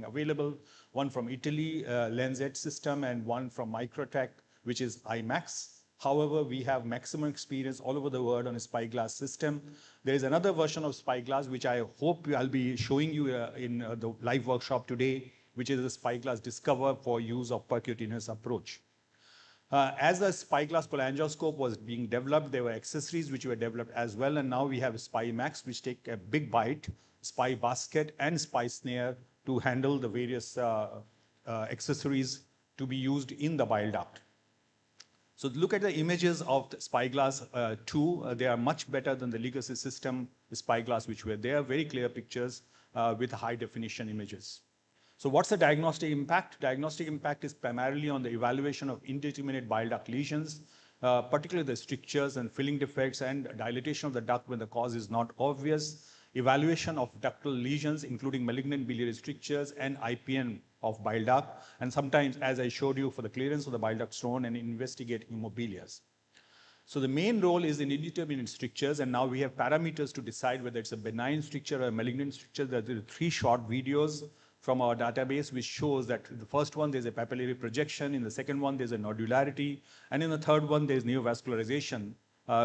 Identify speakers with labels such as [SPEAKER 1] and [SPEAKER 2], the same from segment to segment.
[SPEAKER 1] available, one from Italy, LensEdge system, and one from Microtech, which is IMAX. However, we have maximum experience all over the world on a spyglass system. There is another version of spyglass, which I hope I'll be showing you in the live workshop today, which is a spyglass Discover for use of percutaneous approach. As the spyglass cholangioscope was being developed, there were accessories which were developed as well, and now we have SpyMax, which take a big bite, spy basket, and spy snare to handle the various accessories to be used in the bile duct. So look at the images of the Spyglass 2. They are much better than the legacy system Spyglass, which were there. Very clear pictures with high definition images. So what's the diagnostic impact? Diagnostic impact is primarily on the evaluation of indeterminate bile duct lesions, particularly the strictures and filling defects and dilatation of the duct when the cause is not obvious, evaluation of ductal lesions, including malignant biliary strictures and IPN of bile duct, and sometimes, as I showed you, for the clearance of the bile duct stone and investigate immobilias. So the main role is in indeterminate strictures, and now we have parameters to decide whether it's a benign stricture or a malignant stricture. There are 3 short videos from our database which shows that in the first one there's a papillary projection, in the second one there's a nodularity, and in the third one there's neovascularization,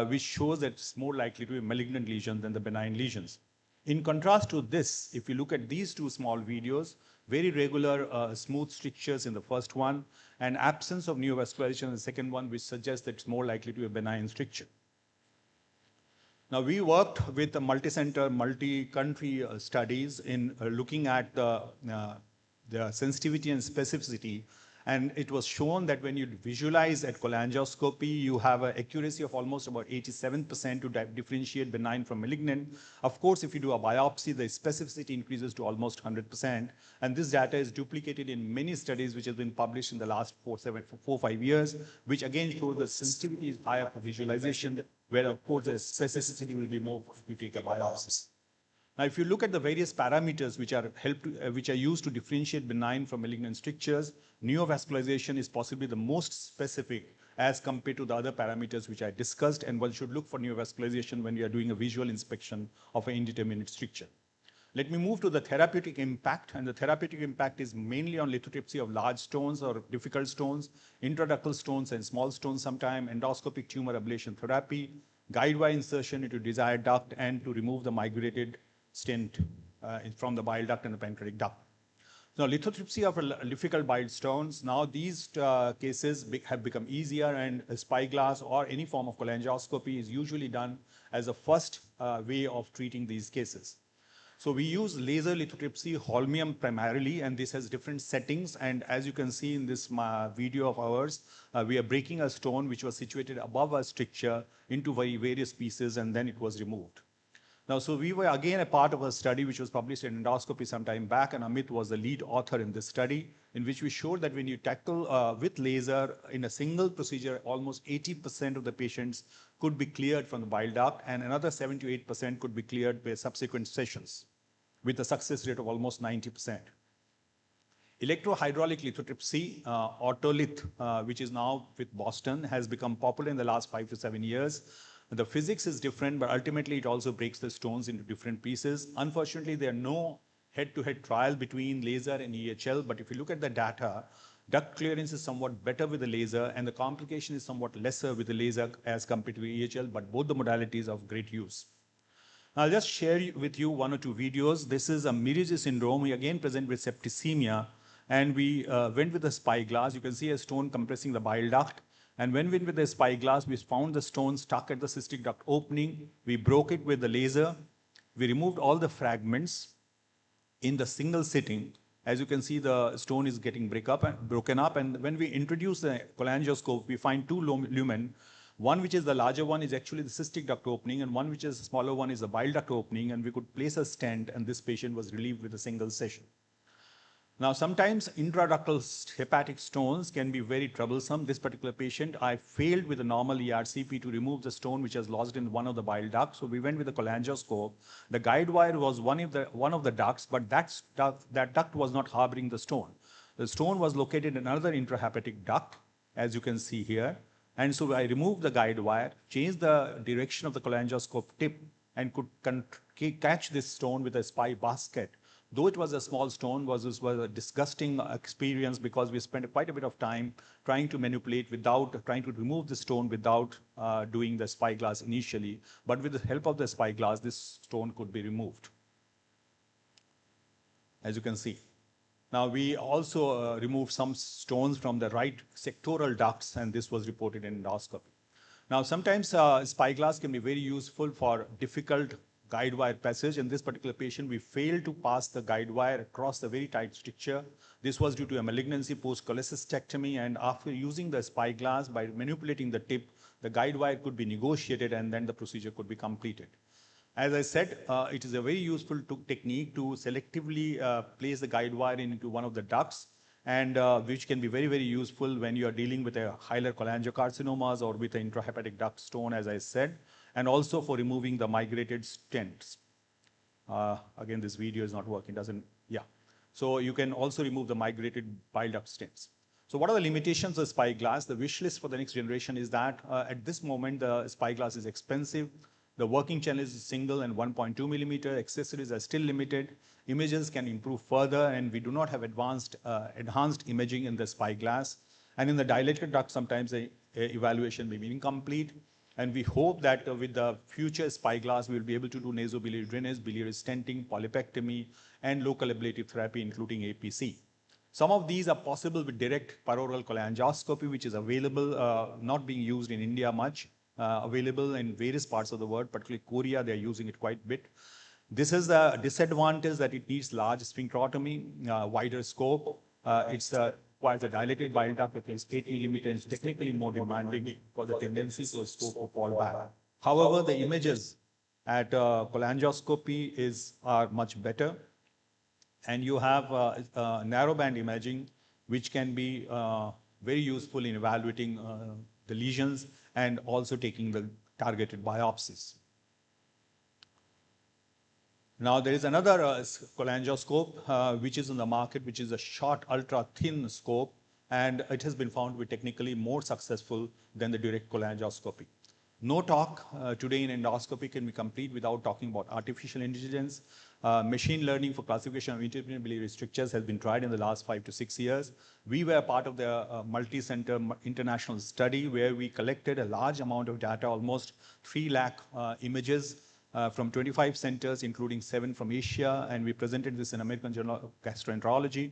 [SPEAKER 1] which shows that it's more likely to be a malignant lesion than the benign lesions. In contrast to this, if you look at these 2 small videos, very regular smooth strictures in the first one, and absence of neovascularization in the second one, which suggests that it's more likely to be a benign stricture. Now, we worked with the multi-center, multi-country studies in looking at the sensitivity and specificity. And it was shown that when you visualize at cholangioscopy, you have an accuracy of almost about 87% to differentiate benign from malignant. Of course, if you do a biopsy, the specificity increases to almost 100%. And this data is duplicated in many studies which have been published in the last 4-5 years, which again shows the sensitivity is higher for visualization, where of course the specificity will be more if you take a biopsy. Now, if you look at the various parameters which are used to differentiate benign from malignant strictures, neovascularization is possibly the most specific as compared to the other parameters which I discussed, and one should look for neovascularization when we are doing a visual inspection of an indeterminate stricture. Let me move to the therapeutic impact, and the therapeutic impact is mainly on lithotripsy of large stones or difficult stones, intraductal stones and small stones sometime, endoscopic tumor ablation therapy, guide wire insertion into desired duct, and to remove the migrated stent from the bile duct and the pancreatic duct. Now, lithotripsy of difficult bile stones, now these cases have become easier, and a spyglass or any form of cholangioscopy is usually done as a first way of treating these cases. So we use laser lithotripsy, holmium primarily, and this has different settings. And as you can see in this video of ours, we are breaking a stone which was situated above a stricture into various pieces, and then it was removed. Now, so we were again a part of a study which was published in Endoscopy some time back, and Amit was the lead author in this study, in which we showed that when you tackle with laser in a single procedure, almost 80% of the patients could be cleared from the bile duct, and another 7 to 8% could be cleared by subsequent sessions, with a success rate of almost 90%. Electrohydraulic lithotripsy, Autolith, which is now with Boston, has become popular in the last 5 to 7 years. The physics is different, but ultimately it also breaks the stones into different pieces. Unfortunately, there are no head-to-head trial between laser and EHL, but if you look at the data, duct clearance is somewhat better with the laser, and the complication is somewhat lesser with the laser as compared to EHL, but both the modalities are of great use. I'll just share with you 1 or 2 videos. This is a Mirigy syndrome. We again present with septicemia, and we went with the spyglass. You can see a stone compressing the bile duct. And when we went with the spyglass, we found the stone stuck at the cystic duct opening. We broke it with the laser. We removed all the fragments in the single sitting. As you can see, the stone is getting broken up. And when we introduce the cholangioscope, we find 2 lumen. One which is the larger one is actually the cystic duct opening, and one which is the smaller one is the bile duct opening, and we could place a stent, and this patient was relieved with a single session. Now, sometimes intraductal hepatic stones can be very troublesome. This particular patient, I failed with a normal ERCP to remove the stone which was lodged in one of the bile ducts. So we went with the cholangioscope. The guide wire was one of the ducts, but that duct was not harboring the stone. The stone was located in another intrahepatic duct, as you can see here. And so I removed the guide wire, changed the direction of the cholangioscope tip, and could catch this stone with a spy basket Though it was a small stone, this was a disgusting experience because we spent quite a bit of time trying to manipulate trying to remove the stone without doing the spyglass initially. But with the help of the spyglass, this stone could be removed, as you can see. Now, we also removed some stones from the right sectoral ducts, and this was reported in endoscopy. Now, sometimes spyglass can be very useful for difficult guide wire passage. In this particular patient, we failed to pass the guide wire across the very tight stricture. This was due to a malignancy post-cholecystectomy, and after using the spyglass, by manipulating the tip, the guide wire could be negotiated, and then the procedure could be completed. As I said, it is a very useful technique to selectively place the guide wire into one of the ducts, and which can be very, very useful when you are dealing with a hilar cholangiocarcinomas or with an intrahepatic duct stone, as I said, and also for removing the migrated stents. Again, this video is not working, yeah. So you can also remove the migrated bile duct stents. So what are the limitations of spyglass? The wish list for the next generation is that at this moment, the spyglass is expensive. The working channel is single and 1.2 millimeter. Accessories are still limited. Images can improve further, and we do not have enhanced imaging in the spyglass. And in the dilated duct, sometimes the evaluation may be incomplete. And we hope that with the future spyglass, we will be able to do nasobiliary drainage, biliary stenting, polypectomy, and local ablative therapy, including APC. Some of these are possible with direct paroral cholangioscopy, which is available, not being used in India much. Available in various parts of the world, particularly Korea, they're using it quite a bit. This is the disadvantage that it needs large sphincterotomy, wider scope. It's requires a dilated bile duct that is 8 millimeters, technically more demanding for the tendency for scope to fall back. However, the images at cholangioscopy are much better, and you have narrowband imaging, which can be very useful in evaluating the lesions and also taking the targeted biopsies. Now, there is another cholangioscope which is in the market, which is a short, ultra-thin scope, and it has been found to be technically more successful than the direct cholangioscopy. No talk today in endoscopy can be complete without talking about artificial intelligence. Machine learning for classification of intermittent biliary strictures has been tried in the last 5 to 6 years. We were part of the multi-center international study where we collected a large amount of data, almost 3 lakh images from 25 centers, including 7 from Asia, and we presented this in American Journal of Gastroenterology.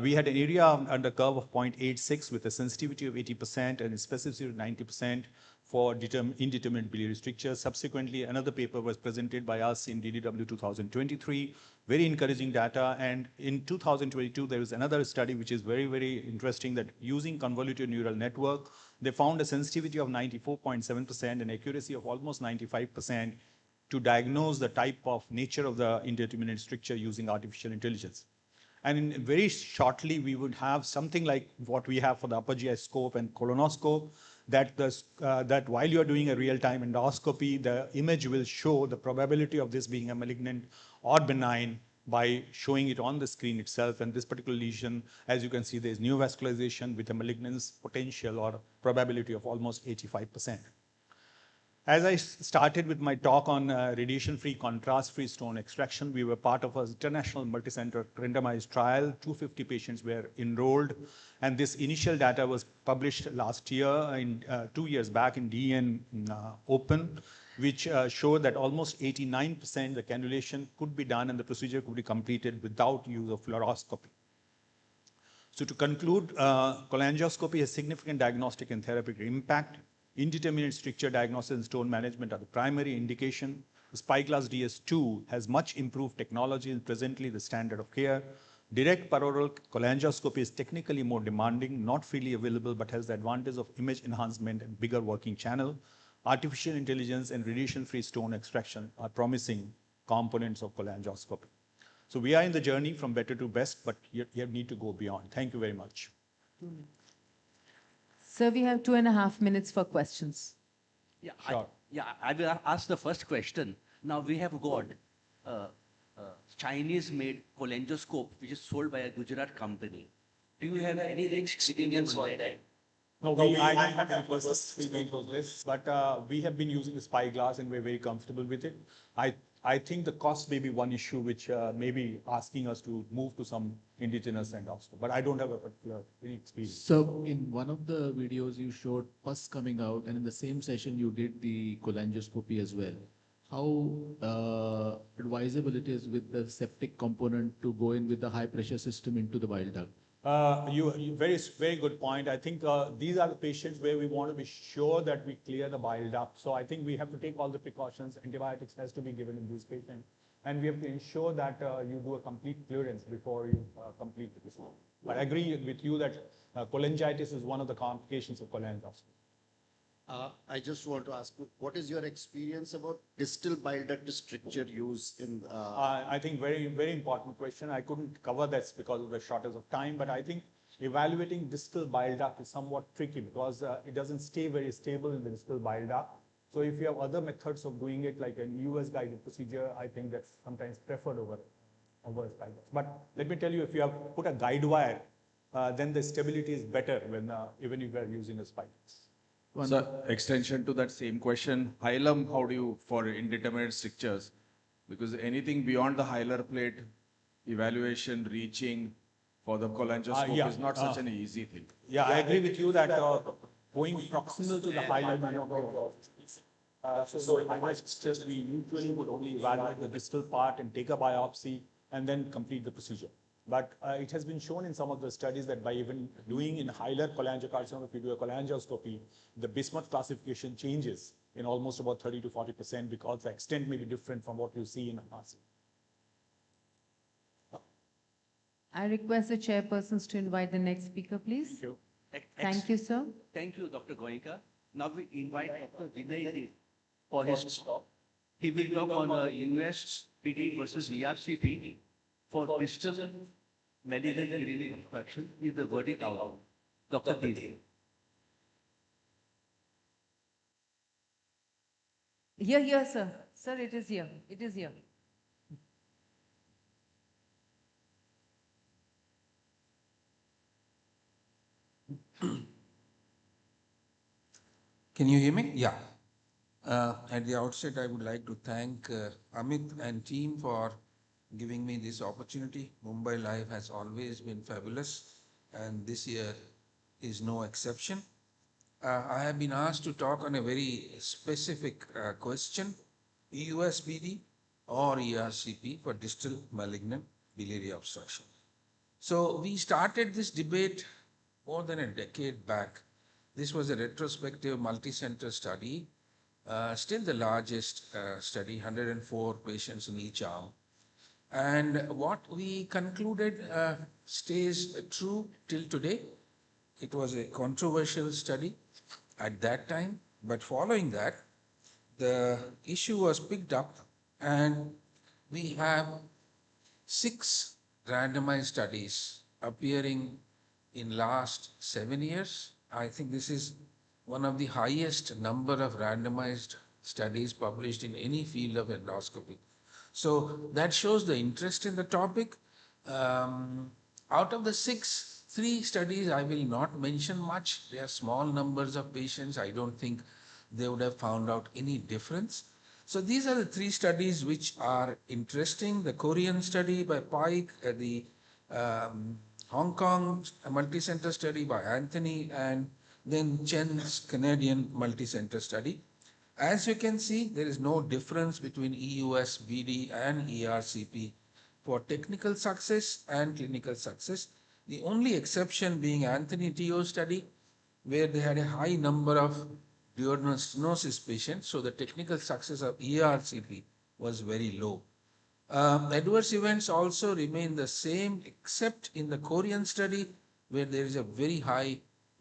[SPEAKER 1] We had an area under curve of 0.86 with a sensitivity of 80% and a specificity of 90% for indeterminate biliary strictures. Subsequently, another paper was presented by us in DDW 2023, very encouraging data. And in 2022, there was another study which is very, very interesting, that using convoluted neural network, they found a sensitivity of 94.7% and accuracy of almost 95% to diagnose the type of nature of the indeterminate stricture using artificial intelligence. And very shortly, we would have something like what we have for the upper GI scope and colonoscope, that while you're doing a real-time endoscopy, the image will show the probability of this being a malignant or benign by showing it on the screen itself. And this particular lesion, as you can see, there's neovascularization with a malignance potential or probability of almost 85%. As I started with my talk on radiation-free, contrast-free stone extraction, we were part of an international multi-center randomized trial. 250 patients were enrolled, and this initial data was published last year, 2 years back in DN Open, which showed that almost 89% the cannulation could be done and the procedure could be completed without use of fluoroscopy. So to conclude, cholangioscopy has significant diagnostic and therapeutic impact. Indeterminate stricture diagnosis and stone management are the primary indication. The Spyglass DS2 has much improved technology and presently the standard of care. Direct paroral cholangioscopy is technically more demanding, not freely available, but has the advantage of image enhancement and bigger working channel. Artificial intelligence and radiation-free stone extraction are promising components of cholangioscopy. So we are in the journey from better to best, but you need to go beyond. Thank you very much.
[SPEAKER 2] So we have 2.5 minutes for questions.
[SPEAKER 3] Yeah,
[SPEAKER 1] sure.
[SPEAKER 3] I will ask the first question. Now we have got Chinese-made cholangioscope, which is sold by a Gujarat company. Do you have any experience on that?
[SPEAKER 1] No, I don't have any personal experience with this, but we have been using the spyglass and we're very comfortable with it. I think the cost may be one issue which may be asking us to move to some indigenous endoscopy, but I don't have a particular experience.
[SPEAKER 4] So in one of the videos you showed pus coming out, and in the same session you did the cholangioscopy as well. How advisable it is with the septic component to go in with the high pressure system into the bile duct?
[SPEAKER 1] Very good point. I think these are the patients where we want to be sure that we clear the bile duct. So I think we have to take all the precautions. Antibiotics has to be given in these patients, and we have to ensure that you do a complete clearance before you complete the procedure. But I agree with you that cholangitis is one of the complications of cholangioscopy.
[SPEAKER 5] I just want to ask you, what is your experience about distal bile duct stricture use in?
[SPEAKER 1] I think very important question. I couldn't cover this because of the shortage of time, but I think evaluating distal bile duct is somewhat tricky because it doesn't stay very stable in the distal bile duct. So if you have other methods of doing it, like an EUS-guided procedure, I think that's sometimes preferred over spine. But let me tell you, if you have put a guide wire, then the stability is better when even if you are using a spine.
[SPEAKER 6] So, extension to that same question, hilum, how do you, for indeterminate strictures? Because anything beyond the hilar plate, evaluation, reaching for the cholangioscope is not such an easy thing.
[SPEAKER 1] Yeah, I agree with you that going proximal to the hilar, so in my strictures, we usually would only evaluate the distal part and take a biopsy and then complete the procedure. But it has been shown in some of the studies that by even doing in hilar cholangiocarcinoma, if you do a cholangioscopy, the Bismuth classification changes in almost about 30 to 40% because the extent may be different from what you see in RC.
[SPEAKER 2] I request the chairpersons to invite the next speaker, please.
[SPEAKER 1] Thank you.
[SPEAKER 2] Thank you, sir.
[SPEAKER 3] Thank you, Dr. Goenka. Now we invite Dr. Vinay for his talk. He will talk on EUS-BD versus ERCP for distal malignant urinary infection is the verdict out. Dr. Vinay.
[SPEAKER 2] Here, sir. Sir, it is here. It is here.
[SPEAKER 7] Can you hear me? Yeah. At the outset, I would like to thank Amit and team for giving me this opportunity. Mumbai Live has always been fabulous, and this year is no exception. I have been asked to talk on a very specific question, EUS-BD or ERCP for distal malignant biliary obstruction. So we started this debate more than a decade back. This was a retrospective multi-center study, still the largest study, 104 patients in each arm. And what we concluded stays true till today. It was a controversial study at that time, but following that, the issue was picked up and we have 6 randomized studies appearing in last 7 years. I think this is one of the highest number of randomized studies published in any field of endoscopy. So that shows the interest in the topic. Out of the 6, 3 studies I will not mention much. They are small numbers of patients. I don't think they would have found out any difference. So these are the 3 studies which are interesting. The Korean study by Pike, the Hong Kong multi-center study by Anthony, and then Chen's Canadian multi-center study. As you can see, there is no difference between EUS-BD and ERCP for technical success and clinical success. The only exception being Anthony Teo study, where they had a high number of duodenal stenosis patients, so the technical success of ERCP was very low. Adverse events also remain the same except in the Korean study, where there is a very high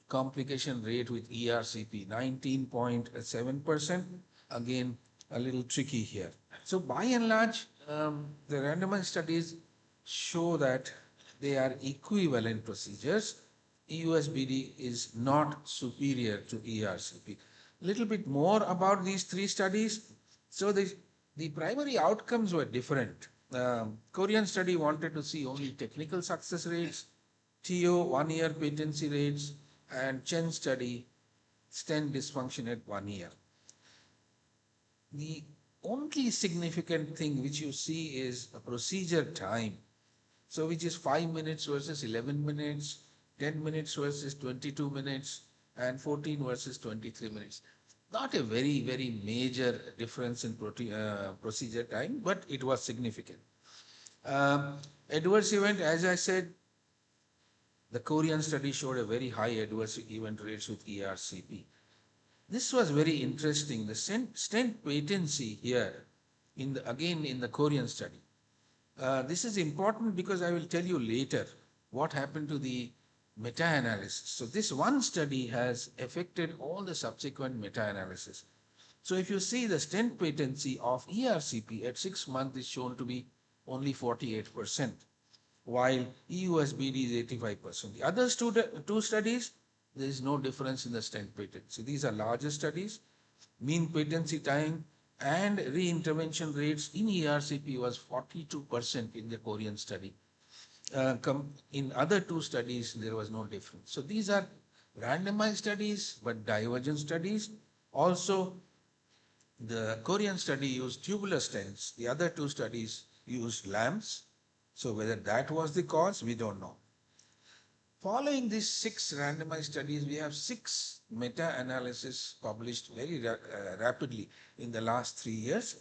[SPEAKER 7] complication rate with ERCP, 19.7%. Again, a little tricky here. So by and large, the randomized studies show that they are equivalent procedures. EUS-BD is not superior to ERCP. A little bit more about these 3 studies. So the primary outcomes were different. Korean study wanted to see only technical success rates, TO 1-year patency rates, and Chen study stent dysfunction at 1 year. The only significant thing which you see is a procedure time. So which is 5 minutes versus 11 minutes, 10 minutes versus 22 minutes, and 14 versus 23 minutes. Not a very, very major difference in procedure time, but it was significant. Adverse event, as I said, the Korean study showed a very high adverse event rates with ERCP. This was very interesting. The stent patency here, again in the Korean study. This is important because I will tell you later what happened to the meta-analysis. So this one study has affected all the subsequent meta-analysis. So if you see the stent patency of ERCP at 6 months is shown to be only 48%, while EUS-BD is 85%. The other two studies, there is no difference in the stent patency. These are larger studies. Mean patency time and re-intervention rates in ERCP was 42% in the Korean study. In other two studies, there was no difference. So these are randomized studies, but divergent studies. Also, the Korean study used tubular stents. The other two studies used lamps. So whether that was the cause, we don't know. Following these 6 randomized studies, we have 6 meta-analysis published very rapidly in the last 3 years.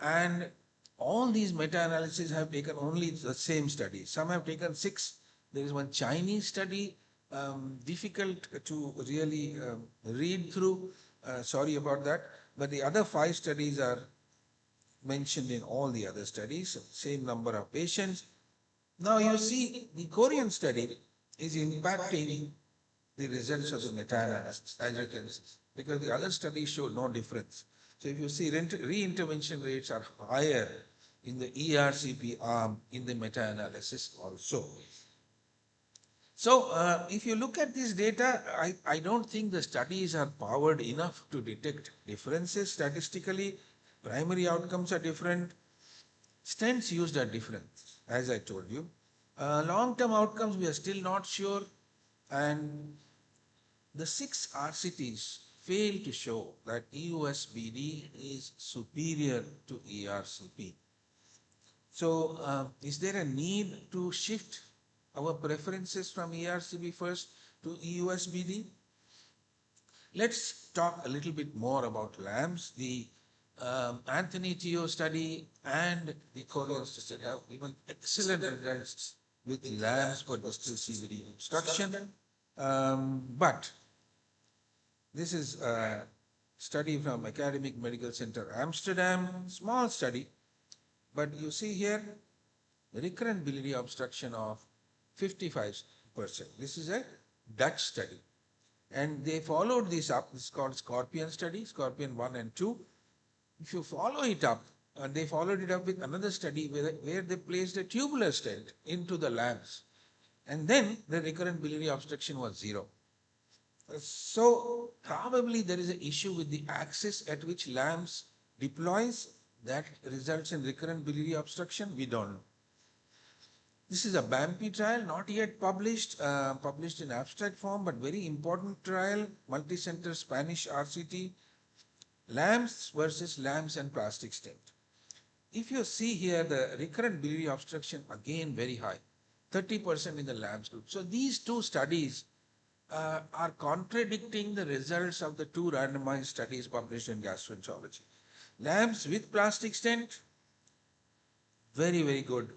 [SPEAKER 7] And all these meta-analyses have taken only the same study. Some have taken 6. There is one Chinese study, difficult to really read through. Sorry about that. But the other 5 studies are mentioned in all the other studies, same number of patients. Now you see the Korean study is impacting the results of the meta-analysis, as you can see, because the other studies show no difference. So if you see re-intervention rates are higher in the ERCP arm in the meta-analysis also. So if you look at this data, I don't think the studies are powered enough to detect differences statistically. Primary outcomes are different. Stents used are different, as I told you. Long-term outcomes, we are still not sure. And the 6 RCTs fail to show that EUS-BD is superior to ERCP. So is there a need to shift our preferences from ERCP first to EUS-BD? Let's talk a little bit more about LAMPS. The Anthony Teo study and the Korean study have given excellent results with the LAMPS for distal CVD obstruction. But this is a study from Academic Medical Center Amsterdam, small study. But you see here, recurrent biliary obstruction of 55%. This is a Dutch study. And they followed this up. This is called Scorpion study, Scorpion 1 and 2. If you follow it up, and they followed it up with another study where they placed a tubular stent into the lamps. And then the recurrent biliary obstruction was 0. So probably there is an issue with the axis at which lamps deploys that results in recurrent biliary obstruction. We don't know. This is a BAMPI trial, not yet published, published in abstract form, but very important trial, multi-center Spanish RCT, lamps versus lamps and plastic stent. If you see here, the recurrent biliary obstruction, again very high, 30% in the lamps group. So these two studies are contradicting the results of the 2 randomized studies published in gastroenterology. Lamps with plastic stent, very, very good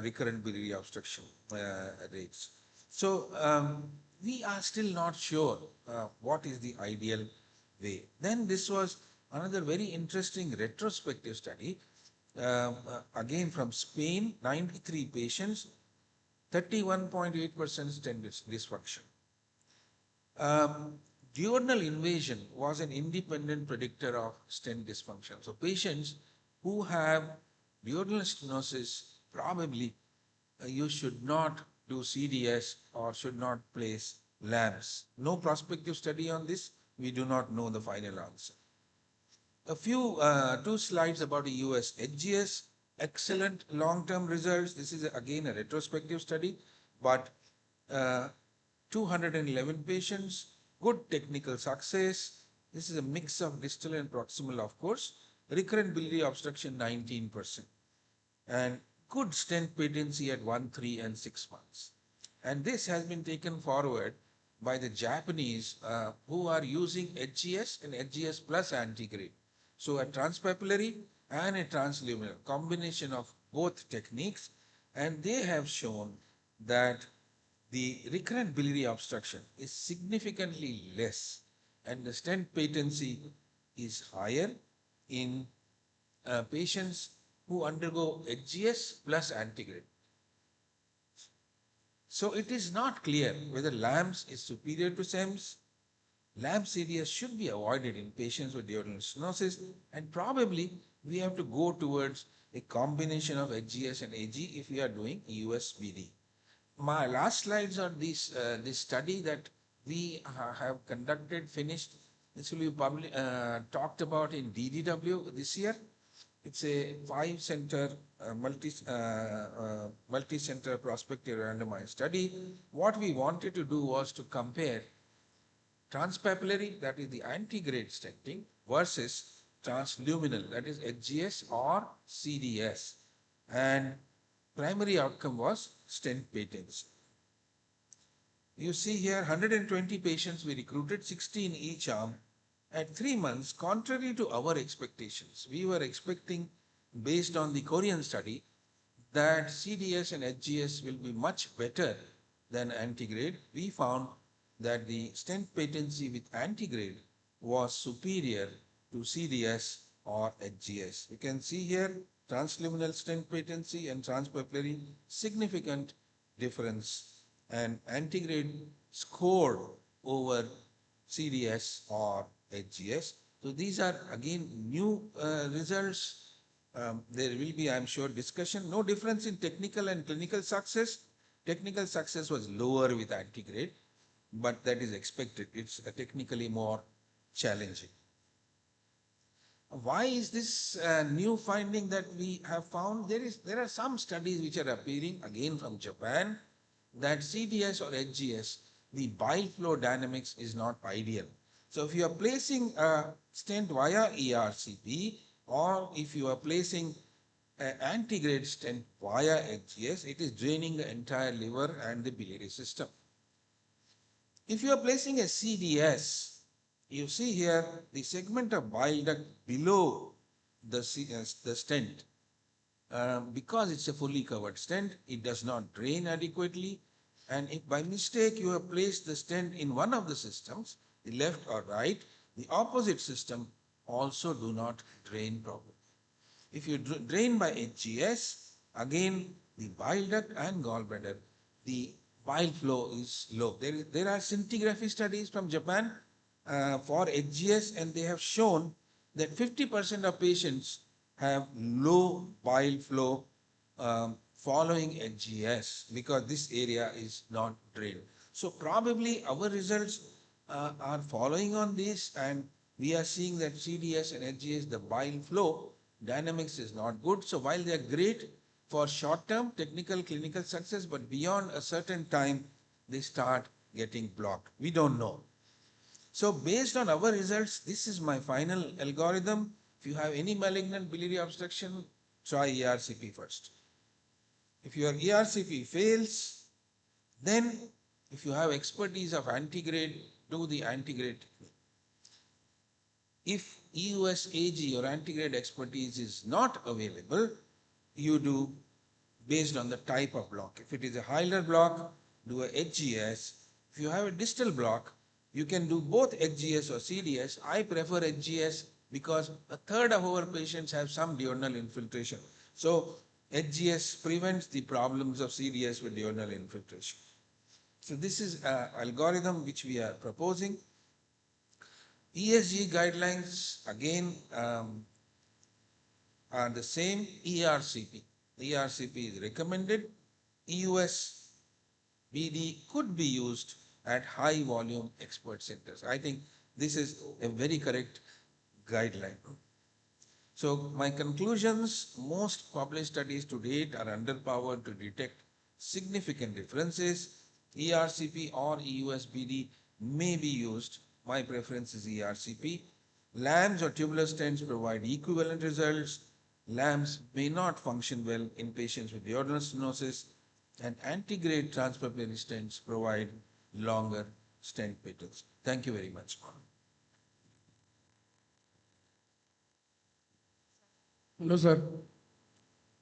[SPEAKER 7] recurrent biliary obstruction rates. So we are still not sure what is the ideal way. Then this was another very interesting retrospective study, again from Spain, 93 patients, 31.8% stent dysfunction. Duodenal invasion was an independent predictor of stent dysfunction. So patients who have duodenal stenosis, probably you should not do CDS or should not place lamps. No prospective study on this. We do not know the final answer. A few, 2 slides about the US HGS, excellent long-term results. This is again a retrospective study, but 211 patients, good technical success. This is a mix of distal and proximal, of course. recurrent biliary obstruction 19%, and good stent patency at 1, 3, and 6 months. And this has been taken forward by the Japanese who are using HGS and HGS plus antigrade. So a transpapillary and a transluminal combination of both techniques, and they have shown that the recurrent biliary obstruction is significantly less and the stent patency is higher in patients who undergo HGS plus antigrade. So it is not clear whether LAMS is superior to SEMS. LAMS CDS should be avoided in patients with duodenal stenosis, and probably we have to go towards a combination of HGS and AG if we are doing EUS-BD. My last slides are this study that we have conducted, finished. This will be talked about in DDW this year. It's a 5-center multi-center prospective randomized study. What we wanted to do was to compare transpapillary, that is the antigrade stenting, versus transluminal, that is HGS or CDS. And primary outcome was stent patency. You see here 120 patients we recruited, 60 in each arm. At 3 months, contrary to our expectations, we were expecting, based on the Korean study, that CDS and HGS will be much better than antigrade. We found that the stent patency with antigrade was superior to CDS or HGS. You can see here transluminal stent patency and transpapillary, significant difference, and antigrade scored over CDS or HGS. So these are again new results. There will be, I'm sure, discussion. No difference in technical and clinical success. Technical success was lower with antigrade, but that is expected. It's technically more challenging. Why is this new finding that we have found? There are some studies which are appearing again from Japan that CDS or HGS, the bile flow dynamics is not ideal. So if you are placing a stent via ERCP, or if you are placing an antigrade stent via HGS, it is draining the entire liver and the biliary system. If you are placing a CDS, you see here the segment of bile duct below the stent. Because it's a fully covered stent, it does not drain adequately. And if by mistake you have placed the stent in one of the systems, the left or right, the opposite system also do not drain properly. If you drain by HGS, again the bile duct and gallbladder, the bile flow is low. There are scintigraphy studies from Japan for HGS, and they have shown that 50% of patients have low bile flow following HGS because this area is not drained. So probably our results are following on this, and we are seeing that CDS and HGS, the bile flow dynamics is not good. So while they are great for short-term technical clinical success, but beyond a certain time, they start getting blocked. We don't know. So based on our results, this is my final algorithm. If you have any malignant biliary obstruction, try ERCP first. If your ERCP fails, then if you have expertise of antigrade, do the antigrade technique. If EUS-AG or antigrade expertise is not available, you do based on the type of block. If it is a Hilar block, do a HGS. If you have a distal block, you can do both HGS or CDS. I prefer HGS because a third of our patients have some duodenal infiltration. So HGS prevents the problems of CDS with duodenal infiltration. So this is an algorithm which we are proposing. ESG guidelines again are the same. ERCP. ERCP is recommended. EUS-BD could be used at high volume expert centers. I think this is a very correct guideline. So my conclusions, most published studies to date are underpowered to detect significant differences. ERCP or EUS-BD may be used. My preference is ERCP. Lamps or tubular stents provide equivalent results. Lamps may not function well in patients with duodenal stenosis, and antegrade transpapillary stents provide longer stent petals. Thank you very much.
[SPEAKER 8] Hello, sir.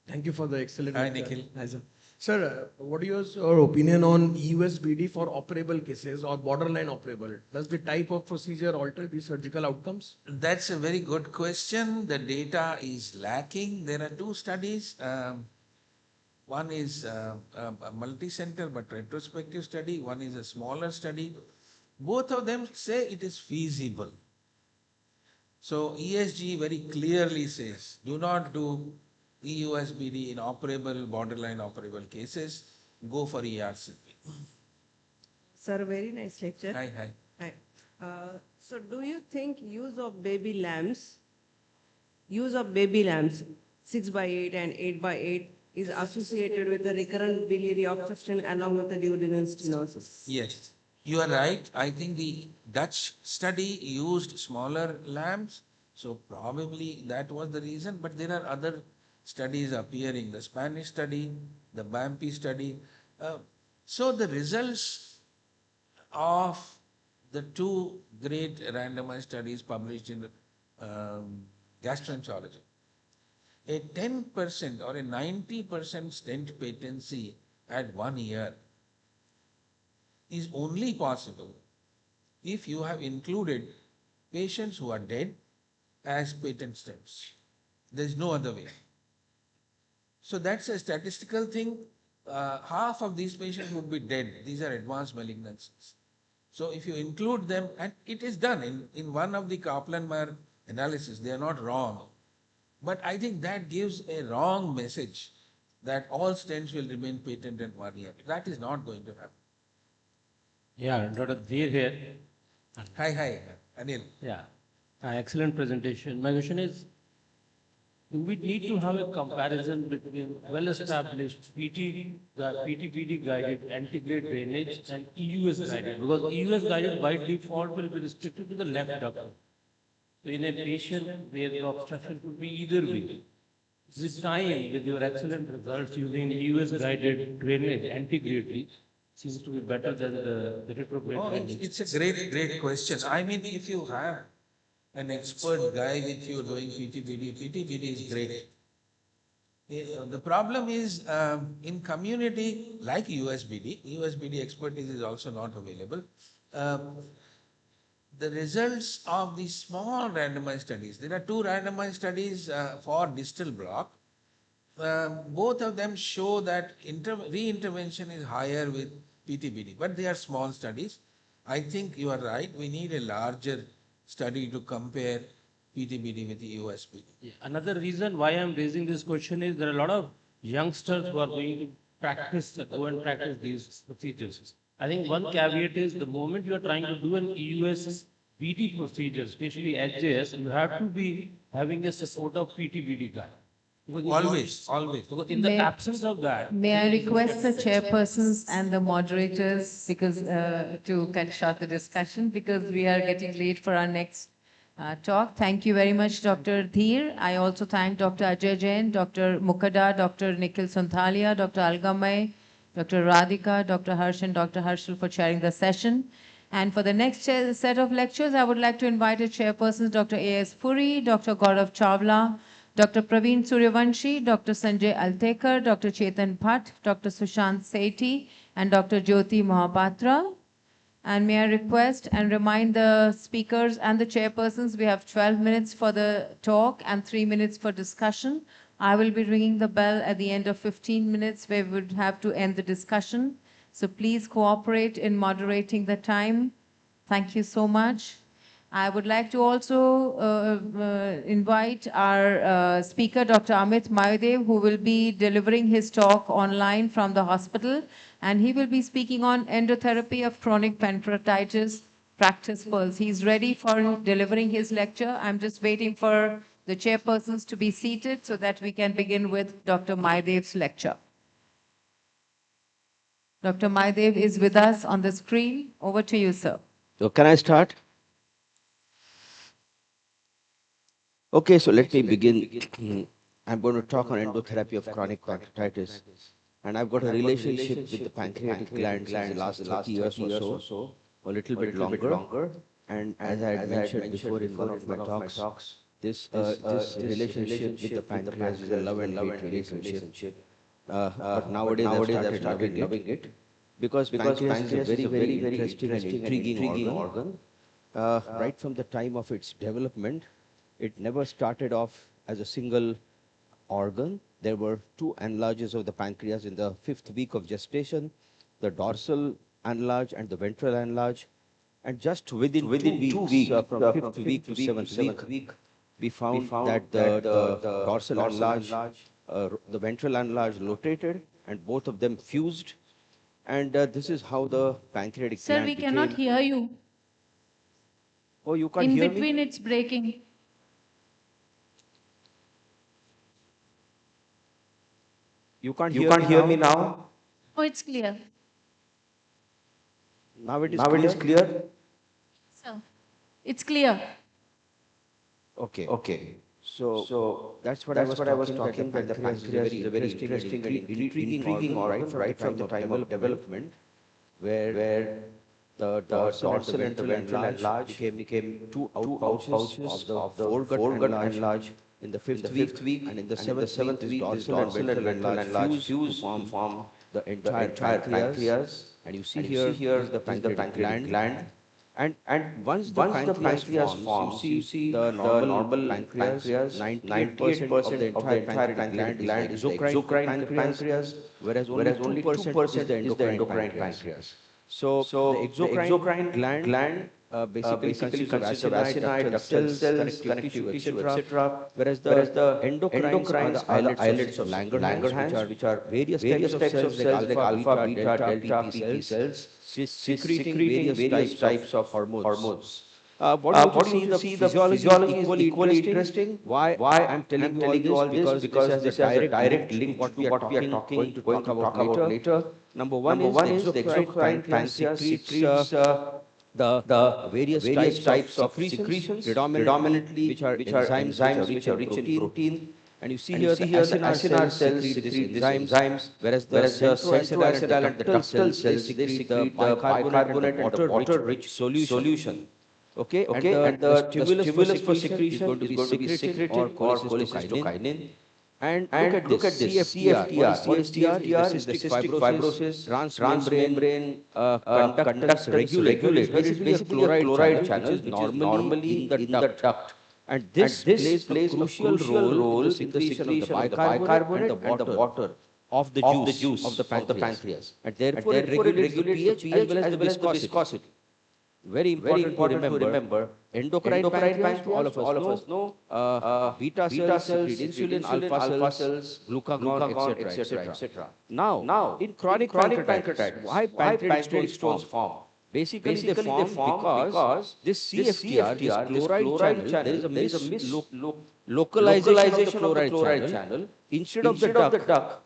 [SPEAKER 8] Thank you for the excellent.
[SPEAKER 7] Hi, Nikhil.
[SPEAKER 8] Hi, sir. Sir, what is your opinion on EUS-BD for operable cases or borderline operable? Does the type of procedure alter the surgical outcomes?
[SPEAKER 7] That's a very good question. The data is lacking. There are two studies. One is a multi-center but retrospective study. One is a smaller study. Both of them say it is feasible. So ESG very clearly says, do not do EUS-BD in operable, borderline operable cases. Go for ERCP.
[SPEAKER 9] Sir, very nice lecture.
[SPEAKER 7] Hi, hi.
[SPEAKER 9] Hi. So do you think use of baby lamps 6 by 8 and 8 by 8 is associated with the recurrent biliary obstruction along with the duodenal stenosis?
[SPEAKER 7] Yes, you are right. I think the Dutch study used smaller lamps, so probably that was the reason. But there are other studies appearing, the Spanish study, the BAMPI study. So the results of the two great randomized studies published in gastroenterology, a 10% or a 90% stent patency at 1 year is only possible if you have included patients who are dead as patent stents. There is no other way. So that's a statistical thing. Half of these patients would be dead. These are advanced malignancies. So if you include them, and it is done in one of the Kaplan-Meier analysis, they are not wrong. But I think that gives a wrong message that all stents will remain patent in 1 year. That is not going to happen.
[SPEAKER 10] Yeah, Dr. Dheer here.
[SPEAKER 7] Hi, Anil.
[SPEAKER 10] Yeah, excellent presentation. My question is, do we need to have a comparison between well-established PTBD guided antegrade drainage and EUS-guided? Because EUS-guided by default will be restricted to the left duct. So in a patient where the obstruction could be either way, this time with your excellent results using EUS-guided drainage antegradely seems to be better than the retrograde drainage.
[SPEAKER 7] It's a great question. I mean, if you have an expert guy with you doing PTBD is great. The problem is in community like EUS-BD expertise is also not available. The results of the small randomized studies, there are two randomized studies for distal block. Both of them show that re-intervention is higher with PTBD, but they are small studies. I think you are right. We need a larger study to compare PTBD with the EUS-BD.
[SPEAKER 10] Yeah. Another reason why I'm raising this question is there are a lot of youngsters who are going to go and practice these procedures. I think one caveat is the moment you are trying to do an EUS-BD procedure, especially HJS, you have to be having a support of PTBD guy.
[SPEAKER 7] Always.
[SPEAKER 10] Because in the absence of that.
[SPEAKER 2] May I request the chairpersons and the moderators because to cut short the discussion because we are getting late for our next talk. Thank you very much, Dr. Dheer. I also thank Dr. Ajay Jain, Dr. Mukada, Dr. Nikhil Sonthalia, Dr. Algamay, Dr. Radhika, Dr. Harsh and Dr. Harshal for chairing the session. And for the next set of lectures, I would like to invite our chairpersons, Dr. A.S. Puri, Dr. Gaurav Chawla, Dr. Praveen Suryavanshi, Dr. Sanjay Altekar, Dr. Chetan Bhatt, Dr. Sushant Sethi, and Dr. Jyoti Mohapatra. And may I request and remind the speakers and the chairpersons, we have 12 minutes for the talk and 3 minutes for discussion. I will be ringing the bell at the end of 15 minutes where we would have to end the discussion. So please cooperate in moderating the time. Thank you so much. I would like to also invite our speaker, Dr. Amit Mayudev, who will be delivering his talk online from the hospital. And he will be speaking on endotherapy of chronic pancreatitis Pearls. He's ready for delivering his lecture. I'm just waiting for the chairpersons to be seated so that we can begin with Dr. Mayudev's lecture. Dr. Mayudev is with us on the screen. Over to you, sir.
[SPEAKER 11] So can I start? Okay, so let me begin. I'm going to talk on endotherapy of chronic pancreatitis. And I've got a relationship with the pancreatic gland since the last 30 years or so, a little bit longer. And as I had mentioned before in one of my talks, this relationship with the pancreas is a love and hate relationship. But nowadays I've started loving it because pancreas is a very interesting and intriguing organ. Right from the time of its development, it never started off as a single organ. There were two enlarges of the pancreas in the 5th week of gestation, the dorsal enlarge and the ventral enlarge. And just within 2 weeks, from 5th week to 7th week, we found that the dorsal enlarge, the ventral enlarge rotated, and both of them fused. And this is how the pancreatic
[SPEAKER 12] Sir,
[SPEAKER 11] gland
[SPEAKER 12] we cannot
[SPEAKER 11] became.
[SPEAKER 12] hear you.
[SPEAKER 11] Oh, you can't
[SPEAKER 12] In
[SPEAKER 11] hear
[SPEAKER 12] between,
[SPEAKER 11] me?
[SPEAKER 12] it's breaking.
[SPEAKER 11] You can't hear me now?
[SPEAKER 12] Oh, it's clear.
[SPEAKER 11] Now it is clear?
[SPEAKER 12] Sir, it's clear.
[SPEAKER 11] Okay. So that's what I was talking, that the pancreas is a very interesting and intriguing organ right from the time of development, where the dorsal and the ventral enlarge became two outpouches of the foregut enlarge in the 5th week, and in the 7th week, this dorsal and ventral enlarge fuse to form the entire pancreas. And you see here is the pancreatic gland. And once the pancreas forms, you see the normal pancreas, 98% of the entire pancreatic gland is the exocrine pancreas, whereas only 2% is the endocrine pancreas. So the exocrine gland basically consists of acini, duct cells, connective tissue, etc. Whereas the endocrines are the islets of Langerhans, which are various types of cells like alpha, beta, delta, PP cells, secreting various types of hormones. What do you see? The physiology is equally interesting. Why I'm telling you all this? Because this has a direct link to what we are going to talk about later. Number one is the exocrine pancreas secretes the various types of secretions, predominantly which are enzymes which are rich in protein. And you see here the acinar cells secrete these enzymes, whereas the centroacinar and the ductal cells secrete the bicarbonate and the water-rich solution. Okay, and the stimulus for secretion is going to be secretin or cholecystokinin. And look at this, CFTR. What is CFTR? Is the cystic fibrosis transmembrane conductance regulator. It is basically a chloride channel which is normally in the duct. And this plays a crucial role in the secretion of the bicarbonate and the water of the juice of the pancreas. And therefore it regulates the pH as well as the viscosity. Very important to remember. Endocrine pancreas, all of us know, beta cells secrete insulin, alpha cells, glucagon, etc. Now, in chronic pancreatitis, why pancreatic stones form? Basically, they form because this CFTR, this chloride channel, there is a localization of the chloride channel. Instead of the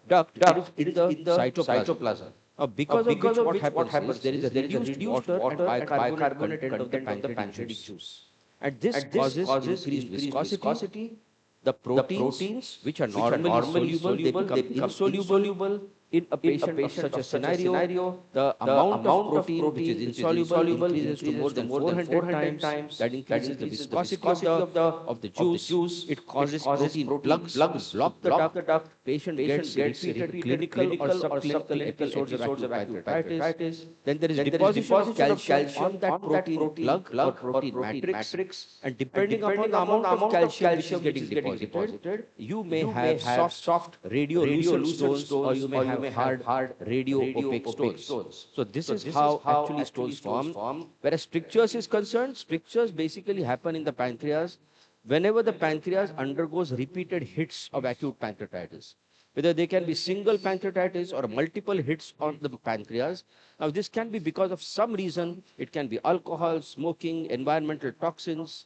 [SPEAKER 11] duct, it is in the cytoplasm. Because of which what happens, there is a reduced water and bicarbonate content of the pancreatic juice. And this causes increased viscosity. The proteins, which are normally soluble, they become insoluble. In a patient of such a scenario, the amount of protein which is insoluble increases to more than 400 times. That increases the viscosity of the juice. It causes protein plugs to block the duct. Patient gets repeated clinical or subclinical episodes of acute pancreatitis. Then there is deposition of calcium on that protein plug or protein matrix. And depending upon the amount of calcium which is getting deposited, you may have soft radiolucent stones, or you may have hard radio-opaque stones. So this is how actually stones form. Whereas strictures is concerned, strictures basically happen in the pancreas whenever the pancreas undergoes repeated hits of acute pancreatitis. Whether they can be single pancreatitis or multiple hits on the pancreas. Now this can be because of some reason. It can be alcohol, smoking, environmental toxins,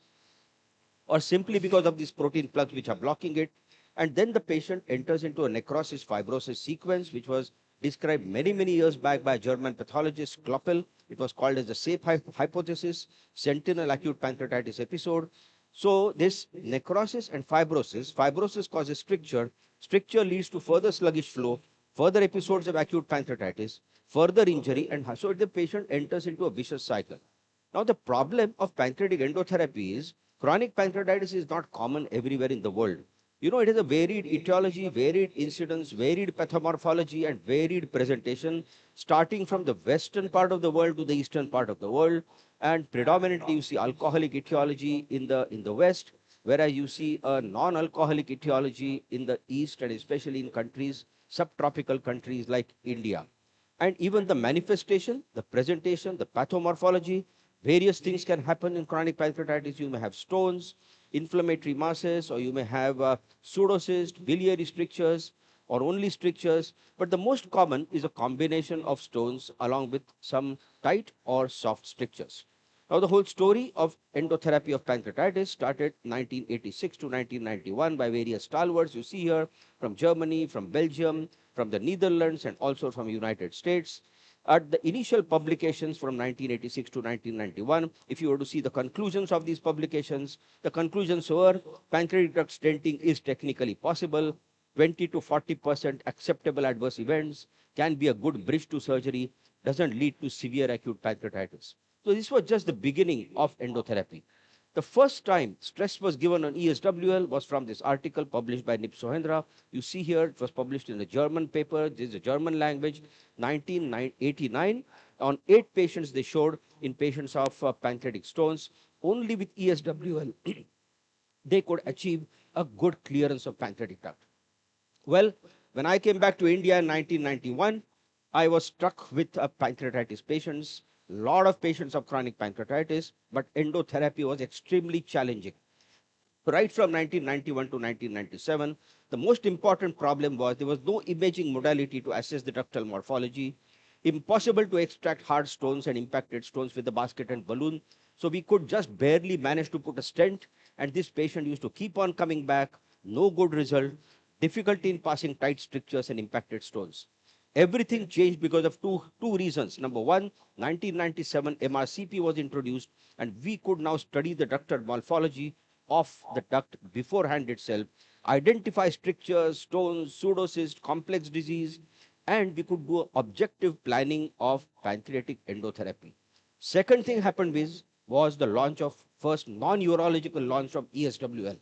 [SPEAKER 11] or simply because of these protein plugs which are blocking it. And then the patient enters into a necrosis fibrosis sequence, which was described many years back by German pathologist Kloppel. It was called as the SAFE hypothesis, sentinel acute pancreatitis episode. So this necrosis and fibrosis causes stricture, stricture leads to further sluggish flow, further episodes of acute pancreatitis, further injury, and so the patient enters into a vicious cycle. Now the problem of pancreatic endotherapy is chronic pancreatitis is not common everywhere in the world. You know, it has a varied etiology, varied incidence, varied pathomorphology, and varied presentation, starting from the western part of the world to the eastern part of the world. And predominantly you see alcoholic etiology in the west, whereas you see a non-alcoholic etiology in the east, and especially in countries, subtropical countries like India. And even the manifestation, the presentation, the pathomorphology, various things can happen in chronic pancreatitis. You may have stones, inflammatory masses, or you may have pseudocyst, biliary strictures, or only strictures. But the most common is a combination of stones along with some tight or soft strictures. Now, the whole story of endotherapy of pancreatitis started 1986 to 1991 by various stalwarts you see here from Germany, from Belgium, from the Netherlands, and also from United States. At the initial publications from 1986 to 1991, if you were to see the conclusions of these publications, the conclusions were pancreatic duct stenting is technically possible, 20 to 40% acceptable adverse events, can be a good bridge to surgery, doesn't lead to severe acute pancreatitis. So this was just the beginning of endotherapy. The first time stress was given on ESWL was from this article published by Nipsohendra. You see here, it was published in a German paper. This is a German language, 1989. On 8 patients, they showed in patients of pancreatic stones, only with ESWL, they could achieve a good clearance of pancreatic duct. Well, when I came back to India in 1991, I was struck with pancreatitis patients, lot of patients of chronic pancreatitis, but endotherapy was extremely challenging. Right from 1991 to 1997, the most important problem was there was no imaging modality to assess the ductal morphology, impossible to extract hard stones and impacted stones with the basket and balloon. So we could just barely manage to put a stent, and this patient used to keep on coming back, no good result, difficulty in passing tight strictures and impacted stones. Everything changed because of two reasons. Number one, 1997 MRCP was introduced, and we could now study the ductal morphology of the duct beforehand itself, identify strictures, stones, pseudocyst, complex disease, and we could do objective planning of pancreatic endotherapy. Second thing happened was the launch of first non-urological launch of ESWL.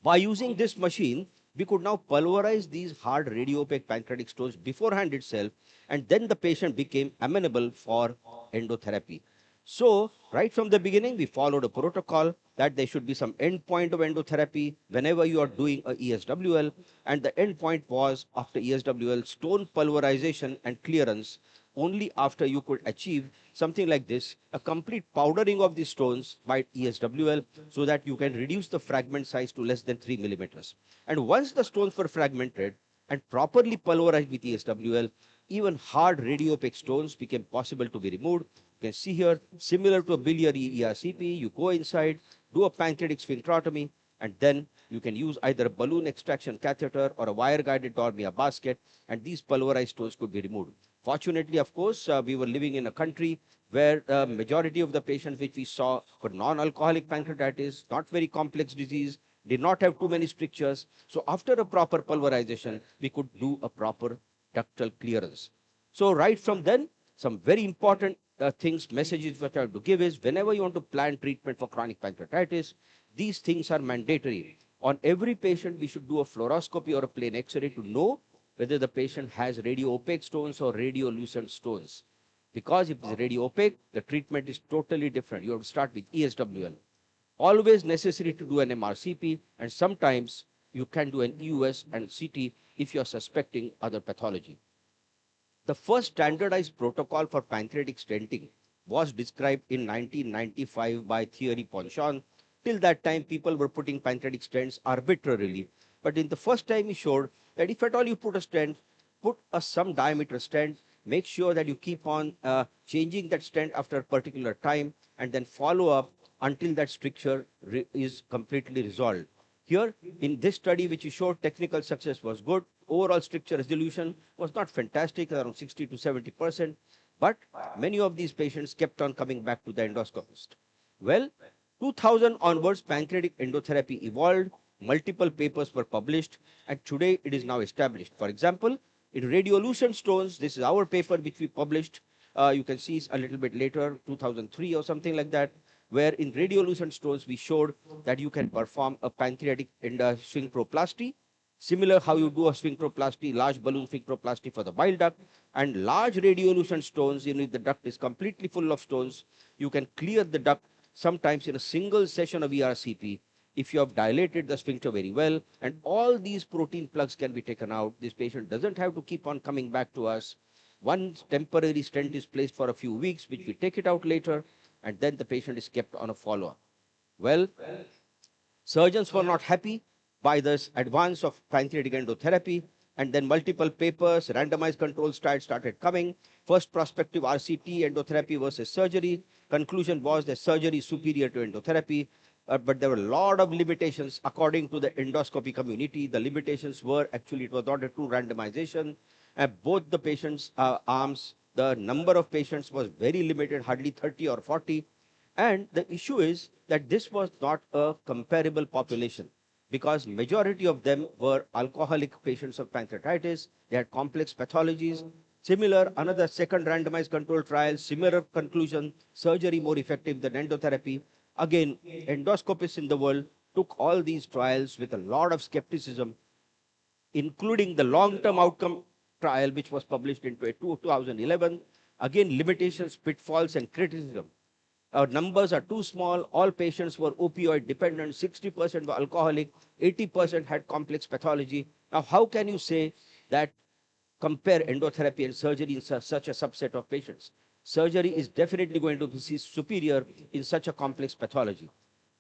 [SPEAKER 11] By using this machine, we could now pulverize these hard radiopaque pancreatic stones beforehand itself, and then the patient became amenable for endotherapy. So, right from the beginning, we followed a protocol that there should be some endpoint of endotherapy whenever you are doing a ESWL, and the endpoint was after ESWL stone pulverization and clearance. Only after you could achieve something like this, a complete powdering of the stones by ESWL, so that you can reduce the fragment size to less than 3 millimeters. And once the stones were fragmented and properly pulverized with ESWL, even hard radiopaque stones became possible to be removed. You can see here, similar to a biliary ERCP, you go inside, do a pancreatic sphincterotomy, and then you can use either a balloon extraction catheter or a wire-guided Dormia basket, and these pulverized stones could be removed. Fortunately, of course, we were living in a country where the majority of the patients which we saw were non-alcoholic pancreatitis, not very complex disease, did not have too many strictures. So after a proper pulverization, we could do a proper ductal clearance. So right from then, some very important messages which I have to give is, whenever you want to plan treatment for chronic pancreatitis, these things are mandatory. On every patient, we should do a fluoroscopy or a plain X-ray to know whether the patient has radio-opaque stones or radiolucent stones. Because if it is radio-opaque, the treatment is totally different. You have to start with ESWL. Always necessary to do an MRCP, and sometimes you can do an EUS and CT if you are suspecting other pathology. The first standardized protocol for pancreatic stenting was described in 1995 by Thierry Ponchon. Till that time, people were putting pancreatic stents arbitrarily. But in the first time, he showed that if at all you put a stent, put a some diameter stent, make sure that you keep on changing that stent after a particular time, and then follow up until that stricture is completely resolved. Here, in this study, which he showed, technical success was good. Overall stricture resolution was not fantastic, around 60 to 70%, but many of these patients kept on coming back to the endoscopist. Well, 2000 onwards, pancreatic endotherapy evolved, multiple papers were published, and today it is now established. For example, in radiolucent stones, this is our paper which we published, you can see a little bit later, 2003 or something like that, where in radiolucent stones we showed that you can perform a pancreatic sphincteroplasty, similar how you do a sphincteroplasty, large balloon sphincteroplasty for the bile duct, and large radiolucent stones, if the duct is completely full of stones, you can clear the duct sometimes in a single session of ERCP if you have dilated the sphincter very well, and all these protein plugs can be taken out. This patient doesn't have to keep on coming back to us. One temporary stent is placed for a few weeks, which we take it out later, and then the patient is kept on a follow-up. Well, surgeons were not happy by this advance of pancreatic endotherapy, and then multiple papers, randomized control started coming. First prospective RCT, endotherapy versus surgery. Conclusion was that surgery is superior to endotherapy, but there were a lot of limitations according to the endoscopy community. The limitations were actually it was not a true randomization. Both the patients' arms, the number of patients was very limited, hardly 30 or 40. And the issue is that this was not a comparable population, because majority of them were alcoholic patients of pancreatitis. They had complex pathologies. Similar, another second randomized control trial, similar conclusion, surgery more effective than endotherapy. Again, endoscopists in the world took all these trials with a lot of skepticism, including the long-term outcome trial, which was published in 2011. Again, limitations, pitfalls, and criticism. Our numbers are too small. All patients were opioid dependent. 60% were alcoholic. 80% had complex pathology. Now, how can you say that compare endotherapy and surgery in such a subset of patients? Surgery is definitely going to be superior in such a complex pathology.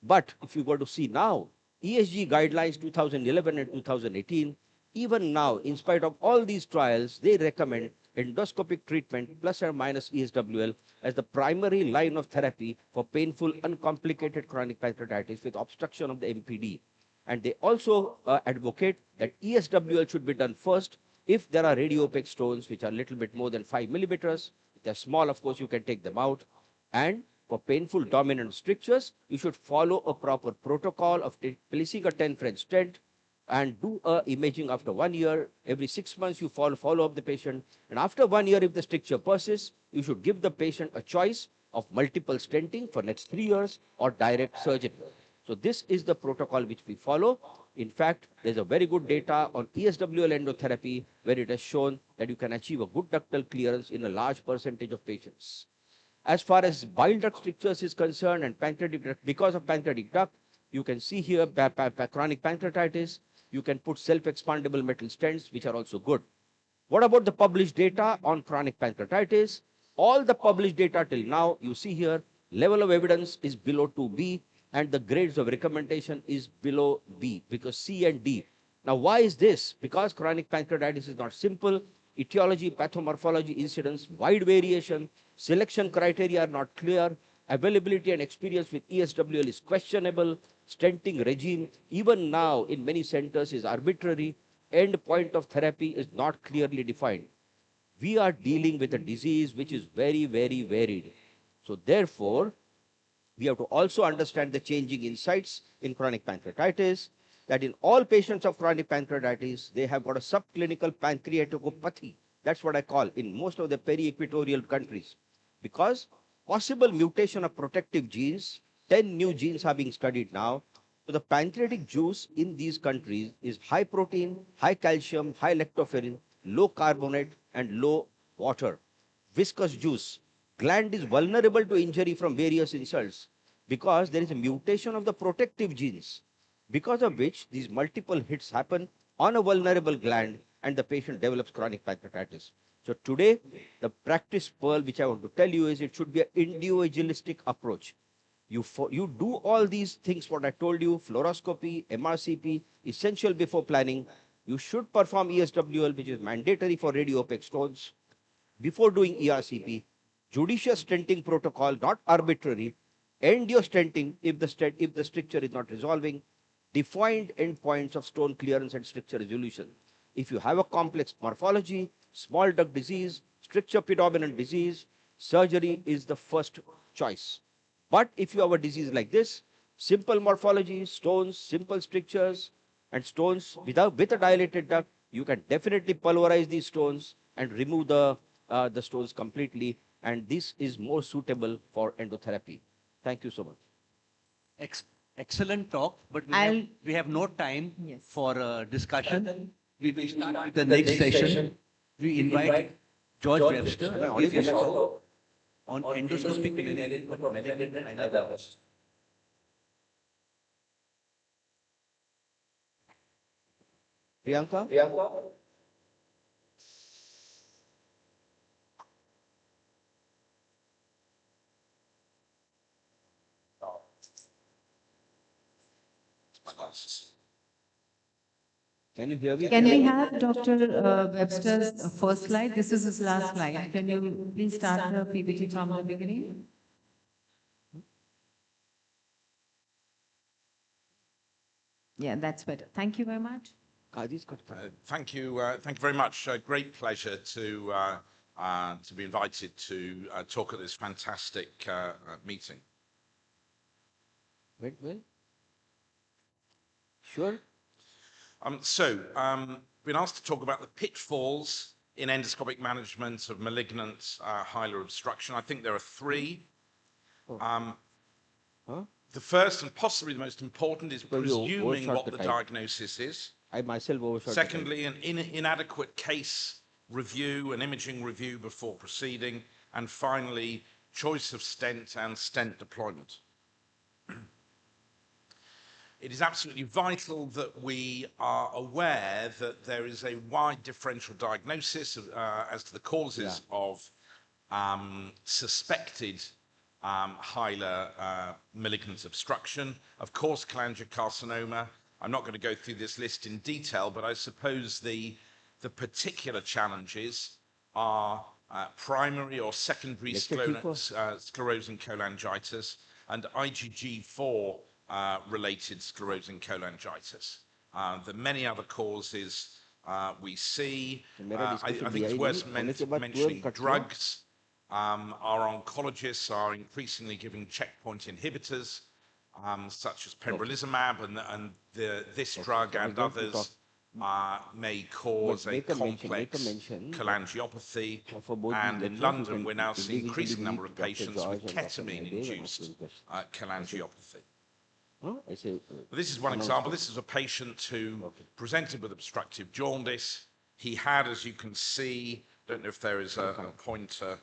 [SPEAKER 11] But if you go to see now, ESG guidelines 2011 and 2018, even now, in spite of all these trials, they recommend endoscopic treatment plus or minus ESWL as the primary line of therapy for painful, uncomplicated chronic pancreatitis with obstruction of the MPD. And they also advocate that ESWL should be done first if there are radiopaque stones, which are a little bit more than 5 millimeters. If they're small, of course, you can take them out. And for painful dominant strictures, you should follow a proper protocol of placing a 10 French stent and do imaging after 1 year. Every 6 months, you follow up the patient. And after 1 year, if the stricture persists, you should give the patient a choice of multiple stenting for next 3 years or direct surgery. So this is the protocol which we follow. In fact, there's a very good data on ESWL endotherapy where it has shown that you can achieve a good ductal clearance in a large percentage of patients. As far as bile duct strictures is concerned and pancreatic duct, because of pancreatic duct, you can see here chronic pancreatitis. You can put self-expandable metal stents, which are also good. What about the published data on chronic pancreatitis? All the published data till now, you see here, level of evidence is below 2B, and the grades of recommendation is below B, because C and D. Now, why is this? Because chronic pancreatitis is not simple. Etiology, pathomorphology, incidence, wide variation, selection criteria are not clear, availability and experience with ESWL is questionable, stenting regime, even now in many centers, is arbitrary, end point of therapy is not clearly defined. We are dealing with a disease which is very, very varied. So therefore, we have to also understand the changing insights in chronic pancreatitis, that in all patients of chronic pancreatitis, they have got a subclinical pancreatopathy. That's what I call in most of the peri-equatorial countries. Because possible mutation of protective genes, 10 new genes are being studied now. So the pancreatic juice in these countries is high protein, high calcium, high lactoferrin, low carbonate, and low water. Viscous juice. Gland is vulnerable to injury from various insults because there is a mutation of the protective genes, because of which these multiple hits happen on a vulnerable gland and the patient develops chronic pancreatitis. So today, the practice pearl which I want to tell you is it should be an individualistic approach. You do all these things what I told you, fluoroscopy, MRCP, essential before planning. You should perform ESWL, which is mandatory for radiopaque stones. Before doing ERCP, judicious stenting protocol, not arbitrary. End your stenting if the stricture is not resolving. Defined endpoints of stone clearance and stricture resolution. If you have a complex morphology, small duct disease, stricture predominant disease, surgery is the first choice. But if you have a disease like this, Simple morphology, stones, simple strictures, and stones with a dilated duct, you can definitely pulverize these stones and remove the stones completely. And this is more suitable for endotherapy. Thank you so much.
[SPEAKER 3] Excellent talk, but we have no time
[SPEAKER 2] Yes.
[SPEAKER 3] for discussion. We will start with the next session. We invite George Webster to give his talk on endoscopic management of malignant hilar.
[SPEAKER 11] Priyanka? Can you hear me?
[SPEAKER 2] Can we have Dr. Webster's first slide? This is his last slide. Can you please start the PPT from the beginning? Yeah, that's better. Thank you very much.
[SPEAKER 13] Thank you very much. Great pleasure to be invited to talk at this fantastic meeting.
[SPEAKER 11] Wait. Sure.
[SPEAKER 13] Been asked to talk about the pitfalls in endoscopic management of malignant hilar obstruction. I think there are three. The first and possibly the most important is presuming what the diagnosis is.
[SPEAKER 11] I myself overshot.
[SPEAKER 13] Secondly, an inadequate case review, an imaging review before proceeding. And finally, choice of stent and stent deployment. It is absolutely vital that we are aware that there is a wide differential diagnosis as to the causes of suspected hilar malignant obstruction. Of course, cholangiocarcinoma. I'm not going to go through this list in detail, but I suppose the particular challenges are primary or secondary sclerosing cholangitis and IgG4 related sclerosing cholangitis. The many other causes we see. I think it's worth mentioning drugs. Our oncologists are increasingly giving checkpoint inhibitors, such as pembrolizumab, and this drug and others may cause a complex cholangiopathy. And in London, we're now seeing an increasing number of patients with ketamine-induced cholangiopathy. This is one example. This is a patient who presented with obstructive jaundice. He had, as you can see, don't know if there is a pointer.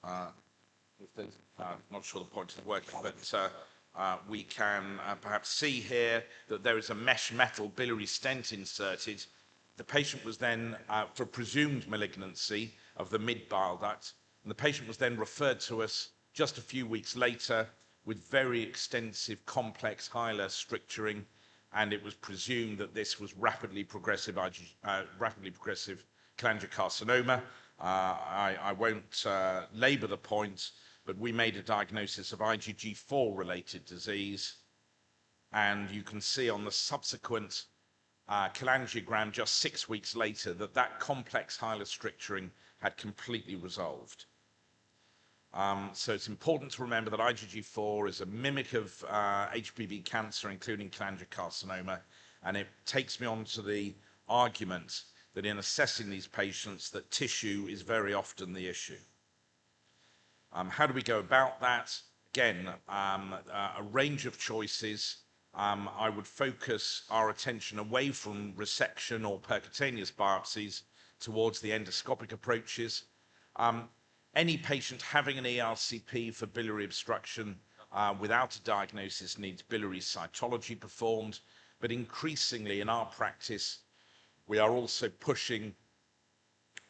[SPEAKER 13] Not sure the pointer is working, but we can perhaps see here that there is a mesh metal biliary stent inserted. The patient was then, for presumed malignancy of the mid-bile duct, and the patient was then referred to us just a few weeks later with very extensive complex hilar stricturing, and it was presumed that this was rapidly progressive cholangiocarcinoma. I won't labor the point, but we made a diagnosis of IgG4 related disease, and you can see on the subsequent cholangiogram just 6 weeks later that complex hilar stricturing had completely resolved. So it's important to remember that IgG4 is a mimic of HPV cancer, including cholangiocarcinoma, and it takes me on to the argument that in assessing these patients, that tissue is very often the issue. How do we go about that? Again, a range of choices. I would focus our attention away from resection or percutaneous biopsies towards the endoscopic approaches. Any patient having an ERCP for biliary obstruction without a diagnosis needs biliary cytology performed, but increasingly in our practice, we are also pushing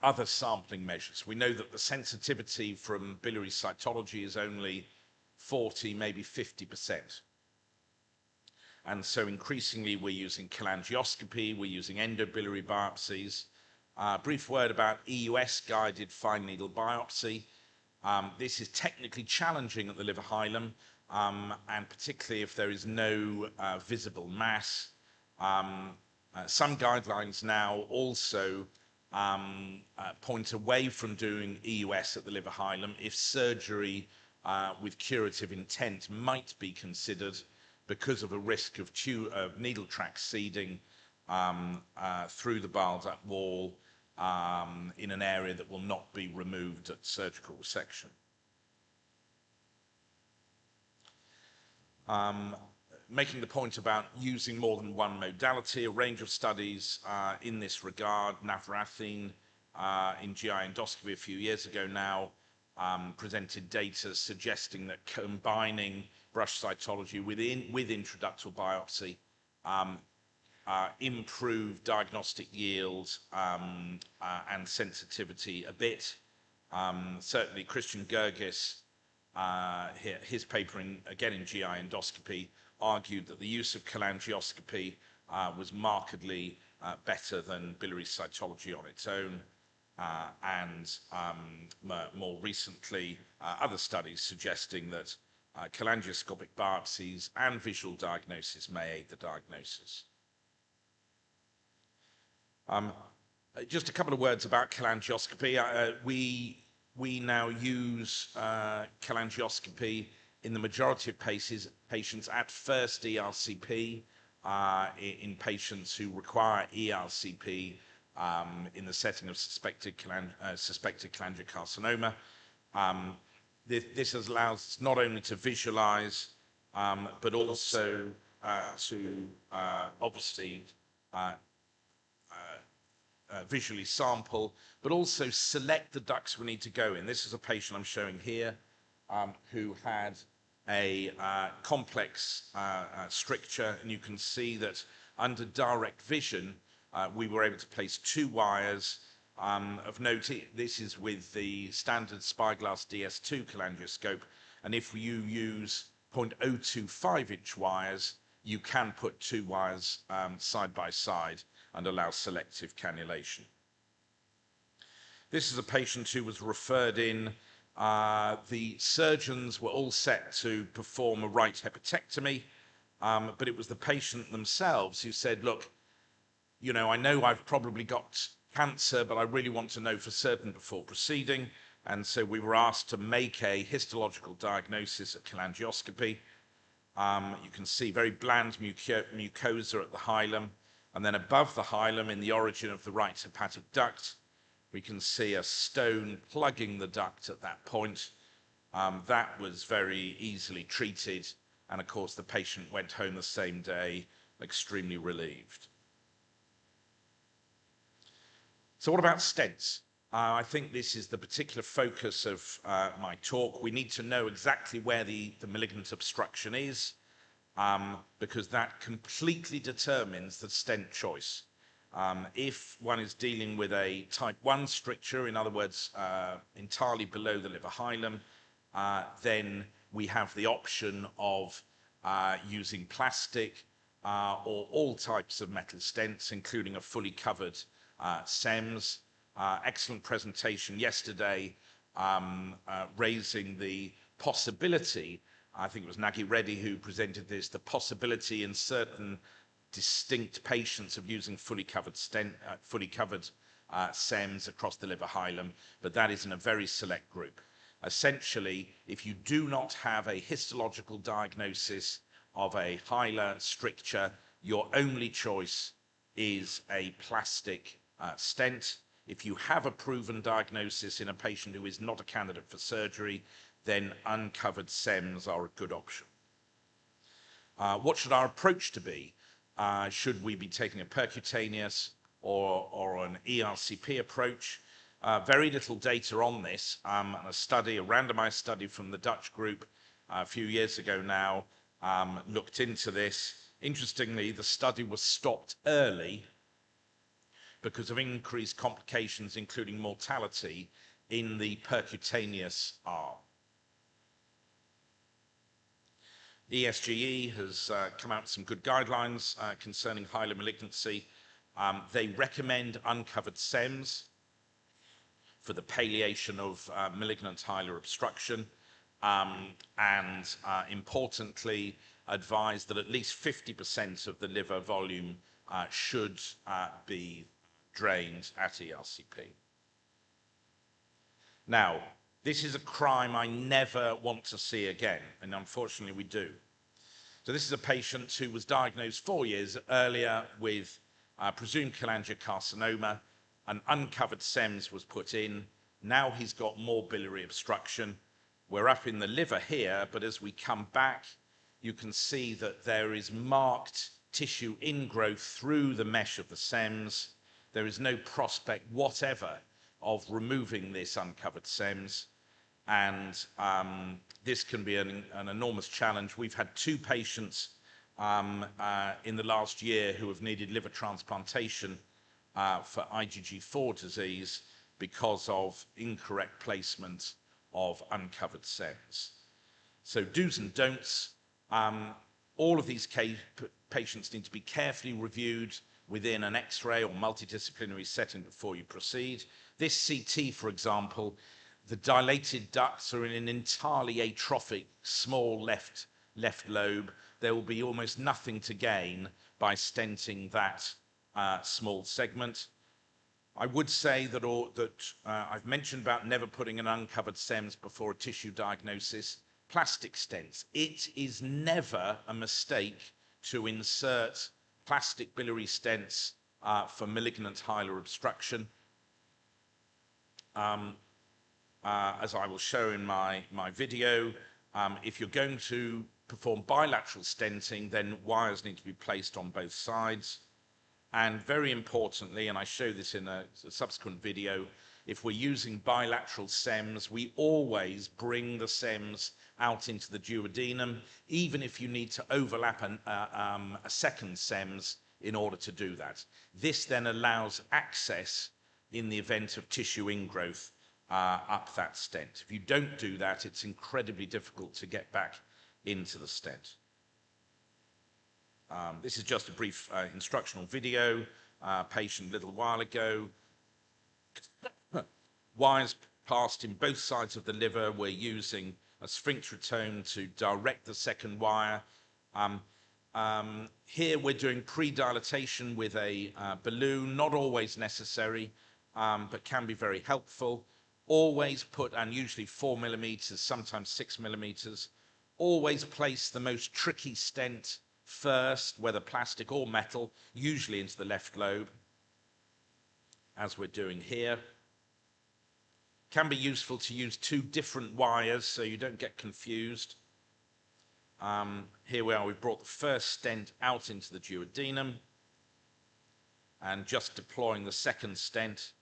[SPEAKER 13] other sampling measures. We know that the sensitivity from biliary cytology is only 40, maybe 50%. And so increasingly we're using cholangioscopy, we're using endobiliary biopsies. Brief word about EUS-guided fine needle biopsy. This is technically challenging at the liver hilum, and particularly if there is no visible mass. Some guidelines now also point away from doing EUS at the liver hilum if surgery with curative intent might be considered. because of a risk of needle tract seeding through the bile duct wall in an area that will not be removed at surgical resection. Making the point about using more than one modality, a range of studies in this regard. Navarathine in GI endoscopy a few years ago now presented data suggesting that combining brush cytology with intraductal biopsy improved diagnostic yield and sensitivity a bit. Certainly Christian Gergis, his paper again in GI endoscopy, argued that the use of cholangioscopy was markedly better than biliary cytology on its own. And more recently, other studies suggesting that cholangioscopic biopsies and visual diagnosis may aid the diagnosis. Just a couple of words about cholangioscopy. We now use cholangioscopy in the majority of patients at first ERCP, in patients who require ERCP in the setting of suspected cholangiocarcinoma. This allows us not only to visualize, but also to obviously visually sample, but also select the ducts we need to go in. This is a patient I'm showing here who had a complex stricture, and you can see that under direct vision, we were able to place 2 wires. Of note, this is with the standard Spyglass DS2 cholangioscope, and if you use 0.025-inch wires, you can put 2 wires side by side and allow selective cannulation. This is a patient who was referred in. The surgeons were all set to perform a right hepatectomy, but it was the patient themselves who said, look, you know, I know I've probably got cancer, but I really want to know for certain before proceeding. And so we were asked to make a histological diagnosis at cholangioscopy. You can see very bland mucosa at the hilum. And then above the hilum, in the origin of the right hepatic duct, we can see a stone plugging the duct at that point. That was very easily treated. And of course, the patient went home the same day, extremely relieved. So what about stents? I think this is the particular focus of my talk. We need to know exactly where the malignant obstruction is, because that completely determines the stent choice. If one is dealing with a type 1 stricture, in other words, entirely below the liver hilum, then we have the option of using plastic or all types of metal stents, including a fully covered SEMS. Excellent presentation yesterday, raising the possibility, I think it was Nagi Reddy who presented this, the possibility in certain distinct patients of using fully covered SEMS across the liver hilum, but that is in a very select group. Essentially, if you do not have a histological diagnosis of a hilar stricture, your only choice is a plastic stent. If you have a proven diagnosis in a patient who is not a candidate for surgery, then uncovered SEMS are a good option. What should our approach to be? Should we be taking a percutaneous or an ERCP approach? Very little data on this. A randomized study from the Dutch group a few years ago now looked into this. Interestingly, the study was stopped early because of increased complications, including mortality, in the percutaneous arm. ESGE has come out with some good guidelines concerning hilar malignancy. They recommend uncovered SEMS for the palliation of malignant hilar obstruction, and importantly, advise that at least 50% of the liver volume should be drained at ERCP. Now, this is a crime I never want to see again, and unfortunately we do. So this is a patient who was diagnosed 4 years earlier with presumed cholangiocarcinoma. An uncovered SEMS was put in. Now he's got more biliary obstruction. We're up in the liver here, but as we come back, you can see that there is marked tissue ingrowth through the mesh of the SEMS. There is no prospect whatever of removing this uncovered SEMS. And this can be an enormous challenge. We've had 2 patients in the last year who have needed liver transplantation for IgG4 disease because of incorrect placement of uncovered SEMS. So do's and don'ts. All of these patients need to be carefully reviewed within an X-ray or multidisciplinary setting before you proceed. This CT, for example, the dilated ducts are in an entirely atrophic small left lobe. There will be almost nothing to gain by stenting that small segment. I would say that I've mentioned about never putting an uncovered SEMS before a tissue diagnosis. Plastic stents. It is never a mistake to insert plastic biliary stents for malignant hilar obstruction. As I will show in my video, if you're going to perform bilateral stenting, then wires need to be placed on both sides. And very importantly, and I show this in a subsequent video, if we're using bilateral SEMS, we always bring the SEMS out into the duodenum, even if you need to overlap a second SEMS in order to do that. This then allows access in the event of tissue ingrowth up that stent. If you don't do that, it's incredibly difficult to get back into the stent. This is just a brief instructional video. Patient a little while ago. Wires passed in both sides of the liver. We're using a sphincteratome to direct the second wire. Here we're doing pre-dilatation with a balloon, not always necessary, but can be very helpful. Always put, and usually 4 millimeters, sometimes 6 millimeters, always place the most tricky stent first, whether plastic or metal, usually into the left lobe, as we're doing here. Can be useful to use 2 different wires so you don't get confused. Here we are, we've brought the first stent out into the duodenum and just deploying the second stent.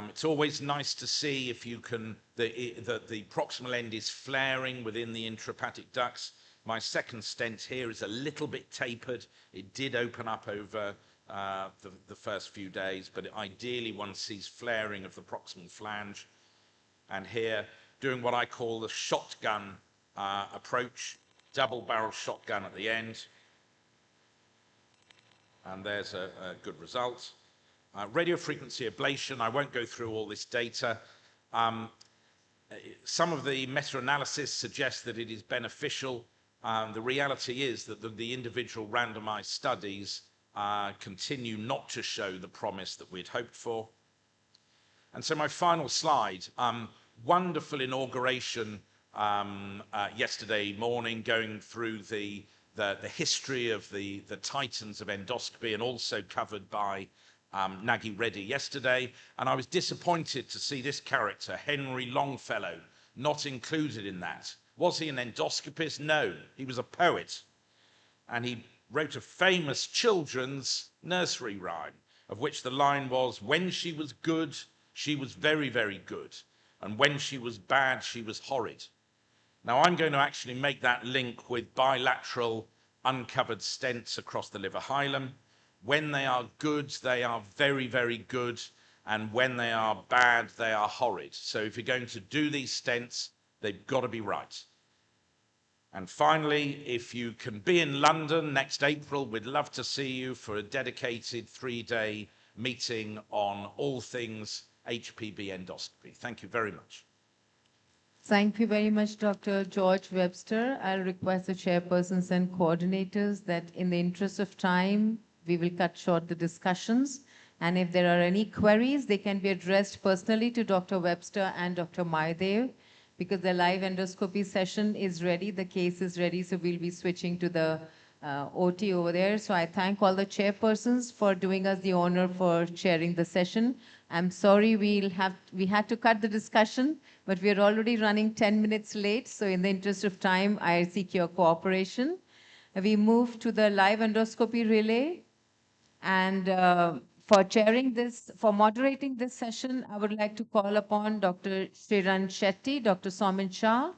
[SPEAKER 13] It's always nice to see if you can, the proximal end is flaring within the intrahepatic ducts. My second stent here is a little bit tapered. It did open up over the first few days, but ideally one sees flaring of the proximal flange. And here, doing what I call the shotgun approach, double barrel shotgun at the end. And there's a good result. Radiofrequency ablation, I won't go through all this data. Some of the meta-analysis suggests that it is beneficial. The reality is that the individual randomized studies continue not to show the promise that we'd hoped for. And so my final slide, wonderful inauguration yesterday morning, going through the history of the titans of endoscopy, and also covered by Nagy Reddy yesterday. And I was disappointed to see this character, Henry Longfellow, not included in that. Was he an endoscopist? No, he was a poet. And he wrote a famous children's nursery rhyme, of which the line was, when she was good, she was very, very good. And when she was bad, she was horrid. Now I'm going to actually make that link with bilateral uncovered stents across the liver hilum. When they are good, they are very, very good. And when they are bad, they are horrid. So if you're going to do these stents, they've got to be right. And finally, if you can be in London next April, we'd love to see you for a dedicated 3-day meeting on all things HPB endoscopy. Thank you very much.
[SPEAKER 2] Thank you very much, Dr. George Webster. I'll request the chairpersons and coordinators that in the interest of time, we will cut short the discussions. And if there are any queries, they can be addressed personally to Dr. Webster and Dr. Mahadev. because the live endoscopy session is ready, the case is ready, so we'll be switching to the OT over there. So I thank all the chairpersons for doing us the honor for chairing the session. I'm sorry we had to cut the discussion, but we are already running 10 minutes late. So in the interest of time, I seek your cooperation. We move to the live endoscopy relay. And for chairing this, for moderating this session, I would like to call upon Dr. Shriran Shetty, Dr. Somin Shah,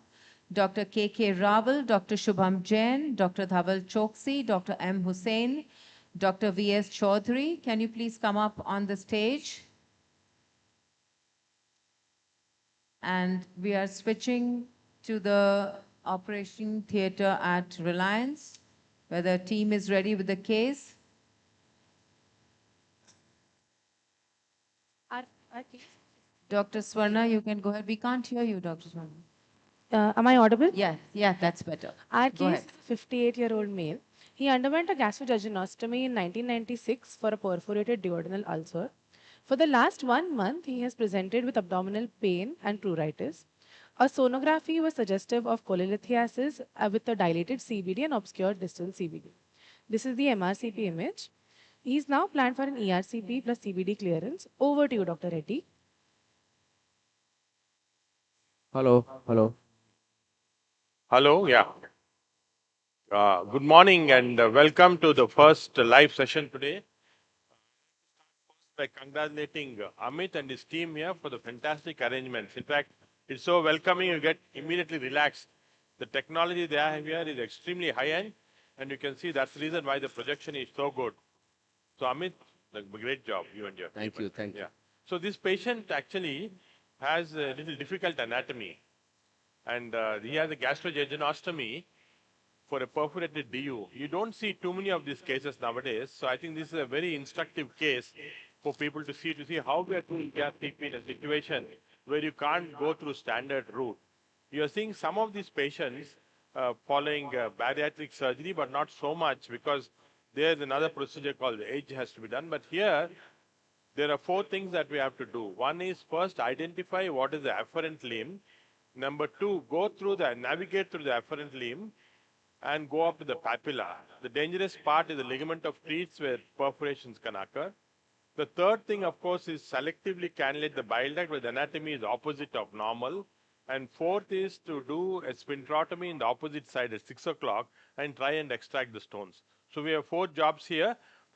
[SPEAKER 2] Dr. K.K. Raval, Dr. Shubham Jain, Dr. Dhaval Choksi, Dr. M. Hussain, Dr. V.S. Chaudhary. Can you please come up on the stage? And we are switching to the operation theater at Reliance, where the team is ready with the case. Dr. Swarna, you can go ahead. We can't hear you, Dr. Swarna.
[SPEAKER 14] Am I audible?
[SPEAKER 2] Yeah, that's better.
[SPEAKER 14] Our
[SPEAKER 2] Go
[SPEAKER 14] case
[SPEAKER 2] ahead.
[SPEAKER 14] is a 58-year-old male. He underwent a gastrojejunostomy in 1996 for a perforated duodenal ulcer. For the last 1 month, he has presented with abdominal pain and pruritus. A sonography was suggestive of cholelithiasis with a dilated CBD and obscured distal CBD. This is the MRCP image. He is now planned for an ERCP plus CBD clearance. Over to you, Dr. Reddy.
[SPEAKER 15] Hello, hello.
[SPEAKER 16] Hello, yeah. Good morning and welcome to the first live session today. By congratulating Amit and his team here for the fantastic arrangements. In fact, it's so welcoming, you get immediately relaxed. The technology they have here is extremely high-end, and you can see that's the reason why the projection is so good. So Amit, great job, you and your
[SPEAKER 15] Thank you, thank you.
[SPEAKER 16] Yeah. So this patient actually has a little difficult anatomy, and he has a gastrojejunostomy for a perforated DU. You don't see too many of these cases nowadays, so I think this is a very instructive case for people to see how we are doing ERCP in a situation where you can't go through standard route. You are seeing some of these patients following bariatric surgery, but not so much because there's another procedure called EDGE has to be done. But here, there are 4 things that we have to do. One is first identify what is the afferent limb. Number 2, navigate through the afferent limb and go up to the papilla. The dangerous part is the ligament of Treats where perforations can occur. The third thing, of course, is selectively cannulate the bile duct where the anatomy is opposite of normal. And fourth is to do a sphincterotomy in the opposite side at 6 o'clock and try and extract the stones. So we have 4 jobs here.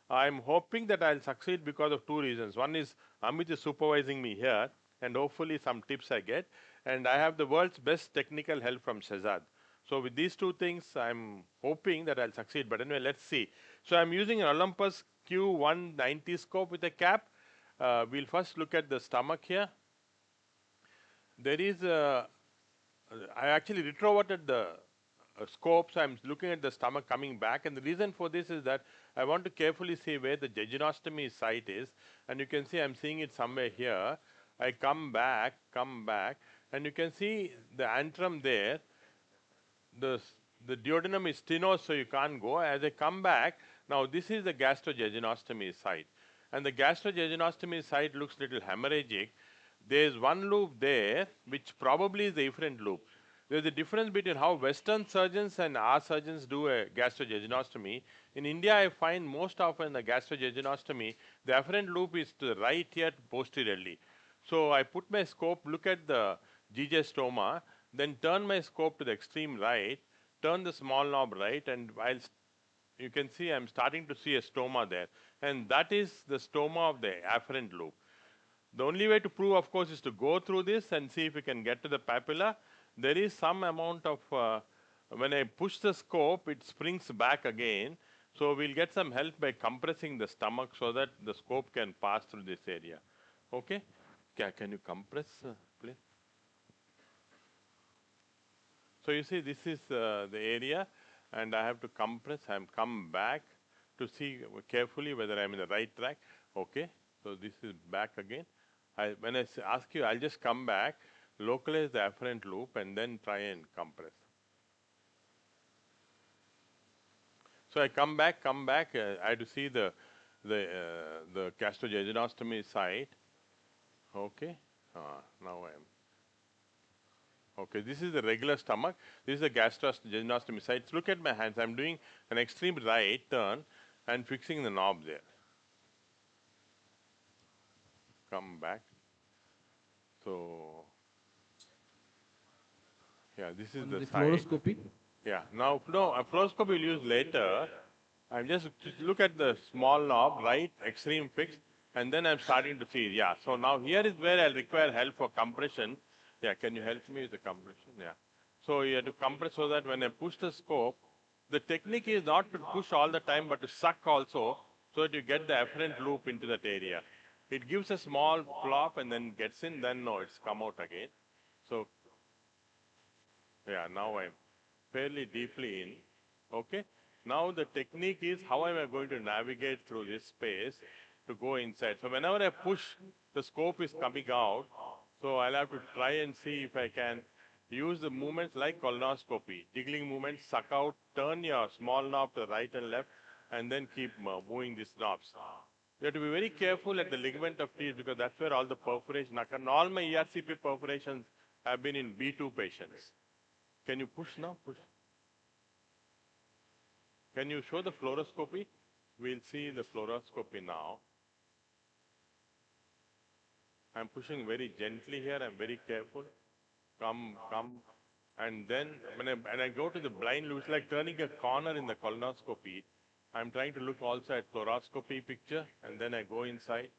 [SPEAKER 16] I'm hoping that I'll succeed because of 2 reasons. One is Amit is supervising me here, and hopefully some tips I get. And I have the world's best technical help from Shehzad. So with these 2 things, I'm hoping that I'll succeed. But anyway, let's see. So I'm using an Olympus Q190 scope with a cap. We'll first look at the stomach here. There is I actually retroverted the scope, so I'm looking at the stomach coming back. And the reason for this is that I want to carefully see where the jejunostomy site is. And you can see I'm seeing it somewhere here. I come back, and you can see the antrum there. The duodenum is stenosed, so you can't go. As I come back, now this is the gastrojejunostomy site. And the gastrojejunostomy site looks a little hemorrhagic. There's one loop there, which probably is the efferent loop. There's a difference between how Western surgeons and our surgeons do a gastrojejunostomy. In India, I find most often the gastrojejunostomy, the afferent loop is to the right here posteriorly. So I put my scope, look at the GJ stoma, then turn my scope to the extreme right, turn the small knob right, and you can see I'm starting to see a stoma there. And that is the stoma of the afferent loop. The only way to prove, of course, is to go through this and see if we can get to the papilla. There is some amount of, when I push the scope, it springs back again. So we'll get some help by compressing the stomach so that the scope can pass through this area. Okay? Can you compress, please? So you see, this is the area, and I have to compress. I'm come back to see carefully whether I'm in the right track. Okay, so this is back again. When I ask you, I'll just come back, localize the afferent loop, and then try and compress. So I come back. I have to see the gastrojejunostomy site. Okay, now I am. Okay, this is the regular stomach. This is the gastrojejunostomy side. Look at my hands. I'm doing an extreme right turn and fixing the knob there. Come back. So, yeah, this is the side.
[SPEAKER 4] Fluoroscopy?
[SPEAKER 16] Yeah, now, no, a fluoroscopy we'll use later. I'm just look at the small knob, right, extreme fix, and then I'm starting to see, yeah. So now here is where I'll require help for compression. Yeah, can you help me with the compression? Yeah. So you have to compress so that when I push the scope, the technique is not to push all the time, but to suck also, so that you get the afferent loop into that area. It gives a small plop and then gets in, then no, it's come out again. So, yeah, now I'm fairly deeply in, okay? Now the technique is how am I going to navigate through this space to go inside. So whenever I push, the scope is coming out. So I'll have to try and see if I can use the movements like colonoscopy, jiggling movements, suck out, turn your small knob to the right and left, and then keep moving these knobs. You have to be very careful at the ligament of teeth because that's where all the perforation occur. And all my ERCP perforations have been in B2 patients. Can you push now? Push. Can you show the fluoroscopy? We'll see the fluoroscopy now. I'm pushing very gently here. I'm very careful. Come. And then when I go to the blind loop, it's like turning a corner in the colonoscopy. I'm trying to look also at fluoroscopy picture, and then I go inside,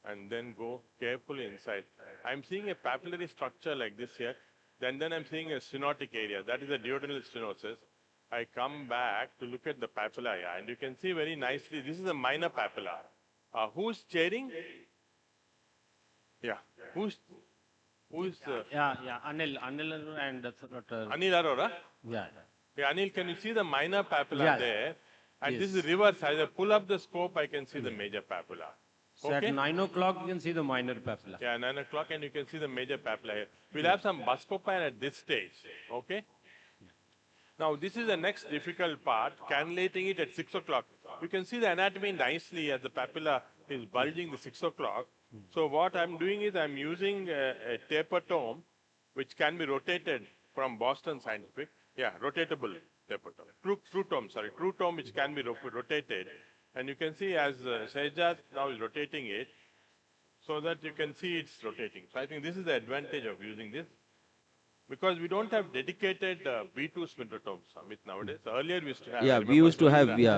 [SPEAKER 16] and then go carefully inside. I'm seeing a papillary structure like this here. Then I'm seeing a stenotic area. That is a duodenal stenosis. I come back to look at the papilla, and you can see very nicely, this is a minor papilla. Who's chairing? Yeah. Who's
[SPEAKER 10] Anil and
[SPEAKER 16] Anil Arora?
[SPEAKER 10] Yeah.
[SPEAKER 16] Yeah, Anil, can you see the minor papilla there? And this is reverse. As I pull up the scope, I can see the major papilla.
[SPEAKER 10] So at 9 o'clock, you can see the minor papilla.
[SPEAKER 16] Yeah, 9 o'clock, and you can see the major papilla here. We'll have some buscopan at this stage, okay? Now, this is the next difficult part, cannulating it at 6 o'clock. You can see the anatomy nicely as the papilla is bulging the 6 o'clock. So what I'm doing is I'm using a taper tome, which can be rotated from Boston Scientific. Yeah, rotatable taper tome. True tome, which can be rotated. And you can see as Shehzad now is rotating it, so that you can see it's rotating. So I think this is the advantage of using this. Because we don't have dedicated B2 spindrotomes, Amit, nowadays. Earlier we used to have.
[SPEAKER 15] Yeah,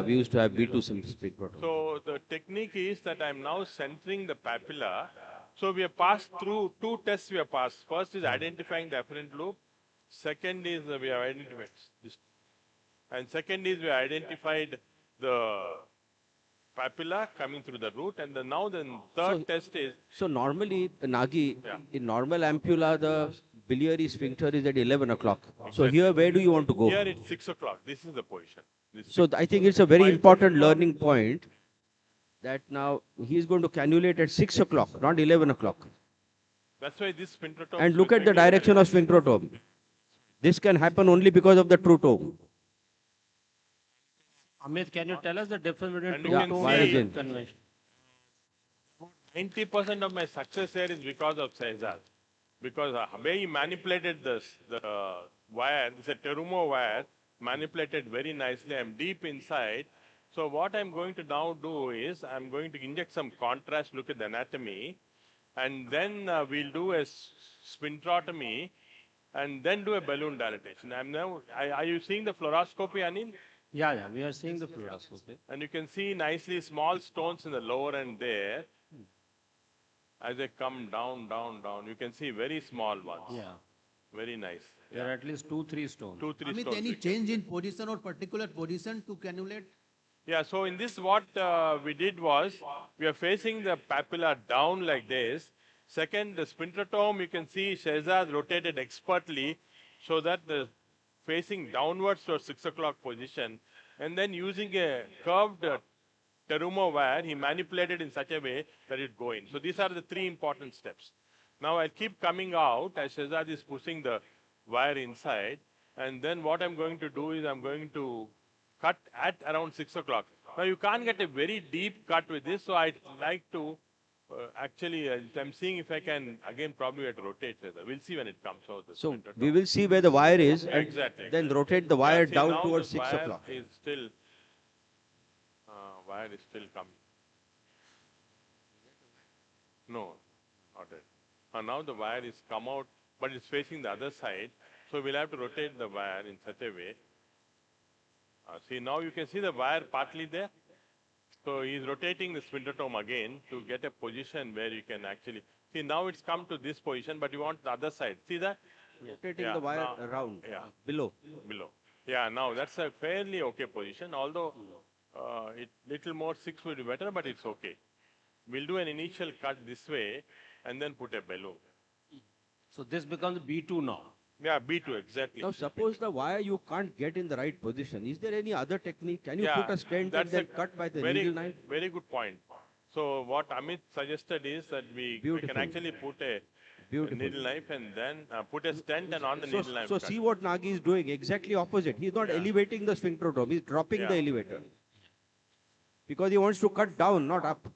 [SPEAKER 15] we used to have B2 spindrotomes.
[SPEAKER 16] So the technique is that I'm now centering the papilla. So we have passed through 2 tests we have passed. First is identifying the afferent loop. Second is we have identified this. And second is we have identified the papilla coming through the root, and now the third test is...
[SPEAKER 15] So normally, Nagi, in normal ampulla, the biliary sphincter is at 11 o'clock. Exactly. So here, where do you want to go?
[SPEAKER 16] Here it's 6 o'clock. This is the position.
[SPEAKER 15] So I think it's a very important learning point that now he's going to cannulate at 6 o'clock, not 11 o'clock.
[SPEAKER 16] That's why this sphincterotome...
[SPEAKER 15] And look at the direction of sphincterotome. This can happen only because of the true tome.
[SPEAKER 10] Amit, can you tell us the difference between
[SPEAKER 16] true
[SPEAKER 10] tome and convention?
[SPEAKER 16] 90% of my success here is because of Shehzad. Because the way he manipulated the wire, it's a Terumo wire, manipulated very nicely. I'm deep inside. So what I'm going to now do is I'm going to inject some contrast, look at the anatomy, and then we'll do a sphincterotomy, and then do a balloon dilatation. Are you seeing the fluoroscopy, Anil?
[SPEAKER 10] Yeah, we are seeing the fluoroscopy.
[SPEAKER 16] And you can see nicely small stones in the lower end there. As they come down, you can see very small ones.
[SPEAKER 10] Yeah.
[SPEAKER 16] Very nice.
[SPEAKER 10] There are at least 2-3 stones.
[SPEAKER 16] 2-3 stones.
[SPEAKER 17] Amit, any change in position or particular position to cannulate?
[SPEAKER 16] Yeah, so in this what we did was, we are facing the papilla down like this. Second, the sphincterotome, you can see Shehzad rotated expertly so that the facing downwards to a 6 o'clock position. And then using a curved Terumo wire, he manipulated in such a way that it go in. So these are the 3 important steps. Now I'll keep coming out as Shehzad is pushing the wire inside. And then what I'm going to do is I'm going to cut at around 6 o'clock. Now you can't get a very deep cut with this, so I'd like to Actually, I'm seeing if I can again probably rotate it. We'll see when it comes out.
[SPEAKER 15] So we will see where the wire is and
[SPEAKER 16] Exactly.
[SPEAKER 15] then rotate the wire down towards 6
[SPEAKER 16] wire
[SPEAKER 15] o'clock.
[SPEAKER 16] Is still, wire is still coming. No, not it. Now the wire is come out, but it's facing the other side. So we'll have to rotate the wire in such a way. See, now you can see the wire partly there. So he's rotating the sphincterotome again to get a position where you can actually, see now it's come to this position, but you want the other side. See that?
[SPEAKER 15] Rotating the wire around, below.
[SPEAKER 16] Below. Yeah, now that's a fairly okay position, although it little more 6 would be better, but it's okay. We'll do an initial cut this way and then put a balloon.
[SPEAKER 11] So this becomes B2 now.
[SPEAKER 16] Yeah, B2, exactly.
[SPEAKER 15] Now suppose the wire you can't get in the right position. Is there any other technique? Can you put a stent and then cut by the needle knife?
[SPEAKER 16] Very good point. So what Amit suggested is that we can actually put a needle knife and then put a stent and on the needle knife.
[SPEAKER 15] So see what Nagi is doing, exactly opposite. He's not elevating the sphincterotome, he's dropping the elevator. Because he wants to cut down, not up.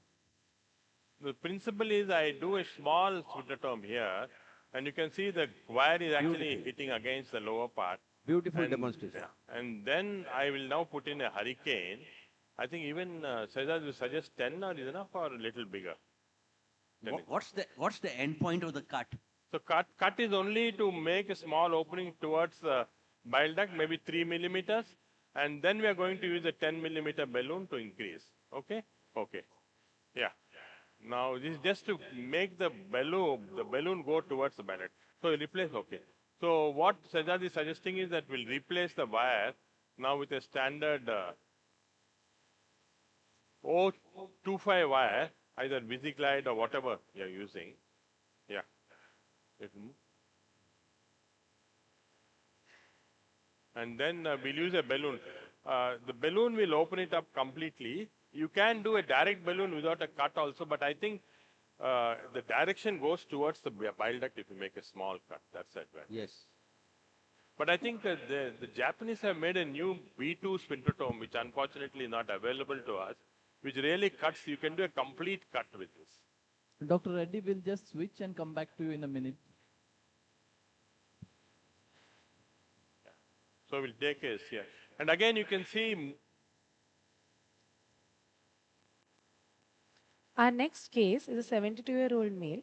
[SPEAKER 16] The principle is I do a small sphincterotome here, and you can see the wire is actually hitting against the lower part.
[SPEAKER 15] Beautiful demonstration.
[SPEAKER 16] And then I will now put in a hurricane. I think even Cesar will suggest 10 or is enough or a little bigger.
[SPEAKER 11] What's the end point of the cut?
[SPEAKER 16] So cut is only to make a small opening towards the bile duct, maybe 3 millimeters, and then we are going to use a 10 millimeter balloon to increase. Okay? Okay. Yeah. Now this is just to make the balloon go towards the bile duct. So replace, okay. So what Sajad is suggesting is that we'll replace the wire now with a standard 025 wire, either VisiGlide or whatever you're using. Yeah. And then we'll use a balloon. The balloon will open it up completely. You can do a direct balloon without a cut also, but I think the direction goes towards the bile duct if you make a small cut. That's the advantage.
[SPEAKER 15] Yes.
[SPEAKER 16] But I think the Japanese have made a new B2 sphincterotome, which unfortunately is not available to us, which really cuts. You can do a complete cut with this.
[SPEAKER 4] Dr. Reddy will just switch and come back to you in a minute.
[SPEAKER 16] So we'll take case here. And again, you can see.
[SPEAKER 14] Our next case is a 72-year-old male.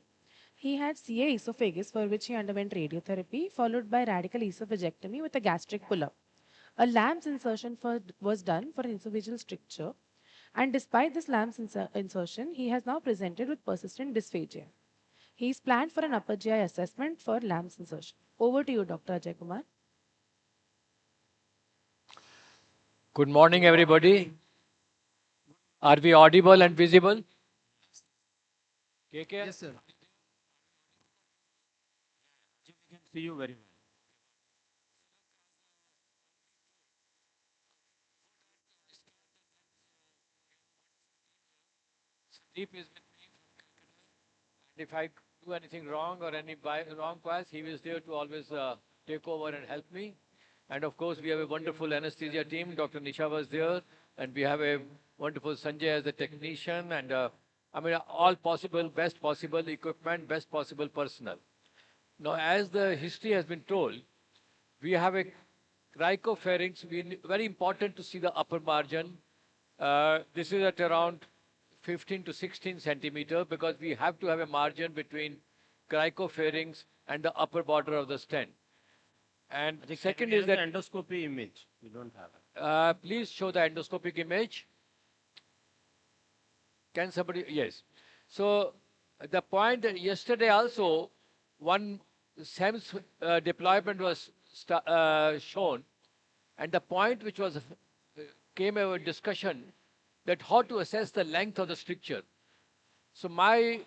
[SPEAKER 14] He had CA esophagus for which he underwent radiotherapy, followed by radical esophagectomy with a gastric pull-up. A LAMS insertion was done for an esophageal stricture, and despite this LAMS insertion, he has now presented with persistent dysphagia. He is planned for an upper GI assessment for LAMS insertion. Over to you, Dr. Ajay Kumar.
[SPEAKER 18] Good morning, everybody. Are we audible and visible? KK?
[SPEAKER 11] Yes, sir.
[SPEAKER 18] We can see you very well. Sandeep is with me. And if I do anything wrong or any wrong pass, he is there to always take over and help me. And of course, we have a wonderful anesthesia team. Dr. Nisha was there, and we have a wonderful Sanjay as a technician, and I mean, all possible, best possible equipment, best possible personnel. Now, as the history has been told, we have a cricopharynx. Very important to see the upper margin. This is at around 15 to 16 centimeter because we have to have a margin between cricopharynx and the upper border of the stent. And the second is that
[SPEAKER 11] endoscopy image. We don't have it.
[SPEAKER 18] Please show the endoscopic image. Can somebody? Yes. So the point that yesterday also one SEMS deployment was shown, and the point which was came a discussion that how to assess the length of the stricture. So my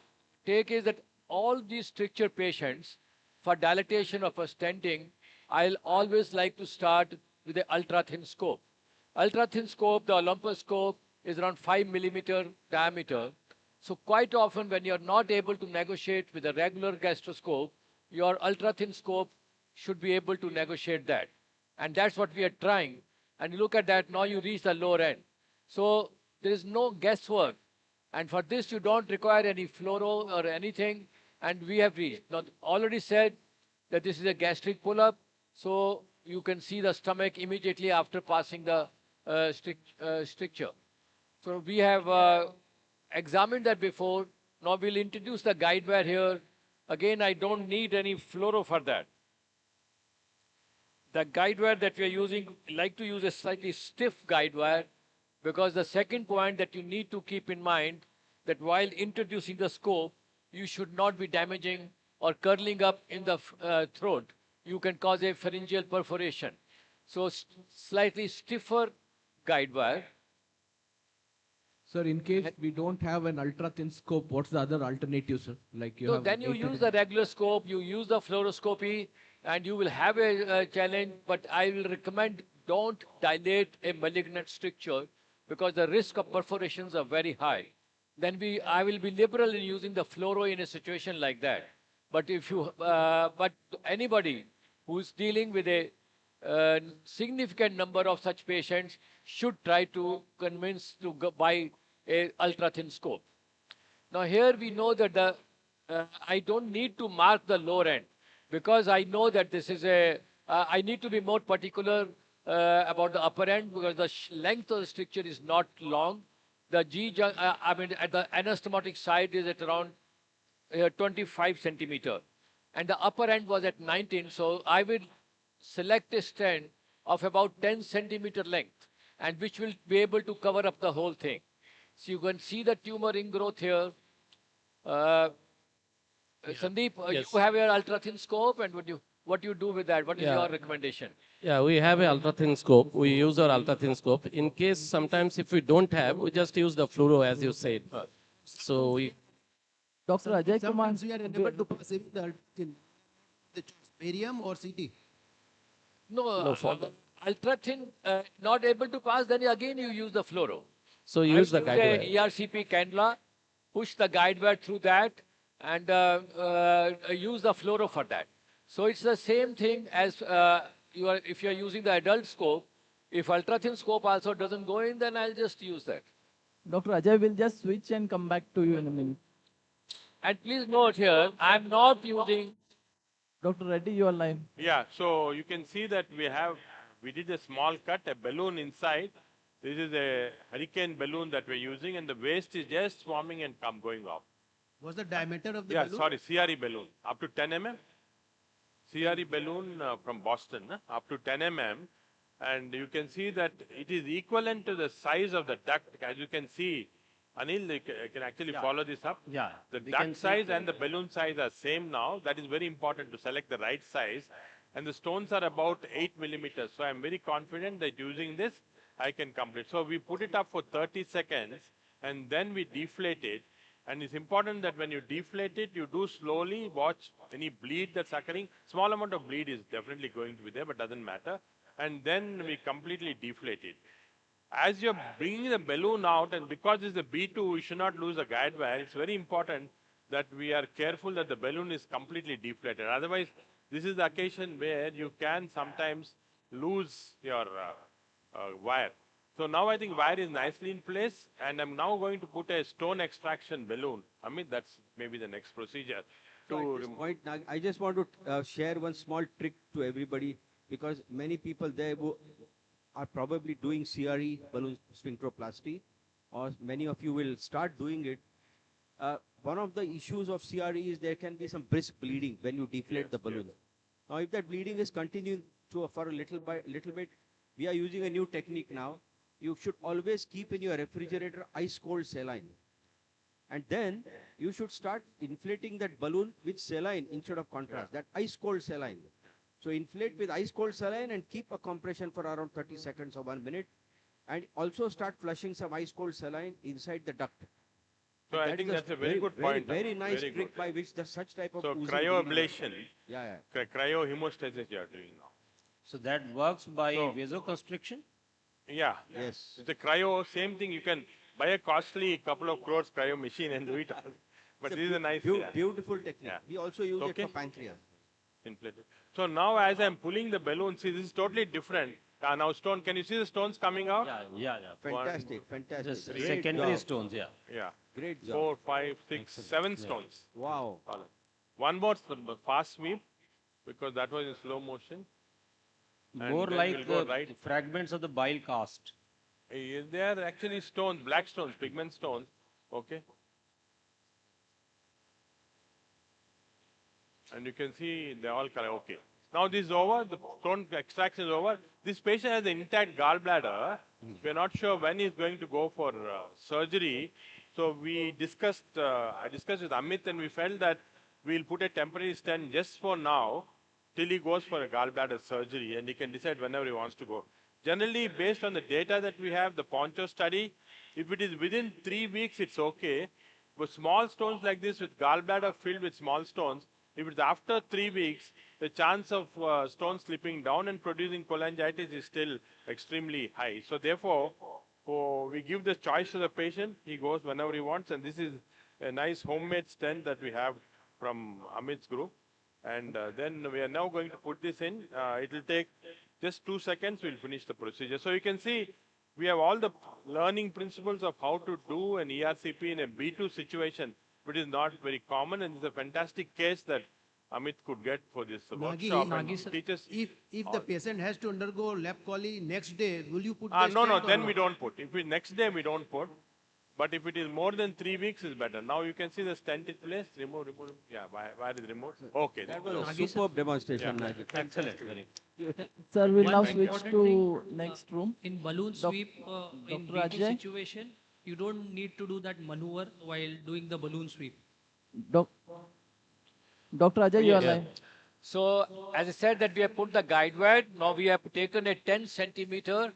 [SPEAKER 18] take is that all these stricture patients for dilatation of a stenting, I'll always like to start with the ultra thin scope. Ultra thin scope, the Olympus scope, is around 5 millimeter diameter. So quite often when you're not able to negotiate with a regular gastroscope, your ultra thin scope should be able to negotiate that. And that's what we are trying. And you look at that, now you reach the lower end. So there is no guesswork. And for this, you don't require any fluoro or anything. And we have reached. Now, already said that this is a gastric pull-up. So you can see the stomach immediately after passing the stricture. So we have examined that before. Now we'll introduce the guide wire here. Again, I don't need any fluoro for that. The guide wire that we are using, like to use a slightly stiff guide wire, because the second point that you need to keep in mind that while introducing the scope, you should not be damaging or curling up in the throat. You can cause a pharyngeal perforation. So slightly stiffer guide wire.
[SPEAKER 8] Sir, in case we don't have an ultra-thin scope, what's the other alternative, sir? Like you
[SPEAKER 18] So
[SPEAKER 8] have
[SPEAKER 18] then you use the regular scope, you use the fluoroscopy, and you will have a challenge, but I will recommend don't dilate a malignant stricture because the risk of perforations are very high. Then I will be liberal in using the fluoro in a situation like that. But if you, but anybody who's dealing with a significant number of such patients should try to convince to buy a ultra-thin scope. Now here we know that I don't need to mark the lower end because I know that this is I need to be more particular about the upper end because the length of the stricture is not long. The I mean, at the anastomotic side is at around 25 centimeter. And the upper end was at 19. So I will select a stent of about 10 centimeter length and which will be able to cover up the whole thing. So you can see the tumor ingrowth here. Sandeep,
[SPEAKER 10] Yes.
[SPEAKER 18] you have your ultra-thin scope and what you do with that? What is
[SPEAKER 10] Yeah.
[SPEAKER 18] your recommendation?
[SPEAKER 10] Yeah, we have a ultra-thin scope. We use our ultra-thin scope. In case sometimes if we don't have, we just use the fluoro as you said. So we...
[SPEAKER 17] Dr. Ajay Kumar, we are unable to perceive the barium or CT.
[SPEAKER 18] No, ultra-thin, not able to pass, then again you use the fluoro.
[SPEAKER 10] So you use the guide wire.
[SPEAKER 18] ERCP cannula, push the guide wire through that and use the fluoro for that. So it's the same thing as if you're using the adult scope. If ultra-thin scope also doesn't go in, then I'll just use that.
[SPEAKER 19] Dr. Ajay will just switch and come back to you in a minute.
[SPEAKER 18] And please note here, I'm not using...
[SPEAKER 19] Dr. Reddy, you are live.
[SPEAKER 16] Yeah, so you can see that we did a small cut, a balloon inside. This is a hurricane balloon that we're using and the waste is just swarming and going off.
[SPEAKER 17] What's the diameter of the
[SPEAKER 16] Yeah,
[SPEAKER 17] balloon?
[SPEAKER 16] sorry, CRE balloon, up to 10 mm. CRE balloon from Boston, up to 10 mm. And you can see that it is equivalent to the size of the duct. As you can see, Anil, you can actually follow this up.
[SPEAKER 20] Yeah.
[SPEAKER 16] The duct size and the balloon size are same now. That is very important to select the right size. And the stones are about 8 millimeters. So I'm very confident that using this, I can complete. So we put it up for 30 seconds and then we deflate it. And it's important that when you deflate it, you do slowly watch any bleed that's occurring. Small amount of bleed is definitely going to be there, but doesn't matter. And then we completely deflate it. As you're bringing the balloon out, and because it's a B2, we should not lose the guide wire. It's very important that we are careful that the balloon is completely deflated. Otherwise, this is the occasion where you can sometimes lose your wire. So now I think wire is nicely in place, and I'm now going to put a stone extraction balloon. I mean, that's maybe the next procedure.
[SPEAKER 15] So at this point, I just want to share one small trick to everybody, because many people there are probably doing CRE balloon sphincteroplasty, or many of you will start doing it. One of the issues of CRE is there can be some brisk bleeding when you deflate the balloon. Now, if that bleeding is continuing for a little bit, we are using a new technique now. You should always keep in your refrigerator ice cold saline. And then you should start inflating that balloon with saline instead of contrast, that ice cold saline. So inflate with ice cold saline and keep a compression for around 30 seconds or 1 minute. And also start flushing some ice cold saline inside the duct.
[SPEAKER 16] So I think that's a very good point.
[SPEAKER 15] Very nice trick by which such type of...
[SPEAKER 16] So cryoablation, cryohemostasis you are doing now.
[SPEAKER 20] So that works by vasoconstriction?
[SPEAKER 16] Yeah.
[SPEAKER 15] Yes.
[SPEAKER 16] The cryo, same thing. You can buy a costly couple of crores cryo machine and do it. But this is a nice...
[SPEAKER 15] Beautiful technique. Yeah. We also use it for pancreas.
[SPEAKER 16] Inflated. So now as I'm pulling the balloon, see this is totally different. Now stone, can you see the stones coming out?
[SPEAKER 20] Yeah.
[SPEAKER 15] Fantastic, fantastic.
[SPEAKER 20] Just
[SPEAKER 15] Great
[SPEAKER 20] secondary
[SPEAKER 15] job.
[SPEAKER 20] stones, yeah.
[SPEAKER 16] Yeah.
[SPEAKER 15] Great job.
[SPEAKER 16] 4, 5, 6, 7
[SPEAKER 20] Yeah.
[SPEAKER 16] stones.
[SPEAKER 15] Wow.
[SPEAKER 16] One more fast sweep, because that was in slow motion. And
[SPEAKER 20] More
[SPEAKER 16] then
[SPEAKER 20] like
[SPEAKER 16] we'll go right.
[SPEAKER 20] fragments of the bile cast.
[SPEAKER 16] They are actually stones, black stones, pigment stones. Okay. And you can see they all color. Okay. Now this is over. The stone extraction is over. This patient has an intact gallbladder. We are not sure when he's going to go for surgery. So we discussed. I discussed with Amit, and we felt that we'll put a temporary stent just for now, till he goes for a gallbladder surgery, and he can decide whenever he wants to go. Generally, based on the data that we have, the Poncho study, if it is within 3 weeks, it's okay. But small stones like this with gallbladder filled with small stones, if it's after 3 weeks, the chance of stones slipping down and producing cholangitis is still extremely high. So therefore, we give the choice to the patient. He goes whenever he wants, and this is a nice homemade stent that we have from Amit's group. And then we are now going to put this in. It will take just 2 seconds. We'll finish the procedure. So you can see we have all the learning principles of how to do an ERCP in a B2 situation, which is not very common, and it's a fantastic case that Amit could get for this workshop. And teachers,
[SPEAKER 17] If the patient has to undergo lap chole next day, will you put the
[SPEAKER 16] no,
[SPEAKER 17] stent or
[SPEAKER 16] then
[SPEAKER 17] not?
[SPEAKER 16] we don't put. If it's next day, we don't put. But if it is more than 3 weeks, is better. Now you can see the stent is placed. Remove. Yeah, where is remote? Okay.
[SPEAKER 15] That was a superb demonstration,
[SPEAKER 16] Yeah.
[SPEAKER 15] Nagi.
[SPEAKER 20] Excellent. Very good.
[SPEAKER 19] Sir, we'll
[SPEAKER 21] One
[SPEAKER 19] now
[SPEAKER 21] important
[SPEAKER 19] switch
[SPEAKER 21] thing,
[SPEAKER 19] to next room.
[SPEAKER 21] In balloon sweep, in
[SPEAKER 19] Dr.
[SPEAKER 21] B2
[SPEAKER 19] Ajay?
[SPEAKER 21] situation, you don't need to do that maneuver while doing the balloon sweep.
[SPEAKER 19] Dr. Ajay, you are
[SPEAKER 18] Yes.
[SPEAKER 19] live.
[SPEAKER 18] So, as I said that we have put the guide wire, now we have taken a 10 centimeter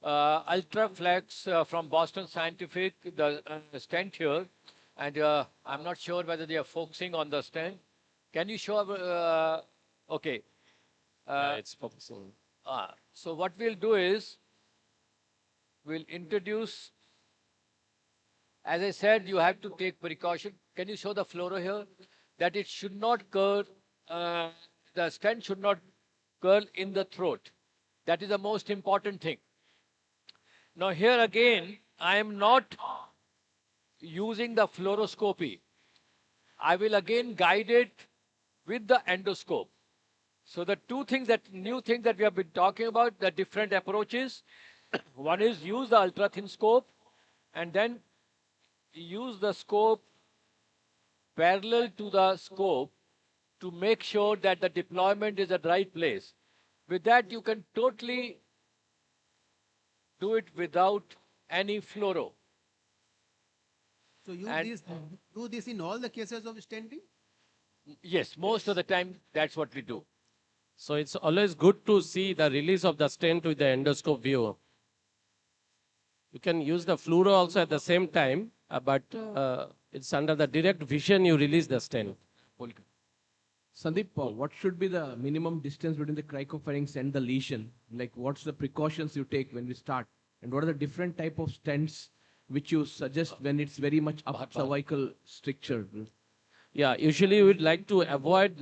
[SPEAKER 18] ultraflex from Boston Scientific, the stent here, and I'm not sure whether they are focusing on the stent. Can you show, okay.
[SPEAKER 20] It's focusing.
[SPEAKER 18] So what we'll do is, we'll introduce, as I said, you have to take precaution. Can you show the fluoro here? That it should not curl, the stent should not curl in the throat. That is the most important thing. Now here again, I am not using the fluoroscopy. I will again guide it with the endoscope. So the new thing that we have been talking about, the different approaches. One is use the ultra thin scope, and then use the scope parallel to the scope to make sure that the deployment is at the right place. With that, you can totally do it without any fluoro.
[SPEAKER 17] So you
[SPEAKER 18] And-
[SPEAKER 17] do this in all the cases of stenting?
[SPEAKER 18] Yes, most of the time, that's what we do.
[SPEAKER 22] So it's always good to see the release of the stent with the endoscope view. You can use the fluoro also at the same time, but it's under the direct vision you release the stent.
[SPEAKER 8] Sandeep, what should be the minimum distance between the cricopharynx and the lesion? Like, what's the precautions you take when we start? And what are the different type of stents which you suggest when it's very much up cervical stricture?
[SPEAKER 22] Yeah, usually we'd like to avoid,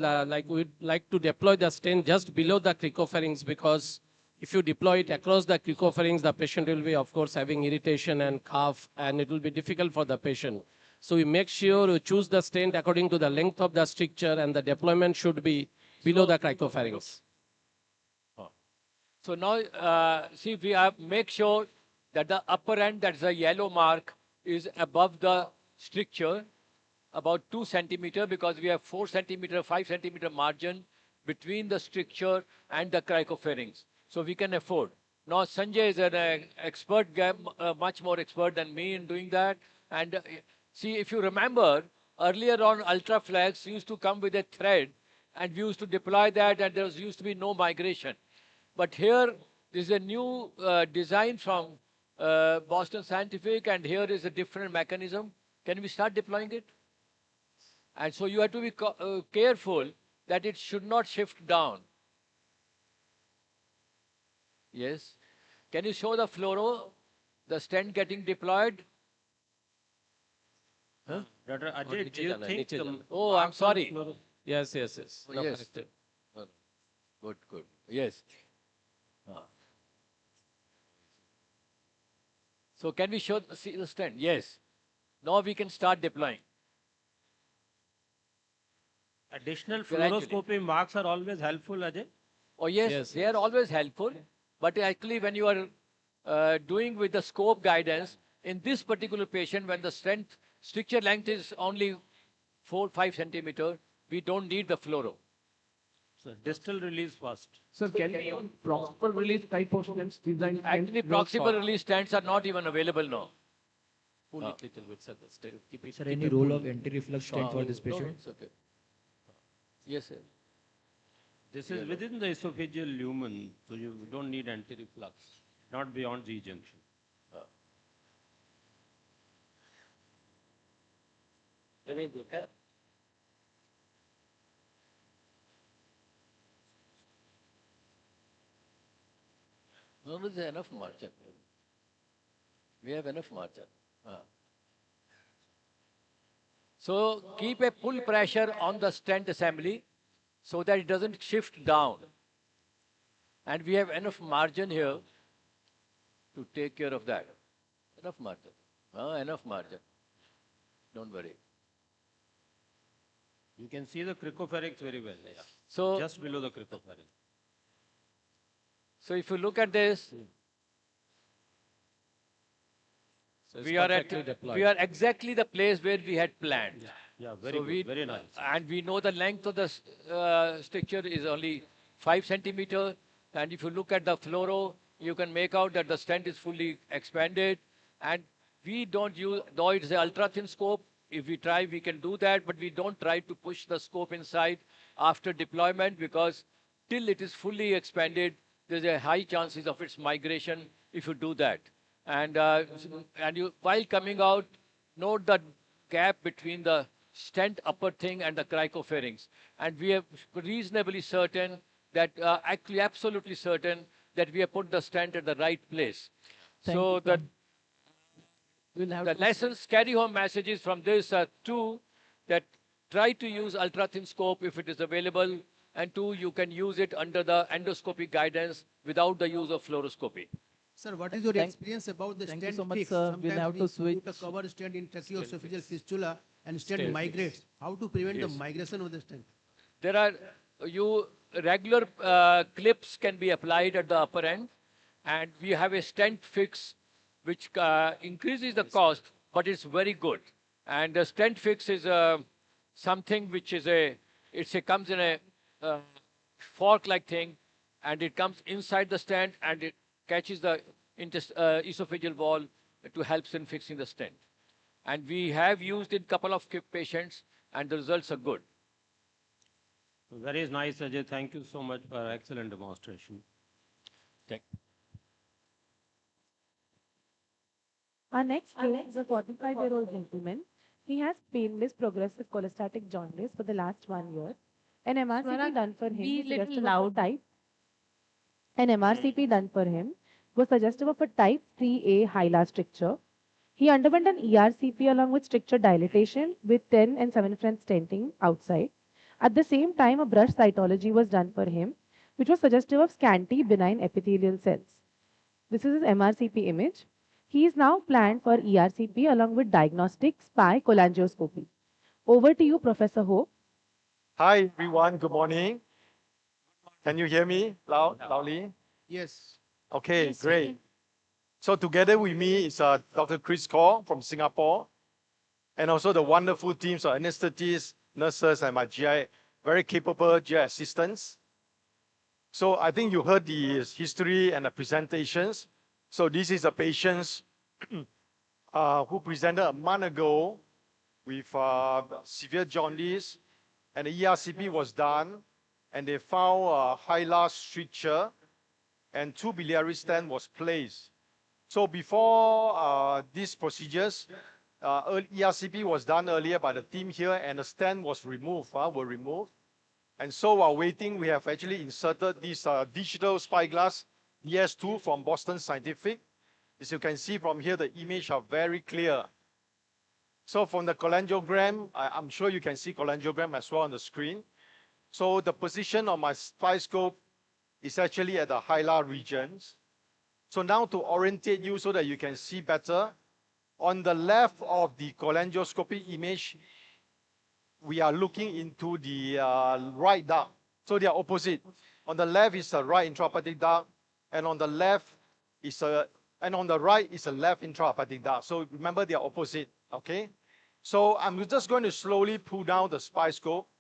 [SPEAKER 22] we'd like to deploy the stent just below the cricopharynx, because if you deploy it across the cricopharynx, the patient will be, of course, having irritation and cough, and it will be difficult for the patient. So we make sure we choose the stent according to the length of the stricture, and the deployment should be below the cricopharynx.
[SPEAKER 18] So now, see, we have make sure that the upper end, that's the yellow mark, is above the stricture, about 2 centimeter, because we have 4 centimeter, 5 centimeter margin between the stricture and the cricopharynx. So we can afford. Now Sanjay is an expert, much more expert than me in doing that. And see, if you remember, earlier on Ultraflex used to come with a thread, and we used to deploy that, and there used to be no migration. But here, this is a new design from Boston Scientific, and here is a different mechanism. Can we start deploying it? And so you have to be careful that it should not shift down. Yes. Can you show the fluoro, the stent getting deployed? Huh?
[SPEAKER 20] Dr. Ajay, do you think...
[SPEAKER 18] Oh, I'm sorry.
[SPEAKER 22] Yes, yes, yes.
[SPEAKER 18] Oh,
[SPEAKER 22] No,
[SPEAKER 18] yes.
[SPEAKER 22] corrected.
[SPEAKER 18] Good, good. Yes. So can we see the stent? Yes. Now we can start deploying.
[SPEAKER 20] Additional
[SPEAKER 18] Gradually.
[SPEAKER 20] fluoroscopy marks are always helpful, Ajay?
[SPEAKER 18] Oh yes, they are always helpful. But actually when you are doing with the scope guidance, in this particular patient, when the stent stricture length is only 4-5 centimeter, we don't need the fluoro.
[SPEAKER 20] So distal release first.
[SPEAKER 8] Sir, can we use proximal release type of stents designed?
[SPEAKER 18] Actually, proximal release stents are not even available now.
[SPEAKER 22] Pull it little bit, sir. Keep it.
[SPEAKER 5] Sir, any role of anti-reflux stent for this
[SPEAKER 18] No,
[SPEAKER 5] patient?
[SPEAKER 18] it's okay. Yes, sir.
[SPEAKER 20] This is within the esophageal lumen, so you don't need anti-reflux, not beyond G junction.
[SPEAKER 10] Very good.
[SPEAKER 18] No, there's enough margin. We have enough margin. So keep a full pressure on the stent assembly so that it doesn't shift down. And we have enough margin here to take care of that. Enough margin. Enough margin. Don't worry.
[SPEAKER 20] You can see the cricopharynx very well. Yeah.
[SPEAKER 18] So
[SPEAKER 20] just below the cricopharynx.
[SPEAKER 18] So if you look at this, we are exactly the place where we had planned.
[SPEAKER 20] Yeah, very good, very nice.
[SPEAKER 18] And we know the length of the stricture is only 5 centimeter. And if you look at the fluoro, you can make out that the stent is fully expanded. And we don't use, though it's an ultra thin scope, if we try, we can do that, but we don't try to push the scope inside after deployment because till it is fully expanded, there's a high chances of its migration if you do that. And you, while coming out, note the gap between the stent upper thing and the cricopharynx. And we are reasonably certain that, actually absolutely certain that we have put the stent at the right place. So that the lessons, carry home messages from this are two, that try to use ultra thin scope if it is available, and two, you can use it under the endoscopy guidance without the use of fluoroscopy.
[SPEAKER 17] Sir, what is your experience about the stent
[SPEAKER 19] so much,
[SPEAKER 17] fix?
[SPEAKER 19] sir. We'll have to
[SPEAKER 17] Sometimes we put a cover stent in tracheoesophageal fistula and stent migrates. How to prevent the migration of the stent?
[SPEAKER 18] There are regular clips can be applied at the upper end, and we have a stent fix which increases the cost, but it's very good. And the stent fix is something which is comes in a fork-like thing, and it comes inside the stent, and it catches the esophageal wall to help in fixing the stent. And we have used it in a couple of patients, and the results are good.
[SPEAKER 20] Very nice, Ajay. Thank you so much for excellent demonstration.
[SPEAKER 18] Thank you.
[SPEAKER 14] Our next case is a 45-year-old gentleman. He has painless progressive cholestatic jaundice for the last 1 year. An MRCP done for him
[SPEAKER 12] be little
[SPEAKER 14] suggestive of a
[SPEAKER 12] loud.
[SPEAKER 14] An MRCP done for him was suggestive of a type 3A Hilar stricture. He underwent an ERCP along with stricture dilatation with 10 and 7 French stenting outside. At the same time, a brush cytology was done for him, which was suggestive of scanty benign epithelial cells. This is his MRCP image. He is now planned for ERCP along with diagnostic SPY cholangioscopy. Over to you, Professor Ho.
[SPEAKER 6] Hi everyone, good morning. Can you hear me loudly?
[SPEAKER 17] Yes.
[SPEAKER 6] Okay,
[SPEAKER 12] Yes,
[SPEAKER 6] great.
[SPEAKER 12] okay.
[SPEAKER 6] So together with me is Dr. Chris Kaur from Singapore, and also the wonderful teams of anesthetists, nurses, and my GI, very capable GI assistants. So I think you heard the history and the presentations. So this is a patient who presented a month ago with severe jaundice, and the ERCP was done, and they found a hilar stricture, and 2 biliary stent was placed. So before these procedures, ERCP was done earlier by the team here, and the stent was removed, were removed. And so while waiting, we have actually inserted this digital spyglass ES2 from Boston Scientific. As you can see from here, the image are very clear. So from the cholangiogram, I'm sure you can see cholangiogram as well on the screen. So the position of my spy scope is actually at the hilar regions. So now to orientate you so that you can see better, on the left of the cholangioscopy image, we are looking into the right duct. So they are opposite. On the left is a right intrahepatic duct, and on the left is and on the right is a left intrahepatic duct. So remember they are opposite, okay? So I'm just going to slowly pull down the spy scope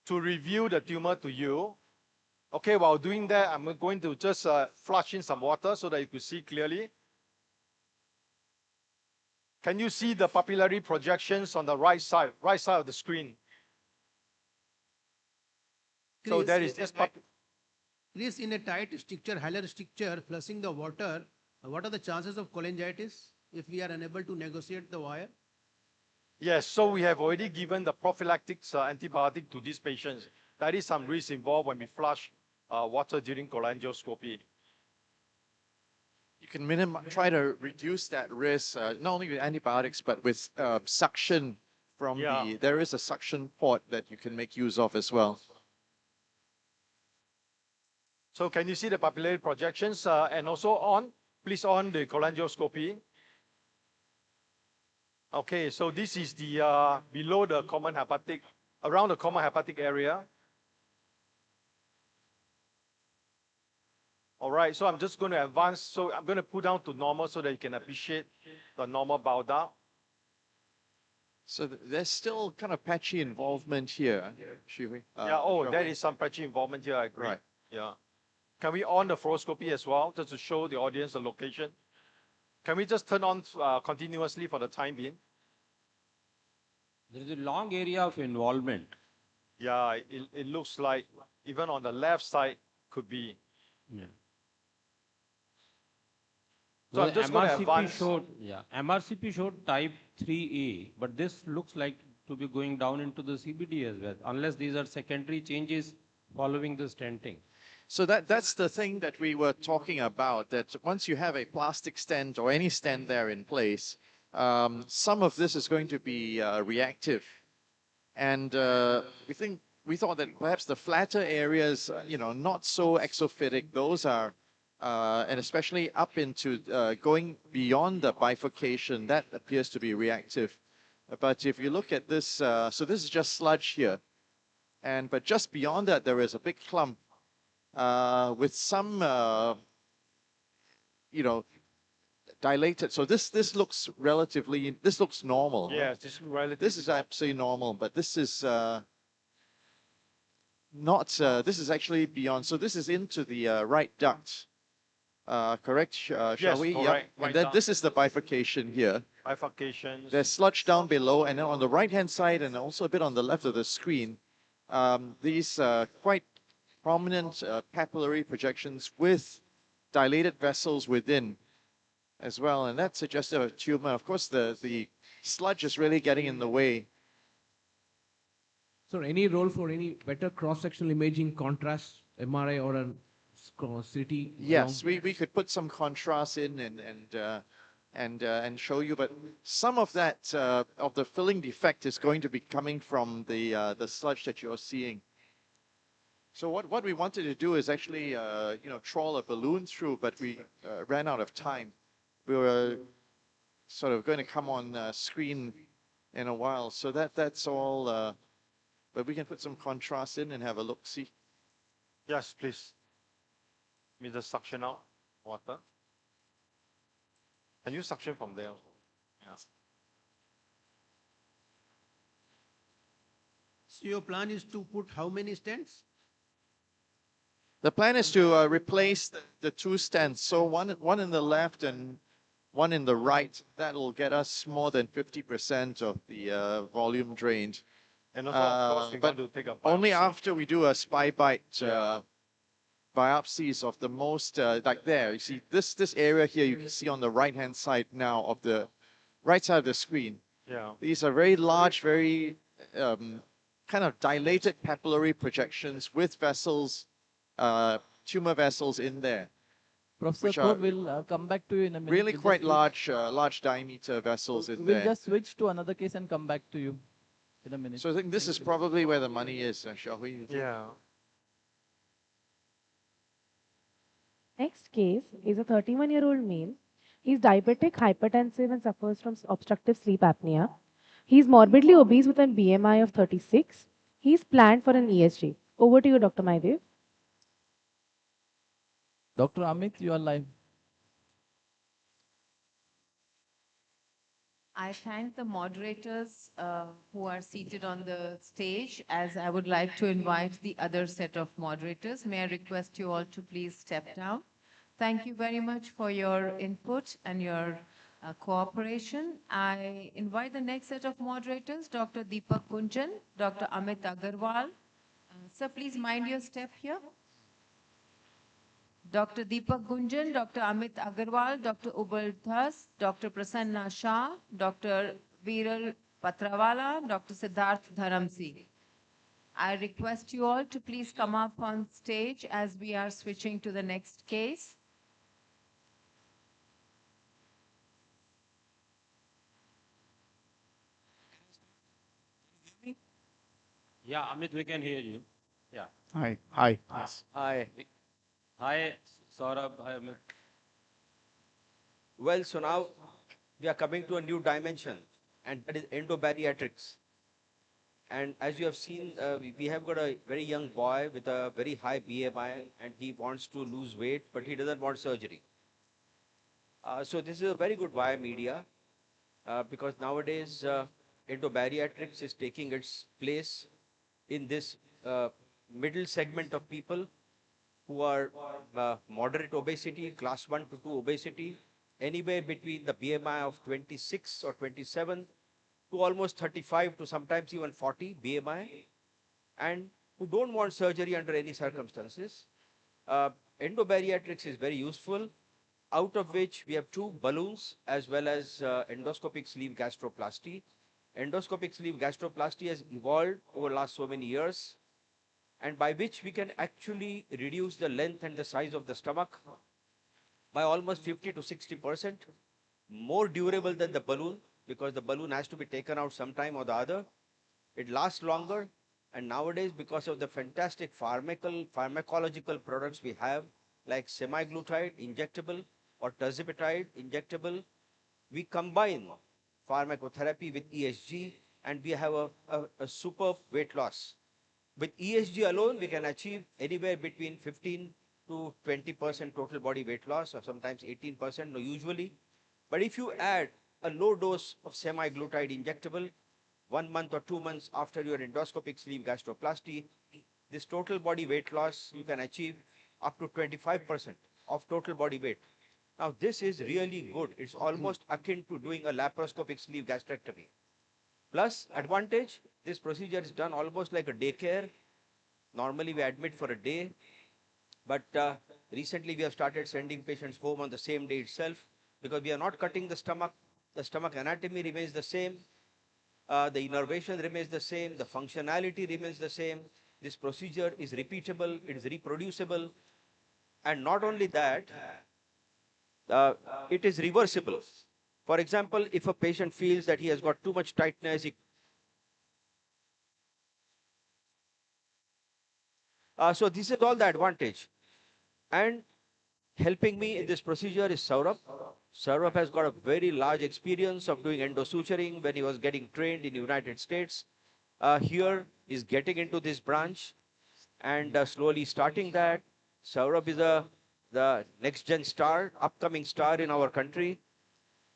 [SPEAKER 6] to review the tumor to you. Okay, while doing that, I'm going to just flush in some water so that you can see clearly. Can you see the papillary projections on the right side of the screen? So there is this
[SPEAKER 17] Chris, in a tight stricture, Hilar stricture, flushing the water, what are the chances of cholangitis if we are unable to negotiate the wire?
[SPEAKER 6] Yes, so we have already given the prophylactic antibiotic to these patients. There is some risk involved when we flush water during cholangioscopy.
[SPEAKER 1] You can try to reduce that risk, not only with antibiotics, but with suction from there is a suction port that you can make use of as well.
[SPEAKER 6] So can you see the papillary projections? And also please on the cholangioscopy. Okay, so this is the below the common hepatic, around the common hepatic area. All right, so I'm just going to advance. So I'm going to put down to normal so that you can appreciate the normal bowel duct.
[SPEAKER 1] So there's still kind of patchy involvement here, should we?
[SPEAKER 6] There is some patchy involvement here, I agree.
[SPEAKER 1] Right.
[SPEAKER 6] Yeah. Can we on the fluoroscopy as well, just to show the audience the location? Can we just turn on continuously for the time being?
[SPEAKER 20] There is a long area of involvement.
[SPEAKER 6] Yeah, it looks like even on the left side could be.
[SPEAKER 20] Yeah.
[SPEAKER 6] So I'm just going to advance.
[SPEAKER 20] MRCP showed type 3A, but this looks like to be going down into the CBD as well, unless these are secondary changes following the stenting.
[SPEAKER 1] So that's the thing that we were talking about, that once you have a plastic stent or any stent there in place, some of this is going to be reactive. And we thought that perhaps the flatter areas, not so exophytic, those are, and especially up into going beyond the bifurcation, that appears to be reactive. But if you look at this, so this is just sludge here. But just beyond that, there is a big clump with some, dilated. So this looks relatively, this looks normal.
[SPEAKER 6] Yes,
[SPEAKER 1] this is absolutely normal, but this is not, this is actually beyond. So this is into the right duct, correct? Shall we?
[SPEAKER 6] Right,
[SPEAKER 1] and then this is the bifurcation here.
[SPEAKER 6] Bifurcations.
[SPEAKER 1] There's sludge down below, and then on the right-hand side, and also a bit on the left of the screen, these quite prominent papillary projections with dilated vessels within as well, and that suggests a tumor. Of course, the sludge is really getting in the way.
[SPEAKER 8] So any role for any better cross-sectional imaging contrast, MRI or a CT?
[SPEAKER 1] Yes, we could put some contrast in and show you, but some of that of the filling defect is going to be coming from the sludge that you're seeing. So what we wanted to do is actually trawl a balloon through, but we ran out of time. We were sort of going to come on screen in a while, so that's all. But we can put some contrast in and have a look. See.
[SPEAKER 6] Yes, please. Let me just suction out water. Can you suction from there? Yeah.
[SPEAKER 17] So your plan is to put how many stents?
[SPEAKER 1] The plan is to replace the two stents. So one in the left and one in the right. That will get us more than 50% of the volume drained.
[SPEAKER 6] And also, of course, we're
[SPEAKER 1] but
[SPEAKER 6] going to take a
[SPEAKER 1] only after we do a spy bite biopsies of the most, like there. You see this area here. You can see on the right-hand side now of the right side of the screen.
[SPEAKER 6] Yeah.
[SPEAKER 1] These are very large, very kind of dilated papillary projections with vessels. Tumor vessels in there.
[SPEAKER 19] Professor Thor will come back to you in a minute.
[SPEAKER 1] Really quite large diameter vessels in there.
[SPEAKER 19] We'll just switch to another case and come back to you in a minute.
[SPEAKER 1] So I think this is probably where the money is, shall we?
[SPEAKER 6] Yeah.
[SPEAKER 14] Next case is a 31-year-old male. He's diabetic, hypertensive, and suffers from obstructive sleep apnea. He's morbidly obese with an BMI of 36. He's planned for an ESG. Over to you, Dr. Maidev.
[SPEAKER 19] Dr. Amit, you are live.
[SPEAKER 2] I thank the moderators who are seated on the stage, as I would like to invite the other set of moderators. May I request you all to please step down. Thank you very much for your input and your cooperation. I invite the next set of moderators, Dr. Deepak Gunjan, Dr. Amit Agarwal. Sir, please mind your step here. Dr. Deepak Gunjan, Dr. Amit Agarwal, Dr. Ubal Dhas, Dr. Prasanna Shah, Dr. Viral Patrawala, Dr. Siddharth Dharamsi. I request you all to please come up on stage as we are switching to the next case.
[SPEAKER 20] Yeah, Amit, we can hear you. Yeah.
[SPEAKER 1] Hi. Hi. Yes.
[SPEAKER 20] Hi. Hi, Saurabh. Hi, Amit.
[SPEAKER 15] Well, so now we are coming to a new dimension, and that is endobariatrics. And as you have seen, we have got a very young boy with a very high BMI, and he wants to lose weight, but he doesn't want surgery. So this is a very good via media, because nowadays endobariatrics is taking its place in this middle segment of people who are moderate obesity, class 1 to 2 obesity, anywhere between the BMI of 26 or 27 to almost 35 to sometimes even 40 BMI, and who don't want surgery under any circumstances. Endobariatrics is very useful, out of which we have 2 balloons as well as endoscopic sleeve gastroplasty. Endoscopic sleeve gastroplasty has evolved over the last so many years, and by which we can actually reduce the length and the size of the stomach by almost 50 to 60%, more durable than the balloon, because the balloon has to be taken out sometime or the other. It lasts longer, and nowadays, because of the fantastic pharmacological products we have, like semaglutide injectable or tirzepatide injectable, we combine pharmacotherapy with ESG, and we have a superb weight loss. With ESG alone, we can achieve anywhere between 15 to 20% total body weight loss, or sometimes 18%, no, usually. But if you add a low dose of semaglutide injectable 1 month or 2 months after your endoscopic sleeve gastroplasty, this total body weight loss you can achieve up to 25% of total body weight. Now, this is really good. It's almost akin to doing a laparoscopic sleeve gastrectomy. Plus, advantage, this procedure is done almost like a daycare. Normally, we admit for a day, but recently we have started sending patients home on the same day itself, because we are not cutting the stomach. The stomach anatomy remains the same. The innervation remains the same. The functionality remains the same. This procedure is repeatable. It is reproducible. And not only that, it is reversible. For example, if a patient feels that he has got too much tightness, so this is all the advantage. And helping me in this procedure is Saurabh. Saurabh has got a very large experience of doing endosuturing when he was getting trained in the United States. Here is getting into this branch and slowly starting that. Saurabh is the next gen star, upcoming star in our country,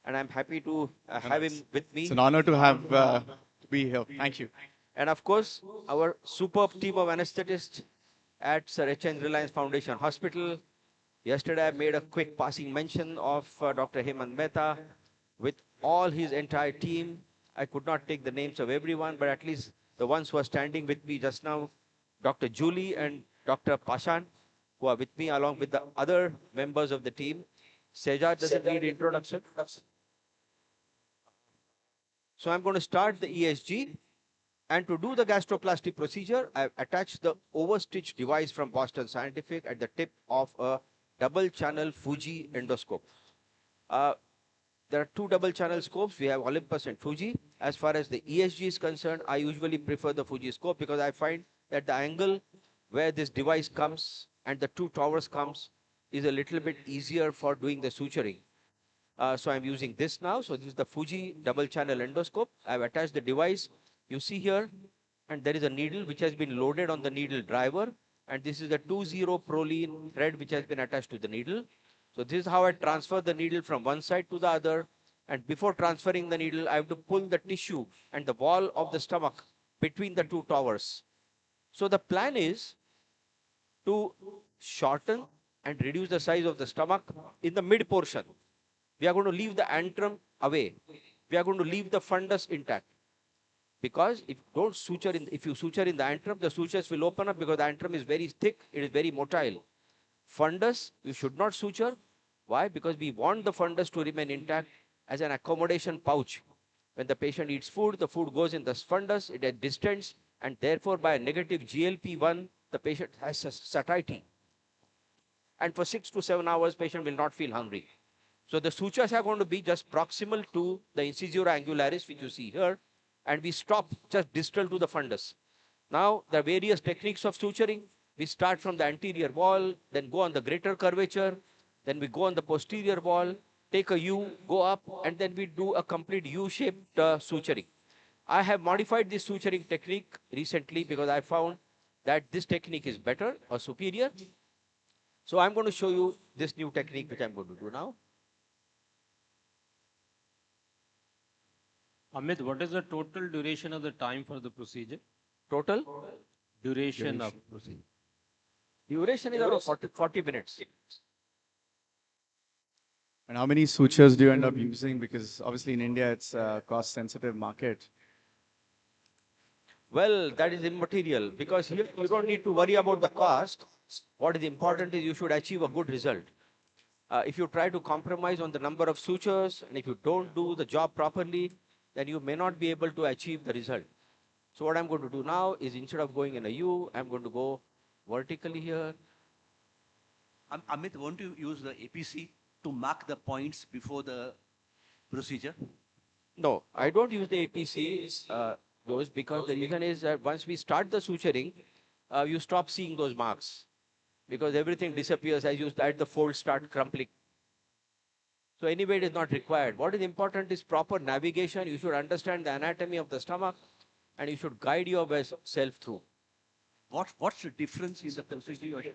[SPEAKER 15] and I'm happy to have him with me.
[SPEAKER 1] It's an honor to have to be here. Thank you.
[SPEAKER 15] And of course, our superb team of anesthetists at Sir H.N. Reliance Foundation Hospital. Yesterday, I made a quick passing mention of Dr. Hemant Mehta with all his entire team. I could not take the names of everyone, but at least the ones who are standing with me just now, Dr. Julie and Dr. Pashan, who are with me along with the other members of the team. Sejad doesn't need introduction. So I'm going to start the ESG. And to do the gastroplasty procedure, I've attached the overstitch device from Boston Scientific at the tip of a double channel Fuji endoscope. There are 2 double channel scopes. We have Olympus and Fuji. As far as the ESG is concerned, I usually prefer the Fuji scope, because I find that the angle where this device comes and the 2 towers comes
[SPEAKER 11] is a little bit easier for doing the suturing. So I'm using this now. So this is the Fuji double channel endoscope. I've attached the device you see here, and there is a needle which has been loaded on the needle driver. And this is a 20 proline thread which has been attached to the needle. So this is how I transfer the needle from one side to the other. And before transferring the needle, I have to pull the tissue and the wall of the stomach between the two towers. So the plan is to shorten and reduce the size of the stomach in the mid portion. We are going to leave the antrum away. We are going to leave the fundus intact. Because if you suture in the antrum, the sutures will open up because the antrum is very thick, it is very motile. Fundus, you should not suture. Why? Because we want the fundus to remain intact as an accommodation pouch. When the patient eats food, the food goes in the fundus, it distends, and therefore by a negative GLP-1, the patient has satiety. And for 6 to 7 hours, patient will not feel hungry. So the sutures are going to be just proximal to the incisura angularis, which you see here, and we stop just distal to the fundus. Now, there are various techniques of suturing. We start from the anterior wall, then go on the greater curvature, then we go on the posterior wall, take a U, go up, and then we do a complete U-shaped suturing. I have modified this suturing technique recently because I found that this technique is better or superior. So I'm going to show you this new technique which I'm going to do now.
[SPEAKER 20] Amit, what is the total duration of the time for the procedure?
[SPEAKER 11] Total?
[SPEAKER 20] Duration of procedure.
[SPEAKER 11] Duration is around 40 minutes.
[SPEAKER 7] And how many sutures do you end up using? Because obviously in India, it's a cost-sensitive market.
[SPEAKER 11] Well, that is immaterial because here you don't need to worry about the cost. What is important is you should achieve a good result. If you try to compromise on the number of sutures and if you don't do the job properly, then you may not be able to achieve the result. So what I'm going to do now is instead of going in a U, I'm going to go vertically here.
[SPEAKER 3] Amit, won't you use the APC to mark the points before the procedure?
[SPEAKER 11] No, I don't use the APC, those, because the reason is that once we start the suturing, you stop seeing those marks because everything disappears as the folds start crumpling. So anyway, it is not required. What is important is proper navigation. You should understand the anatomy of the stomach and you should guide yourself through.
[SPEAKER 3] What's the difference in the procedure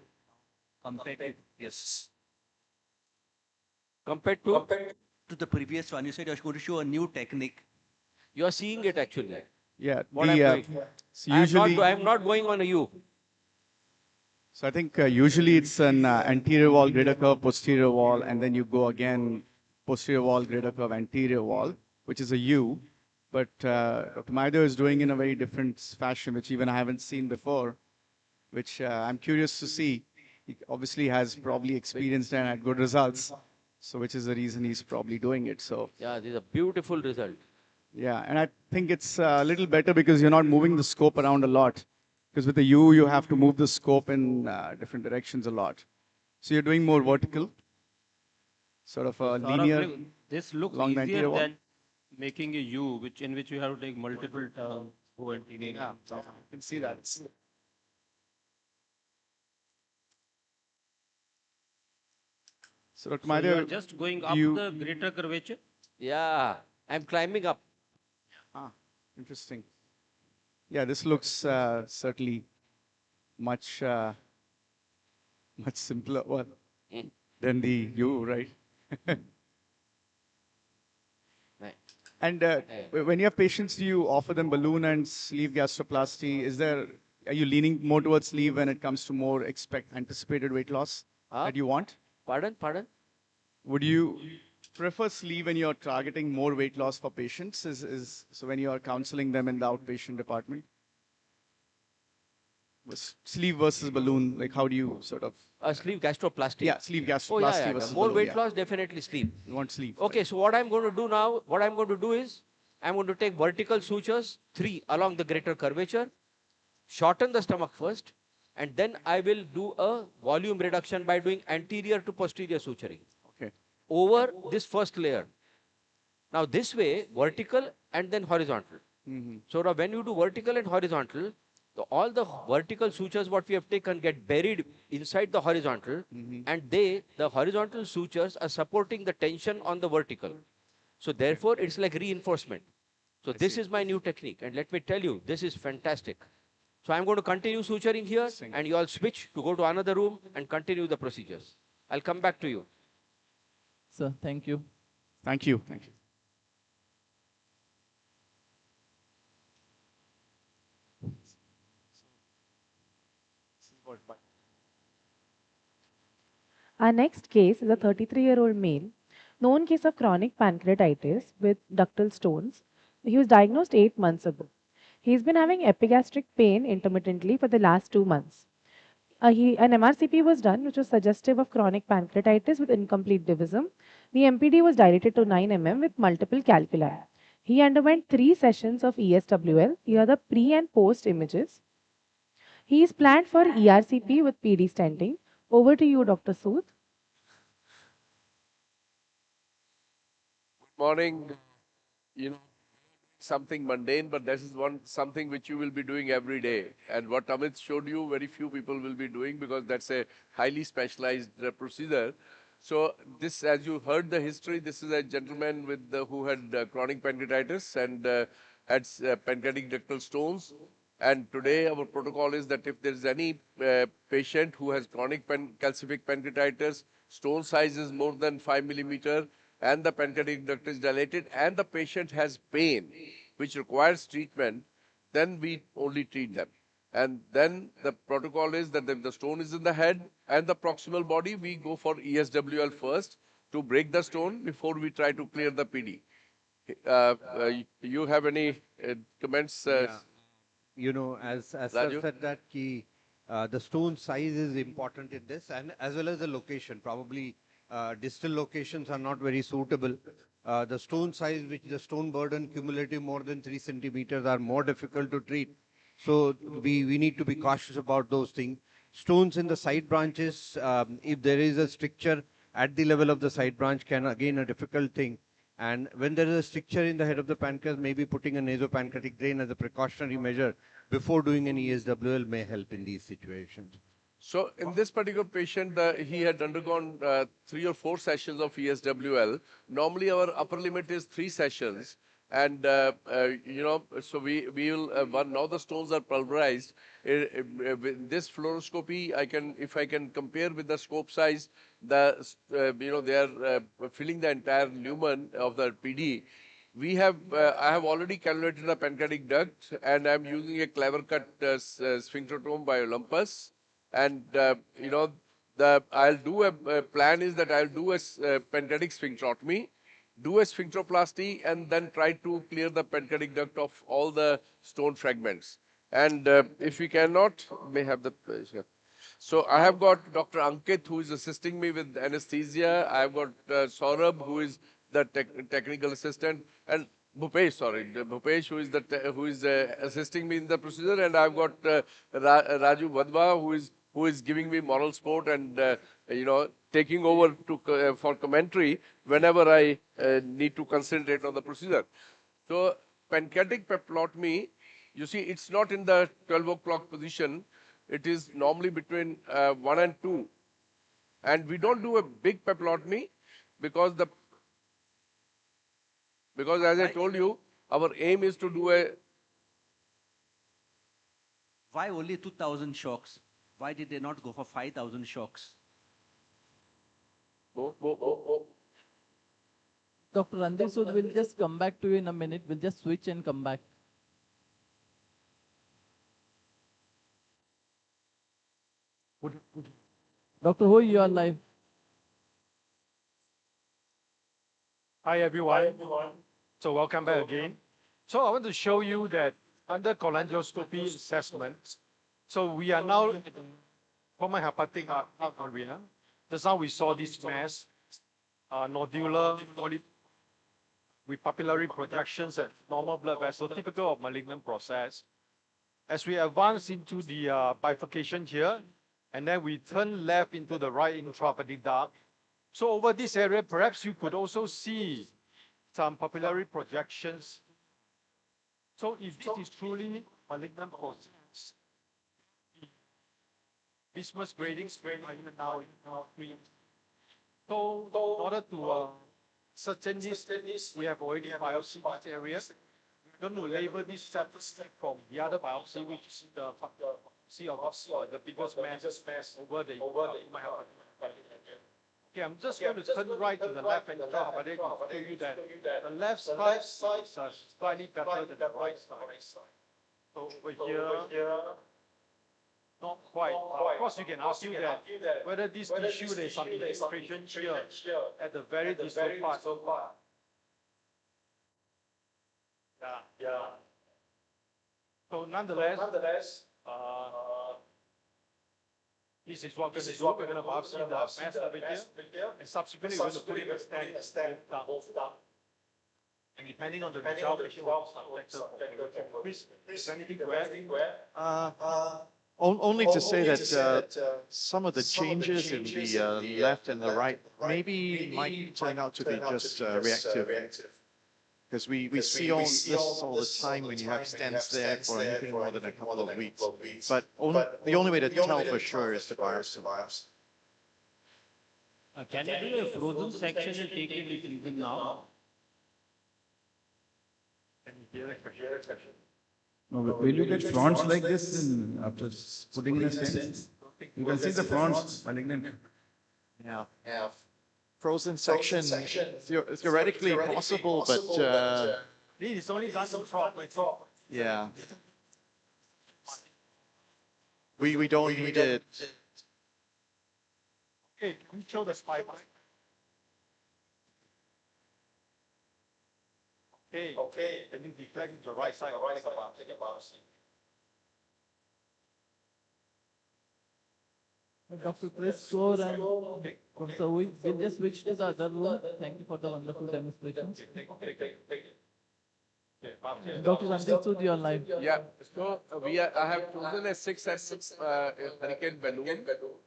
[SPEAKER 3] compared to yes?
[SPEAKER 11] Compared to
[SPEAKER 3] the previous one, you said you were going to show a new technique.
[SPEAKER 11] You are seeing it actually.
[SPEAKER 7] Yeah.
[SPEAKER 11] What I'm doing.
[SPEAKER 7] So usually,
[SPEAKER 11] I'm not going on a U.
[SPEAKER 7] So I think usually it's an anterior wall, greater curve, posterior wall, and then you go again, posterior wall, greater curve, anterior wall, which is a U. But Dr. Maidho is doing in a very different fashion, which even I haven't seen before, which I'm curious to see. He obviously has probably experienced and had good results. So which is the reason he's probably doing it. So
[SPEAKER 11] yeah, this is a beautiful result.
[SPEAKER 7] Yeah, and I think it's a little better because you're not moving the scope around a lot. Because with the U, you have to move the scope in different directions a lot. So you're doing more vertical, sort of a linear.
[SPEAKER 20] This looks
[SPEAKER 7] along the
[SPEAKER 20] easier
[SPEAKER 7] anterior wall.
[SPEAKER 20] than making a U, in which you have to take multiple turns.
[SPEAKER 7] Yeah, you can see that. So, Dr.
[SPEAKER 20] So you are
[SPEAKER 7] Maidho,
[SPEAKER 20] just going up the greater curvature?
[SPEAKER 11] Yeah, I'm climbing up.
[SPEAKER 7] Ah, interesting. Yeah, this looks certainly much simpler than the U, right? And when you have patients, do you offer them balloon and sleeve gastroplasty? Are you leaning more towards sleeve when it comes to more anticipated weight loss that you want?
[SPEAKER 11] Pardon?
[SPEAKER 7] Would you prefer sleeve when you're targeting more weight loss for patients? So when you are counseling them in the outpatient department? Sleeve versus balloon, like how do you sort of?
[SPEAKER 11] Sleeve gastroplasty.
[SPEAKER 7] Yeah, sleeve gastroplasty
[SPEAKER 11] Oh, yeah.
[SPEAKER 7] versus
[SPEAKER 11] More
[SPEAKER 7] balloon,
[SPEAKER 11] weight
[SPEAKER 7] yeah.
[SPEAKER 11] loss, definitely sleeve.
[SPEAKER 7] You want sleeve.
[SPEAKER 11] Okay, so what I'm going to do now, is I'm going to take vertical sutures, 3 along the greater curvature, shorten the stomach first, and then I will do a volume reduction by doing anterior to posterior suturing.
[SPEAKER 7] Okay.
[SPEAKER 11] Over this first layer. Now this way, vertical and then horizontal.
[SPEAKER 7] Mm-hmm.
[SPEAKER 11] So now when you do vertical and horizontal, So all the vertical sutures what we have taken get buried inside the horizontal, and the horizontal sutures are supporting the tension on the vertical. So therefore, it's like reinforcement. So this is my new technique, and let me tell you, this is fantastic. So I'm going to continue suturing here, and you all switch to go to another room and continue the procedures. I'll come back to you.
[SPEAKER 19] Sir, thank you.
[SPEAKER 7] Thank you. Thank you.
[SPEAKER 14] Our next case is a 33-year-old male, known case of chronic pancreatitis with ductal stones. He was diagnosed 8 months ago. He's been having epigastric pain intermittently for the last 2 months. An MRCP was done, which was suggestive of chronic pancreatitis with incomplete divisum. The MPD was dilated to 9 mm with multiple calculi. He underwent 3 sessions of ESWL. Here are the pre and post images. He is planned for ERCP with PD stenting. Over to you, Dr. Sood.
[SPEAKER 9] Morning. You know, something mundane, but this is something which you will be doing every day. And what Amit showed you, very few people will be doing because that's a highly specialized procedure. So this, as you heard the history, this is a gentleman with who had chronic pancreatitis and had pancreatic ductal stones. And today our protocol is that if there is any patient who has chronic calcific pancreatitis, stone size is more than 5 millimeter, and the pancreatic duct is dilated, and the patient has pain which requires treatment, then we only treat them. And then the protocol is that if the stone is in the head and the proximal body, we go for ESWL first to break the stone before we try to clear the PD. You have any comments?
[SPEAKER 15] You know, as sir said that the stone size is important in this, and as well as the location. Probably distal locations are not very suitable. The stone size, which the stone burden cumulative more than 3 centimeters, are more difficult to treat. So we need to be cautious about those things. Stones in the side branches, if there is a stricture at the level of the side branch, can again a difficult thing. And when there is a stricture in the head of the pancreas, maybe putting a nasopancreatic drain as a precautionary measure before doing an ESWL may help in these situations.
[SPEAKER 9] So in this particular patient, he had undergone 3 or 4 sessions of ESWL. Normally our upper limit is 3 sessions. And, you know, so we will, now the stones are pulverized. With this fluoroscopy, if I can compare with the scope size, you know, they are filling the entire lumen of the PD. I have already cannulated the pancreatic duct, and I'm using a clever cut sphincterotome by Olympus. And, you know, I'll do a plan is that I'll do a pancreatic sphincterotomy, do a sphincteroplasty, and then try to clear the pancreatic duct of all the stone fragments. And if we cannot, may have the. So I have got Dr. Ankit, who is assisting me with anesthesia. I have got Saurabh, who is the technical assistant, and Bhupesh, who is assisting me in the procedure, and I've got Raju Vadva, who is giving me moral support and you know, taking over to for commentary whenever I need to concentrate on the procedure. So pancreatic papillotomy, you see, it's not in the 12 o'clock position. It is normally between 1 and 2, and we don't do a big papillotomy because as I told you, our aim is to do a.
[SPEAKER 3] Why only 2,000 shocks? Why did they not go for 5,000 shocks?
[SPEAKER 19] Dr. Randeep Sood will just come back to you in a minute. We'll just switch and come back. Dr. Ho, you are live.
[SPEAKER 6] Hi everyone. So welcome back again. So I want to show you that under cholangioscopy assessment, so we are now in common hepatic area. Just now we saw this mass, nodular polyp with papillary projections at normal blood vessel, typical of malignant process. As we advance into the bifurcation here, and then we turn left into the right intrahepatic duct. So over this area, perhaps you could also see some papillary projections. So if this is truly malignant process, bismuth grading, even now green. So in order to certain this, we have already biopsy this area. We're going to label this separate from the other biopsy, which is the biopsy of the biggest mass over the Okay, I'm just going to turn right to the left and graph, but I can show you that the left side is slightly better than the right side. So over here, not quite. Of course, you can argue that whether this tissue there is some infiltration here at the very distal part. Yeah. So nonetheless, this is what we're going to do. We're going to biopsy the mass over here, and subsequently we're going to put in a stent both down. And depending on the result, patient will Chris, anything to add?
[SPEAKER 1] Only to say that some of the changes in the left and the right maybe might turn out to be just reactive. Because we see all this all the time when you have stents there for anything more than a couple of weeks. But the only way to tell for sure is the biopsy.
[SPEAKER 20] Can you do a frozen section and take it with even now?
[SPEAKER 7] No, will you get fronts like this after putting in a stent? You can see the fronts malignant.
[SPEAKER 1] Yeah. Frozen section, theoretically possible, but
[SPEAKER 6] this is only done to top.
[SPEAKER 1] Yeah. We don't need it.
[SPEAKER 6] Okay, can we show the spy line? Okay, and then deflect to the right side. Take a biopsy.
[SPEAKER 19] Dr. Chris, go and so we'll just switch to the other room. Thank you for the wonderful demonstration. Dr. Sandeep Sood, you are live.
[SPEAKER 9] Yeah, so I have chosen a 6 hurricane balloon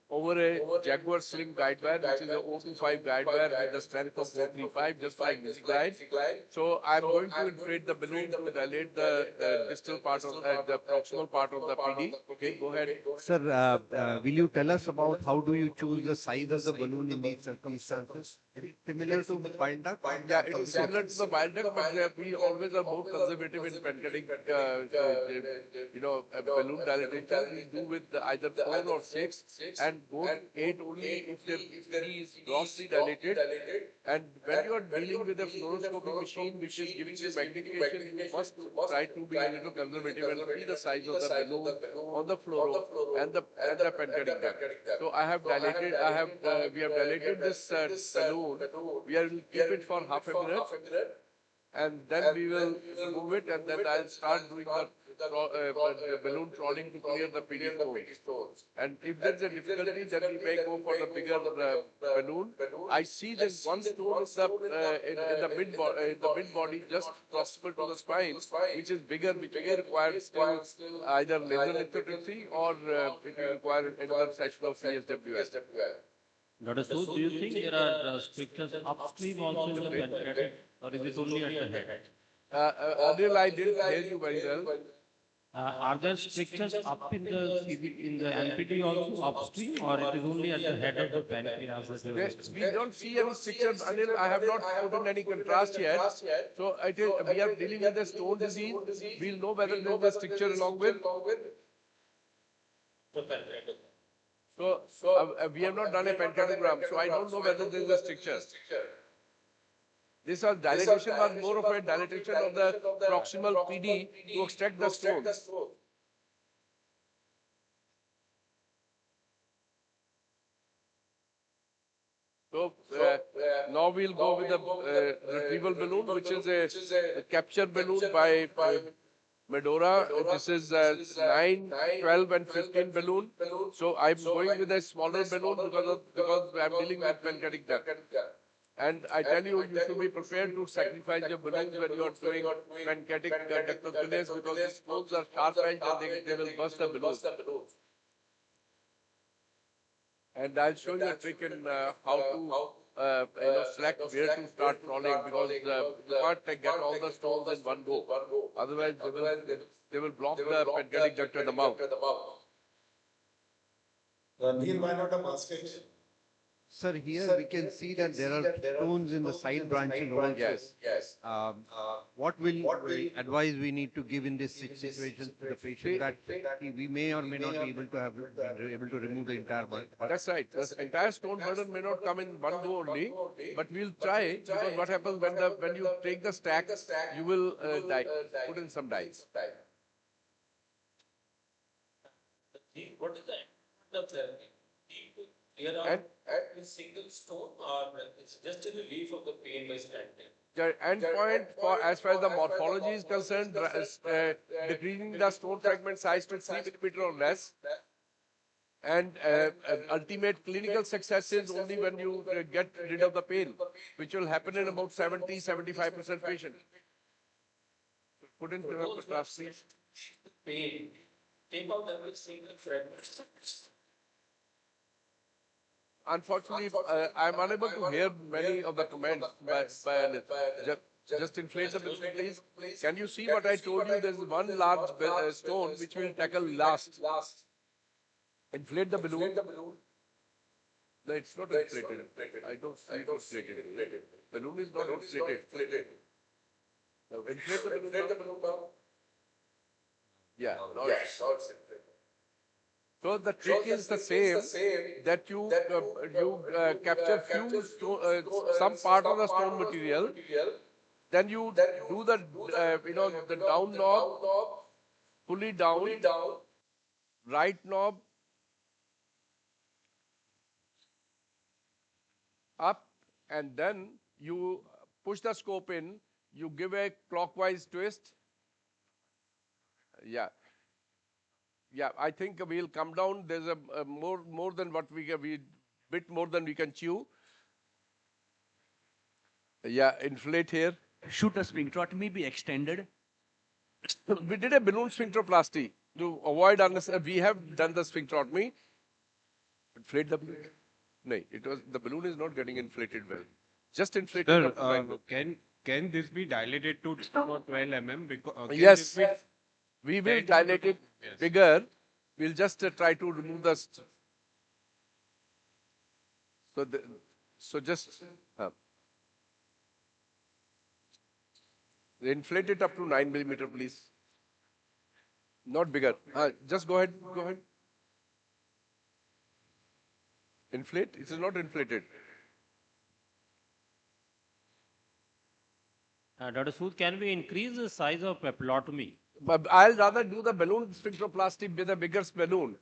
[SPEAKER 9] over a Jaguar Slim guide wire, which is a 025 guide wire with the strength of 435, just like this glide. So I'm going to inflate the balloon to dilate the distal part of the proximal part of the PD. Okay, go ahead.
[SPEAKER 15] Sir, will you tell us about how do you choose the size of the balloon in these circumstances? Is it similar to bile duct?
[SPEAKER 9] Yeah, it is similar to the bile duct, but we always are more conservative in pancreatic, balloon dilatation. We do with either 4 or 6, and go 8 only if the PD is grossly dilated. And when you are dealing with a fluoroscopy machine which is giving you magnification, you must try to be a little conservative and see the size of the balloon on the fluoro and the pancreatic duct. So I have dilated. We have dilated this balloon. We will keep it for half a minute, and then we will remove it, and then I'll start doing the balloon trolling to clear the PD stones. And if there's a difficulty, then we may go for the bigger balloon. I see that one stone is in the mid body, just proximal to the spine, which is bigger, which may require still either laser lithotripsy or it will require another session of CSWS.
[SPEAKER 20] Dr. Sood, do you think there are strictures upstream also in the pancreatic, or is it only at the head?
[SPEAKER 9] Adil, I didn't hear you very well.
[SPEAKER 20] Are there strictures up in the NPD also upstream, or it is only at the head of the pancreas?
[SPEAKER 9] We don't see any strictures. Anil, I have not put in any contrast yet. So we are dealing with a stone disease. We'll know whether there is a stricture along with. So we have not done a pancreatogram, so I don't know whether there is a stricture. This dilatation was more of a dilatation of the proximal PD to extract the stone. So now we'll go with the retrieval balloon, which is a capture balloon by Medora. This is 9, 12 and 15 balloon. So I'm going with a smaller balloon because I'm dealing with pancreatic duct. And I tell you, you should be prepared to sacrifice your balloons when you are doing pancreatic ductal fillets, because the stones are sharp-edged and they will burst the balloons. And I'll show you a trick in how to select where to start crawling, because you can't get all the stones in one go. Otherwise, they will block the pancreatic duct at the mouth.
[SPEAKER 4] Neil, why not a basket?
[SPEAKER 15] Sir, here we can see that there are stones in the side branches also.
[SPEAKER 4] Yes.
[SPEAKER 15] What will advise we need to give in this situation to the patient that we may or may not be able to remove the entire bud?
[SPEAKER 9] That's right. The entire stone burden may not come in one go only, but we'll try, because what happens when you take the stack, you will die. Put in some dies.
[SPEAKER 10] What is the end of therapy? Clear out with single stone, or it's just a relief of the pain by stenting?
[SPEAKER 9] The end point, for as far as the morphology is concerned, decreasing the stone fragment size to 3 millimeter or less, and ultimate clinical success is only when you get rid of the pain, which will happen in about 70-75% patient. Put in Lithotripsy.
[SPEAKER 10] Pain. Take out every single fragment.
[SPEAKER 9] Unfortunately, I'm unable to hear many of the comments just inflate the balloon, please. Can you see what I told you? There's one large stone which we'll tackle last. Inflate the balloon. No, it's not inflated. I don't see it inflated. Balloon is not inflated. Now, inflate the balloon now. Yeah, now it's inflated. So the trick is the same, that you capture some part of the stone material, then you do the the down knob, fully down, right knob up, and then you push the scope in, you give a clockwise twist. Yeah, I think we'll come down. There's a more than what bit more than we can chew. Yeah, inflate here.
[SPEAKER 3] Should the sphincterotomy be extended?
[SPEAKER 9] We did a balloon sphincteroplasty to avoid unnecessary. We have done the sphincterotomy. Inflate the balloon. No, the balloon is not getting inflated well. Just inflate it up.
[SPEAKER 20] Can this be dilated to 12 mm? Because,
[SPEAKER 9] yes. We will dilate it bigger. We'll just try to remove the. Just inflate it up to 9 millimeter, please. Not bigger. Just go ahead. Inflate. It is not inflated.
[SPEAKER 20] Dr. Sood, can we increase the size of papillotomy?
[SPEAKER 9] But I'll rather do the balloon sphincteroplasty with a bigger balloon,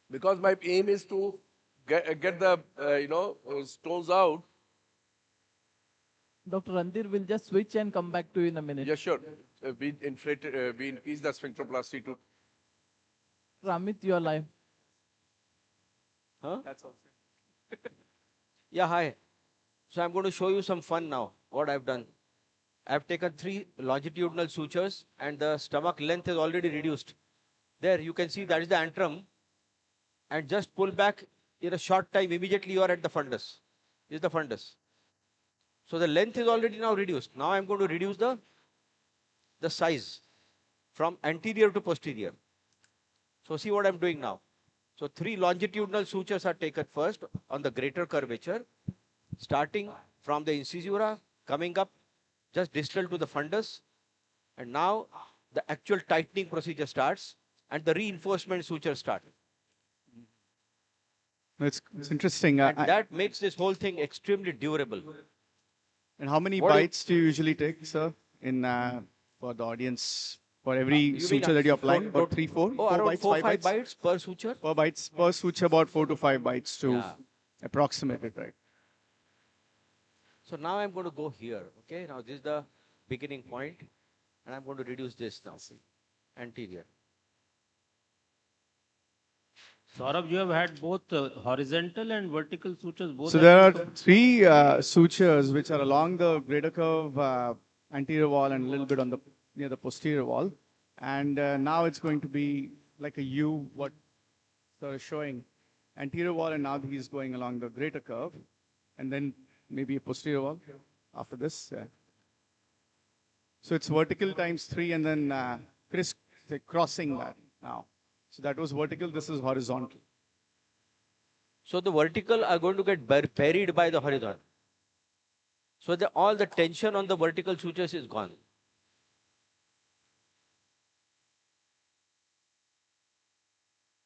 [SPEAKER 9] because my aim is to get the stones out.
[SPEAKER 19] Dr. Randir will just switch and come back to you in a minute.
[SPEAKER 9] Yeah, sure. We increase the sphincteroplasty to.
[SPEAKER 19] Ramit, you are live.
[SPEAKER 15] Huh? That's all. Yeah, hi. So I'm going to show you some fun now, what I've done. I've taken 3 longitudinal sutures and the stomach length is already reduced. There you can see that is the antrum, and just pull back in a short time, immediately you are at the fundus. This is the fundus. So the length is already now reduced. Now I'm going to reduce the size from anterior to posterior. So see what I'm doing now. So 3 longitudinal sutures are taken first on the greater curvature, starting from the incisura, coming up just distal to the fundus, and now the actual tightening procedure starts and the reinforcement suture start.
[SPEAKER 7] It's interesting.
[SPEAKER 15] And that makes this whole thing extremely durable.
[SPEAKER 7] And how many bites do you usually take, sir, for the audience? For every suture that you apply, about 3, 4?
[SPEAKER 15] Oh, around 4, 5 bites per suture?
[SPEAKER 7] Per suture, about 4 to 5 bites to approximate it, right?
[SPEAKER 15] So now I'm going to go here, okay? Now this is the beginning point, and I'm going to reduce this now, anterior.
[SPEAKER 20] Saurabh, you have had both horizontal and vertical sutures. Both
[SPEAKER 7] So there are 3 sutures which are along the greater curve anterior wall and a little bit on near the posterior wall. And now it's going to be like a U, what sir is showing. Anterior wall, and now he's going along the greater curve. And then maybe a posterior wall after this. So it's vertical times 3 and then crossing that now. So that was vertical, this is horizontal.
[SPEAKER 15] So the vertical are going to get buried by the horizontal. So all the tension on the vertical sutures is gone.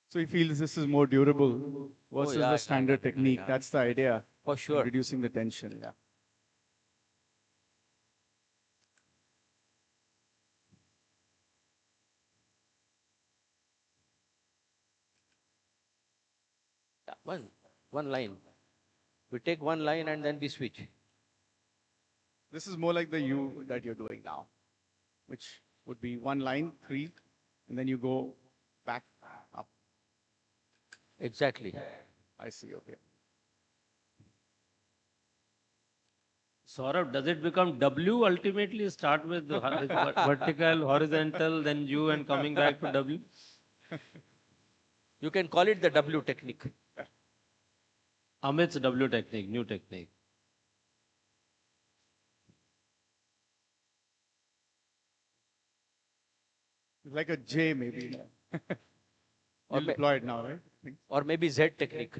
[SPEAKER 7] So he feels this is more durable versus the standard technique. That's the idea.
[SPEAKER 15] For sure.
[SPEAKER 7] Reducing the tension. Yeah.
[SPEAKER 15] One line. We take one line and then we switch.
[SPEAKER 7] This is more like the U that you're doing now, which would be one line, 3, and then you go back up.
[SPEAKER 15] Exactly.
[SPEAKER 7] I see, okay.
[SPEAKER 20] Saurabh, does it become W ultimately? Start with the vertical, horizontal, then U and coming back to W?
[SPEAKER 15] You can call it the W technique.
[SPEAKER 20] Amit's W technique, new technique.
[SPEAKER 7] Like a J maybe.
[SPEAKER 15] Or
[SPEAKER 7] You'll deploy it now, right?
[SPEAKER 15] Or maybe Z technique.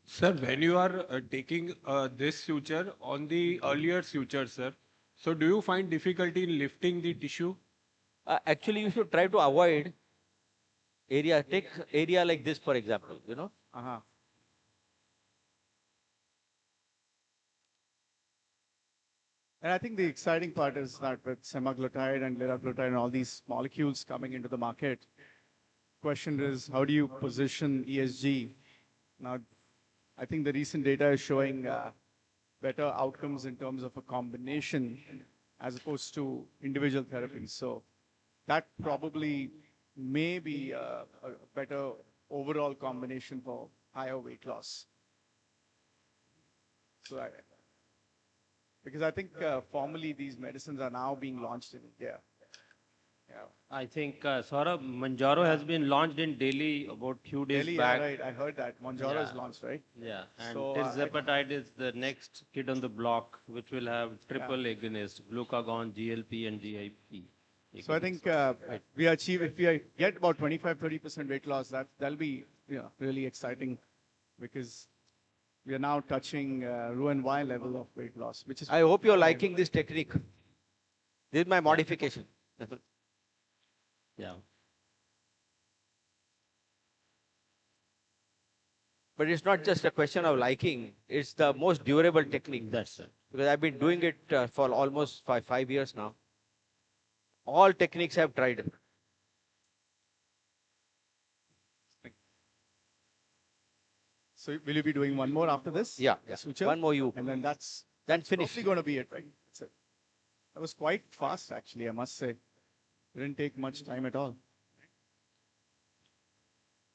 [SPEAKER 13] Sir, when you are taking this suture on the earlier suture, sir, so do you find difficulty in lifting the tissue?
[SPEAKER 15] Actually, you should try to avoid area. Take area like this, for example, you know.
[SPEAKER 7] And I think the exciting part is that with semaglutide and liraglutide and all these molecules coming into the market, question is how do you position ESG? Now, I think the recent data is showing better outcomes in terms of a combination as opposed to individual therapies. So that probably may be a better overall combination for higher weight loss. So because I think formally these medicines are now being launched in India. Yeah.
[SPEAKER 20] I think Saurabh, Mounjaro has been launched in Delhi about few days
[SPEAKER 7] Delhi,
[SPEAKER 20] back.
[SPEAKER 7] yeah, right. I heard that. Mounjaro is launched, right?
[SPEAKER 20] Yeah. And
[SPEAKER 7] So,
[SPEAKER 20] tirzepatide is the next kid on the block, which will have triple agonist, glucagon, GLP, and GIP.
[SPEAKER 7] So I think if we get about 25-30% weight loss, that'll be really exciting because we are now touching Roux-en-Y level of weight loss, which is.
[SPEAKER 15] I hope you're liking this technique. This is my modification.
[SPEAKER 20] Yeah.
[SPEAKER 15] But it's not just a question of liking. It's the most durable technique.
[SPEAKER 20] That's it.
[SPEAKER 15] Because I've been doing it for almost five years now. All techniques I've tried.
[SPEAKER 7] So will you be doing one more after this?
[SPEAKER 15] Yeah.
[SPEAKER 7] Suture?
[SPEAKER 15] One more you.
[SPEAKER 7] And then that's
[SPEAKER 15] finished.
[SPEAKER 7] probably going to be it, right? That's it. That was quite fast, actually, I must say. It didn't take much time at all.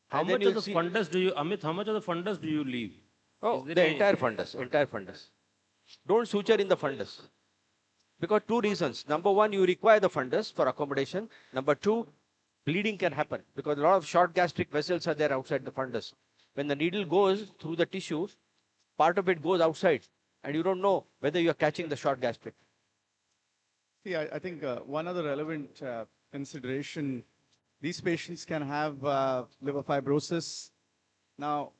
[SPEAKER 20] How much of the fundus do you, Amit, how much of the fundus do you leave?
[SPEAKER 15] Oh, the entire fundus. Don't suture in the fundus. Because two reasons. Number one, you require the fundus for accommodation. Number two, bleeding can happen because a lot of short gastric vessels are there outside the fundus. When the needle goes through the tissue, part of it goes outside and you don't know whether you're catching the short gastric.
[SPEAKER 7] See, I think one other relevant consideration, these patients can have liver fibrosis. Now,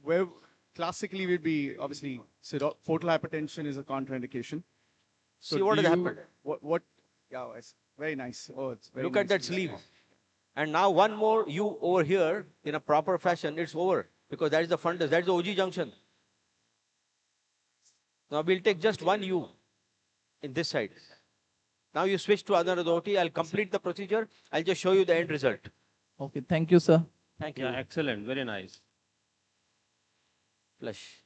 [SPEAKER 7] where classically we'd be, obviously, portal hypertension is a contraindication. So
[SPEAKER 15] see what has happened.
[SPEAKER 7] Yeah, it's very nice. Oh, it's very
[SPEAKER 15] Look
[SPEAKER 7] nice
[SPEAKER 15] at that sleeve. And now one more U over here in a proper fashion, it's over. Because that is the fundus, that is the OG junction. Now we'll take just one U in this side. Now you switch to another OT. I'll complete the procedure. I'll just show you the end result.
[SPEAKER 19] Okay, thank you, sir.
[SPEAKER 15] Thank you.
[SPEAKER 20] Yeah, excellent. Very nice.
[SPEAKER 15] Flush.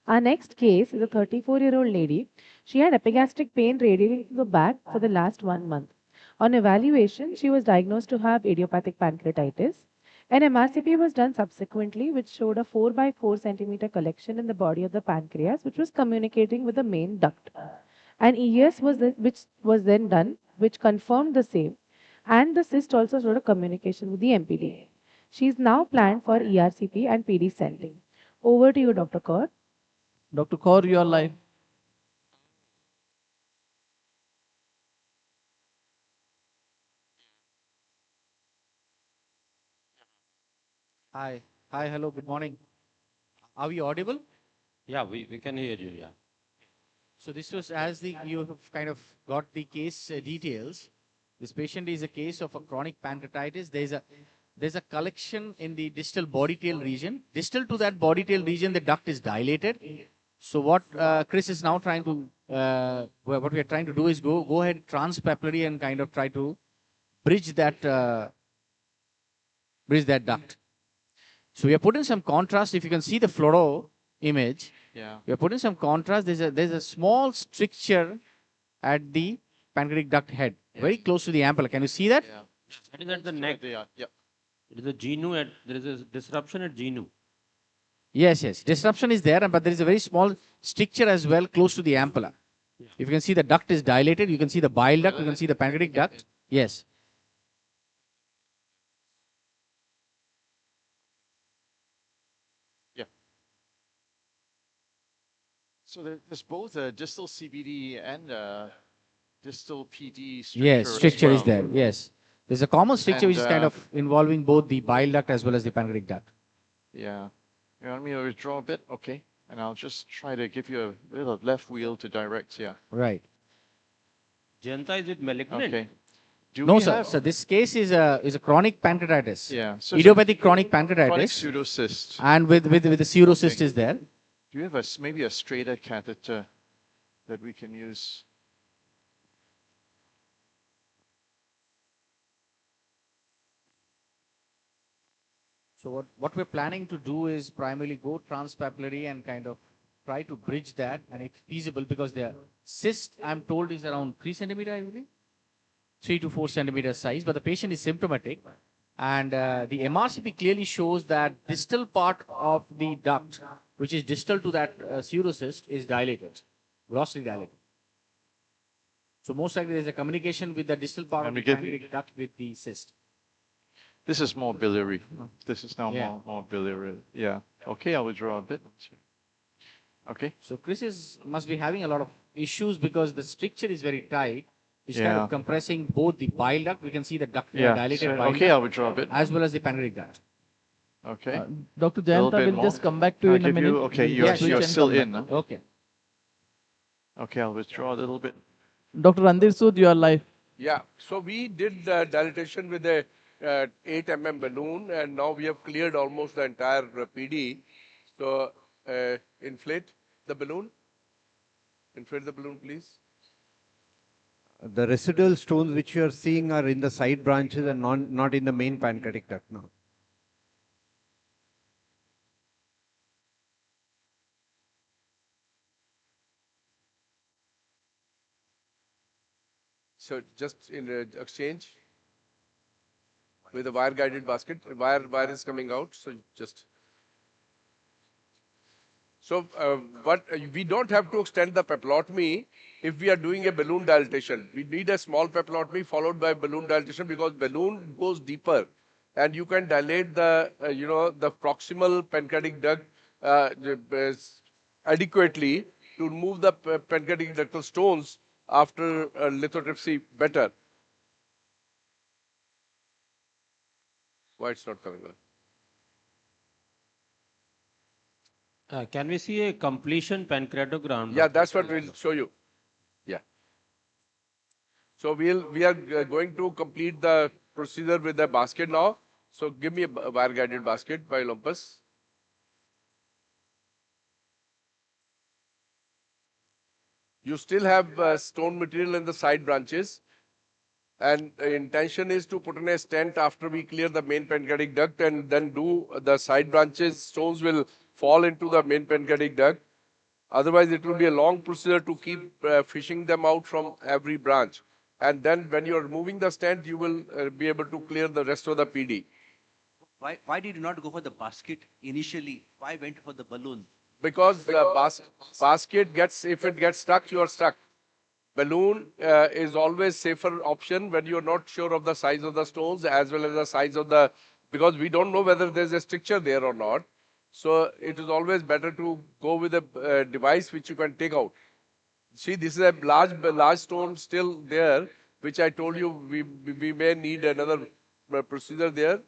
[SPEAKER 14] Our next case is a 34-year-old lady. She had epigastric pain radiating to the back for the last 1 month. On evaluation, she was diagnosed to have idiopathic pancreatitis. An MRCP was done subsequently, which showed a 4 by 4 centimeter collection in the body of the pancreas, which was communicating with the main duct. An EUS which was then done, which confirmed the same, and the cyst also showed a communication with the MPD. She is now planned for ERCP and PD stenting. Over to you, Dr. Kaur.
[SPEAKER 19] Dr. Kaur, you are live.
[SPEAKER 16] Hi. Hi, hello, good morning. Are we audible?
[SPEAKER 20] Yeah, we can hear you, yeah.
[SPEAKER 16] So this was as you have kind of got the case details. This patient is a case of a chronic pancreatitis. There's a collection in the distal body tail region. Distal to that body tail region, the duct is dilated. So what Chris is now trying to, what we are trying to do is go ahead transpapillary and kind of try to bridge that duct. So we are putting some contrast. If you can see the fluoro image,
[SPEAKER 1] Yeah.
[SPEAKER 16] we are putting some contrast. There's a small stricture at the pancreatic duct head, very close to the ampulla. Can you see that?
[SPEAKER 1] Yeah.
[SPEAKER 20] That is at the neck.
[SPEAKER 1] Yeah.
[SPEAKER 20] It is a genu there is a disruption at genu.
[SPEAKER 16] Yes, yes. Disruption is there, but there is a very small stricture as well close to the ampulla. If you can see the duct is dilated, you can see the bile duct, you can see the pancreatic duct. Yes.
[SPEAKER 1] So there's both a distal CBD and a distal PD stricture.
[SPEAKER 16] Yes, stricture
[SPEAKER 1] as
[SPEAKER 16] is there.
[SPEAKER 1] well.
[SPEAKER 16] Yes. There's a common stricture
[SPEAKER 1] And,
[SPEAKER 16] which is kind of involving both the bile duct as well as the pancreatic duct.
[SPEAKER 1] Yeah. You want me to withdraw a bit? Okay. And I'll just try to give you a little left wheel to direct, yeah.
[SPEAKER 16] Right.
[SPEAKER 20] Janta, is it malignant?
[SPEAKER 1] Okay.
[SPEAKER 16] No, sir. So this case is a chronic pancreatitis.
[SPEAKER 1] Yeah. So
[SPEAKER 16] Idiopathic chronic pancreatitis.
[SPEAKER 1] Chronic pseudocyst.
[SPEAKER 16] And with the pseudocyst is there.
[SPEAKER 1] Do you have maybe a straighter catheter that we can use?
[SPEAKER 16] So what we're planning to do is primarily go transpapillary and kind of try to bridge that, and if feasible, because the cyst, I'm told, is around 3 centimeter, I believe, 3 to 4 centimeter size, but the patient is symptomatic, and the MRCP clearly shows that distal part of the duct, which is distal to that pseudocyst, is dilated, grossly dilated. So most likely there's a communication with the distal part of the pancreatic duct with the cyst.
[SPEAKER 1] This is more biliary. This is now
[SPEAKER 16] Yeah.
[SPEAKER 1] more biliary. Yeah. Okay, I'll withdraw a bit. Okay.
[SPEAKER 16] So Chris must be having a lot of issues because the stricture is very tight. It's kind
[SPEAKER 1] Yeah.
[SPEAKER 16] of compressing both the bile duct. We can see the duct
[SPEAKER 1] Yeah.
[SPEAKER 16] dilated
[SPEAKER 1] So-
[SPEAKER 16] bile
[SPEAKER 1] okay,
[SPEAKER 16] duct,
[SPEAKER 1] I'll withdraw a bit.
[SPEAKER 16] as well as the pancreatic duct.
[SPEAKER 1] Okay.
[SPEAKER 19] Dr.
[SPEAKER 1] Little
[SPEAKER 19] Jayanta
[SPEAKER 1] bit
[SPEAKER 19] will
[SPEAKER 1] more.
[SPEAKER 19] just come back to you
[SPEAKER 1] I'll
[SPEAKER 19] in a
[SPEAKER 1] give
[SPEAKER 19] minute.
[SPEAKER 1] okay,
[SPEAKER 19] We'll
[SPEAKER 1] you're,
[SPEAKER 19] just switch
[SPEAKER 1] you're
[SPEAKER 19] and
[SPEAKER 1] still
[SPEAKER 19] come
[SPEAKER 1] in.
[SPEAKER 19] back.
[SPEAKER 1] Huh?
[SPEAKER 16] Okay.
[SPEAKER 1] Okay, I'll withdraw a little bit.
[SPEAKER 19] Dr. Randir Sood, you are live.
[SPEAKER 9] Yeah, so we did dilatation with a 8 mm balloon, and now we have cleared almost the entire PD. So inflate the balloon. Inflate the balloon, please.
[SPEAKER 15] The residual stones which you are seeing are in the side branches and not in the main pancreatic duct now.
[SPEAKER 9] So just in exchange with a wire-guided basket, wire is coming out. So just. So we don't have to extend the papillotomy if we are doing a balloon dilatation. We need a small papillotomy followed by balloon dilatation because balloon goes deeper, and you can dilate the the proximal pancreatic duct adequately to remove the pancreatic ductal stones after lithotripsy better. Why it's not coming on?
[SPEAKER 20] Can we see a completion pancreatogram?
[SPEAKER 9] Yeah, that's what we'll show you. Yeah. So we are going to complete the procedure with the basket now. So give me a wire-guided basket by Olympus. You still have stone material in the side branches. And the intention is to put in a stent after we clear the main pancreatic duct and then do the side branches. Stones will fall into the main pancreatic duct. Otherwise, it will be a long procedure to keep fishing them out from every branch. And then when you are removing the stent, you will be able to clear the rest of the PD.
[SPEAKER 3] Why did you not go for the basket initially? Why went for the balloon?
[SPEAKER 9] Because the basket gets, if it gets stuck, you are stuck. Balloon is always safer option when you are not sure of the size of the stones as well as the size of the, because we don't know whether there's a stricture there or not. So it is always better to go with a device which you can take out. See, this is a large stone still there, which I told you we may need another procedure there.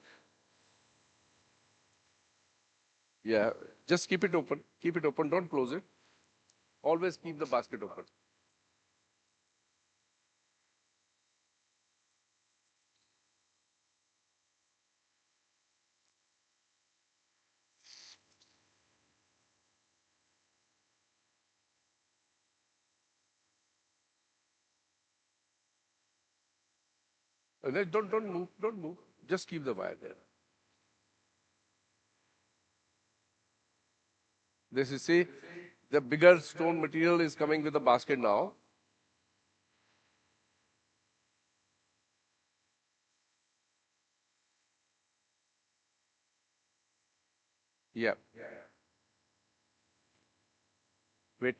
[SPEAKER 9] Yeah, just keep it open. Keep it open. Don't close it. Always keep the basket open. Don't move. Don't move. Just keep the wire there. This is, see, the bigger stone material is coming with the basket now. Yeah. Wait.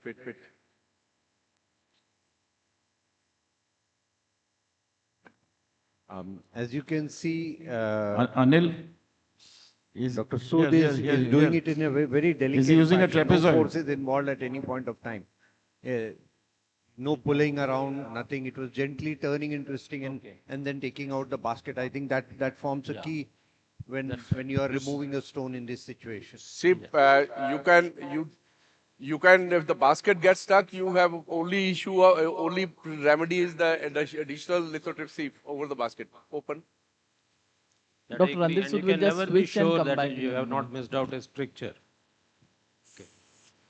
[SPEAKER 21] As you can see,
[SPEAKER 22] Anil,
[SPEAKER 21] Dr. Sood is doing it in a very delicate
[SPEAKER 22] Is he using a
[SPEAKER 21] fashion. No
[SPEAKER 22] trapezoid?
[SPEAKER 21] forces involved at any point of time. No pulling around, nothing. It was gently turning and twisting and then taking out the basket. I think that forms a key when you are removing a stone in this situation.
[SPEAKER 9] See, you can, if the basket gets stuck, you have only remedy is the additional lithotripsy over the basket. Open.
[SPEAKER 22] That
[SPEAKER 19] Dr.
[SPEAKER 22] I agree,
[SPEAKER 19] Randir
[SPEAKER 22] and
[SPEAKER 19] Sood
[SPEAKER 22] you
[SPEAKER 19] will
[SPEAKER 22] can
[SPEAKER 19] just
[SPEAKER 22] never be
[SPEAKER 19] switch and
[SPEAKER 22] sure
[SPEAKER 19] come
[SPEAKER 22] that
[SPEAKER 19] back
[SPEAKER 22] you
[SPEAKER 19] in.
[SPEAKER 22] have not missed out a stricture.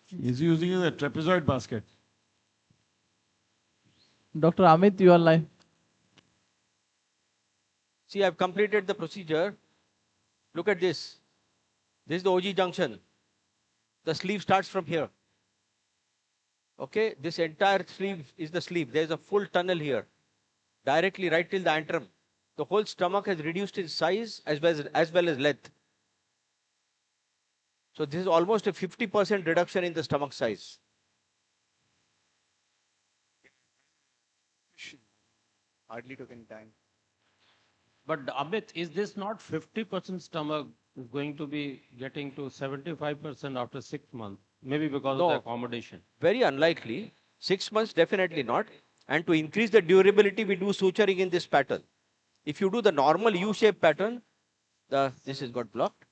[SPEAKER 5] He's using a trapezoid basket.
[SPEAKER 19] Dr. Amit, you are live.
[SPEAKER 15] See, I've completed the procedure. Look at this. This is the OG junction. The sleeve starts from here. Okay, this entire sleeve is the sleeve. There's a full tunnel here, directly right till the antrum. The whole stomach has reduced in size as well as length. So this is almost a 50% reduction in the stomach size.
[SPEAKER 7] Hardly took any time.
[SPEAKER 20] But Amit, is this not 50% stomach is going to be getting to 75% after 6 months? Maybe because of the accommodation.
[SPEAKER 15] Very unlikely. 6 months, definitely not. And to increase the durability, we do suturing in this pattern. If you do the normal U-shaped pattern, this has got blocked.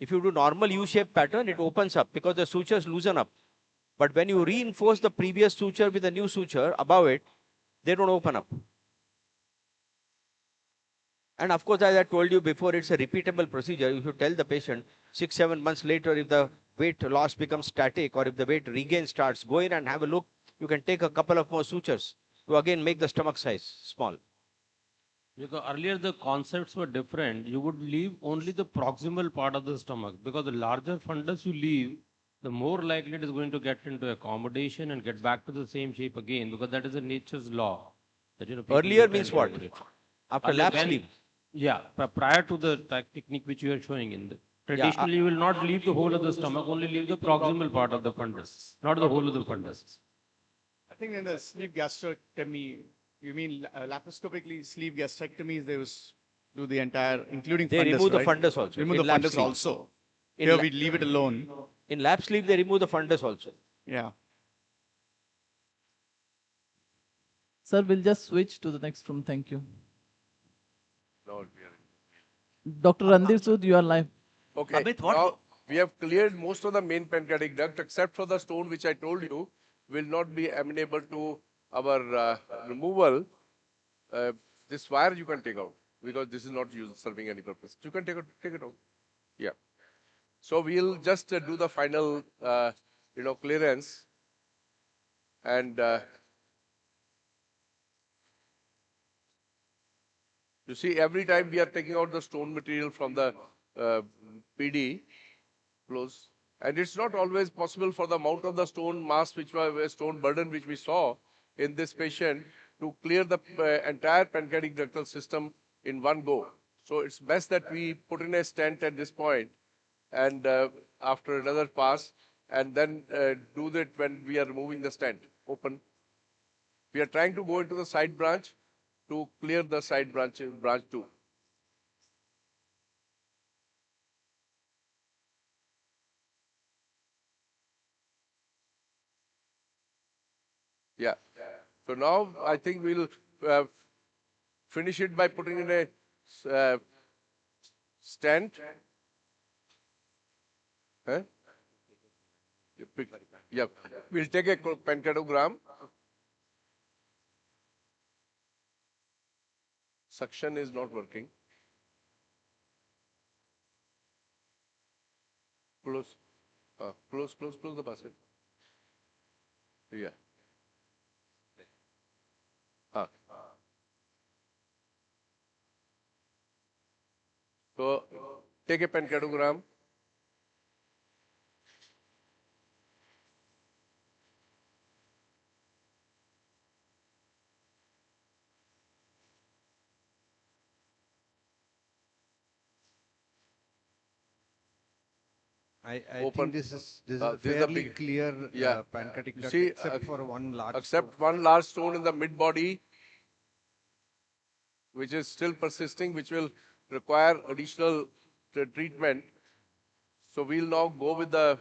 [SPEAKER 15] If you do normal U-shaped pattern, it opens up because the sutures loosen up. But when you reinforce the previous suture with a new suture above it, they don't open up. And of course, as I told you before, it's a repeatable procedure. You should tell the patient 6-7 months later, if the weight loss becomes static or if the weight regain starts, go in and have a look. You can take a couple of more sutures to again make the stomach size small.
[SPEAKER 20] Because earlier the concepts were different. You would leave only the proximal part of the stomach, because the larger fundus you leave, the more likely it is going to get into accommodation and get back to the same shape again, because that is a nature's law. That,
[SPEAKER 15] Earlier means what? After lap sleeve?
[SPEAKER 20] Yeah, prior to the technique which you are showing in the. Traditionally, you will not leave the whole of the stomach, only leave the proximal part of the fundus, not the whole of the fundus.
[SPEAKER 7] I think in the sleeve gastrectomy, you mean laparoscopically sleeve gastrectomies, they do the entire, including
[SPEAKER 15] they
[SPEAKER 7] fundus,
[SPEAKER 15] remove the
[SPEAKER 7] right?
[SPEAKER 15] fundus also.
[SPEAKER 7] Remove the
[SPEAKER 15] lap
[SPEAKER 7] fundus
[SPEAKER 15] sleeve.
[SPEAKER 7] also.
[SPEAKER 15] In
[SPEAKER 7] Here we leave it alone.
[SPEAKER 15] In lap sleeve, they remove the fundus also.
[SPEAKER 7] Yeah.
[SPEAKER 19] Sir, we'll just switch to the next room. Thank you.
[SPEAKER 9] No,
[SPEAKER 19] Dr. Randir Sood, you are live.
[SPEAKER 9] Okay, now we have cleared most of the main pancreatic duct except for the stone which I told you will not be amenable to our removal. This wire you can take out because this is not serving any purpose. You can take it out. Yeah. So we'll just do the final, clearance, and you see every time we are taking out the stone material from the PD close, and it's not always possible for the amount of the stone mass which was stone burden which we saw in this patient to clear the entire pancreatic ductal system in one go. So it's best that we put in a stent at this point and after another pass, and then do that when we are removing the stent. Open. We are trying to go into the side branch to clear the side branch 2. Yeah. So now I think we'll finish it by putting in a stent. Huh? Yeah, we'll take a pancreatogram. Suction is not working. Close, close the basket. Yeah. So take a pancreatogram.
[SPEAKER 21] I
[SPEAKER 9] Open.
[SPEAKER 21] think this is a fairly clear pancreatic duct, except for one large
[SPEAKER 9] one large stone in the mid body, which is still persisting, which will require additional treatment. So we'll now go with the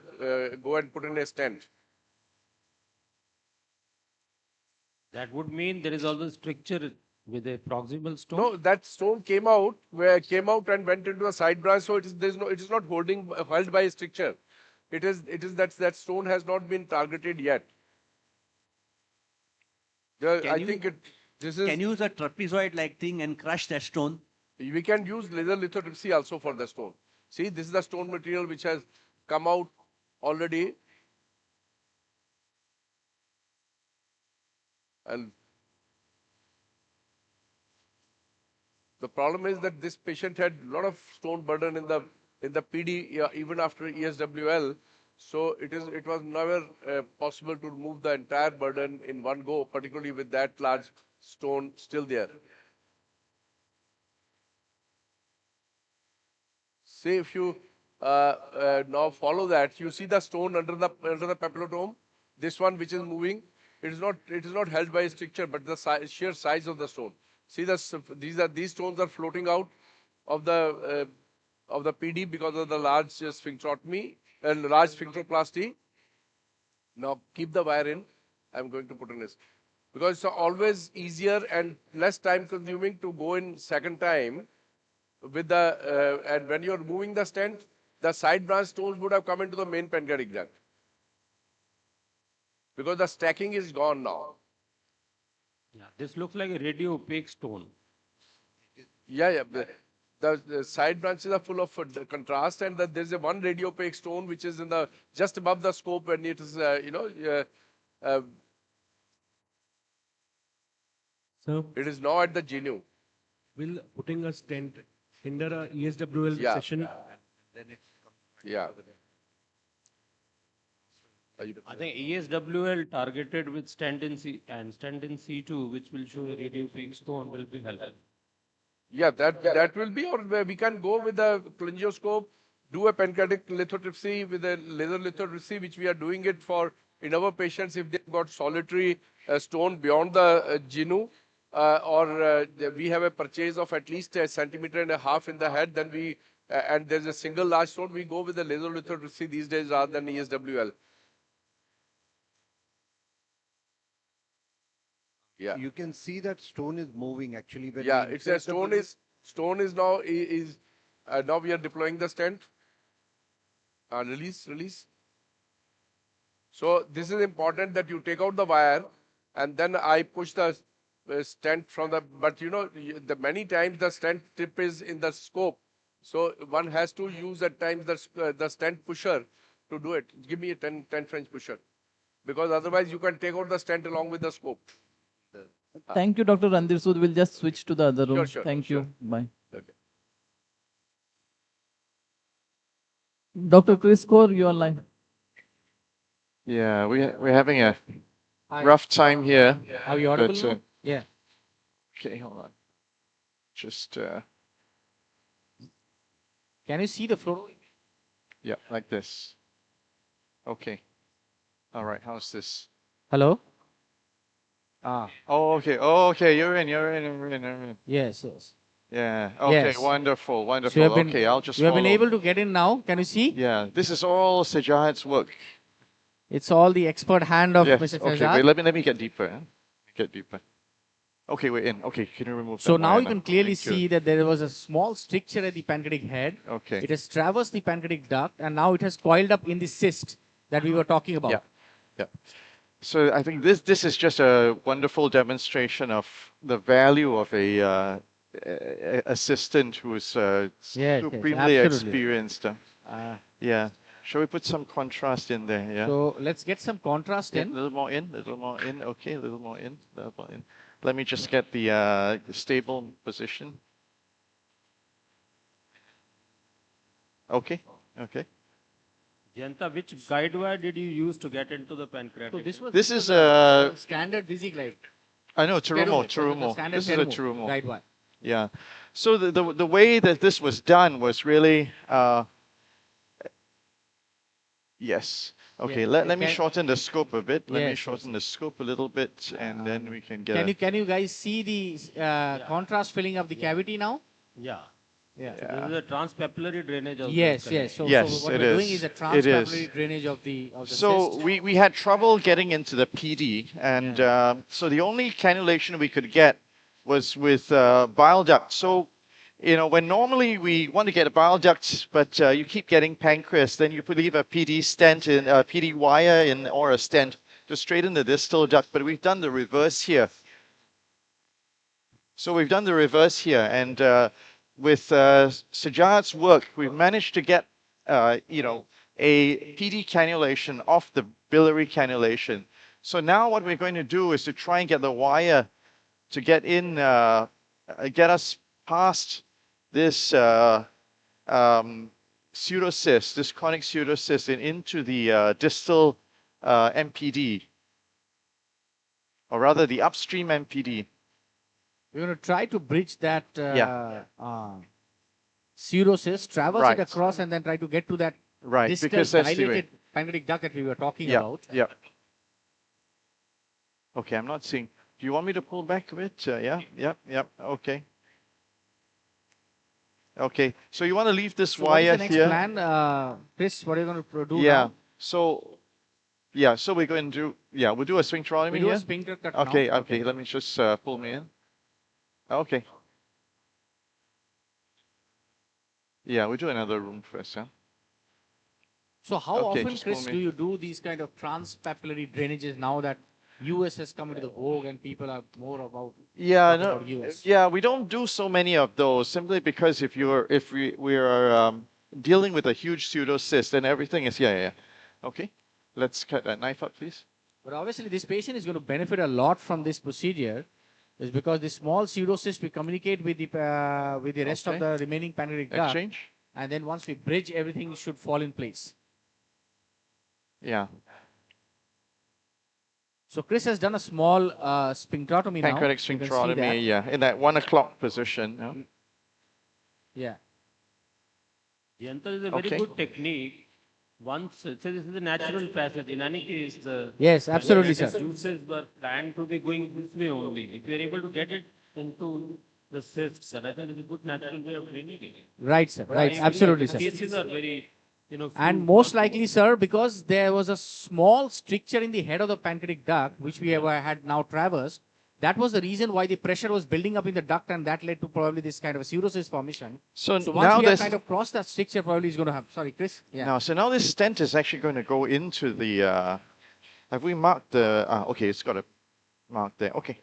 [SPEAKER 9] go and put in a stent.
[SPEAKER 20] That would mean there is always stricture with a proximal stone.
[SPEAKER 9] No, that stone came out and went into a side branch. So it is not held by a stricture. It is that stone has not been targeted yet.
[SPEAKER 3] Can you use a trapezoid-like thing and crush that stone?
[SPEAKER 9] We can use laser lithotripsy also for the stone. See, this is the stone material which has come out already. And the problem is that this patient had a lot of stone burden in the PD even after ESWL. So it was never possible to remove the entire burden in one go, particularly with that large stone still there. Say if you now follow that, you see the stone under the papillotome. This one which is moving, it is not held by a stricture, but the sheer size of the stone. See these stones are floating out of the PD because of the large sphincterotomy and large sphincteroplasty. Now keep the wire in. I'm going to put in this because it's always easier and less time consuming to go in second time with the and when you're moving the stent, the side branch stones would have come into the main pancreatic duct because the stacking is gone now.
[SPEAKER 20] Yeah, this looks like a radio opaque stone.
[SPEAKER 9] Yeah. The side branches are full of contrast, and there's a one radio opaque stone which is in the just above the scope, and it is
[SPEAKER 8] So
[SPEAKER 9] it is now at the genu.
[SPEAKER 8] Will putting a stent hinder a ESWL session?
[SPEAKER 9] Yeah.
[SPEAKER 20] I think ESWL targeted with stent in C and stent in C2, which will show a radio opaque stone, will be helpful.
[SPEAKER 9] Yeah, that will be, or we can go with the cholangioscope, do a pancreatic lithotripsy with a laser lithotripsy, which we are doing it for in our patients if they've got solitary stone beyond the genu, or we have a purchase of at least 1.5 centimeters in the head, then we and there's a single large stone, we go with the laser lithotripsy these days rather than ESWL. Yeah.
[SPEAKER 21] You can see that stone is moving actually.
[SPEAKER 9] Yeah, it's a stone is now now we are deploying the stent. Release. So this is important that you take out the wire and then I push the stent from the, but the many times the stent tip is in the scope. So one has to use at times the stent pusher to do it. Give me a 10 French pusher because otherwise you can take out the stent along with the scope.
[SPEAKER 19] Thank you, Dr. Randir Sood. We'll just switch to the other room.
[SPEAKER 9] Sure,
[SPEAKER 19] Thank you. Bye.
[SPEAKER 9] Okay.
[SPEAKER 19] Dr. Chris Kaur, you're online.
[SPEAKER 1] Yeah, we're having a rough time here.
[SPEAKER 16] Are you audible now?
[SPEAKER 1] Yeah. Okay, hold on. Just.
[SPEAKER 16] Can you see the floor?
[SPEAKER 1] Yeah, like this. Okay. All right. How's this?
[SPEAKER 16] Hello.
[SPEAKER 1] Oh, okay. You're in.
[SPEAKER 16] Yes.
[SPEAKER 1] Yeah. Okay.
[SPEAKER 16] Yes.
[SPEAKER 1] Wonderful.
[SPEAKER 16] So
[SPEAKER 1] Okay, I'll just.
[SPEAKER 16] You have been
[SPEAKER 1] follow.
[SPEAKER 16] able to get in now. Can you see?
[SPEAKER 1] Yeah. This is all Sajad's work.
[SPEAKER 16] It's all the expert hand of
[SPEAKER 1] Yes.
[SPEAKER 16] Mr.
[SPEAKER 1] Okay.
[SPEAKER 16] Sajad.
[SPEAKER 1] Wait. Let me get deeper. Get deeper. Okay, we're in. Okay, can you remove
[SPEAKER 16] So
[SPEAKER 1] that
[SPEAKER 16] now
[SPEAKER 1] wire
[SPEAKER 16] you can clearly
[SPEAKER 1] Thank you.
[SPEAKER 16] see that there was a small stricture at the pancreatic head.
[SPEAKER 1] Okay.
[SPEAKER 16] It has traversed the pancreatic duct, and now it has coiled up in the cyst that we were talking about.
[SPEAKER 1] Yeah. Yeah. So I think this is just a wonderful demonstration of the value of a assistant who is supremely
[SPEAKER 16] absolutely.
[SPEAKER 1] experienced. Yeah. Shall we put some contrast in there? Yeah.
[SPEAKER 16] So let's get some contrast
[SPEAKER 1] Yeah,
[SPEAKER 16] in.
[SPEAKER 1] a little more in, a little more in. Okay, a little more in, a little more in. Let me just get the stable position. Okay. Okay.
[SPEAKER 20] Janta, which guide wire did you use to get into the pancreatic?
[SPEAKER 16] So
[SPEAKER 1] This is
[SPEAKER 16] a standard Dizzy glide.
[SPEAKER 1] I know, Terumo. This is a Terumo.
[SPEAKER 16] Guide wire.
[SPEAKER 1] Yeah. So the way that this was done was really, yes. Okay,
[SPEAKER 16] Yeah,
[SPEAKER 1] let me shorten the scope a bit. Let me
[SPEAKER 16] Yes,
[SPEAKER 1] shorten the scope a little bit, and then we can get.
[SPEAKER 16] Can you guys see the contrast filling up the cavity now?
[SPEAKER 20] Yeah.
[SPEAKER 16] Yeah.
[SPEAKER 20] So this is a transpapillary drainage of
[SPEAKER 16] Yes,
[SPEAKER 20] the
[SPEAKER 16] yes. So,
[SPEAKER 1] Yes,
[SPEAKER 16] so what
[SPEAKER 1] it
[SPEAKER 16] we're
[SPEAKER 1] is.
[SPEAKER 16] doing is a
[SPEAKER 1] It is.
[SPEAKER 16] transpapillary drainage of the
[SPEAKER 1] So
[SPEAKER 16] cyst.
[SPEAKER 1] we had trouble getting into the PD, and so the only cannulation we could get was with bile duct. So, you know, when normally we want to get a bile duct, but you keep getting pancreas, then you put either a PD stent in, a PD wire in, or a stent to straighten the distal duct. But we've done the reverse here. So we've done the reverse here, and with Sajad's work, we've managed to get, you know, a PD cannulation off the biliary cannulation. So now what we're going to do is to try and get the wire to get in, get us past this pseudocyst, this chronic pseudocyst, and into the distal MPD, or rather the upstream MPD.
[SPEAKER 16] We're going to try to bridge that pseudocyst, traverse
[SPEAKER 1] Right.
[SPEAKER 16] it across, and then try to get to that
[SPEAKER 1] Right,
[SPEAKER 16] distal
[SPEAKER 1] because that's the way.
[SPEAKER 16] dilated pancreatic duct that we were talking
[SPEAKER 1] Yeah,
[SPEAKER 16] about.
[SPEAKER 1] yeah. Okay, I'm not seeing. Do you want me to pull back a bit? Yeah, yeah. Okay. Okay, so you want to leave this
[SPEAKER 16] So what is
[SPEAKER 1] wire
[SPEAKER 16] the next
[SPEAKER 1] here?
[SPEAKER 16] plan, Chris? What are you going to do
[SPEAKER 1] Yeah.
[SPEAKER 16] now?
[SPEAKER 1] So, so we're going to do. We'll do a sphincterotomy
[SPEAKER 16] We do a
[SPEAKER 1] here.
[SPEAKER 16] sphincter cut
[SPEAKER 1] Okay,
[SPEAKER 16] now.
[SPEAKER 1] okay. Let me just pull me in. Okay. Yeah, we'll do another room first. Yeah.
[SPEAKER 16] So how
[SPEAKER 1] Okay,
[SPEAKER 16] often,
[SPEAKER 1] just
[SPEAKER 16] Chris,
[SPEAKER 1] pull me.
[SPEAKER 16] do you do these kind of transpapillary drainages now that US has come into the vogue and people are more about
[SPEAKER 1] Yeah,
[SPEAKER 16] talking
[SPEAKER 1] no,
[SPEAKER 16] about US?
[SPEAKER 1] yeah, we don't do so many of those simply because if we are dealing with a huge pseudocyst, then everything is yeah. Okay, let's cut that knife up, please.
[SPEAKER 16] But obviously, this patient is going to benefit a lot from this procedure, is because the small pseudocyst we communicate with the rest of
[SPEAKER 1] Okay.
[SPEAKER 16] the remaining pancreatic duct,
[SPEAKER 1] Exchange.
[SPEAKER 16] and then once we bridge, everything should fall in place.
[SPEAKER 1] Yeah.
[SPEAKER 16] So Chris has done a small sphincterotomy now.
[SPEAKER 1] Pancreatic
[SPEAKER 16] You can see
[SPEAKER 1] sphincterotomy,
[SPEAKER 16] that.
[SPEAKER 1] yeah, in that 1 o'clock position. Yeah.
[SPEAKER 16] Yeah.
[SPEAKER 20] Janta is a very
[SPEAKER 1] Okay.
[SPEAKER 20] good technique. Once, so this is a natural passage. In any case, the
[SPEAKER 16] Yes, absolutely,
[SPEAKER 20] the
[SPEAKER 16] sir.
[SPEAKER 20] juices were planned to be going this way only. If you are able to get it into the cysts, then I think it's a good natural way of draining it.
[SPEAKER 16] Right, sir. Right.
[SPEAKER 20] These
[SPEAKER 16] Absolutely, sir.
[SPEAKER 20] cases are very,
[SPEAKER 16] And most likely, sir, because there was a small stricture in the head of the pancreatic duct, which we had now traversed, that was the reason why the pressure was building up in the duct, and that led to probably this kind of a pseudocyst formation.
[SPEAKER 1] So
[SPEAKER 16] once
[SPEAKER 1] now
[SPEAKER 16] we have
[SPEAKER 1] this-
[SPEAKER 16] kind of crossed that stricture, probably is going to have. Sorry, Chris. Yeah.
[SPEAKER 1] Now, so now this stent is actually going to go into the. Have we marked the? Okay, it's got a mark there. Okay.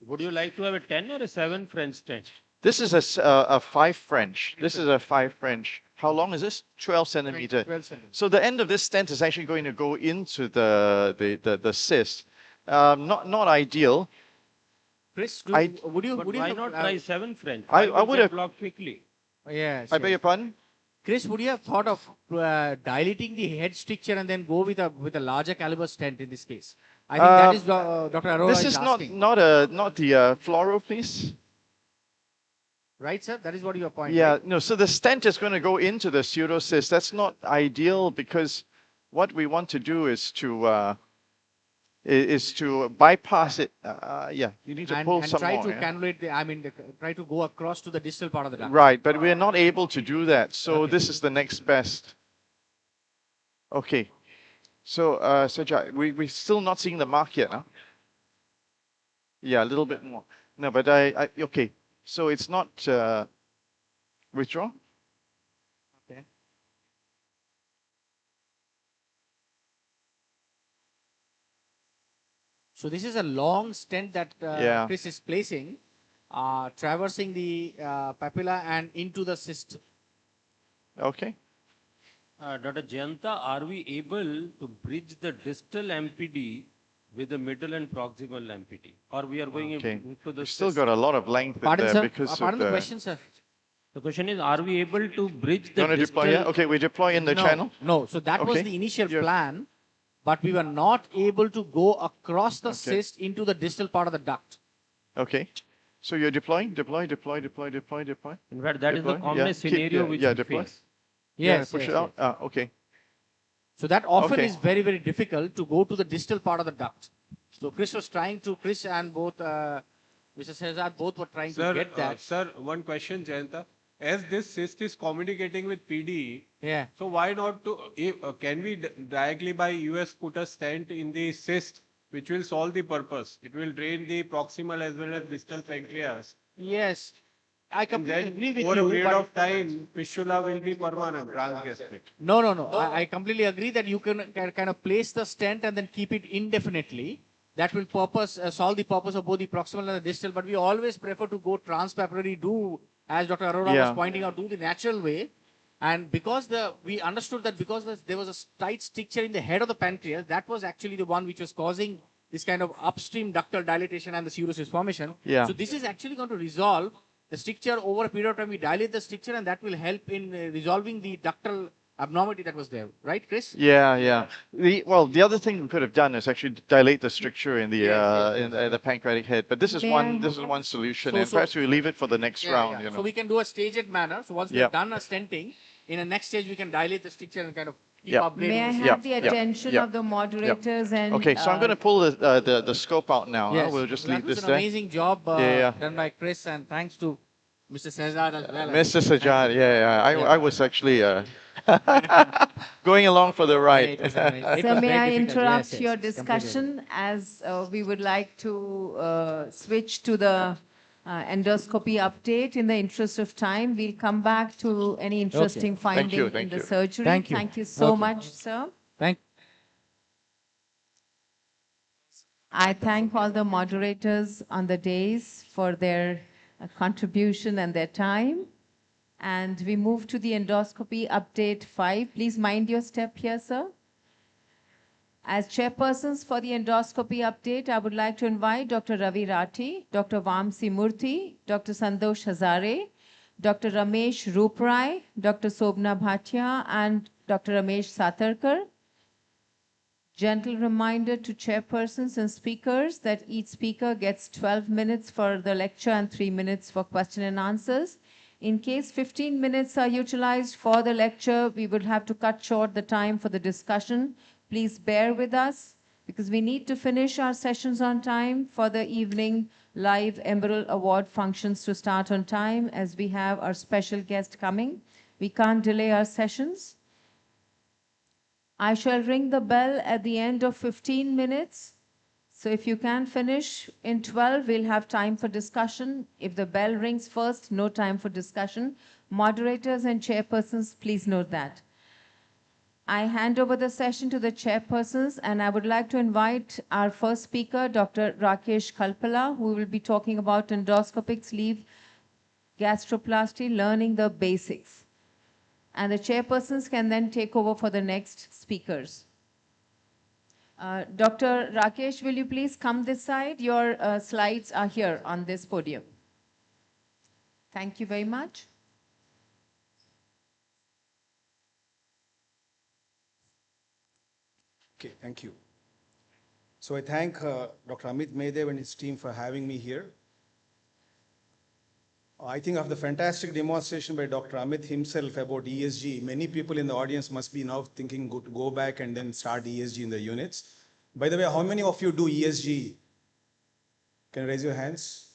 [SPEAKER 20] Would you like to have a 10 or a 7 French stent?
[SPEAKER 1] This is a 5 French. This is a 5 French. How long is this? 12 centimeter.
[SPEAKER 16] 12 centimeters.
[SPEAKER 1] So the end of this stent is actually going to go into the cyst. Not ideal.
[SPEAKER 16] Chris,
[SPEAKER 20] Would you not try 7 French?
[SPEAKER 1] I
[SPEAKER 20] Five will
[SPEAKER 1] would
[SPEAKER 20] get
[SPEAKER 1] have-
[SPEAKER 20] blocked quickly.
[SPEAKER 16] Yes.
[SPEAKER 1] I beg your pardon?
[SPEAKER 16] Chris, would you have thought of dilating the head stricture and then go with a larger caliber stent in this case? I think that is Dr. Arora
[SPEAKER 1] This is
[SPEAKER 16] asking.
[SPEAKER 1] not the fluoro, please.
[SPEAKER 16] Right, sir? That is what your point.
[SPEAKER 1] Yeah,
[SPEAKER 16] right?
[SPEAKER 1] no, so the stent is going to go into the pseudocyst. That's not ideal because what we want to do is to bypass it. You need to pull
[SPEAKER 16] and
[SPEAKER 1] some
[SPEAKER 16] try
[SPEAKER 1] more.
[SPEAKER 16] to
[SPEAKER 1] yeah.
[SPEAKER 16] cannulate try to go across to the distal part of the duct.
[SPEAKER 1] Right, but we're not able to do that. So this is the next best. Okay. So, Sajai, we're still not seeing the mark yet, huh? Yeah, a little bit more. No, but okay. So it's not withdraw.
[SPEAKER 16] Okay. So this is a long stent that
[SPEAKER 1] Yeah.
[SPEAKER 16] Chris is placing, traversing the papilla and into the cyst.
[SPEAKER 1] Okay.
[SPEAKER 20] Dr. Jayanta, are we able to bridge the distal MPD with the middle and proximal MPD? Or we are going
[SPEAKER 1] Okay.
[SPEAKER 20] into the
[SPEAKER 1] We've still
[SPEAKER 20] cyst?
[SPEAKER 1] got a lot of length in
[SPEAKER 16] Pardon,
[SPEAKER 1] there
[SPEAKER 16] sir?
[SPEAKER 1] because
[SPEAKER 16] Pardon
[SPEAKER 1] of
[SPEAKER 16] the question, sir.
[SPEAKER 20] The question is, are we able to bridge
[SPEAKER 1] You
[SPEAKER 20] the
[SPEAKER 1] want to
[SPEAKER 20] distal?
[SPEAKER 1] deploy? Yeah. Okay, we deploy in the
[SPEAKER 16] No,
[SPEAKER 1] channel.
[SPEAKER 16] no. So that was
[SPEAKER 1] Okay.
[SPEAKER 16] the initial plan, but we were not able to go across the cyst into the distal part of the duct.
[SPEAKER 1] Okay. So you're deploying, deploy.
[SPEAKER 20] In fact, that is the common scenario which we
[SPEAKER 1] deploy.
[SPEAKER 20] face.
[SPEAKER 16] Yes,
[SPEAKER 1] push
[SPEAKER 16] yes,
[SPEAKER 1] it out.
[SPEAKER 16] yes.
[SPEAKER 1] Okay.
[SPEAKER 16] So that often
[SPEAKER 1] Okay.
[SPEAKER 16] is very, very difficult to go to the distal part of the duct. So Chris and both Mr. Sehzad both were trying to get that.
[SPEAKER 13] Sir, one question, Jayanta. As this cyst is communicating with PD,
[SPEAKER 16] Yeah.
[SPEAKER 13] so why not can we directly by EUS put a stent in the cyst, which will solve the purpose? It will drain the proximal as well as distal pancreas.
[SPEAKER 16] Yes. I
[SPEAKER 13] And
[SPEAKER 16] completely
[SPEAKER 13] then
[SPEAKER 16] agree with
[SPEAKER 13] over
[SPEAKER 16] you.
[SPEAKER 13] a period
[SPEAKER 16] but-
[SPEAKER 13] of time, fistula will be permanent, transgastric.
[SPEAKER 16] No. I completely agree that you can kind of place the stent and then keep it indefinitely. That will solve the purpose of both the proximal and the distal. But we always prefer to go transpapillary, as Dr. Arora was pointing out, do the natural way. And because we understood that because there was a tight stricture in the head of the pancreas, that was actually the one which was causing this kind of upstream ductal dilatation and the pseudocyst formation.
[SPEAKER 1] Yeah.
[SPEAKER 16] So this is actually going to resolve the stricture over a period of time. We dilate the stricture, and that will help in resolving the ductal abnormality that was there. Right, Chris?
[SPEAKER 1] Yeah. The other thing we could have done is actually dilate the stricture in the pancreatic head. But this is one solution, and perhaps we leave it for the next round. You know.
[SPEAKER 16] So we can do a staged manner. So once we've done a stenting, in the next stage we can dilate the stricture and kind of keep upgrading.
[SPEAKER 2] May I have the attention of the moderators and
[SPEAKER 1] Okay, so I'm going to pull the scope out now.
[SPEAKER 16] Yes.
[SPEAKER 1] We'll just leave
[SPEAKER 16] That was
[SPEAKER 1] this
[SPEAKER 16] an
[SPEAKER 1] there.
[SPEAKER 16] amazing job done by Chris, and thanks to Mr. Sehzad as well.
[SPEAKER 1] Mr. Sajad, I was actually going along for the ride.
[SPEAKER 2] So may I interrupt your discussion as we would like to switch to the endoscopy update in the interest of time. We'll come back to any interesting finding in the surgery. Thank you so much, sir. I thank all the moderators on the days for their contribution and their time. And we move to the endoscopy update 5. Please mind your step here, sir. As chairpersons for the endoscopy update, I would like to invite Dr. Ravi Rathi, Dr. Vamsi Murthy, Dr. Santosh Hazare, Dr. Ramesh Ruprai, Dr. Sobna Bhatia, and Dr. Ramesh Satarkar. Gentle reminder to chairpersons and speakers that each speaker gets 12 minutes for the lecture and 3 minutes for question and answers. In case 15 minutes are utilized for the lecture, we will have to cut short the time for the discussion. Please bear with us because we need to finish our sessions on time for the evening live Emerald Award functions to start on time as we have our special guest coming. We can't delay our sessions. I shall ring the bell at the end of 15 minutes. So if you can finish in 12, we'll have time for discussion. If the bell rings first, no time for discussion. Moderators and chairpersons, please note that. I hand over the session to the chairpersons, and I would like to invite our first speaker, Dr. Rakesh Kalpala, who will be talking about endoscopic sleeve gastroplasty, learning the basics. And the chairpersons can then take over for the next speakers. Dr. Rakesh, will you please come this side? Your slides are here on this podium. Thank you very much.
[SPEAKER 12] Okay, thank you. So I thank Dr. Amit Maydev and his team for having me here. I think of the fantastic demonstration by Dr. Amit himself about ESG. Many people in the audience must be now thinking to go back and then start ESG in the units. By the way, how many of you do ESG? Can you raise your hands?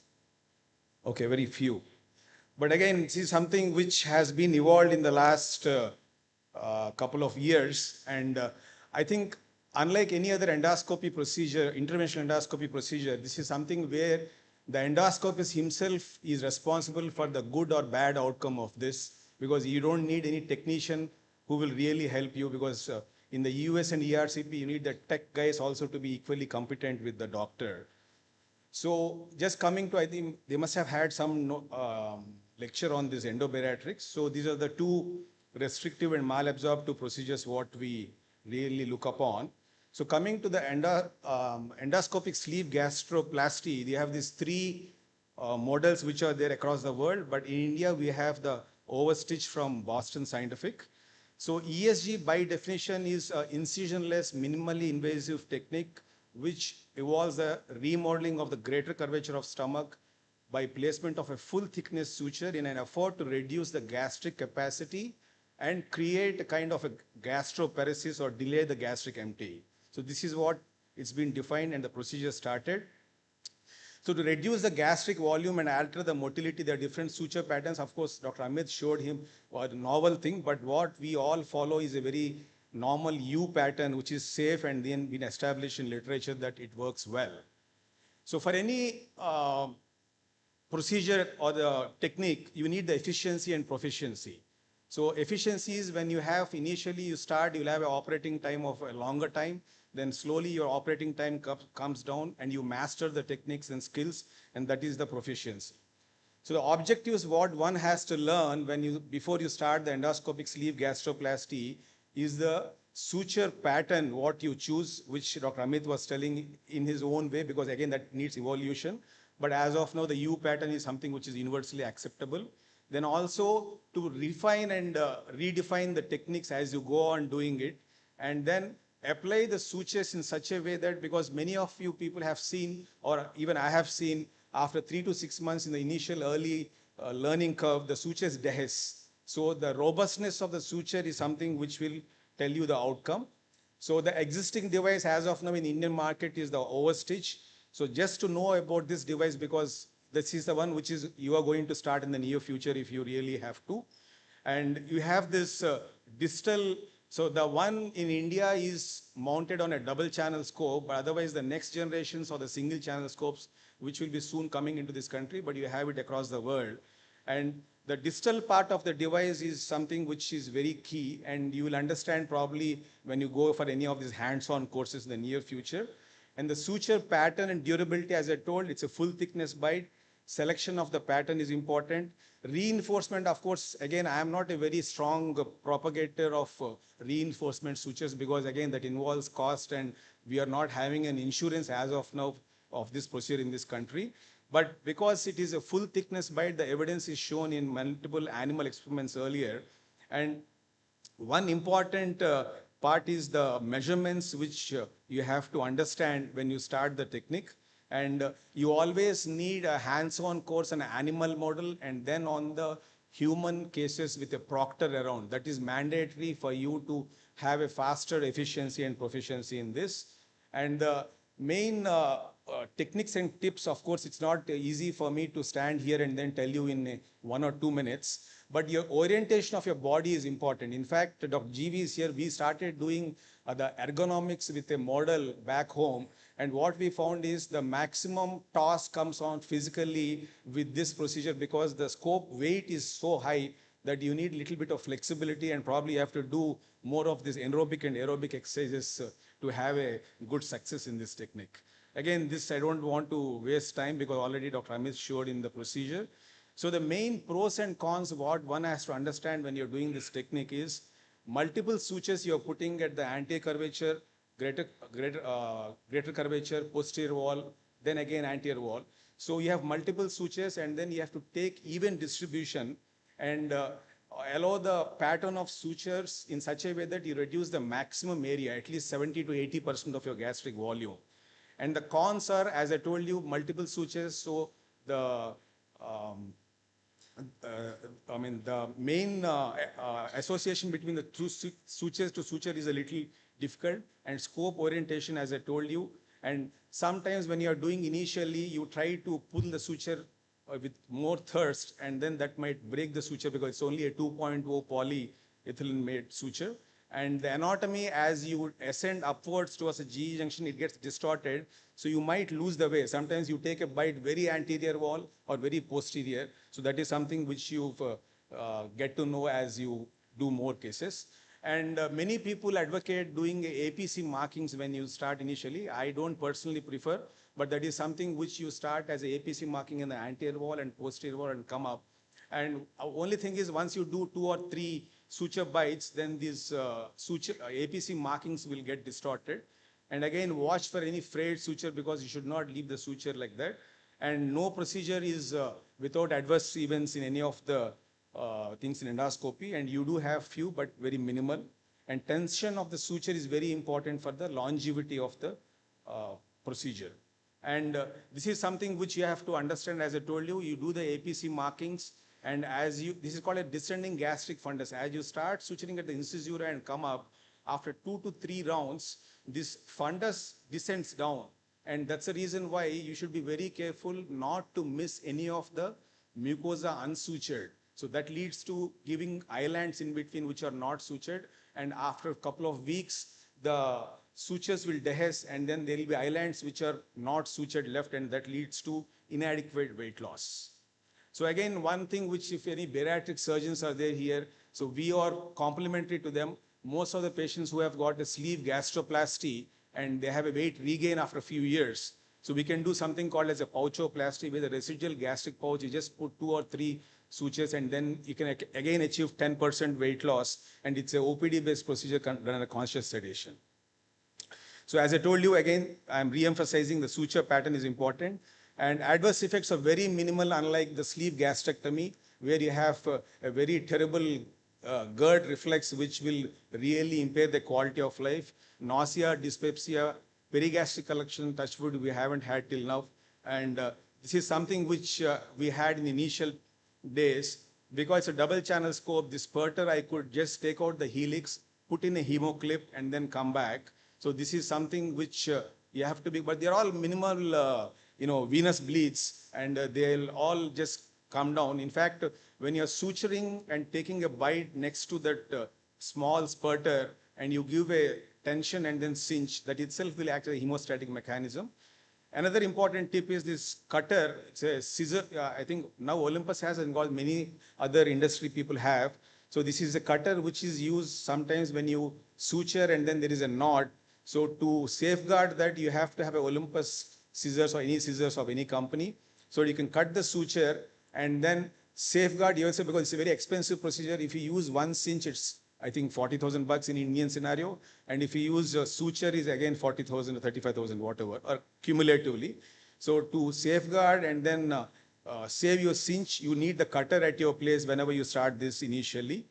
[SPEAKER 12] Okay, very few. But again, this is something which has been evolved in the last couple of years. And I think unlike any other endoscopy procedure, interventional endoscopy procedure, this is something where the endoscopist himself is responsible for the good or bad outcome of this, because you don't need any technician who will really help you, because in the EUS and ERCP, you need the tech guys also to be equally competent with the doctor. So just coming to, I think they must have had some lecture on this endobariatrics. So these are the two restrictive and malabsorptive procedures what we really look upon. So coming to the endoscopic sleeve gastroplasty, they have these three models which are there across the world, but in India we have the overstitch from Boston Scientific. So ESG by definition is incisionless, minimally invasive technique which involves the remodeling of the greater curvature of stomach by placement of a full thickness suture in an effort to reduce the gastric capacity and create a kind of a gastroparesis or delay the gastric emptying. So this is what it's been defined and the procedure started. So to reduce the gastric volume and alter the motility, there are different suture patterns. Of course, Dr. Amit showed him a novel thing, but what we all follow is a very normal U pattern, which is safe and then been established in literature that it works well. So for any procedure or the technique, you need the efficiency and proficiency. So efficiency is when you have initially you start, you'll have an operating time of a longer time, then slowly your operating time comes down and you master the techniques and skills, and that is the proficiency. So the objective is what one has to learn before you start the endoscopic sleeve gastroplasty is the suture pattern, what you choose, which Dr. Amit was telling in his own way, because again, that needs evolution. But as of now, the U pattern is something which is universally acceptable. Then also to refine and redefine the techniques as you go on doing it, and then apply the sutures in such a way that, because many of you people have seen, or even I have seen, after 3 to 6 months in the initial early learning curve, the sutures dehisce. So the robustness of the suture is something which will tell you the outcome. So the existing device as of now in the Indian market is the overstitch. So just to know about this device, because this is the one which is you are going to start in the near future if you really have to. And you have this distal. So the one in India is mounted on a double channel scope, but otherwise the next generations or the single channel scopes, which will be soon coming into this country, but you have it across the world. And the distal part of the device is something which is very key, and you will understand probably when you go for any of these hands-on courses in the near future. And the suture pattern and durability, as I told, it's a full thickness bite. Selection of the pattern is important. Reinforcement, of course, again, I am not a very strong propagator of reinforcement sutures, because again, that involves cost and we are not having an insurance as of now of this procedure in this country. But because it is a full thickness bite, the evidence is shown in multiple animal experiments earlier. And one important part is the measurements which you have to understand when you start the technique. And you always need a hands-on course, an animal model, and then on the human cases with a proctor around. That is mandatory for you to have a faster efficiency and proficiency in this. And the main techniques and tips, of course, it's not easy for me to stand here and then tell you in 1 or 2 minutes. But your orientation of your body is important. In fact, Dr. GV is here. We started doing the ergonomics with a model back home. And what we found is the maximum toss comes on physically with this procedure, because the scope weight is so high that you need a little bit of flexibility, and probably you have to do more of this anaerobic and aerobic exercises to have a good success in this technique. Again, this I don't want to waste time, because already Dr. Amit showed in the procedure. So the main pros and cons, what one has to understand when you're doing this technique is multiple sutures you're putting at the anterior curvature, greater curvature, posterior wall, then again anterior wall. So you have multiple sutures, and then you have to take even distribution and allow the pattern of sutures in such a way that you reduce the maximum area, at least 70 to 80% of your gastric volume. And the cons are, as I told you, multiple sutures. So the the main association between the two sutures to suture is a little difficult, and scope orientation, as I told you. And sometimes when you are doing initially, you try to pull the suture with more thirst, and then that might break the suture, because it's only a 2.0 polyethylene made suture. And the anatomy, as you ascend upwards towards a GE junction, it gets distorted. So you might lose the way. Sometimes you take a bite very anterior wall or very posterior. So that is something which you get to know as you do more cases. And many people advocate doing APC markings when you start initially. I don't personally prefer, but that is something which you start as a APC marking in the anterior wall and posterior wall and come up. And only thing is, once you do 2 or 3 suture bites, then these APC markings will get distorted. And again, watch for any frayed suture because you should not leave the suture like that. And no procedure is without adverse events in any of the things in endoscopy. And you do have few, but very minimal. And tension of the suture is very important for the longevity of the procedure. And this is something which you have to understand. As I told you, you do the APC markings. And as you, this is called a descending gastric fundus. As you start suturing at the incisura and come up, after 2 to 3 rounds, this fundus descends down. And that's the reason why you should be very careful not to miss any of the mucosa unsutured. So that leads to giving islands in between which are not sutured. And after a couple of weeks, the sutures will dehisce, and then there will be islands which are not sutured left, and that leads to inadequate weight loss. So again, one thing which, if any bariatric surgeons are there here, so we are complementary to them. Most of the patients who have got a sleeve gastroplasty and they have a weight regain after a few years. So we can do something called as a pouchoplasty, where the residual gastric pouch, you just put 2 or 3 sutures and then you can again achieve 10% weight loss. And it's a OPD-based procedure done under conscious sedation. So as I told you, again, I'm re-emphasizing the suture pattern is important. And adverse effects are very minimal, unlike the sleeve gastrectomy, where you have a very terrible GERD reflex, which will really impair the quality of life. Nausea, dyspepsia, perigastric collection, touch wood, we haven't had till now. And this is something which we had in the initial days. Because it's a double channel scope, this spurter, I could just take out the helix, put in a hemoclip, and then come back. So this is something which you have to be, but they're all minimal venous bleeds, and they'll all just come down. In fact, when you're suturing and taking a bite next to that small spurter, and you give a tension and then cinch, that itself will act as a hemostatic mechanism. Another important tip is this cutter. It's a scissor. I think now Olympus has, and got many other industry people have. So this is a cutter which is used sometimes when you suture and then there is a knot. So to safeguard that, you have to have a Olympus scissors or any scissors of any company. So you can cut the suture and then safeguard yourself, because it's a very expensive procedure. If you use one cinch, it's I think 40,000 bucks in Indian scenario. And if you use a suture, is again 40,000 or 35,000, whatever, or cumulatively. So to safeguard and then save your cinch, you need the cutter at your place whenever you start this initially.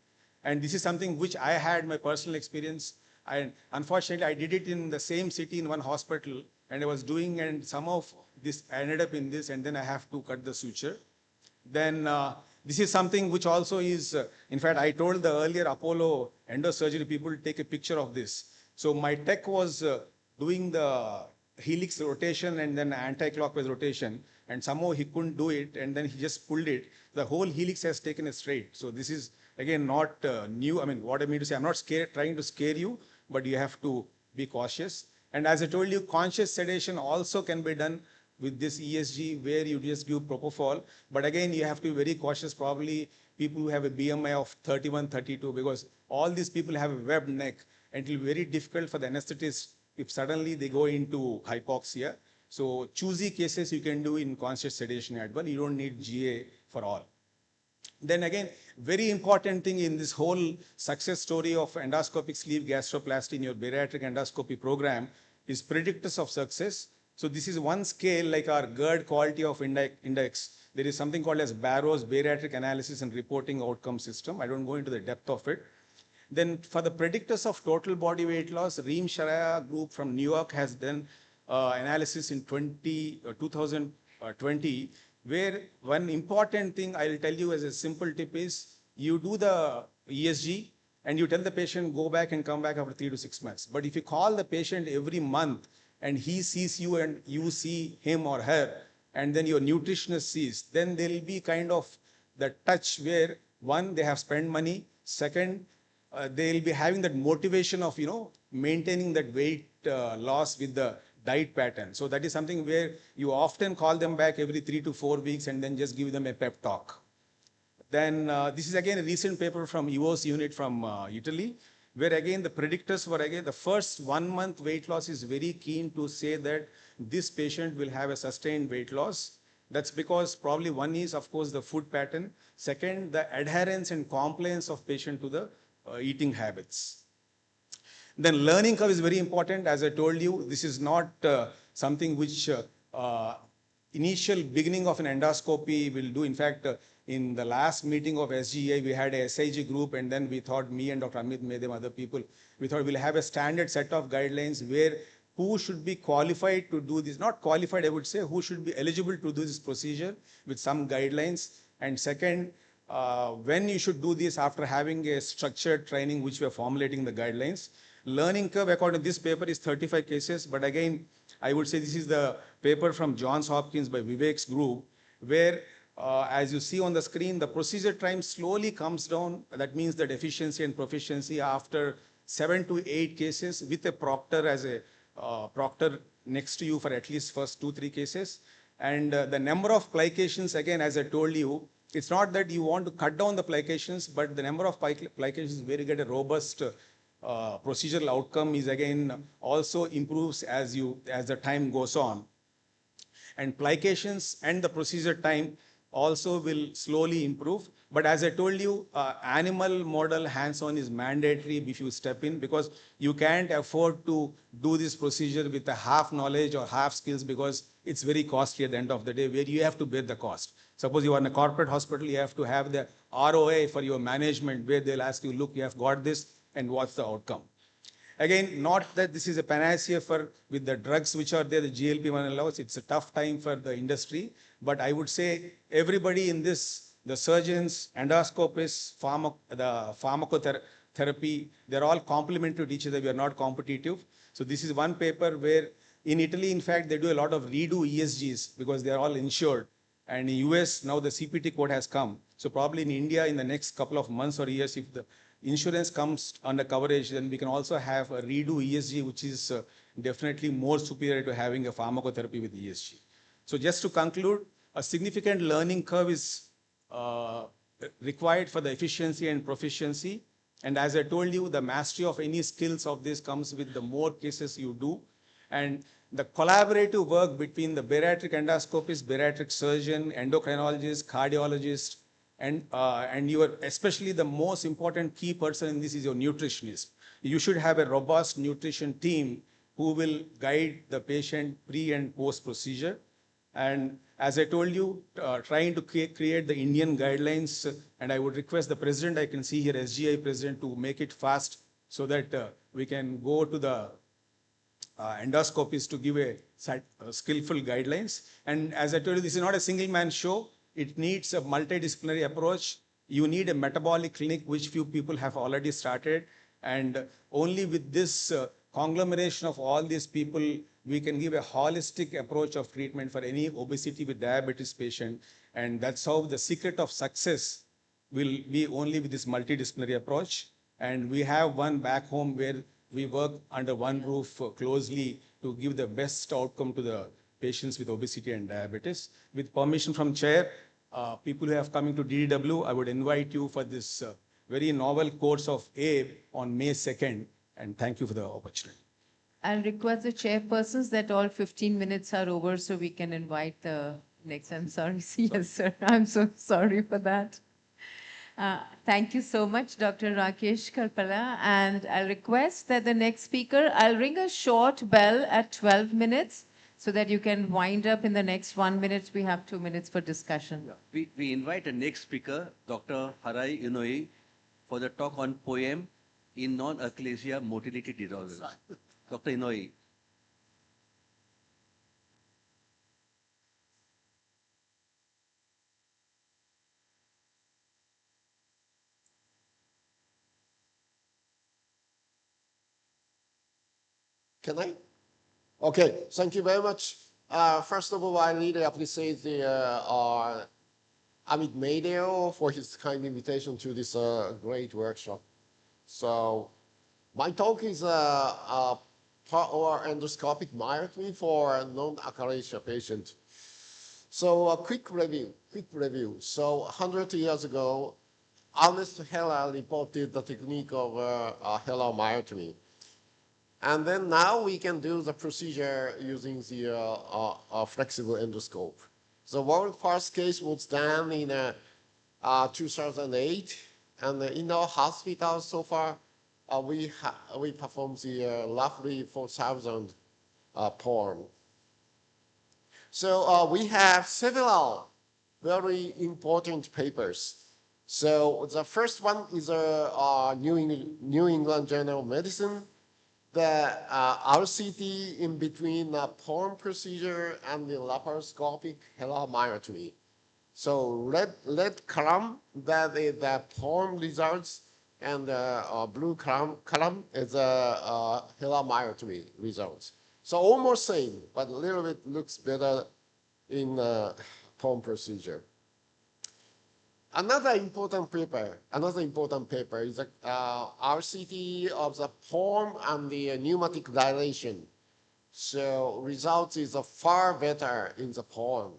[SPEAKER 12] And this is something which I had my personal experience. And unfortunately, I did it in the same city in one hospital, and I was doing, and some of this, I ended up in this, and then I have to cut the suture. Then this is something which also is, in fact, I told the earlier Apollo endosurgery people to take a picture of this. So my tech was doing the helix rotation and then anti-clockwise rotation, and somehow he couldn't do it, and then he just pulled it. The whole helix has taken a straight. So this is, again, not new. I mean, what I mean to say, I'm not trying to scare you, but you have to be cautious. And as I told you, conscious sedation also can be done with this ESG, where you just give propofol. But again, you have to be very cautious, probably people who have a BMI of 31, 32, because all these people have a webbed neck, and it will be very difficult for the anesthetist if suddenly they go into hypoxia. So choosy cases you can do in conscious sedation as well. You don't need GA for all. Then again, very important thing in this whole success story of endoscopic sleeve gastroplasty in your bariatric endoscopy program is predictors of success. So this is one scale, like our GERD quality of index. There is something called as Barrow's Bariatric Analysis and Reporting Outcome System. I don't go into the depth of it. Then for the predictors of total body weight loss, Reem Sharaya group from New York has done analysis in 2020, where one important thing I'll tell you as a simple tip is, you do the ESG and you tell the patient, go back and come back after 3 to 6 months. But if you call the patient every month and he sees you and you see him or her, and then your nutritionist sees, then there will be kind of the touch where, one, they have spent money. Second, they'll be having that motivation of, maintaining that weight loss with the diet pattern. So that is something where you often call them back every 3 to 4 weeks and then just give them a pep talk. Then this is again a recent paper from EOS unit from Italy, where again the predictors were again the first 1 month weight loss is very keen to say that this patient will have a sustained weight loss. That's because probably one is, of course, the food pattern. Second, the adherence and compliance of patient to the eating habits. Then learning curve is very important. As I told you, this is not something which initial beginning of an endoscopy will do. In fact, in the last meeting of SGA, we had a SIG group, and then we thought, me and Dr. Amit made them other people, we thought we'll have a standard set of guidelines where who should be qualified to do this, not qualified, I would say, who should be eligible to do this procedure with some guidelines. And second, when you should do this after having a structured training, which we are formulating the guidelines. Learning curve, according to this paper, is 35 cases. But again, I would say this is the paper from Johns Hopkins by Vivek's group, where as you see on the screen, the procedure time slowly comes down. That means that efficiency and proficiency after 7 to 8 cases with a proctor as a proctor next to you for at least first 2-3 cases. And the number of plications, again, as I told you, it's not that you want to cut down the plications, but the number of plications where you get a robust procedural outcome is again also improves as the time goes on. And plications and the procedure time also will slowly improve. But as I told you, animal model hands-on is mandatory if you step in, because you can't afford to do this procedure with a half knowledge or half skills, because it's very costly at the end of the day, where you have to bear the cost. Suppose you are in a corporate hospital, you have to have the ROA for your management, where they'll ask you, look, you have got this, and what's the outcome? Again, not that this is a panacea with the drugs which are there, the GLP-1 allows, it's a tough time for the industry. But I would say everybody in this, the surgeons, endoscopists, the pharmacotherapy, they're all complementary to each other. We are not competitive. So this is one paper where in Italy, in fact, they do a lot of redo ESGs because they're all insured. And in US, now the CPT code has come. So probably in India, in the next couple of months or years, if the insurance comes under coverage, then we can also have a redo ESG, which is definitely more superior to having a pharmacotherapy with ESG. So just to conclude, a significant learning curve is required for the efficiency and proficiency. And as I told you, the mastery of any skills of this comes with the more cases you do. And the collaborative work between the bariatric endoscopist, bariatric surgeon, endocrinologist, cardiologist, and your, especially the most important key person in this is your nutritionist. You should have a robust nutrition team who will guide the patient pre and post procedure. And as I told you, trying to create the Indian guidelines, and I would request the president, I can see here SGI president, to make it fast so that we can go to the endoscopists to give a skillful guidelines. And as I told you, this is not a single man show. It needs a multidisciplinary approach. You need a metabolic clinic, which few people have already started. And only with this conglomeration of all these people, we can give a holistic approach of treatment for any obesity with diabetes patient. And that's how the secret of success will be, only with this multidisciplinary approach. And we have one back home where we work under one roof closely to give the best outcome to the patients with obesity and diabetes. With permission from chair, people who have coming to DDW, I would invite you for this very novel course of ABE on May 2nd. And thank you for the opportunity.
[SPEAKER 2] I'll request the chairpersons that all 15 minutes are over so we can invite the next. I'm sorry. Yes, sir. I'm so sorry for that. Thank you so much, Dr. Rakesh Karpala. And I'll request that the next speaker, I'll ring a short bell at 12 minutes so that you can wind up in the next 1 minute. We have 2 minutes for discussion.
[SPEAKER 3] We invite the next speaker, Dr. Harai Inouye, for the talk on poem in non-achalasia motility disorders. Dr. Inouye.
[SPEAKER 17] Can I? Okay, thank you very much. First of all, I really appreciate the Amit Maydale for his kind invitation to this great workshop. So my talk is or endoscopic myectomy for non-achalasia patient. So a quick review. So 100 years ago, Ernest Hilar reported the technique of Hilar myectomy. And then now we can do the procedure using the flexible endoscope. The world first case was done in 2008, and in our hospital so far, we performed the roughly 4,000 PORM. So we have several very important papers. So the first one is New England Journal of Medicine. The RCT in between the PORM procedure and the laparoscopic Hilar myectomy. So red column, that is the PORM results, and blue column is the Hilar myectomy results. So almost same, but a little bit looks better in PORM procedure. Another important paper is the RCT of the PORM and the pneumatic dilation. So results is far better in the PORM.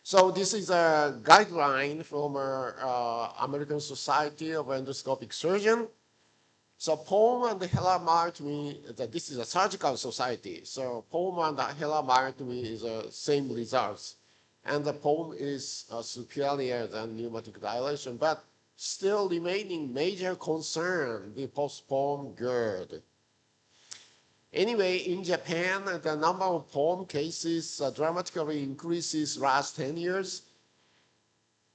[SPEAKER 17] So this is a guideline from American Society of Endoscopic Surgeon. So PORM and the Hilar myectomy, this is a surgical society. So PORM and the Hilar myectomy is the same results. And the PORM is superior than pneumatic dilation, but still remaining major concern, the post-PORM GERD. Anyway, in Japan, the number of PORM cases dramatically increases last 10 years.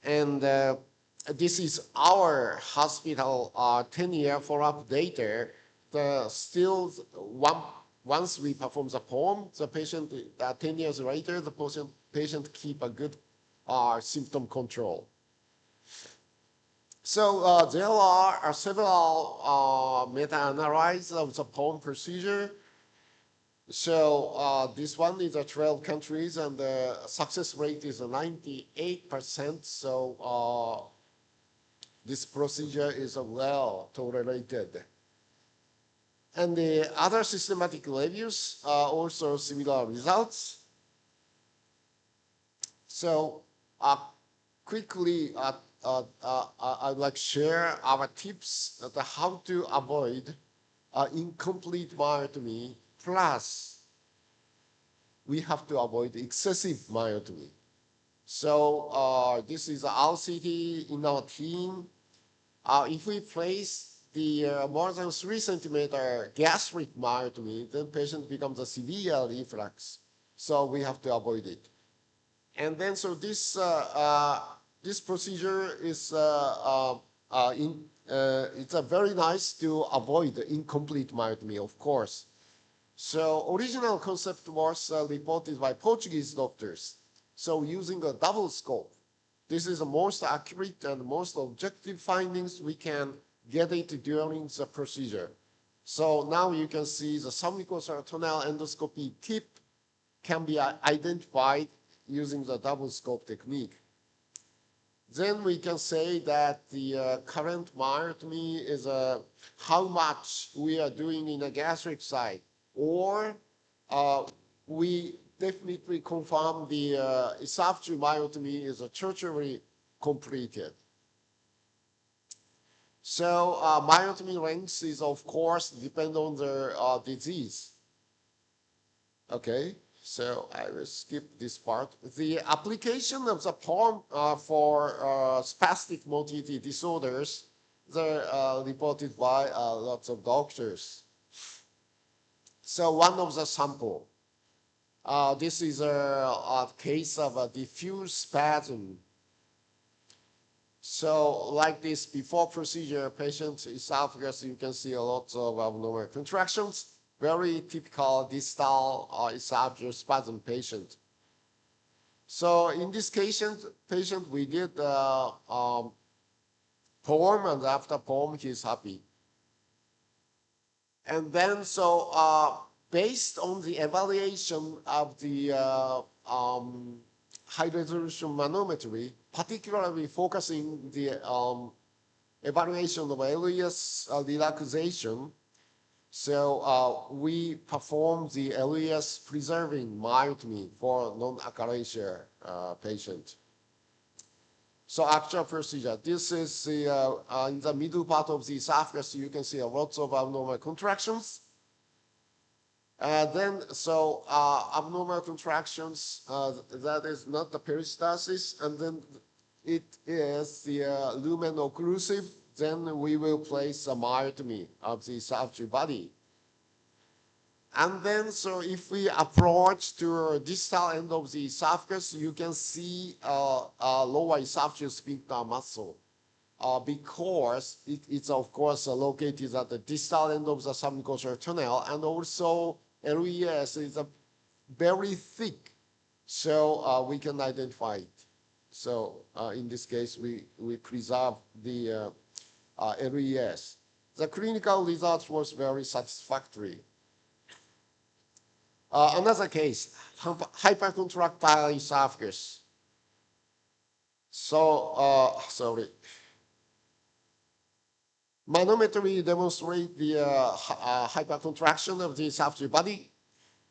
[SPEAKER 17] And this is our hospital 10-year follow-up data. Once we perform the PORM, the patient, 10 years later, the patient keep a good symptom control. So there are several meta-analyses of the PORM procedure. So this one is 12 countries, and the success rate is 98%. So this procedure is well tolerated. And the other systematic reviews are also similar results. So quickly, I'd like to share our tips on how to avoid incomplete myectomy. Plus, we have to avoid excessive myectomy. So this is RCT in our team. If we place the more than 3 centimeter gastric myectomy, then patient becomes a severe reflux. So we have to avoid it. And then so this procedure is it's very nice to avoid the incomplete myectomy, of course. So original concept was reported by Portuguese doctors. So using a double scope, this is the most accurate and most objective findings we can get it during the procedure. So now you can see the submucosal endoscopy tip can be identified using the double scope technique. Then we can say that the current myectomy is how much we are doing in the gastric side, or we definitely confirm the esophageal myectomy is tertiary completed. So myectomy length is, of course, depend on the disease. Okay, so I will skip this part. The application of the PORM for spastic motility disorders, they're reported by lots of doctors. So one of the sample, this is a case of a diffuse spasm. So like this, before procedure, patient's esophagus, you can see a lot of abnormal contractions. Very typical distal esophageal spasm patient. So in this patient, we did PORM, and after PORM, he's happy. And then so based on the evaluation of the high resolution manometry, particularly focusing the evaluation of LES relaxation. So we perform the LES preserving myotomy for non-achalasia patient. So actual procedure. This is in the middle part of the esophagus. You can see lots of abnormal contractions. Abnormal contractions, that is not the peristalsis, and then it is the lumen occlusive. Then we will place a myotomy of the esophageal body. And then, so if we approach to distal end of the esophagus, you can see lower esophageal sphincter muscle. Because it's of course located at the distal end of the submucosal tunnel, and also LES is very thick, so we can identify it. So in this case, we preserve the LES. The clinical results was very satisfactory. Another case, hypercontractile esophagus. So, sorry. Manometry demonstrate the hypercontraction of the esophageal body,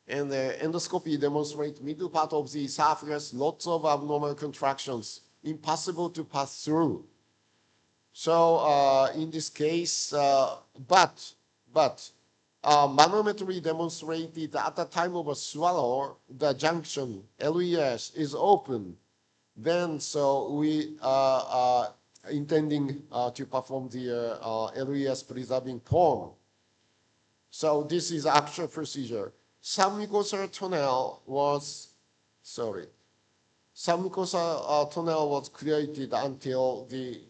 [SPEAKER 17] and the endoscopy demonstrate middle part of the esophagus, lots of abnormal contractions, impossible to pass through. So in this case, manometry demonstrated at the time of a swallow, the junction LES is open. Then, so we intending to perform the LES preserving form. So this is actual procedure. Submucosal tunnel was, submucosal tunnel was created until the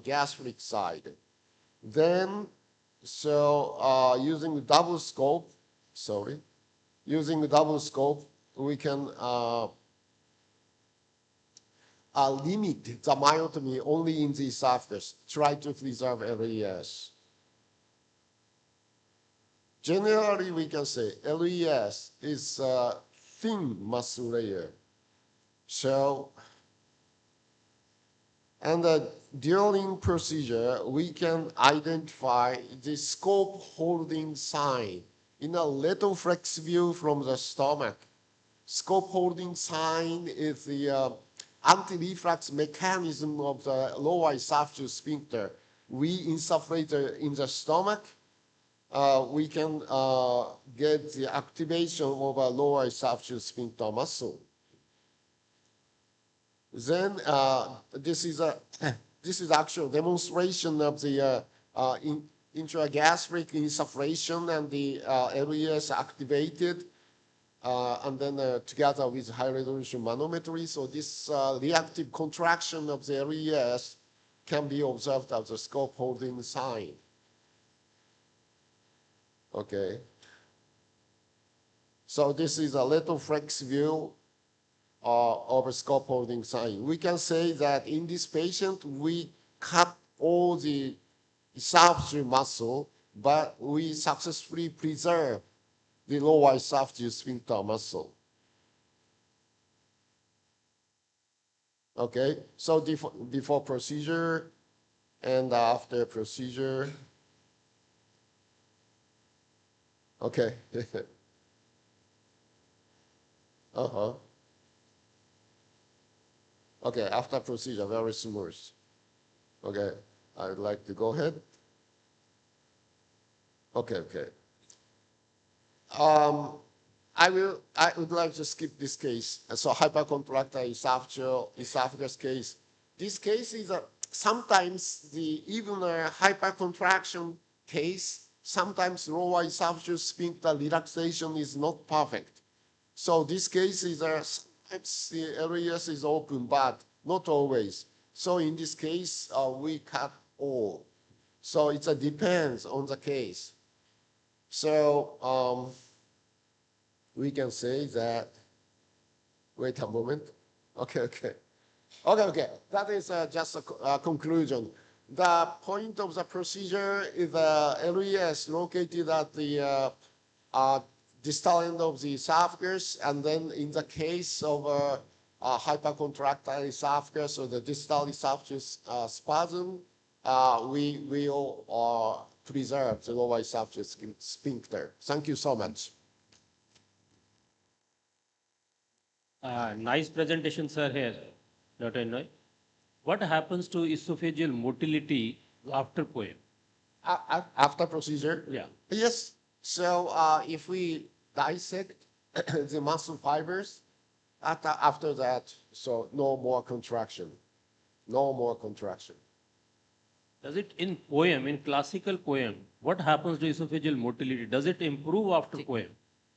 [SPEAKER 17] gastric side. Then, so using the double scope, using the double scope, we can limit the myotomy only in the esophagus, try to preserve LES. Generally, we can say LES is a thin muscle layer. So, and during procedure, we can identify the scope holding sign in a little flex view from the stomach. Scope holding sign is the anti-reflux mechanism of the lower esophageal sphincter. We insufflate in the stomach, we can get the activation of a lower esophageal sphincter muscle. Then this is actual demonstration of the intragastric insufflation and the LES activated. And then together with high resolution manometry, so this reactive contraction of the LES can be observed as a scope holding sign. Okay. So this is a little flex view of a scope holding sign. We can say that in this patient, we cut all the esophageal muscle, but we successfully preserve the lower esophageal sphincter muscle. Okay, so before procedure and after procedure. Okay. Okay, after procedure, very smooth. Okay, I would like to go ahead. Okay. I would like to skip this case. So hypercontractile esophagus case. This case is sometimes even a hypercontraction case, sometimes lower esophageal sphincter relaxation is not perfect. So this case is sometimes the LES is open, but not always. So in this case, we cut all. So it depends on the case. So we can say that, wait a moment. Okay. That is just a conclusion. The point of the procedure is the LES located at the distal end of the esophagus, and then in the case of hypercontractile esophagus or the distal esophagus spasm, we will preserve the lower esophageal sphincter. Thank you so much.
[SPEAKER 20] Nice presentation, sir, here, Dr. Inoy. What happens to esophageal motility after POEM?
[SPEAKER 17] After procedure?
[SPEAKER 20] Yeah.
[SPEAKER 17] Yes. So if we dissect the muscle fibers, after that, so no more contraction. No more contraction.
[SPEAKER 20] Does it in POEM, in classical POEM, what happens to esophageal motility? Does it improve after POEM?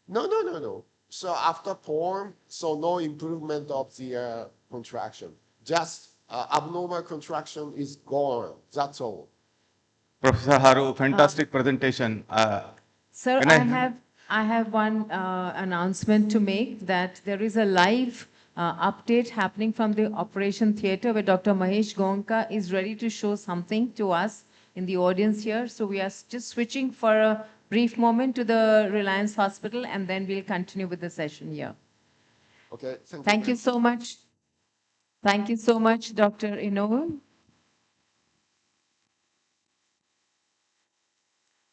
[SPEAKER 17] No. So after POEM, so no improvement of the contraction. Just abnormal contraction is gone. That's all.
[SPEAKER 7] Professor Haru, fantastic presentation.
[SPEAKER 2] Sir, I have one announcement to make, that there is a live update happening from the operation theater where Dr. Mahesh Goenka is ready to show something to us in the audience here. So we are just switching for a brief moment to the Reliance Hospital, and then we'll continue with the session here.
[SPEAKER 17] Okay.
[SPEAKER 2] Thank you so much. Thank you so much, Dr. Inoue.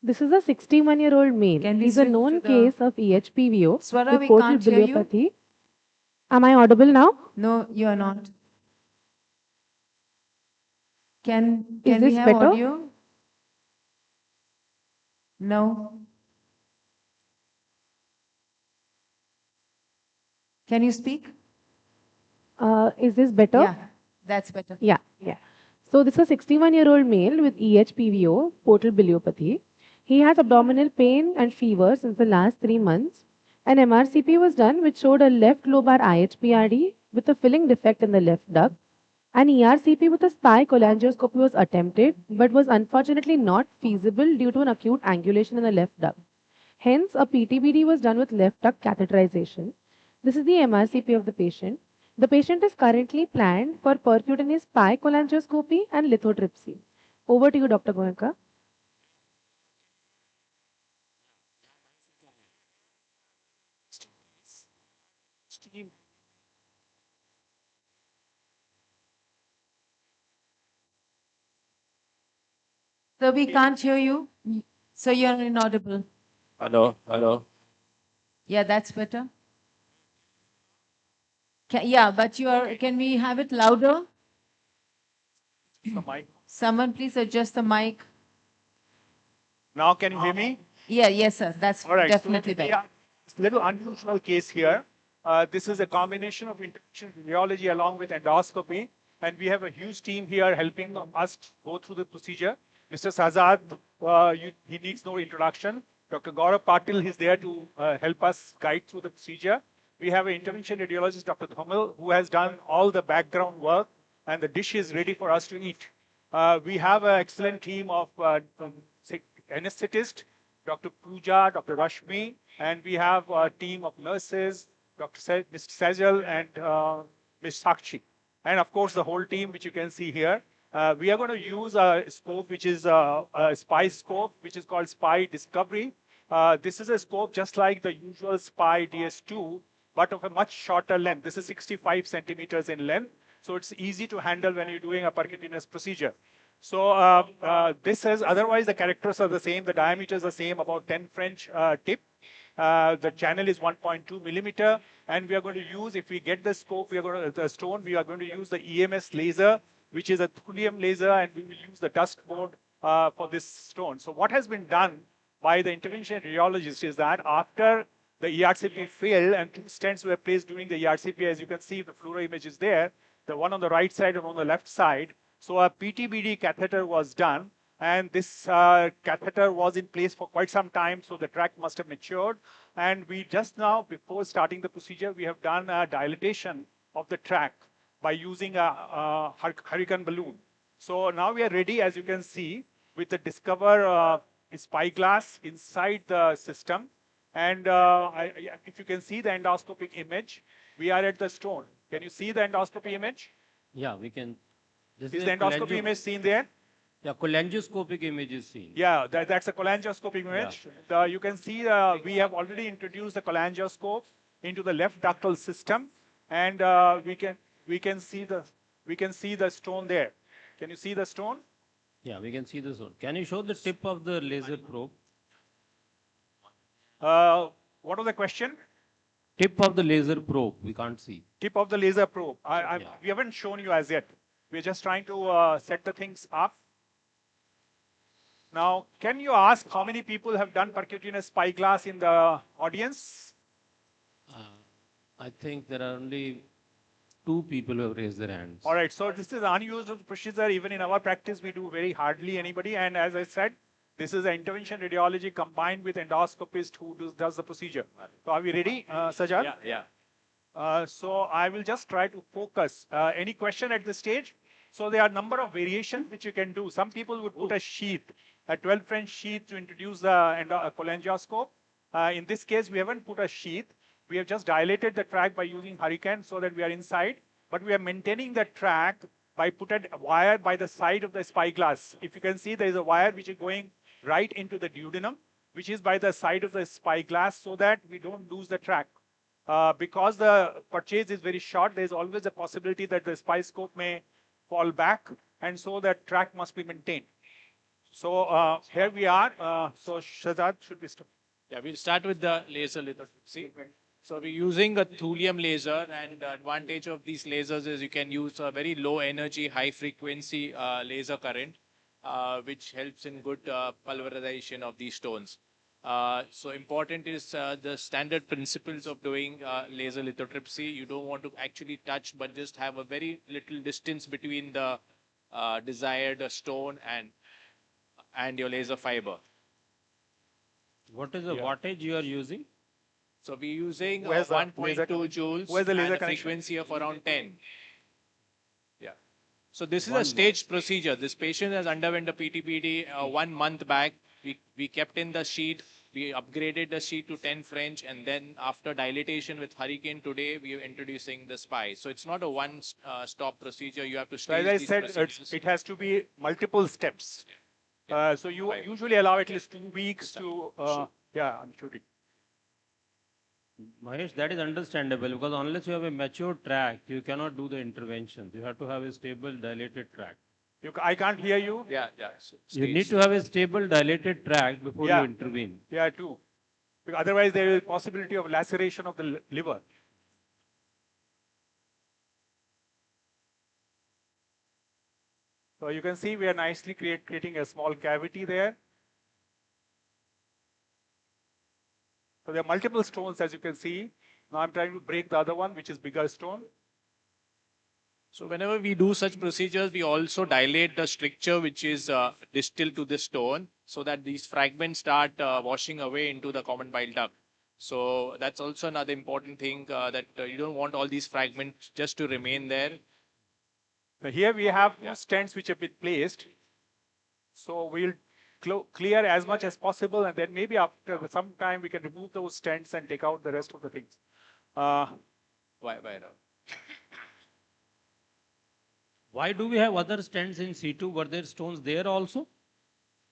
[SPEAKER 14] This is a 61-year-old male. He's a known case of EHPVO
[SPEAKER 2] Swara, we
[SPEAKER 14] with portal
[SPEAKER 2] can't hear you.
[SPEAKER 14] biliopathy. Am I audible now?
[SPEAKER 2] No, you are not. Can
[SPEAKER 14] Is
[SPEAKER 2] we
[SPEAKER 14] this
[SPEAKER 2] have
[SPEAKER 14] better?
[SPEAKER 2] audio? No. Can you speak?
[SPEAKER 14] Is this better?
[SPEAKER 2] Yeah, that's better.
[SPEAKER 14] Yeah. So this is a 61-year-old male with EHPVO, portal biliopathy. He has abdominal pain and fever since the last 3 months. An MRCP was done which showed a left lobar IHPRD with a filling defect in the left duct. An ERCP with a spy cholangioscopy was attempted but was unfortunately not feasible due to an acute angulation in the left duct. Hence, a PTBD was done with left duct catheterization. This is the MRCP of the patient. The patient is currently planned for percutaneous spy cholangioscopy and lithotripsy. Over to you, Dr. Goenka.
[SPEAKER 2] So we can't hear you. So you're inaudible.
[SPEAKER 20] Hello.
[SPEAKER 2] Yeah, that's better. Yeah, but can we have it louder?
[SPEAKER 6] The mic.
[SPEAKER 2] Someone please adjust the mic.
[SPEAKER 6] Now can you hear me?
[SPEAKER 2] Yeah, yes, sir. That's
[SPEAKER 6] All right.
[SPEAKER 2] definitely better.
[SPEAKER 6] Yeah, it's a little unusual case here. This is a combination of intervention radiology along with endoscopy. And we have a huge team here helping us go through the procedure. Mr. Sazad, he needs no introduction. Dr. Gaurav Patil is there to help us guide through the procedure. We have an intervention radiologist, Dr. Thomal, who has done all the background work, and the dish is ready for us to eat. We have an excellent team of anesthetist, Dr. Pooja, Dr. Rashmi, and we have a team of nurses, Mr. Sejal and Ms. Sakshi. And of course, the whole team, which you can see here. We are going to use a scope, which is a SPY scope, which is called SPY Discovery. This is a scope just like the usual SPY DS2, but of a much shorter length. This is 65 centimeters in length. So it's easy to handle when you're doing a percutaneous procedure. So this is, otherwise the characters are the same. The diameter is the same, about 10 French tip. The channel is 1.2 millimeter. And we are going to use, if we get the scope, the stone, we are going to use the EMS laser, which is a thulium laser, and we will use the dust board for this stone. So what has been done by the intervention radiologist is that after the ERCP failed and 2 stents were placed during the ERCP, as you can see, the fluoro image is there, the one on the right side and on the left side. So a PTBD catheter was done, and this catheter was in place for quite some time, so the tract must have matured. And we just now, before starting the procedure, we have done a dilatation of the tract by using a hurricane balloon. So now we are ready, as you can see, with the Discover spyglass inside the system. And if you can see the endoscopic image, we are at the stone. Can you see the endoscopy image?
[SPEAKER 20] Yeah, we can. This
[SPEAKER 6] is the endoscopy image seen there?
[SPEAKER 20] Yeah, cholangioscopic image is seen.
[SPEAKER 6] Yeah, that's a cholangioscopic image.
[SPEAKER 20] Yeah.
[SPEAKER 6] You can see we have already introduced the cholangioscope into the left ductal system, and we can see the stone there. Can you see the stone?
[SPEAKER 20] Yeah, we can see this one. Can you show the tip of the laser probe?
[SPEAKER 11] What was the question?
[SPEAKER 20] Tip of the laser probe, we can't see.
[SPEAKER 11] Tip of the laser probe. We haven't shown you as yet. We're just trying to set the things up. Now, can you ask how many people have done percutaneous spyglass in the audience?
[SPEAKER 20] I think there are only 2 people who have raised their hands.
[SPEAKER 11] All right, so this is unused procedure. Even in our practice, we do very hardly anybody. And as I said, this is an intervention radiology combined with endoscopist who does the procedure. So are we ready, Sajad?
[SPEAKER 9] Yeah.
[SPEAKER 11] So I will just try to focus. Any question at this stage? So there are a number of variations which you can do. Some people would put a sheath, a 12 French sheath to introduce the cholangioscope. In this case, we haven't put a sheath. We have just dilated the track by using hurricane so that we are inside, but we are maintaining the track by putting a wire by the side of the spyglass. If you can see, there is a wire which is going right into the duodenum, which is by the side of the spyglass so that we don't lose the track. Because the purchase is very short, there is always a possibility that the spyscope may fall back, and so that track must be maintained. So here we are. So Shazad, should we start?
[SPEAKER 18] Yeah, we'll start with the laser lithotripsy. So we're using a thulium laser, and the advantage of these lasers is you can use a very low energy, high frequency laser current, which helps in good pulverization of these stones. So important is the standard principles of doing laser lithotripsy. You don't want to actually touch, but just have a very little distance between the desired stone and your laser fiber.
[SPEAKER 20] What is the wattage you are using?
[SPEAKER 18] So we're using
[SPEAKER 11] Where's the
[SPEAKER 18] 1.2 joules
[SPEAKER 11] Where's the laser
[SPEAKER 18] and a
[SPEAKER 11] connection?
[SPEAKER 18] frequency of around 10. Yeah. So this is a staged procedure. This patient has underwent a PTPD 1 month back. We kept in the sheet. We upgraded the sheet to 10 French, and then after dilatation with hurricane today, we are introducing the SPY. So it's not a one-stop procedure. You have to
[SPEAKER 11] So
[SPEAKER 18] stage
[SPEAKER 11] as I
[SPEAKER 18] these
[SPEAKER 11] said,
[SPEAKER 18] procedures.
[SPEAKER 11] it has to be multiple steps. So you usually allow at least 2 weeks to, I'm shooting.
[SPEAKER 20] Mahesh, that is understandable because unless you have a mature track, you cannot do the interventions. You have to have a stable dilated track.
[SPEAKER 11] I can't hear you.
[SPEAKER 18] Yeah.
[SPEAKER 20] You need to have a stable dilated track before you intervene.
[SPEAKER 11] Yeah, too. Because otherwise, there is possibility of laceration of the liver. So you can see we are nicely creating a small cavity there. So there are multiple stones, as you can see. Now I'm trying to break the other one, which is bigger stone.
[SPEAKER 18] So whenever we do such procedures, we also dilate the stricture which is distal to the stone so that these fragments start washing away into the common bile duct. So that's also another important thing that you don't want all these fragments just to remain there.
[SPEAKER 11] So here we have two stents which have been placed. So we'll clear as much as possible, and then maybe after some time we can remove those stents and take out the rest of the things.
[SPEAKER 18] Why not?
[SPEAKER 20] Why do we have other stents in situ? Were there stones there also?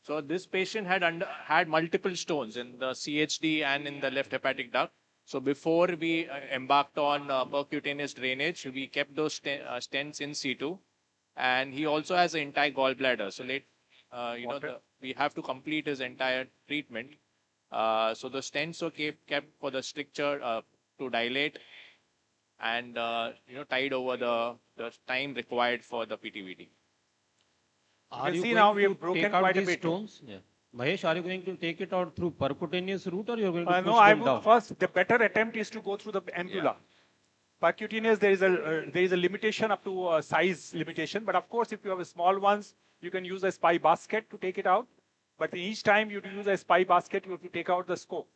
[SPEAKER 18] So this patient had multiple stones in the CHD and in the left hepatic duct. So before we embarked on percutaneous drainage, we kept those stents in situ, and he also has an entire gallbladder. So we have to complete his entire treatment. So the stents were kept for the stricture to dilate and tied over the time required for the PTVD.
[SPEAKER 20] Are you
[SPEAKER 11] see
[SPEAKER 20] going
[SPEAKER 11] now we
[SPEAKER 20] to
[SPEAKER 11] have broken
[SPEAKER 20] take out
[SPEAKER 11] quite a
[SPEAKER 20] these
[SPEAKER 11] bit.
[SPEAKER 20] stones? Yeah. Mahesh, are you going to take it out through percutaneous route or you're going to push
[SPEAKER 11] No, I
[SPEAKER 20] them
[SPEAKER 11] would
[SPEAKER 20] down?
[SPEAKER 11] first, the better attempt is to go through the ampulla. Percutaneous, there is a limitation up to size limitation, but of course, if you have a small ones, you can use a spy basket to take it out. But each time you use a spy basket, you have to take out the scope.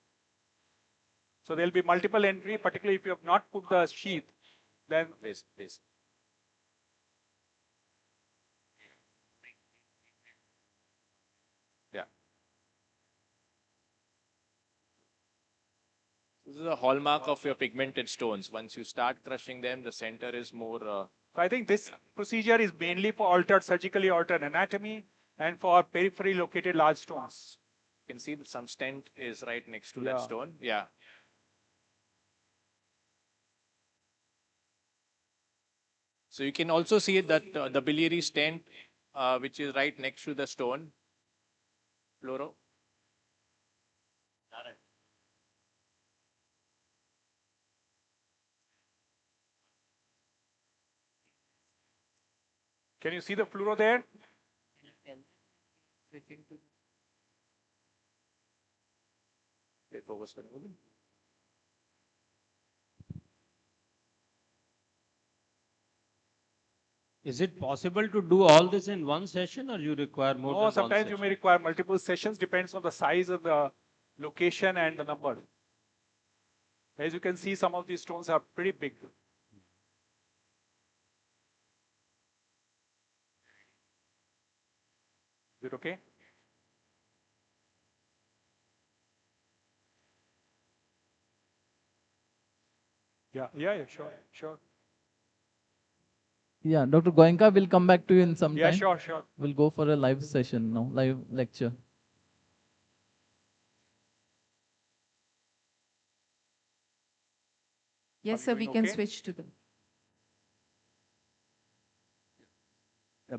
[SPEAKER 11] So there will be multiple entry, particularly if you have not put the sheath, then
[SPEAKER 18] Please. Yeah. This is a hallmark of your pigmented stones. Once you start crushing them, the center is more.
[SPEAKER 11] So I think this procedure is mainly for surgically altered anatomy and for periphery located large stones.
[SPEAKER 18] You can see that some stent is right next to that stone. Yeah. So you can also see that the biliary stent which is right next to the stone. Fluoro.
[SPEAKER 11] Can you see the fluoro there?
[SPEAKER 20] Is it possible to do all this in one session, or you require more
[SPEAKER 11] No,
[SPEAKER 20] than
[SPEAKER 11] sometimes
[SPEAKER 20] one
[SPEAKER 11] you
[SPEAKER 20] session?
[SPEAKER 11] may require multiple sessions, depends on the size of the location and the number. As you can see, some of these stones are pretty big. Is it okay? Yeah, sure.
[SPEAKER 19] Yeah, Dr. Goenka will come back to you in some
[SPEAKER 11] Yeah,
[SPEAKER 19] time.
[SPEAKER 11] sure.
[SPEAKER 19] We'll go for a live session now, live lecture.
[SPEAKER 2] Yes, sir, we can switch to them.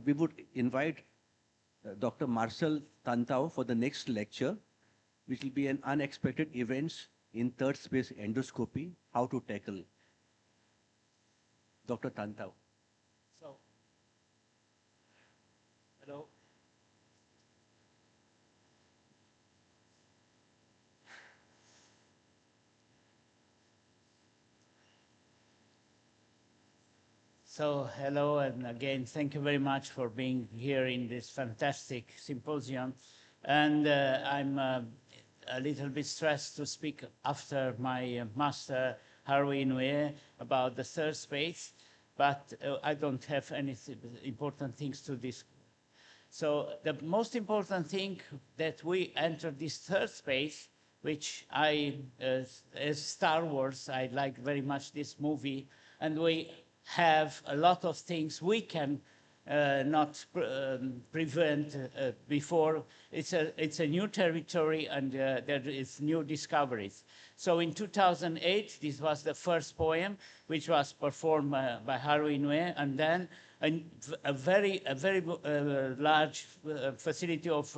[SPEAKER 3] We would invite Dr. Marcel Tantau for the next lecture, which will be an unexpected events in third space endoscopy, how to tackle. Dr. Tantau.
[SPEAKER 4] So, hello. So, hello, and again, thank you very much for being here in this fantastic symposium. And I'm a little bit stressed to speak after my master, Haru Inoue, about the third space, but I don't have any important things to discuss. So the most important thing that we enter this third space, which as Star Wars, I like very much this movie, and we have a lot of things we can not prevent before. It's a new territory, and there is new discoveries. So in 2008, this was the first poem, which was performed by Haru Inoue, and then a very large facility of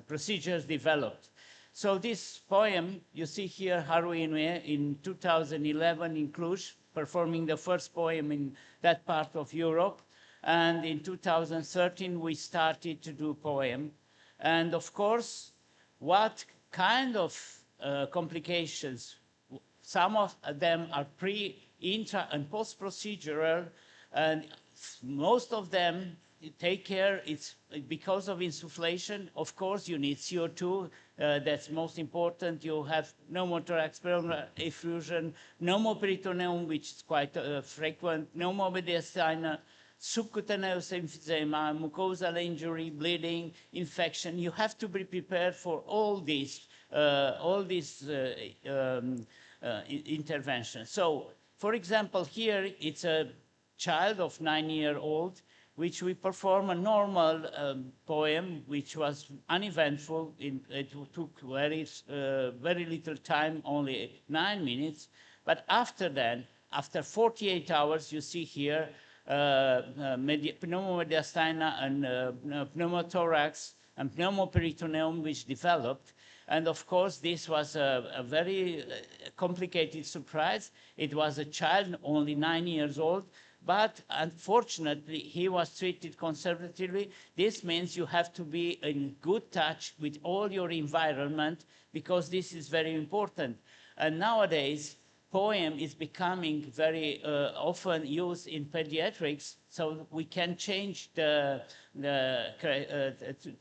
[SPEAKER 4] procedures developed. So this poem, you see here, Haru Inoue in 2011 in Cluj, performing the first poem in that part of Europe. And in 2013, we started to do poem. And of course, what kind of complications? Some of them are pre, intra, and post-procedural, and most of them take care. It's because of insufflation. Of course, you need CO2. That's most important. You have pneumothorax, pleural effusion, pneumoperitoneum, which is quite frequent, pneumomediastina, subcutaneous emphysema, mucosal injury, bleeding, infection. You have to be prepared for all these interventions. So, for example, here it's a child of 9-year-old, which we perform a normal poem, which was uneventful. It took very little time, only 9 minutes. But after that, after 48 hours, you see here, pneumomediastina and pneumothorax and pneumoperitoneum, which developed. And of course, this was a very complicated surprise. It was a child, only 9 years old, but unfortunately, he was treated conservatively. This means you have to be in good touch with all your environment, because this is very important. And nowadays, poem is becoming very often used in pediatrics, so we can change the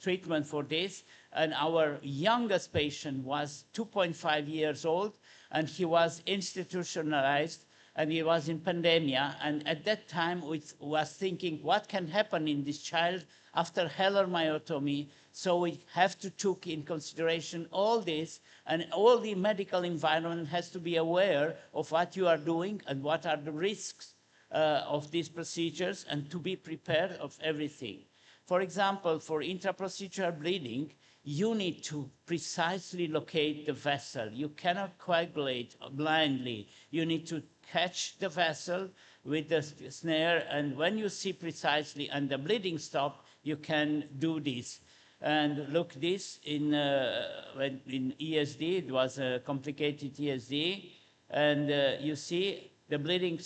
[SPEAKER 4] treatment for this. And our youngest patient was 2.5 years old, and he was institutionalized, and he was in pandemia. And at that time, we was thinking, what can happen in this child after Hilar myotomy? So we have to take in consideration all this, and all the medical environment has to be aware of what you are doing and what are the risks of these procedures, and to be prepared of everything. For example, for intraprocedural bleeding, you need to precisely locate the vessel. You cannot coagulate blindly. You need to catch the vessel with the snare, and when you see precisely and the bleeding stop, you can do this. And look, this in ESD, it was a complicated ESD, and you see the bleeding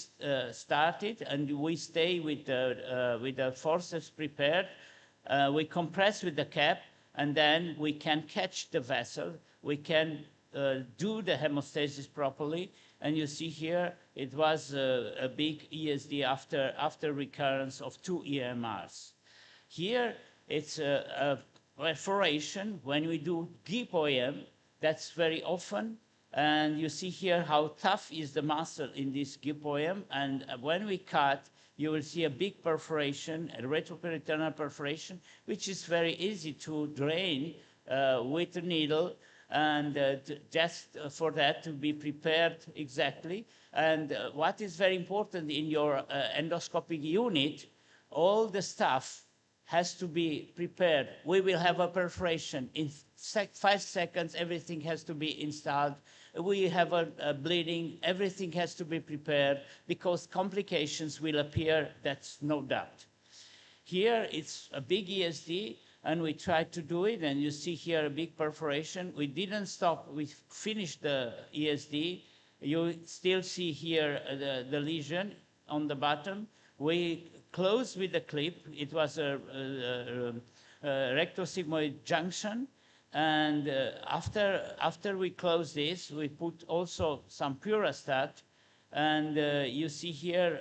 [SPEAKER 4] started, and we stay with the forceps prepared. We compress with the cap, and then we can catch the vessel. We can do the hemostasis properly. And you see here, it was a big ESD after recurrence of 2 EMRs. Here, it's a perforation. When we do deep OEM, that's very often. And you see here how tough is the muscle in this deep OEM. And when we cut, you will see a big perforation, a retroperitoneal perforation, which is very easy to drain with a needle, and just for that to be prepared exactly. And what is very important in your endoscopic unit, all the stuff has to be prepared. We will have a perforation. In 5 seconds, everything has to be installed. We have a bleeding. Everything has to be prepared because complications will appear, that's no doubt. Here, it's a big ESD, and we tried to do it, and you see here a big perforation. We didn't stop. We finished the ESD. You still see here the lesion on the bottom. We closed with the clip. It was a rectosigmoid junction. And after we close this, we put also some Purastat. And you see here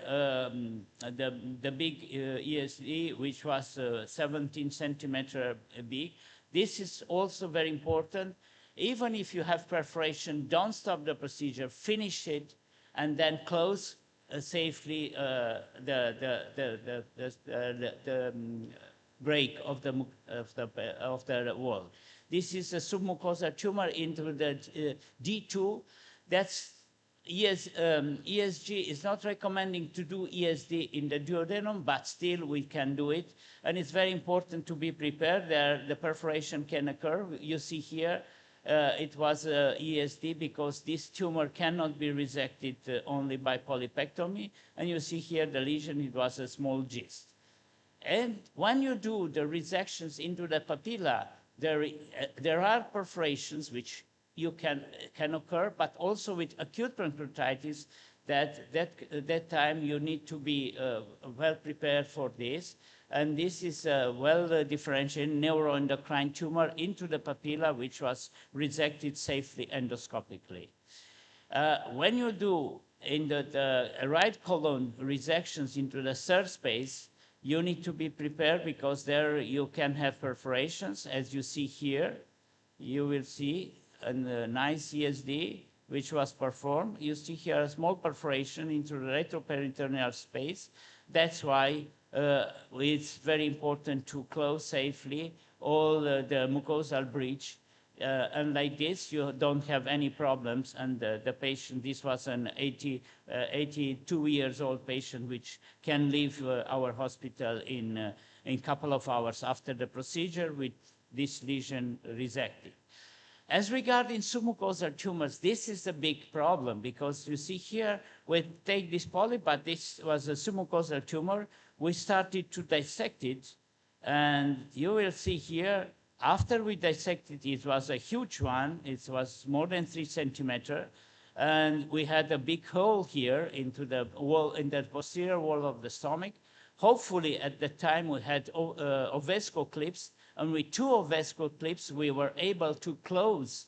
[SPEAKER 4] the big ESD, which was 17 centimeter big. This is also very important. Even if you have perforation, don't stop the procedure, finish it, and then close safely the break of the wall. This is a submucosal tumor into the D2. That's ESG is not recommending to do ESD in the duodenum, but still we can do it. And it's very important to be prepared. The perforation can occur. You see here, it was ESD because this tumor cannot be resected only by polypectomy. And you see here the lesion, it was a small cyst. And when you do the resections into the papilla, there are perforations which can occur, but also with acute pancreatitis, that time you need to be well prepared for this. And this is a well differentiated neuroendocrine tumor into the papilla, which was resected safely endoscopically. When you do in the right colon resections into the third space, you need to be prepared because there you can have perforations, as you see here. You will see a nice ESD which was performed. You see here a small perforation into the retroperitoneal space. That's why it's very important to close safely all the mucosal breach. And like this, you don't have any problems. And the patient, this was an 82 years old patient, which can leave our hospital in a couple of hours after the procedure with this lesion resected. As regarding submucosal tumors, this is a big problem because you see here, we take this polyp, but this was a submucosal tumor. We started to dissect it, and you will see here, after we dissected it, it was a huge one. It was more than 3 centimeters, and we had a big hole here into the wall, in the posterior wall of the stomach. Hopefully, at the time, we had Ovesco clips, and with 2 Ovesco clips, we were able to close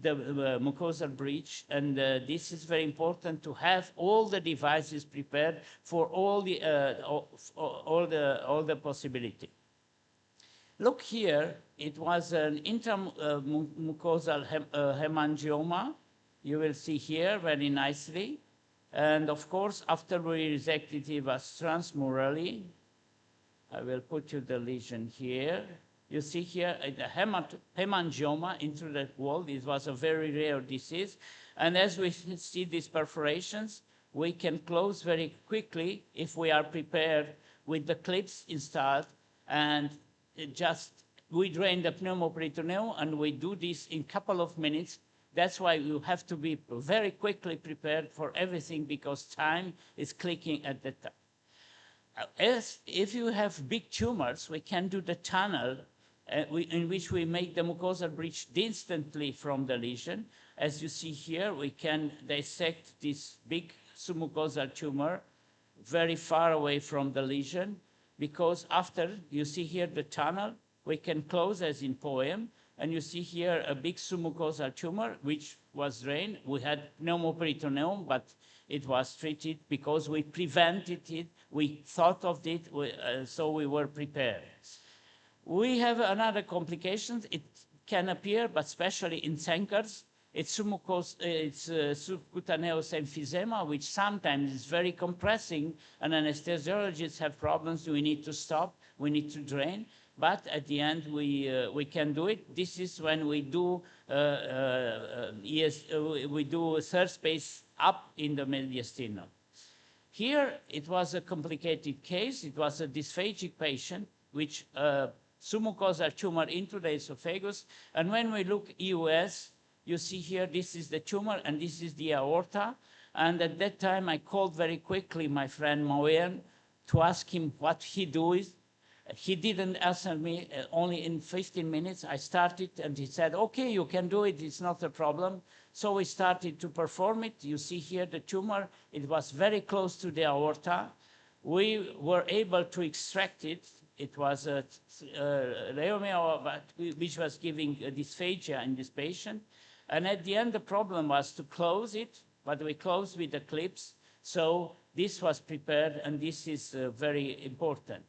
[SPEAKER 4] the mucosal breach. And this is very important to have all the devices prepared for all the possibility. Look here, it was an intramucosal hemangioma. You will see here very nicely. And of course, after we resected it, was transmurally. I will put you the lesion here. You see here the hemangioma into the wall. This was a very rare disease. And as we see these perforations, we can close very quickly if we are prepared with the clips installed. And we drain the pneumoperitoneum, and we do this in a couple of minutes That's why you have to be very quickly prepared for everything because time is clicking at the time. If you have big tumors, we can do the tunnel in which we make the mucosal bridge distantly from the lesion. As you see here, we can dissect this big submucosal tumor very far away from the lesion because after you see here the tunnel, we can close as in poem, and you see here a big submucosal tumor which was drained. We had pneumoperitoneum, but it was treated because we prevented it, we thought of it, so we were prepared. We have another complication. It can appear, but especially in tankers, it's subcutaneous emphysema, which sometimes is very compressing, and anesthesiologists have problems. We need to stop, we need to drain, but at the end we can do it. This is when we do we do a third space up in the mediastinum. Here it was a complicated case. It was a dysphagic patient which submucosal tumor into the esophagus, and when we look EUS, you see here, this is the tumor and this is the aorta. And at that time, I called very quickly my friend Moen to ask him what he does. He didn't answer me. Only in 15 minutes, I started and he said, okay, you can do it. It's not a problem. So we started to perform it. You see here the tumor. It was very close to the aorta. We were able to extract it. It was a leomyoma, which was giving a dysphagia in this patient. And at the end, the problem was to close it, but we closed with the clips. So this was prepared, and this is very important.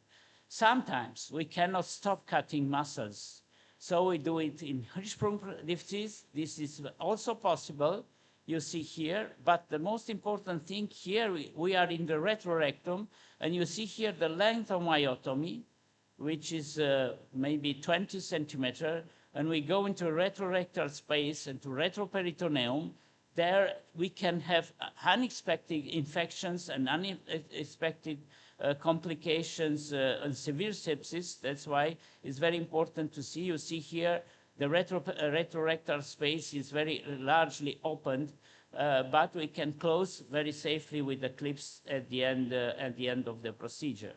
[SPEAKER 4] Sometimes we cannot stop cutting muscles. So we do it in Hirschsprung disease. This is also possible, you see here. But the most important thing here, we are in the retrorectum, and you see here the length of myotomy, which is maybe 20 centimeters. And we go into retrorectal space and to retroperitoneum. There we can have unexpected infections and unexpected complications and severe sepsis. That's why it's very important to see. You see here the retrorectal space is very largely opened, but we can close very safely with the clips at the end of the procedure.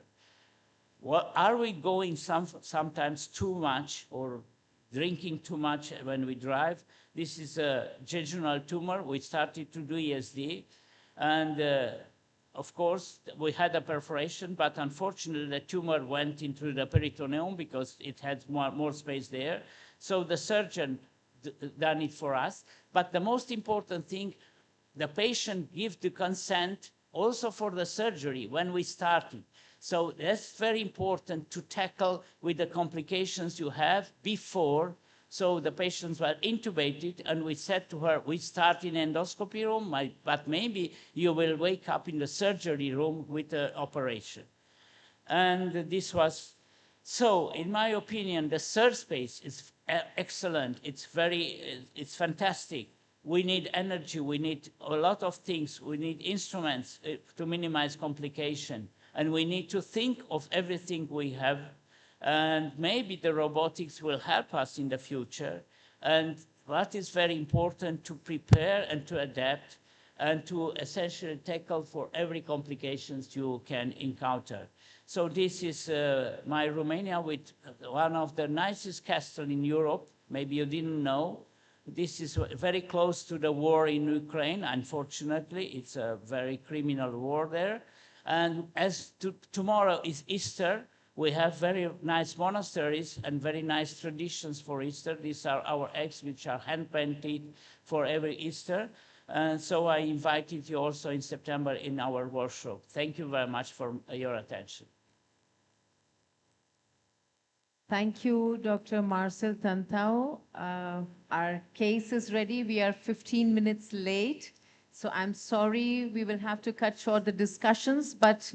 [SPEAKER 4] Well, are we going sometimes too much or drinking too much when we drive? This is a jejunal tumor. We started to do ESD, and of course we had a perforation, but unfortunately the tumor went into the peritoneum because it had more space there. So the surgeon done it for us. But the most important thing, the patient gave the consent also for the surgery when we started. So that's very important to tackle with the complications you have before. So the patients were intubated, and we said to her, we start in endoscopy room, but maybe you will wake up in the surgery room with the operation. And this was, so in my opinion, the third space is excellent. It's fantastic. We need energy, we need a lot of things, we need instruments to minimize complication. And we need to think of everything we have, and maybe the robotics will help us in the future. And what is very important, to prepare and to adapt and to essentially tackle for every complications you can encounter. So this is my Romania with one of the nicest castles in Europe. Maybe you didn't know. This is very close to the war in Ukraine. Unfortunately, it's a very criminal war there. And as tomorrow is Easter, we have very nice monasteries and very nice traditions for Easter. These are our eggs, which are hand-painted for every Easter. And so I invited you also in September in our workshop. Thank you very much for your attention.
[SPEAKER 2] Thank you, Dr. Marcel Tantau. Our case is ready. We are 15 minutes late. So I'm sorry, we will have to cut short the discussions, but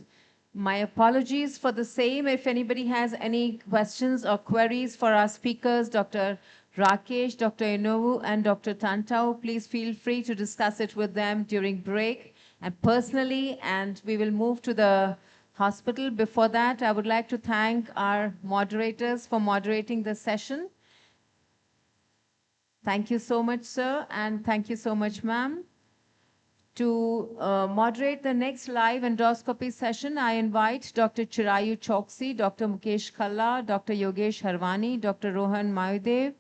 [SPEAKER 2] my apologies for the same. If anybody has any questions or queries for our speakers, Dr. Rakesh, Dr. Inovu, and Dr. Tantau, please feel free to discuss it with them during break and personally, and we will move to the hospital. Before that, I would like to thank our moderators for moderating the session. Thank you so much, sir, and thank you so much, ma'am. To moderate the next live endoscopy session, I invite Dr. Chirayu Choksi, Dr. Mukesh Khalla, Dr. Yogesh Harwani, Dr. Rohan Mayudev,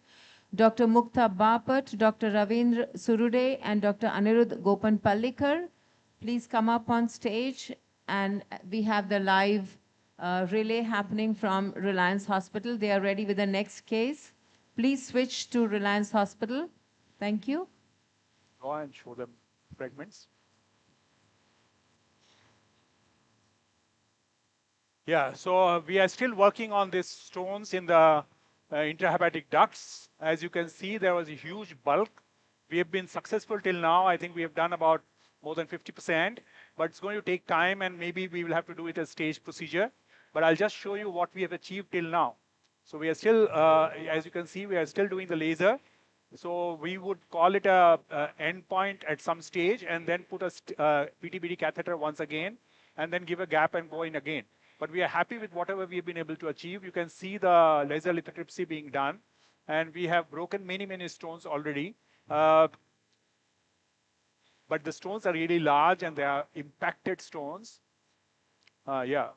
[SPEAKER 2] Dr. Mukta Bapat, Dr. Ravindra Surude, and Dr. Anirudh Gopan Pallikar. Please come up on stage, and we have the live relay happening from Reliance Hospital. They are ready with the next case. Please switch to Reliance Hospital. Thank you.
[SPEAKER 11] Go and show them fragments. Yeah, so we are still working on these stones in the intrahepatic ducts. As you can see, there was a huge bulk. We have been successful till now. I think we have done about more than 50%, but it's going to take time, and maybe we will have to do it as staged procedure. But I'll just show you what we have achieved till now. So we are still, as you can see, we are still doing the laser. So we would call it a endpoint at some stage, and then put a PTBD catheter once again, and then give a gap and go in again. But we are happy with whatever we have been able to achieve. You can see the laser lithotripsy being done, and we have broken many, many stones already. But the stones are really large, and they are impacted stones. Yeah.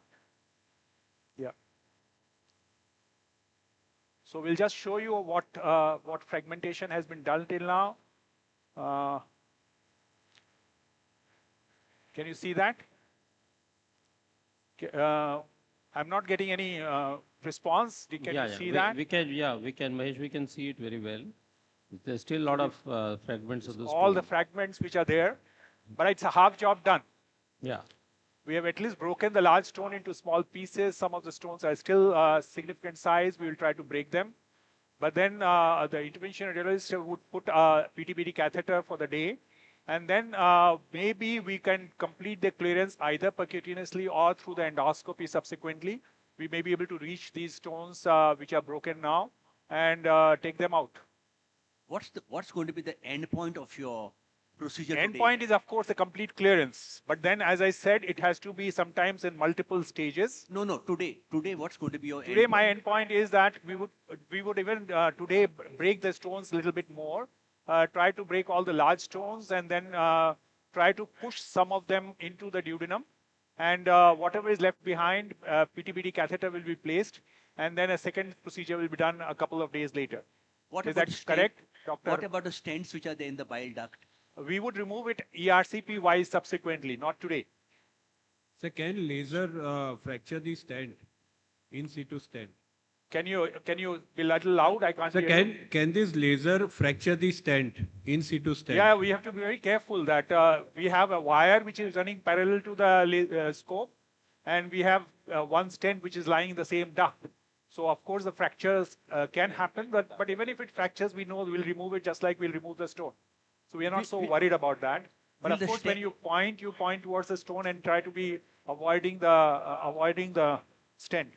[SPEAKER 11] So we'll just show you what fragmentation has been done till now. Can you see that? I'm not getting any response. Can you see that?
[SPEAKER 20] We can, Mahesh, we can see it very well. There's still a lot of fragments of the stone.
[SPEAKER 11] All the fragments which are there, but it's a half job done.
[SPEAKER 20] Yeah.
[SPEAKER 11] We have at least broken the large stone into small pieces. Some of the stones are still significant size. We will try to break them. But then the intervention radiologist would put a PTBD catheter for the day. And then maybe we can complete the clearance either percutaneously or through the endoscopy subsequently. We may be able to reach these stones which are broken now and take them out.
[SPEAKER 3] What's going to be the end point of your procedure
[SPEAKER 11] End
[SPEAKER 3] today?
[SPEAKER 11] point is, of course, a complete clearance. But then, as I said, it has to be sometimes in multiple stages.
[SPEAKER 3] No, today what's going to be your
[SPEAKER 11] Today, my end point is that we would even today break the stones a little bit more, try to break all the large stones, and then try to push some of them into the duodenum. And whatever is left behind, PTBD catheter will be placed, and then a second procedure will be done a couple of days later. Is that correct, Doctor?
[SPEAKER 3] What about the stents which are there in the bile duct?
[SPEAKER 11] We would remove it ERCP wise subsequently, not today.
[SPEAKER 13] So can laser fracture the stent, in situ stent?
[SPEAKER 11] Can you be a little loud? I can't
[SPEAKER 13] So
[SPEAKER 11] hear you.
[SPEAKER 13] can this laser fracture the stent, in situ stent?
[SPEAKER 11] Yeah, we have to be very careful that we have a wire which is running parallel to the scope, and we have one stent which is lying in the same duct. So of course the fractures can happen, but even if it fractures, we know we'll remove it just like we'll remove the stone. So we are not so worried about that. But of course, when you point towards the stone and try to be avoiding the stent.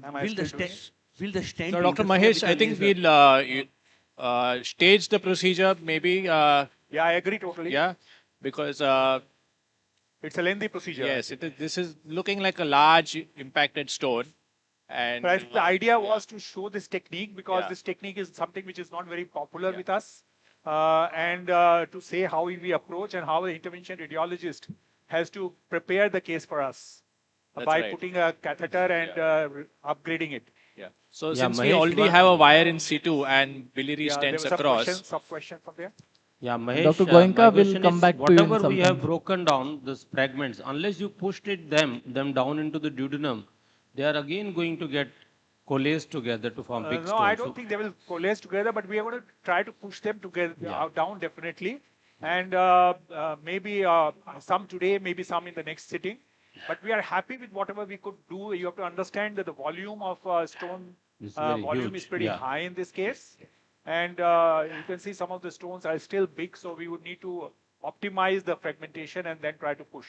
[SPEAKER 3] Will the stent?
[SPEAKER 18] So, Dr. Mahesh, I think we'll stage the procedure maybe.
[SPEAKER 11] Yeah, I agree totally.
[SPEAKER 18] Yeah, because
[SPEAKER 11] it's a lengthy procedure.
[SPEAKER 18] Yes, this is looking like a large impacted stone. And
[SPEAKER 11] but the idea was to show this technique because this technique is something which is not very popular with us. And to say how we approach and how the intervention radiologist has to prepare the case for us by putting a catheter and upgrading it.
[SPEAKER 18] Yeah. So since we already have a wire in situ and biliary stents across.
[SPEAKER 11] Some question from there.
[SPEAKER 20] Yeah, Mahesh,
[SPEAKER 19] Dr. Goenka will come back to you in
[SPEAKER 20] whatever
[SPEAKER 19] some
[SPEAKER 20] we
[SPEAKER 19] time.
[SPEAKER 20] have broken down, these fragments, unless you pushed them down into the duodenum, they are again going to get coalesced together to form big stones.
[SPEAKER 11] No, I don't think they will coalesce together, but we are going to try to push them together down definitely. And maybe some today, maybe some in the next sitting. But we are happy with whatever we could do. You have to understand that the volume of stone volume is pretty high in this case. And you can see some of the stones are still big, so we would need to optimize the fragmentation and then try to push.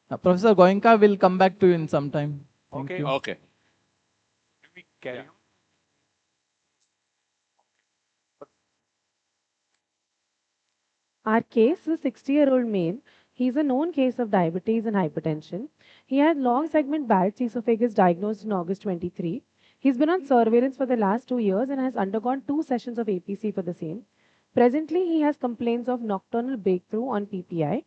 [SPEAKER 19] Professor Goenka will come back to you in some time. Thank you.
[SPEAKER 18] Okay.
[SPEAKER 11] Do we carry on?
[SPEAKER 14] Our case is a 60-year-old male. He's a known case of diabetes and hypertension. He had long segment Barrett's esophagus diagnosed in August 23. He's been on surveillance for the last 2 years and has undergone 2 sessions of APC for the same. Presently, he has complaints of nocturnal breakthrough on PPI.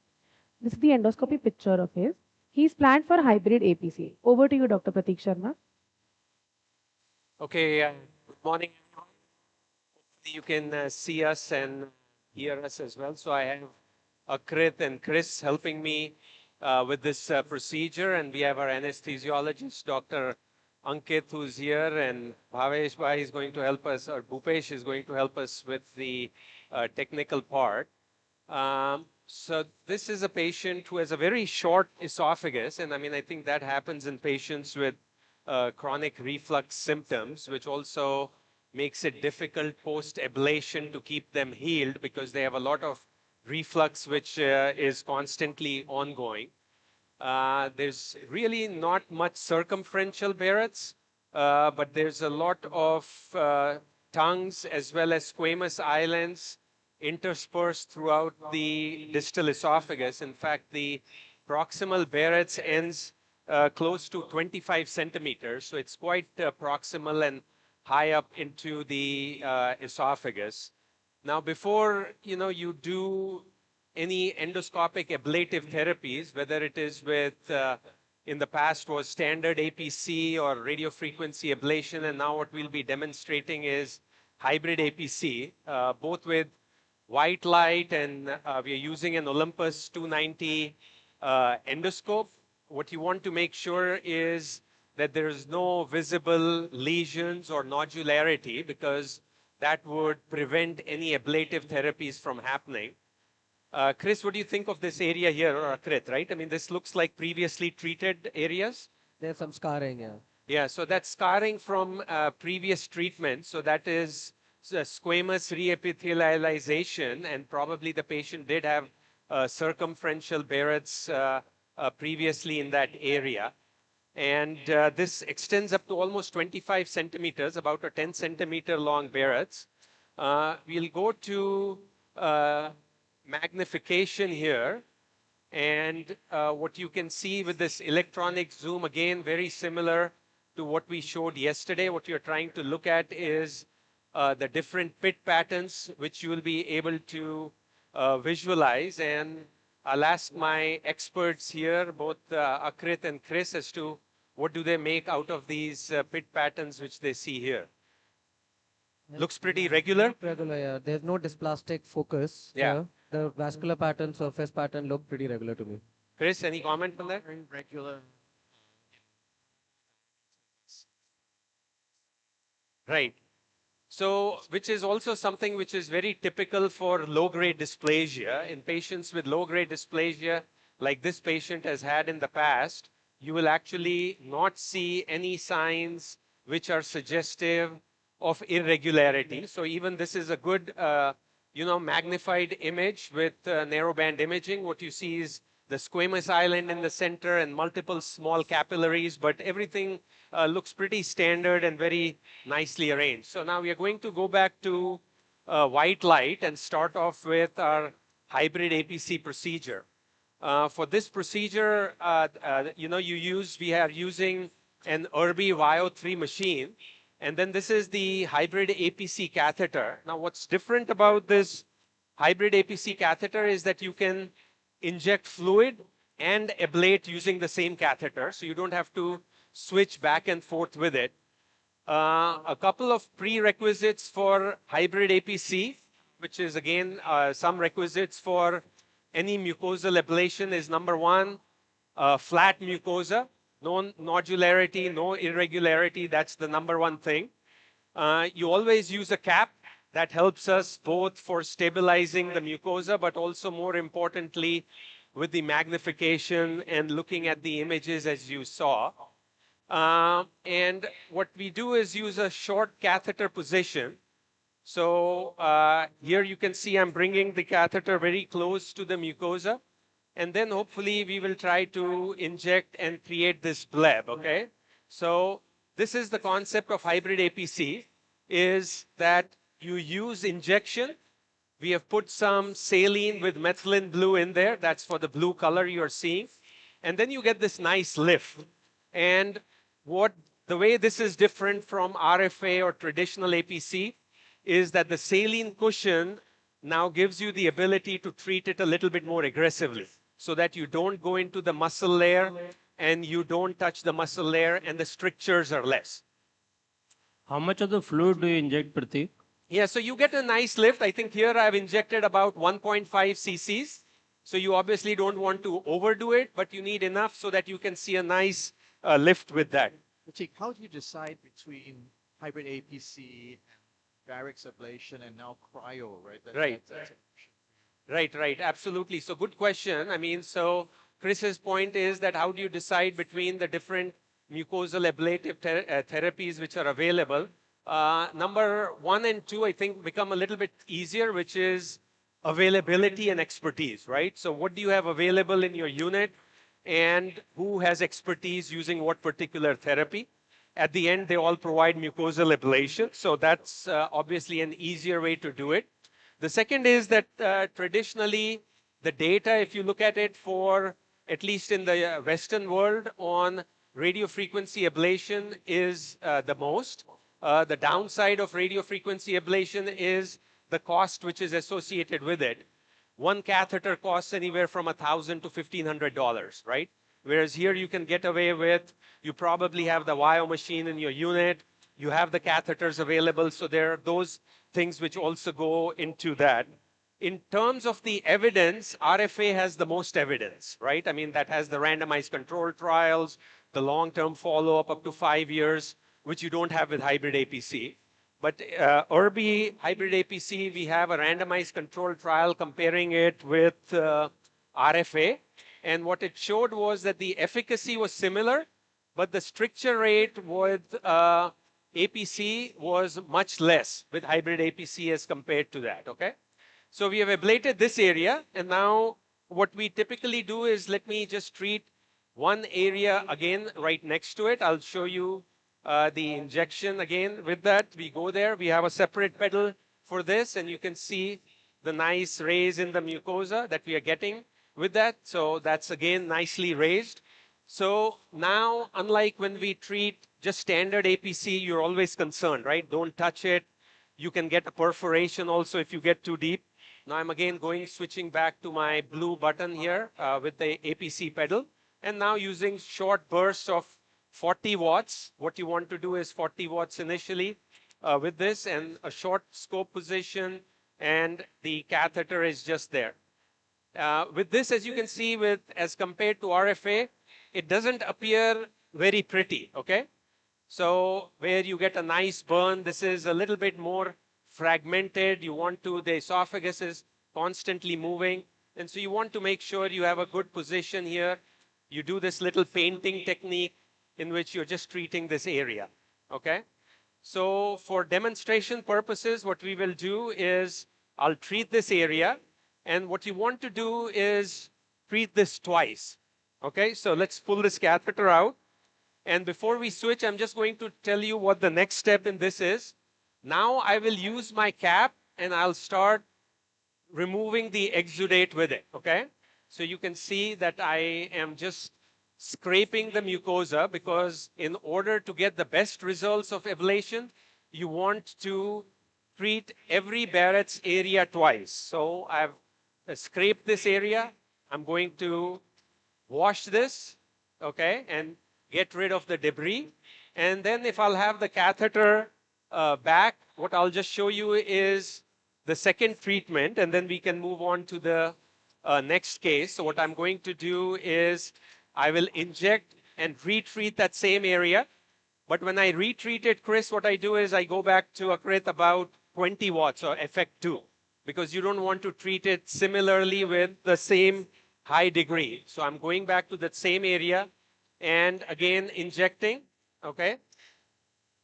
[SPEAKER 14] This is the endoscopy picture of his. He's planned for hybrid APC. Over to you, Dr. Pratik Sharma.
[SPEAKER 10] Okay, good morning, everyone. Hopefully you can see us and hear us as well. So I have Akrit and Chris helping me with this procedure, and we have our anesthesiologist, Dr. Ankit, who's here, and Bhavesh Bhai is going to help us, or Bhupesh is going to help us with the technical part. So this is a patient who has a very short esophagus, and I mean, I think that happens in patients with chronic reflux symptoms, which also makes it difficult post-ablation to keep them healed because they have a lot of reflux which is constantly ongoing. There's really not much circumferential Barrett's, but there's a lot of tongues as well as squamous islands interspersed throughout the distal esophagus. In fact, the proximal Barrett's ends close to 25 centimeters, so it's quite proximal and high up into the esophagus. Now, before you do any endoscopic ablative therapies, whether it is with in the past was standard APC or radiofrequency ablation, and now what we'll be demonstrating is hybrid APC, both with white light, and we are using an Olympus 290 endoscope. What you want to make sure is that there is no visible lesions or nodularity, because that would prevent any ablative therapies from happening. Chris, what do you think of this area here, or Akrit, right? I mean, this looks like previously treated areas.
[SPEAKER 22] There's some scarring, yeah.
[SPEAKER 10] Yeah, so that's scarring from previous treatment. So that is squamous reepithelialization, and probably the patient did have circumferential Barrett's previously in that area. And this extends up to almost 25 centimeters, about a 10 centimeter long Barrett's. We'll go to magnification here. And what you can see with this electronic zoom, again, very similar to what we showed yesterday. What you're trying to look at is the different pit patterns, which you will be able to visualize. And I'll ask my experts here, both Akrit and Chris, as to what do they make out of these pit patterns which they see here. Looks pretty regular?
[SPEAKER 22] Regular, yeah. There's no dysplastic focus.
[SPEAKER 10] Yeah.
[SPEAKER 22] Here. The vascular pattern, surface pattern look pretty regular to me.
[SPEAKER 10] Chris, any comment on that?
[SPEAKER 20] Very regular.
[SPEAKER 10] Right. So, which is also something which is very typical for low-grade dysplasia. In patients with low-grade dysplasia, like this patient has had in the past, you will actually not see any signs which are suggestive of irregularity. So even this is a good, magnified image with narrowband imaging. What you see is the squamous island in the center and multiple small capillaries, but everything looks pretty standard and very nicely arranged. So now we are going to go back to white light and start off with our hybrid APC procedure. For this procedure, we are using an ERBI YO3 machine. And then this is the hybrid APC catheter. Now, what's different about this hybrid APC catheter is that you can inject fluid and ablate using the same catheter. So you don't have to switch back and forth with it. A couple of prerequisites for hybrid APC, which is again some requisites for any mucosal ablation, is number one, flat mucosa. No nodularity, no irregularity, that's the number one thing. You always use a cap. That helps us both for stabilizing the mucosa, but also more importantly, with the magnification and looking at the images as you saw. And what we do is use a short catheter position. So here you can see I'm bringing the catheter very close to the mucosa. And then hopefully we will try to inject and create this bleb, okay? So this is the concept of hybrid APC, is that you use injection. We have put some saline with methylene blue in there. That's for the blue color you're seeing. And then you get this nice lift. And the way this is different from RFA or traditional APC is that the saline cushion now gives you the ability to treat it a little bit more aggressively so that you don't go into the muscle layer and you don't touch the muscle layer and the strictures are less.
[SPEAKER 20] How much of the fluid do you inject, Pratik?
[SPEAKER 10] Yeah, so you get a nice lift. I think here I've injected about 1.5 cc's. So you obviously don't want to overdo it, but you need enough so that you can see a nice lift with that.
[SPEAKER 1] Pratik, how do you decide between hybrid APC, Barrett's ablation, and now cryo, right?
[SPEAKER 10] Right. Right, absolutely. So good question. I mean, so Chris's point is that how do you decide between the different mucosal ablative therapies which are available? Number 1 and 2, I think, become a little bit easier, which is availability and expertise, right? So what do you have available in your unit and who has expertise using what particular therapy? At the end, they all provide mucosal ablation. So that's obviously an easier way to do it. The second is that traditionally, the data, if you look at it for, at least in the Western world, on radiofrequency ablation is the most. The downside of radiofrequency ablation is the cost which is associated with it. One catheter costs anywhere from $1,000 to $1,500, right? Whereas here you can get away with, you probably have the Wyo machine in your unit, you have the catheters available, so there are those things which also go into that. In terms of the evidence, RFA has the most evidence, right? I mean, that has the randomized control trials, the long-term follow-up up to 5 years, which you don't have with hybrid APC. But ERB hybrid APC, we have a randomized control trial comparing it with RFA. And what it showed was that the efficacy was similar, but the stricture rate with APC was much less with hybrid APC as compared to that, okay? So we have ablated this area, and now what we typically do is, let me just treat one area again right next to it. I'll show you the injection again. With that, we go there. We have a separate pedal for this, and you can see the nice raise in the mucosa that we are getting with that. So that's again nicely raised. So now, unlike when we treat just standard APC, you're always concerned, right? Don't touch it. You can get a perforation also if you get too deep. Now I'm again switching back to my blue button here with the APC pedal. And now using short bursts of 40 watts. What you want to do is 40 watts initially with this, and a short scope position, and the catheter is just there. With this, as you can see, as compared to RFA, it doesn't appear very pretty, okay? So where you get a nice burn, this is a little bit more fragmented. The esophagus is constantly moving. And so you want to make sure you have a good position here. You do this little painting technique in which you're just treating this area, okay? So for demonstration purposes, what we will do is I'll treat this area. And what you want to do is treat this twice, okay? So let's pull this catheter out. And before we switch, I'm just going to tell you what the next step in this is. Now I will use my cap and I'll start removing the exudate with it, okay? So you can see that I am just scraping the mucosa, because in order to get the best results of ablation, you want to treat every Barrett's area twice. So I've scraped this area. I'm going to wash this, okay, and get rid of the debris. And then if I'll have the catheter back, what I'll just show you is the second treatment, and then we can move on to the next case. So what I'm going to do is I will inject and retreat that same area. But when I retreat it, Chris, what I do is I go back to accrete about 20 watts or effect 2, because you don't want to treat it similarly with the same high degree. So I'm going back to that same area and again injecting, okay?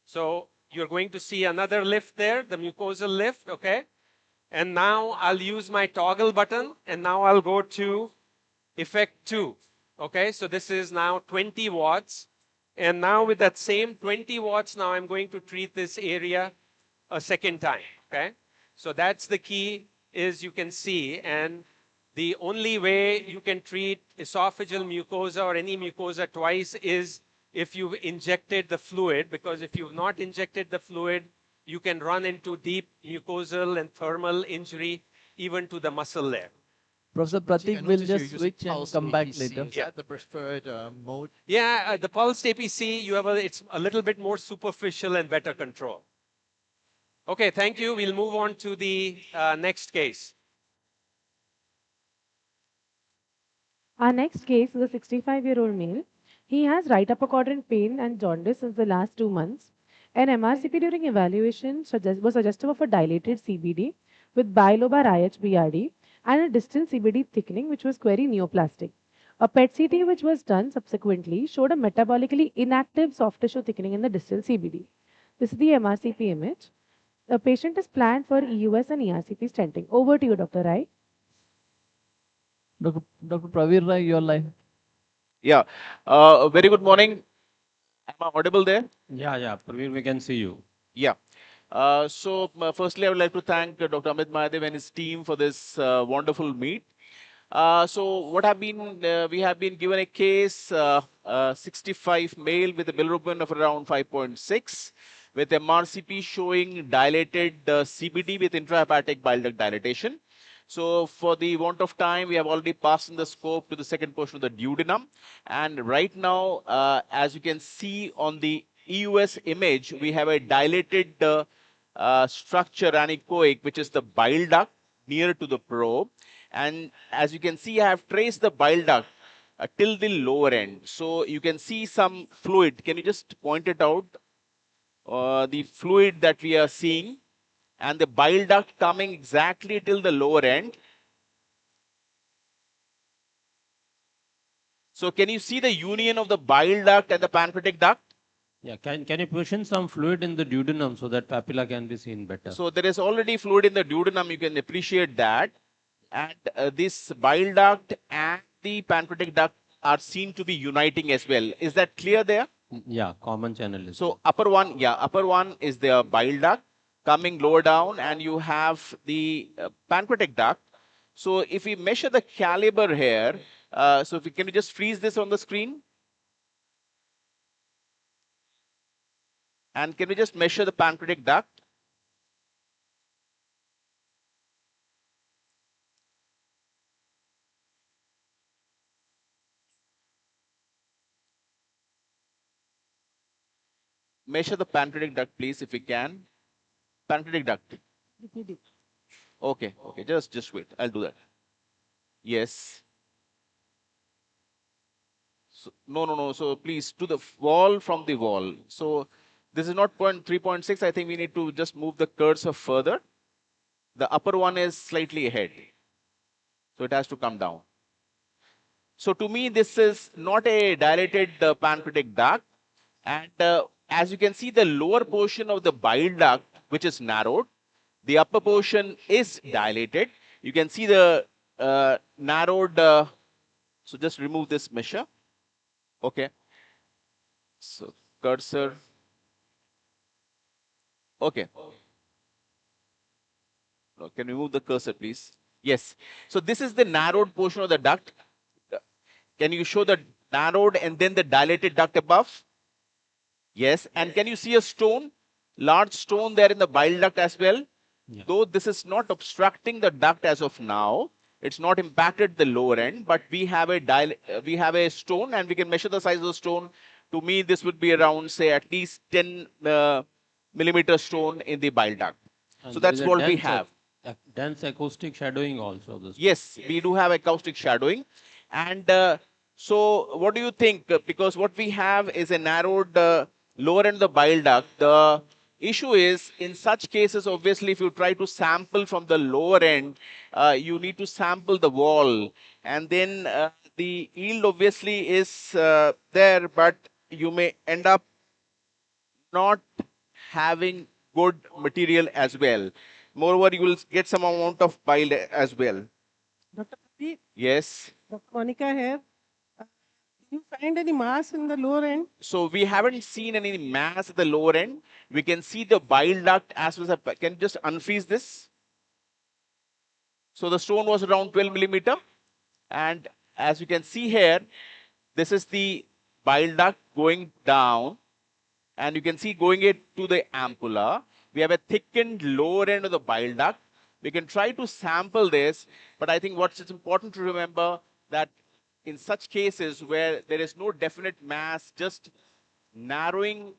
[SPEAKER 10] So you're going to see another lift there, the mucosal lift, okay? And now I'll use my toggle button, and now I'll go to effect 2, okay? So this is now 20 watts. And now with that same 20 watts, now I'm going to treat this area a second time, okay? So that's the key, is you can see, and the only way you can treat esophageal mucosa or any mucosa twice is if you've injected the fluid, because if you've not injected the fluid, you can run into deep mucosal and thermal injury even to the muscle layer.
[SPEAKER 19] Professor Pratik will just switch and come back later.
[SPEAKER 1] Is that the preferred mode?
[SPEAKER 10] Yeah, the pulsed APC, it's a little bit more superficial and better control. Okay, thank you. We'll move on to the next case.
[SPEAKER 14] Our next case is a 65-year-old male. He has right upper quadrant pain and jaundice since the last 2 months. An MRCP during evaluation was suggestive of a dilated CBD with bilobar IHBRD and a distal CBD thickening which was query neoplastic. A PET CT which was done subsequently showed a metabolically inactive soft tissue thickening in the distal CBD. This is the MRCP image. The patient is planned for EUS and ERCP stenting. Over to you, Dr. Rai.
[SPEAKER 19] Dr. Pravir Rai, your line.
[SPEAKER 5] Yeah. Very good morning. Am I audible there?
[SPEAKER 20] Yeah, Pravir, we can see you.
[SPEAKER 5] Yeah. Firstly, I would like to thank Dr. Amit Mahadev and his team for this wonderful meet. We have been given a case, 65 male with a bilirubin of around 5.6, with MRCP showing dilated CBD with intrahepatic bile duct dilatation. So for the want of time, we have already passed in the scope to the second portion of the duodenum. And right now, as you can see on the EUS image, we have a dilated structure anechoic, which is the bile duct near to the probe. And as you can see, I have traced the bile duct till the lower end. So you can see some fluid. Can you just point it out? The fluid that we are seeing, and the bile duct coming exactly till the lower end. So can you see the union of the bile duct and the pancreatic duct?
[SPEAKER 20] Yeah, can you position some fluid in the duodenum so that papilla can be seen better?
[SPEAKER 5] So there is already fluid in the duodenum, you can appreciate that. And this bile duct and the pancreatic duct are seen to be uniting as well. Is that clear there?
[SPEAKER 20] Yeah, common channel is.
[SPEAKER 5] So upper one is the bile duct coming lower down, and you have the pancreatic duct. So if we measure the caliber here, can we just freeze this on the screen? And can we just measure the pancreatic duct? Measure the pancreatic duct, please, if we can. Pancreatic duct. Okay, just wait. I'll do that. Yes. So, no. So please, to the wall from the wall. So this is not 3.6. I think we need to just move the cursor further. The upper one is slightly ahead. So it has to come down. So to me, this is not a dilated pancreatic duct. And as you can see, the lower portion of the bile duct, which is narrowed, the upper portion is dilated. You can see the narrowed, so just remove this measure. Okay. So cursor. Okay. Can you move the cursor, please? Yes. So this is the narrowed portion of the duct. Can you show the narrowed and then the dilated duct above? Yes. And can you see a stone? Large stone there in the bile duct as well. Yeah. Though this is not obstructing the duct as of now, it's not impacted the lower end, but we have a stone, and we can measure the size of the stone. To me, this would be around, say, at least 10 millimeter stone in the bile duct.
[SPEAKER 20] And
[SPEAKER 5] so that's what we have.
[SPEAKER 20] Dense acoustic shadowing also.
[SPEAKER 5] Yes, we do have acoustic shadowing. And so what do you think? Because what we have is a narrowed lower end of the bile duct. The issue is, in such cases, obviously, if you try to sample from the lower end, you need to sample the wall. And then the yield obviously is there, but you may end up not having good material as well. Moreover, you will get some amount of bile as well.
[SPEAKER 15] Dr. Pradeep?
[SPEAKER 5] Yes.
[SPEAKER 15] Dr. Monica here. Do you find any mass in the lower end?
[SPEAKER 5] So we haven't seen any mass at the lower end. We can see the bile duct as well as, can you just unfreeze this? So the stone was around 12 millimeter. And as you can see here, this is the bile duct going down. And you can see going it to the ampulla. We have a thickened lower end of the bile duct We can try to sample this, but I think what's important to remember that in such cases where there is no definite mass, just narrowing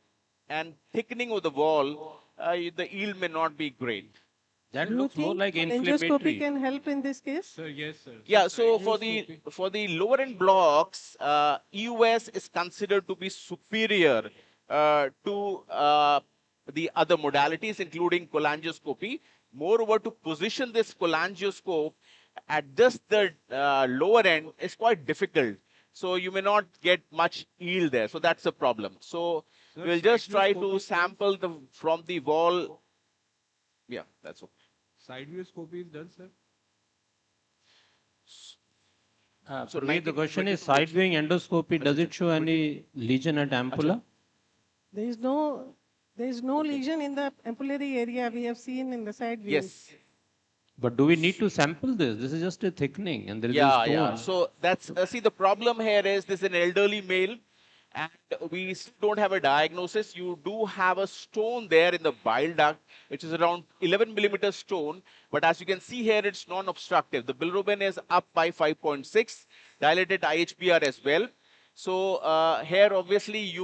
[SPEAKER 5] and thickening of the wall, the yield may not be great.
[SPEAKER 20] That
[SPEAKER 15] Do you
[SPEAKER 20] looks more
[SPEAKER 15] think
[SPEAKER 20] like
[SPEAKER 15] cholangioscopy
[SPEAKER 20] inflammatory.
[SPEAKER 15] can help in this case?
[SPEAKER 13] Sir, yes, sir.
[SPEAKER 5] Yeah,
[SPEAKER 13] So
[SPEAKER 5] so for the lower end blocks, EUS is considered to be superior to the other modalities, including cholangioscopy. Moreover, to position this cholangioscope at just the lower end is quite difficult. So you may not get much yield there. So that's a problem. So
[SPEAKER 13] Sir,
[SPEAKER 5] we'll just try to
[SPEAKER 13] sideviewscopy
[SPEAKER 5] sample from the wall. Yeah, that's okay.
[SPEAKER 13] Side view scopy is done, sir.
[SPEAKER 5] So
[SPEAKER 20] Puneet, the question is side viewing endoscopy, does it show any lesion at ampulla?
[SPEAKER 15] There is no lesion in the ampullary area we have seen in the side view.
[SPEAKER 5] Yes.
[SPEAKER 20] But do we need to sample this? This is just a thickening and there is a
[SPEAKER 5] Yeah,
[SPEAKER 20] stone.
[SPEAKER 5] yeah. So that's, see, the problem here is this is an elderly male and we still don't have a diagnosis. You do have a stone there in the bile duct, which is around 11 millimeter stone. But as you can see here, it's non-obstructive. The bilirubin is up by 5.6, dilated IHBR as well. So here, obviously,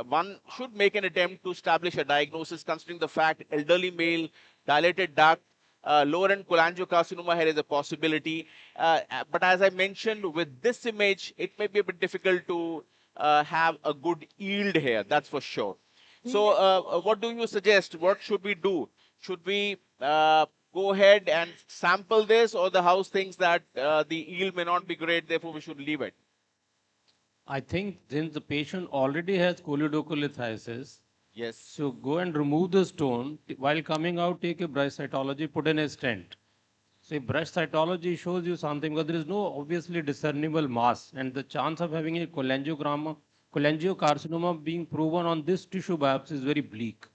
[SPEAKER 5] one should make an attempt to establish a diagnosis considering the fact elderly male, dilated duct, lower end cholangiocarcinoma here is a possibility. But as I mentioned, with this image, it may be a bit difficult to have a good yield here, that's for sure. So what do you suggest? What should we do? Should we go ahead and sample this, or the house thinks that the yield may not be great, therefore we should leave it?
[SPEAKER 20] I think since the patient already has choledocholitis,
[SPEAKER 5] yes.
[SPEAKER 20] So go and remove the stone. While coming out, take a brush cytology, put in a stent. So if brush cytology shows you something, because there is no obviously discernible mass, and the chance of having a cholangiocarcinoma being proven on this tissue biopsy is very bleak.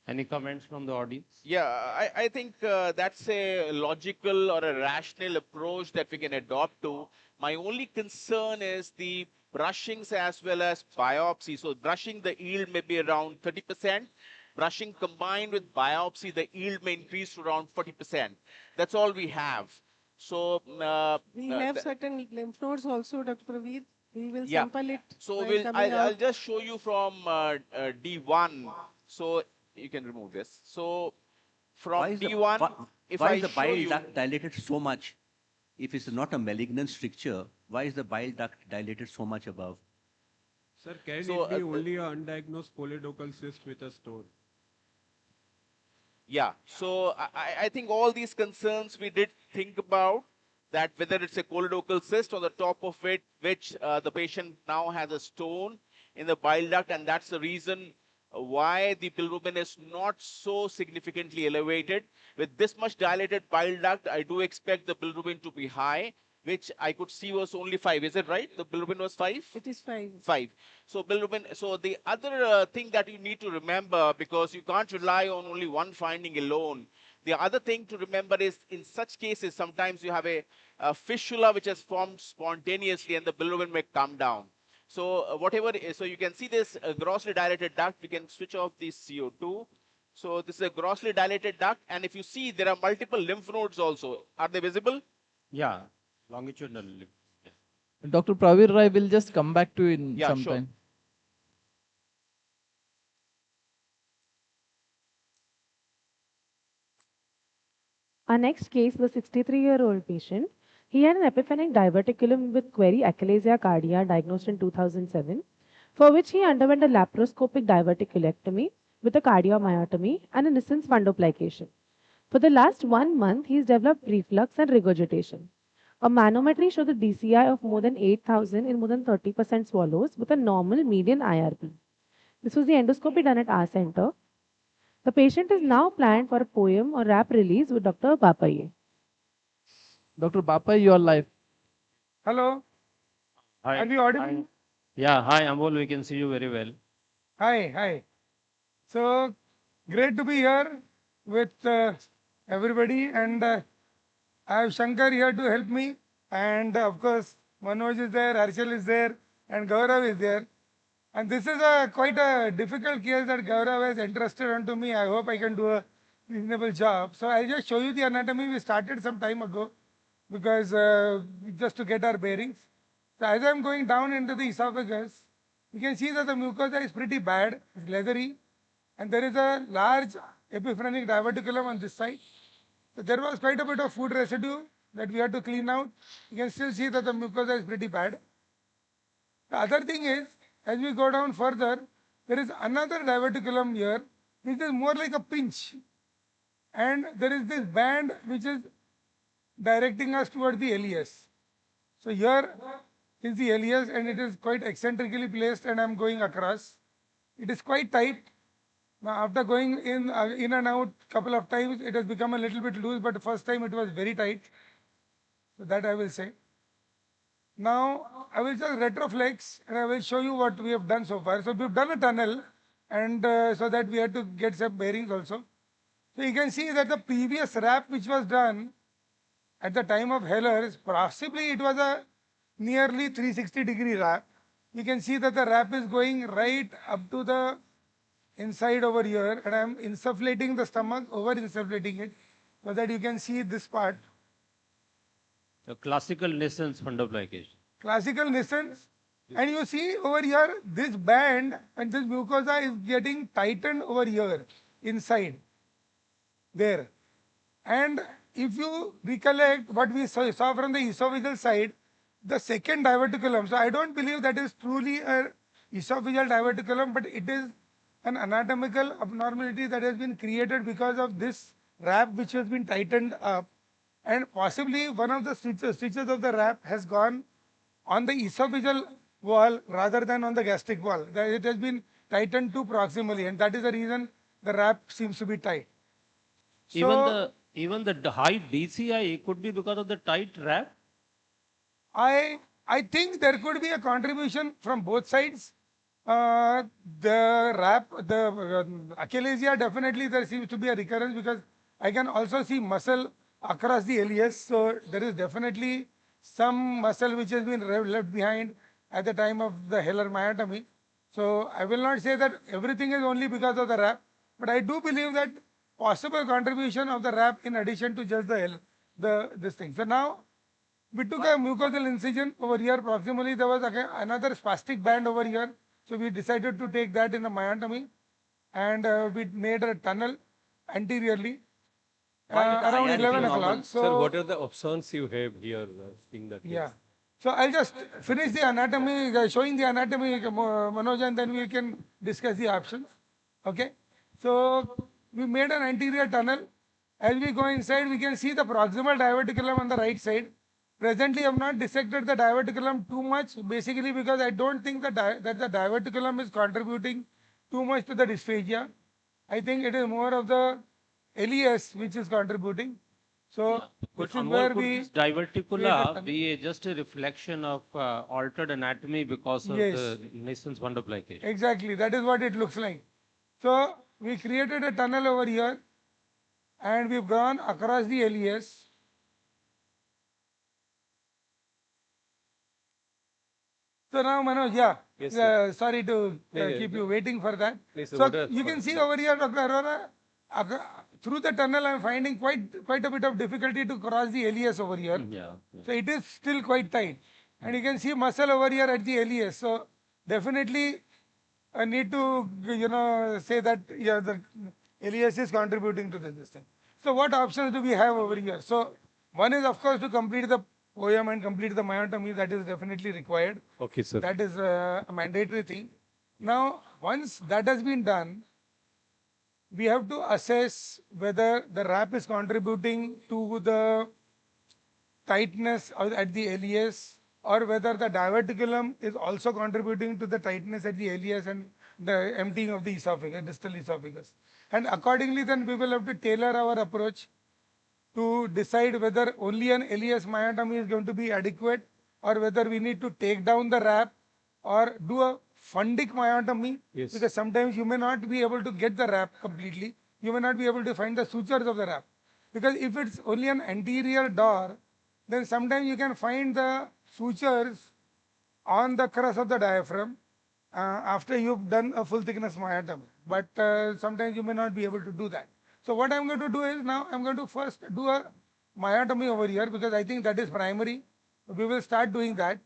[SPEAKER 20] Any comments from the audience?
[SPEAKER 5] Yeah, I think that's a logical or a rational approach that we can adopt to. My only concern is the brushings as well as biopsy. So brushing, the yield may be around 30%. Brushing combined with biopsy, the yield may increase to around 40%. That's all we have. So
[SPEAKER 15] we have certain lymph nodes also, Dr. Praveer. We will
[SPEAKER 5] yeah.
[SPEAKER 15] sample it.
[SPEAKER 5] So I'll just show you from D1. So you can remove this. So from D1, if
[SPEAKER 3] why
[SPEAKER 5] I
[SPEAKER 3] is the
[SPEAKER 5] show
[SPEAKER 3] bile
[SPEAKER 5] you,
[SPEAKER 3] duct dilated so much? If it's not a malignant stricture, why is the bile duct dilated so much above?
[SPEAKER 13] Sir, can
[SPEAKER 5] So,
[SPEAKER 13] it be only a undiagnosed choledochal cyst with a stone?
[SPEAKER 5] yeah, so I think all these concerns we did think about, that whether it's a choledochal cyst or the top of it, which the patient now has a stone in the bile duct, and that's the reason why the bilirubin is not so significantly elevated. With this much dilated bile duct, I do expect the bilirubin to be high, which I could see was only 5. Is it right? The bilirubin was 5?
[SPEAKER 15] It is 5.
[SPEAKER 5] 5. So bilirubin. So the other thing that you need to remember, because you can't rely on only one finding alone. The other thing to remember is, in such cases, sometimes you have a fistula which has formed spontaneously, and the bilirubin may come down. So whatever, so you can see this grossly dilated duct. We can switch off the CO2. So this is a grossly dilated duct, and if you see, there are multiple lymph nodes also. Are they visible?
[SPEAKER 20] Yeah, longitudinal.
[SPEAKER 19] Dr. Praveer Rai will just come back to you in
[SPEAKER 5] Yeah,
[SPEAKER 19] some
[SPEAKER 5] sure.
[SPEAKER 19] time.
[SPEAKER 14] Our next case was a 63-year-old patient. He had an epiphanic diverticulum with query achalasia cardia diagnosed in 2007, for which he underwent a laparoscopic diverticulectomy with a cardiomyotomy and a Nissen's fundoplication. For the last 1 month, he's developed reflux and regurgitation. A manometry showed a DCI of more than 8,000 in more than 30% swallows with a normal median IRP. This was the endoscopy done at our center. The patient is now planned for a poem or rap release with Dr. Bapaye.
[SPEAKER 19] Dr. Bapaye, you are live.
[SPEAKER 8] Hello.
[SPEAKER 20] Hi.
[SPEAKER 8] Are we audible?
[SPEAKER 20] Yeah, hi Amol, we can see you very well.
[SPEAKER 8] Hi. So great to be here with everybody, and I have Shankar here to help me, and of course Manoj is there, Harshal is there, and Gaurav is there. And this is quite a difficult case that Gaurav has entrusted onto me. I hope I can do a reasonable job. So I'll just show you the anatomy. We started some time ago because just to get our bearings. So as I'm going down into the esophagus, you can see that the mucosa is pretty bad, it's leathery, and there is a large epiphrenic diverticulum on this side. So there was quite a bit of food residue that we had to clean out. You can still see that the mucosa is pretty bad. The other thing is, as we go down further, there is another diverticulum here, which is more like a pinch. And there is this band which is directing us towards the LES. So here is the LES and it is quite eccentrically placed and I am going across. It is quite tight. Now after going in and out couple of times, it has become a little bit loose, but the first time it was very tight. So that I will say. Now I will just retroflex and I will show you what we have done so far. So we have done a tunnel and so that we had to get some bearings also. So you can see that the previous wrap which was done at the time of Hilar, possibly it was a nearly 360-degree wrap. You can see that the wrap is going right up to the inside over here and I am insufflating the stomach, over-insufflating it so that you can see this part.
[SPEAKER 20] The classical nascence fundoplication.
[SPEAKER 8] Classical nascence. And you see over here, this band and this mucosa is getting tightened over here, inside, there. And if you recollect what we saw from the esophageal side, the second diverticulum, so I don't believe that is truly a esophageal diverticulum, but it is an anatomical abnormality that has been created because of this wrap which has been tightened up. And possibly one of the stitches of the wrap has gone on the esophageal wall rather than on the gastric wall. It has been tightened too proximally and that is the reason the wrap seems to be tight. So,
[SPEAKER 20] Even the high DCI could be because of the tight wrap?
[SPEAKER 8] I think there could be a contribution from both sides. The wrap, the achalasia, definitely there seems to be a recurrence because I can also see muscle across the LES. So there is definitely some muscle which has been left behind at the time of the Hilar myotomy. So I will not say that everything is only because of the wrap, but I do believe that possible contribution of the wrap in addition to just this thing. So now we took a mucosal incision over here proximally. There was again another spastic band over here. So we decided to take that in a myotomy and we made a tunnel anteriorly around 11 o'clock. So,
[SPEAKER 16] sir, what are the options you have here in that case?
[SPEAKER 8] Yeah. So I'll just finish the anatomy, showing the anatomy, Manoj, and then we can discuss the options. Okay. So we made an anterior tunnel. As we go inside, we can see the proximal diverticulum on the right side. Presently, I have not dissected the diverticulum too much, basically because I don't think that the diverticulum is contributing too much to the dysphagia. I think it is more of the LES which is contributing. So,
[SPEAKER 20] Could this diverticula be just a reflection of altered anatomy because of the nascence fundoplication?
[SPEAKER 8] Exactly, that is what it looks like. So, we created a tunnel over here and we've gone across the LES. So now, Manoj, yes, sorry to keep you waiting for that.
[SPEAKER 16] Please,
[SPEAKER 8] so you can see over here, Dr. Arora, through the tunnel, I'm finding quite a bit of difficulty to cross the LES over here. So it is still quite tight. And you can see muscle over here at the LES. So definitely I need to, say that the LES is contributing to this thing. So what options do we have over here? So one is, of course, to complete the OM and complete the myotomy. That is definitely required.
[SPEAKER 16] Okay, sir.
[SPEAKER 8] That is a mandatory thing. Now, once that has been done, we have to assess whether the wrap is contributing to the tightness at the LES or whether the diverticulum is also contributing to the tightness at the LES and the emptying of the esophagus, distal esophagus. And accordingly, then we will have to tailor our approach to decide whether only an LES myotomy is going to be adequate or whether we need to take down the wrap or do a fundic myotomy, because sometimes you may not be able to get the wrap completely. You may not be able to find the sutures of the wrap. Because if it's only an anterior door, then sometimes you can find the sutures on the crus of the diaphragm after you've done a full thickness myotomy. But sometimes you may not be able to do that. So what I'm going to do is now I'm going to first do a myotomy over here because I think that is primary. We will start doing that.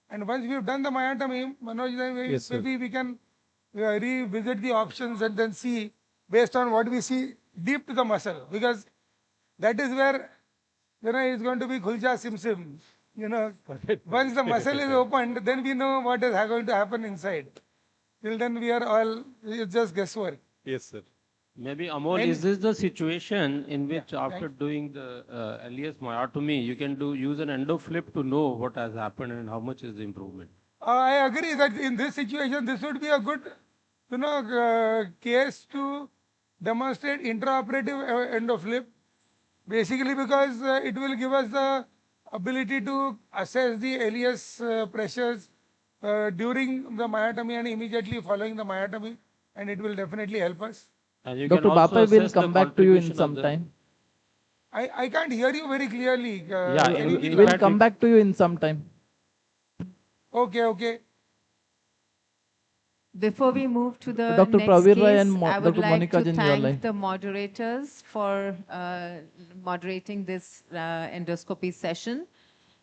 [SPEAKER 8] And once we've done the myotomy, Manoj, then
[SPEAKER 16] Yes, sir.
[SPEAKER 8] maybe we can revisit the options and then see based on what we see deep to the muscle, because that is where, it's going to be khulja sim sim. Once the muscle is opened, then we know what is going to happen inside. Till then we are all, it's just guesswork.
[SPEAKER 16] Yes, sir.
[SPEAKER 20] Maybe Amol,
[SPEAKER 8] And-
[SPEAKER 20] is this the situation in which
[SPEAKER 8] Yeah,
[SPEAKER 20] after doing the LES myotomy, you can use an endoflip to know what has happened and how much is the improvement?
[SPEAKER 8] I agree that in this situation, this would be a good, case to demonstrate intraoperative endoflip, basically because it will give us the ability to assess the LES pressures during the myotomy and immediately following the myotomy, and it will definitely help us.
[SPEAKER 20] And you
[SPEAKER 19] Dr.
[SPEAKER 20] can also
[SPEAKER 19] Bapai will
[SPEAKER 20] assess the
[SPEAKER 19] come back to you in
[SPEAKER 20] contribution
[SPEAKER 19] some
[SPEAKER 20] of the-
[SPEAKER 19] time.
[SPEAKER 8] I can't hear you very clearly.
[SPEAKER 20] Yeah,
[SPEAKER 8] Can you be
[SPEAKER 19] We'll
[SPEAKER 8] loud?
[SPEAKER 19] come back to you in some time.
[SPEAKER 8] Okay, okay.
[SPEAKER 2] Before we move to the
[SPEAKER 19] Dr.
[SPEAKER 2] next
[SPEAKER 19] Pravir Rai
[SPEAKER 2] case,
[SPEAKER 19] and
[SPEAKER 2] I would
[SPEAKER 19] Dr.
[SPEAKER 2] like
[SPEAKER 19] Monica
[SPEAKER 2] to
[SPEAKER 19] Jan, you are live.
[SPEAKER 2] thank the moderators for moderating this endoscopy session.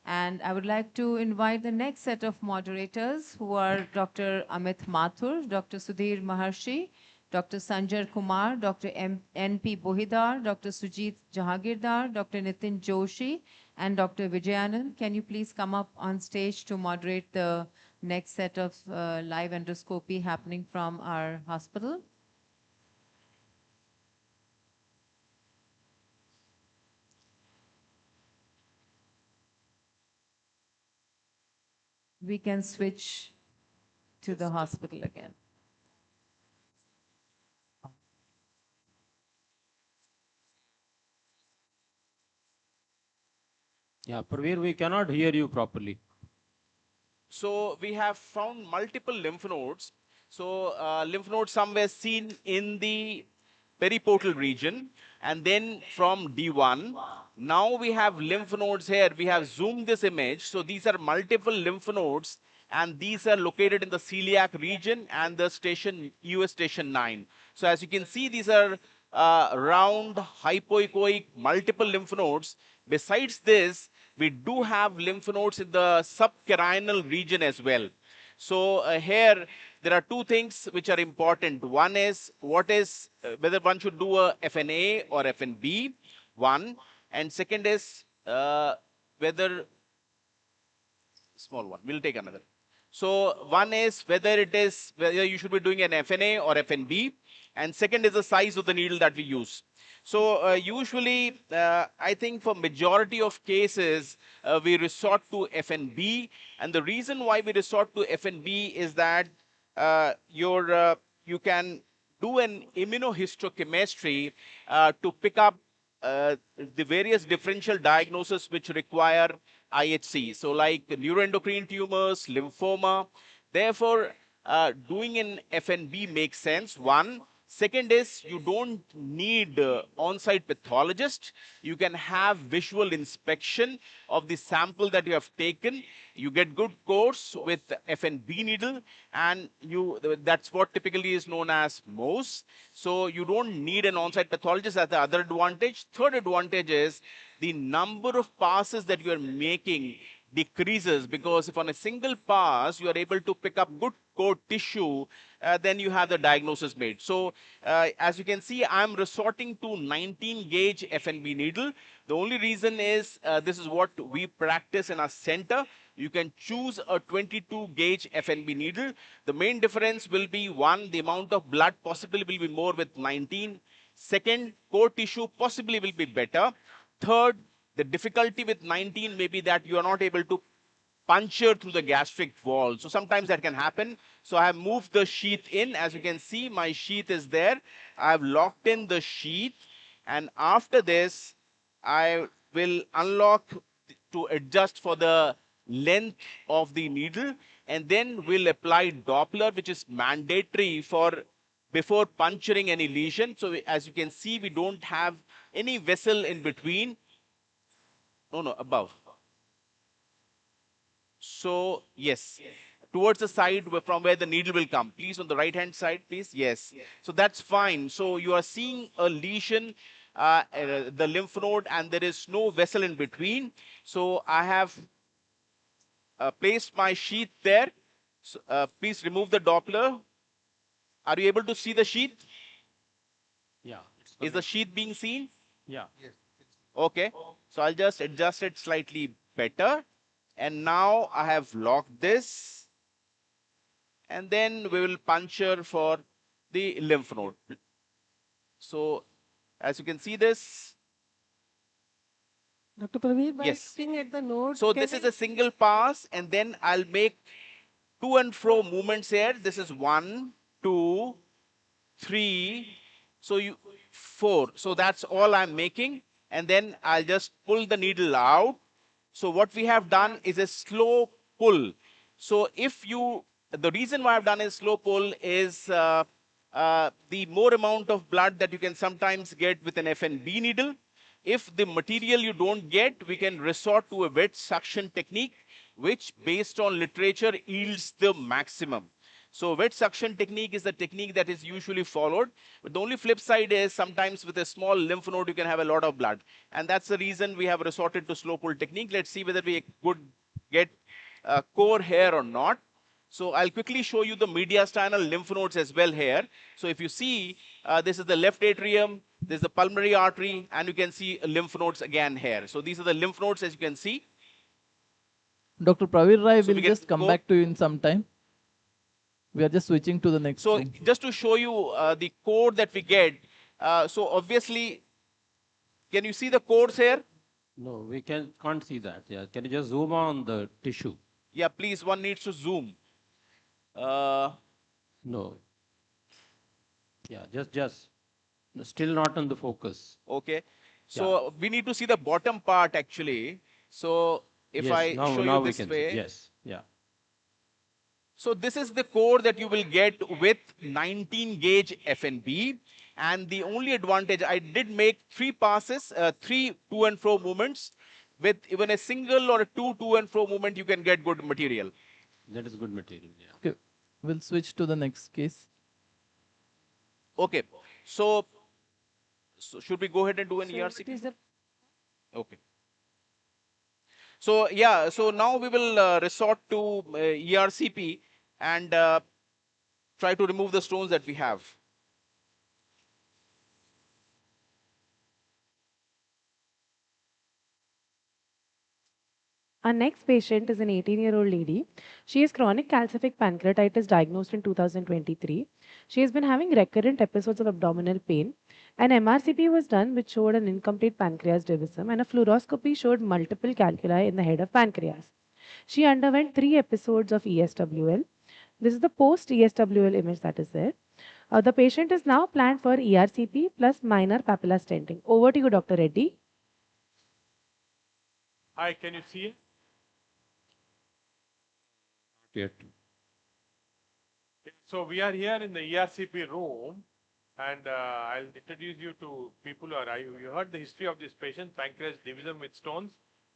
[SPEAKER 2] And I would like to invite the next set of moderators who are Dr. Amit Mathur, Dr. Sudhir Maharshi, Dr. Sanjay Kumar, Dr. N.P. Bohidar, Dr. Sujit Jahagirdar, Dr. Nitin Joshi, and Dr. Vijayanand. Can you please come up on stage to moderate the next set of live endoscopy happening from our hospital? We can switch to the hospital again.
[SPEAKER 20] Yeah, Pravir, we cannot hear you properly.
[SPEAKER 5] So we have found multiple lymph nodes. So lymph nodes somewhere seen in the periportal region, and then from D1. Now we have lymph nodes here. We have zoomed this image. So these are multiple lymph nodes, and these are located in the celiac region and the station EUS station 9. So as you can see, these are round, hypoechoic, multiple lymph nodes. Besides this, we do have lymph nodes in the subcarinal region as well. So here, there are two things which are important. One is whether one should do a FNA or FNB, one. And second is whether, small one, we'll take another. So one is whether you should be doing an FNA or FNB. And second is the size of the needle that we use. So usually, I think for majority of cases, we resort to FNB. And the reason why we resort to FNB is that you can do an immunohistochemistry to pick up the various differential diagnoses which require IHC. So like neuroendocrine tumors, lymphoma. Therefore, doing an FNB makes sense, one. Second is you don't need on-site pathologist. You can have visual inspection of the sample that you have taken. You get good course with FNB needle, and that's what typically is known as MOS. So you don't need an on-site pathologist. That's the other advantage. Third advantage is the number of passes that you are making decreases, because if on a single pass you are able to pick up good core tissue, then you have the diagnosis made. So as you can see, I'm resorting to 19 gauge FNB needle. The only reason is this is what we practice in our center. You can choose a 22 gauge FNB needle. The main difference will be, one, the amount of blood possibly will be more with 19. Second, core tissue possibly will be better. Third, the difficulty with 19 may be that you are not able to puncture through the gastric wall. So sometimes that can happen. So I have moved the sheath in. As you can see, my sheath is there. I have locked in the sheath. And after this, I will unlock to adjust for the length of the needle. And then we'll apply Doppler, which is mandatory for before puncturing any lesion. So as you can see, we don't have any vessel in between. No, above. So yes, towards the side from where the needle will come. Please, on the right-hand side, please. Yes. So that's fine. So you are seeing a lesion, the lymph node, and there is no vessel in between. So I have placed my sheath there. So, please remove the Doppler. Are you able to see the sheath?
[SPEAKER 20] Yeah.
[SPEAKER 5] Is the sheath being seen?
[SPEAKER 20] Yeah. Yes.
[SPEAKER 5] Okay. So I'll just adjust it slightly better. And now I have locked this. And then we will puncture for the lymph node. So as you can see this.
[SPEAKER 15] Dr. Praveer, by
[SPEAKER 5] Yes.
[SPEAKER 15] looking at the node,
[SPEAKER 5] So this is a single pass, and then I'll make to and fro movements here. This is 1, 2, 3. So 4. So that's all I'm making. And then I'll just pull the needle out. So what we have done is a slow pull. So the reason why I've done a slow pull is the more amount of blood that you can sometimes get with an FNB needle. If the material you don't get, we can resort to a wet suction technique, which based on literature yields the maximum. So wet suction technique is the technique that is usually followed. But the only flip side is sometimes with a small lymph node, you can have a lot of blood. And that's the reason we have resorted to slow pull technique. Let's see whether we could get core here or not. So I'll quickly show you the mediastinal lymph nodes as well here. So if you see, this is the left atrium, this is the pulmonary artery, and you can see lymph nodes again here. So these are the lymph nodes, as you can see.
[SPEAKER 19] Dr. Pravir Rai
[SPEAKER 5] So
[SPEAKER 19] will just come back to you in some time. We are just switching to the next.
[SPEAKER 5] So just to show you the core that we get, so obviously, can you see the cores here?
[SPEAKER 20] No, we can't see that. Yeah, can you just zoom on the tissue?
[SPEAKER 5] Yeah, please, one needs to zoom.
[SPEAKER 20] No. Yeah, just still not on the focus.
[SPEAKER 5] Okay. So we need to see the bottom part actually. So if
[SPEAKER 20] yes,
[SPEAKER 5] I
[SPEAKER 20] now
[SPEAKER 5] show you this way.
[SPEAKER 20] Yes, yeah.
[SPEAKER 5] So this is the core that you will get with 19 gauge FNB. And the only advantage, I did make 3 passes, 3 to and fro movements. With even a single or a 2 to and fro movement, you can get good material.
[SPEAKER 20] That is good material, yeah.
[SPEAKER 19] Okay, we'll switch to the next case.
[SPEAKER 5] Okay, so should we go ahead and do an ERCP? Okay. So yeah, so now we will resort to ERCP and try to remove the stones that we have.
[SPEAKER 14] Our next patient is an 18-year-old lady. She has chronic calcific pancreatitis diagnosed in 2023. She has been having recurrent episodes of abdominal pain. An MRCP was done which showed an incomplete pancreas divisum, and a fluoroscopy showed multiple calculi in the head of pancreas. She underwent 3 episodes of ESWL. This is the post-ESWL image that is there. The patient is now planned for ERCP plus minor papilla stenting. Over to you, Dr. Reddy.
[SPEAKER 11] Hi, can you see it?
[SPEAKER 20] Yet.
[SPEAKER 11] So we are here in the ERCP room, and I'll introduce you to people who are. You heard the history of this patient, pancreas divisum with stones.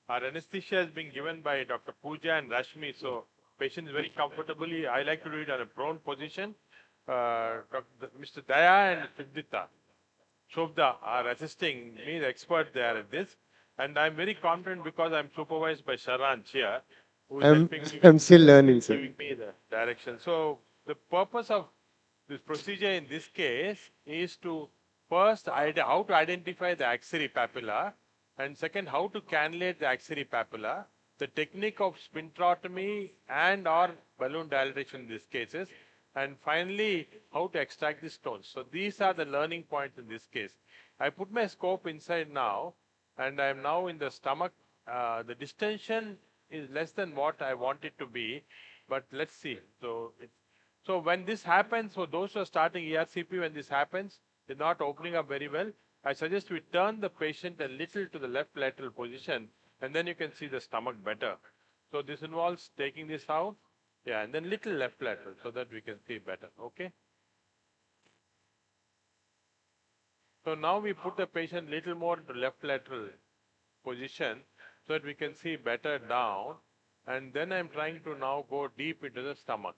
[SPEAKER 11] Our anesthesia has been given by Dr. Pooja and Rashmi, so patient is very comfortably. I like to do it on a prone position. Mr. Daya and Siddhita Shobda are assisting me, the expert there at this, and I'm very confident because I'm supervised by Sharanch here.
[SPEAKER 12] I'm still learning, sir.
[SPEAKER 11] Giving me the direction. So the purpose of this procedure in this case is to first how to identify the axillary papilla, and second how to cannulate the axillary papilla, the technique of sphincterotomy and or balloon dilatation in these cases, and finally how to extract the stones. So these are the learning points in this case. I put my scope inside now, and I am now in the stomach. The distension is less than what I want it to be, but let's see. So when this happens, for those who are starting ERCP, when this happens, they're not opening up very well, I suggest we turn the patient a little to the left lateral position, and then you can see the stomach better. So this involves taking this out, yeah, and then little left lateral so that we can see better, okay? So now we put the patient little more into left lateral position so that we can see better down.
[SPEAKER 7] And then I'm trying to now go deep into the stomach.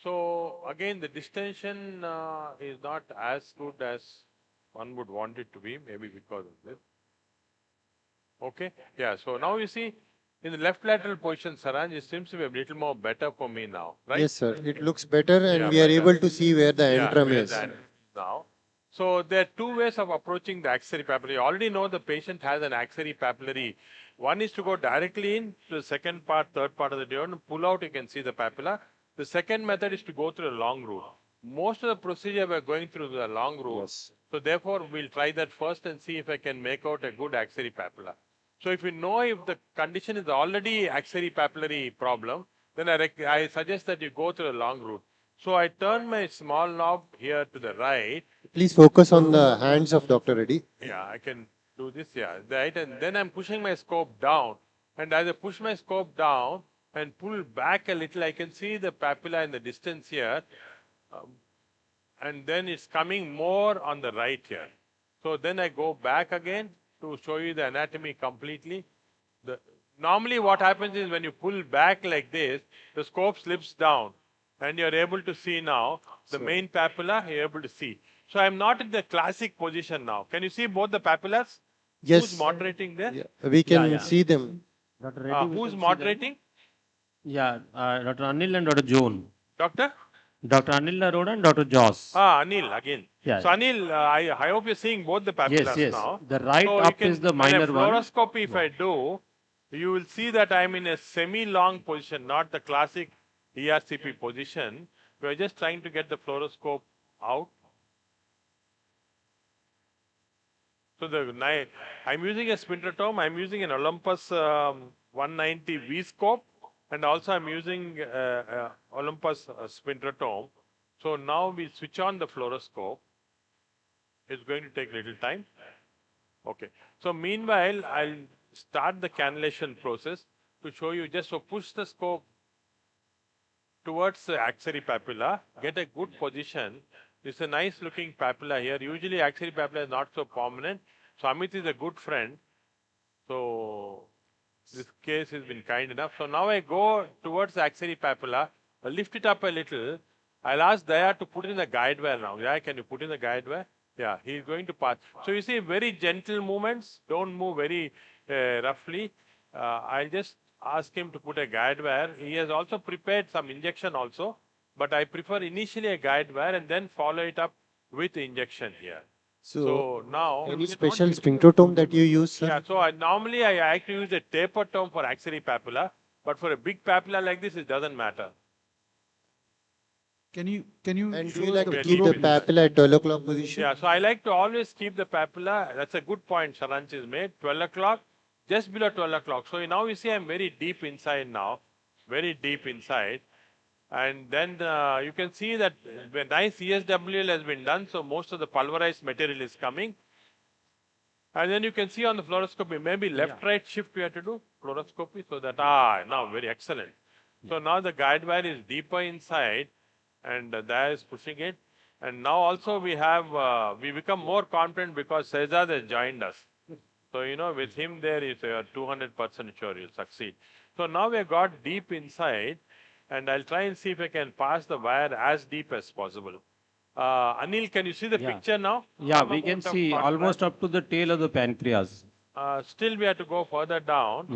[SPEAKER 7] So again, the distension is not as good as one would want it to be, maybe because of this. Okay, yeah, so now you see in the left lateral position, Saranj, it seems to be a little more better for me now, right?
[SPEAKER 12] Yes, sir. It looks better and
[SPEAKER 7] Yeah,
[SPEAKER 12] we are
[SPEAKER 7] better.
[SPEAKER 12] able to see where the antrum
[SPEAKER 7] where
[SPEAKER 12] is.
[SPEAKER 7] the antrum is now. So there are two ways of approaching the axillary papillary. You already know the patient has an axillary papillary. One is to go directly in to the second part, third part of the duodenum, pull out, you can see the papilla. The second method is to go through a long route. Most of the procedure we're going through the long route.
[SPEAKER 12] Yes.
[SPEAKER 7] So therefore, we'll try that first and see if I can make out a good axillary papilla. So if you know if the condition is already axillary papillary problem, then I suggest that you go through a long route. So I turn my small knob here to the right.
[SPEAKER 12] Please focus on the hands of Dr. Reddy.
[SPEAKER 7] Yeah, I can do this, yeah, right. And then I'm pushing my scope down. And as I push my scope down and pull back a little, I can see the papilla in the distance here. And then it's coming more on the right here. So then I go back again to show you the anatomy completely. Normally what happens is when you pull back like this, the scope slips down and you're able to see now the main papilla, you're able to see. So I'm not in the classic position now. Can you see both the papillas?
[SPEAKER 12] Yes.
[SPEAKER 7] Who's moderating there?
[SPEAKER 12] Yeah. We can see them.
[SPEAKER 20] Dr. Reddy,
[SPEAKER 7] who's moderating?
[SPEAKER 20] Yeah, Dr. Anil and Dr. Joan.
[SPEAKER 7] Doctor?
[SPEAKER 20] Dr. Anil Arora and Dr. Joss.
[SPEAKER 7] Anil again.
[SPEAKER 20] Yeah.
[SPEAKER 7] So Anil, I hope you're seeing both the papillas
[SPEAKER 20] Yes, yes.
[SPEAKER 7] now.
[SPEAKER 20] The right
[SPEAKER 7] so
[SPEAKER 20] up is the minor one.
[SPEAKER 7] Fluoroscopy, if I do, you will see that I'm in a semi-long position, not the classic ERCP position. We're just trying to get the fluoroscope out. So I'm using a spindletome. I'm using an Olympus 190 V scope. And also I'm using Olympus spindletome. So now we switch on the fluoroscope. It's going to take a little time. Okay. So meanwhile, I'll start the cannulation process to show you just so push the scope towards the axillary papilla, get a good position. It's a nice looking papilla here. Usually axillary papilla is not so prominent. So Amit is a good friend. So this case has been kind enough. So now I go towards the axillary papilla, I lift it up a little. I'll ask Daya to put in the guide wire now. Yeah, can you put in the guide wire? Yeah, he's going to pass. So you see very gentle movements. Don't move very roughly. I'll just ask him to put a guide wire. He has also prepared some injection also. But I prefer initially a guide wire and then follow it up with injection here. So now,
[SPEAKER 12] any special sphincterotome that you use, sir?
[SPEAKER 7] Yeah, so normally I actually use a taper tome for axillary papilla, but for a big papilla like this, it doesn't matter.
[SPEAKER 21] And
[SPEAKER 12] do you like to keep the papilla at 12 o'clock position?
[SPEAKER 7] Yeah, so I like to always keep the papilla. That's a good point Saranch is made. 12 o'clock, just below 12 o'clock. So now you see I'm very deep inside now, very deep inside. And then you can see that a nice ESWL has been done, so most of the pulverized material is coming. And then you can see on the fluoroscopy, maybe left-right shift we have to do, fluoroscopy, so that, now very excellent. So now the guide wire is deeper inside, and that is pushing it. And now also we have, we become more confident because Sehzad has joined us. So, you know, with him there is 200% sure you'll succeed. So now we have got deep inside. And I'll try and see if I can pass the wire as deep as possible. Anil, can you see the picture now?
[SPEAKER 20] Yeah, we can see almost up to the tail of the pancreas.
[SPEAKER 7] Still, we have to go further down.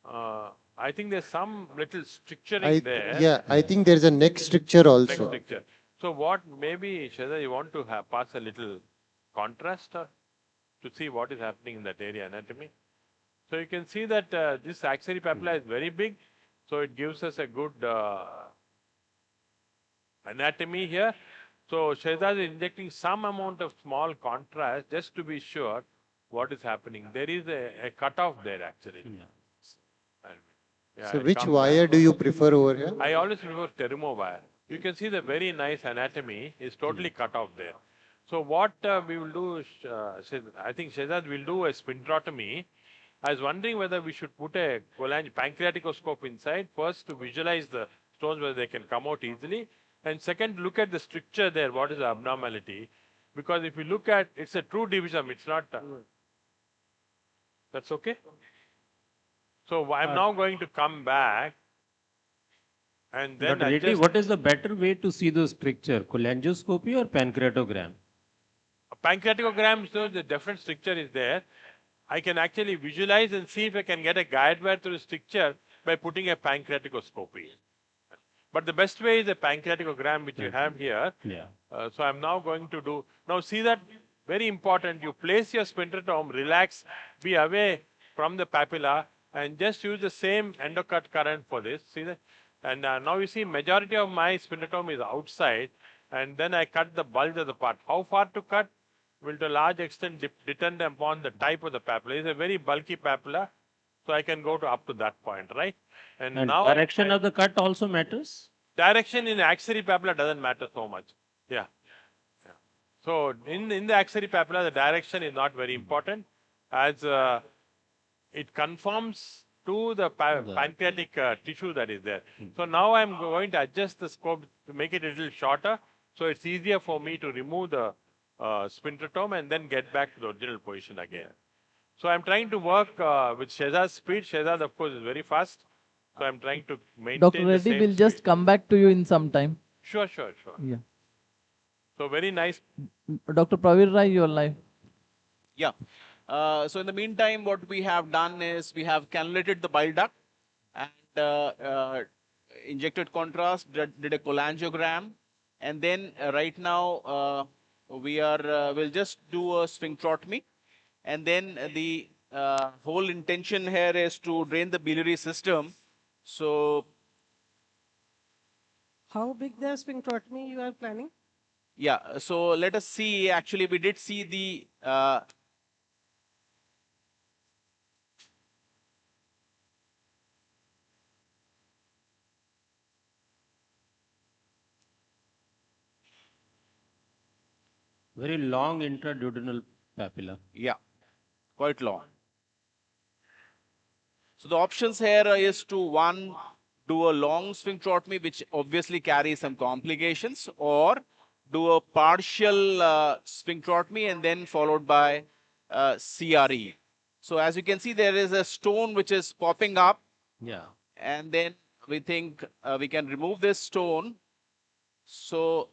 [SPEAKER 20] Yeah.
[SPEAKER 7] I think there's some little stricturing there.
[SPEAKER 12] Yeah, I think there's a neck stricture also.
[SPEAKER 7] Neck stricture. So what, maybe, Sheza, you want to pass a little contrast to see what is happening in that area anatomy. So you can see that this axillary papilla is very big. So it gives us a good anatomy here. So Shehzad is injecting some amount of small contrast just to be sure what is happening. There is a cutoff there actually.
[SPEAKER 12] So which wire do you prefer over here?
[SPEAKER 7] I always prefer Terumo wire. You can see the very nice anatomy is totally cut off there. So what we will do, I think Shehzad will do a sphincterotomy. I was wondering whether we should put a pancreaticoscope inside, first to visualize the stones whether they can come out easily, and second, look at the stricture there, what is the abnormality. Because if you look at, it's a true division, it's not, that's okay? So I'm now going to come back and then
[SPEAKER 20] Dr. Reddy,
[SPEAKER 7] adjust.
[SPEAKER 20] what is the better way to see this picture, cholangioscopy or pancreatogram?
[SPEAKER 7] A pancreatogram shows the different stricture is there. I can actually visualize and see if I can get a guide wire through the stricture by putting a pancreatoscopy. But the best way is a pancreatogram, which you have here.
[SPEAKER 20] Yeah.
[SPEAKER 7] So I'm now going to do, now see that, very important, you place your sphincterotome, relax, be away from the papilla, and just use the same endocut current for this, see that? And now you see majority of my sphincterotome is outside, and then I cut the bulge of the part. How far to cut will to a large extent depend upon the type of the papilla. It's a very bulky papilla, so I can go to up to that point, right?
[SPEAKER 20] And
[SPEAKER 7] now
[SPEAKER 20] direction of the cut also matters?
[SPEAKER 7] Direction in axillary papilla doesn't matter so much. Yeah. So in the axillary papilla, the direction is not very important, as it conforms to the pancreatic tissue that is there. So now I'm going to adjust the scope to make it a little shorter, so it's easier for me to remove the sphincterotome and then get back to the original position again. So I'm trying to work with Shehzad's speed. Shehzad, of course, is very fast. So I'm trying to maintain
[SPEAKER 19] Dr.
[SPEAKER 7] the
[SPEAKER 19] Reddy
[SPEAKER 7] same
[SPEAKER 19] will just
[SPEAKER 7] speed.
[SPEAKER 19] come back to you in some time.
[SPEAKER 7] Sure.
[SPEAKER 19] Yeah.
[SPEAKER 7] So very nice.
[SPEAKER 19] Dr. Pravir Rai, your live.
[SPEAKER 5] Yeah. So in the meantime, what we have done is we have cannulated the bile duct and injected contrast, did a cholangiogram, and then right now we'll just do a sphincterotomy, and then the whole intention here is to drain the biliary system. So
[SPEAKER 15] how big the sphincterotomy you are planning?
[SPEAKER 5] yeah, so let us see. Actually, we did see the
[SPEAKER 20] very long intraduodenal papilla.
[SPEAKER 5] Yeah, quite long. So the options here is to one, do a long sphincterotomy, which obviously carries some complications, or do a partial sphincterotomy and then followed by CRE. So as you can see, there is a stone which is popping up.
[SPEAKER 20] Yeah.
[SPEAKER 5] And then we think we can remove this stone. So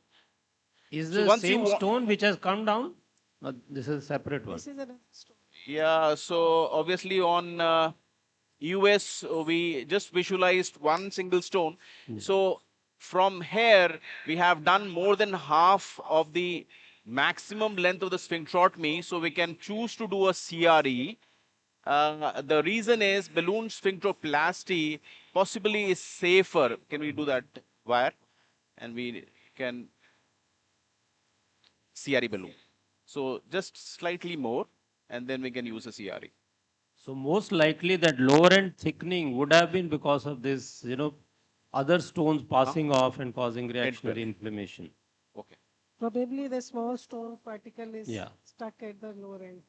[SPEAKER 20] is the same stone which has come down? No, this is a separate one.
[SPEAKER 15] This is another stone.
[SPEAKER 5] Yeah, so obviously on US, we just visualized one single stone. So from here, we have done more than half of the maximum length of the sphincterotomy. So we can choose to do a CRE. The reason is balloon sphincteroplasty possibly is safer. Can we do that wire? And we can CRE balloon. So just slightly more, and then we can use a CRE.
[SPEAKER 20] So most likely that lower end thickening would have been because of this, other stones passing off and causing reactionary inflammation.
[SPEAKER 5] Okay.
[SPEAKER 15] Probably the small stone particle is
[SPEAKER 20] Yeah.
[SPEAKER 15] stuck at the lower end.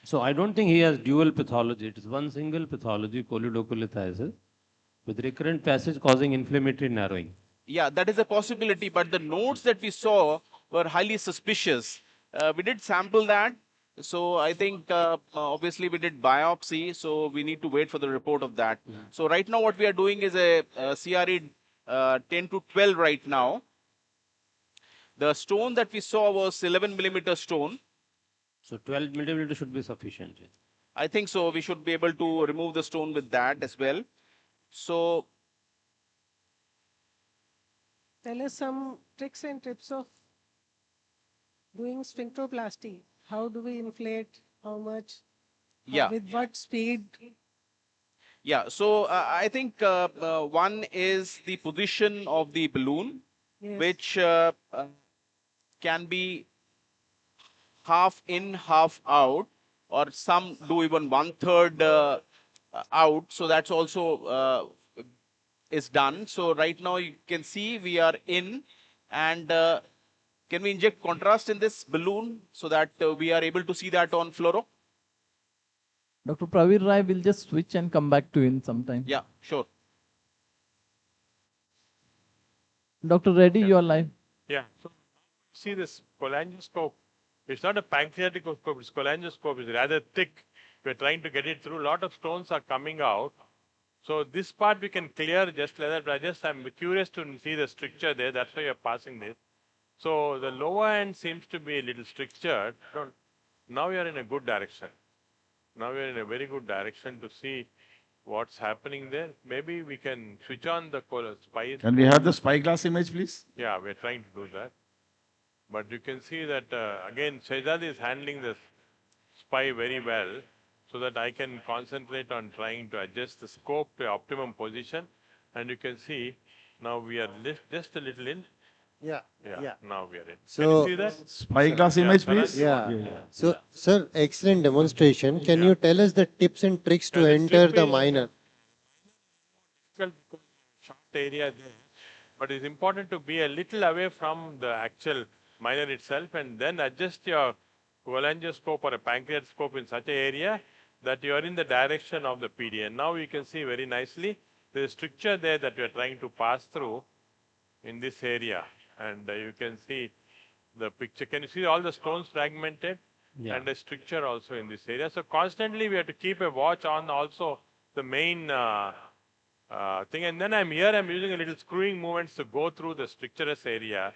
[SPEAKER 20] So I don't think he has dual pathology. It is one single pathology, choledocholitis, with recurrent passage causing inflammatory narrowing.
[SPEAKER 5] Yeah, that is a possibility, but the nodes that we saw were highly suspicious. We did sample that. So I think obviously we did biopsy, so we need to wait for the report of that. So right now what we are doing is a CRE 10 to 12 right now. The stone that we saw was 11 millimeter stone.
[SPEAKER 20] So 12 millimeter should be sufficient.
[SPEAKER 5] I think so. We should be able to remove the stone with that as well. So
[SPEAKER 15] Tell us some tricks and tips of doing sphincteroplasty. How do we inflate? How much?
[SPEAKER 5] Yeah.
[SPEAKER 15] With what speed?
[SPEAKER 5] Yeah, so I think one is the position of the balloon,
[SPEAKER 15] Yes.
[SPEAKER 5] which can be half in, half out, or some do even 1/3 out. So that's also is done. So right now you can see we are in, and can we inject contrast in this balloon so that we are able to see that on fluoro?
[SPEAKER 19] Dr. Pravir Rai will just switch and come back to you in some time.
[SPEAKER 5] Yeah, sure.
[SPEAKER 19] Dr. Reddy, you are live.
[SPEAKER 7] Yeah. So see this cholangioscope. It's not a pancreatic scope. It's cholangioscope. It's rather thick, We're trying to get it through. A lot of stones are coming out. So this part we can clear just like that. I'm curious to see the stricture there. That's why you're passing this. So the lower end seems to be a little strictured. Now we are in a good direction. Now we are in a very good direction to see what's happening there. Maybe we can switch on the spy.
[SPEAKER 17] Can we have the spyglass image, please?
[SPEAKER 7] Yeah, we're trying to do that. But you can see that, again, Shehzad is handling this spy very well, so that I can concentrate on trying to adjust the scope to optimum position. And you can see, now we are just a little in.
[SPEAKER 12] Yeah.
[SPEAKER 7] Now we are in.
[SPEAKER 12] So,
[SPEAKER 7] can you see that?
[SPEAKER 17] Spyglass image, please.
[SPEAKER 12] Yeah. So, sir, excellent demonstration. Can you tell us the tips and tricks to enter the minor?
[SPEAKER 7] Short area there, but it's important to be a little away from the actual minor itself and then adjust your cholangioscope or a pancreatoscope in such an area that you are in the direction of the PD. And now you can see very nicely the stricture there that we are trying to pass through in this area. And you can see the picture. Can you see all the stones fragmented?
[SPEAKER 20] Yeah.
[SPEAKER 7] And the stricture also in this area. So constantly we have to keep a watch on also the main thing. And then I'm using a little screwing movements to go through the stricturous area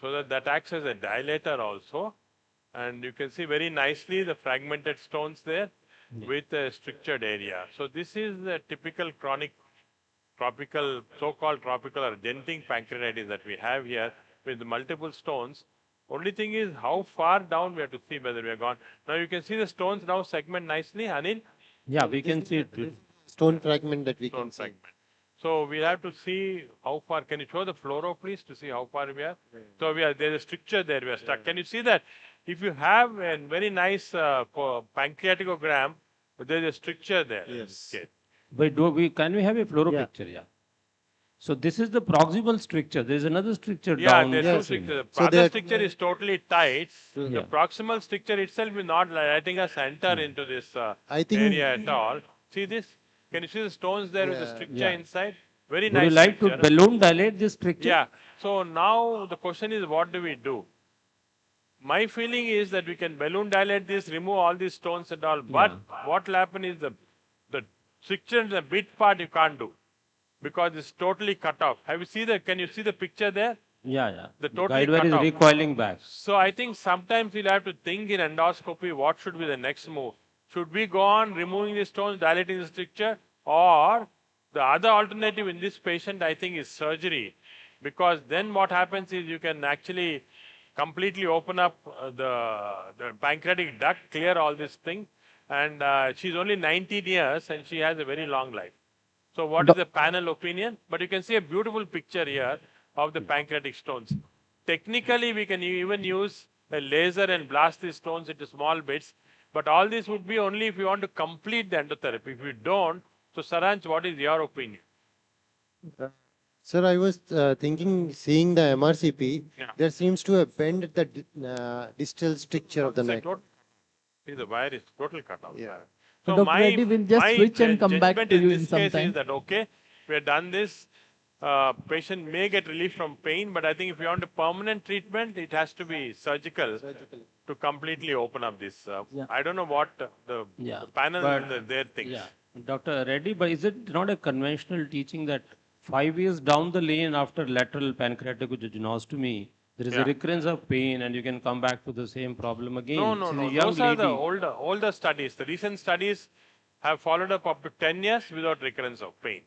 [SPEAKER 7] so that acts as a dilator also. And you can see very nicely the fragmented stones there with a strictured area. So this is the typical chronic tropical, so-called tropical or denting pancreatitis that we have here with multiple stones. Only thing is how far down we have to see whether we are gone. Now you can see the stones now segment nicely, Anil.
[SPEAKER 20] Yeah, we can see it.
[SPEAKER 12] Stone fragment that we can see.
[SPEAKER 7] So we have to see how far. Can you show the fluoro, please, to see how far we are? So there's a stricture there. We are stuck. Can you see that? If you have a very nice pancreaticogram, there's a stricture there.
[SPEAKER 12] Yes.
[SPEAKER 7] Okay.
[SPEAKER 20] But can we have a fluoro picture? Yeah. So this is the proximal stricture. There is another stricture down.
[SPEAKER 7] Yeah, there's two strictures. The other stricture is totally tight. The proximal stricture itself is not letting us enter into this area at all. See this? Can you see the stones there with the stricture inside? Very nice.
[SPEAKER 20] Would you like
[SPEAKER 7] stricture.
[SPEAKER 20] to balloon dilate this stricture?
[SPEAKER 7] Yeah. So now the question is, what do we do? My feeling is that we can balloon dilate this, remove all these stones and all. But what will happen is the stricture in the mid part you can't do, because it's totally cut off. Have you seen can you see the picture there?
[SPEAKER 20] Yeah.
[SPEAKER 7] The totally
[SPEAKER 20] guide wire
[SPEAKER 7] cut
[SPEAKER 20] is
[SPEAKER 7] off.
[SPEAKER 20] recoiling back.
[SPEAKER 7] So I think sometimes we'll have to think in endoscopy, what should be the next move? Should we go on removing the stones, dilating the stricture, or the other alternative in this patient, I think, is surgery, because then what happens is you can actually completely open up the pancreatic duct, clear all this thing, and she's only 19 years and she has a very long life. So what is the panel opinion? But you can see a beautiful picture here of the pancreatic stones. Technically, we can even use a laser and blast these stones into small bits, but all this would be only if you want to complete the endotherapy. If you don't, so Saransh, what is your opinion?
[SPEAKER 12] Sir, I was thinking, seeing the MRCP, there seems to have bent the distal stricture of the neck.
[SPEAKER 7] See, the wire is totally cut off.
[SPEAKER 12] Yeah.
[SPEAKER 19] So Dr. Reddy will just switch and come back to you in some
[SPEAKER 7] case
[SPEAKER 19] time.
[SPEAKER 7] is that okay, we have done this, patient may get relief from pain, but I think if you want a permanent treatment, it has to be surgical to completely open up this. I don't know what the panel and their things.
[SPEAKER 20] Yeah, Dr. Reddy, but is it not a conventional teaching that 5 years down the lane after lateral pancreatic jejunostomy, there is a recurrence of pain and you can come back to the same problem again?
[SPEAKER 7] No. Those are the older studies. The recent studies have followed up to 10 years without recurrence of pain.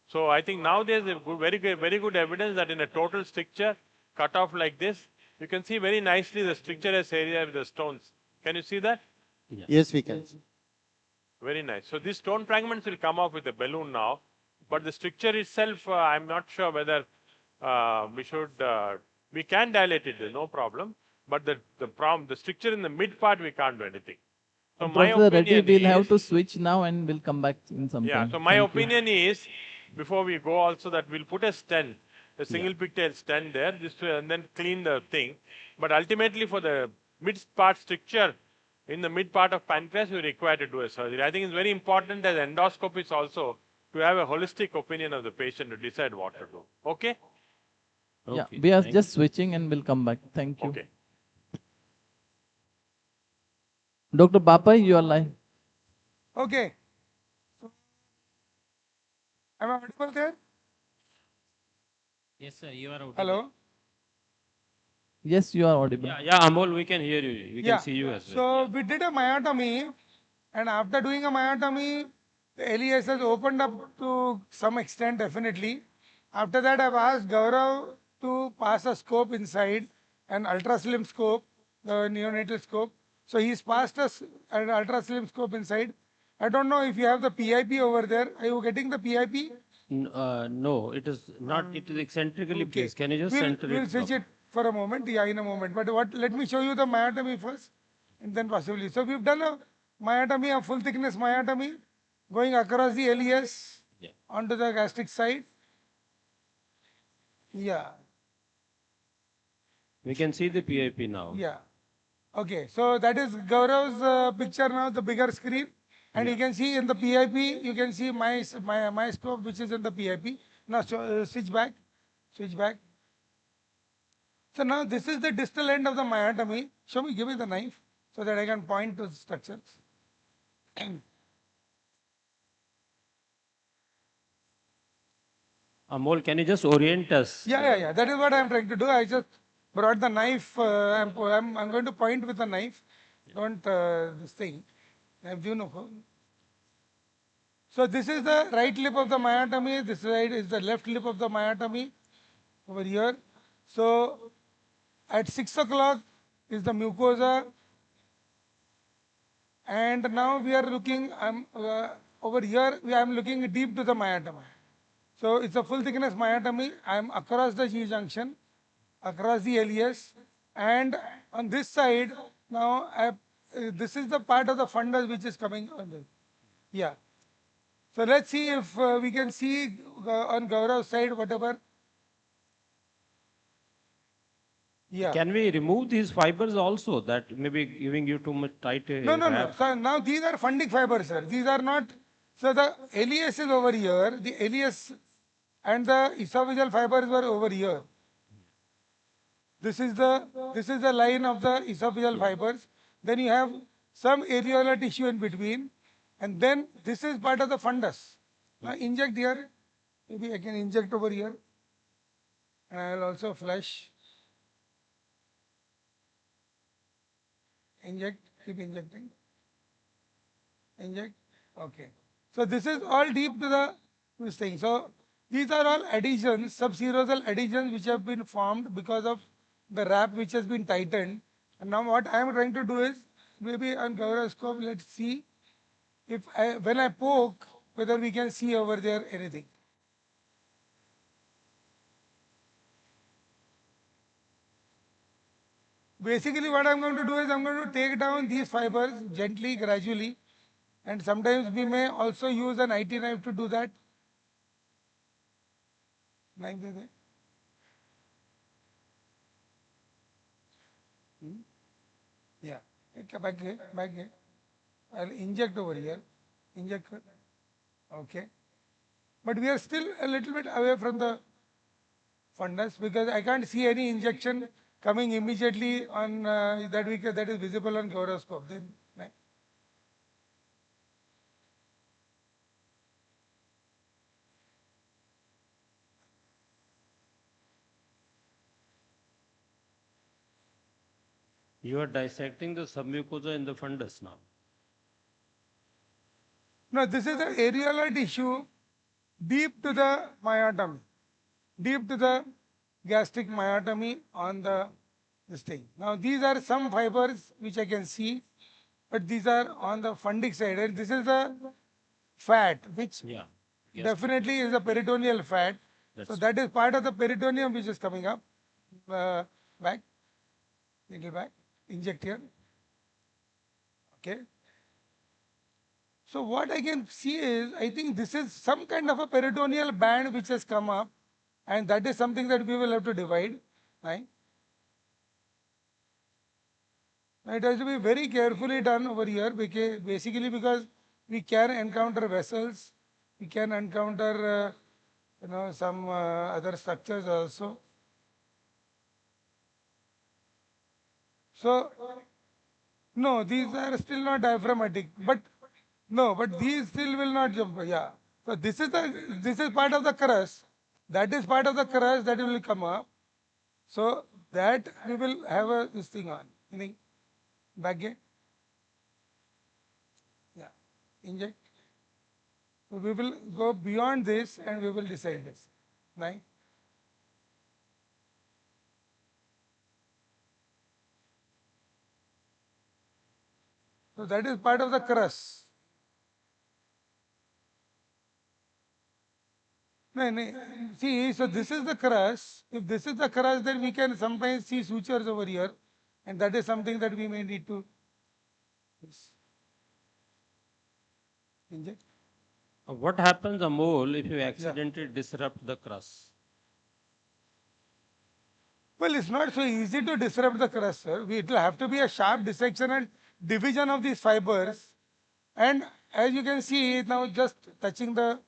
[SPEAKER 7] So I think now there's a very good evidence that in a total stricture cut off like this, you can see very nicely the stricturous area with the stones. Can you see that?
[SPEAKER 12] Yes, we can.
[SPEAKER 7] Very nice. So these stone fragments will come off with a balloon now, but the stricture itself, I'm not sure whether we can dilate it, no problem. But the stricture in the mid part, we can't do anything. So my
[SPEAKER 19] Dr. Reddy,
[SPEAKER 7] opinion
[SPEAKER 19] we'll have to switch now and we'll come back in some time.
[SPEAKER 7] So my opinion is, before we go also, that we'll put a stent, a single pigtail stent there, and then clean the thing. But ultimately for the mid part stricture, in the mid part of pancreas, we require to do a surgery. I think it's very important as endoscopists also to have a holistic opinion of the patient to decide what to do. Okay?
[SPEAKER 19] Yeah, we are just switching and we'll come back. Thank you.
[SPEAKER 7] Okay.
[SPEAKER 19] Dr. Bapai, you are live.
[SPEAKER 8] Okay. Am I audible there?
[SPEAKER 20] Yes, sir, you are audible.
[SPEAKER 8] Hello?
[SPEAKER 19] Yes, you are audible.
[SPEAKER 20] Yeah, Amol, we can hear you. We can see you as well.
[SPEAKER 8] So we did a myotomy, and after doing a myotomy, the LES has opened up to some extent, definitely. After that, I've asked Gaurav to pass a scope inside, an ultra slim scope, the neonatal scope. So he's passed us an ultra slim scope inside. I don't know if you have the PIP over there. Are you getting the PIP?
[SPEAKER 20] No, it is not. It is eccentrically placed. Can you just center
[SPEAKER 8] We'll
[SPEAKER 20] it?
[SPEAKER 8] switch it for a moment. Yeah, in a moment. But let me show you the myotomy first, and then possibly. So we've done a myotomy, a full thickness myotomy, going across the LES onto the gastric side. Yeah.
[SPEAKER 20] We can see the PIP now.
[SPEAKER 8] Yeah. Okay. So that is Gaurav's picture now, the bigger screen. And you can see in the PIP, you can see my scope, which is in the PIP. Now switch back. Switch back. So now this is the distal end of the myotomy. Show me, give me the knife so that I can point to the structures.
[SPEAKER 20] Amol, can you just orient us?
[SPEAKER 8] Yeah. That is what I'm trying to do. I just brought the knife. I'm going to point with the knife. Don't this thing. So this is the right lip of the myotomy. This side is the left lip of the myotomy over here. So at 6 o'clock is the mucosa. And now we are looking, over here, I am looking deep to the myotomy. So it's a full thickness myotomy. I am across the G junction, across the LES. And on this side, now this is the part of the fundus which is coming on this. Yeah. So let's see if we can see on Gaurav's side whatever. Yeah.
[SPEAKER 20] Can we remove these fibers also? That may be giving you too much tight.
[SPEAKER 8] No. So now these are fundic fibers, sir. These are not. So the LES is over here. The LES and the esophageal fibers were over here. This is the line of the esophageal fibers. Then you have some areolar tissue in between, and then this is part of the fundus. Now inject here. Maybe I can inject over here, and I will also flush. Inject. Keep injecting. Inject. Okay. So this is all deep to this thing. So these are all adhesions, subserosal adhesions which have been formed because of the wrap which has been tightened. And now what I am trying to do is, maybe on Gauravscope, let's see if when I poke, whether we can see over there anything. Basically what I'm going to do is I'm going to take down these fibers gently, gradually. And sometimes we may also use an IT knife to do that. Knife is there. Yeah. Back here. I'll inject over here. Inject. Okay. But we are still a little bit away from the fundus because I can't see any injection coming immediately on that is visible on Gauravscope. Then, right.
[SPEAKER 20] You are dissecting the submucosa in the fundus now.
[SPEAKER 8] No, this is the areolar tissue deep to the myotomy, deep to the gastric myotomy on this thing. Now these are some fibers which I can see, but these are on the fundic side. And this is the fat, which definitely is a peritoneal fat. So that is part of the peritoneum which is coming up. Back, little back, inject here. Okay. So what I can see is, I think this is some kind of a peritoneal band which has come up, and that is something that we will have to divide. Right? It has to be very carefully done over here, basically because we can encounter vessels, we can encounter some other structures also. So no, these are still not diaphragmatic, but No, but these still will not jump. Yeah. So this is part of the crust. That is part of the crust that will come up. So that we will have this thing on. Meaning back gate. Yeah. Inject. So we will go beyond this and we will decide this. Right? So that is part of the crust. No, no. See, so this is the crust. If this is the crust, then we can sometimes see sutures over here, and that is something that we may need to inject.
[SPEAKER 20] What happens, Amol, if you accidentally disrupt the crust?
[SPEAKER 8] Well, it's not so easy to disrupt the crust, sir. It will have to be a sharp dissection and division of these fibers. And as you can see now, just touching the,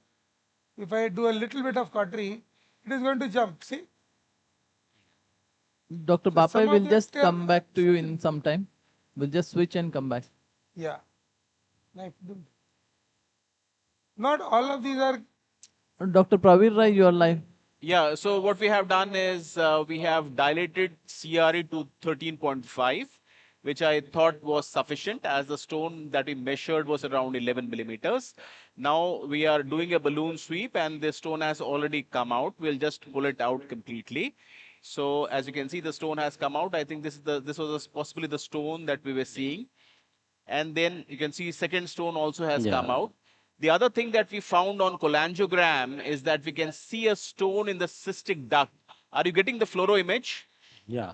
[SPEAKER 8] if I do a little bit of cautery, it is going to jump. See?
[SPEAKER 19] Dr. Bapai
[SPEAKER 8] some of
[SPEAKER 19] will
[SPEAKER 8] them
[SPEAKER 19] just
[SPEAKER 8] still-
[SPEAKER 19] come back to you in some time. We'll just switch and come back.
[SPEAKER 8] Yeah. Not all of these are.
[SPEAKER 19] Dr. Pravir Rai, you are live.
[SPEAKER 5] Yeah, so what we have done is we have dilated CRE to 13.5, which I thought was sufficient as the stone that we measured was around 11 millimeters. Now we are doing a balloon sweep and the stone has already come out. We'll just pull it out completely. So as you can see, the stone has come out. I think this was possibly the stone that we were seeing. And then you can see second stone also has come out. The other thing that we found on cholangiogram is that we can see a stone in the cystic duct. Are you getting the fluoro image?
[SPEAKER 20] Yeah.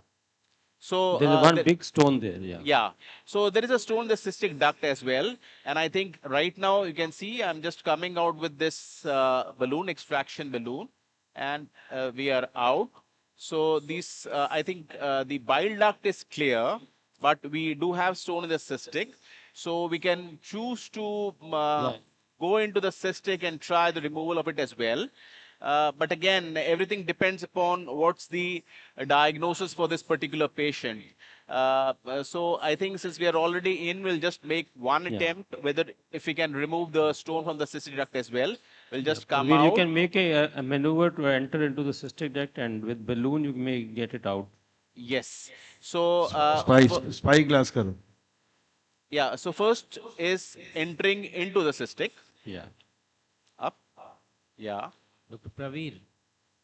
[SPEAKER 5] So
[SPEAKER 20] There is one big stone there. Yeah.
[SPEAKER 5] Yeah. So there is a stone in the cystic duct as well. And I think right now you can see I'm just coming out with this balloon, extraction balloon, and we are out. So these, I think the bile duct is clear, but we do have stone in the cystic. So we can choose to go into the cystic and try the removal of it as well. But again, everything depends upon what's the diagnosis for this particular patient. So I think since we are already in, we'll just make one attempt, whether if we can remove the stone from the cystic duct as well. We'll just come
[SPEAKER 20] Pravir,
[SPEAKER 5] out.
[SPEAKER 20] you can make a maneuver to enter into the cystic duct, and with balloon you may get it out.
[SPEAKER 5] Yes. So
[SPEAKER 17] spyglass karo.
[SPEAKER 5] yeah. So first is entering into the cystic.
[SPEAKER 20] Yeah.
[SPEAKER 5] Up. Yeah.
[SPEAKER 6] Dr. Pravir,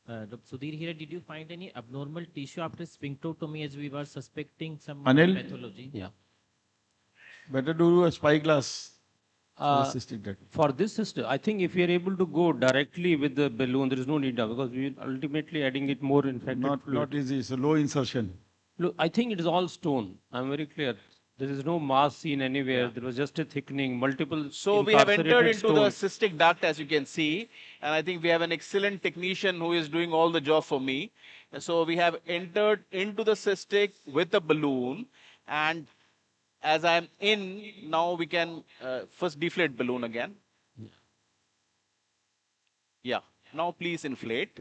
[SPEAKER 6] Dr. Sudhir here, did you find any abnormal tissue after sphincterotomy as we were suspecting some
[SPEAKER 17] Anil?
[SPEAKER 6] pathology?
[SPEAKER 20] Yeah.
[SPEAKER 17] Better do a spyglass.
[SPEAKER 20] For this system, I think if we are able to go directly with the balloon, there is no need because we are ultimately adding it more infected fluid.
[SPEAKER 17] Not easy. It's a low insertion.
[SPEAKER 20] Look, I think it is all stone. I'm very clear. There is no mass seen anywhere. There was just a thickening, multiple.
[SPEAKER 5] So we have entered into
[SPEAKER 20] stones.
[SPEAKER 5] the cystic duct, as you can see, and I think we have an excellent technician who is doing all the job for me. And so we have entered into the cystic with the balloon, and as I'm in, now we can first deflate balloon again. Yeah. Now please inflate.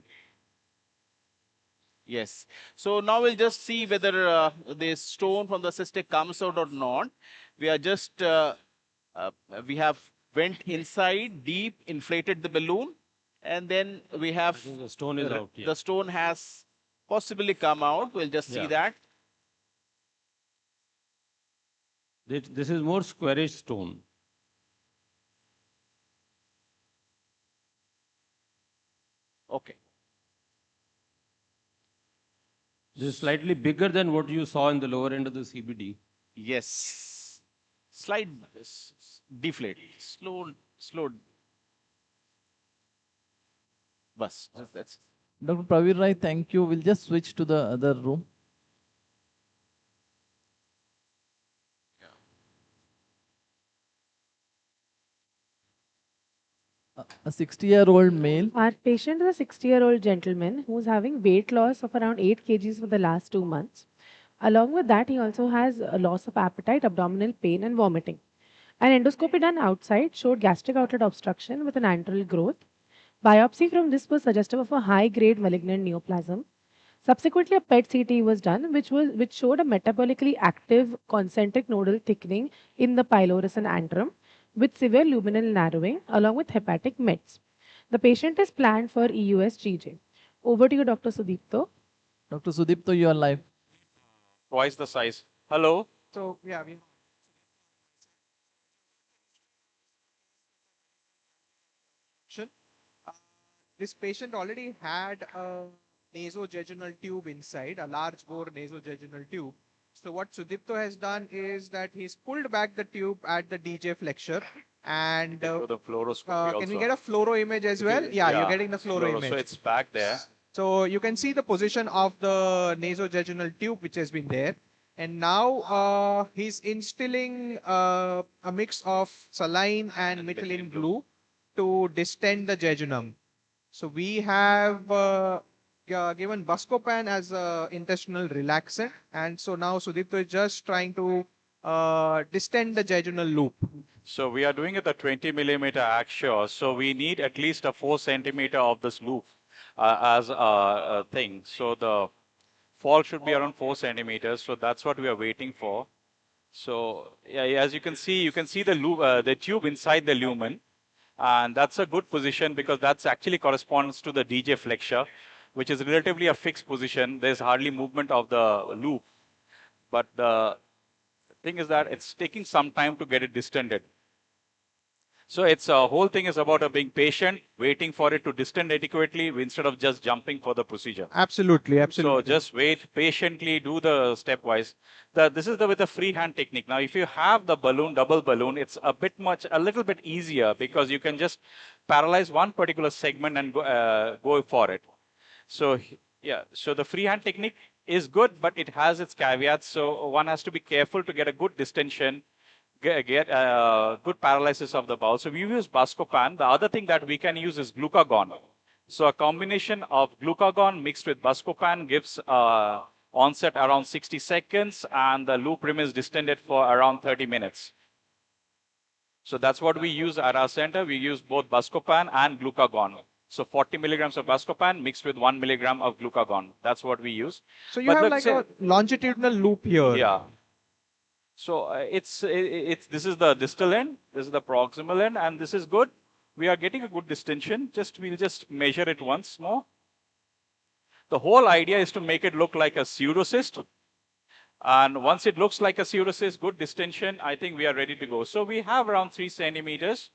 [SPEAKER 5] Yes. So now we'll just see whether the stone from the cystic comes out or not. We are just, we have went inside, deep, inflated the balloon, and then we have
[SPEAKER 20] the stone is out. Yeah.
[SPEAKER 5] The stone has possibly come out. We'll just see that.
[SPEAKER 20] This is more squarish stone.
[SPEAKER 5] Okay.
[SPEAKER 20] This is slightly bigger than what you saw in the lower end of the CBD.
[SPEAKER 5] Yes. Slide, deflate, slow. Bus. That's.
[SPEAKER 19] Dr. Pravir Rai, thank you. We'll just switch to the other room. A 60-year-old male.
[SPEAKER 14] Our patient is a 60-year-old gentleman who's having weight loss of around 8 kgs for the last 2 months. Along with that, he also has a loss of appetite, abdominal pain, and vomiting. An endoscopy done outside showed gastric outlet obstruction with an antral growth. Biopsy from this was suggestive of a high-grade malignant neoplasm. Subsequently, a PET CT was done, which showed a metabolically active concentric nodal thickening in the pylorus and antrum, with severe luminal narrowing along with hepatic mets. The patient is planned for EUS-GJ. Over to you, Dr. Sudipto.
[SPEAKER 19] Dr. Sudipto, you are live.
[SPEAKER 9] Twice the size. Hello.
[SPEAKER 21] So yeah, uh, this patient already had a nasojejunal tube inside, a large bore nasojejunal tube. So what Sudipto has done is that he's pulled back the tube at the DJ flexure and
[SPEAKER 9] The fluoroscopy
[SPEAKER 21] can we
[SPEAKER 9] also.
[SPEAKER 21] get a fluoro image as well? Yeah, you're getting the fluoro image.
[SPEAKER 9] So it's back there.
[SPEAKER 21] So you can see the position of the nasojejunal tube which has been there. And now he's instilling a mix of saline and methylene blue to distend the jejunum. So we have given Buscopan as an intestinal relaxant. And so now Sudipto is just trying to distend the jejunal loop.
[SPEAKER 9] So we are doing it a 20 millimeter axial. So we need at least a 4 centimeter of this loop as a thing. So the fall should be around 4 centimeters. So that's what we are waiting for. So yeah, as you can see the loop, the tube inside the lumen. And that's a good position because that's actually corresponds to the DJ flexure, which is relatively a fixed position. There's hardly movement of the loop. But the thing is that it's taking some time to get it distended. So it's a whole thing is about being patient, waiting for it to distend adequately instead of just jumping for the procedure.
[SPEAKER 21] Absolutely, absolutely.
[SPEAKER 9] So just wait patiently, do the stepwise. This is with the freehand technique. Now, if you have the balloon, double balloon, it's a little bit easier because you can just paralyze one particular segment and go for it. So yeah, so the freehand technique is good, but it has its caveats. So one has to be careful to get a good distension, get good paralysis of the bowel. So we use Buscopan. The other thing that we can use is glucagon. So a combination of glucagon mixed with Buscopan gives onset around 60 seconds and the loop remains distended for around 30 minutes. So that's what we use at our center. We use both Buscopan and glucagon. So 40 milligrams of Buscopan mixed with 1 milligram of glucagon. That's what we use.
[SPEAKER 21] So you have like a longitudinal loop here.
[SPEAKER 9] Yeah. So this is the distal end, this is the proximal end, and this is good. We are getting a good distension. We'll just measure it once more. The whole idea is to make it look like a pseudocyst. And once it looks like a pseudocyst, good distension, I think we are ready to go. So we have around 3 centimeters.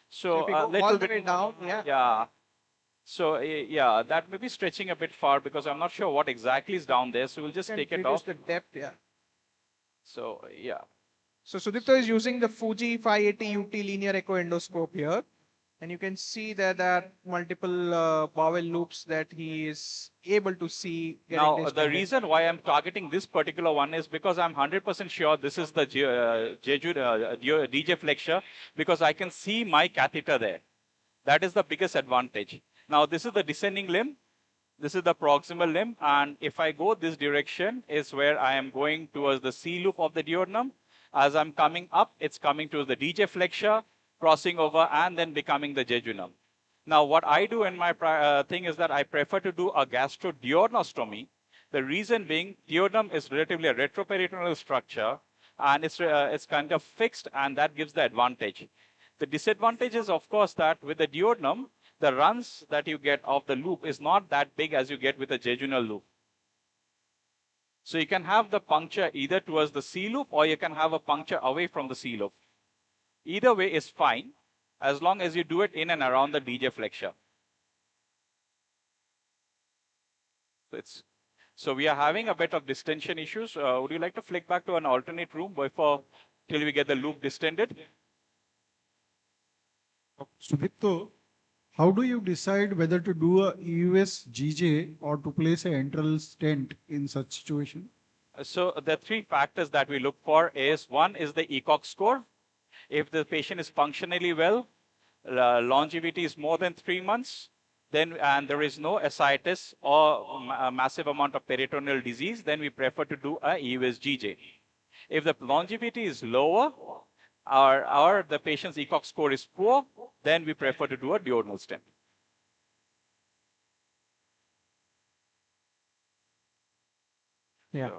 [SPEAKER 9] So a little bit
[SPEAKER 21] down, yeah.
[SPEAKER 9] Yeah. So yeah, that may be stretching a bit far because I'm not sure what exactly is down there. So we'll just take it off.
[SPEAKER 21] The depth, yeah.
[SPEAKER 9] So yeah.
[SPEAKER 21] So Sudipto is using the Fuji 580 UT linear echo endoscope here. And you can see that there are multiple bowel loops that he is able to see.
[SPEAKER 9] Now, the reason why I'm targeting this particular one is because I'm 100% sure this is the DJ flexure because I can see my catheter there. That is the biggest advantage. Now, this is the descending limb. This is the proximal limb. And if I go this direction is where I am going towards the C loop of the duodenum. As I'm coming up, it's coming to the DJ flexure, crossing over and then becoming the jejunum. Now, what I do in my thing is that I prefer to do a gastroduodenostomy. The reason being, duodenum is relatively a retroperitoneal structure and it's kind of fixed and that gives the advantage. The disadvantage is, of course, that with the duodenum, the runs that you get of the loop is not that big as you get with a jejunal loop. So you can have the puncture either towards the C loop or you can have a puncture away from the C loop. Either way is fine as long as you do it in and around the DJ flexure. So we are having a bit of distension issues. Would you like to flick back to an alternate room till we get the loop distended?
[SPEAKER 17] Sudipto, how do you decide whether to do a EUS-GJ or to place an enteral stent in such situation?
[SPEAKER 9] So the 3 factors that we look for is, one is the ECOG score. If the patient is functionally well, longevity is more than 3 months, and there is no ascites or a massive amount of peritoneal disease, then we prefer to do a EUS-GJ. If the longevity is lower, or the patient's ECOG score is poor, then we prefer to do a duodenal stent.
[SPEAKER 21] Yeah.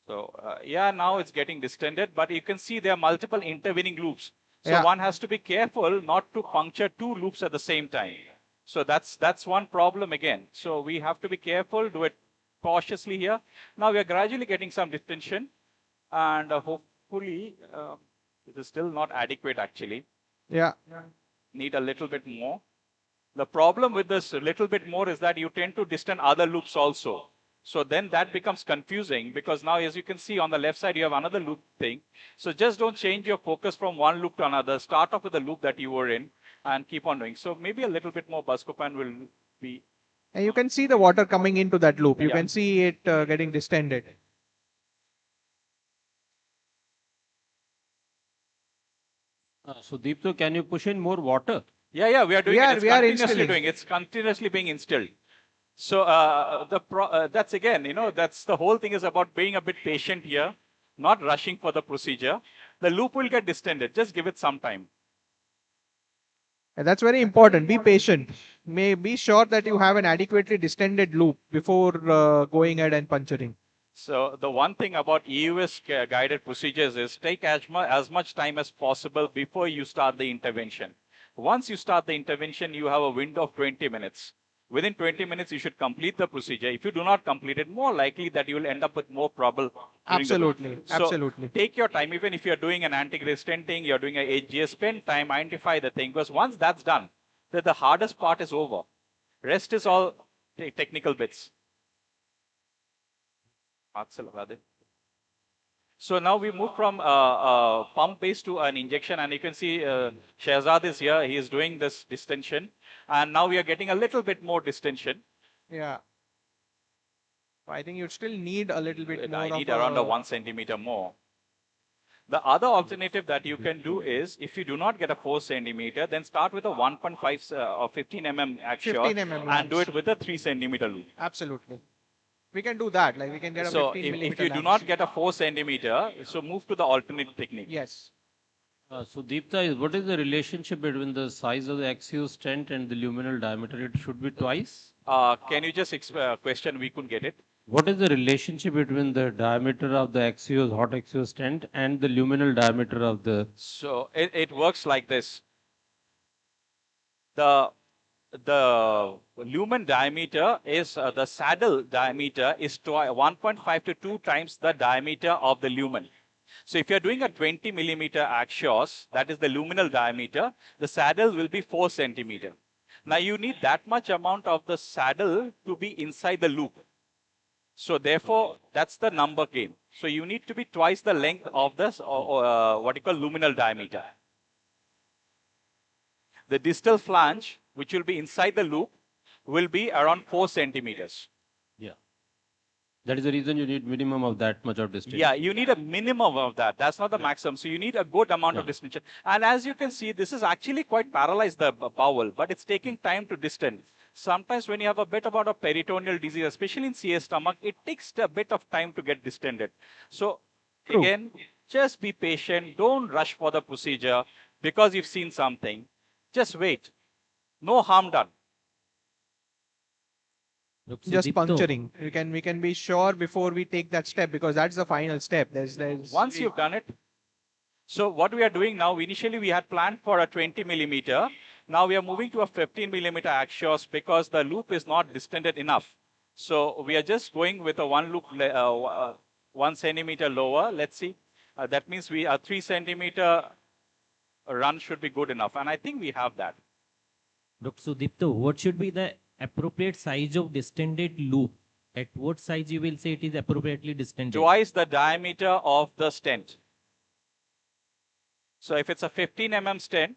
[SPEAKER 9] So yeah, now it's getting distended, but you can see there are multiple intervening loops. So
[SPEAKER 21] Yeah.
[SPEAKER 9] one has to be careful not to puncture two loops at the same time. So that's one problem again. So we have to be careful, do it cautiously here. Now we are gradually getting some distension, and hopefully it is still not adequate actually.
[SPEAKER 21] Yeah.
[SPEAKER 9] Need a little bit more. The problem with this little bit more is that you tend to distend other loops also. So then that becomes confusing, because now as you can see on the left side, you have another loop thing. So just don't change your focus from one loop to another. Start off with the loop that you were in and keep on doing. So maybe a little bit more buscopan will be.
[SPEAKER 21] And you can see the water coming into that loop. You
[SPEAKER 9] Yeah.
[SPEAKER 21] can see it getting distended.
[SPEAKER 20] So Deepto, can you push in more water?
[SPEAKER 9] Yeah, we are doing it. It's
[SPEAKER 21] We are
[SPEAKER 9] continuously
[SPEAKER 21] instilling.
[SPEAKER 9] doing. It's continuously being instilled. So that's again, that's the whole thing is about being a bit patient here, not rushing for the procedure. The loop will get distended. Just give it some time.
[SPEAKER 21] And that's very important. Be patient. Be sure that you have an adequately distended loop before going ahead and puncturing.
[SPEAKER 9] So the one thing about EUS-guided procedures is take as much time as possible before you start the intervention. Once you start the intervention, you have a window of 20 minutes. Within 20 minutes, you should complete the procedure. If you do not complete it, more likely that you will end up with more trouble.
[SPEAKER 21] Absolutely.
[SPEAKER 9] So
[SPEAKER 21] Absolutely.
[SPEAKER 9] take your time. Even if you're doing an anti-grace stenting, you're doing a HGS, spend time, identify the thing. Because once that's done, then the hardest part is over. Rest is all technical bits. So now we move from pump base to an injection, and you can see Shehzad is here. He is doing this distension, and now we are getting a little bit more distension.
[SPEAKER 21] Yeah. I think you still need a little bit more.
[SPEAKER 9] I need around a 1 centimeter more. The other alternative that you can do is, if you do not get a 4 centimeter, then start with a 1.5 or 15 mm axial
[SPEAKER 21] 15 mm
[SPEAKER 9] and do it with a 3 centimeter loop.
[SPEAKER 21] Absolutely. We can do that. Like we can get a
[SPEAKER 9] So
[SPEAKER 21] 15
[SPEAKER 9] if you do not get a 4 centimeter, so move to the alternate technique.
[SPEAKER 21] Yes.
[SPEAKER 20] So Deepta, what is the relationship between the size of the axial stent and the luminal diameter? It should be twice.
[SPEAKER 9] Can you just question? We couldn't get it.
[SPEAKER 20] What is the relationship between the diameter of the axial, hot axial stent and the luminal diameter of the...
[SPEAKER 9] So it works like this. The lumen diameter is, the saddle diameter is 1.5 to 2 times the diameter of the lumen. So if you're doing a 20 millimeter axios, that is the luminal diameter, the saddle will be 4 centimeter. Now you need that much amount of the saddle to be inside the loop. So therefore, that's the number game. So you need to be twice the length of this, what you call luminal diameter. The distal flange, which will be inside the loop, will be around 4 centimeters.
[SPEAKER 20] Yeah. That is the reason you need minimum of that much of distance.
[SPEAKER 9] Yeah, you need a minimum of that. That's not the maximum. So you need a good amount of distance. And as you can see, this is actually quite paralyzed, the bowel, but it's taking time to distend. Sometimes when you have a bit amount of peritoneal disease, especially in CS stomach, it takes a bit of time to get distended. So again, just be patient. Don't rush for the procedure because you've seen something. Just wait. No harm done.
[SPEAKER 21] Just puncturing. We can be sure before we take that step, because that's the final step.
[SPEAKER 9] Once you've done it. So what we are doing now, initially we had planned for a 20 millimeter. Now we are moving to a 15 millimeter axios because the loop is not distended enough. So we are just going with a 1 loop, 1 centimeter lower. Let's see. That means a 3 centimeter run should be good enough. And I think we have that.
[SPEAKER 6] Dr. Sudipto, what should be the appropriate size of distended loop? At what size you will say it is appropriately distended?
[SPEAKER 9] Twice the diameter of the stent. So if it's a 15 mm stent,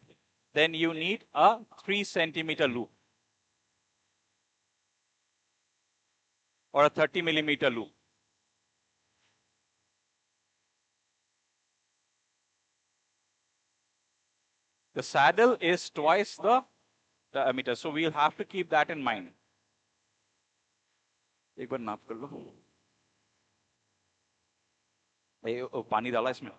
[SPEAKER 9] then you need a 3 centimeter loop or a 30 millimeter loop. The saddle is twice the diameter, so we'll have to keep that in mind. एक बार नाप कर लो। पानी डाला इसमें।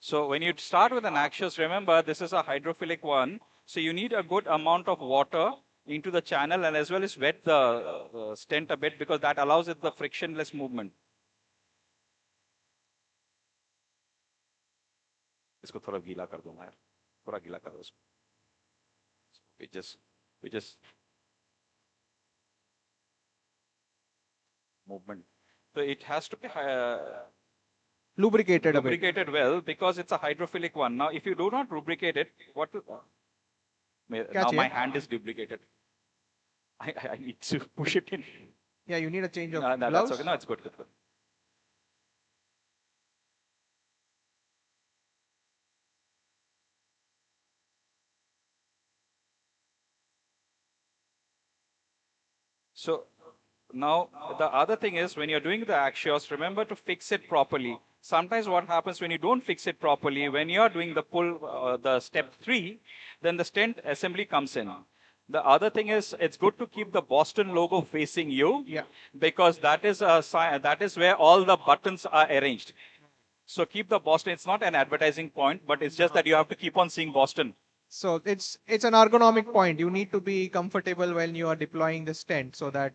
[SPEAKER 9] So when you start with an axios, remember this is a hydrophilic one. So you need a good amount of water into the channel and as well as wet the stent a bit because that allows it the frictionless movement. इसको थोड़ा गीला कर दूंगा यार, थोड़ा गीला कर दो इसको. We just movement. So it has to be
[SPEAKER 21] lubricated
[SPEAKER 9] well because it's a hydrophilic one. Now, if you do not lubricate it, what will, now my hand is lubricated. I need to push it in.
[SPEAKER 21] Yeah, you need a change of
[SPEAKER 9] No,
[SPEAKER 21] gloves.
[SPEAKER 9] that's okay. No, it's good. So now the other thing is when you're doing the axios, remember to fix it properly. Sometimes what happens when you don't fix it properly, when you're doing the pull, the step 3, then the stent assembly comes in. The other thing is it's good to keep the Boston logo facing you, because that is a sign, that is where all the buttons are arranged. So keep the Boston. It's not an advertising point, but it's just that you have to keep on seeing Boston.
[SPEAKER 21] So it's an ergonomic point. You need to be comfortable when you are deploying the stent so that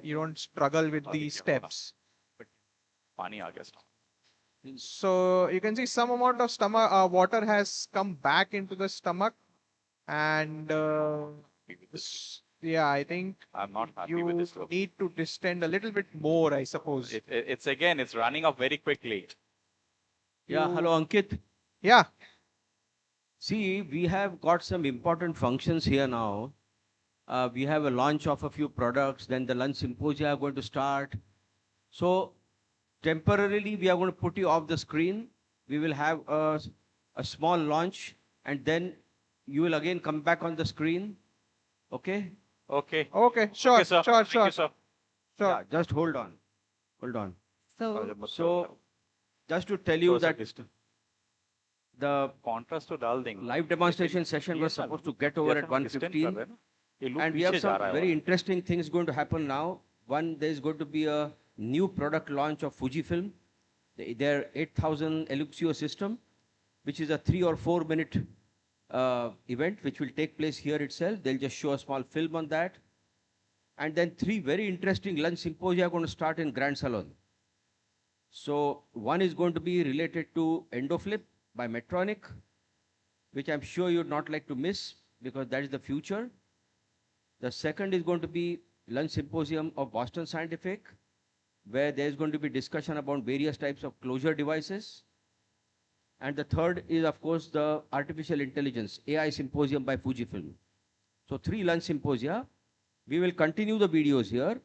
[SPEAKER 21] you don't struggle with these steps. So you can see some amount of stomach water has come back into the stomach, and yeah, I think
[SPEAKER 9] I'm not happy
[SPEAKER 21] you
[SPEAKER 9] with this.
[SPEAKER 21] need to distend a little bit more, I suppose.
[SPEAKER 9] It's running up very quickly.
[SPEAKER 4] Yeah, hello Ankit.
[SPEAKER 21] Yeah.
[SPEAKER 4] See, we have got some important functions here now. We have a launch of a few products, then the lunch symposia are going to start. So temporarily we are going to put you off the screen. We will have a small launch, and then you will again come back on the screen. Okay?
[SPEAKER 21] Okay, sure,
[SPEAKER 9] sir.
[SPEAKER 21] sure.
[SPEAKER 9] Thank you, sir.
[SPEAKER 4] Yeah, just hold on. Hold on.
[SPEAKER 2] So
[SPEAKER 4] just to tell you that the
[SPEAKER 9] contrast to
[SPEAKER 4] live demonstration session was supposed to get over at 1:15, and we have some very interesting things going to happen now. One, there is going to be a new product launch of Fujifilm, their 8000 Eluxio system, which is a 3 or 4 minute event which will take place here itself. They'll just show a small film on that. And then 3 very interesting lunch symposia are going to start in Grand Salon. So one is going to be related to EndoFlip by Medtronic, which I'm sure you'd not like to miss because that is the future. The second is going to be lunch symposium of Boston Scientific, where there's going to be discussion about various types of closure devices. And the third is, of course, the artificial intelligence AI symposium by Fujifilm. So 3 lunch symposia. We will continue the videos here.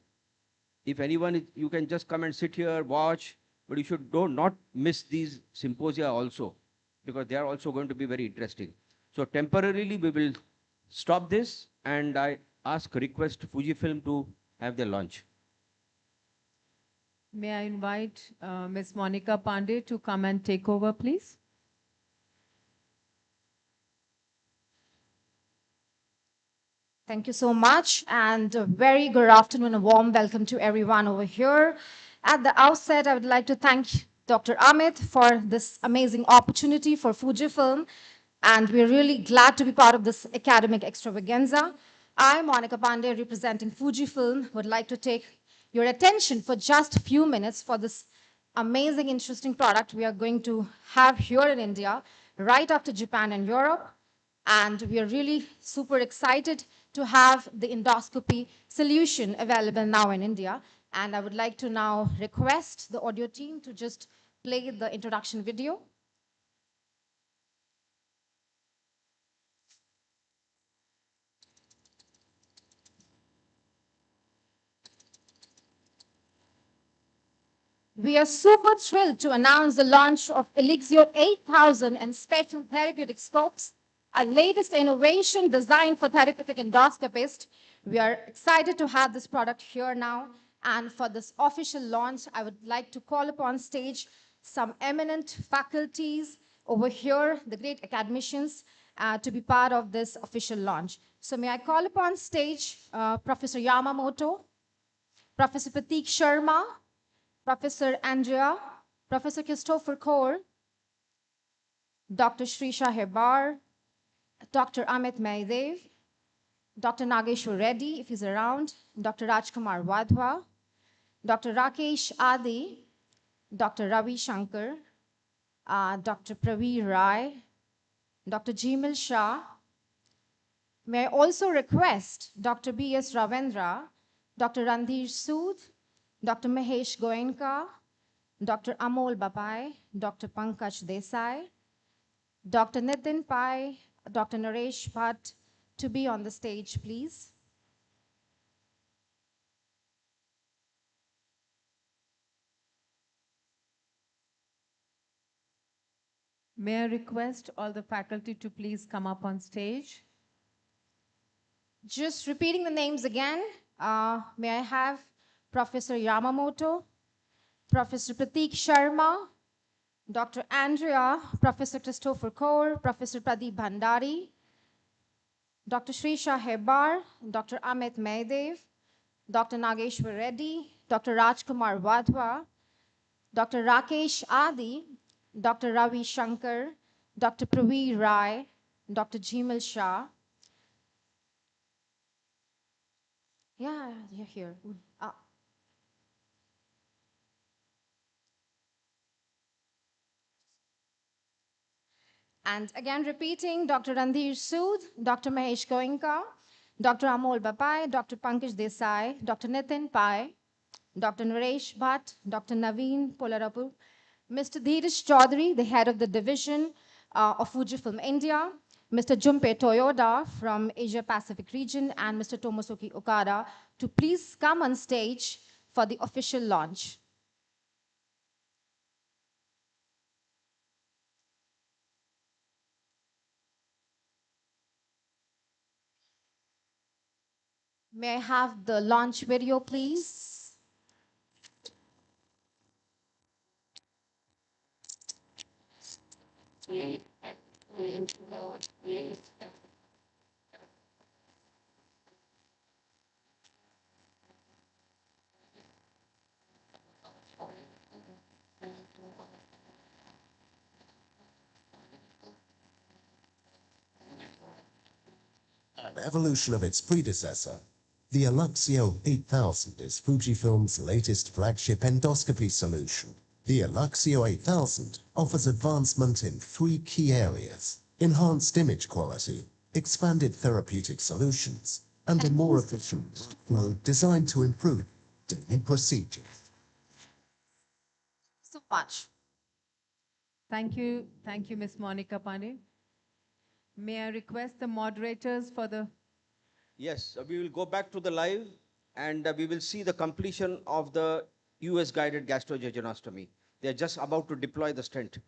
[SPEAKER 4] If anyone, you can just come and sit here, watch, but you should not miss these symposia also, because they are also going to be very interesting. So temporarily we will stop this, and I request Fujifilm to have their launch.
[SPEAKER 2] May I invite Ms. Monica Pandey to come and take over, please?
[SPEAKER 18] Thank you so much, and a very good afternoon, a warm welcome to everyone over here. At the outset, I would like to thank Dr. Amit for this amazing opportunity for Fujifilm, and we're really glad to be part of this academic extravaganza. I, Monica Pandey, representing Fujifilm, would like to take your attention for just a few minutes for this amazing, interesting product we are going to have here in India, right after Japan and Europe. And we are really super excited to have the endoscopy solution available now in India. And I would like to now request the audio team to just play the introduction video. We are super thrilled to announce the launch of Elixir 8000 and special therapeutic scopes, our latest innovation designed for therapeutic endoscopists. We are excited to have this product here now. And for this official launch, I would like to call upon stage some eminent faculties over here, the great academicians, to be part of this official launch. So may I call upon stage Professor Yamamoto, Professor Prateek Sharma, Professor Andrea, Professor Christopher Kaur, Dr. Shrisha Hebar, Dr. Amit Maidev, Dr. Nageshwar Reddy, if he's around, Dr. Rajkumar Wadhwa, Dr. Rakesh Adi, Dr. Ravi Shankar, Dr. Praveer Rai, Dr. Jeemal Shah. May I also request Dr. B.S. Ravendra, Dr. Randhir Sood, Dr. Mahesh Goenka, Dr. Amol Bapai, Dr. Pankaj Desai, Dr. Nitin Pai, Dr. Naresh Bhatt to be on the stage, please.
[SPEAKER 2] May I request all the faculty to please come up on stage?
[SPEAKER 18] Just repeating the names again, may I have Professor Yamamoto, Professor Prateek Sharma, Dr. Andrea, Professor Christopher Kaur, Professor Pradeep Bhandari, Dr. Shrisha Hebar, Dr. Amit Maydev, Dr. Nageshwar Reddy, Dr. Rajkumar Wadhwa, Dr. Rakesh Adi, Dr. Ravi Shankar, Dr. Praveer Rai, Dr. Jeemal Shah. Yeah, you're here. And again, repeating, Dr. Randhir Sood, Dr. Mahesh Goenka, Dr. Amol Bapai, Dr. Pankaj Desai, Dr. Nitin Pai, Dr. Naresh Bhatt, Dr. Naveen Polarapu, Mr. Dheeraj Chaudhary, the head of the division of Fujifilm India, Mr. Junpei Toyoda from Asia Pacific region, and Mr. Tomosuke Okada to please come on stage for the official launch. May I have the launch video, please?
[SPEAKER 1] An evolution of its predecessor, the Eluxio 8000 is Fujifilm's latest flagship endoscopy solution. The Eluxio 8000 offers advancement in 3 key areas: enhanced image quality, expanded therapeutic solutions, and a more efficient workflow designed to improve daily procedures.
[SPEAKER 18] So much.
[SPEAKER 2] Thank you, Ms. Monica Pandey. May I request the moderators for the...
[SPEAKER 4] Yes, we will go back to the live and we will see the completion of the EUS-guided gastrojejunostomy. They are just about to deploy the stent.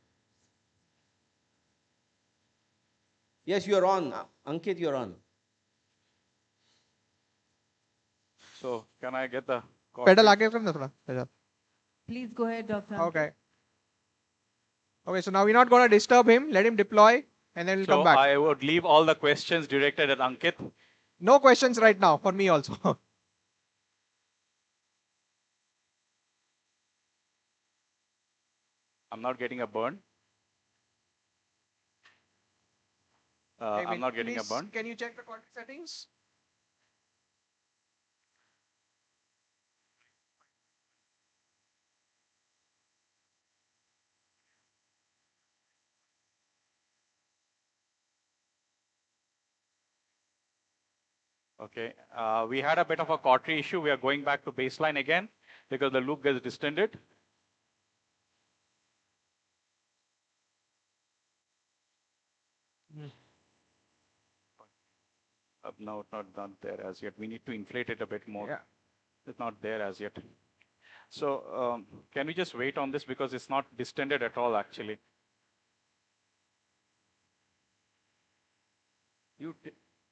[SPEAKER 4] Yes, you are on. Ankit, you are on.
[SPEAKER 9] So, can I get the...
[SPEAKER 21] Pedal aage from the front.
[SPEAKER 2] Please go ahead, Dr.
[SPEAKER 21] Okay. Okay, so now we're not going to disturb him. Let him deploy and then we'll come back.
[SPEAKER 9] I would leave all the questions directed at Ankit.
[SPEAKER 21] No questions right now for me also.
[SPEAKER 9] I'm not getting a burn. I'm not getting a burn.
[SPEAKER 21] Can you check the contact settings?
[SPEAKER 9] Okay, we had a bit of a cautery issue. We are going back to baseline again because the loop gets distended. No, not there as yet. We need to inflate it a bit more.
[SPEAKER 21] Yeah.
[SPEAKER 9] It's not there as yet. So can we just wait on this because it's not distended at all actually.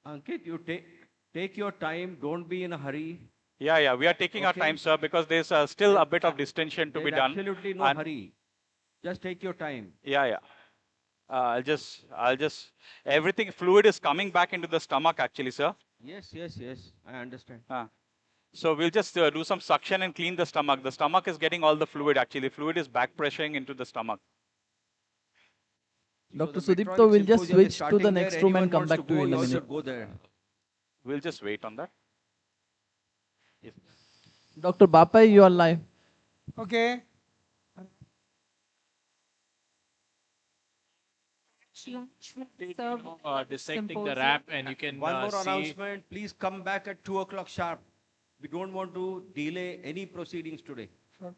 [SPEAKER 4] Ankit, you take your time. Don't be in a hurry.
[SPEAKER 9] Yeah, we are taking our time, sir, because there's still a bit of distension to be done.
[SPEAKER 4] Absolutely no hurry. Just take your time.
[SPEAKER 9] Yeah. I'll just, everything fluid is coming back into the stomach actually, sir.
[SPEAKER 4] Yes, I understand.
[SPEAKER 9] So we'll just do some suction and clean the stomach. The stomach is getting all the fluid actually. Fluid is back pressuring into the stomach.
[SPEAKER 19] Dr. Sudipto will just switch to the next room and come back to you in a minute.
[SPEAKER 4] Go there.
[SPEAKER 9] We'll just wait on that. Yes.
[SPEAKER 19] Dr. Bapai, you are live.
[SPEAKER 8] Okay.
[SPEAKER 10] dissecting the wrap, and you can
[SPEAKER 4] One more
[SPEAKER 10] see.
[SPEAKER 4] announcement, please come back at 2 o'clock sharp. We don't want to delay any proceedings today.
[SPEAKER 8] Sure.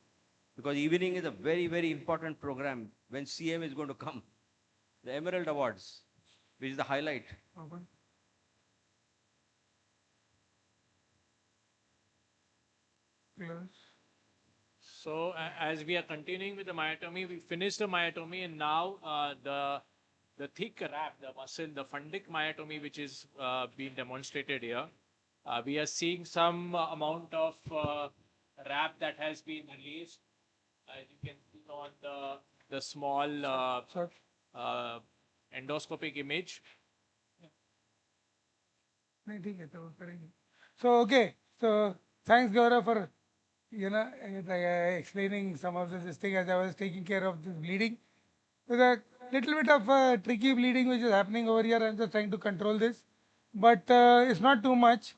[SPEAKER 4] Because evening is a very, very important program when CM is going to come. The Emerald Awards, which is the highlight.
[SPEAKER 8] Okay.
[SPEAKER 10] So as we are continuing with the myotomy, we finished the myotomy, and now the thick wrap, the muscle, the fundic myotomy, which is being demonstrated here. We are seeing some amount of wrap that has been released. As you can see on the small endoscopic image.
[SPEAKER 8] So, okay. So, thanks, Gaurav, for explaining some of this thing as I was taking care of this bleeding. There's a little bit of tricky bleeding which is happening over here. I'm just trying to control this, but it's not too much.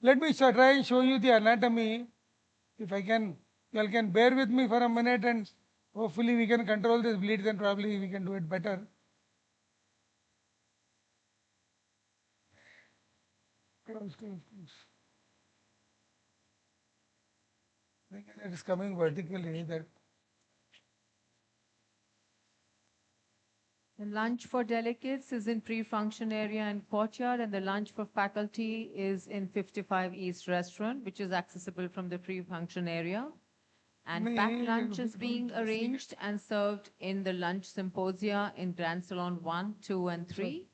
[SPEAKER 8] Let me try and show you the anatomy. If I can, you all can bear with me for a minute, and hopefully we can control this bleed, then probably we can do it better. Close. I think it is coming vertically.
[SPEAKER 2] The lunch for delegates is in pre-function area and courtyard, and the lunch for faculty is in 55 East Restaurant, which is accessible from the pre-function area. And packed lunch is being arranged and served in the lunch symposia in Grand Salon 1, 2, and 3.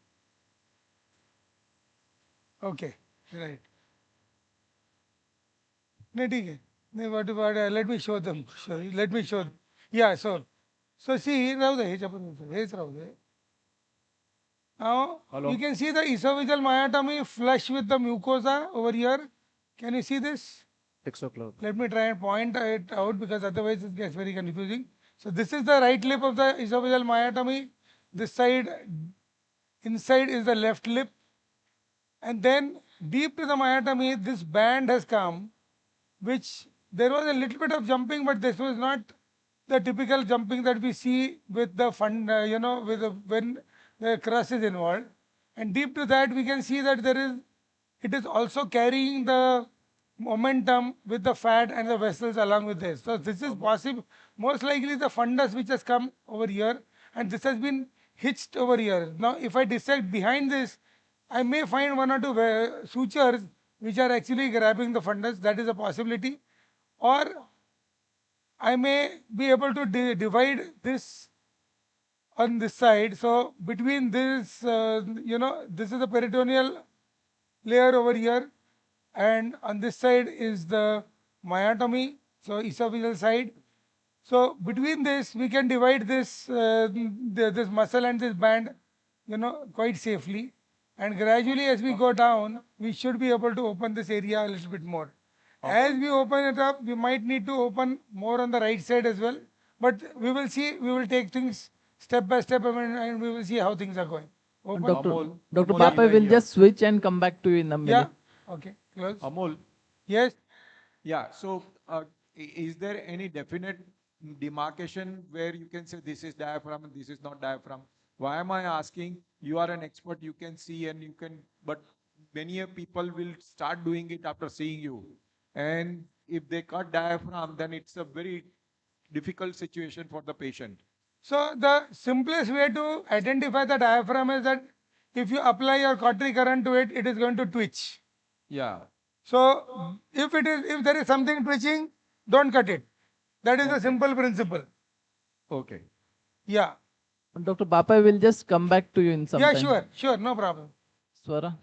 [SPEAKER 8] Okay, right. Let me show them. Let me show them. Yeah, so see, now you can see the esophageal myotomy flush with the mucosa over here. Can you see this?
[SPEAKER 19] 6 o'clock.
[SPEAKER 8] Let me try and point it out, because otherwise it gets very confusing. So this is the right lip of the esophageal myotomy. This side, inside is the left lip. And then deep to the myotomy, this band has come, which there was a little bit of jumping, but this was not the typical jumping that we see with the when the crust is involved. And deep to that, we can see that it is also carrying the momentum with the fat and the vessels along with this. So this is possible, most likely the fundus which has come over here, and this has been hitched over here. Now, if I dissect behind this, I may find one or two sutures which are actually grabbing the fundus. That is a possibility. Or I may be able to divide this on this side. So between this, this is the peritoneal layer over here, and on this side is the myotomy, so esophageal side. So between this, we can divide this this muscle and this band, quite safely. And gradually, as we go down, we should be able to open this area a little bit more. As we open it up, we might need to open more on the right side as well. But we will see, we will take things step by step, and we will see how things are going.
[SPEAKER 19] Dr. Bapa will just switch and come back to you in a minute.
[SPEAKER 8] Yeah, okay, close.
[SPEAKER 22] Amol.
[SPEAKER 8] Yes?
[SPEAKER 22] Yeah, so is there any definite demarcation where you can say this is diaphragm and this is not diaphragm? Why am I asking? You are an expert, you can see and you can, but many people will start doing it after seeing you. And if they cut diaphragm, then it's a very difficult situation for the patient.
[SPEAKER 8] So the simplest way to identify the diaphragm is that if you apply your cautery current to it, it is going to twitch.
[SPEAKER 22] Yeah.
[SPEAKER 8] So if there is something twitching, don't cut it. That is a simple principle.
[SPEAKER 22] Okay.
[SPEAKER 8] Yeah.
[SPEAKER 19] Dr. Bapa will just come back to you in some time.
[SPEAKER 8] Yeah, sure, no problem.
[SPEAKER 19] Swara.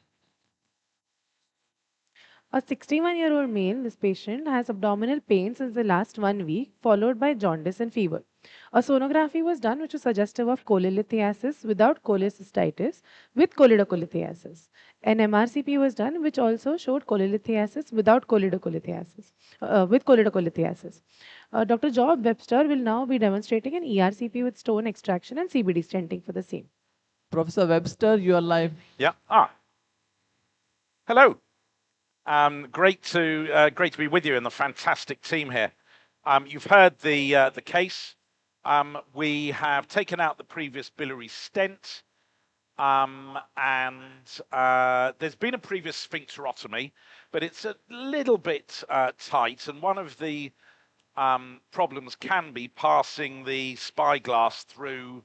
[SPEAKER 14] A 61-year-old male, this patient has abdominal pain since the last 1 week, followed by jaundice and fever. A sonography was done which was suggestive of cholelithiasis without cholecystitis with choledocholithiasis. An MRCP was done which also showed cholelithiasis without choledocholithiasis, Dr. Job Webster will now be demonstrating an ERCP with stone extraction and CBD stenting for the same.
[SPEAKER 19] Professor Webster, you are live.
[SPEAKER 23] Yeah. Hello. Great to be with you and the fantastic team here. You've heard the case. We have taken out the previous biliary stent. There's been a previous sphincterotomy, but it's a little bit tight, and one of the problems can be passing the spyglass through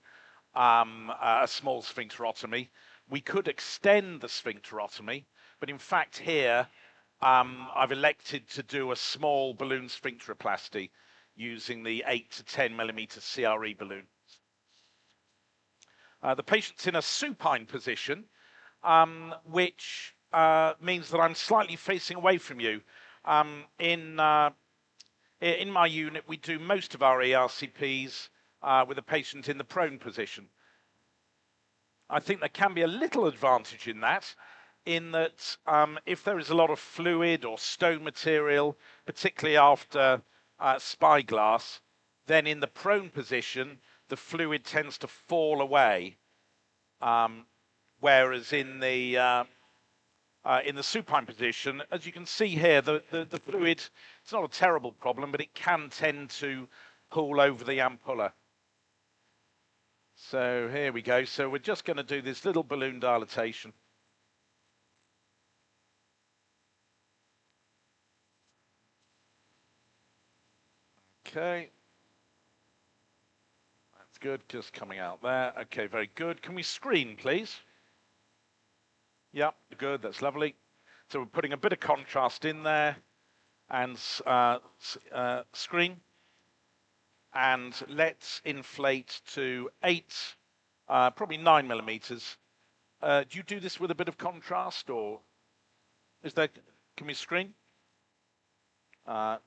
[SPEAKER 23] a small sphincterotomy. We could extend the sphincterotomy, but in fact here I've elected to do a small balloon sphincteroplasty using the 8 to 10 millimeter CRE balloon. The patient's in a supine position, which means that I'm slightly facing away from you. In my unit, we do most of our ERCPs with a patient in the prone position. I think there can be a little advantage in that, if there is a lot of fluid or stone material, particularly after spyglass, then in the prone position, the fluid tends to fall away, whereas in the supine position, as you can see here, the fluid, it's not a terrible problem, but it can tend to pool over the ampulla. So here we go. So we're just going to do this little balloon dilatation. Okay. That's good, just coming out there. Okay, very good. Can we screen, please? Yep, good, that's lovely. So we're putting a bit of contrast in there and screen. And let's inflate to 8, probably 9 millimeters. Do you do this with a bit of contrast, or is there, can we screen? And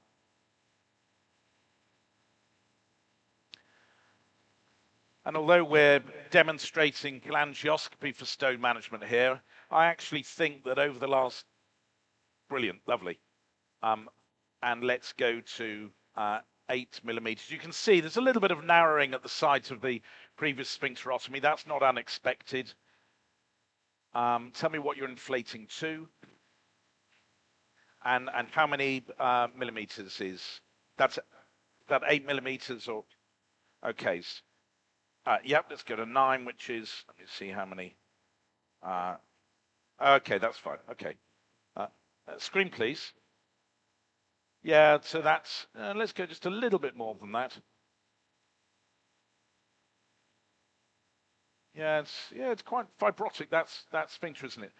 [SPEAKER 23] although we're demonstrating cholangioscopy for stone management here, I actually think that over the last, brilliant, lovely. And let's go to 8 millimeters. You can see there's a little bit of narrowing at the sides of the previous sphincterotomy. That's not unexpected. Tell me what you're inflating to. And how many millimeters is, that's that 8 millimeters or, okay. Yep, let's go to 9, which is, let me see how many. Okay, that's fine. Okay. Screen, please. Yeah, so that's, let's go just a little bit more than that. Yeah, it's quite fibrotic, that sphincter, isn't it?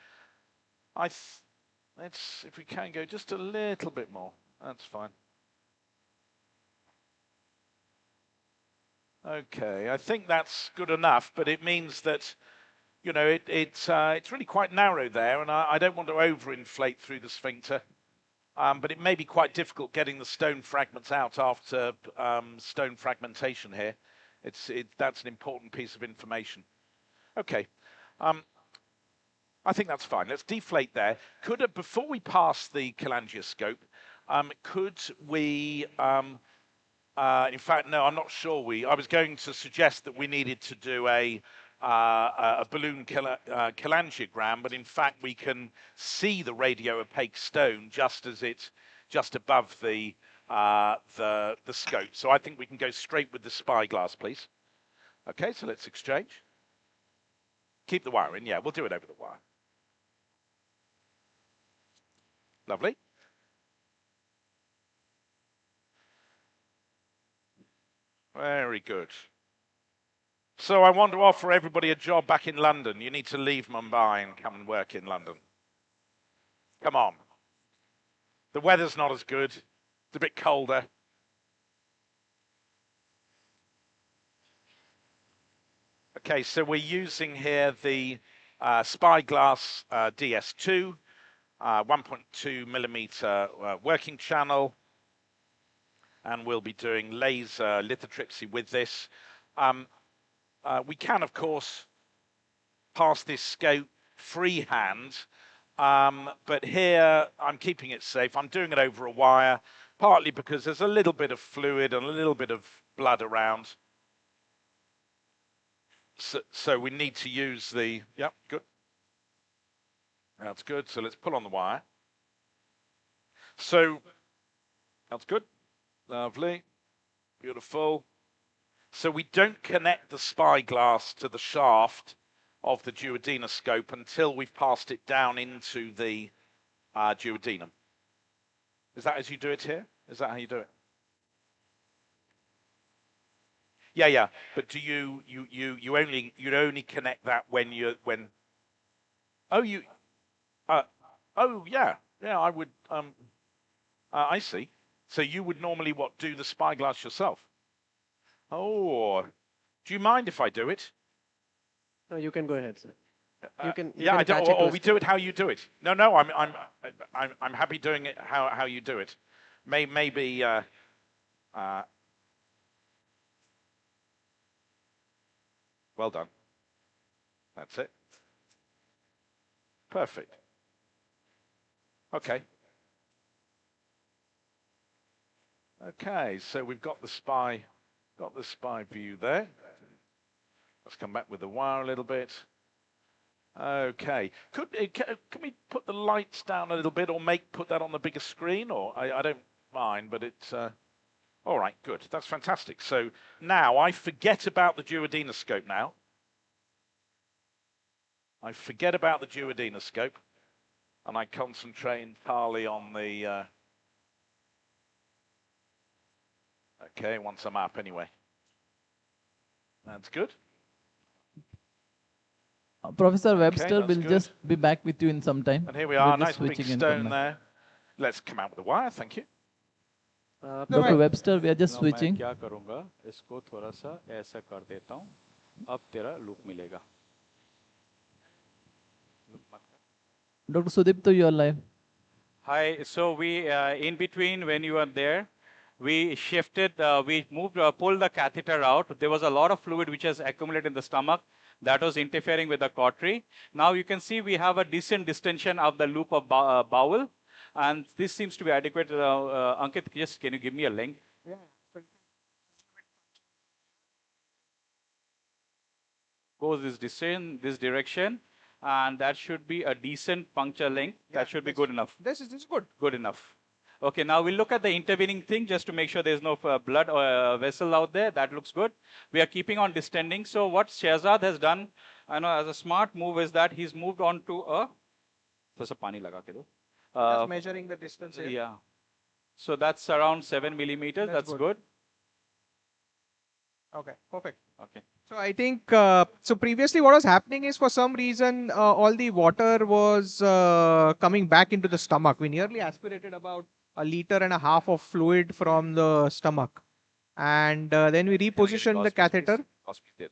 [SPEAKER 23] Let's, if we can go just a little bit more, that's fine. Okay, I think that's good enough, but it means that, you know, it's really quite narrow there, and I don't want to overinflate through the sphincter. But it may be quite difficult getting the stone fragments out after stone fragmentation here. That's an important piece of information. Okay, I think that's fine. Let's deflate there. Before we pass the cholangioscope, could we? In fact, no, I'm not sure I was going to suggest that we needed to do a balloon cholangiogram, but in fact we can see the radio-opaque stone just above the scope. So I think we can go straight with the spyglass, please. Okay, so let's exchange. Keep the wire in, yeah, we'll do it over the wire. Lovely. Very good. So I want to offer everybody a job back in London. You need to leave Mumbai and come and work in London. Come on. The weather's not as good. It's a bit colder. Okay, so we're using here the Spyglass DS2, 1.2 millimeter working channel, and we'll be doing laser lithotripsy with this. We can, of course, pass this scope freehand, but here I'm keeping it safe. I'm doing it over a wire, partly because there's a little bit of fluid and a little bit of blood around. So we need to use the, yep, good. That's good, so let's pull on the wire. So, that's good, lovely, beautiful. So we don't connect the spyglass to the shaft of the duodenoscope until we've passed it down into the duodenum. Is that as you do it here? Is that how you do it? Yeah, yeah. But do you only connect that when oh yeah, I would I see. So you would normally do the spyglass yourself? Oh, do you mind if I do it?
[SPEAKER 3] No, you can go ahead, sir. You can
[SPEAKER 23] or we do it how you do it. No, I'm happy doing it how you do it. Maybe well done. That's it. Perfect. Okay. Okay, so we've got the spy view there. Let's come back with the wire a little bit. Okay. Can we put the lights down a little bit, or put that on the bigger screen? Or I don't mind, but it's all right. Good. That's fantastic. So now I forget about the duodenoscope. Now I forget about the duodenoscope, and I concentrate entirely on the. Okay, once I'm up anyway. That's good.
[SPEAKER 19] Professor Webster will
[SPEAKER 23] good.
[SPEAKER 19] just be back with you in some time.
[SPEAKER 23] And here we are, nice big
[SPEAKER 19] switching
[SPEAKER 23] stone there. Let's come out with the wire, thank you.
[SPEAKER 19] Dr. Webster, we are just switching.
[SPEAKER 9] क्या करूँगा इसको थोड़ा सा ऐसा कर देता हूँ अब तेरा लूप मिलेगा
[SPEAKER 19] Dr. Sudipto, you are live.
[SPEAKER 9] Hi, so we in between when you were there we shifted we moved pulled the catheter out. There was a lot of fluid which has accumulated in the stomach that was interfering with the cautery. Now you can see we have a decent distension of the loop of bowel, and this seems to be adequate. Ankit, just can you give me a link?
[SPEAKER 21] Yeah.
[SPEAKER 9] Goes this direction, and that should be a decent puncture length. Yeah, that should be good enough.
[SPEAKER 21] This is good.
[SPEAKER 9] Good enough. Okay, now we'll look at the intervening thing just to make sure there's no blood or vessel out there. That looks good. We are keeping on distending. So what Shehzad has done, I know as a smart move, is that he's moved on to a. Just
[SPEAKER 21] measuring the distance here.
[SPEAKER 9] Yeah. So that's around 7 millimeters. That's good.
[SPEAKER 21] Okay, perfect.
[SPEAKER 9] Okay.
[SPEAKER 21] So I think, so previously what was happening is for some reason, all the water was coming back into the stomach. We nearly aspirated about 1.5 liters of fluid from the stomach. And then we repositioned the catheter.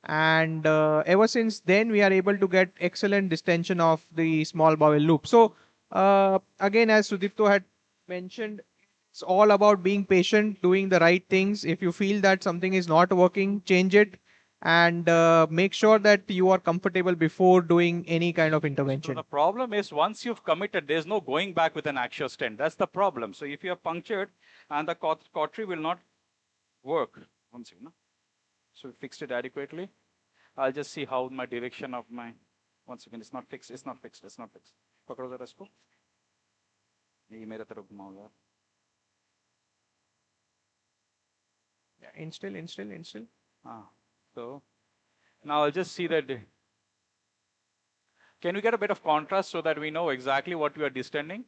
[SPEAKER 21] And ever since then, we are able to get excellent distension of the small bowel loop. So again, as Sudipto had mentioned, it's all about being patient, doing the right things. If you feel that something is not working, change it. And make sure that you are comfortable before doing any kind of intervention.
[SPEAKER 9] So the problem is once you've committed, there's no going back with an axial stent. That's the problem. So if you are punctured and the cautery will not work. One second. No? So we fixed it adequately. I'll just see how my direction of my. One second. It's not fixed. It's not fixed. It's not fixed. पकड़ो जरा इसको. ये मेरे तरफ घुमाओ यार.
[SPEAKER 21] Yeah, instill.
[SPEAKER 9] So now I'll just see that. Can we get a bit of contrast so that we know exactly what we are distending?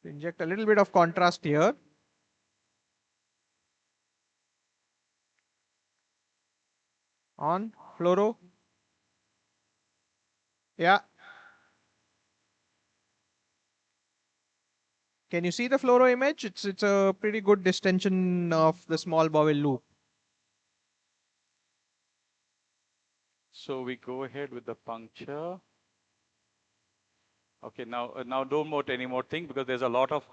[SPEAKER 21] Inject a little bit of contrast here. On fluoro. Yeah. Can you see the fluoro image? It's a pretty good distension of the small bowel loop.
[SPEAKER 9] So we go ahead with the puncture. Okay, now don't note any more thing because there's a lot of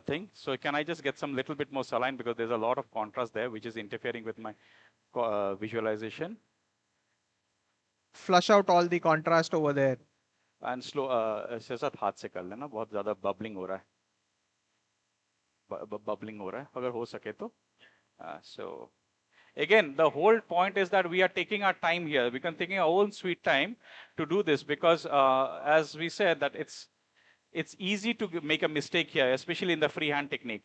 [SPEAKER 9] thing. So can I just get some little bit more saline because there's a lot of contrast there which is interfering with my visualization.
[SPEAKER 21] Flush out all the contrast over there.
[SPEAKER 9] And slow. Shehzad हाथ से कर लेना बहुत ज़्यादा bubbling हो रहा है. Bubbling हो रहा है अगर हो सके तो. So again, the whole point is that we are taking our time here. We can taking our own sweet time to do this because, as we said, that it's easy to make a mistake here, especially in the freehand technique.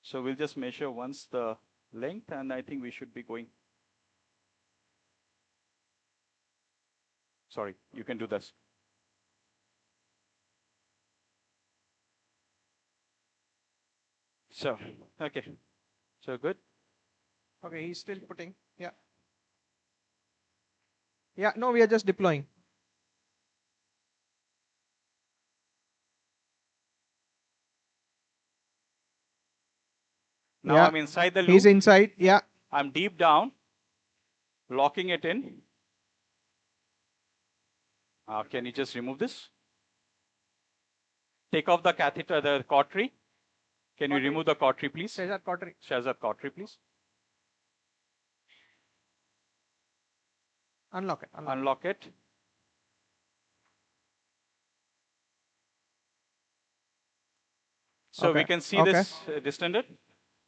[SPEAKER 9] So we'll just measure once the length, and I think we should be going. Sorry, you can do this. So, okay. So good.
[SPEAKER 21] Okay, he's still putting. Yeah. Yeah, no, we are just deploying.
[SPEAKER 9] Now
[SPEAKER 21] Yeah.
[SPEAKER 9] I'm inside the loop.
[SPEAKER 21] He's inside. Yeah.
[SPEAKER 9] I'm deep down, locking it in. Can you just remove this? Take off the catheter, the cautery. Can you remove the cautery, please?
[SPEAKER 21] Shahzad cautery.
[SPEAKER 9] Shahzad cautery, please.
[SPEAKER 21] Unlock it.
[SPEAKER 9] Unlock it. So we can see this distended.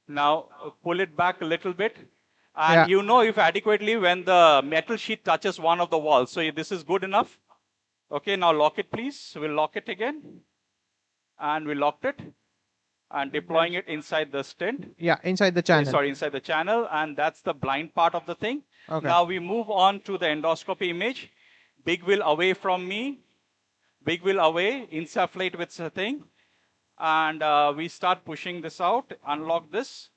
[SPEAKER 9] Now pull it back a little bit. And you know if adequately when the metal sheet touches one of the walls. So this is good enough. Okay, now lock it, please. We'll lock it again. And we locked it. And deploying it inside the stent.
[SPEAKER 21] Yeah, inside the channel.
[SPEAKER 9] Sorry, inside the channel. And that's the blind part of the thing.
[SPEAKER 21] Okay.
[SPEAKER 9] Now we move on to the endoscopy image. Big wheel away from me. Big wheel away. Insufflate with the thing. And we start pushing this out. Unlock this.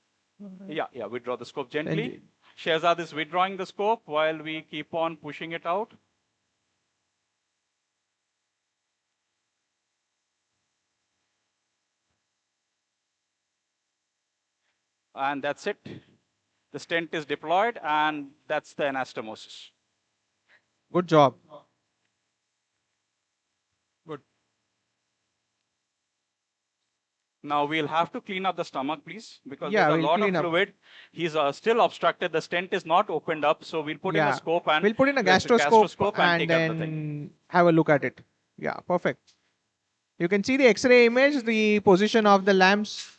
[SPEAKER 9] Yeah, withdraw the scope gently. Shahzad is withdrawing the scope while we keep on pushing it out. And that's it. The stent is deployed, and that's the anastomosis.
[SPEAKER 21] Good job. Good.
[SPEAKER 9] Now we'll have to clean up the stomach, please, because
[SPEAKER 21] Yeah,
[SPEAKER 9] there's a
[SPEAKER 21] we'll
[SPEAKER 9] lot of
[SPEAKER 21] clean up.
[SPEAKER 9] fluid. He's still obstructed. The stent is not opened up, so we'll put in a scope and
[SPEAKER 21] we'll put in a
[SPEAKER 9] there's
[SPEAKER 21] gastroscope
[SPEAKER 9] and
[SPEAKER 21] and
[SPEAKER 9] take out the thing.
[SPEAKER 21] then have a look at it. Yeah, perfect. You can see the X-ray image, the position of the lamps.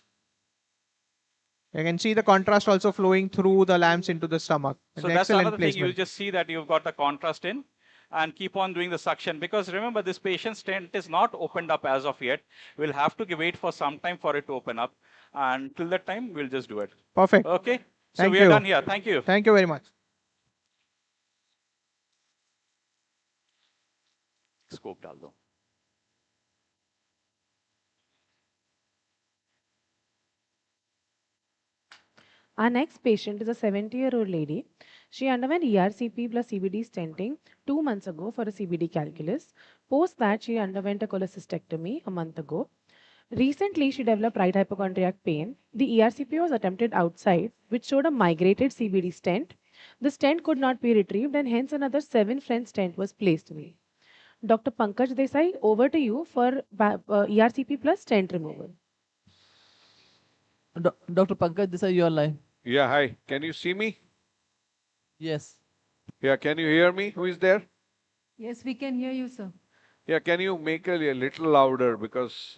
[SPEAKER 21] You can see the contrast also flowing through the lamps into the stomach.
[SPEAKER 9] So
[SPEAKER 21] An
[SPEAKER 9] that's
[SPEAKER 21] excellent
[SPEAKER 9] another thing. You
[SPEAKER 21] placement.
[SPEAKER 9] just see that you've got the contrast in, and keep on doing the suction, because remember this patient's stent is not opened up as of yet. We'll have to wait for some time for it to open up, and till that time we'll just do it.
[SPEAKER 21] Perfect.
[SPEAKER 9] Okay. So
[SPEAKER 21] Thank
[SPEAKER 9] we
[SPEAKER 21] you.
[SPEAKER 9] are done here. Thank you.
[SPEAKER 21] Thank you very much.
[SPEAKER 9] Scope डाल दो.
[SPEAKER 14] Our next patient is a 70-year-old lady. She underwent ERCP plus CBD stenting 2 months ago for a CBD calculus. Post that, she underwent a cholecystectomy a month ago. Recently, she developed right hypochondriac pain. The ERCP was attempted outside, which showed a migrated CBD stent. The stent could not be retrieved, and hence another 7 French stent was placed in it. Dr. Pankaj Desai, over to you for ERCP plus stent removal.
[SPEAKER 19] Dr. Pankaj Desai, you are live.
[SPEAKER 11] Yeah, hi. Can you see me?
[SPEAKER 19] Yes.
[SPEAKER 11] Yeah, can you hear me? Who is there?
[SPEAKER 2] Yes, we can hear you, sir.
[SPEAKER 11] Yeah, can you make a little louder because...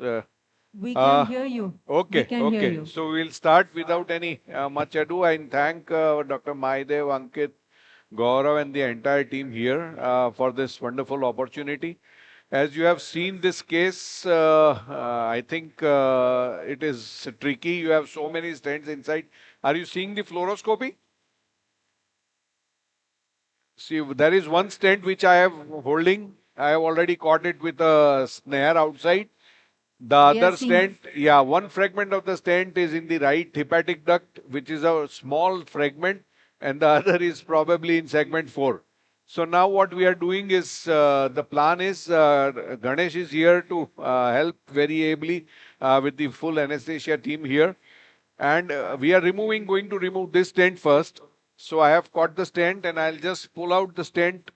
[SPEAKER 2] We can hear you.
[SPEAKER 11] Okay,
[SPEAKER 2] We can hear you.
[SPEAKER 11] So we'll start without any much ado. I thank Dr. Maidev, Ankit, Gaurav and the entire team here for this wonderful opportunity. As you have seen this case, I think it is tricky. You have so many stents inside. Are you seeing the fluoroscopy? See, there is one stent which I am holding. I have already caught it with a snare outside. The other stent, yeah, one fragment of the stent is in the right hepatic duct, which is a small fragment, and the other is probably in segment 4. So now what we are doing is, the plan is, Ganesh is here to help very ably with the full anesthesia team here. And we are going to remove this stent first. So I have caught the stent and I'll just pull out the stent.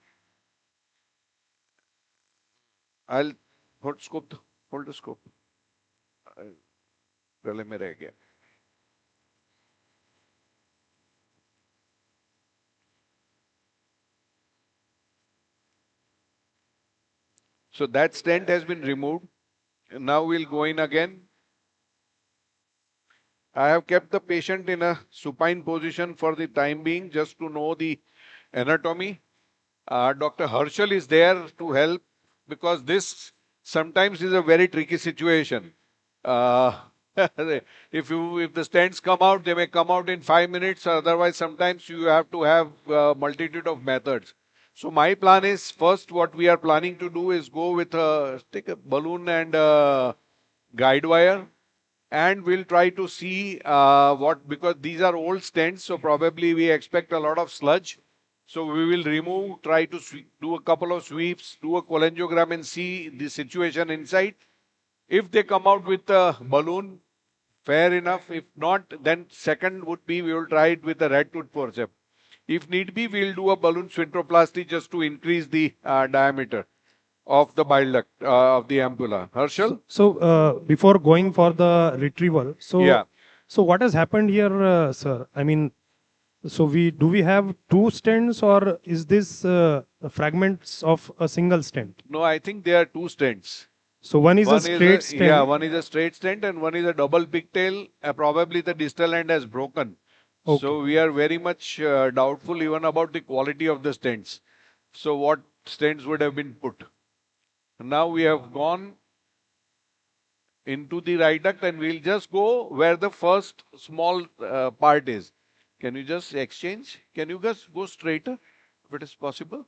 [SPEAKER 11] I'll hold the scope. गले में रह गया. So that stent has been removed. Now we'll go in again. I have kept the patient in a supine position for the time being, just to know the anatomy. Dr. Harshal is there to help, because this sometimes is a very tricky situation. If the stents come out, they may come out in 5 minutes. Otherwise, sometimes you have to have multitude of methods. So my plan is, first what we are planning to do is go with take a balloon and guide wire, and we'll try to see because these are old stents, so probably we expect a lot of sludge. So we will remove, try to do a couple of sweeps, do a cholangiogram and see the situation inside. If they come out with a balloon, fair enough. If not, then second would be we will try it with a red tooth forceps. If need be, we'll do a balloon sphincteroplasty just to increase the diameter of the bile duct of the ampulla. Harshal?
[SPEAKER 13] So, before going for the retrieval, so
[SPEAKER 11] Yeah.
[SPEAKER 13] so what has happened here, sir? I mean, so do we have two stents, or is this fragments of a single stent?
[SPEAKER 11] No, I think there are two stents.
[SPEAKER 13] So one is a straight stent.
[SPEAKER 11] Yeah, one is a straight stent and one is a double pigtail. Probably the distal end has broken.
[SPEAKER 13] Okay.
[SPEAKER 11] So we are very much doubtful even about the quality of the stents. So what stents would have been put? Now we have gone into the right duct and we'll just go where the first small part is. Can you just exchange? Can you just go straighter if it is possible?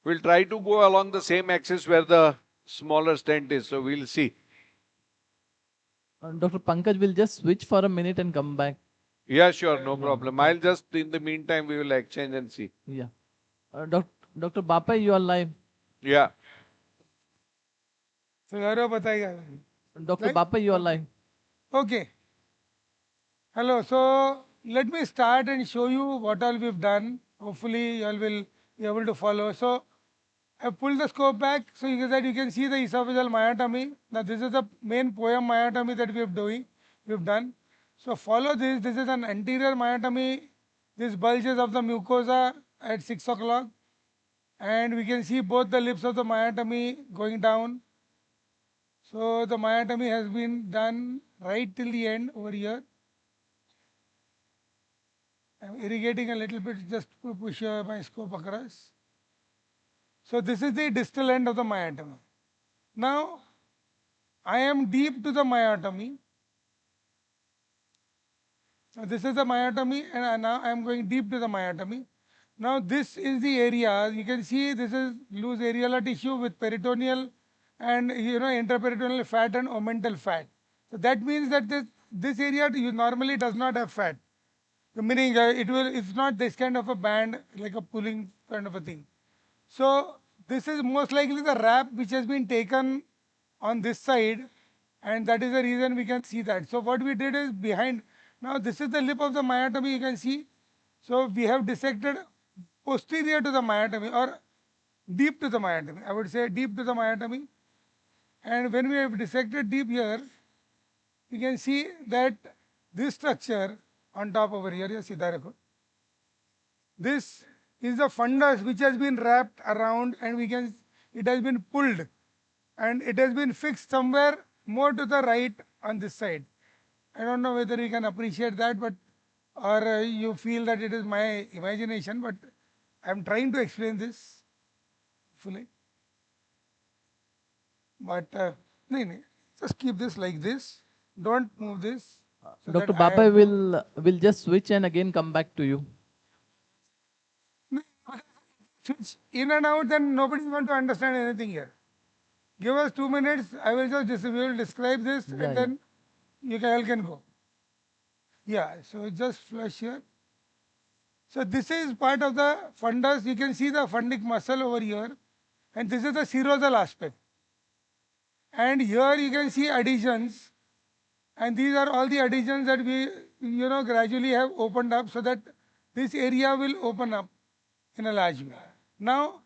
[SPEAKER 11] We'll try to go along the same axis where the smaller stent is. So we'll see.
[SPEAKER 19] Dr. Pankaj will just switch for a minute and come back.
[SPEAKER 11] Yeah, sure, no problem. I'll just, in the meantime, we will exchange and see.
[SPEAKER 19] Yeah. Dr. Bapai, you are live.
[SPEAKER 11] Yeah.
[SPEAKER 8] Scenario bataiga.
[SPEAKER 19] Dr. Bapai, you are live.
[SPEAKER 8] Okay. Hello. So let me start and show you what all we've done. Hopefully, you all will be able to follow. So I pulled the scope back so you can see the esophageal myotomy. Now this is the main poem myotomy that we've done. So follow this. This is an anterior myotomy. This bulges of the mucosa at 6 o'clock. And we can see both the lips of the myotomy going down. So the myotomy has been done right till the end over here. I'm irrigating a little bit just to push my scope across. So this is the distal end of the myotomy. Now, I am deep to the myotomy. So this is the myotomy, and now I am going deep to the myotomy. Now this is the area. You can see this is loose areolar tissue with peritoneal and interperitoneal fat and omental fat. So that means that this area normally does not have fat. So meaning it's not this kind of a band like a pulling kind of a thing. So this is most likely the wrap which has been taken on this side, and that is the reason we can see that. So what we did is behind. Now this is the lip of the myotomy, you can see. So we have dissected posterior to the myotomy or deep to the myotomy. I would say deep to the myotomy. And when we have dissected deep here, you can see that this structure on top over here, yes, this is the fundus which has been wrapped around, and it has been pulled and it has been fixed somewhere more to the right on this side. I don't know whether you can appreciate that, but or you feel that it is my imagination, but I am trying to explain this fully. But just keep this like this. Don't move this. So
[SPEAKER 19] Dr. Bapai will just switch and again come back to you.
[SPEAKER 8] Switch in and out, then nobody is going to understand anything here. Give us 2 minutes. I will just we will describe this, and then you all can go. Yeah. So just flush here. So this is part of the fundus. You can see the fundic muscle over here, and this is the serosal aspect. And here you can see adhesions, and these are all the adhesions that we gradually have opened up so that this area will open up in a large way. Now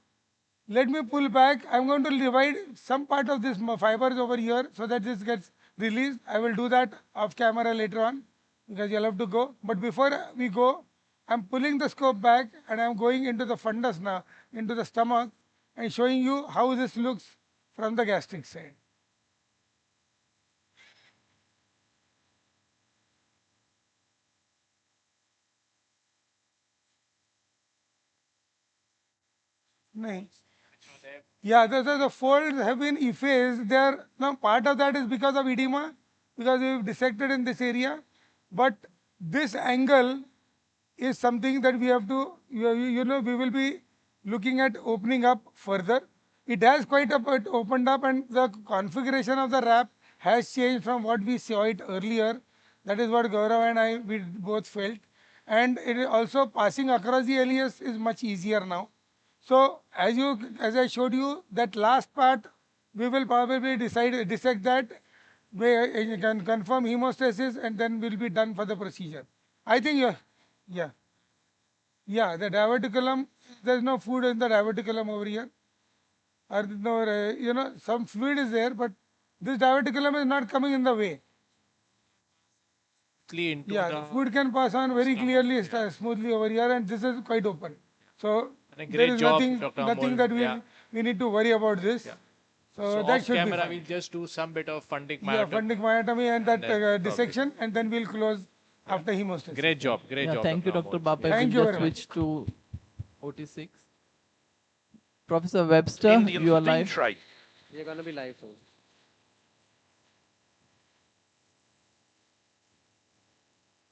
[SPEAKER 8] let me pull back. I'm going to divide some part of this fibers over here so that this gets released. I will do that off camera later on because you'll have to go. But before we go, I'm pulling the scope back and I'm going into the fundus now, into the stomach, and showing you how this looks from the gastric side. Nice. Yeah, the folds have been effaced. Now part of that is because of edema, because we've dissected in this area. But this angle is something that we have to, we will be looking at opening up further. It has quite a bit opened up, and the configuration of the wrap has changed from what we saw it earlier. That is what Gaurav and we both felt. And it is also passing across the LES is much easier now. So as I showed you, that last part, we will probably dissect that, we can confirm hemostasis, and then we'll be done for the procedure. I think yeah, the diverticulum, there's no food in the diverticulum over here. Or no, some fluid is there, but this diverticulum is not coming in the way. The food can pass on very clearly, smoothly over here, and this is quite open. So there is nothing that we need to worry about this. So that
[SPEAKER 10] off
[SPEAKER 8] should
[SPEAKER 10] camera,
[SPEAKER 8] be
[SPEAKER 10] we'll just do some bit of fundic myotomy.
[SPEAKER 8] Yeah, fundic myotomy and that dissection, and then we'll close after hemostasis.
[SPEAKER 10] Great job, great job.
[SPEAKER 19] Thank you, Dr. Bape.
[SPEAKER 8] Thank
[SPEAKER 19] We'll
[SPEAKER 8] you
[SPEAKER 19] just
[SPEAKER 8] very
[SPEAKER 19] switch to OT6. Professor Webster, you are live.
[SPEAKER 3] You're going to be live soon.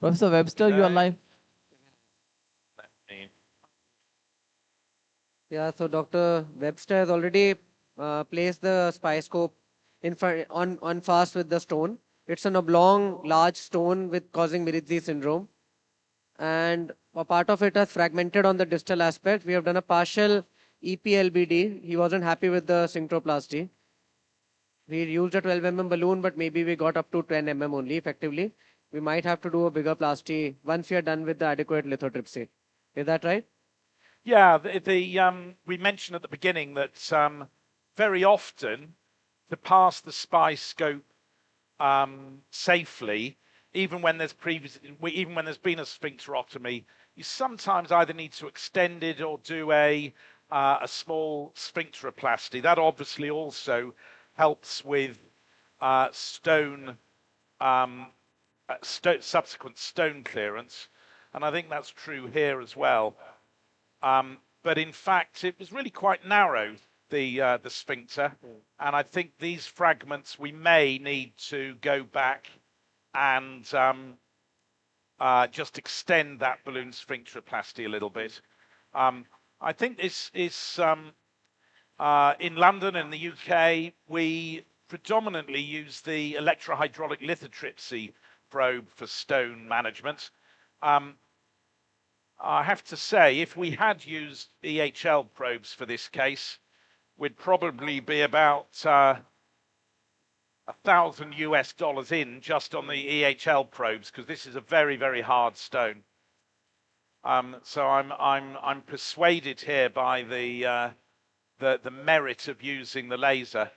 [SPEAKER 19] Professor Webster, you are live.
[SPEAKER 3] Yeah, so Dr. Webster has already placed the spy scope in front on fast with the stone. It's an oblong, large stone with causing Mirizzi syndrome. And a part of it has fragmented on the distal aspect. We have done a partial EPLBD. He wasn't happy with the synctoplasty. We used a 12 mm balloon, but maybe we got up to 10 mm only effectively. We might have to do a bigger plasty once we are done with the adequate lithotripsy. Is that right?
[SPEAKER 23] Yeah, we mentioned at the beginning that very often to pass the spy scope safely, even when there's been a sphincterotomy, you sometimes either need to extend it or do a small sphincteroplasty. That obviously also helps with subsequent stone clearance, and I think that's true here as well. But in fact, it was really quite narrow, the sphincter, and I think these fragments we may need to go back and just extend that balloon sphincteroplasty a little bit. I think this is in London and the UK, we predominantly use the electrohydraulic lithotripsy probe for stone management. I have to say, if we had used EHL probes for this case, we'd probably be about $1,000 in just on the EHL probes, because this is a very, very hard stone. So I'm persuaded here by the merit of using the laser.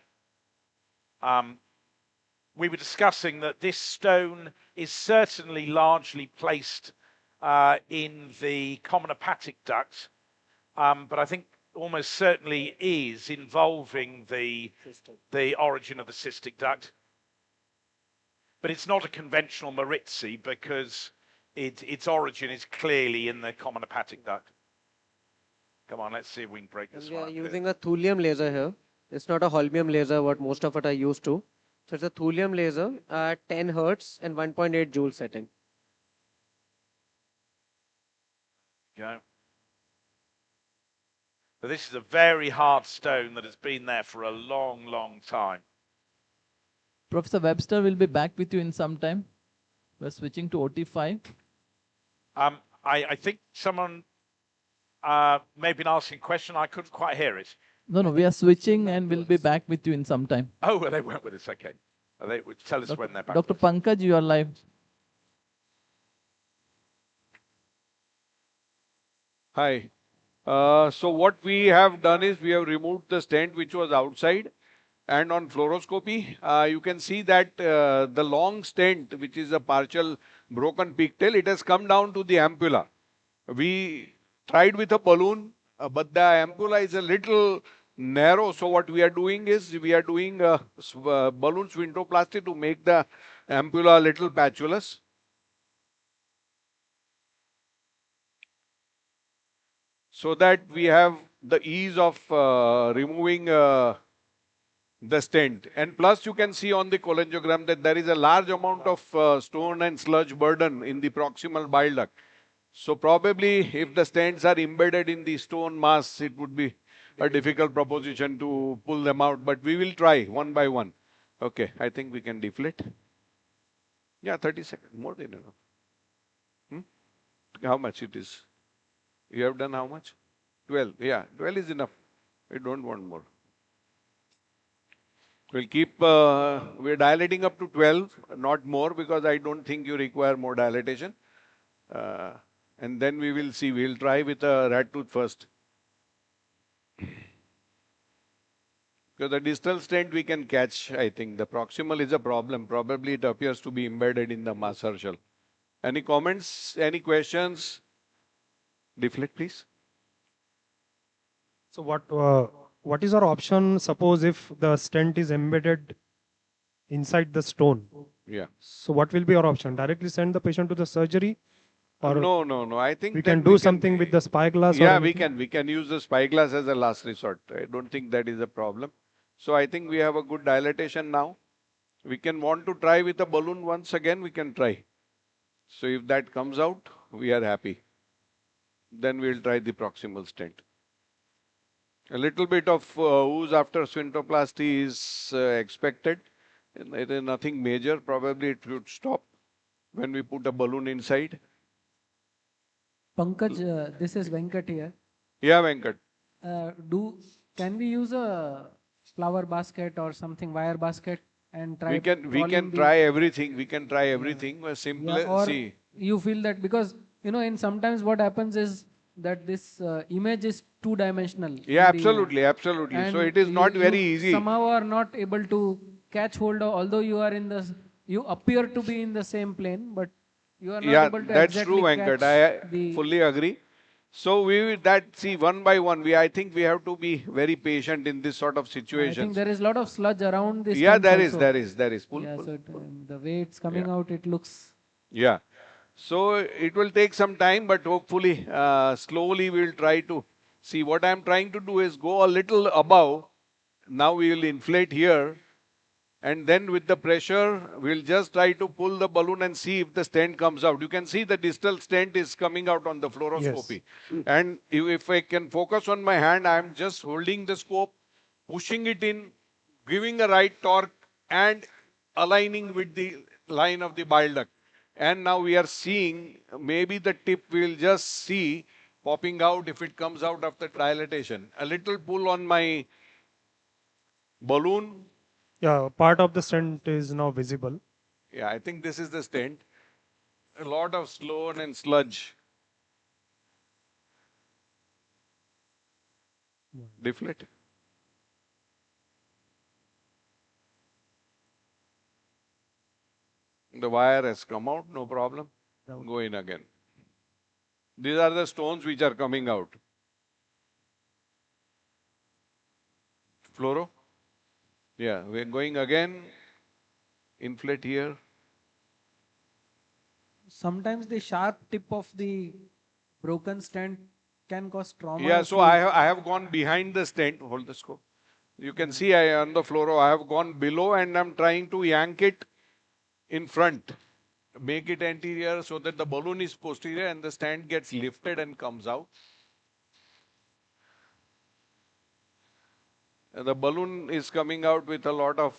[SPEAKER 23] We were discussing that this stone is certainly largely placed in the common hepatic duct, but I think almost certainly is involving the origin of the cystic duct. But it's not a conventional Mirizzi because its origin is clearly in the common hepatic duct. Come on, let's see if we can break this one up.
[SPEAKER 3] We are using a thulium laser here. It's not a holmium laser, what most of it are used to. So it's a thulium laser at 10 Hertz and 1.8 joule setting.
[SPEAKER 23] Go. So this is a very hard stone that has been there for a long, long time.
[SPEAKER 19] Professor Webster will be back with you in some time. We're switching to OT5.
[SPEAKER 23] I think someone may have been asking a question. I couldn't quite hear it.
[SPEAKER 19] No, we are switching and we'll be back with you in some time.
[SPEAKER 23] Oh, well, they weren't with us. Okay. They would tell us when they're back.
[SPEAKER 19] Dr. Pankaj, you are live.
[SPEAKER 11] Hi. So what we have done is we have removed the stent which was outside, and on fluoroscopy you can see that the long stent, which is a partial broken pigtail, it has come down to the ampulla. We tried with a balloon, but the ampulla is a little narrow. So what we are doing is we are doing balloon sphincteroplasty to make the ampulla a little patulous. So that we have the ease of removing the stent. And plus you can see on the cholangiogram that there is a large amount of stone and sludge burden in the proximal bile duct. So probably if the stents are embedded in the stone mass, it would be a difficult proposition to pull them out, but we will try one by one. Okay, I think we can deflate. Yeah, 30 seconds, more than enough. How much it is? You have done how much? 12. Yeah, 12 is enough. We don't want more. We'll keep, we're dilating up to 12, not more, because I don't think you require more dilatation. And then we will see, we'll try with a rat tooth first. Because the distal stent we can catch, I think. The proximal is a problem. Probably it appears to be embedded in the mass herschel. Any comments, any questions? Deflect, please.
[SPEAKER 13] So what is our option, suppose if the stent is embedded inside the stone?
[SPEAKER 11] Yeah.
[SPEAKER 13] So what will be our option? Directly send the patient to the surgery? Or
[SPEAKER 11] no. I think
[SPEAKER 13] we can do something with the spyglass.
[SPEAKER 11] Yeah, we can use the spyglass as a last resort. I don't think that is a problem. So I think we have a good dilatation now. We can want to try with a balloon once again, we can try. So if that comes out, we are happy. Then we'll try the proximal stent. A little bit of ooze after sphincteroplasty is expected. It is nothing major. Probably it should stop when we put a balloon inside.
[SPEAKER 12] Pankaj, this is Venkat here.
[SPEAKER 11] Yeah, Venkat.
[SPEAKER 12] Can we use a flower basket or something, wire basket, and try?
[SPEAKER 11] We can try everything. We can try everything. Simple.
[SPEAKER 12] Yeah, or
[SPEAKER 11] see.
[SPEAKER 12] You feel that because in sometimes what happens is that this image is two-dimensional.
[SPEAKER 11] Yeah, absolutely. So it is not very easy.
[SPEAKER 12] Somehow are not able to catch hold of, although you appear to be in the same plane, but you are not able to
[SPEAKER 11] that's
[SPEAKER 12] exactly
[SPEAKER 11] true, Venkat. I fully agree. So we will see one by one. I think we have to be very patient in this sort of situations.
[SPEAKER 12] I think there is a lot of sludge around this.
[SPEAKER 11] Yeah, there is. Pull.
[SPEAKER 12] So the way it's coming out, it looks.
[SPEAKER 11] Yeah. So it will take some time, but hopefully slowly we will try to see. What I am trying to do is go a little above. Now we will inflate here. And then with the pressure, we'll just try to pull the balloon and see if the stent comes out. You can see the distal stent is coming out on the fluoroscopy. Yes. And if I can focus on my hand, I'm just holding the scope, pushing it in, giving a right torque and aligning with the line of the bile duct. And now we are seeing, maybe the tip we'll just see popping out if it comes out after dilatation. A little pull on my balloon.
[SPEAKER 13] Yeah, part of the stent is now visible.
[SPEAKER 11] Yeah, I think this is the stent. A lot of stone and sludge. Deflate. The wire has come out, no problem. Go in again. These are the stones which are coming out. Fluoro. Yeah, we're going again. Inflate here.
[SPEAKER 12] Sometimes the sharp tip of the broken stent can cause trauma.
[SPEAKER 11] Yeah, so I have gone behind the stent. Hold the scope. You can see on the fluoro, I have gone below and I'm trying to yank it in front. Make it anterior so that the balloon is posterior and the stent gets lifted and comes out. The balloon is coming out with a lot of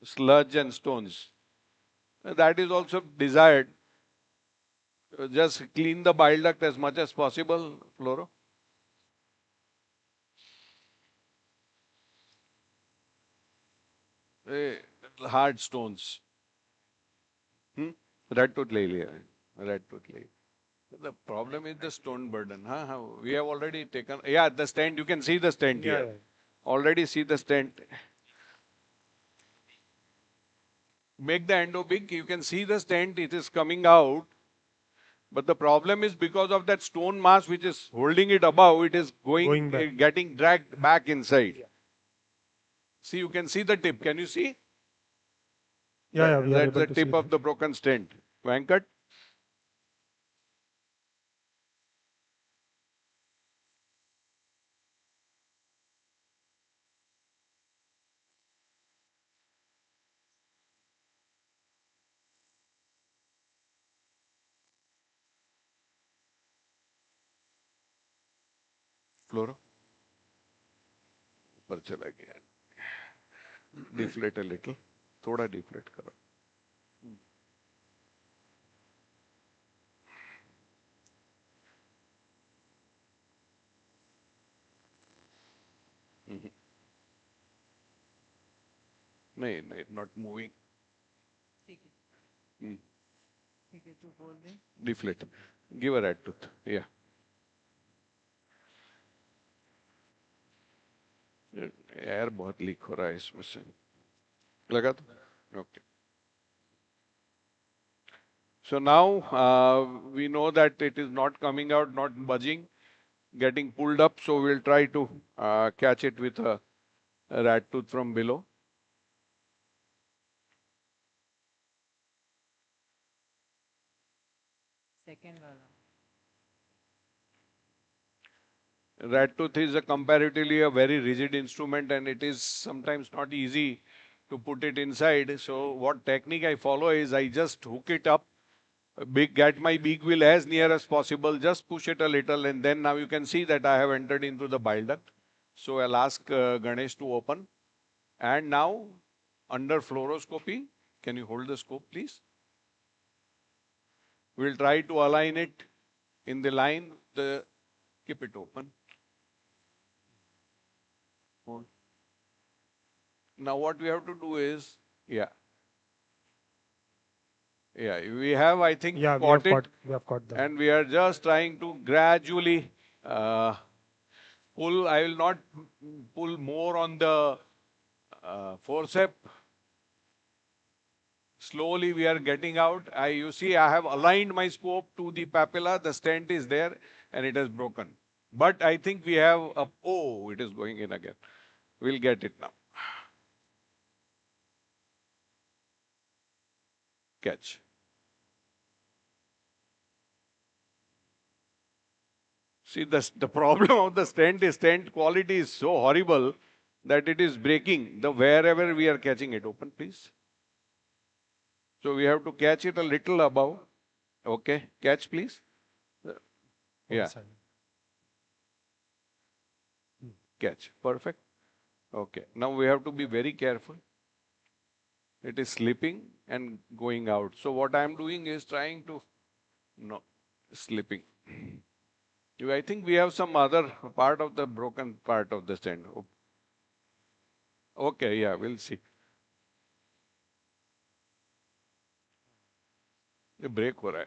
[SPEAKER 11] sludge and stones. That is also desired. Just clean the bile duct as much as possible, fluoro. Hard stones. Rat tooth le liya. Rat tooth le. The problem is the stone burden. We have already taken. Yeah, the stent. You can see the stent here. Already see the stent. Make the endo big. You can see the stent. It is coming out. But the problem is because of that stone mass which is holding it above, it is getting dragged back inside. See, you can see the tip. Can you see?
[SPEAKER 13] Yeah,
[SPEAKER 11] that's the tip of the broken stent. Venkat? Fluoro. ऊपर चला गया. Deflate a little. थोड़ा deflate करो. नहीं, नहीं, not moving. Deflate. Give a rat tooth. Yeah. Air बहुत leak हो रहा है इसमें से. लगा तो? Okay. So now we know that it is not coming out, not budging, getting pulled up. So we'll try to catch it with a rat tooth from below.
[SPEAKER 2] Second one.
[SPEAKER 11] Rat tooth is comparatively a very rigid instrument, and it is sometimes not easy to put it inside. So what technique I follow is I just hook it up, get my beak wheel as near as possible, just push it a little, and then now you can see that I have entered into the bile duct. So I'll ask Ganesh to open. And now under fluoroscopy, can you hold the scope please? We'll try to align it in the line, keep it open. Hold. Now what we have to do is, we have, I think, caught it.
[SPEAKER 13] We have caught them.
[SPEAKER 11] And we are just trying to gradually pull. I will not pull more on the forceps. Slowly we are getting out. You see, I have aligned my scope to the papilla. The stent is there and it has broken. But I think we have it is going in again. We'll get it now. Catch. See, the problem of the stent quality is so horrible that it is breaking wherever we are catching it. Open, please. So we have to catch it a little above. Okay, catch, please. Yeah. Catch. Perfect. Okay. Now we have to be very careful. It is slipping and going out. So what I am doing is trying to, slipping. I think we have some other part of the broken part of the stent. Okay, yeah, we'll see. The break ho raha hai.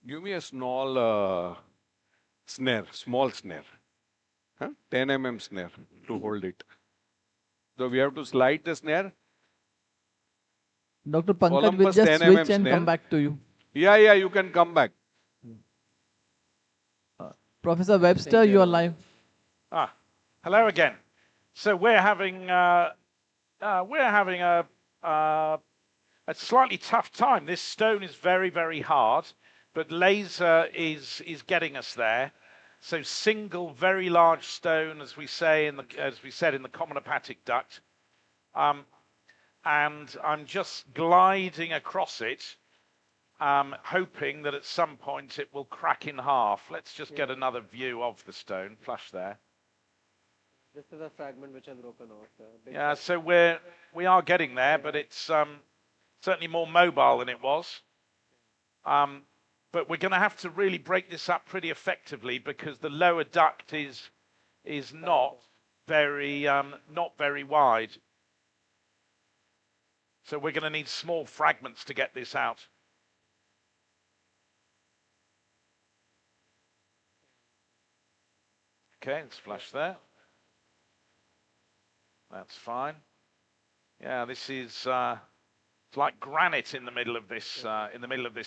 [SPEAKER 11] Give me a small small snare. 10 mm snare to hold it. So we have to slide the snare.
[SPEAKER 19] Dr. Pankaj will just switch and come back to you.
[SPEAKER 11] Yeah, you can come back.
[SPEAKER 19] Professor Webster, you are live.
[SPEAKER 23] Hello again. So we're having a slightly tough time. This stone is very, very hard, but laser is getting us there. So single, very large stone, as we said in the common hepatic duct, and I'm just gliding across it, hoping that at some point it will crack in half. Let's just get another view of the stone. Flush there.
[SPEAKER 3] This is a fragment which has broken off.
[SPEAKER 23] Yeah, so we are getting there, but it's certainly more mobile than it was. But we're going to have to really break this up pretty effectively because the lower duct is not very wide. So we're going to need small fragments to get this out. Okay, let's flush there. That's fine. Yeah, this is it's like granite in the middle of this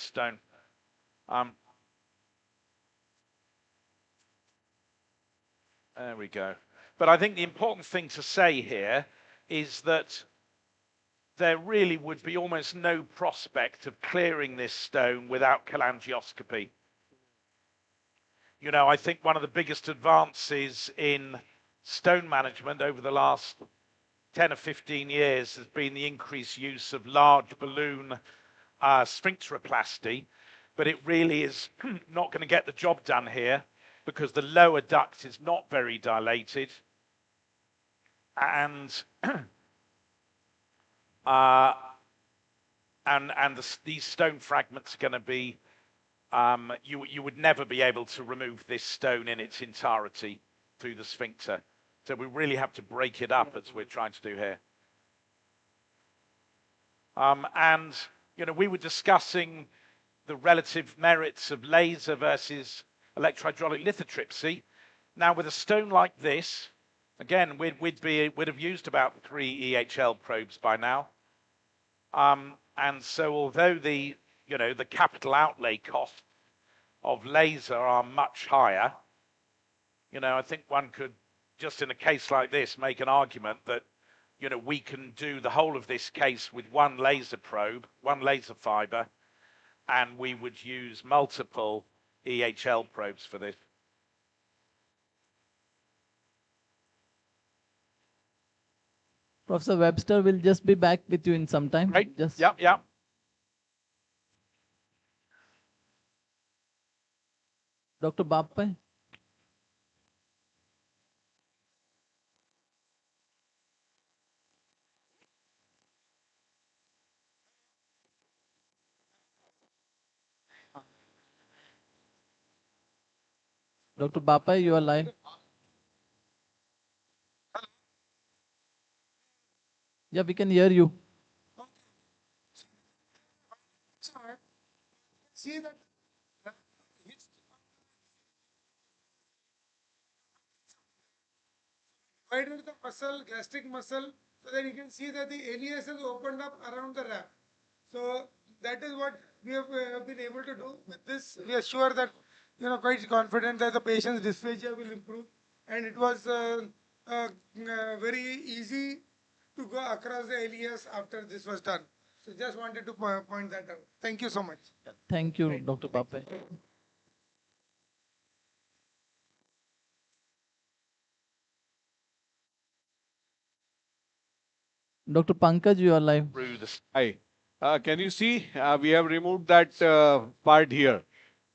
[SPEAKER 23] stone. There we go. But I think the important thing to say here is that there really would be almost no prospect of clearing this stone without cholangioscopy. You know, I think one of the biggest advances in stone management over the last 10 or 15 years has been the increased use of large balloon sphincteroplasty, but it really is not going to get the job done here because the lower duct is not very dilated. And these stone fragments are going to be, you would never be able to remove this stone in its entirety through the sphincter. So we really have to break it up, as we're trying to do here. And, we were discussing the relative merits of laser versus electrohydraulic lithotripsy. Now, with a stone like this, again, we'd have used about 3 EHL probes by now. And so although the capital outlay costs of laser are much higher, I think one could, just in a case like this, make an argument that, we can do the whole of this case with one laser probe, one laser fiber, and we would use multiple EHL probes for this.
[SPEAKER 19] Professor Webster will just be back with you in some time.
[SPEAKER 23] Right.
[SPEAKER 19] Just
[SPEAKER 23] Yeah.
[SPEAKER 19] Dr. Bapai. Dr. Bapai, you are live. Yeah, we can hear you.
[SPEAKER 8] See that divided the muscle, gastric muscle, so that you can see that the alias has opened up around the wrap. So that is what we have been able to do. With this, we are sure that, quite confident that the patient's dysphagia will improve. And it was very easy to go across the alias after this was done. So just wanted to point that out. Thank you so much.
[SPEAKER 19] Thank you, Dr. Bapai. Dr. Pankaj, you are live.
[SPEAKER 11] Hi. Can you see? We have removed that part here.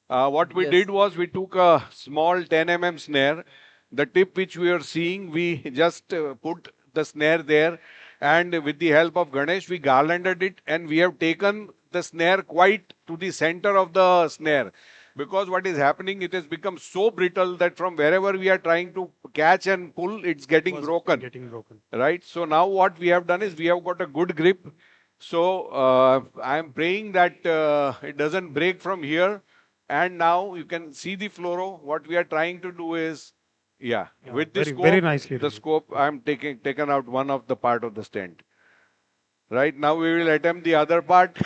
[SPEAKER 11] What we did was we took a small 10 mm snare. The tip which we are seeing, we just put the snare there, and with the help of Ganesh, we garlanded it, and we have taken the snare quite to the center of the snare. Because what is happening, it has become so brittle that from wherever we are trying to catch and pull, it's getting broken. Right? So now what we have done is we have got a good grip. So I am praying that it doesn't break from here. And now you can see the fluoro. What we are trying to do is, with this scope,
[SPEAKER 13] very nicely
[SPEAKER 11] the scope, I am taken out one of the part of the stent. Right now we will attempt the other part,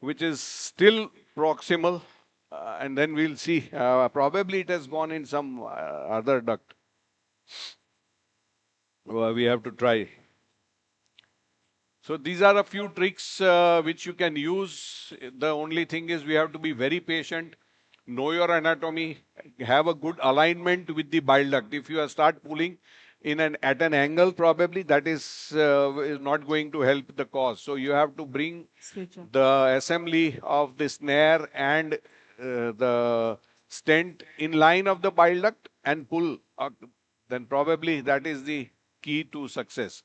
[SPEAKER 11] which is still proximal. And then we'll see. Probably it has gone in some other duct. We have to try. So these are a few tricks which you can use. The only thing is we have to be very patient, know your anatomy, have a good alignment with the bile duct. If you start pulling at an angle, probably that is not going to help the cause. So you have to bring the assembly of the snare and the stent in line of the bile duct and pull. Then probably that is the key to success.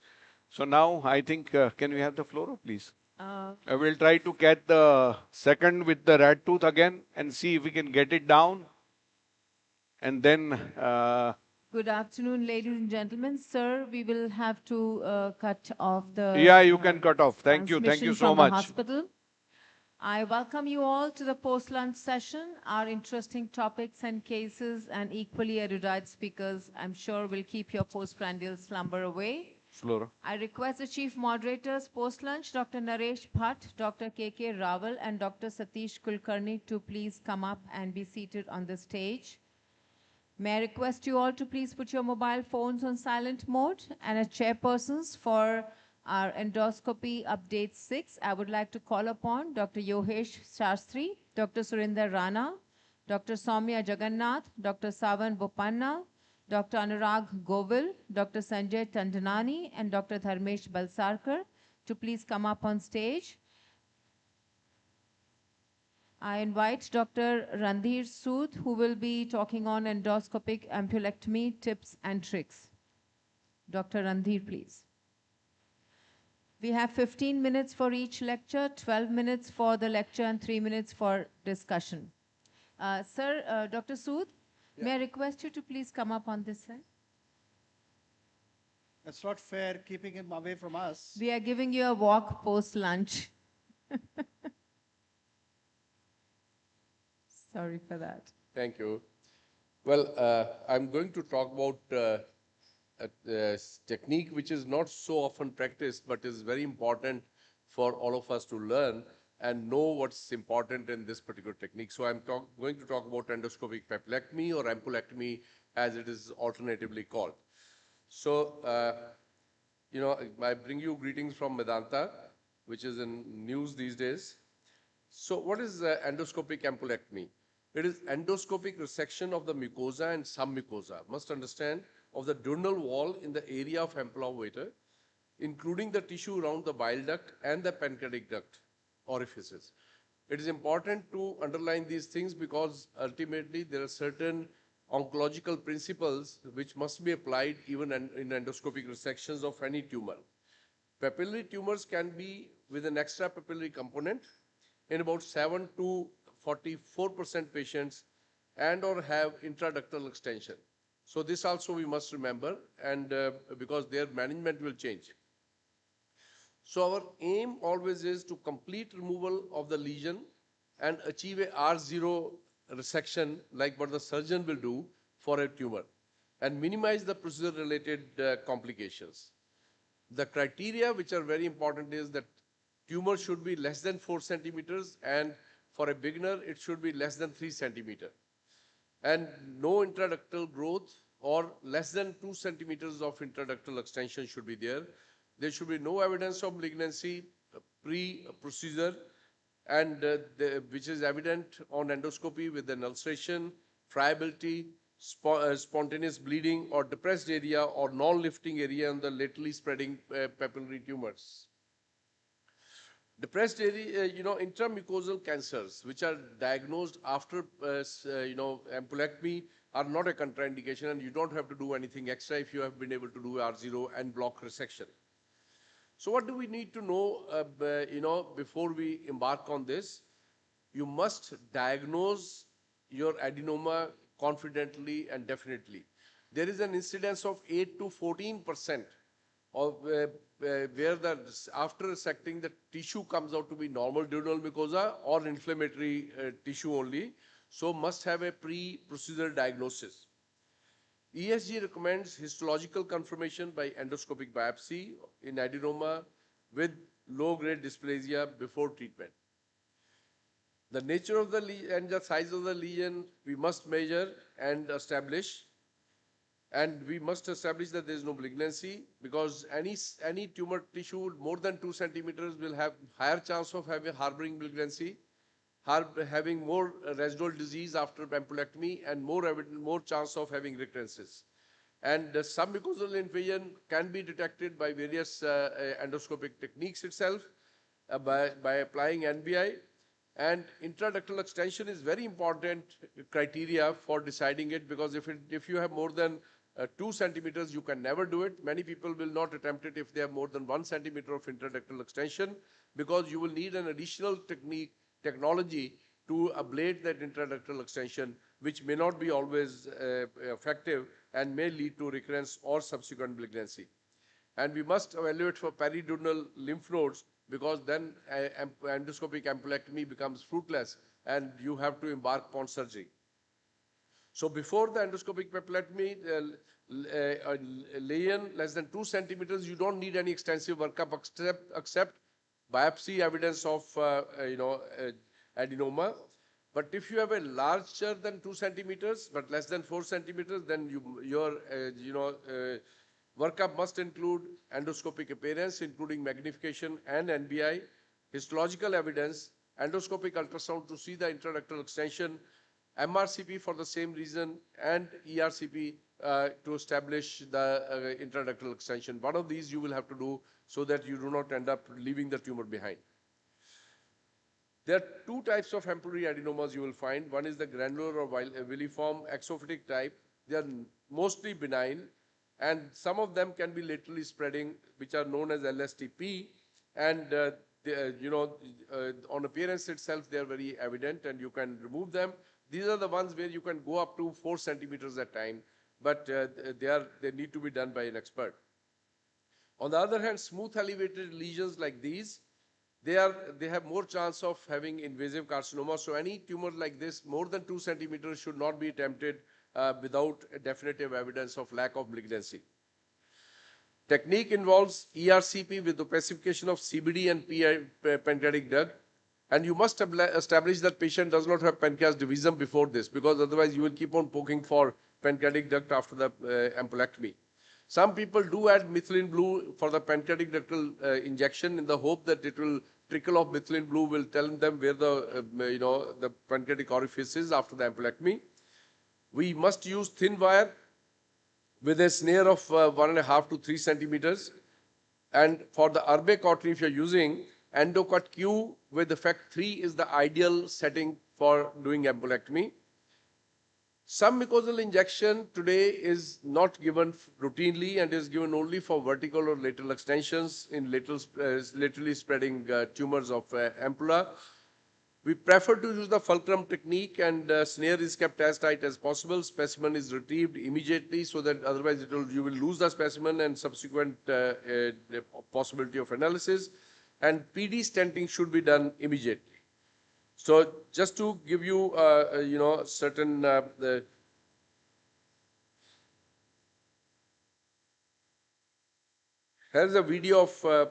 [SPEAKER 11] So now I think, can we have the fluoro, please? I will try to get the second with the rat tooth again and see if we can get it down. And then...
[SPEAKER 2] Good afternoon, ladies and gentlemen. Sir, we will have to cut off the...
[SPEAKER 11] Yeah, you can cut off. Thank you. Thank you so much.
[SPEAKER 2] Hospital. I welcome you all to the post-lunch session. Our interesting topics and cases and equally erudite speakers, I'm sure, will keep your postprandial slumber away.
[SPEAKER 11] Fluoro.
[SPEAKER 2] I request the chief moderators post-lunch, Dr. Naresh Bhatt, Dr. K.K. Rawal, and Dr. Satish Kulkarni to please come up and be seated on the stage. May I request you all to please put your mobile phones on silent mode, and as chairpersons for our endoscopy update 6, I would like to call upon Dr. Yogesh Shastri, Dr. Surinder Rana, Dr. Soumya Jagannath, Dr. Savan Bopanna, Dr. Anurag Govil, Dr. Sanjay Tandanani, and Dr. Dharmesh Balsarkar to please come up on stage. I invite Dr. Randhir Sood, who will be talking on endoscopic ampulectomy tips and tricks. Dr. Randhir, please. We have 15 minutes for each lecture, 12 minutes for the lecture, and 3 minutes for discussion. Sir, Dr. Sood, may I request you to please come up on this side?
[SPEAKER 7] That's not fair, keeping him away from us.
[SPEAKER 2] We are giving you a walk post-lunch. Sorry for that.
[SPEAKER 15] Thank you. Well, I'm going to talk about a technique which is not so often practiced, but is very important for all of us to learn and know what's important in this particular technique. So I'm going to talk about endoscopic papillectomy or ampulectomy, as it is alternatively called. So, I bring you greetings from Medanta, which is in news these days. So what is endoscopic ampulectomy? It is endoscopic resection of the mucosa and submucosa, must understand, of the duodenal wall in the area of ampulla obovata, including the tissue around the bile duct and the pancreatic duct orifices. It is important to underline these things because ultimately there are certain oncological principles which must be applied even in endoscopic resections of any tumor. Papillary tumors can be with an extra papillary component in about 7 to 44% patients and or have intraductal extension. So this also we must remember, and because their management will change. So our aim always is to complete removal of the lesion and achieve a R0 resection like what the surgeon will do for a tumor and minimize the procedure-related complications. The criteria which are very important is that tumor should be less than 4 centimeters, and for a beginner it should be less than 3 centimeters. And no intraductal growth or less than 2 centimeters of intraductal extension should be there. There should be no evidence of malignancy pre-procedure, and which is evident on endoscopy with an ulceration, friability, spontaneous bleeding or depressed area or non-lifting area on the laterally spreading papillary tumors. Depressed area, intramucosal cancers which are diagnosed after, ampulectomy are not a contraindication, and you don't have to do anything extra if you have been able to do R0 and block resection. So what do we need to know, before we embark on this? You must diagnose your adenoma confidently and definitely. There is an incidence of 8 to 14% of where after resecting the tissue comes out to be normal duodenal mucosa or inflammatory tissue only. So must have a pre-procedure diagnosis. ESG recommends histological confirmation by endoscopic biopsy in adenoma with low-grade dysplasia before treatment. The nature of the lesion and the size of the lesion we must measure and establish. And we must establish that there is no malignancy, because any tumor tissue more than 2 centimeters will have higher chance of harboring malignancy, having more residual disease after ampulectomy, and more chance of having recurrences. And submucosal invasion can be detected by various endoscopic techniques itself, by applying NBI. And intraductal extension is very important criteria for deciding it, because if you have more than 2 centimeters, you can never do it. Many people will not attempt it if they have more than 1 centimeter of intraductal extension, because you will need an additional technology to ablate that intraductal extension, which may not be always effective and may lead to recurrence or subsequent malignancy. And we must evaluate for periduodenal lymph nodes, because then endoscopic ampulectomy becomes fruitless and you have to embark upon surgery. So before the endoscopic papillectomy, lesion less than 2 centimeters, you don't need any extensive workup except biopsy evidence of adenoma. But if you have a larger than 2 centimeters but less than 4 centimeters, then your workup must include endoscopic appearance, including magnification and NBI, histological evidence, endoscopic ultrasound to see the intraductal extension, MRCP for the same reason, and ERCP to establish the intraductal extension. One of these you will have to do so that you do not end up leaving the tumor behind. There are two types of ampullary adenomas you will find. One is the granular or villiform exophatic type. They are mostly benign, and some of them can be laterally spreading, which are known as LSTP. And on appearance itself, they are very evident, and you can remove them. These are the ones where you can go up to 4 centimeters at a time, but they need to be done by an expert. On the other hand, smooth elevated lesions like these, they have more chance of having invasive carcinoma. So any tumor like this, more than 2 centimeters, should not be attempted without definitive evidence of lack of malignancy. Technique involves ERCP with opacification of CBD and pancreatic duct. And you must establish that patient does not have pancreas divisum before this, because otherwise you will keep on poking for pancreatic duct after the ampulectomy. Some people do add methylene blue for the pancreatic ductal injection in the hope that it will trickle of methylene blue will tell them where the pancreatic orifice is after the ampulectomy. We must use thin wire with a snare of 1.5 to 3 centimeters. And for the Arbe cautery, if you're using, endocut Q with effect 3 is the ideal setting for doing ampulectomy. Some mucosal injection today is not given routinely and is given only for vertical or lateral extensions in laterally spreading tumors of ampulla. We prefer to use the fulcrum technique, and snare is kept as tight as possible. Specimen is retrieved immediately, so that otherwise you will lose the specimen and subsequent possibility of analysis. And PD stenting should be done immediately. So just to give you, certain here's a video of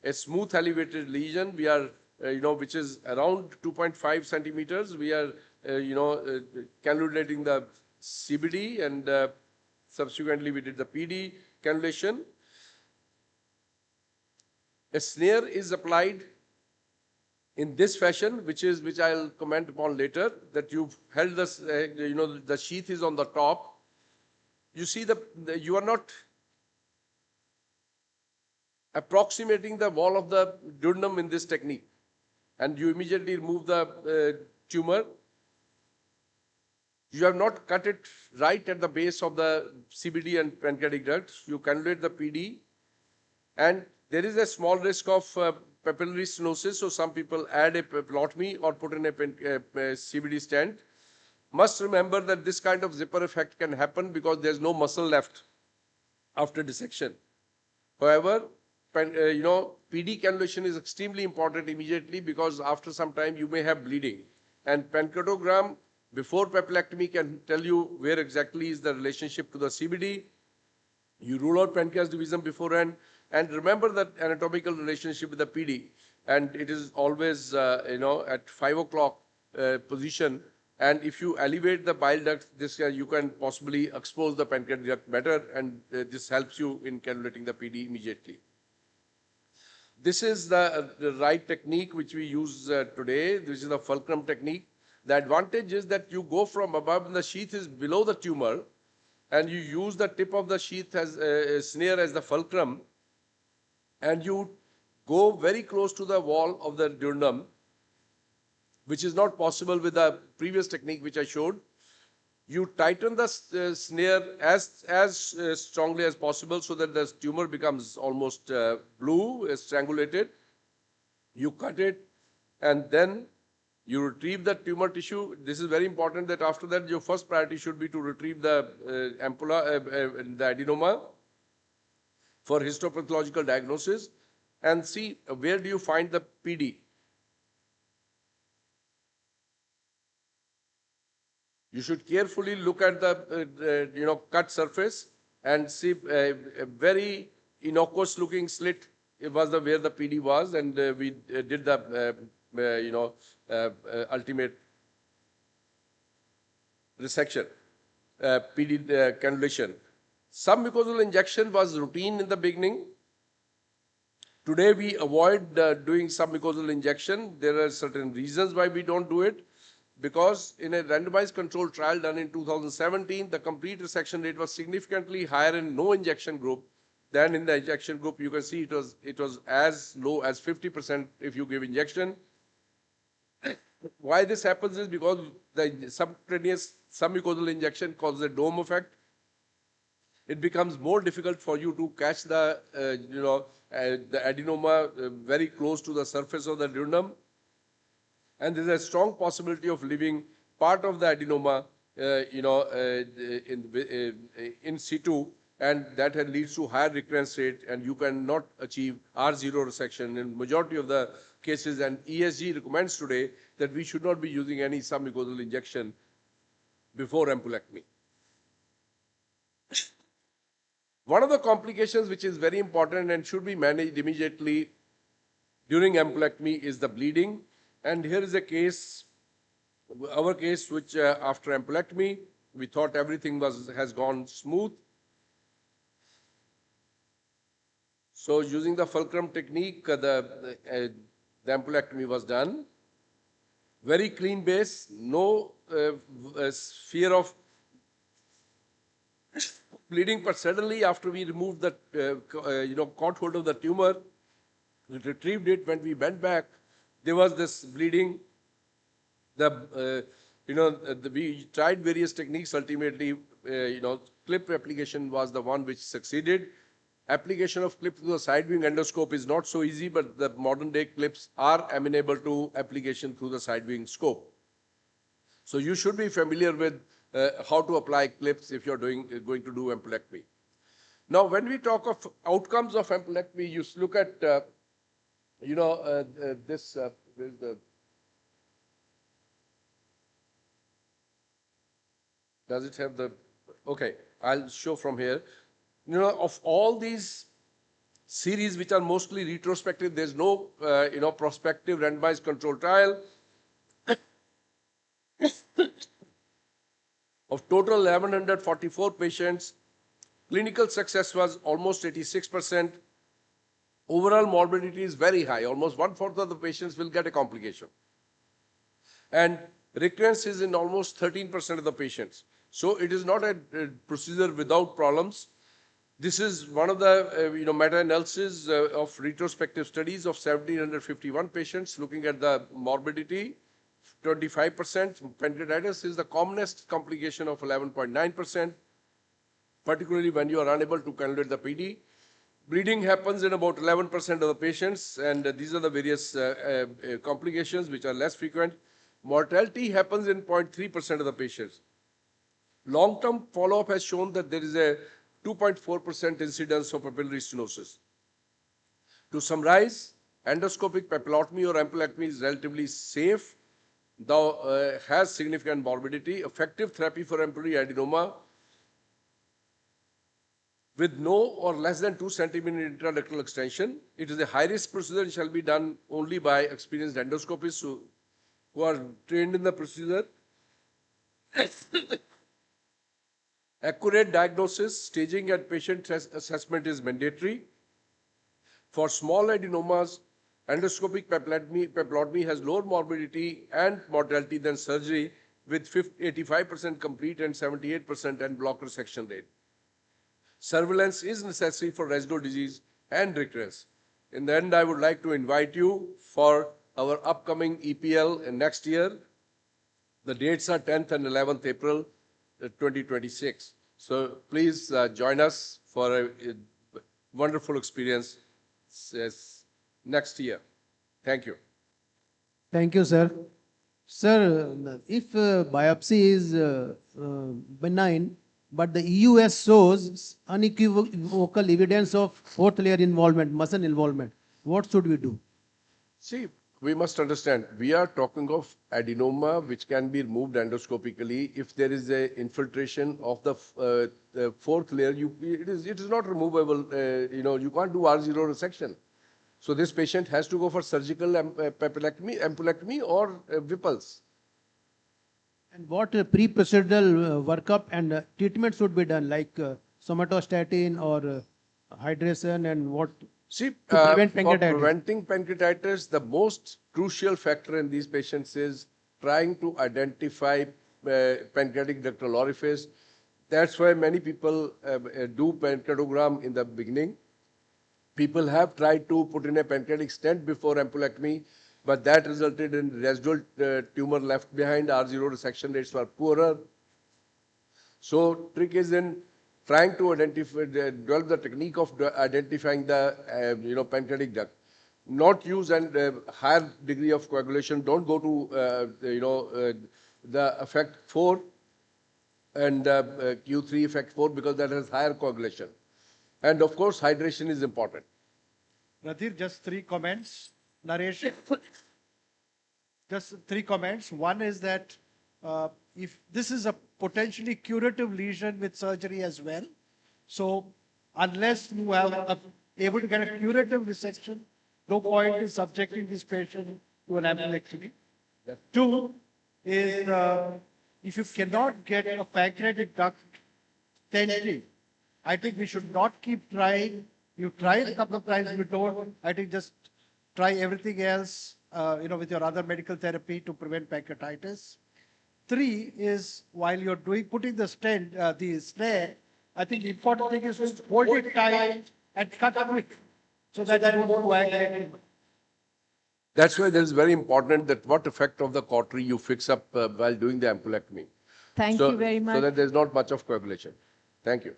[SPEAKER 15] a smooth elevated lesion. We are, which is around 2.5 centimeters. We are, cannulating the CBD, and subsequently we did the PD cannulation. A snare is applied in this fashion, which I'll comment upon later, that you've held this, the sheath is on the top. You see you are not approximating the wall of the duodenum in this technique, and you immediately remove the tumor. You have not cut it right at the base of the CBD and pancreatic duct. You cannulate the PD, and there is a small risk of papillary stenosis, so some people add a papillotomy or put in a CBD stent. Must remember that this kind of zipper effect can happen because there's no muscle left after dissection. However, PD cannulation is extremely important immediately, because after some time you may have bleeding. And pancreatogram before papillectomy can tell you where exactly is the relationship to the CBD. You rule out pancreas divisum beforehand. And remember that anatomical relationship with the PD, and it is always, at 5 o'clock position. And if you elevate the bile duct, you can possibly expose the pancreatic duct better, and this helps you in cannulating the PD immediately. This is the right technique which we use today. This is the fulcrum technique. The advantage is that you go from above, and the sheath is below the tumor, and you use the tip of the sheath as a snare as the fulcrum, and you go very close to the wall of the duodenum, which is not possible with the previous technique which I showed. You tighten the snare as strongly as possible so that the tumor becomes almost blue, strangulated. You cut it, and then you retrieve the tumor tissue. This is very important that after that your first priority should be to retrieve the ampulla, the adenoma, for histopathological diagnosis, and see where do you find the PD. You should carefully look at the cut surface and see a very innocuous looking slit. It was where the PD was, and we did the ultimate resection, PD cannulation. Submucosal injection was routine in the beginning. Today we avoid doing submucosal injection. There are certain reasons why we don't do it. Because in a randomized controlled trial done in 2017, the complete resection rate was significantly higher in no injection group than in the injection group. You can see it was as low as 50% if you give injection. Why this happens is because the subcutaneous submucosal injection causes a dome effect. It becomes more difficult for you to catch the, the adenoma very close to the surface of the duodenum. And there's a strong possibility of leaving part of the adenoma, in situ, and that leads to higher recurrence rate, and you cannot achieve R0 resection in majority of the cases. And ESG recommends today that we should not be using any submucosal injection before ampulectomy. One of the complications which is very important and should be managed immediately during ampulectomy is the bleeding. And here is a case, our case, which after ampulectomy, we thought everything has gone smooth. So using the fulcrum technique, the ampulectomy was done. Very clean base, no fear of bleeding, but suddenly after we removed the caught hold of the tumor, we retrieved it. When we went back, there was this bleeding. We tried various techniques. Ultimately, clip application was the one which succeeded. Application of clip through the side wing endoscope is not so easy, but the modern day clips are amenable to application through the side wing scope. So you should be familiar with how to apply clips if you're going to do ampulectomy. Now, when we talk of outcomes of ampulectomy, you look at this. Where's the? Does it have the? Okay, I'll show from here. Of all these series which are mostly retrospective, there's no prospective randomized control trial. Of total 1,144 patients, clinical success was almost 86%. Overall morbidity is very high. Almost 1/4 of the patients will get a complication. And recurrence is in almost 13% of the patients. So it is not a procedure without problems. This is one of the meta-analysis of retrospective studies of 1,751 patients looking at the morbidity. 25%. Pancreatitis is the commonest complication of 11.9%, particularly when you are unable to cannulate the PD. Bleeding happens in about 11% of the patients, and these are the various complications which are less frequent. Mortality happens in 0.3% of the patients. Long-term follow-up has shown that there is a 2.4% incidence of papillary stenosis. To summarize, endoscopic papillotomy or ampulectomy is relatively safe, though has significant morbidity. Effective therapy for ampullary adenoma with no or less than 2 cm intraductal extension. It is a high-risk procedure and shall be done only by experienced endoscopists who are trained in the procedure. Accurate diagnosis, staging and patient assessment is mandatory. For small adenomas, endoscopic papillotomy has lower morbidity and mortality than surgery, with 85% complete and 78% end block resection rate. Surveillance is necessary for residual disease and recurrence. In the end, I would like to invite you for our upcoming EPL next year. The dates are 10th and 11th April 2026. So please join us for a wonderful experience next year. Thank you.
[SPEAKER 5] Thank you, sir. Sir, if biopsy is benign, but the EUS shows unequivocal evidence of fourth layer involvement, muscle involvement, what should we do?
[SPEAKER 15] See, we must understand, we are talking of adenoma which can be removed endoscopically. If there is a infiltration of the fourth layer, it is not removable. You can't do R0 resection. So this patient has to go for surgical ampulectomy or Whipple's.
[SPEAKER 5] And what pre-procedural workup and treatment should be done, like somatostatin or hydration, and what?
[SPEAKER 15] See,
[SPEAKER 5] to prevent
[SPEAKER 15] for preventing pancreatitis, the most crucial factor in these patients is trying to identify pancreatic ductal orifice. That's why many people do pancreatogram in the beginning. People have tried to put in a pancreatic stent before ampulectomy. but that resulted in residual tumor left behind. R0 resection rates were poorer. So trick is in trying to identify, develop the technique of identifying the pancreatic duct. Not use and higher degree of coagulation. Don't go to the effect 4 and Q3 effect 4 because that has higher coagulation. And of course, hydration is important.
[SPEAKER 7] Radhir, just 3 comments. Naresh, just 3 comments. One is that if this is a potentially curative lesion with surgery as well, so unless you are able to get a curative resection, no point in subjecting this patient to an embolectomy. 2 is if you cannot get a pancreatic duct stenting, I think we should not keep trying. You tried a couple of times, you don't. I think just try everything else, with your other medical therapy to prevent pancreatitis. 3 is while you're putting the stent, the snare, I think the important thing is to hold it tight and cut quick so that you don't coagulate.
[SPEAKER 15] That's why it is very important that what effect of the cautery you fix up while doing the ampulectomy.
[SPEAKER 2] Thank you very much.
[SPEAKER 15] So that there's not much of coagulation. Thank you.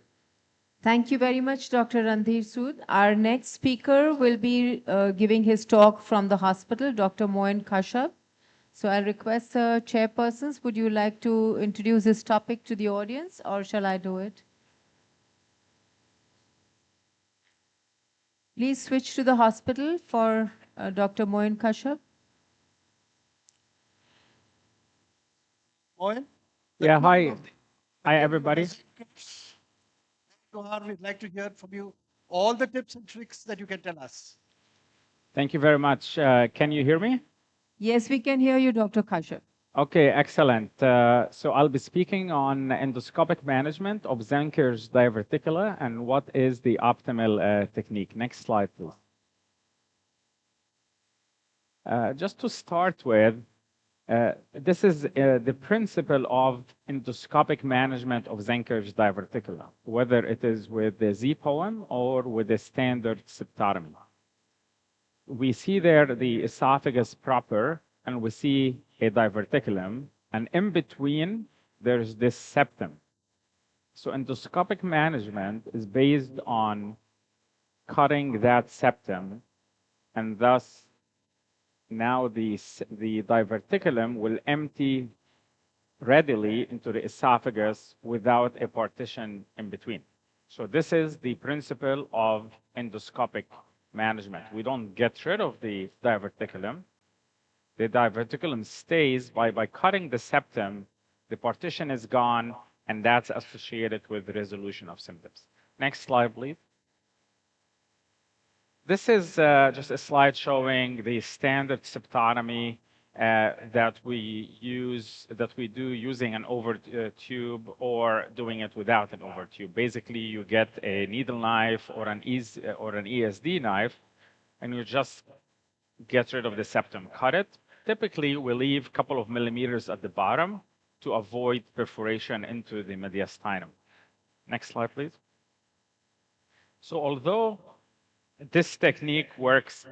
[SPEAKER 2] Thank you very much, Dr. Randhir Sood. Our next speaker will be giving his talk from the hospital, Dr. Moin Kashyap. So I'll request chairpersons, would you like to introduce this topic to the audience or shall I do it? Please switch to the hospital for Dr. Moin Kashyap.
[SPEAKER 7] Moin?
[SPEAKER 16] Yeah, hi. Hi, everybody.
[SPEAKER 7] We'd like to hear from you all the tips and tricks that you can tell us.
[SPEAKER 16] Thank you very much. Can you hear me?
[SPEAKER 2] Yes, we can hear you, Dr. Kashyap.
[SPEAKER 16] Okay, excellent. So I'll be speaking on endoscopic management of Zenker's diverticula and what is the optimal technique. Next slide, please. Just to start with, this is the principle of endoscopic management of Zenker's diverticula, whether it is with the Z-poem or with the standard septotomy. We see there the esophagus proper, and we see a diverticulum, and in between, there's this septum. So endoscopic management is based on cutting that septum, and thus now the diverticulum will empty readily into the esophagus without a partition in between. So this is the principle of endoscopic management. We don't get rid of the diverticulum. The diverticulum stays by cutting the septum, the partition is gone, and that's associated with resolution of symptoms. Next slide, please. This is just a slide showing the standard septotomy that we do using an over tube or doing it without an over tube. Basically, you get a needle knife or an ESD knife, and you just get rid of the septum, cut it. Typically, we leave a couple of millimeters at the bottom to avoid perforation into the mediastinum. Next slide, please. So although this technique works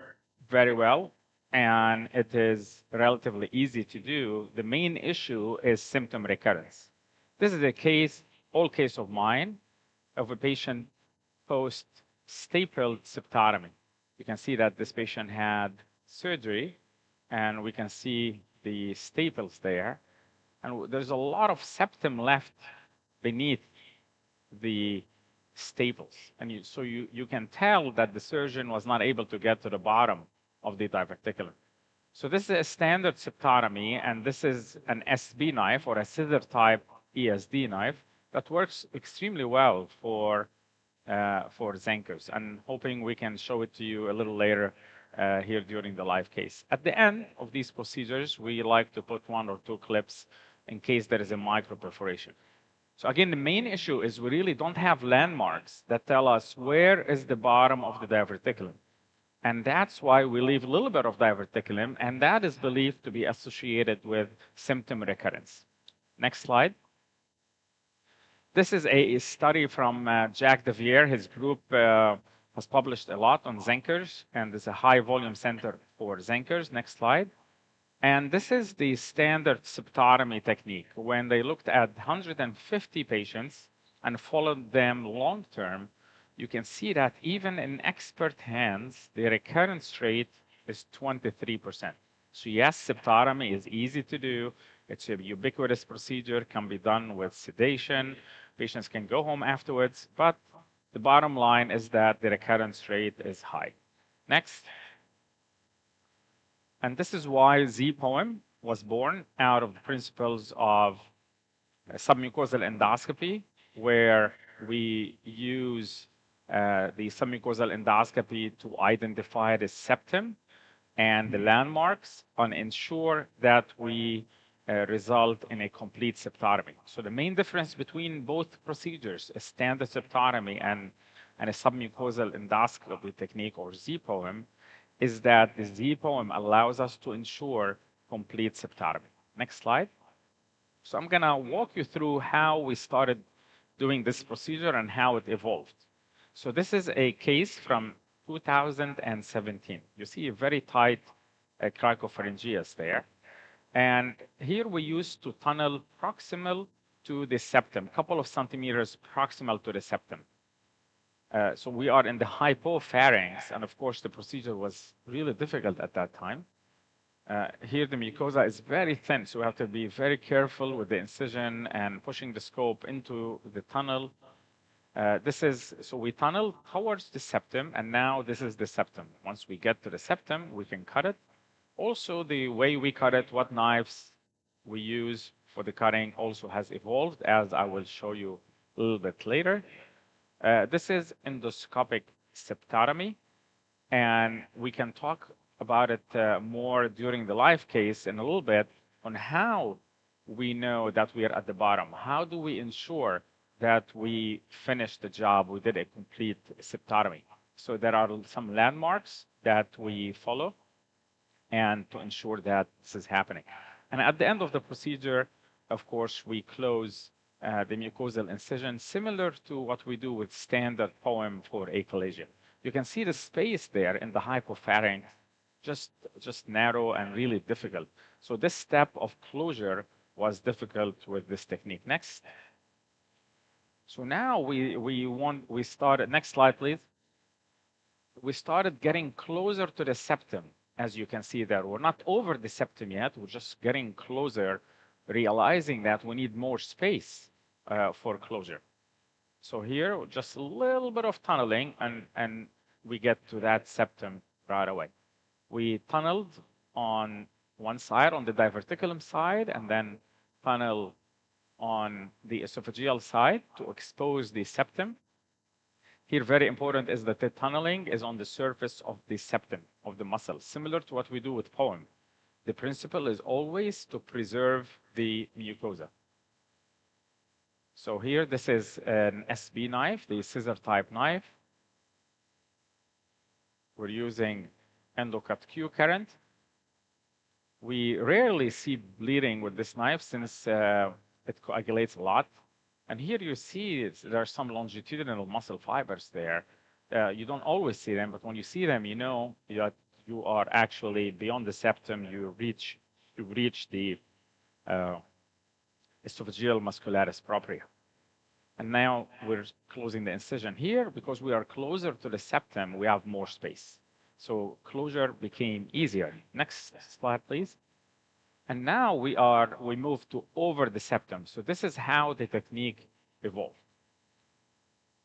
[SPEAKER 16] very well, and it is relatively easy to do, the main issue is symptom recurrence. This is a old case of mine, of a patient post-stapled septotomy. You can see that this patient had surgery, and we can see the staples there. And there's a lot of septum left beneath the staples. And so you can tell that the surgeon was not able to get to the bottom of the diverticulum. So this is a standard septotomy, and this is an SB knife or a scissor type ESD knife that works extremely well for Zenker's, and hoping we can show it to you a little later here during the live case. At the end of these procedures, we like to put 1 or 2 clips in case there is a microperforation. So again, the main issue is we really don't have landmarks that tell us where is the bottom of the diverticulum. And that's why we leave a little bit of diverticulum, and that is believed to be associated with symptom recurrence. Next slide. This is a study from Jack Devier, his group has published a lot on Zenkers and is a high volume center for Zenkers. Next slide. And this is the standard septotomy technique. When they looked at 150 patients and followed them long term, you can see that even in expert hands, the recurrence rate is 23%. So yes, septotomy is easy to do. It's a ubiquitous procedure, can be done with sedation. Patients can go home afterwards, but the bottom line is that the recurrence rate is high. Next. And this is why Z-Poem was born out of the principles of submucosal endoscopy, where we use the submucosal endoscopy to identify the septum and the landmarks and ensure that we result in a complete septotomy. So the main difference between both procedures, a standard septotomy and a submucosal endoscopy technique or Z-Poem, is that the Z-Poem allows us to ensure complete septotomy. Next slide. So I'm going to walk you through how we started doing this procedure and how it evolved. So this is a case from 2017. You see a very tight cricopharyngeus there. And here we used to tunnel proximal to the septum, a couple of centimeters proximal to the septum. So we are in the hypopharynx, and of course the procedure was really difficult at that time. Here the mucosa is very thin, so we have to be very careful with the incision and pushing the scope into the tunnel. So we tunnel towards the septum, and now this is the septum. Once we get to the septum, we can cut it. Also, the way we cut it, what knives we use for the cutting also has evolved, as I will show you a little bit later. This is endoscopic septotomy, and we can talk about it more during the live case in a little bit on how we know that we are at the bottom. How do we ensure that we finish the job, we did a complete septotomy? So there are some landmarks that we follow and to ensure that this is happening. And at the end of the procedure, of course, we close the mucosal incision, similar to what we do with standard POEM for achalasia. You can see the space there in the hypopharynx, just narrow and really difficult. So this step of closure was difficult with this technique. Next. So now we started, next slide, please. We started getting closer to the septum, as you can see there. We're not over the septum yet, we're just getting closer, realizing that we need more space for closure. So here, just a little bit of tunneling, and we get to that septum right away. We tunneled on one side, on the diverticulum side, and then tunnel on the esophageal side to expose the septum. Here, very important is that the tunneling is on the surface of the septum, of the muscle, similar to what we do with POEM. The principle is always to preserve the mucosa. So here, this is an SB knife, the scissor type knife. We're using endocut Q current. We rarely see bleeding with this knife since it coagulates a lot. And here you see there are some longitudinal muscle fibers there. You don't always see them, but when you see them, you know that you are actually beyond the septum. You reach the esophageal muscularis propria. And now we're closing the incision here. Because we are closer to the septum, we have more space. So closure became easier. Next slide, please. And now we move to over the septum. So this is how the technique evolved.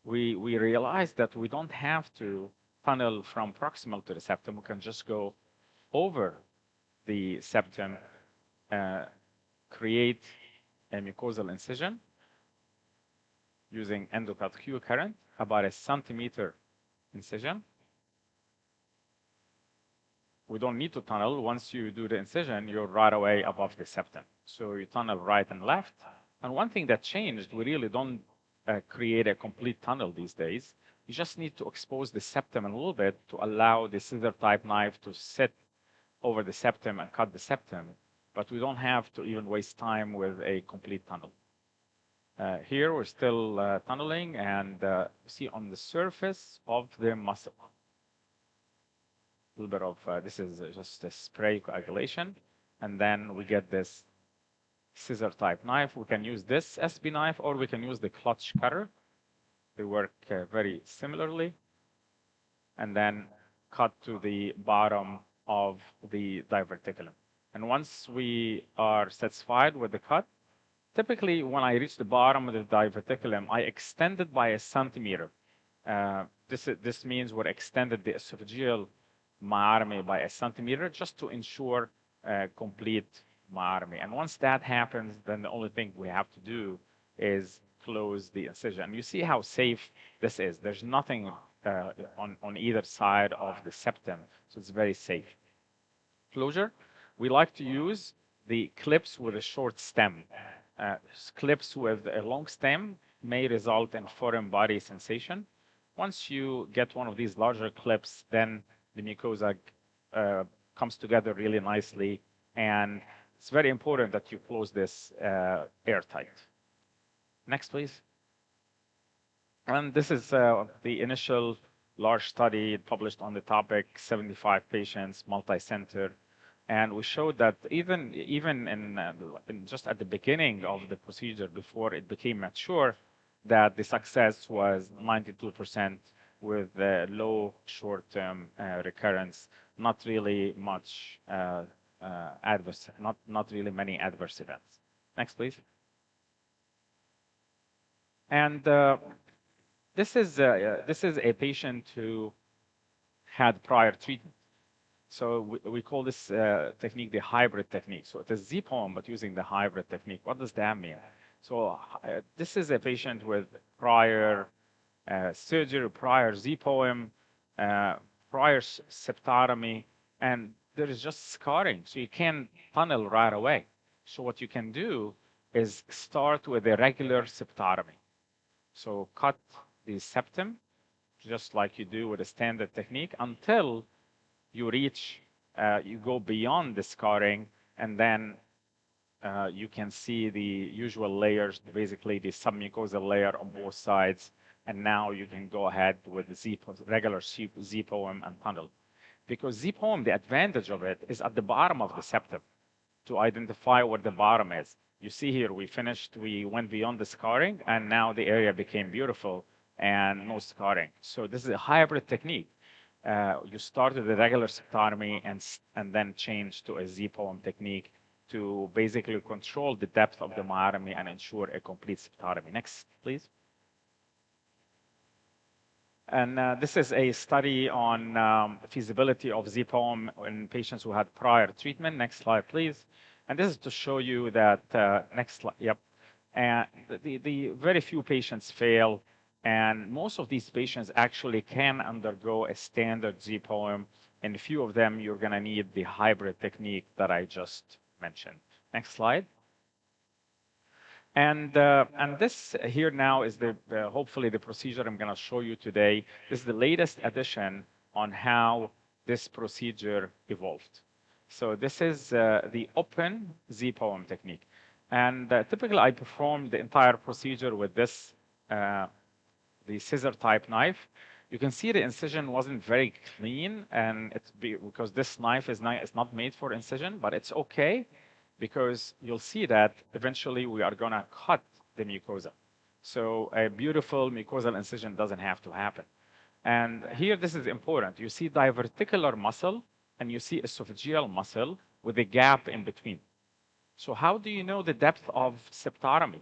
[SPEAKER 16] We realized that we don't have to tunnel from proximal to the septum. We can just go over the septum, create a mucosal incision using endocut Q current, about a centimeter incision. We don't need to tunnel. Once you do the incision, you're right away above the septum. So you tunnel right and left. And one thing that changed, we really don't create a complete tunnel these days. You just need to expose the septum a little bit to allow the scissor type knife to sit over the septum and cut the septum. But we don't have to even waste time with a complete tunnel. Here we're still tunneling, and see on the surface of the muscle. A little bit of, this is just a spray coagulation, and then we get this scissor type knife. We can use this SB knife, or we can use the clutch cutter. They work very similarly. And then cut to the bottom of the diverticulum. And once we are satisfied with the cut, typically when I reach the bottom of the diverticulum, I extend it by 1 centimeter. This means we're extended the esophageal myotomy by 1 centimeter just to ensure complete myotomy. And once that happens, then the only thing we have to do is close the incision. You see how safe this is. There's nothing on either side of the septum, so it's very safe. Closure, we like to use the clips with a short stem. Clips with a long stem may result in foreign body sensation. Once you get one of these larger clips, then the mucosa comes together really nicely, and it's very important that you close this airtight. Next, please. And this is the initial large study published on the topic, 75 patients, multi-center. And we showed that even in just at the beginning of the procedure, before it became mature, that the success was 92% with low short-term recurrence, not really much adverse, not really many adverse events. Next, please. And this is a patient who had prior treatment. So we call this technique the hybrid technique. So it is Z-poem, but using the hybrid technique. What does that mean? So this is a patient with prior surgery, prior Z-poem, prior septotomy, and there is just scarring. So you can't tunnel right away. So what you can do is start with a regular septotomy. So cut the septum, just like you do with a standard technique, until you reach, you go beyond the scarring, and then you can see the usual layers, basically the submucosal layer on both sides, and now you can go ahead with the regular Z-poem and tunnel. Because Z-poem, the advantage of it is at the bottom of the septum to identify where the bottom is. You see here, we went beyond the scarring, and now the area became beautiful and no scarring. So this is a hybrid technique. You start with a regular septotomy and then change to a Z-poem technique to basically control the depth of the myotomy and ensure a complete septotomy. Next, please. And this is a study on feasibility of Z-poem in patients who had prior treatment. Next slide, please. And this is to show you that, next slide, yep. And the very few patients fail, and most of these patients actually can undergo a standard Z-poem, and a few of them you're gonna need the hybrid technique that I just mentioned. Next slide. And this here now is the hopefully the procedure I'm gonna show you today. This is the latest addition on how this procedure evolved. So this is the open Z-poem technique. And typically I perform the entire procedure with this, the scissor type knife. You can see the incision wasn't very clean, and it's because this knife is not made for incision, but it's okay because you'll see that eventually we are gonna cut the mucosa. So a beautiful mucosal incision doesn't have to happen. And here this is important. You see diverticular muscle and you see esophageal muscle with a gap in between. So how do you know the depth of septotomy?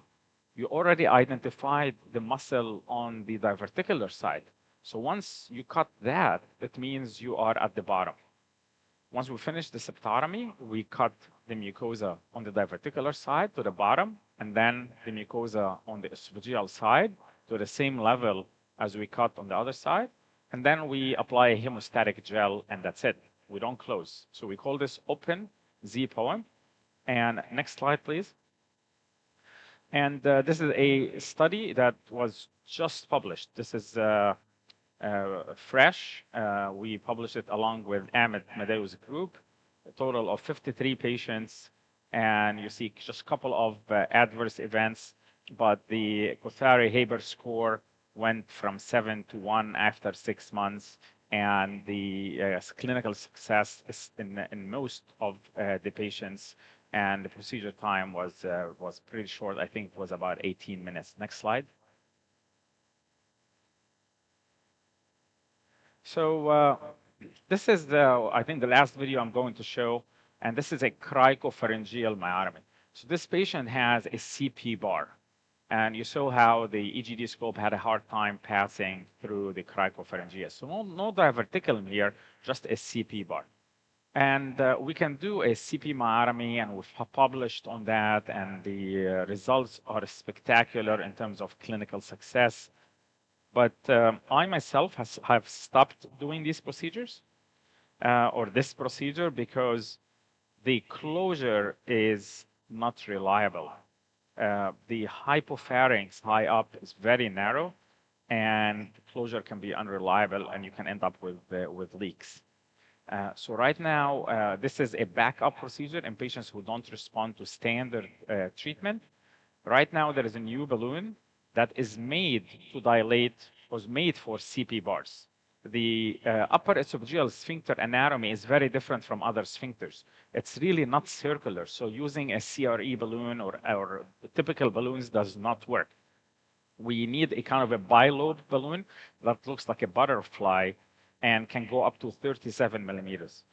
[SPEAKER 16] You already identified the muscle on the diverticular side. So once you cut that, it means you are at the bottom. Once we finish the septotomy, we cut the mucosa on the diverticular side to the bottom, and then the mucosa on the esophageal side to the same level as we cut on the other side. And then we apply a hemostatic gel, and that's it. We don't close. So we call this open Z-poem. And next slide, please. And this is a study that was just published. This is fresh. We published it along with Ahmed Madeo's group, a total of 53 patients. And you see just a couple of adverse events. but the Kothari-Haber score went from 7 to 1 after 6 months, and the clinical success is in most of the patients, and the procedure time was pretty short. I think it was about 18 minutes. Next slide. So this is I think the last video I'm going to show, and this is a cricopharyngeal myotomy. So this patient has a CP bar, and you saw how the EGD scope had a hard time passing through the cricopharyngeus. So no diverticulum here, just a CP bar. And we can do a CP myotomy, and we've published on that, and the results are spectacular in terms of clinical success. But I myself have stopped doing these procedures or this procedure because the closure is not reliable. The hypopharynx high up is very narrow, and closure can be unreliable, and you can end up with leaks. So right now, this is a backup procedure in patients who don't respond to standard treatment. Right now, there is a new balloon that is made to dilate, was made for CP bars. The upper esophageal sphincter anatomy is very different from other sphincters. It's really not circular, so using a CRE balloon or typical balloons does not work. We need a kind of a bilobe balloon that looks like a butterfly and can go up to 37 millimeters.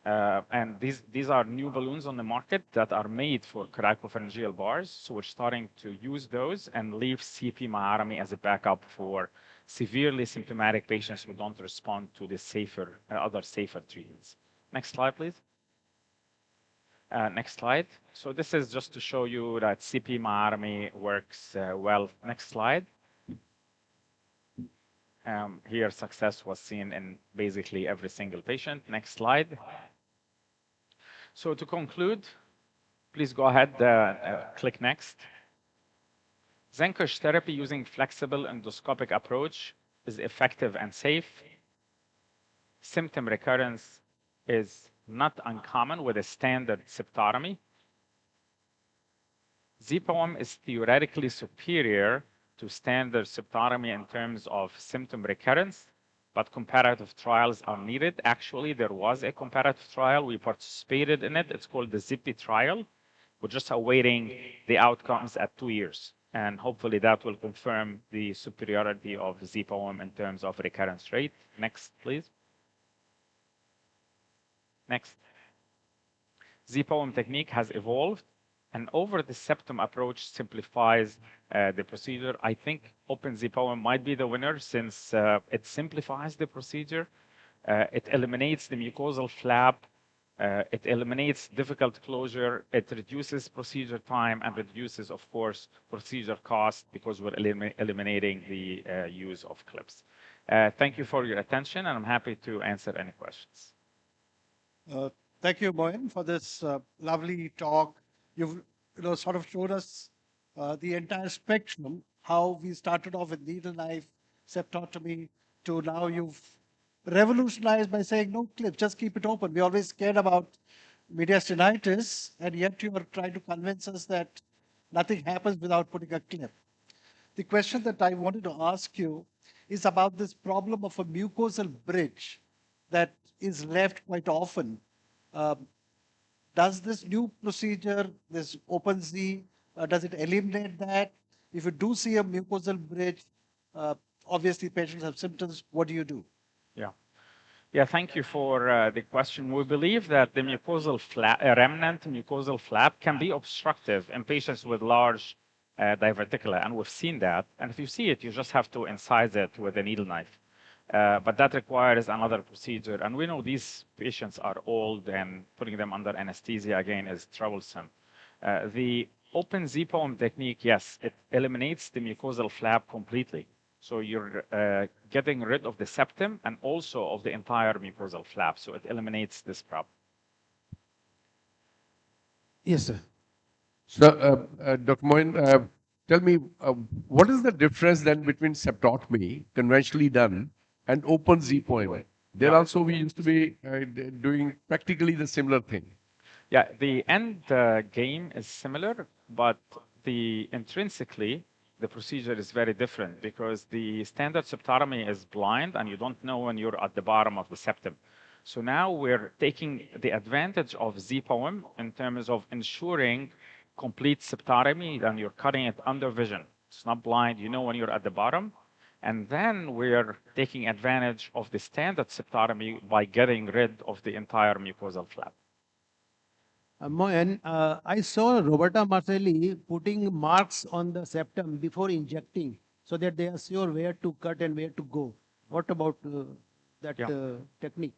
[SPEAKER 16] And these are new balloons on the market that are made for cricopharyngeal bars. So we're starting to use those and leave CP myotomy as a backup for severely symptomatic patients who don't respond to the safer, other safer treatments. Next slide, please. Next slide. So this is just to show you that CP myotomy works well. Next slide. Here, success was seen in basically every single patient. Next slide. So to conclude, please go ahead, click next. Zenker's therapy using flexible endoscopic approach is effective and safe. Symptom recurrence is not uncommon with a standard septotomy. ZPOM is theoretically superior to standard septotomy in terms of symptom recurrence, but comparative trials are needed. Actually, there was a comparative trial. We participated in it. It's called the ZIPPY trial. We're just awaiting the outcomes at 2 years. And hopefully that will confirm the superiority of ZPOM in terms of recurrence rate. Next, please. Next. ZPOM technique has evolved. And over the septum approach simplifies the procedure. I think open ZPOM might be the winner since it simplifies the procedure. It eliminates the mucosal flap. It eliminates difficult closure. It reduces procedure time and reduces, of course, procedure cost because we're eliminating the use of clips. Thank you for your attention, and I'm happy to answer any questions.
[SPEAKER 7] Thank you, Moin, for this lovely talk. You've sort of showed us the entire spectrum, how we started off with needle knife, septotomy, to now you've revolutionized by saying no clip, just keep it open. We always cared about mediastinitis, and yet you are trying to convince us that nothing happens without putting a clip. The question that I wanted to ask you is about this problem of a mucosal bridge that is left quite often. Does this new procedure, this open Z, does it eliminate that? If you do see a mucosal bridge, obviously patients have symptoms, what do you do?
[SPEAKER 16] Yeah, thank you for the question. We believe that the mucosal flap, remnant mucosal flap can be obstructive in patients with large diverticula, and we've seen that. And if you see it, you just have to incise it with a needle knife. But that requires another procedure. And we know these patients are old, and putting them under anesthesia, again, is troublesome. The open ZPOM technique, yes, it eliminates the mucosal flap completely. So you're getting rid of the septum and also of the entire mucosal flap. So it eliminates this problem.
[SPEAKER 5] Yes, sir.
[SPEAKER 15] So, Dr. Moin, tell me, what is the difference then between septotomy, conventionally done, and open ZPOM? There also we used to be doing practically the similar thing.
[SPEAKER 16] Yeah, the end game is similar, but intrinsically, the procedure is very different because the standard septotomy is blind and you don't know when you're at the bottom of the septum. So now we're taking the advantage of Z-poem in terms of ensuring complete septotomy, and you're cutting it under vision. It's not blind, you know when you're at the bottom. And then we're taking advantage of the standard septotomy by getting rid of the entire mucosal flap.
[SPEAKER 5] Mohan, I saw Roberta Marcelli putting marks on the septum before injecting so that they are sure where to cut and where to go. What about that technique?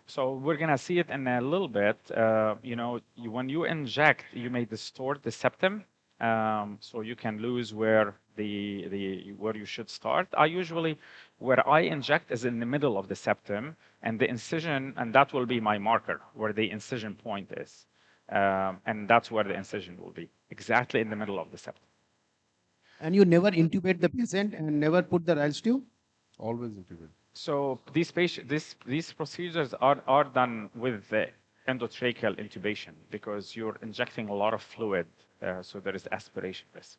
[SPEAKER 16] So we're going to see it in a little bit. When you inject, you may distort the septum, so you can lose where where you should start. Where I inject is in the middle of the septum, and the incision, and that will be my marker where the incision point is. And that's where the incision will be, exactly in the middle of the septum.
[SPEAKER 5] And you never intubate the patient and never put the Ryle's tube?
[SPEAKER 11] Always intubate.
[SPEAKER 16] So these procedures are done with the endotracheal intubation because you're injecting a lot of fluid, so there is aspiration risk.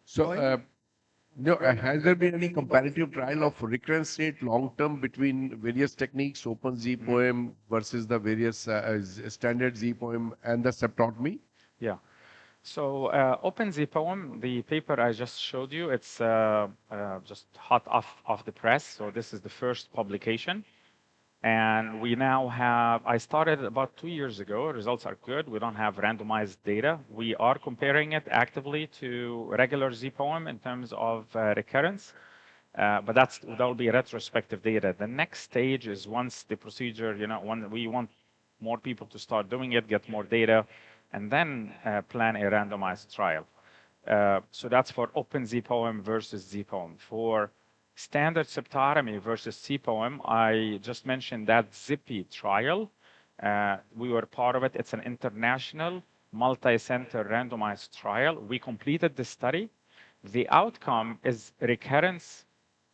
[SPEAKER 15] So, has there been any comparative trial of recurrence rate long-term between various techniques, open Z-poem versus the various standard Z-poem and the septotomy?
[SPEAKER 16] Yeah. So open Z-poem, the paper I just showed you, it's just hot off the press. So this is the first publication. And we now have, I started about 2 years ago. Results are good. We don't have randomized data. We are comparing it actively to regular Z-poem in terms of recurrence. But that will be retrospective data. The next stage is once the procedure, when we want more people to start doing it, get more data, and then plan a randomized trial. So that's for open Z-poem versus Z-poem. For standard septotomy versus Z-poem, I just mentioned that ZIPPY trial. We were part of it. It's an international multi-center randomized trial. We completed the study. The outcome is recurrence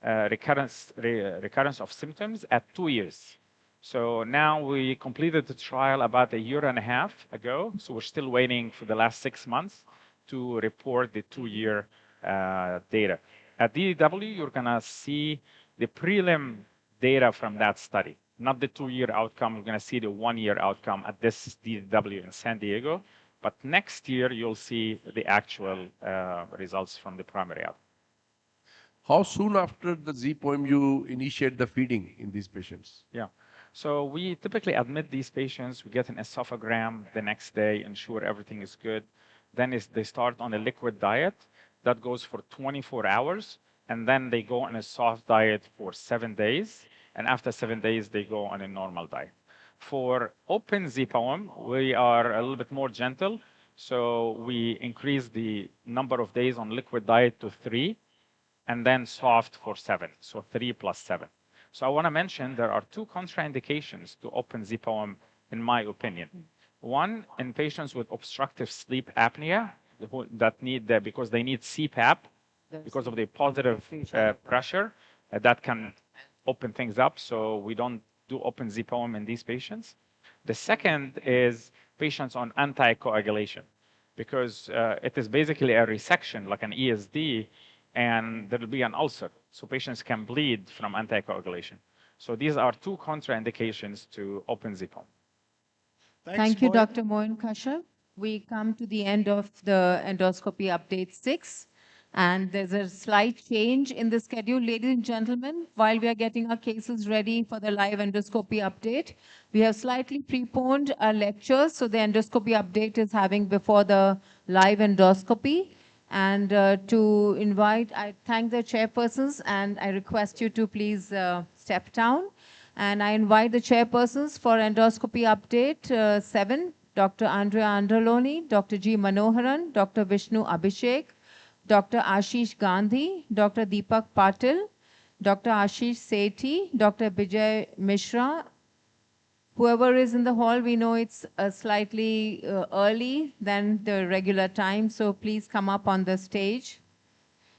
[SPEAKER 16] of symptoms at 2 years. So now we completed the trial about 1.5 years ago. So we're still waiting for the last 6 months to report the 2-year data. At DDW, you're going to see the prelim data from that study, not the 2-year outcome. You're going to see the 1-year outcome at this DDW in San Diego. But next year, you'll see the actual results from the primary outcome.
[SPEAKER 15] How soon after the Z-poem you initiate the feeding in these patients?
[SPEAKER 16] Yeah. So we typically admit these patients. We get an esophagram the next day, ensure everything is good. Then they start on a liquid diet that goes for 24 hours. And then they go on a soft diet for 7 days. And after 7 days, they go on a normal diet. For open Z-poem, we are a little bit more gentle. So we increase the number of days on liquid diet to 3, and then soft for 7. So 3 plus 7. So I want to mention there are 2 contraindications to open Z-poem, in my opinion. One, in patients with obstructive sleep apnea that need because they need CPAP because of the positive pressure that can open things up. So we don't do open Z-poem in these patients. The second is patients on anticoagulation because it is basically a resection like an ESD, and there will be an ulcer. So patients can bleed from anticoagulation. So these are 2 contraindications to open Z-poem.
[SPEAKER 2] Thank you, Dr. Moin Kashyap. We come to the end of the endoscopy update 6. And there's a slight change in the schedule, ladies and gentlemen. While we are getting our cases ready for the live endoscopy update, we have slightly preponed our lectures. So the endoscopy update is having before the live endoscopy. And to invite, I thank the chairpersons and I request you to please step down. And I invite the chairpersons for endoscopy update 7, Dr. Andrea Androloni, Dr. G. Manoharan, Dr. Vishnu Abhishek, Dr. Ashish Gandhi, Dr. Deepak Patil, Dr. Ashish Sethi, Dr. Bijay Mishra. Whoever is in the hall, we know it's slightly early than the regular time, so please come up on the stage.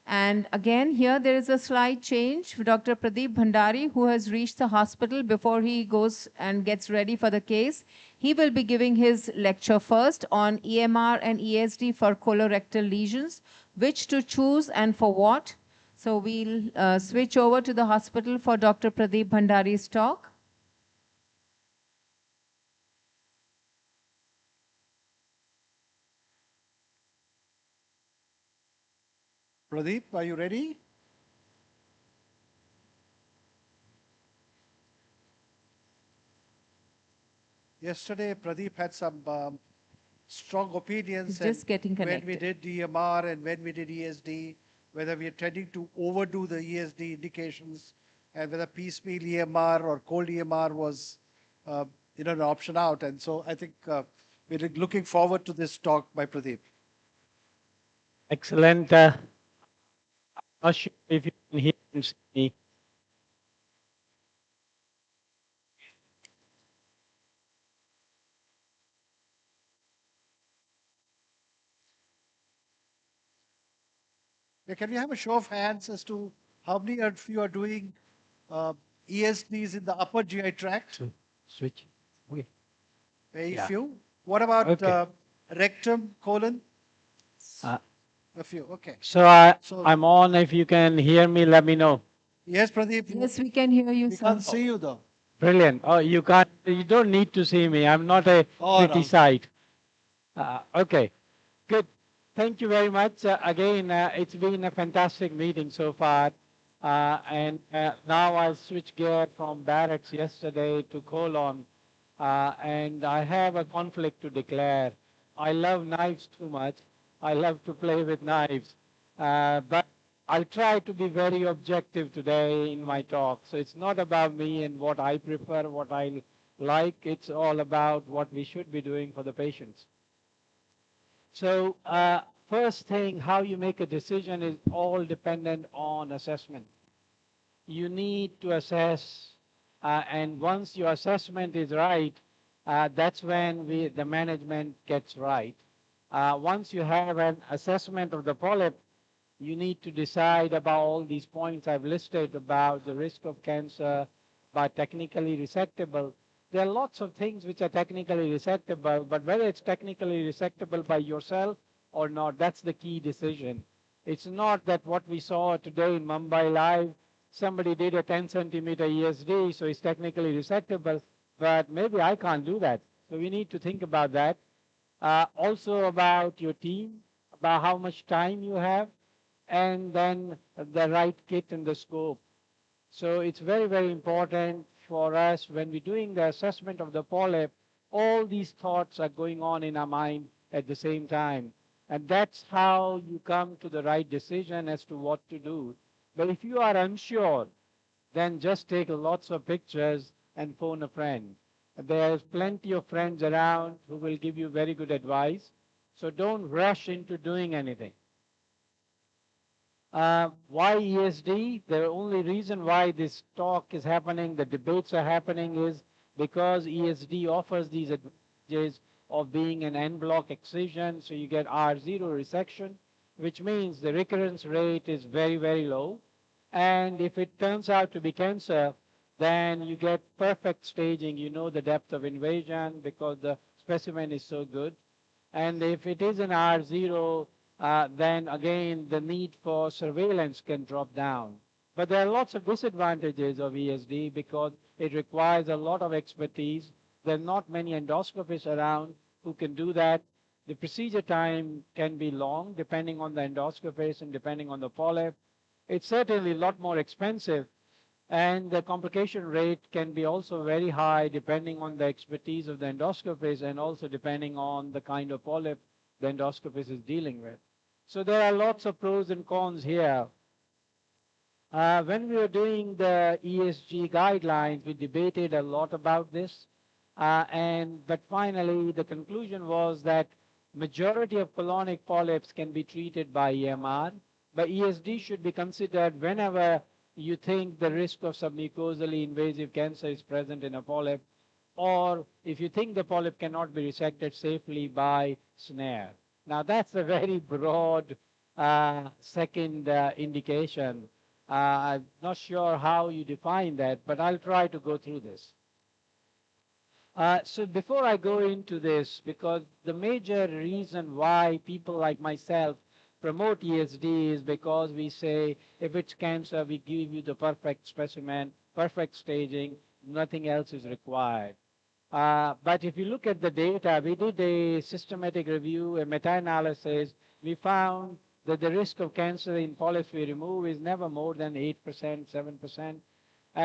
[SPEAKER 2] And again, here there is a slight change. Dr. Pradeep Bhandari, who has reached the hospital before he goes and gets ready for the case, He will be giving his lecture first on EMR and ESD for colorectal lesions, which to choose and for what. So we'll switch over to the hospital for Dr. Pradeep Bhandari's talk.
[SPEAKER 7] Pradeep, are you ready? Yesterday, Pradeep had some strong opinions
[SPEAKER 2] Just getting
[SPEAKER 7] when
[SPEAKER 2] connected.
[SPEAKER 7] we did DMR and when we did ESD, whether we are tending to overdo the ESD indications and whether piecemeal EMR or cold EMR was an option out. And so I think we're looking forward to this talk by Pradeep.
[SPEAKER 6] Excellent. Not sure if you can hear and see me.
[SPEAKER 7] Yeah, can we have a show of hands as to how many of you are doing ESDs in the upper GI tract?
[SPEAKER 6] Switch. Okay.
[SPEAKER 7] Very
[SPEAKER 6] Yeah.
[SPEAKER 7] few. What about
[SPEAKER 6] Okay.
[SPEAKER 7] rectum, colon?
[SPEAKER 6] Uh,
[SPEAKER 7] A few. Okay.
[SPEAKER 6] So
[SPEAKER 7] So-
[SPEAKER 6] I'm on. If you can hear me, let me know.
[SPEAKER 7] Yes, Pradeep.
[SPEAKER 2] Yes, we can hear you,
[SPEAKER 7] We
[SPEAKER 2] sir.
[SPEAKER 7] can't see you though.
[SPEAKER 6] Brilliant. Oh, you can't. You don't need to see me. I'm not a
[SPEAKER 7] Oh,
[SPEAKER 6] pretty
[SPEAKER 7] no.
[SPEAKER 6] sight. Okay. Good. Thank you very much. Again, it's been a fantastic meeting so far. And now I'll switch gear from barracks yesterday to colon. And I have a conflict to declare. I love knives too much. I love to play with knives. But I'll try to be very objective today in my talk. So it's not about me and what I prefer, what I like. It's all about what we should be doing for the patients. So first thing, how you make a decision is all dependent on assessment. You need to assess, and once your assessment is right, that's when the management gets right. Once you have an assessment of the polyp, you need to decide about all these points I've listed about the risk of cancer, about technically resectable. There are lots of things which are technically resectable, but whether it's technically resectable by yourself or not, that's the key decision. It's not that what we saw today in Mumbai Live, somebody did a 10 centimeter ESD, so it's technically resectable, but maybe I can't do that. So we need to think about that. Also about your team, about how much time you have, and then the right kit and the scope. So it's very, very important for us when we're doing the assessment of the polyp, all these thoughts are going on in our mind at the same time. And that's how you come to the right decision as to what to do. But if you are unsure, then just take lots of pictures and phone a friend. There's plenty of friends around who will give you very good advice. So don't rush into doing anything. Why ESD? The only reason why this talk is happening, the debates are happening, is because ESD offers these advantages of being an en bloc excision, so you get R0 resection, which means the recurrence rate is very, very low. And if it turns out to be cancer, then you get perfect staging. You know the depth of invasion because the specimen is so good. And if it is an R0, then again the need for surveillance can drop down. But there are lots of disadvantages of ESD because it requires a lot of expertise. There are not many endoscopists around who can do that. The procedure time can be long depending on the endoscopist and depending on the polyp. It's certainly a lot more expensive, and the complication rate can be also very high depending on the expertise of the endoscopist and also depending on the kind of polyp the endoscopist is dealing with. So there are lots of pros and cons here. When we were doing the ESG guidelines, we debated a lot about this. But finally, the conclusion was that majority of colonic polyps can be treated by EMR, but ESD should be considered whenever you think the risk of submucosally invasive cancer is present in a polyp, or if you think the polyp cannot be resected safely by snare. Now that's a very broad second indication. I'm not sure how you define that, but I'll try to go through this. So before I go into this, because the major reason why people like myself promote ESD is because we say if it's cancer, we give you the perfect specimen, perfect staging, nothing else is required. But if you look at the data, we did a systematic review, a meta-analysis. We found that the risk of cancer in polyps we remove is never more than 8%, 7%.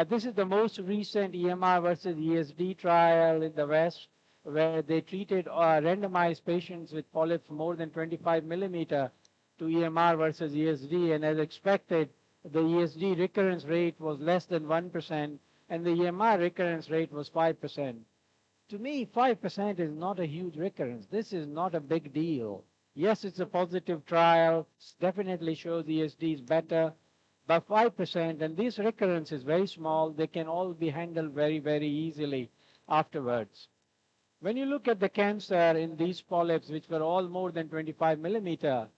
[SPEAKER 6] This is the most recent EMR versus ESD trial in the West, where they treated randomized patients with polyps more than 25 millimeter to EMR versus ESD, and as expected, the ESD recurrence rate was less than 1%, and the EMR recurrence rate was 5%. To me, 5% is not a huge recurrence. This is not a big deal. Yes, it's a positive trial, definitely shows ESD is better, but 5%, and this recurrence is very small, they can all be handled very, very easily afterwards. When you look at the cancer in these polyps, which were all more than 25 millimeter,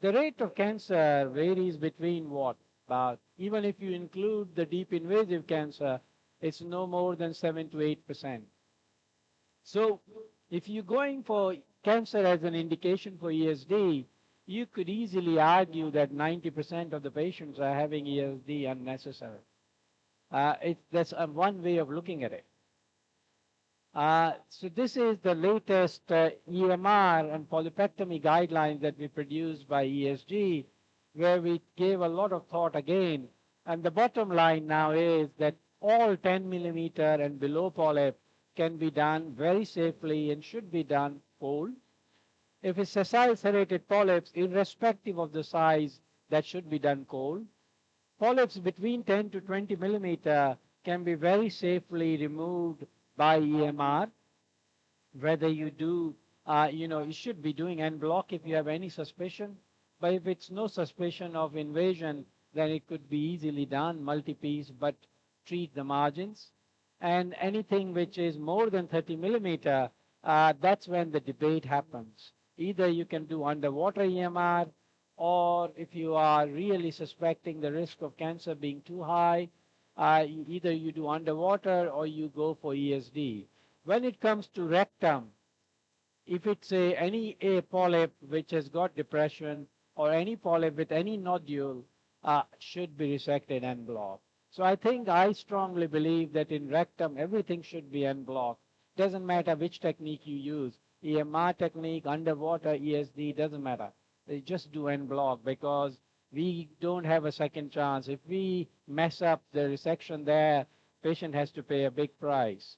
[SPEAKER 6] the rate of cancer varies between what? About, even if you include the deep invasive cancer, it's no more than 7 to 8%. So if you're going for cancer as an indication for ESD, you could easily argue that 90% of the patients are having ESD unnecessary. That's one way of looking at it. So this is the latest EMR and polypectomy guidelines that we produced by ESG, where we gave a lot of thought again. And the bottom line now is that all 10 millimeter and below polyp can be done very safely and should be done cold. If it's sessile serrated polyps, irrespective of the size, that should be done cold. Polyps between 10 to 20 millimeter can be very safely removed by EMR. Whether you do, you should be doing en bloc if you have any suspicion. But if it's no suspicion of invasion, then it could be easily done, multi-piece, but treat the margins. And anything which is more than 30 millimeter, that's when the debate happens. Either you can do underwater EMR, or if you are really suspecting the risk of cancer being too high, either you do underwater or you go for ESD. When it comes to rectum, if it's any polyp which has got depression or any polyp with any nodule, should be resected en bloc. So I strongly believe that in rectum, everything should be en bloc. Doesn't matter which technique you use. EMR technique, underwater, ESD, doesn't matter. They just do en bloc because we don't have a second chance. If we mess up the resection there, patient has to pay a big price.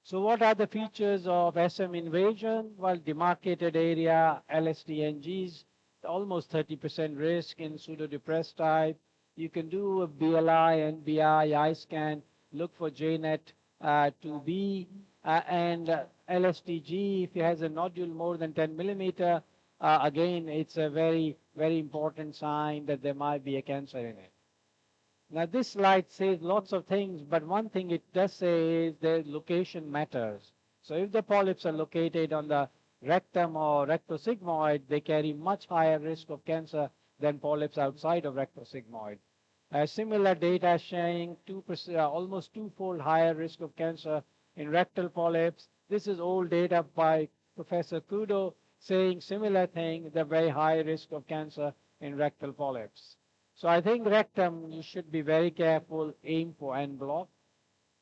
[SPEAKER 6] So what are the features of SM invasion? Well, demarcated area, LSTNGs, almost 30% risk in pseudodepressed type. You can do a BLI, NBI, eye scan, look for JNET 2B, and LSTG, if it has a nodule more than 10 millimeter, again, it's a very, very important sign that there might be a cancer in it. Now, this slide says lots of things, but one thing it does say is the location matters. So if the polyps are located on the rectum or rectosigmoid, they carry much higher risk of cancer than polyps outside of rectosigmoid. Similar data showing almost twofold higher risk of cancer in rectal polyps. This is old data by Professor Kudo saying similar thing, the very high risk of cancer in rectal polyps. So I think rectum, you should be very careful, aim for en bloc.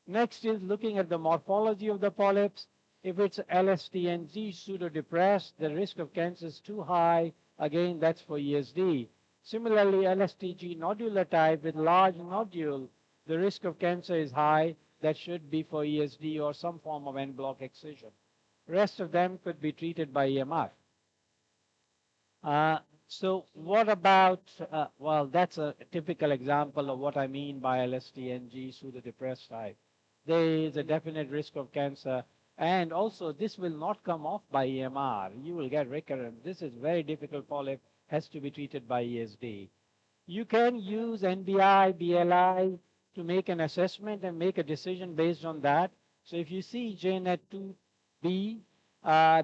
[SPEAKER 6] Next is looking at the morphology of the polyps. If it's LSTNG pseudodepressed, the risk of cancer is too high. Again, that's for ESD. Similarly, LSTG nodular type with large nodule, the risk of cancer is high. That should be for ESD or some form of en bloc excision. Rest of them could be treated by EMR. So what about, well, that's a typical example of what I mean by LSTNG pseudodepressed type. There is a definite risk of cancer. And also, this will not come off by EMR. You will get recurrent. This is very difficult polyp, has to be treated by ESD. You can use NBI, BLI to make an assessment and make a decision based on that. So if you see JNET 2B,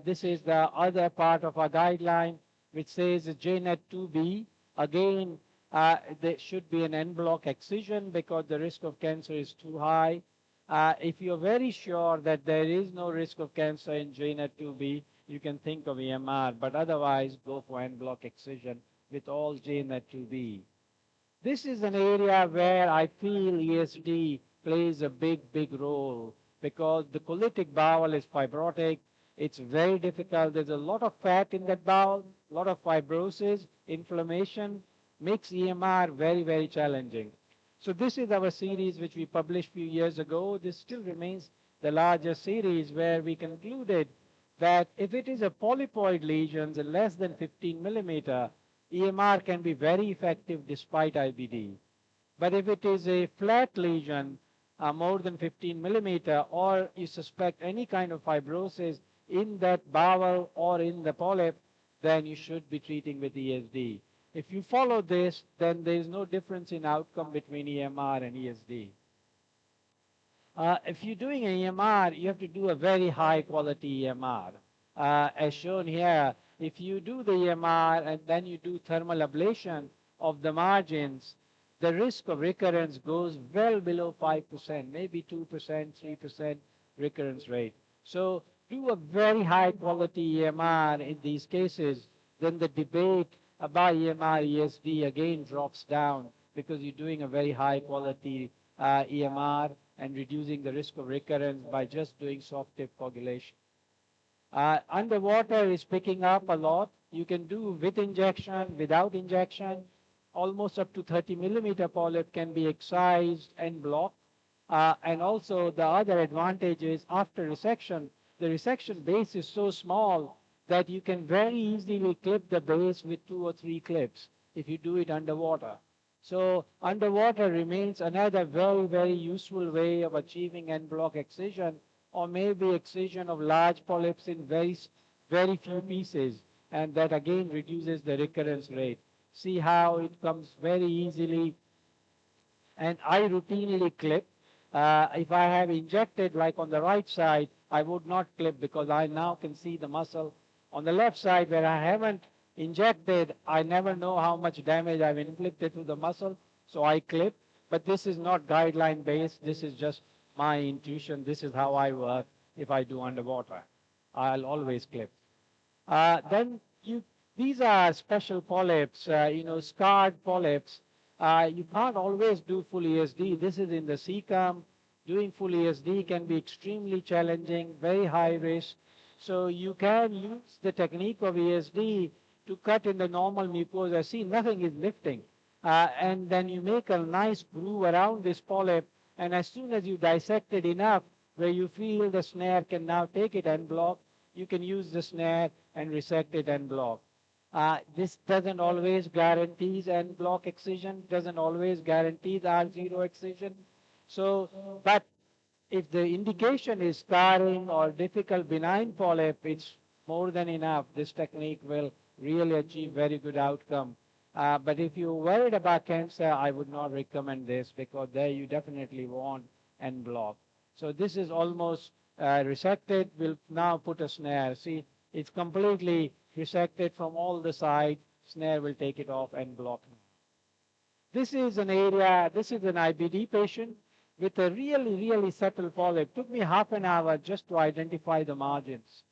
[SPEAKER 6] this is the other part of our guideline, which says JNET 2B. Again, there should be an en bloc excision because the risk of cancer is too high. If you're very sure that there is no risk of cancer in JNet 2B, you can think of EMR, but otherwise go for en bloc excision with all JNet 2B. This is an area where I feel ESD plays a big role because the colitic bowel is fibrotic. It's very difficult. There's a lot of fat in that bowel, a lot of fibrosis, inflammation, makes EMR very challenging. So this is our series which we published a few years ago. This still remains the largest series where we concluded that if it is a polypoid lesions less than 15 millimeter, EMR can be very effective despite IBD. But if it is a flat lesion more than 15 millimeter, or you suspect any kind of fibrosis in that bowel or in the polyp, then you should be treating with ESD. If you follow this, then there is no difference in outcome between EMR and ESD. If you're doing an EMR, you have to do a very high quality EMR. As shown here, if you do the EMR and then you do thermal ablation of the margins, the risk of recurrence goes well below 5%, maybe 2%, 3% recurrence rate. So do a very high quality EMR in these cases, then the debate about EMR, ESD again drops down because you're doing a very high quality EMR and reducing the risk of recurrence by just doing soft tip coagulation. Underwater is picking up a lot. You can do with injection, without injection. Almost up to 30 millimeter polyp can be excised and blocked. And also the other advantage is after resection, the resection base is so small that you can very easily clip the base with 2 or 3 clips if you do it underwater. So underwater remains another very useful way of achieving en bloc excision, or maybe excision of large polyps in very few pieces, and that again reduces the recurrence rate. See how it comes very easily. And I routinely clip. If I have injected, like on the right side, I would not clip because I now can see the muscle. On the left side, where I haven't injected, I never know how much damage I've inflicted to the muscle, so I clip. But this is not guideline based. This is just my intuition. This is how I work if I do underwater. I'll always clip. These are special polyps, scarred polyps. You can't always do full ESD. This is in the cecum. Doing full ESD can be extremely challenging, very high risk. So you can use the technique of ESD to cut in the normal mucosa. See, nothing is lifting. And then you make a nice groove around this polyp. And as soon as you dissect it enough, where you feel the snare can now take it and block, you can use the snare and resect it and block. This doesn't always guarantee en bloc excision, doesn't always guarantee the R0 excision. So, but if the indication is scarring or difficult benign polyp, it's more than enough. This technique will really achieve very good outcome. But if you're worried about cancer, I would not recommend this because there you definitely want en bloc. So this is almost resected. We'll now put a snare. See, it's completely resected from all the sides. Snare will take it off and block. This is an area, this is an IBD patient with a really subtle polyp. Took me half an hour just to identify the margins.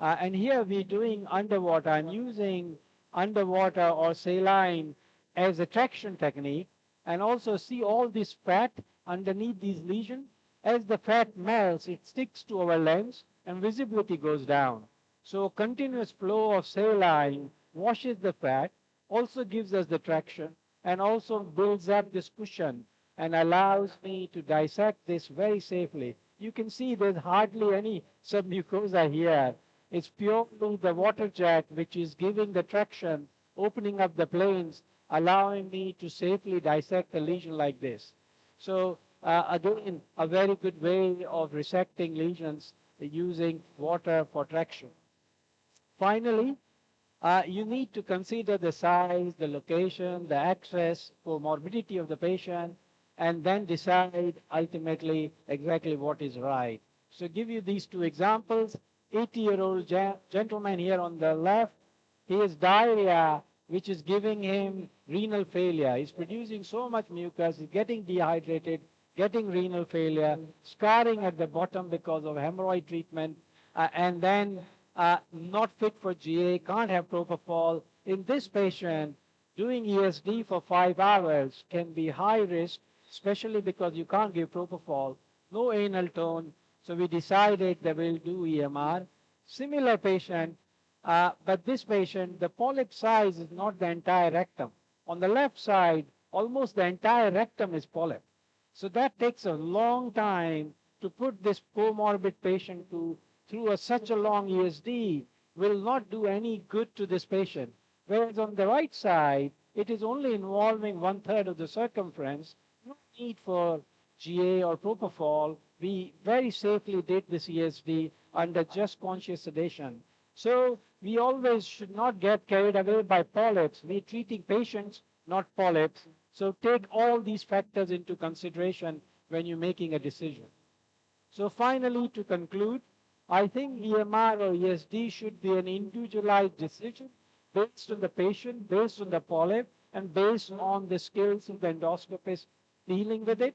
[SPEAKER 6] And here we're doing underwater. I'm using underwater or saline as a traction technique, and also see all this fat underneath these lesions. As the fat melts, it sticks to our lens and visibility goes down. So continuous flow of saline washes the fat, also gives us the traction, and also builds up this cushion and allows me to dissect this very safely. You can see there's hardly any submucosa here. It's purely the water jet which is giving the traction, opening up the planes, allowing me to safely dissect a lesion like this. So again, a very good way of resecting lesions using water for traction. Finally, you need to consider the size, the location, the access, comorbidity of the patient, and then decide ultimately exactly what is right. So give you these two examples. 80-year-old gentleman here on the left, he has diarrhea, which is giving him renal failure. He's producing so much mucus, he's getting dehydrated, getting renal failure, scarring at the bottom because of hemorrhoid treatment, and then not fit for GA, can't have propofol. In this patient, doing ESD for 5 hours can be high risk, especially because you can't give propofol, no anal tone. So we decided that we'll do EMR. Similar patient, but this patient, the polyp size is not the entire rectum. On the left side, almost the entire rectum is polyp. So that takes a long time to put this comorbid patient through such a long ESD will not do any good to this patient. Whereas on the right side, it is only involving 1/3 of the circumference, no need for GA or propofol. We very safely did this ESD under just conscious sedation. So we always should not get carried away by polyps. We're treating patients, not polyps. So take all these factors into consideration when you're making a decision. So finally, to conclude, I think EMR or ESD should be an individualized decision based on the patient, based on the polyp, and based on the skills of the endoscopist dealing with it.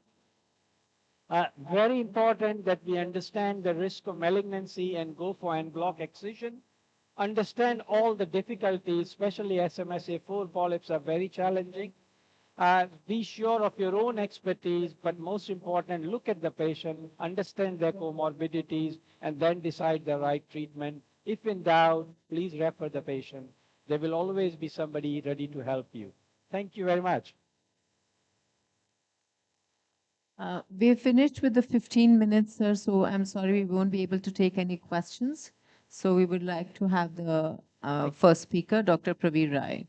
[SPEAKER 6] Very important that we understand the risk of malignancy and go for en bloc excision. Understand all the difficulties, especially SMSA4 polyps are very challenging. Be sure of your own expertise, but most important, look at the patient, understand their comorbidities, and then decide the right treatment. If in doubt, please refer the patient. There will always be somebody ready to help you. Thank you very much.
[SPEAKER 2] We've finished with the 15 minutes, sir, so I'm sorry we won't be able to take any questions. So we would like to have the first speaker, Dr. Praveer Rai.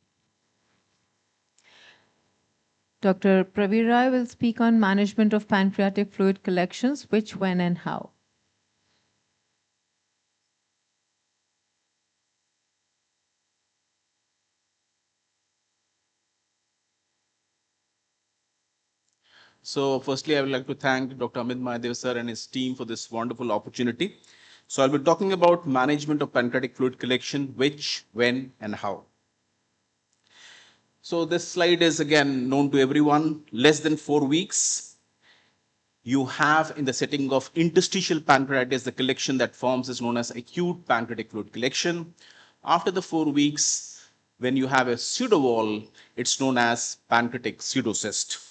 [SPEAKER 2] Dr. Praveer Rai will speak on management of pancreatic fluid collections, which, when, and how.
[SPEAKER 1] So firstly, I would like to thank Dr. Amit Mahadev sir and his team for this wonderful opportunity. So I'll be talking about management of pancreatic fluid collection, which, when, and how. So this slide is again known to everyone. Less than 4 weeks, you have in the setting of interstitial pancreatitis, the collection that forms is known as acute pancreatic fluid collection. After the 4 weeks, when you have a pseudowall, it's known as pancreatic pseudocyst.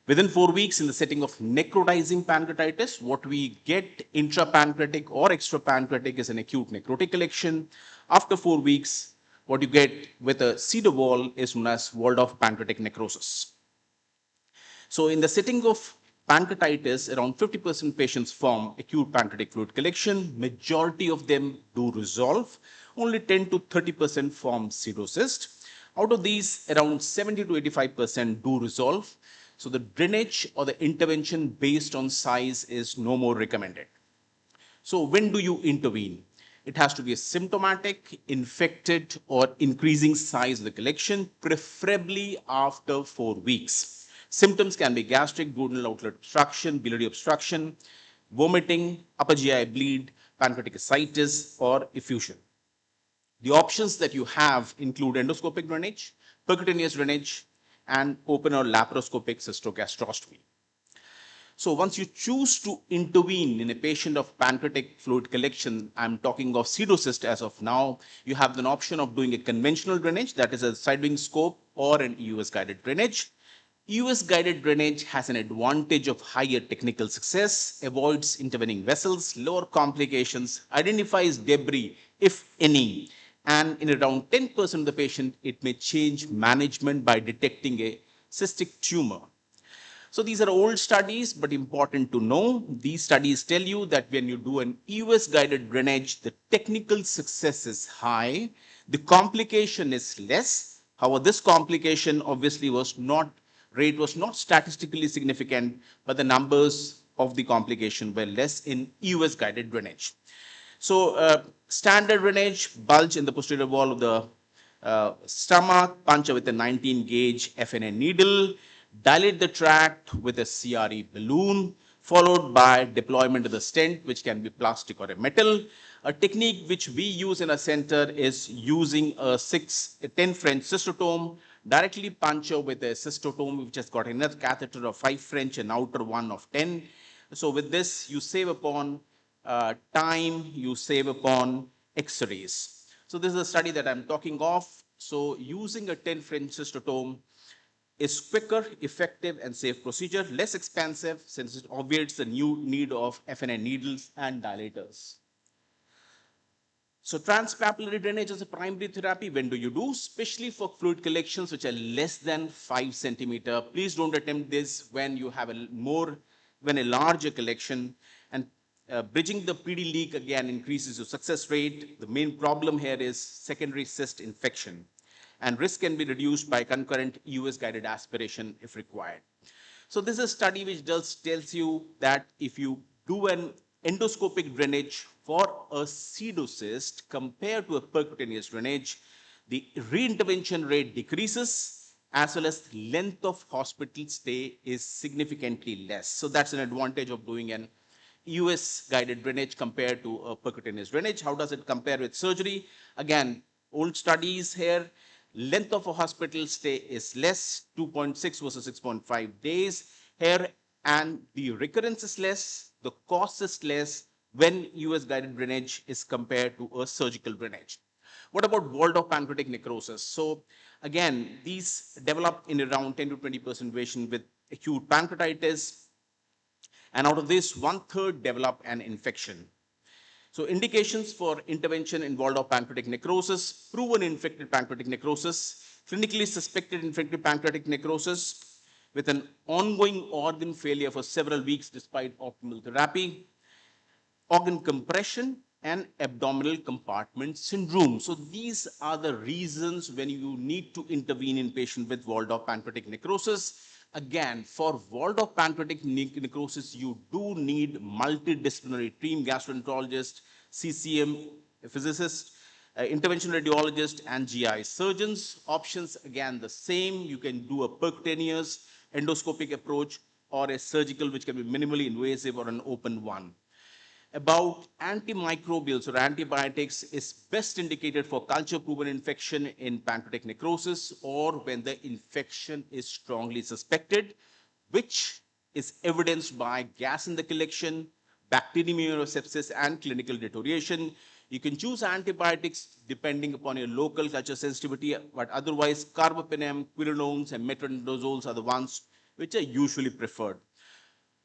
[SPEAKER 1] Within 4 weeks, in the setting of necrotizing pancreatitis, what we get intrapancreatic or extrapancreatic is an acute necrotic collection. After 4 weeks, what you get with a pseudowall is known as walled-off pancreatic necrosis. So in the setting of pancreatitis, around 50% patients form acute pancreatic fluid collection. Majority of them do resolve. Only 10 to 30% form pseudocyst. Out of these, around 70 to 85% do resolve. So the drainage or the intervention based on size is no more recommended. So when do you intervene? It has to be a symptomatic, infected, or increasing size of the collection, preferably after 4 weeks. Symptoms can be gastric, duodenal outlet obstruction, biliary obstruction, vomiting, upper GI bleed, pancreatic ascites, or effusion. The options that you have include endoscopic drainage, percutaneous drainage, and open or laparoscopic cystogastrostomy. So once you choose to intervene in a patient of pancreatic fluid collection, I'm talking of pseudocyst as of now, you have an option of doing a conventional drainage, that is a sidewing scope, or an EUS-guided drainage. EUS-guided drainage has an advantage of higher technical success, avoids intervening vessels, lower complications, identifies debris, if any, and in around 10% of the patient, it may change management by detecting a cystic tumor. So these are old studies, but important to know. These studies tell you that when you do an EUS-guided drainage, the technical success is high, the complication is less. However, this complication obviously rate was not statistically significant, but the numbers of the complication were less in EUS-guided drainage. So standard drainage, bulge in the posterior wall of the stomach, puncture with a 19-gauge FNA needle, dilate the tract with a CRE balloon, followed by deployment of the stent, which can be plastic or a metal. A technique which we use in our center is using a 10 French cystotome, directly puncture with a cystotome, which has got another catheter of 5 French and outer one of 10. So with this, you save upon time, you save upon X-rays. So this is a study that I'm talking of. So using a 10 French cystotome is quicker, effective, and safe procedure, less expensive since it obviates the new need of FNA needles and dilators. So transpapillary drainage as a primary therapy, when do you do? Especially for fluid collections which are less than 5 centimeter. Please don't attempt this when you have when a larger collection, and bridging the PD leak again increases your success rate. The main problem here is secondary cyst infection, and risk can be reduced by concurrent EUS-guided aspiration if required. So this is a study which tells you that if you do an endoscopic drainage for a pseudocyst compared to a percutaneous drainage, the reintervention rate decreases, as well as length of hospital stay is significantly less. So that's an advantage of doing an EUS-guided drainage compared to a percutaneous drainage. How does it compare with surgery? Again, old studies here. Length of a hospital stay is less, 2.6 versus 6.5 days here, and the recurrence is less, the cost is less when EUS-guided drainage is compared to a surgical drainage. What about walled-off pancreatic necrosis? So again, these develop in around 10 to 20% patient with acute pancreatitis, and out of this, 1/3 develop an infection. So indications for intervention in walled-off pancreatic necrosis: proven infected pancreatic necrosis, clinically suspected infected pancreatic necrosis with an ongoing organ failure for several weeks despite optimal therapy, organ compression, and abdominal compartment syndrome. So these are the reasons when you need to intervene in patient with walled-off pancreatic necrosis. Again, for walled-off pancreatic necrosis, you do need multidisciplinary team: gastroenterologist, CCM, a physicist, intervention radiologist, and GI surgeons. Options, again, the same. You can do a percutaneous endoscopic approach or a surgical, which can be minimally invasive, or an open one. About antimicrobials or antibiotics is best indicated for culture-proven infection in pancreatic necrosis, or when the infection is strongly suspected, which is evidenced by gas in the collection, bacterial immunosepsis, and clinical deterioration. You can choose antibiotics depending upon your local culture sensitivity, but otherwise carbapenem, quinolones, and metronodozoles are the ones which are usually preferred.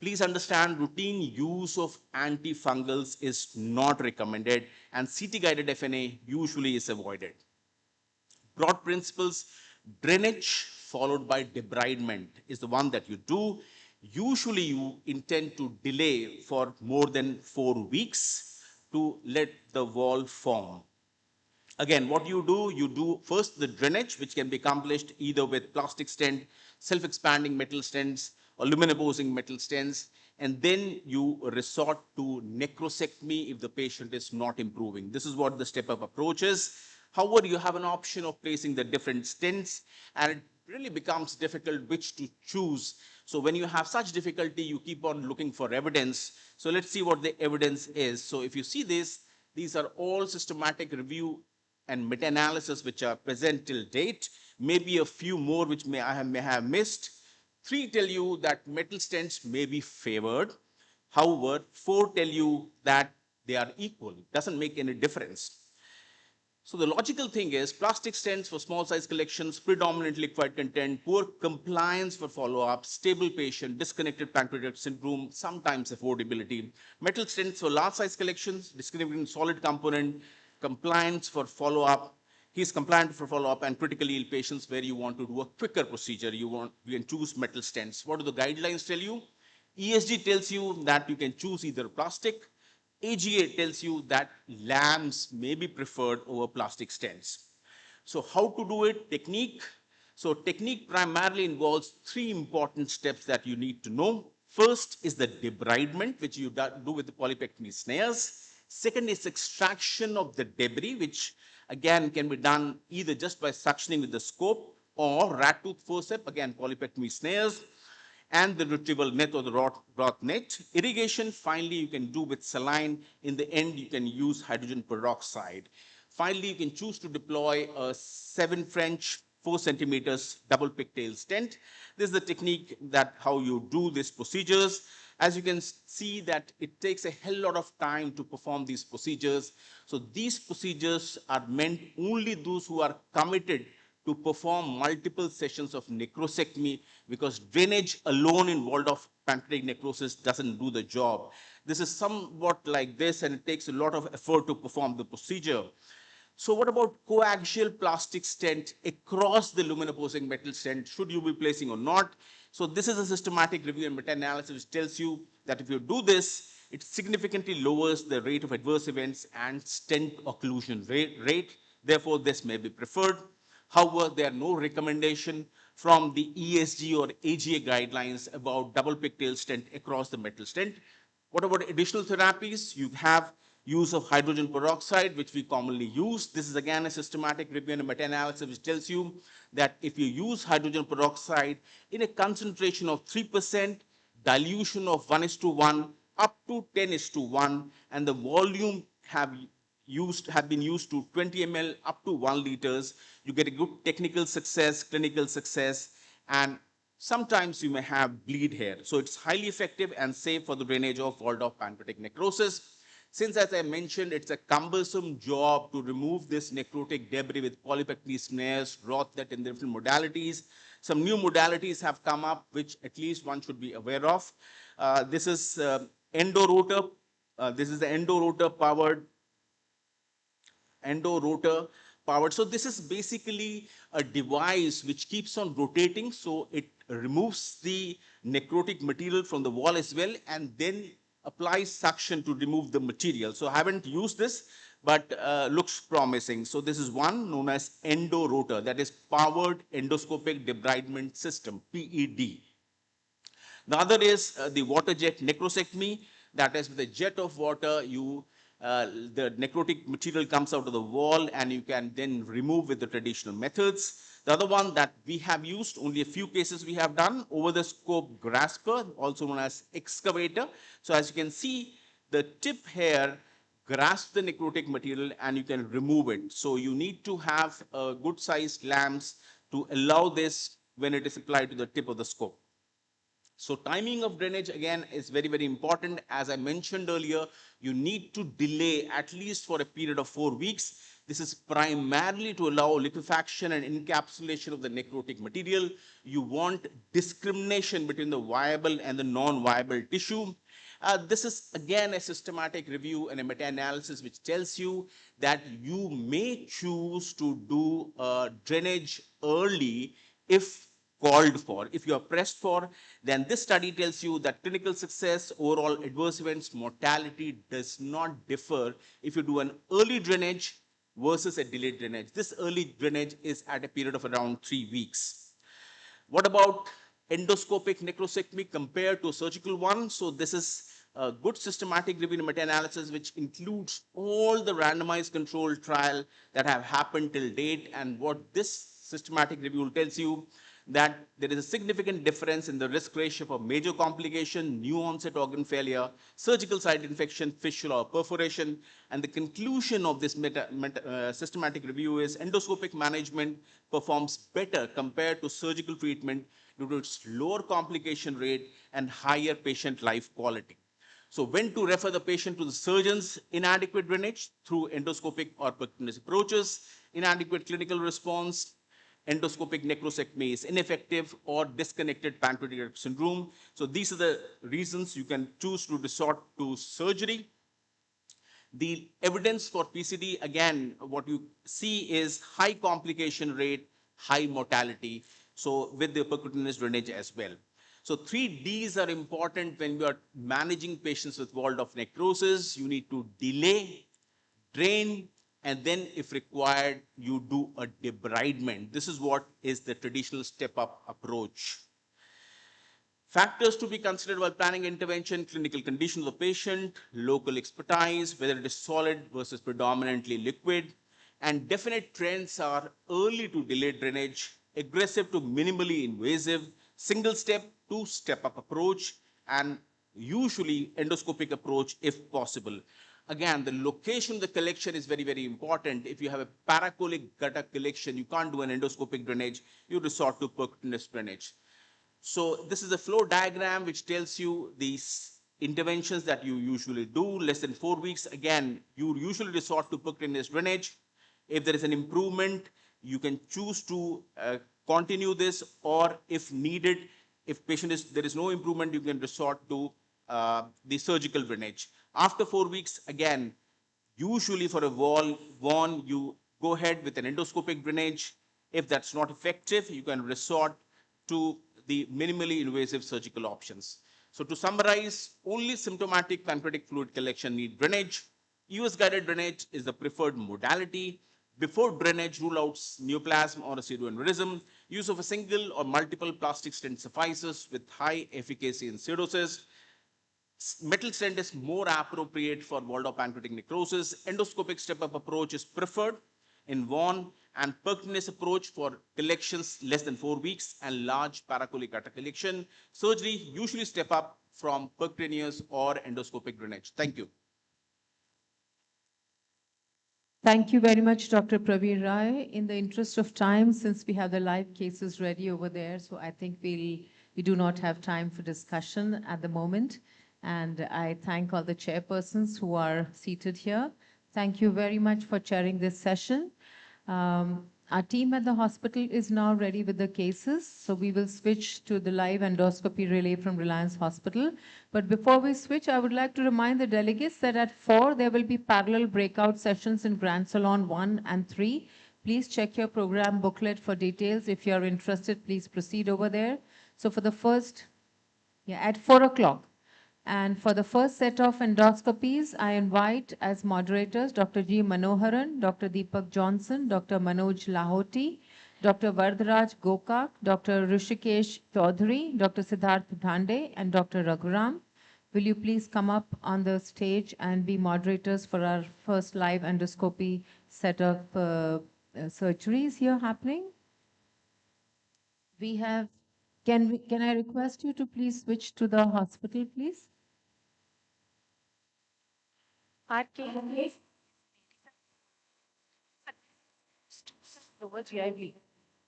[SPEAKER 1] Please understand, routine use of antifungals is not recommended, and CT-guided FNA usually is avoided. Broad principles: drainage followed by debridement is the one that you do. Usually you intend to delay for more than 4 weeks to let the wall form. Again, what you do first the drainage, which can be accomplished either with plastic stent, self-expanding metal stents, or lumen-opposing metal stents, and then you resort to necrosectomy if the patient is not improving. This is what the step-up approach is. However, you have an option of placing the different stents, and it really becomes difficult which to choose. So when you have such difficulty, you keep on looking for evidence. So let's see what the evidence is. So if you see this, these are all systematic review and meta-analysis which are present till date. Maybe a few more which I may have missed. 3 tell you that metal stents may be favored. However, 4 tell you that they are equal. It doesn't make any difference. So the logical thing is plastic stents for small size collections, predominant liquid content, poor compliance for follow-up, stable patient, disconnected pancreatic syndrome, sometimes affordability. Metal stents for large size collections, disconnected solid component, compliance for follow-up. He's compliant for follow-up, and critically ill patients where you want to do a quicker procedure. You can choose metal stents. What do the guidelines tell you? ESG tells you that you can choose either plastic. AGA tells you that lamps may be preferred over plastic stents. So how to do it? Technique. So technique primarily involves 3 important steps that you need to know. First is the debridement, which you do with the polypectomy snares. Second is extraction of the debris, which again can be done either just by suctioning with the scope or rat tooth forceps, again polypectomy snares, and the retrieval net or the broth net. Irrigation, finally, you can do with saline. In the end, you can use hydrogen peroxide. Finally, you can choose to deploy a 7 French 4 centimeters double pigtail stent. This is the technique that how you do these procedures. As you can see that it takes a hell lot of time to perform these procedures. So these procedures are meant only those who are committed to perform multiple sessions of necrosectomy, because drainage alone in walled off pancreatic necrosis doesn't do the job. This is somewhat like this, and it takes a lot of effort to perform the procedure. So what about coaxial plastic stent across the lumen-opposing metal stent? Should you be placing or not? So this is a systematic review and meta-analysis which tells you that if you do this, it significantly lowers the rate of adverse events and stent occlusion rate. Therefore, this may be preferred. However, there are no recommendation from the ESG or AGA guidelines about double pigtail stent across the metal stent. What about additional therapies? You have use of hydrogen peroxide, which we commonly use. This is again a systematic review and a meta-analysis which tells you that if you use hydrogen peroxide in a concentration of 3%, dilution of 1:1 up to 10:1, and the volume have been used to 20 ml up to 1 liters, you get a good technical success, clinical success, and sometimes you may have bleed here. So it's highly effective and safe for the drainage of walled off pancreatic necrosis. Since, as I mentioned, it's a cumbersome job to remove this necrotic debris with Polyp Excision snares, Rothlet in different modalities. Some new modalities have come up, which at least one should be aware of. This is endorotor. This is the endorotor powered. So this is basically a device which keeps on rotating. So it removes the necrotic material from the wall as well, and then applies suction to remove the material. So I haven't used this, but looks promising. So this is one known as endorotor, that is powered endoscopic debridement system, PED. The other is the water jet necrosectomy, that is with a jet of water, the necrotic material comes out of the wall and you can then remove with the traditional methods. The other one that we have used, only a few cases we have done, over the scope grasper, also known as excavator. So as you can see, the tip here grasps the necrotic material and you can remove it. So you need to have good sized lamps to allow this when it is applied to the tip of the scope. So timing of drainage again is very, very important. As I mentioned earlier, you need to delay at least for a period of 4 weeks. This is primarily to allow liquefaction and encapsulation of the necrotic material. You want discrimination between the viable and the non-viable tissue. This is again a systematic review and a meta-analysis which tells you that you may choose to do drainage early if called for. If you are pressed for, then this study tells you that clinical success, overall adverse events, mortality does not differ if you do an early drainage versus a delayed drainage. This early drainage is at a period of around 3 weeks. What about endoscopic necrosectomy compared to a surgical one? So this is a good systematic review and meta-analysis which includes all the randomized controlled trial that have happened till date, and what this systematic review tells you that there is a significant difference in the risk ratio for major complication, new onset organ failure, surgical site infection, fistula or perforation. And the conclusion of this systematic review is endoscopic management performs better compared to surgical treatment due to its lower complication rate and higher patient life quality. So when to refer the patient to the surgeons? Inadequate drainage through endoscopic or percutaneous approaches, inadequate clinical response, endoscopic necrosectomy is ineffective, or disconnected pancreatic syndrome. So these are the reasons you can choose to resort to surgery. The evidence for PCD, again, what you see is high complication rate, high mortality, so with the percutaneous drainage as well. So 3 Ds are important when you are managing patients with walled off necrosis. You need to delay, drain, and then if required, you do a debridement. This is what is the traditional step-up approach. Factors to be considered while planning intervention: clinical condition of the patient, local expertise, whether it is solid versus predominantly liquid, and definite trends are early to delayed drainage, aggressive to minimally invasive, single step to step-up approach, and usually endoscopic approach if possible. Again, the location of the collection is very, very important. If you have a paracolic gutter collection, you can't do an endoscopic drainage, you resort to percutaneous drainage. So this is a flow diagram which tells you these interventions that you usually do, less than 4 weeks. Again, you usually resort to percutaneous drainage. If there is an improvement, you can choose to continue this, or if needed, if there is no improvement, you can resort to the surgical drainage. After 4 weeks, again, usually for a wound, you go ahead with an endoscopic drainage. If that's not effective, you can resort to the minimally invasive surgical options. So to summarize, only symptomatic pancreatic fluid collection need drainage. EUS-guided drainage is the preferred modality. Before drainage, rule out neoplasm or a pseudoaneurysm. Use of a single or multiple plastic stent suffices with high efficacy in pseudocyst. Metal stent is more appropriate for walled-off pancreatic necrosis. Endoscopic step-up approach is preferred in Vaughan, and percutaneous approach for collections less than 4 weeks and large paracolic gutter collection. Surgery usually step up from percutaneous or endoscopic drainage. Thank you.
[SPEAKER 2] Thank you very much, Dr. Praveen Rai. In the interest of time, since we have the live cases ready over there, so I think we do not have time for discussion at the moment. And I thank all the chairpersons who are seated here. Thank you very much for chairing this session. Our team at the hospital is now ready with the cases, so we will switch to the live endoscopy relay from Reliance Hospital. But before we switch, I would like to remind the delegates that at 4, there will be parallel breakout sessions in Grand Salon 1 and 3. Please check your program booklet for details. If you are interested, please proceed over there. So for the first, at 4 o'clock. And for the first set of endoscopies, I invite as moderators Dr. G. Manoharan, Dr. Deepak Johnson, Dr. Manoj Lahoti, Dr. Vardharaj Gokak, Dr. Rishikesh Chaudhary, Dr. Siddharth Dhande, and Dr. Raghuram. Will you please come up on the stage and be moderators for our first live endoscopy set of surgeries here happening? We have, can I request you to please switch to the hospital, please?
[SPEAKER 14] Lower GI bleed.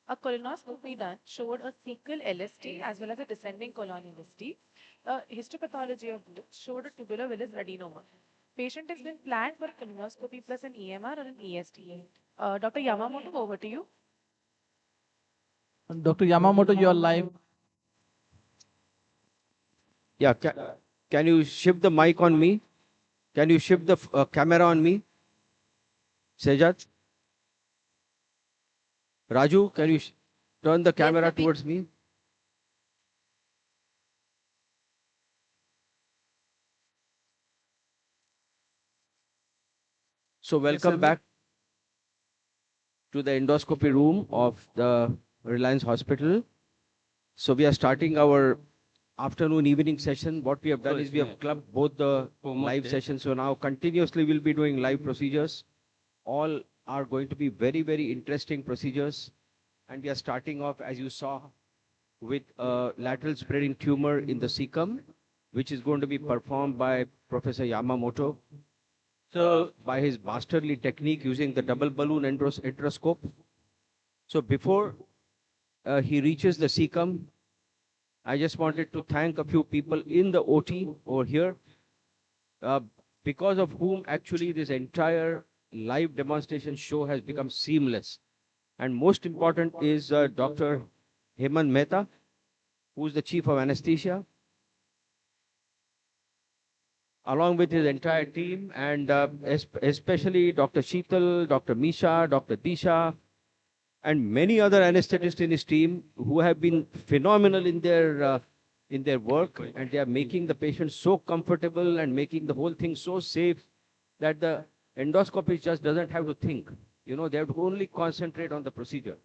[SPEAKER 14] A colonoscopy done showed a cecal LST as well as a descending colon LST. A histopathology of which showed a tubular villus adenoma. Patient has been planned for colonoscopy plus an EMR or an ESD. Dr. Yamamoto, over to you.
[SPEAKER 19] Dr. Yamamoto, you are live.
[SPEAKER 4] Yeah, can you shift the mic on me? Can you shift the camera on me? Sejat? Raju, can you turn the camera towards me? So welcome back to the endoscopy room of the Reliance Hospital. So we are starting our afternoon evening session. What we have done is we have clubbed both the live sessions. So now continuously we'll be doing live procedures. All are going to be very, very interesting procedures. And we are starting off, as you saw, with a lateral spreading tumor in the cecum, which is going to be performed by Professor Yamamoto. So by his masterly technique using the double balloon endoscope. So before he reaches the cecum, I just wanted to thank a few people in the OT over here, because of whom actually this entire live demonstration show has become seamless. And most important is Dr. Hemant Mehta, who's the chief of anesthesia, along with his entire team, and especially Dr. Sheetal, Dr. Misha, Dr. Disha, and many other anesthetists in his team who have been phenomenal in their work, and they are making the patient so comfortable and making the whole thing so safe that the endoscopist just doesn't have to think. You know, they have to only concentrate on the procedure.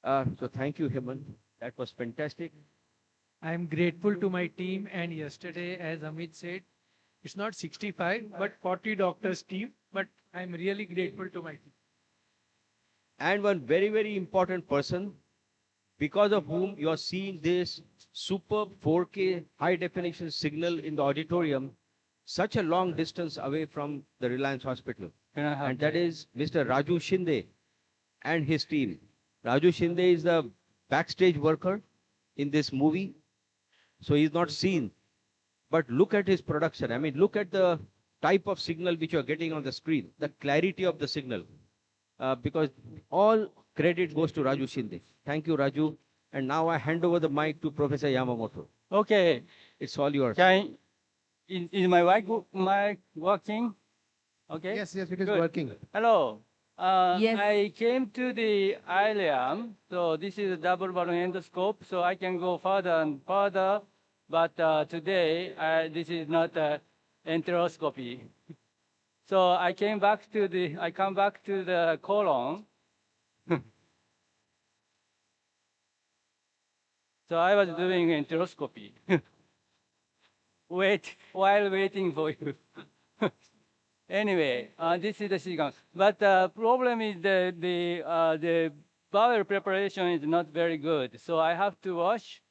[SPEAKER 4] So thank you, Hemant. That was fantastic.
[SPEAKER 12] I am grateful to my team, and yesterday, as Amit said, it's not 65, but 40 doctors team, but I'm really grateful to my team.
[SPEAKER 4] And one very, very important person, because of whom you are seeing this superb 4K high definition signal in the auditorium, such a long distance away from the Reliance Hospital. And that is Mr. Raju Shinde and his team. Raju Shinde is the backstage worker in this movie, so he's not seen. But look at his production. I mean, look at the type of signal which you're getting on the screen, the clarity of the signal. Because all credit goes to Raju Shinde. Thank you, Raju. And now I hand over the mic to Professor Yamamoto.
[SPEAKER 17] Okay.
[SPEAKER 4] It's all yours.
[SPEAKER 17] Is my mic working? Okay.
[SPEAKER 5] Yes, yes, it is
[SPEAKER 17] Good.
[SPEAKER 5] working.
[SPEAKER 17] Hello.
[SPEAKER 2] Yes.
[SPEAKER 17] I came to the ileum, so this is a double balloon endoscope, so I can go further and further, but today this is not enteroscopy. So I come back to the colon. So I was doing enteroscopy. While waiting for you. Anyway, this is the Cecum. But the problem is the bowel preparation is not very good. So I have to wash.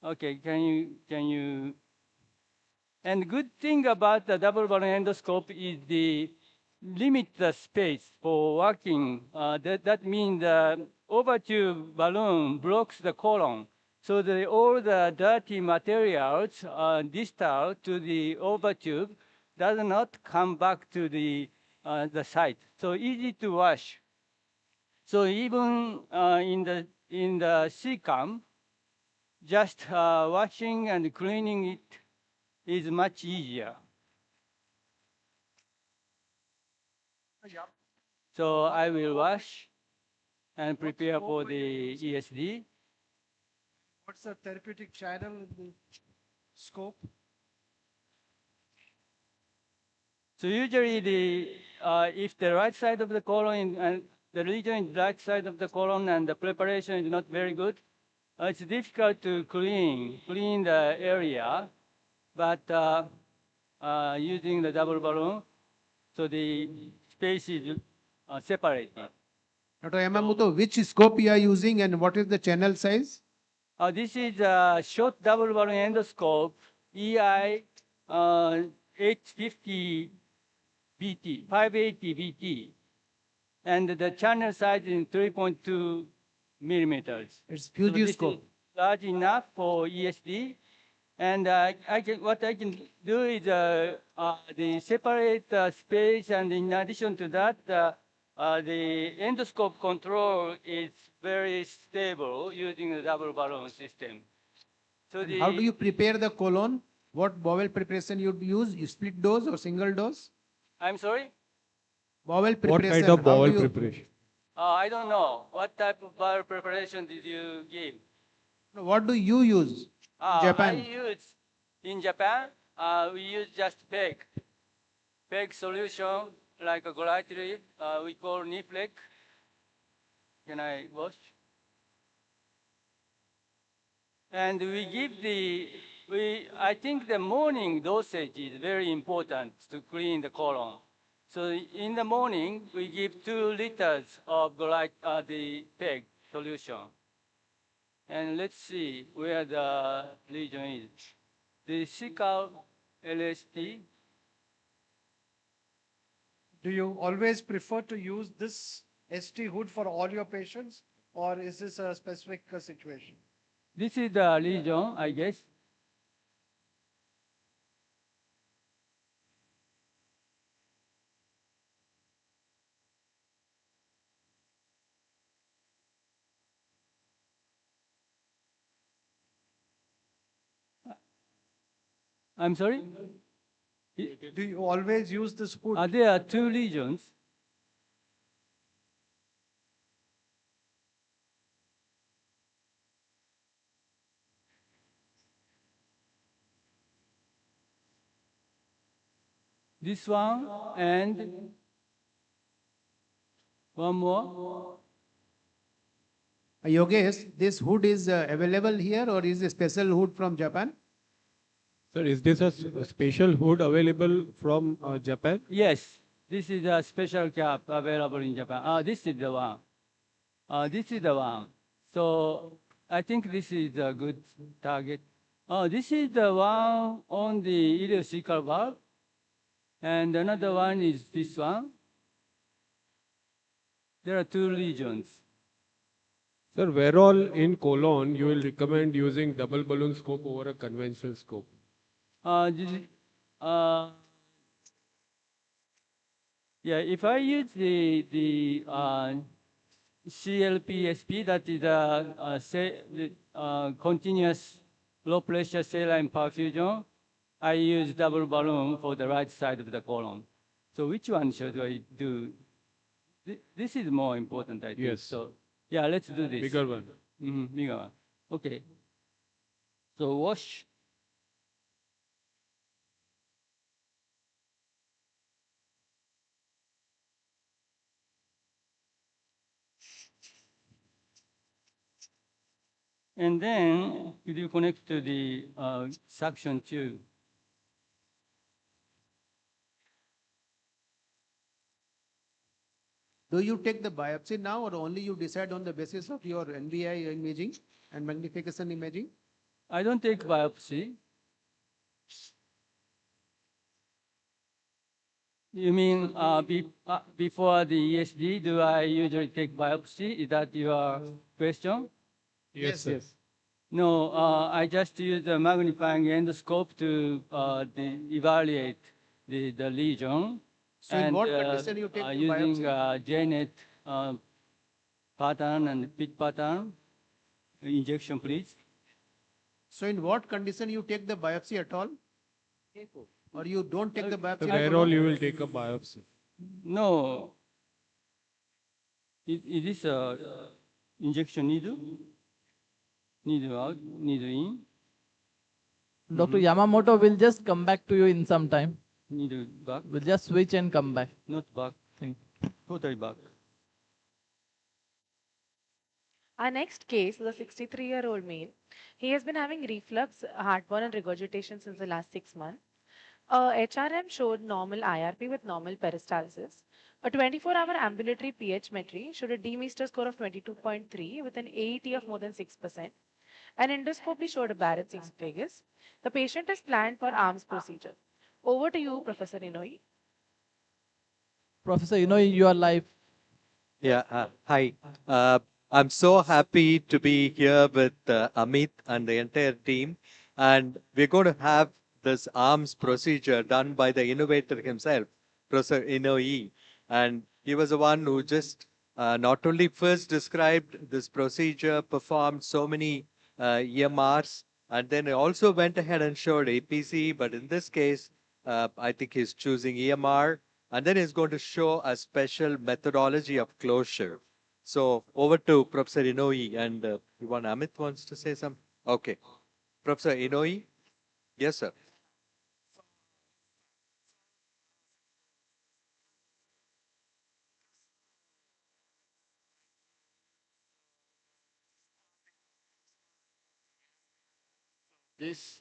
[SPEAKER 17] Okay, can you? And good thing about the double balloon endoscope is the limit the space for working. That means the overtube balloon blocks the colon. So all the dirty materials distal to the overtube does not come back to the site. So easy to wash. So even in the Cecum, just washing and cleaning it is much easier. So I will wash and prepare for the ESD.
[SPEAKER 7] What's the therapeutic channel in the scope?
[SPEAKER 17] So usually, if the right side of the colon and the region is right side of the colon and the preparation is not very good, it's difficult to clean the area. But using the double balloon, so the space is separated.
[SPEAKER 5] Dr. Yamamoto, which scope you are using and what is the channel size?
[SPEAKER 17] This is a short double balloon endoscope, EI 850 BT, 580 BT. And the channel size is 3.2 millimeters.
[SPEAKER 5] It's Fuji scope.
[SPEAKER 17] Large enough for ESD. And what I can do is the separate space, and in addition to that, the endoscope control is very stable using the double balloon system. So
[SPEAKER 5] How do you prepare the colon? What bowel preparation you use? You split dose or single dose?
[SPEAKER 17] I'm sorry?
[SPEAKER 5] Bowel preparation.
[SPEAKER 13] What kind of bowel preparation?
[SPEAKER 17] I don't know. What type of bowel preparation did you give?
[SPEAKER 5] What do you use? Japan.
[SPEAKER 17] In Japan, we use just PEG solution like a glycerin. We call Niflex. Can I wash? And we give I think the morning dosage is very important to clean the colon. So in the morning, we give 2 liters of the PEG solution. And let's see where the lesion is. The Cecum LST.
[SPEAKER 7] Do you always prefer to use this ST hood for all your patients, or is this a specific situation?
[SPEAKER 17] This is the lesion, I guess. I'm sorry?
[SPEAKER 7] Do you always use this hood?
[SPEAKER 17] There are 2 lesions. This one and one more.
[SPEAKER 5] Yogesh, this hood is available here or is a special hood from Japan?
[SPEAKER 13] Sir, is this a special hood available from Japan?
[SPEAKER 17] Yes, this is a special cap available in Japan. This is the one. This is the one. So I think this is a good target. This is the one on the ileocecal valve, and another one is this one. There are two regions.
[SPEAKER 18] Sir, where all in colon you will recommend using double balloon scope over a conventional scope?
[SPEAKER 17] Yeah, if I use the CLPSP, that is continuous low pressure saline perfusion, I use double balloon for the right side of the colon. So which one should I do? This is more important, I think.
[SPEAKER 18] Yes.
[SPEAKER 17] So yeah, let's do this.
[SPEAKER 18] Bigger one.
[SPEAKER 17] Bigger one. Okay. So wash. And then you connect to the suction tube.
[SPEAKER 5] Do you take the biopsy now, or only you decide on the basis of your NBI imaging and magnification imaging?
[SPEAKER 17] I don't take biopsy. You mean before the ESD, do I usually take biopsy? Is that your question?
[SPEAKER 18] Yes, sir. Yes.
[SPEAKER 17] No, I just use the magnifying endoscope to evaluate the lesion.
[SPEAKER 5] So in what condition you take the
[SPEAKER 17] using
[SPEAKER 5] biopsy?
[SPEAKER 17] JNet pattern and pit pattern injection, please.
[SPEAKER 5] So in what condition you take the biopsy at all? Or you don't take the biopsy?
[SPEAKER 18] So where all you will take a biopsy?
[SPEAKER 17] No. Is this injection needle? Needle out, needle in.
[SPEAKER 19] Dr. Yamamoto will just come back to you in some time.
[SPEAKER 17] Needle back.
[SPEAKER 19] We'll just switch and come back.
[SPEAKER 17] Not back. Totally back.
[SPEAKER 14] Our next case is a 63-year-old male. He has been having reflux, heartburn, and regurgitation since the last 6 months. HRM showed normal IRP with normal peristalsis. A 24-hour ambulatory pH metry showed a D-Meester score of 22.3 with an AET of more than 6%. An endoscopy showed a Barrett's esophagus. The patient is planned for ARMS procedure. Over to you, Professor Inouye.
[SPEAKER 19] Professor, you are live.
[SPEAKER 20] Yeah, hi. I'm so happy to be here with Amit and the entire team. And we're going to have this ARMS procedure done by the innovator himself, Professor Inouye. And he was the one who just not only first described this procedure, performed so many EMRs, and then he also went ahead and showed APC. But in this case, I think he's choosing EMR. And then he's going to show a special methodology of closure. So over to Professor Inouye, and Amit wants to say something. Okay. Professor Inouye? Yes, sir.
[SPEAKER 22] This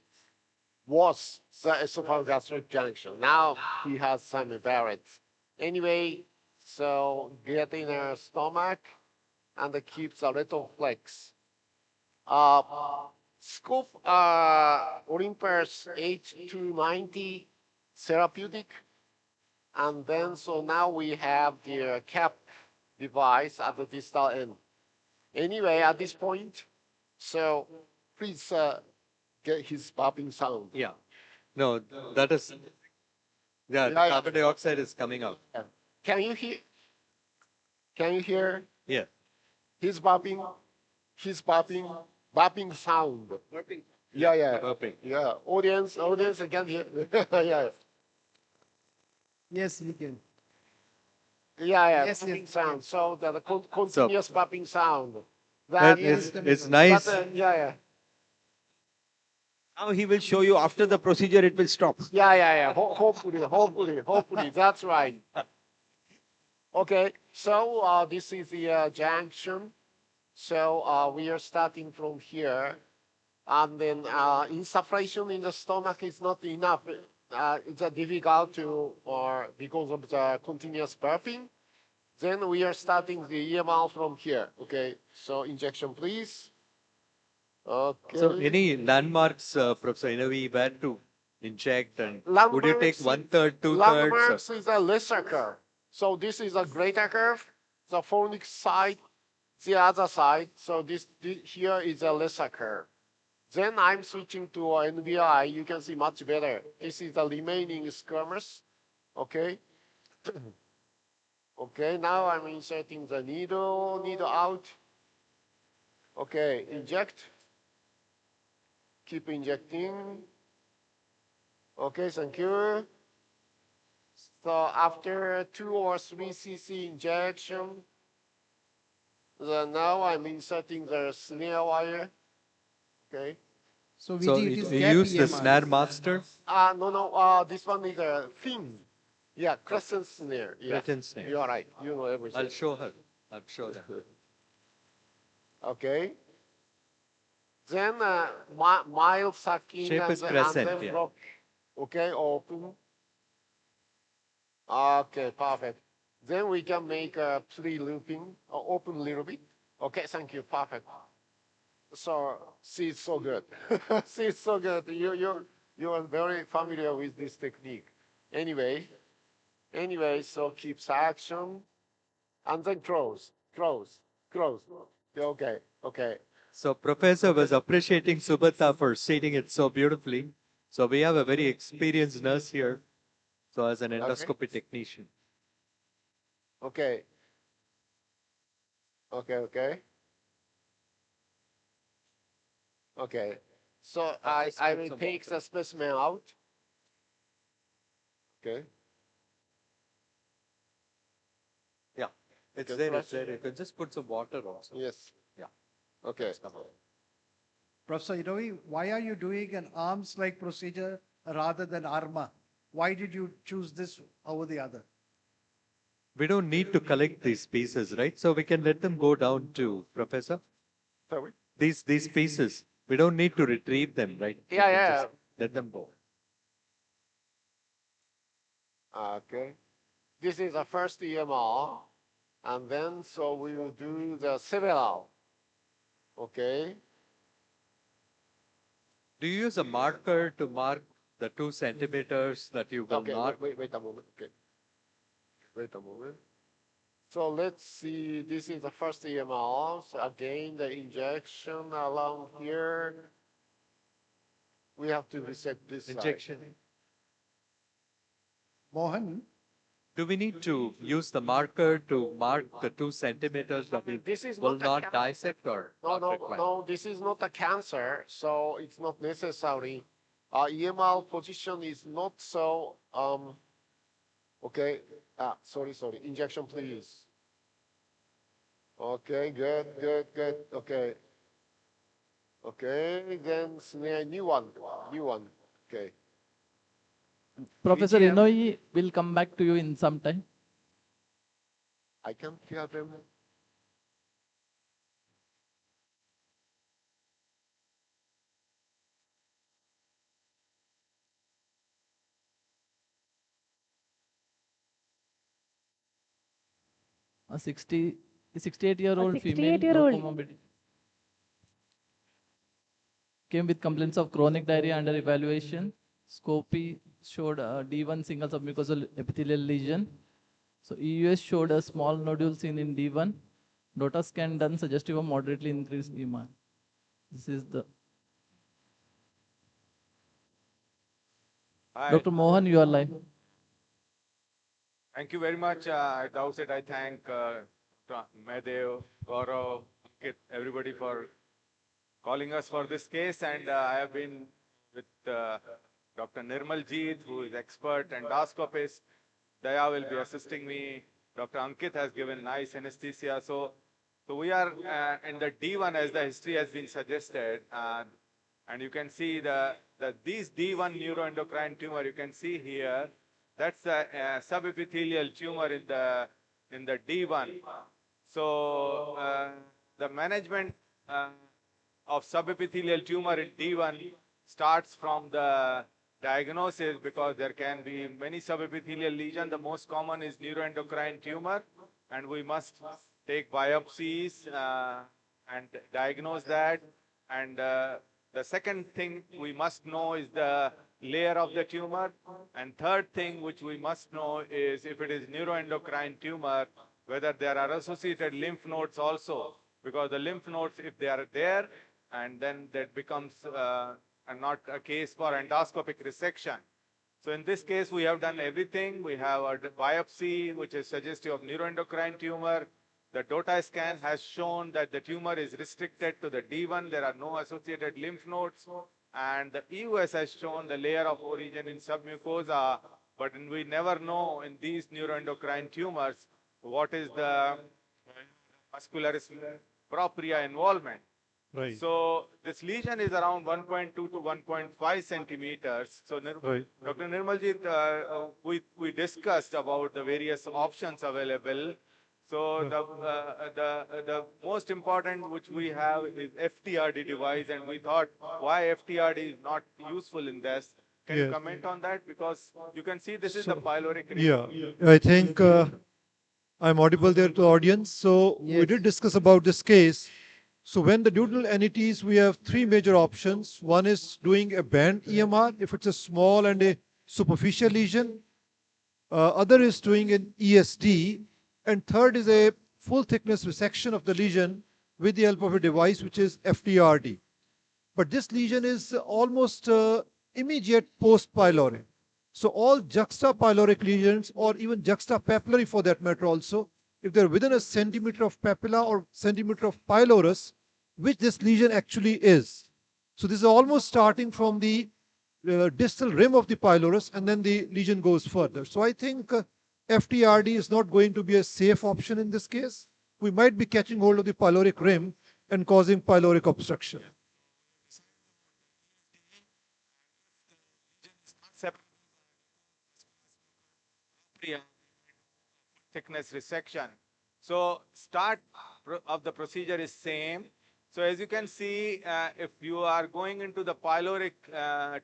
[SPEAKER 22] was the esophageal junction. Now he has some Barrett's. Anyway, so get in our stomach and it keeps a little flex. Scoop Olympus H290 therapeutic. And then, so now we have the cap device at the distal end. Anyway, at this point, so please get his popping sound.
[SPEAKER 20] Yeah. No, that is, yeah, the carbon dioxide is coming out.
[SPEAKER 22] Yeah. Can you hear? Can you hear?
[SPEAKER 20] Yeah.
[SPEAKER 22] His popping sound.
[SPEAKER 20] Burping.
[SPEAKER 22] Yeah, yeah.
[SPEAKER 20] Burping.
[SPEAKER 22] Yeah. Audience can hear. Yeah.
[SPEAKER 5] Yes, we can.
[SPEAKER 22] Yeah, yeah.
[SPEAKER 5] Yes,
[SPEAKER 22] Popping
[SPEAKER 5] yes.
[SPEAKER 22] sound. So the continuous popping sound.
[SPEAKER 20] It's nice.
[SPEAKER 22] Yeah, yeah.
[SPEAKER 4] Now he will show you after the procedure, it will stop.
[SPEAKER 22] Yeah, yeah, yeah. Hopefully. That's right. Okay, so this is the junction. So we are starting from here. And then insufflation in the stomach is not enough. It's difficult to, or because of the continuous burping. Then we are starting the EMR from here. Okay, so injection, please. Okay.
[SPEAKER 20] So any landmarks, Professor Inavi, where to inject, and would you take 1/3, 2/3?
[SPEAKER 22] Landmarks is a lesser curve. So this is a greater curve. The fornix side, the other side. So this here is a lesser curve. Then I'm switching to NBI. You can see much better. This is the remaining squamous. Okay. Okay, now I'm inserting the needle out. Okay, inject. Keep injecting. Okay, thank you. So after 2 or 3 cc injection, then now I'm inserting the snare wire. Okay.
[SPEAKER 5] So,
[SPEAKER 20] So
[SPEAKER 5] VG, it is
[SPEAKER 20] we
[SPEAKER 5] gap
[SPEAKER 20] use the
[SPEAKER 5] EMR.
[SPEAKER 20] snare master?
[SPEAKER 22] No, this one is a thin. Yeah, crescent snare. Yeah.
[SPEAKER 20] Crescent snare.
[SPEAKER 22] You are right. You know everything.
[SPEAKER 20] I'll show her. I'll show her.
[SPEAKER 22] Okay. Then mild sucking
[SPEAKER 20] Shape is crescent,
[SPEAKER 22] and then
[SPEAKER 20] yeah.
[SPEAKER 22] block. Okay, open. Okay, perfect. Then we can make a pre-looping, open a little bit. Okay, thank you, perfect. So, see, it's so good. See, it's so good. You are very familiar with this technique. Anyway, so keep action, and then close. Okay, okay.
[SPEAKER 20] So Professor was appreciating Subhata for stating it so beautifully. So we have a very experienced nurse here. So as an endoscopy technician.
[SPEAKER 22] Okay. Okay. Okay. So I will take the specimen out. Okay.
[SPEAKER 20] Yeah, it's
[SPEAKER 22] Okay,
[SPEAKER 20] there. It's
[SPEAKER 22] flush.
[SPEAKER 20] there. You can just put some water also.
[SPEAKER 22] Yes.
[SPEAKER 20] Yeah.
[SPEAKER 22] Okay.
[SPEAKER 7] Professor Inoue, why are you doing an arms-like procedure rather than ARMA? Why did you choose this over the other?
[SPEAKER 20] We don't need to collect these pieces, right? So we can let them go down to Professor.
[SPEAKER 22] Sorry?
[SPEAKER 20] These pieces, we don't need to retrieve them, right? We
[SPEAKER 22] Yeah,
[SPEAKER 20] can
[SPEAKER 22] yeah.
[SPEAKER 20] just let them go.
[SPEAKER 22] Okay. This is the first EMR, and then so we will do the several. Okay.
[SPEAKER 20] Do you use a marker to mark the 2 centimeters that you will
[SPEAKER 22] Okay,
[SPEAKER 20] not?
[SPEAKER 22] wait a moment. Okay. Wait a moment. So let's see, this is the first EMR. So again, the injection along here. We have to reset this
[SPEAKER 20] Injection.
[SPEAKER 22] side.
[SPEAKER 7] Mohan?
[SPEAKER 20] Do we need to use the marker to mark the 2 centimeters that we will not dissect, or?
[SPEAKER 22] No, this is not a cancer, so it's not necessary. EMR position is not so, okay. Sorry. Injection, please. Okay, good. Okay. Okay, then new one. Okay.
[SPEAKER 19] Professor
[SPEAKER 22] VGM.
[SPEAKER 19] Inoue will come back to you in some time.
[SPEAKER 22] I can hear them.
[SPEAKER 19] A 68-year-old female,
[SPEAKER 14] 68-year-old.
[SPEAKER 19] low comorbidity. Came with complaints of chronic diarrhea under evaluation. Scopy showed a D1 single submucosal epithelial lesion. So EUS showed a small nodule seen in D1. DOTA scan done suggestive of moderately increased EMI. This is the...
[SPEAKER 9] Hi.
[SPEAKER 19] Dr. Mohan, you are live.
[SPEAKER 9] Thank you very much. At the outset, I thank Mahdev, Gaurav, Ankit, everybody for calling us for this case. And I have been with Dr. Nirmal Jeet, who is expert endoscopist. Daya will be assisting me. Dr. Ankit has given nice anesthesia. So we are in the D1 as the history has been suggested. And you can see these D1 neuroendocrine tumor, you can see here, that's the subepithelial tumor in the D1. So the management of subepithelial tumor in D1 starts from the diagnosis, because there can be many subepithelial lesions. The most common is neuroendocrine tumor, and we must take biopsies and diagnose that. And the second thing we must know is the layer of the tumor. And third thing which we must know is if it is neuroendocrine tumor, whether there are associated lymph nodes also, because the lymph nodes, if they are there, and then that becomes not a case for endoscopic resection. So in this case, we have done everything. We have a biopsy, which is suggestive of neuroendocrine tumor. The DOTA scan has shown that the tumor is restricted to the D1. There are no associated lymph nodes. And the EUS has shown the layer of origin in submucosa. But we never know in these neuroendocrine tumors what is the muscularis propria involvement.
[SPEAKER 3] Right.
[SPEAKER 9] So this lesion is around 1.2 to 1.5 centimeters. So
[SPEAKER 3] Right.
[SPEAKER 9] Dr. Nirmalji, we discussed about the various options available. So the most important which we have is FTRD device, and we thought why FTRD is not useful in this. Can you
[SPEAKER 3] Yes.
[SPEAKER 9] comment on that? Because you can see this is the pyloric ring.
[SPEAKER 3] Yeah, I think I'm audible there to the audience. So we did discuss about this case. So when the duodenal NETs, we have three major options. One is doing a band EMR if it's a small and a superficial lesion. Other is doing an ESD. And third is a full thickness resection of the lesion with the help of a device which is FTRD. But this lesion is almost immediate post-pyloric. So all juxtapyloric lesions or even juxtapapillary for that matter also, if they're within a centimeter of papilla or centimeter of pylorus, which this lesion actually is. So this is almost starting from the distal rim of the pylorus and then the lesion goes further. So I think FTRD is not going to be a safe option in this case. We might be catching hold of the pyloric rim and causing pyloric obstruction.
[SPEAKER 9] Thickness resection. So start of the procedure is same. So as you can see, if you are going into the pyloric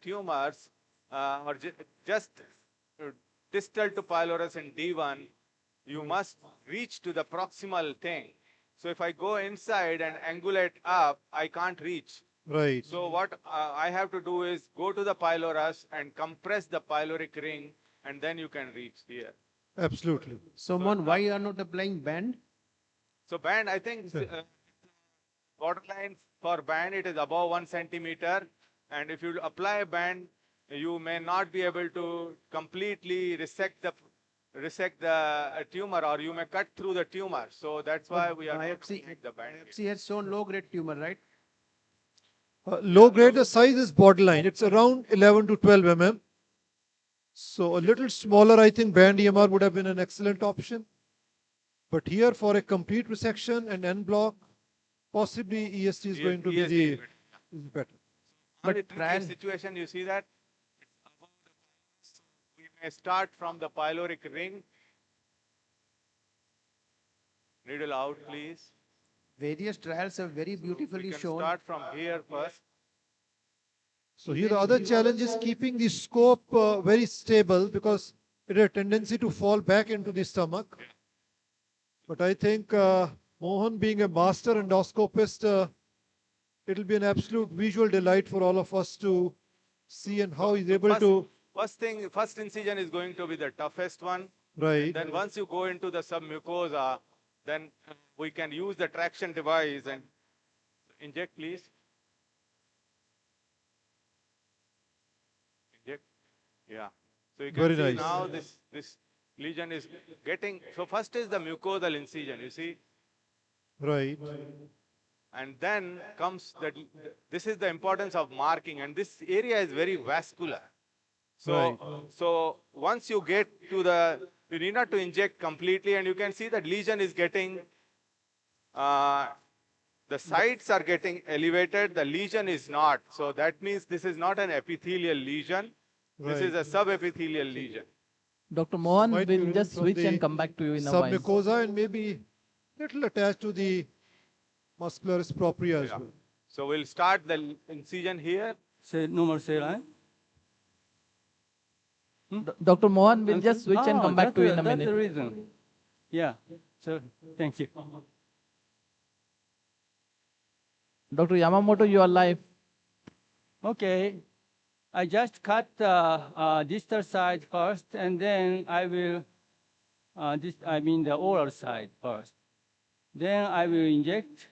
[SPEAKER 9] tumors or just distal to pylorus in D1, you must reach to the proximal thing. So if I go inside and angulate up, I can't reach.
[SPEAKER 3] Right.
[SPEAKER 9] So what I have to do is go to the pylorus and compress the pyloric ring, and then you can reach here.
[SPEAKER 3] Absolutely.
[SPEAKER 5] So, Mohan, why you are not applying band?
[SPEAKER 9] So band, I think borderline for band, it is above 1 centimeter. And if you apply a band, you may not be able to completely resect the tumor, or you may cut through the tumor. So that's why we are
[SPEAKER 5] biopsy,
[SPEAKER 9] the band.
[SPEAKER 5] biopsy has shown low-grade tumor, right?
[SPEAKER 3] Low grade, the size is borderline. It's around 11 to 12 mm. So a little smaller, I think band EMR would have been an excellent option. But here for a complete resection and en bloc, possibly EST is going to be the better.
[SPEAKER 9] But trial situation, you see that? We may start from the pyloric ring. Needle out, please.
[SPEAKER 5] Various trials have very beautifully
[SPEAKER 9] We can
[SPEAKER 5] shown.
[SPEAKER 9] start from here first.
[SPEAKER 3] So here the other challenge is keeping the scope very stable because it has a tendency to fall back into the stomach. But I think Mohan being a master endoscopist, it'll be an absolute visual delight for all of us to see and how he's able to.
[SPEAKER 9] First incision is going to be the toughest one.
[SPEAKER 3] Right.
[SPEAKER 9] Then once you go into the submucosa, then we can use the traction device and inject, please. Inject. Yeah. So you can
[SPEAKER 3] Very
[SPEAKER 9] see
[SPEAKER 3] nice.
[SPEAKER 9] now this lesion is getting. So first is the mucosal incision. You see.
[SPEAKER 3] Right.
[SPEAKER 9] And then comes that. This is the importance of marking, and this area is very vascular. So, so once you get to you need not to inject completely, and you can see that lesion is getting, the sides are getting elevated, the lesion is not. So that means this is not an epithelial lesion, this is a subepithelial lesion.
[SPEAKER 19] Dr. Mohan will just switch and come back to you in a while.
[SPEAKER 3] Submucosa and maybe little attached to the muscularis propria as well.
[SPEAKER 9] So we'll start the incision here.
[SPEAKER 17] Say no more, say right?
[SPEAKER 19] Dr. Mohan will just switch and come back to you in a minute.
[SPEAKER 17] That's the reason. Yeah. So thank you.
[SPEAKER 19] Dr. Yamamoto, you are live.
[SPEAKER 17] Okay. I just cut distal side first, and then I will, the oral side first. Then I will inject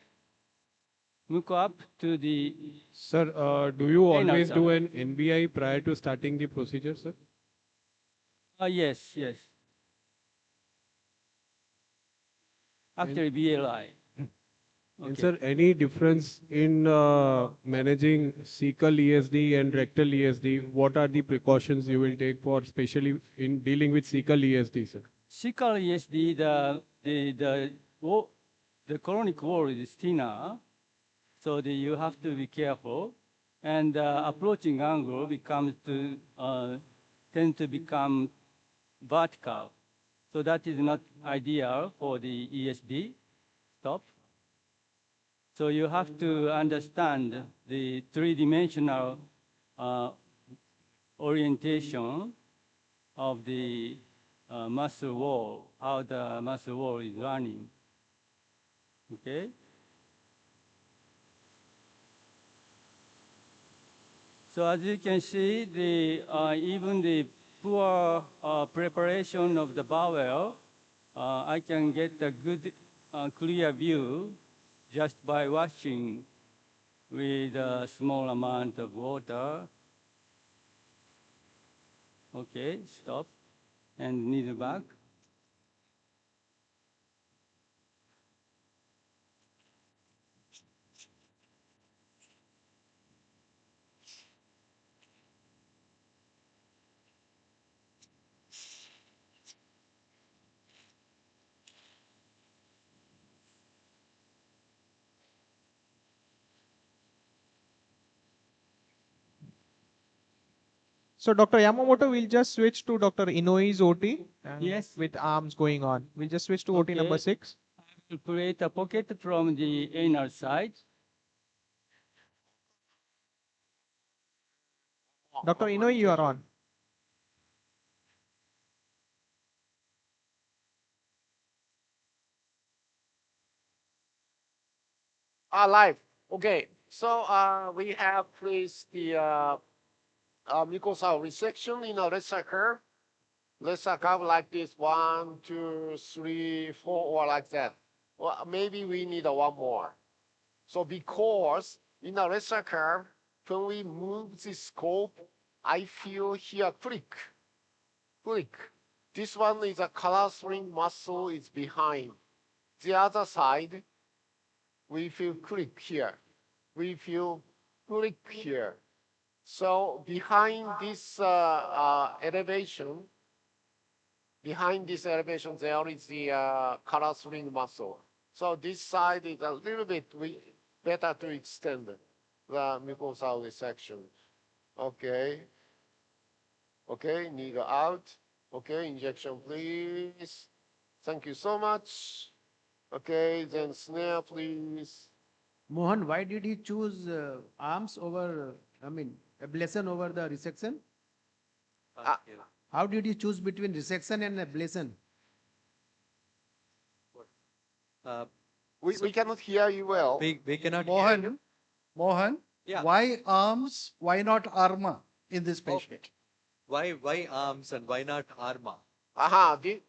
[SPEAKER 17] muco up to the.
[SPEAKER 18] Sir, do you
[SPEAKER 17] anal
[SPEAKER 18] always do
[SPEAKER 17] side.
[SPEAKER 18] an NBI prior to starting the procedure, sir?
[SPEAKER 17] Yes, yes. After BLI.
[SPEAKER 18] And sir, any difference in managing cecal ESD and rectal ESD? What are the precautions you will take for, especially in dealing with cecal ESD, sir?
[SPEAKER 17] Cecal ESD, the colonic wall is thinner, so you have to be careful, and approaching angle tend to become vertical. So that is not ideal for the ESD stop. So you have to understand the three-dimensional orientation of the muscle wall, how the muscle wall is running. Okay? So as you can see, even the poor preparation of the bowel, I can get a good clear view just by washing with a small amount of water. Okay, stop. And needle back.
[SPEAKER 10] So Dr. Yamamoto, we'll just switch to Dr. Inouye's OT.
[SPEAKER 17] Yes.
[SPEAKER 10] With arms going on. We'll just switch to OT number 6.
[SPEAKER 17] I will create a pocket from the anal side.
[SPEAKER 10] Dr. Inouye, you are on.
[SPEAKER 22] Live. Okay. So we have placed the mucosal resection in a Ressa curve. Ressa curve like this, 1, 2, 3, 4, or like that. Well, maybe we need one more. So because in a Ressa curve, when we move the scope, I feel here click. This one is a clustering muscle is behind. The other side, we feel click here. We feel click here. So behind this elevation, there is the clustering muscle. So this side is a little bit better to extend the mucosal resection. Okay. Okay, needle out. Okay, injection please. Thank you so much. Okay, then snare please.
[SPEAKER 5] Mohan, why did you choose arms over, ablation over the resection? How did you choose between resection and ablation?
[SPEAKER 22] We cannot hear you well.
[SPEAKER 20] We cannot
[SPEAKER 7] Mohan,
[SPEAKER 20] hear you.
[SPEAKER 7] Mohan,
[SPEAKER 20] Yeah.
[SPEAKER 7] why arms? Why not ARMA in this patient?
[SPEAKER 20] Why arms and why not ARMA?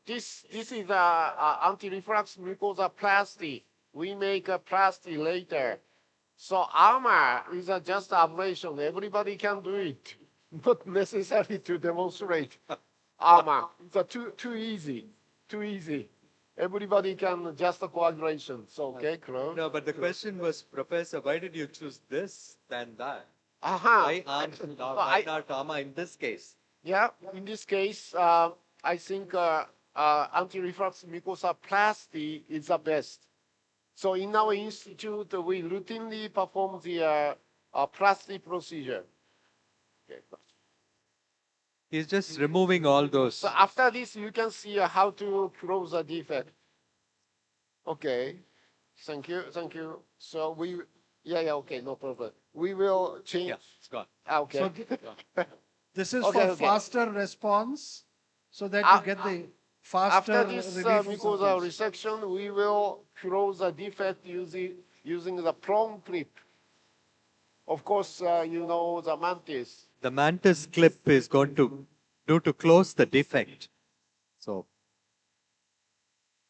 [SPEAKER 22] This is anti-reflux mucosoplasty. We make a plasty later. So ARMA is just ablation. Everybody can do it. Not necessary to demonstrate. ARMA. It's too easy. Too easy. Everybody can just coagulation. So okay, close.
[SPEAKER 20] No, but the question was, Professor, why did you choose this than that?
[SPEAKER 22] Why
[SPEAKER 20] arms and why not ARMA in this case?
[SPEAKER 22] Yeah, in this case, I think anti-reflux mucosoplasty is the best. So in our institute, we routinely perform the plasty procedure. Okay.
[SPEAKER 20] He's just removing all those.
[SPEAKER 22] So after this, you can see how to close the defect. Okay, thank you. So okay, no problem. We will change.
[SPEAKER 20] Yeah, it's gone.
[SPEAKER 22] Okay.
[SPEAKER 7] So this is
[SPEAKER 22] Okay,
[SPEAKER 7] for
[SPEAKER 22] okay.
[SPEAKER 7] faster response, so that you get the faster
[SPEAKER 22] After this
[SPEAKER 7] relief.
[SPEAKER 22] mucosal resection, we will close the defect using the prong clip. Of course, you know the mantis.
[SPEAKER 20] The mantis clip is going to do to close the defect. So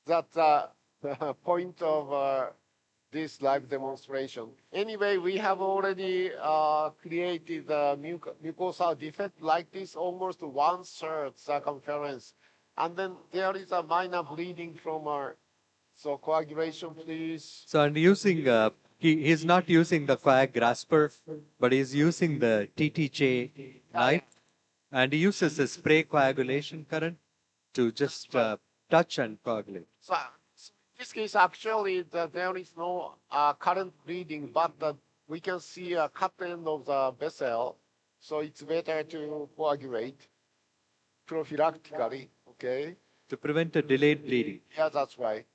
[SPEAKER 22] That's the point of this live demonstration. Anyway, we have already created a mucosal defect like this, almost 1/3 circumference. And then there is a minor bleeding from our, so coagulation, please.
[SPEAKER 20] So and using he's not using the coag grasper, but he's using the TTJ knife, and he uses a spray coagulation current to just touch and coagulate.
[SPEAKER 22] So in this case, actually, there is no current bleeding, but we can see a cut end of the vessel. So it's better to coagulate prophylactically, okay?
[SPEAKER 20] To prevent a delayed bleeding.
[SPEAKER 22] Yeah, that's right.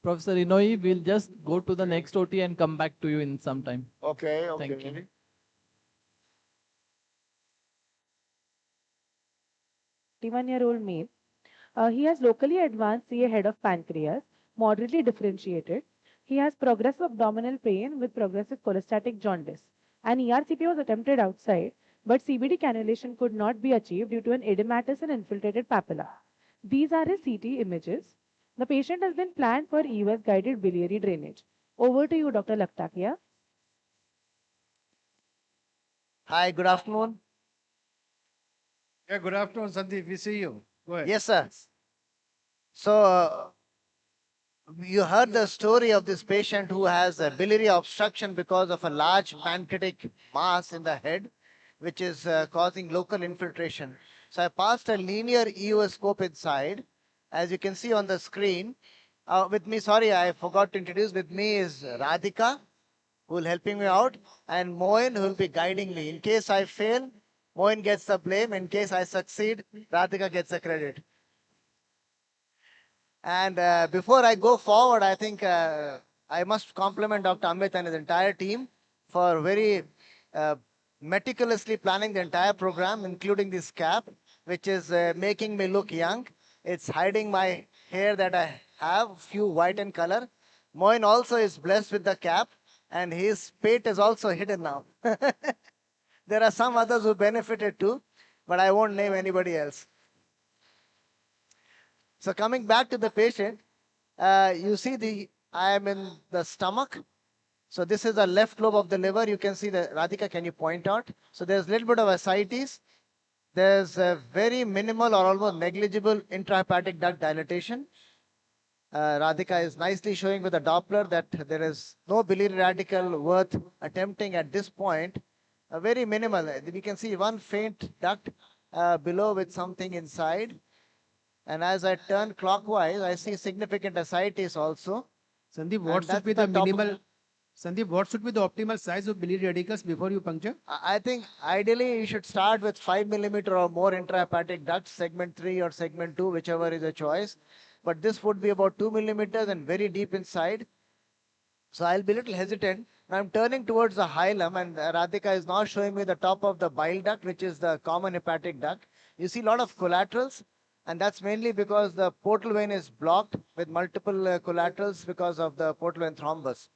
[SPEAKER 19] Professor Inouye, we'll just go to the next OT and come back to you in some time.
[SPEAKER 22] Okay, okay.
[SPEAKER 19] Thank you.
[SPEAKER 14] 21-year-old male. He has locally advanced CA head of pancreas, moderately differentiated. He has progressive abdominal pain with progressive cholestatic jaundice. An ERCP was attempted outside, but CBD cannulation could not be achieved due to an edematous and infiltrated papilla. These are his CT images. The patient has been planned for EUS-guided biliary drainage. Over to you, Dr. Laktakia.
[SPEAKER 8] Hi, good afternoon.
[SPEAKER 7] Yeah, good afternoon, Sandeep. We see you. Go ahead.
[SPEAKER 8] Yes, sir. So, you heard the story of this patient who has a biliary obstruction because of a large pancreatic mass in the head, which is causing local infiltration. So, I passed a linear EUS scope inside. As you can see on the screen, with me, sorry, I forgot to introduce, with me is Radhika, who will helping me out, and Moin, who will be guiding me. In case I fail, Moin gets the blame. In case I succeed, Radhika gets the credit. And before I go forward, I think I must compliment Dr. Amit and his entire team for very meticulously planning the entire program, including this cap, which is making me look young. It's hiding my hair that I have, few white in color. Moin also is blessed with the cap, and his pate is also hidden now. There are some others who benefited too, but I won't name anybody else. So coming back to the patient, you see I am in the stomach. So this is the left lobe of the liver. You can see Radhika, can you point out? So there's a little bit of ascites. There's a very minimal or almost negligible intrahepatic duct dilatation. Radhika is nicely showing with a Doppler that there is no biliary radical worth attempting at this point. Very minimal. We can see one faint duct below with something inside. And as I turn clockwise, I see significant ascites also.
[SPEAKER 5] Sandeep, what should be the minimal? Sandeep, what should be the optimal size of biliary radicals before you puncture?
[SPEAKER 8] I think ideally you should start with 5 millimeter or more intrahepatic ducts, segment 3 or segment 2, whichever is a choice. But this would be about 2 millimeters and very deep inside. So I'll be a little hesitant. I'm turning towards the hilum, and Radhika is now showing me the top of the bile duct, which is the common hepatic duct. You see a lot of collaterals, and that's mainly because the portal vein is blocked with multiple collaterals because of the portal vein thrombus.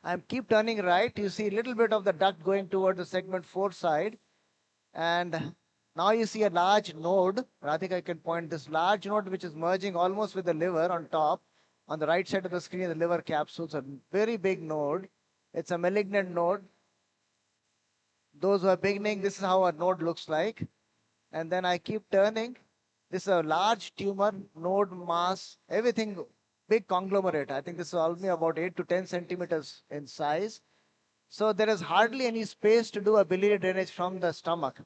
[SPEAKER 8] I keep turning right. You see a little bit of the duct going towards the segment 4 side. And now you see a large node. Radhika, I can point this large node which is merging almost with the liver on top. On the right side of the screen, the liver capsules, a very big node. It's a malignant node. Those who are beginning, this is how a node looks like. And then I keep turning. This is a large tumor, node mass, everything big conglomerate. I think this is only about 8 to 10 centimeters in size. So there is hardly any space to do a biliary drainage from the stomach.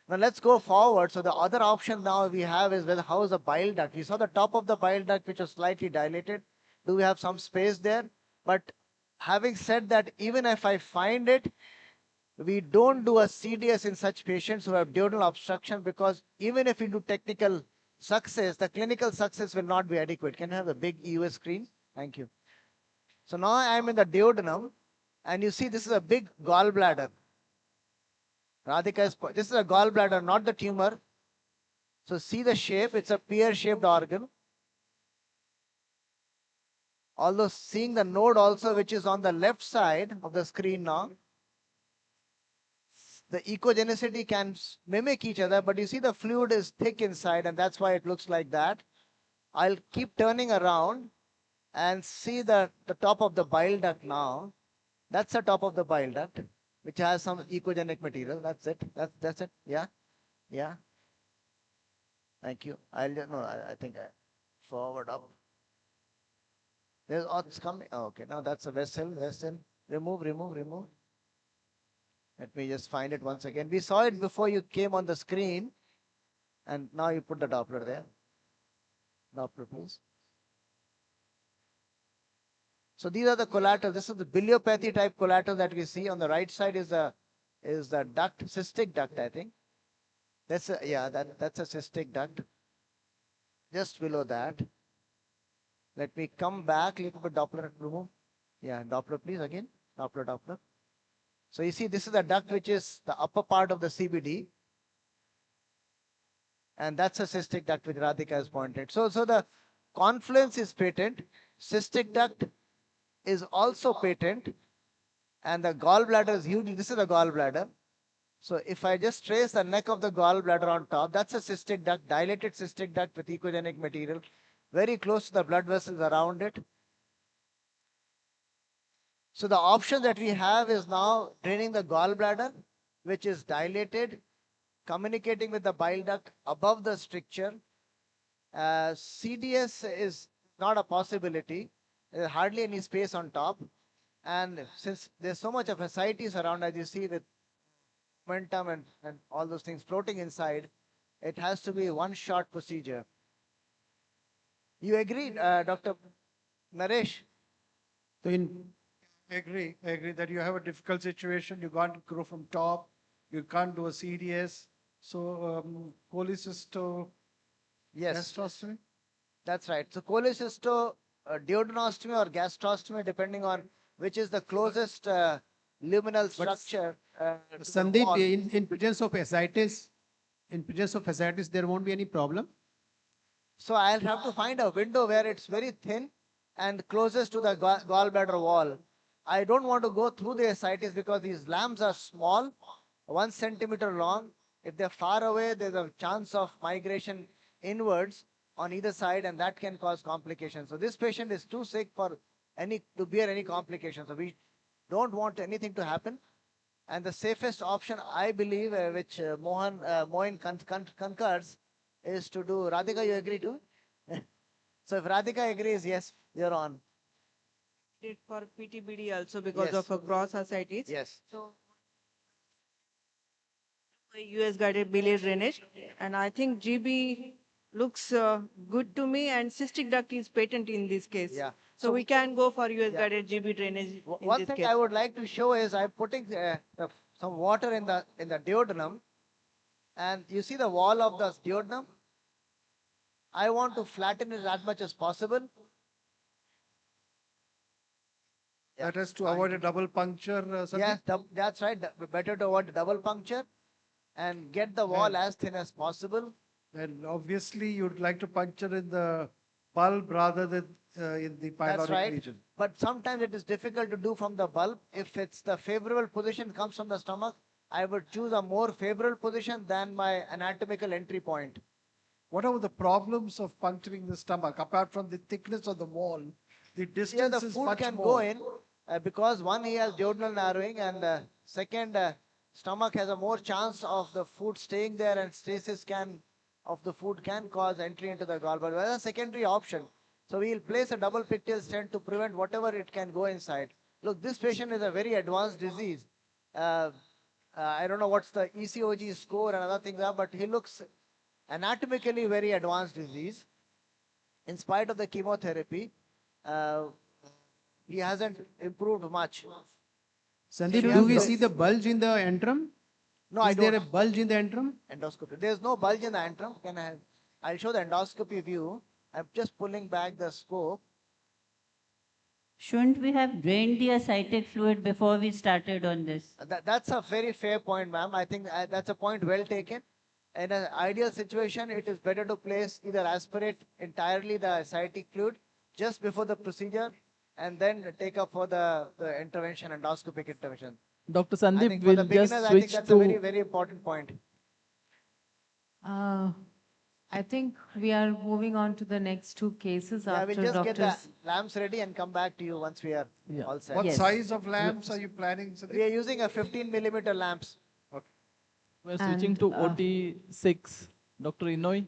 [SPEAKER 8] Now let's go forward. So the other option now we have is how is the bile duct? We saw the top of the bile duct which was slightly dilated. Do we have some space there? But having said that, even if I find it, we don't do a CDS in such patients who have duodenal obstruction, because even if we do technical success, the clinical success will not be adequate. Can I have a big EUS screen? Thank you. So now I'm in the duodenum, and you see this is a big gallbladder. Radhika, this is a gallbladder, not the tumor. So see the shape, it's a pear-shaped organ. Although seeing the node also, which is on the left side of the screen now, the echogenicity can mimic each other, but you see the fluid is thick inside, and that's why it looks like that. I'll keep turning around and see the top of the bile duct now. That's the top of the bile duct, which has some echogenic material. That's it. That's it. Yeah. Yeah. Thank you. I think I forward up. There's it's coming. Oh, okay. Now that's a vessel. Remove. Let me just find it once again. We saw it before you came on the screen, and now you put the Doppler there. Doppler, please. So these are the collateral. This is the biliopathy type collateral that we see. On the right side is the duct, cystic duct, I think. That's a cystic duct. Just below that. Let me come back a little bit. Doppler, remove. Yeah, Doppler, please, again. Doppler. So you see, this is the duct which is the upper part of the CBD. And that's a cystic duct which Radhika has pointed. So the confluence is patent. Cystic duct is also patent. And the gallbladder is huge. This is the gallbladder. So if I just trace the neck of the gallbladder on top, that's a cystic duct, dilated cystic duct with echogenic material, very close to the blood vessels around it. So the option that we have is now draining the gallbladder, which is dilated, communicating with the bile duct above the stricture. CDS is not a possibility. There's hardly any space on top. And since there's so much of ascites around, as you see, with momentum and all those things floating inside, it has to be one shot procedure. You agree, Dr. Naresh?
[SPEAKER 7] So I agree that you have a difficult situation. You can't grow from top. You can't do a CDS. So cholecysto,
[SPEAKER 8] yes,
[SPEAKER 7] gastrostomy?
[SPEAKER 8] That's right. So cholecysto, duodenostomy or gastrostomy, depending on which is the closest luminal structure.
[SPEAKER 5] Sandeep, in presence of ascites, there won't be any problem.
[SPEAKER 8] So I'll have to find a window where it's very thin and closest to the gallbladder wall. I don't want to go through the ascites because these lamps are small, 1 centimeter long. If they're far away, there's a chance of migration inwards on either side, and that can cause complications. So this patient is too sick to bear any complications. So we don't want anything to happen. And the safest option, I believe, which Mohan concurs, is to do. Radhika, you agree too? So if Radhika agrees, yes, you're on.
[SPEAKER 11] Did for PTBD also because
[SPEAKER 8] Yes.
[SPEAKER 11] of a cross ascites.
[SPEAKER 8] Yes.
[SPEAKER 11] So EUS-guided biliary drainage, and I think GB looks good to me, and cystic duct is patent in this case.
[SPEAKER 8] Yeah.
[SPEAKER 11] So we can go for EUS-guided GB drainage in
[SPEAKER 8] One
[SPEAKER 11] this
[SPEAKER 8] thing
[SPEAKER 11] case.
[SPEAKER 8] I would like to show is I'm putting some water in the duodenum, and you see the wall of the duodenum. I want to flatten it as much as possible.
[SPEAKER 7] That is to avoid a double puncture.
[SPEAKER 8] Yes, that's right. Better to avoid double puncture and get the wall as thin as possible.
[SPEAKER 7] And obviously, you'd like to puncture in the bulb rather than in the
[SPEAKER 8] That's
[SPEAKER 7] pyloric
[SPEAKER 8] right.
[SPEAKER 7] region.
[SPEAKER 8] But sometimes it is difficult to do from the bulb. If it's the favorable position comes from the stomach, I would choose a more favorable position than my anatomical entry point.
[SPEAKER 7] What are the problems of puncturing the stomach apart from the thickness of the wall? The distance
[SPEAKER 8] Here the
[SPEAKER 7] is
[SPEAKER 8] food
[SPEAKER 7] much
[SPEAKER 8] can
[SPEAKER 7] more.
[SPEAKER 8] go in because one, he has duodenal narrowing, and second, stomach has a more chance of the food staying there, and stasis of the food can cause entry into the gallbladder. That's a secondary option. So we'll place a double pigtail stent to prevent whatever it can go inside. Look, this patient is a very advanced disease. I don't know what's the ECOG score and other things are, but he looks anatomically very advanced disease. In spite of the chemotherapy, he hasn't improved much.
[SPEAKER 5] Sandeep,
[SPEAKER 8] So
[SPEAKER 5] do we see the bulge in the antrum?
[SPEAKER 8] No, I
[SPEAKER 5] Is
[SPEAKER 8] don't.
[SPEAKER 5] there a bulge in the antrum?
[SPEAKER 8] Endoscopy. There's no bulge in the antrum. I'll show the endoscopy view. I'm just pulling back the scope.
[SPEAKER 21] Shouldn't we have drained the ascitic fluid before we started on this?
[SPEAKER 8] That's a very fair point, ma'am. I think that's a point well taken. In an ideal situation, it is better to place either aspirate entirely the ascitic fluid just before the procedure and then take up for the intervention, endoscopic intervention.
[SPEAKER 19] Dr.
[SPEAKER 8] I
[SPEAKER 19] Sandeep
[SPEAKER 8] think for the
[SPEAKER 19] will just
[SPEAKER 8] beginners, I think
[SPEAKER 19] switch
[SPEAKER 8] that's a very,
[SPEAKER 19] to.
[SPEAKER 8] very important point.
[SPEAKER 2] I think we are moving on to the next two cases
[SPEAKER 8] Yeah, we'll
[SPEAKER 2] after
[SPEAKER 8] just get the
[SPEAKER 2] doctors.
[SPEAKER 8] lamps ready and come back to you once we are
[SPEAKER 19] Yeah.
[SPEAKER 8] all set.
[SPEAKER 7] What size of lamps are you planning?
[SPEAKER 8] We are using a 15 millimeter lamps.
[SPEAKER 19] We're switching
[SPEAKER 2] And,
[SPEAKER 19] to OT6. Dr. Inouye.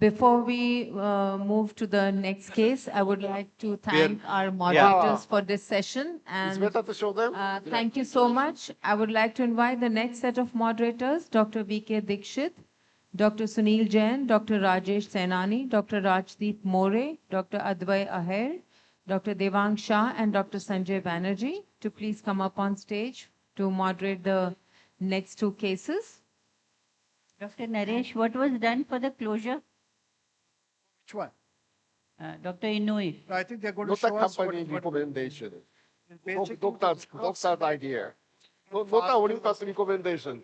[SPEAKER 2] Before we move to the next case, I would like to thank our moderators for this session. And
[SPEAKER 22] It's better to show them.
[SPEAKER 2] thank you so much. I would like to invite the next set of moderators, Dr. V.K. Dikshit, Dr. Sunil Jain, Dr. Rajesh Senani, Dr. Rajdeep More, Dr. Advay Aher, Dr. Devang Shah, and Dr. Sanjay Banerjee to please come up on stage to moderate the next two cases.
[SPEAKER 21] Dr. Naresh, what was done for the closure?
[SPEAKER 7] Which one?
[SPEAKER 21] Dr. Inouye.
[SPEAKER 7] No, I think they're going to
[SPEAKER 22] Not a
[SPEAKER 7] show us
[SPEAKER 22] company
[SPEAKER 7] what
[SPEAKER 22] recommendation.
[SPEAKER 7] basically
[SPEAKER 22] Doctor's idea. Not a Olympus recommendation.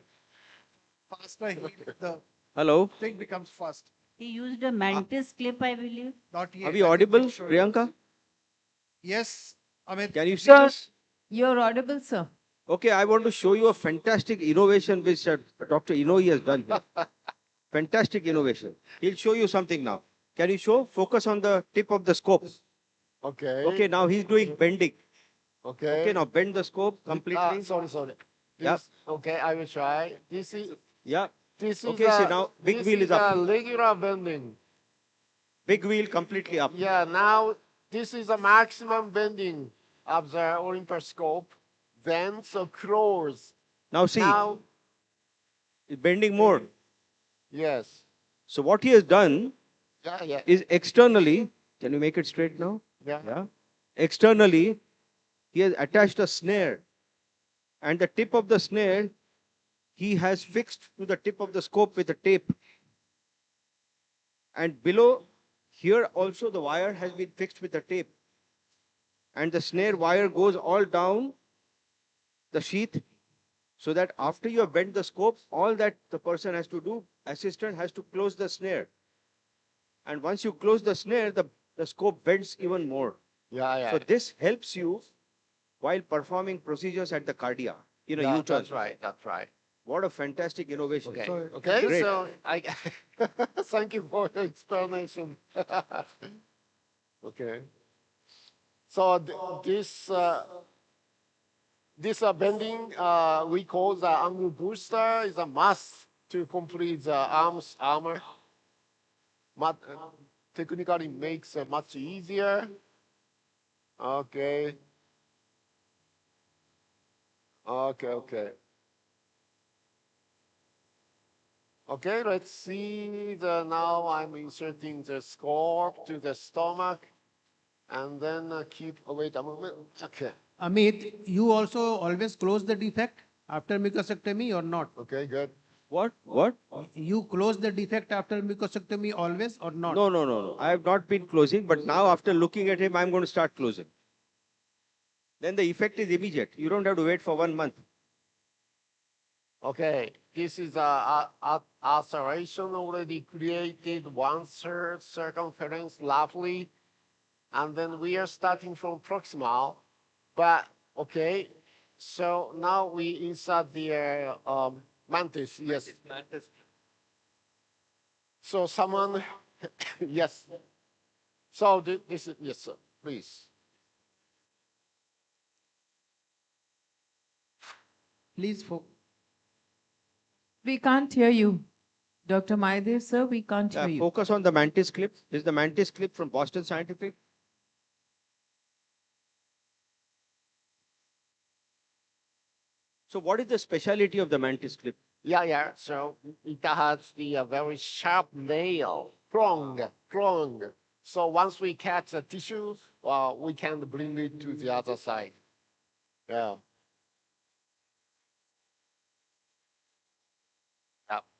[SPEAKER 7] faster the
[SPEAKER 4] Hello.
[SPEAKER 7] thing becomes fast.
[SPEAKER 21] He used a mantis clip, I believe.
[SPEAKER 7] Not yet.
[SPEAKER 4] Are we audible, Priyanka?
[SPEAKER 7] Yes, Amit.
[SPEAKER 4] Can you see us?
[SPEAKER 2] You're audible, sir.
[SPEAKER 4] Okay, I want to show you a fantastic innovation which Dr. Inouye has done here. Fantastic innovation. He'll show you something now. Can you show? Focus on the tip of the scope.
[SPEAKER 22] Okay.
[SPEAKER 4] Okay, now he's doing bending.
[SPEAKER 22] Okay.
[SPEAKER 4] Okay, now bend the scope completely.
[SPEAKER 22] Sorry.
[SPEAKER 4] Yeah.
[SPEAKER 22] Okay, I will try. This is.
[SPEAKER 4] Yeah.
[SPEAKER 22] This is
[SPEAKER 4] Okay, so now big wheel is up.
[SPEAKER 22] Regular bending.
[SPEAKER 4] Big wheel completely up.
[SPEAKER 22] Yeah, now this is a maximum bending of the Olympus scope. Then so close.
[SPEAKER 4] Now see,
[SPEAKER 22] Now,
[SPEAKER 4] it's bending more.
[SPEAKER 22] yes.
[SPEAKER 4] So what he has done
[SPEAKER 22] Yeah.
[SPEAKER 4] is externally, can you make it straight now?
[SPEAKER 22] Yeah.
[SPEAKER 4] Externally, he has attached a snare. And the tip of the snare, he has fixed to the tip of the scope with a tape. And below, here also the wire has been fixed with a tape. And the snare wire goes all down the sheath, so that after you have bent the scope, all that the person has to do, assistant has to close the snare. And once you close the snare, the scope bends even more.
[SPEAKER 22] Yeah.
[SPEAKER 4] So this helps you while performing procedures at the cardia. You know,
[SPEAKER 22] Yeah,
[SPEAKER 4] U-turn.
[SPEAKER 22] that's right.
[SPEAKER 4] What a fantastic innovation.
[SPEAKER 22] Okay,
[SPEAKER 4] Great.
[SPEAKER 22] so I thank you for the explanation. Okay. So this bending we call the angle booster is a must to complete the armor. Technically makes it much easier. Okay. Okay, let's see. Now I'm inserting the scope to the stomach, and then wait a moment. Okay.
[SPEAKER 5] Amit, you also always close the defect after mucosectomy or not?
[SPEAKER 22] Okay, good.
[SPEAKER 4] What?
[SPEAKER 5] You close the defect after mucosectomy always or not?
[SPEAKER 4] No. I have not been closing, but now after looking at him, I'm going to start closing. Then the effect is immediate. You don't have to wait for 1 month.
[SPEAKER 22] Okay, this is a ulceration already created 1/3 circumference roughly, and then we are starting from proximal. But okay, so now we insert the mantis. Yes.
[SPEAKER 20] Mantis.
[SPEAKER 22] So someone, yes. So this is yes, sir. Please.
[SPEAKER 5] Please focus.
[SPEAKER 2] We can't hear you. Dr. Maidev, sir, we can't hear you.
[SPEAKER 4] Focus on the mantis clip. This is the mantis clip from Boston Scientific. So what is the speciality of the mantis clip?
[SPEAKER 22] Yeah. So it has the very sharp nail, prong. So once we catch the tissue, we can bring it to the other side. Yeah.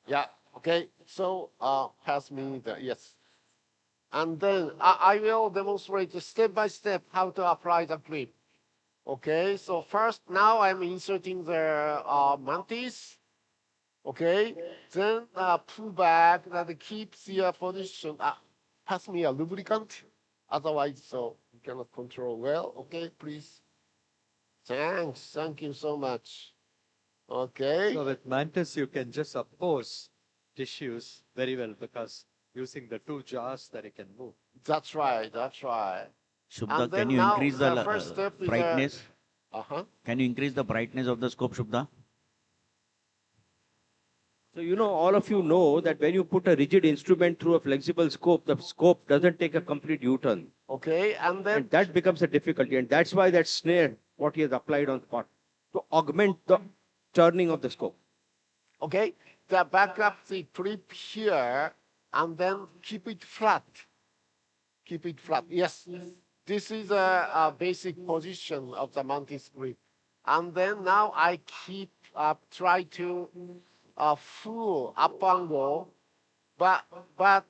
[SPEAKER 22] Yeah. Okay. So pass me the yes. And then I will demonstrate step by step how to apply the clip. Okay. So first, now I'm inserting the mantis. Okay. Then pull back that keeps the position. Pass me a lubricant. Otherwise, so you cannot control well. Okay, please. Thanks. Thank you so much. Okay.
[SPEAKER 20] So with mantis, you can just oppose tissues very well because using the two jars that it can move.
[SPEAKER 22] That's right. That's right.
[SPEAKER 15] Shubda,
[SPEAKER 22] And
[SPEAKER 15] can
[SPEAKER 22] then
[SPEAKER 15] you
[SPEAKER 22] now
[SPEAKER 15] increase
[SPEAKER 22] the
[SPEAKER 15] the
[SPEAKER 22] first step is
[SPEAKER 15] brightness?
[SPEAKER 22] Can
[SPEAKER 15] you increase the brightness of the scope, Shubda?
[SPEAKER 4] So, you know, all of you know that when you put a rigid instrument through a flexible scope, the scope doesn't take a complete U-turn.
[SPEAKER 22] Okay, and then
[SPEAKER 4] And that becomes a difficulty. And that's why that snare, what he has applied on the part, to augment the turning of the scope.
[SPEAKER 22] okay, the back up the clip here and then keep it flat. Keep it flat. Yes, this is a basic position of the mantis grip. And then now I keep try to full up angle, but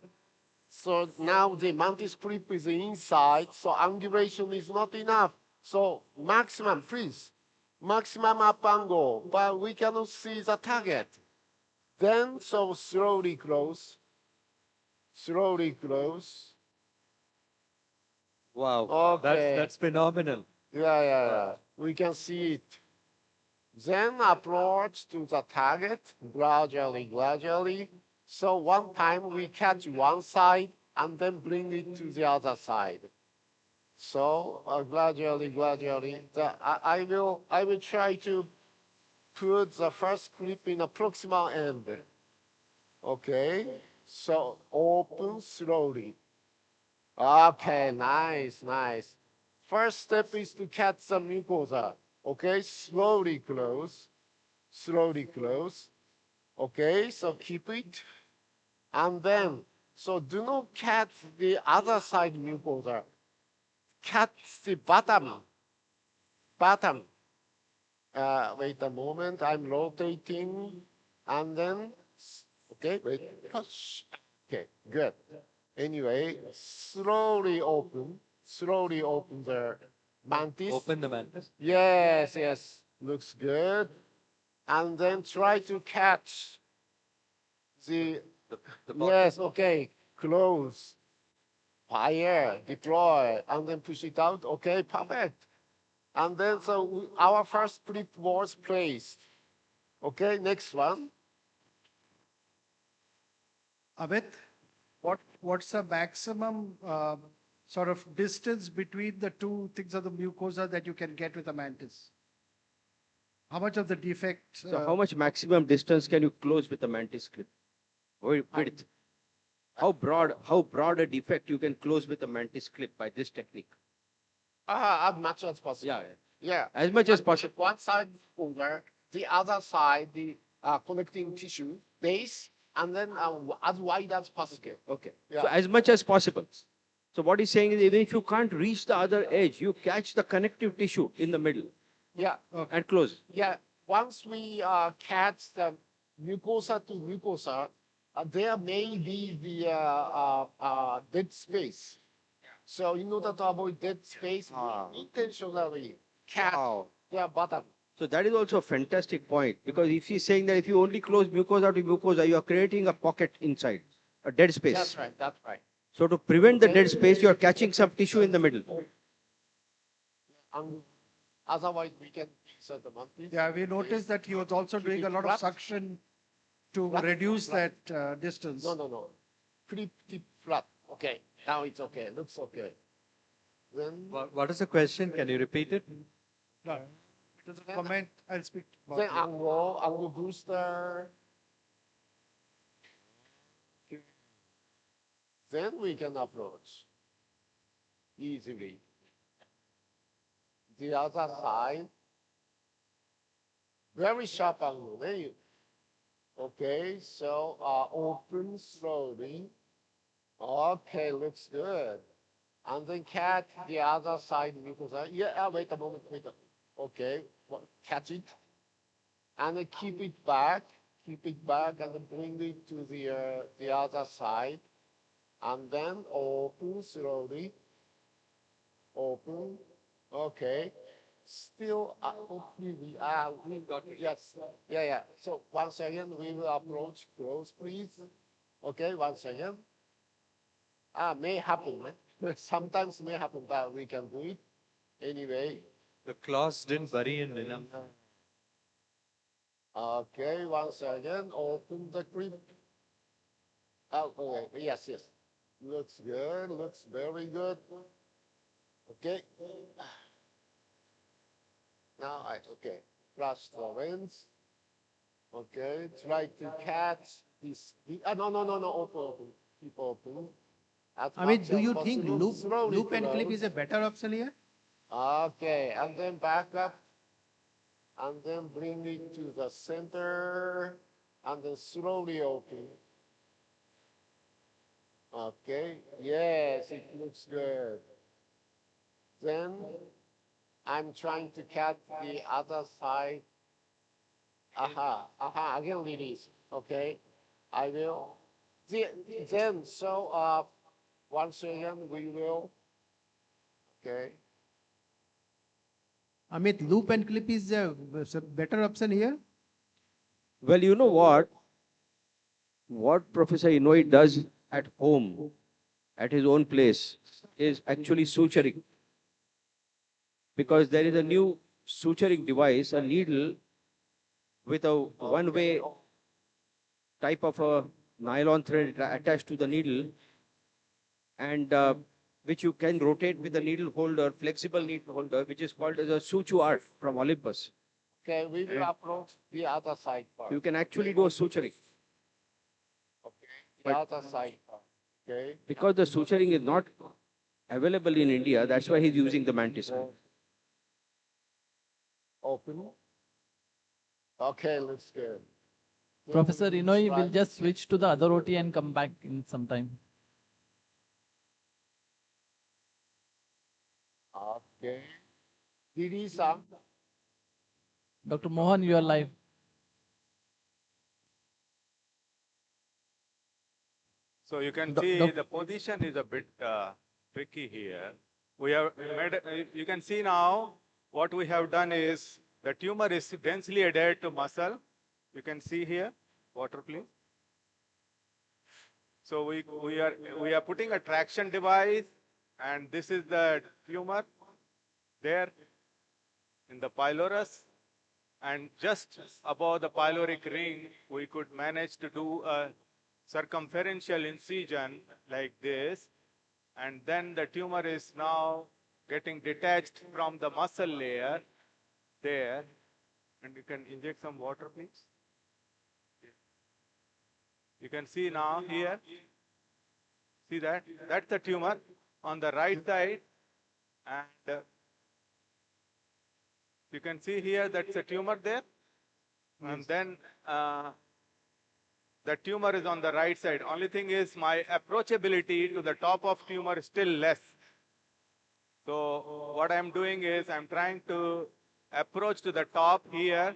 [SPEAKER 22] so now the mantis grip is inside, so angulation is not enough. So maximum, please, maximum up angle, but we cannot see the target. Then so slowly close, slowly close.
[SPEAKER 20] Wow,
[SPEAKER 22] Okay.
[SPEAKER 20] that's phenomenal.
[SPEAKER 22] Yeah. We can see it. Then approach to the target gradually. So one time we catch one side and then bring it to the other side. So gradually. I will try to put the first clip in a proximal end. Okay. So open slowly. Okay, nice. First step is to catch the mucosa. Okay, slowly close. Okay, so keep it. And then, so do not catch the other side mucosa. Catch the bottom. Wait a moment, I'm rotating. And then, okay, wait, touch. Okay, good. Anyway, slowly open the mantis.
[SPEAKER 20] Open the mantis.
[SPEAKER 22] Yes, looks good. And then try to catch the yes, okay, close, fire, deploy, and then push it out. Okay, perfect. And then so our first clip was placed. Okay, next one.
[SPEAKER 7] Amit, what's the maximum sort of distance between the two things of the mucosa that you can get with a mantis? How much of the defect?
[SPEAKER 4] So how much maximum distance can you close with a mantis clip? Width. How broad a defect you can close with a mantis clip by this technique?
[SPEAKER 22] As much as possible. Yeah.
[SPEAKER 4] As much as possible.
[SPEAKER 22] One side over, the other side, the connecting tissue base, and then as wide as possible.
[SPEAKER 4] Okay.
[SPEAKER 22] Yeah.
[SPEAKER 4] So as much as possible. So what he's saying is even if you can't reach the other edge, you catch the connective tissue in the middle.
[SPEAKER 22] Yeah.
[SPEAKER 4] And close.
[SPEAKER 22] Yeah. Once we catch the mucosa to mucosa, there may be the dead space. So in order to avoid dead space, we intentionally catch their bottom.
[SPEAKER 4] So that is also a fantastic point because if he's saying that if you only close mucosa to mucosa, you are creating a pocket inside, a dead space.
[SPEAKER 22] That's right.
[SPEAKER 4] So to prevent the dead space, you are catching some tissue in the middle.
[SPEAKER 22] Otherwise, we can insert the mantis.
[SPEAKER 7] Yeah, we noticed that he was also doing a lot of suction to reduce that distance.
[SPEAKER 22] No. Keep flat. Okay, now it's okay. Looks okay. Then
[SPEAKER 20] What is the question? Can you repeat it?
[SPEAKER 7] No, it doesn't comment. I'll speak about
[SPEAKER 22] then
[SPEAKER 7] it.
[SPEAKER 22] angle booster. Then we can approach easily. The other side, very sharp angle. Okay, so open slowly. Okay, looks good. And then catch the other side mucosa. Yeah, wait a moment. Okay, catch it. And then keep it back, and then bring it to the other side. And then open slowly. Open. Okay. Still, we got it. Yes. Yeah. So 1 second, we will approach close, please. Okay, 1 second. May happen. Sometimes may happen, but we can do it. Anyway.
[SPEAKER 20] The claws didn't bury in enough.
[SPEAKER 22] Okay, once again, open the clip. Oh, okay. Yes, yes. Looks good, looks very good. Okay. Now okay. Flush the lens. Okay, try to catch this. No, no, no, no, open. Keep open. As
[SPEAKER 5] Amit, do
[SPEAKER 22] as
[SPEAKER 5] you think
[SPEAKER 22] possible, slowly
[SPEAKER 5] loop and clip
[SPEAKER 22] close.
[SPEAKER 5] is a better option here?
[SPEAKER 22] Okay, and then back up, and then bring it to the center, and then slowly open. Okay, yes, it looks good. Then I'm trying to catch the other side. Aha, aha, again release. Okay, I will. Then, so once again, we will. Okay.
[SPEAKER 5] Amit, loop and clip is a better option here?
[SPEAKER 4] Well, you know what Professor Inouye does at home, at his own place, is actually suturing. Because there is a new suturing device, a needle with a one-way type of a nylon thread attached to the needle, and which you can rotate with a needle holder, flexible needle holder, which is called as a suture art from Olympus.
[SPEAKER 22] Okay, we will approach the other side part.
[SPEAKER 4] You can actually do a suturing.
[SPEAKER 22] Okay, the other side part. Okay.
[SPEAKER 4] Because the suturing is not available in India, that's why he's using the mantis.
[SPEAKER 22] Open. Okay, let's go.
[SPEAKER 19] Professor Inouye will just switch to the other OT and come back in some time.
[SPEAKER 22] Okay. Dirisa.
[SPEAKER 19] Dr. Mohan, you are live.
[SPEAKER 9] So you can see the position is a bit tricky here. We have made, you can see now what we have done is the tumor is densely adhered to muscle. You can see here, water please. So we are putting a traction device, and this is the tumor there in the pylorus, and just above the pyloric ring, we could manage to do a circumferential incision like this, and then the tumor is now getting detached from the muscle layer there, and you can inject some water please. You can see now here, see that? That's the tumor on the right side, and you can see here that's a tumor there, and then the tumor is on the right side. Only thing is my approachability to the top of tumor is still less. So what I'm doing is I'm trying to approach to the top here.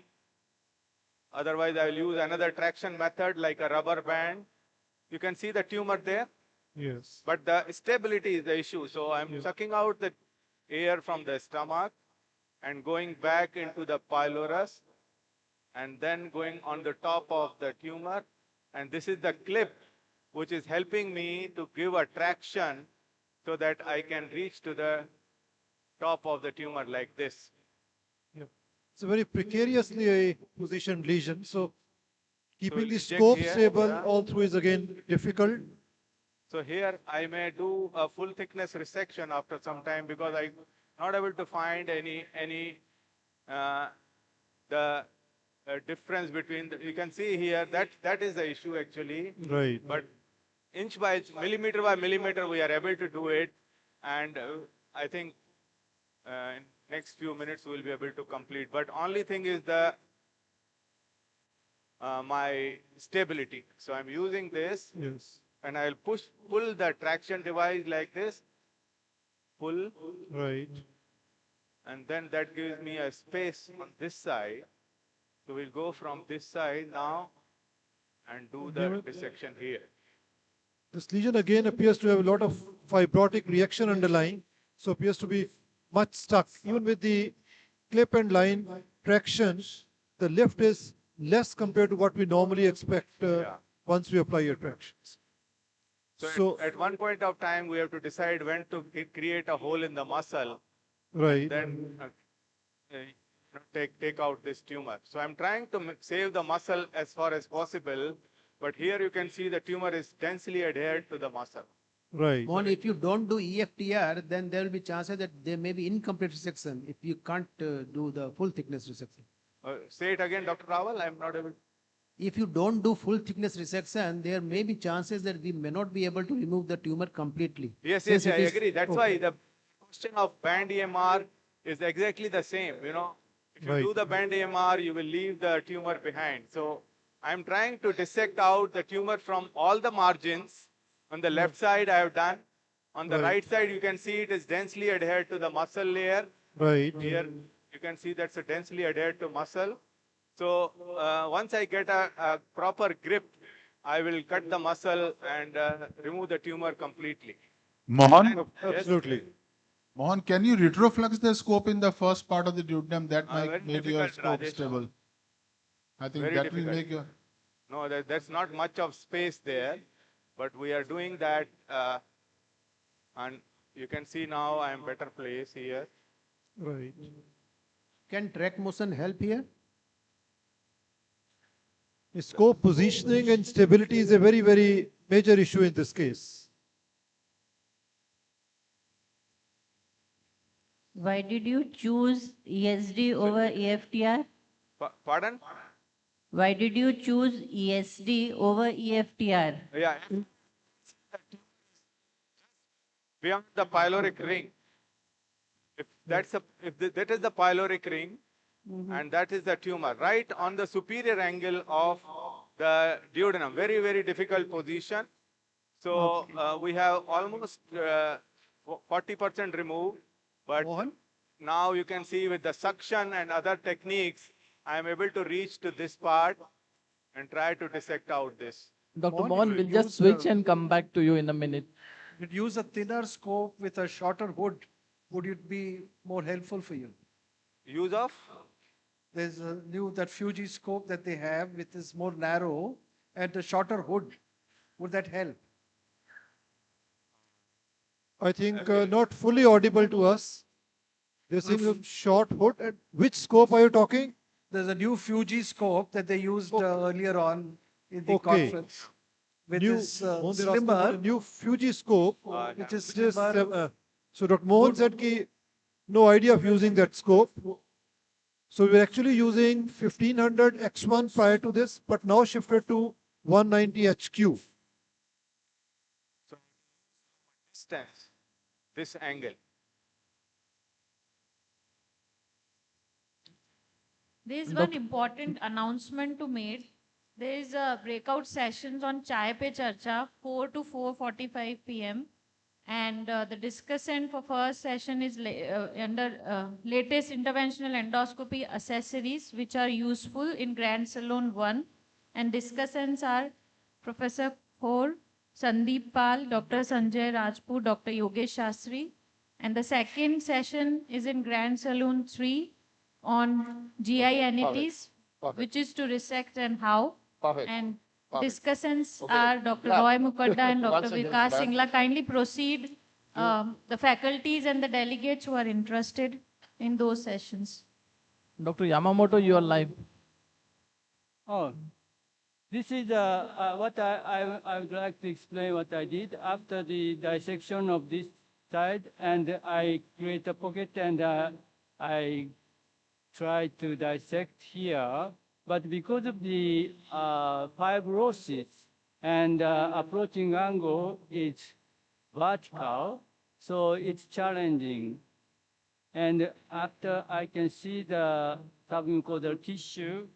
[SPEAKER 9] Otherwise, I will use another traction method like a rubber band. You can see the tumor there.
[SPEAKER 3] Yes.
[SPEAKER 9] But the stability is the issue. So I'm sucking out the air from the stomach and going back into the pylorus and then going on the top of the tumor. And this is the clip which is helping me to give a traction so that I can reach to the top of the tumor like this.
[SPEAKER 3] Yeah. It's a very precariously positioned lesion. So keeping the
[SPEAKER 9] inject
[SPEAKER 3] scope
[SPEAKER 9] here,
[SPEAKER 3] stable
[SPEAKER 9] yeah.
[SPEAKER 3] all through is again difficult.
[SPEAKER 9] So here I may do a full thickness resection after some time because I'm not able to find any difference between you can see here that is the issue actually.
[SPEAKER 3] Right.
[SPEAKER 9] But inch by millimeter we are able to do it, and I think in next few minutes we'll be able to complete. But only thing is the my stability. So I'm using this.
[SPEAKER 3] Yes.
[SPEAKER 9] And I'll pull the traction device like this, pull.
[SPEAKER 3] Right.
[SPEAKER 9] And then that gives me a space on this side. So we'll go from this side now and do the dissection here.
[SPEAKER 3] This lesion again appears to have a lot of fibrotic reaction underlying, so appears to be much stuck. Even with the clip and line traction, the lift is less compared to what we normally expect once we apply your tractions.
[SPEAKER 9] So at one point of time, we have to decide when to create a hole in the muscle.
[SPEAKER 3] Right.
[SPEAKER 9] Then take out this tumor. So I'm trying to save the muscle as far as possible, but here you can see the tumor is densely adhered to the muscle.
[SPEAKER 3] Right.
[SPEAKER 5] Mohan, if you don't do EFTR, then there will be chances that there may be incomplete resection if you can't do the full thickness resection.
[SPEAKER 9] Say it again, Dr. Rawal, I'm not able to.
[SPEAKER 5] If you don't do full thickness resection, there may be chances that we may not be able to remove the tumor completely.
[SPEAKER 9] Yes, I agree. That's why the question of band EMR is exactly the same. You know, if you do the band EMR, you will leave the tumor behind. So I'm trying to dissect out the tumor from all the margins. On the left side, I have done. On the right side, you can see it is densely adhered to the muscle layer.
[SPEAKER 3] Right.
[SPEAKER 9] Here, you can see that's a densely adhered to muscle. So once I get a proper grip, I will cut the muscle and remove the tumor completely.
[SPEAKER 6] Mohan?
[SPEAKER 3] Absolutely.
[SPEAKER 6] Mohan, can you retroflex the scope in the first part of the duodenum? That might make your
[SPEAKER 9] difficult,
[SPEAKER 6] scope
[SPEAKER 9] Rajesh.
[SPEAKER 6] stable. I think
[SPEAKER 9] Very
[SPEAKER 6] that
[SPEAKER 9] difficult.
[SPEAKER 6] will make your...
[SPEAKER 9] No, there's not much of space there, but we are doing that. And you can see now I am better placed here.
[SPEAKER 3] Right.
[SPEAKER 5] Can track motion help here?
[SPEAKER 3] Scope positioning and stability is a very, very major issue in this case.
[SPEAKER 21] Why did you choose ESD over EFTR?
[SPEAKER 9] Pardon?
[SPEAKER 21] Why did you choose ESD over EFTR?
[SPEAKER 9] Yeah. Beyond the pyloric ring. If that is the pyloric ring, and that is the tumor, right on the superior angle of the duodenum. Very, very difficult position. So we have almost 40% removed, but now you can see with the suction and other techniques, I am able to reach to this part and try to dissect out this.
[SPEAKER 19] Dr. Mohan, we'll just switch and come back to you in a minute.
[SPEAKER 7] You'd use a thinner scope with a shorter hood. Would it be more helpful for you?
[SPEAKER 9] Use of?
[SPEAKER 7] There's a new, that Fuji scope that they have, which is more narrow and a shorter hood. Would that help?
[SPEAKER 3] I think not fully audible to us. This is a short hood. And which scope are you talking?
[SPEAKER 7] There's a new Fuji scope that they used earlier on in the conference. With this slimmer,
[SPEAKER 3] new Fuji scope,
[SPEAKER 7] which is
[SPEAKER 3] just,
[SPEAKER 7] slimmer.
[SPEAKER 3] so Dr. Mohan said ki no idea of using that scope. So we're actually using 1500 X1 prior to this, but now shifted to 190 HQ.
[SPEAKER 9] So distance, this angle.
[SPEAKER 16] There is one important announcement to make. There is a breakout sessions on Chai Pe Charcha, 4 to 4:45 p.m. And the discussant for first session is under latest interventional endoscopy accessories, which are useful in Grand Salon 1. And discussants are Professor Kaur, Sandeep Pal, Dr. Sanjay Rajput, Dr. Yogesh Shastri. And the second session is in Grand Salon 3 on GI entities, which is to resect and how. And discussants are Dr. Roy Mukherjee and Dr. Vikas Singla. Kindly proceed, the faculties and the delegates who are interested in those sessions.
[SPEAKER 19] Dr. Yamamoto, you are live.
[SPEAKER 17] Oh, this is what I would like to explain what I did after the dissection of this side, and I create a pocket and I try to dissect here. But because of the fibrosis and approaching angle is vertical, so it's challenging. And after I can see the submucosal tissue,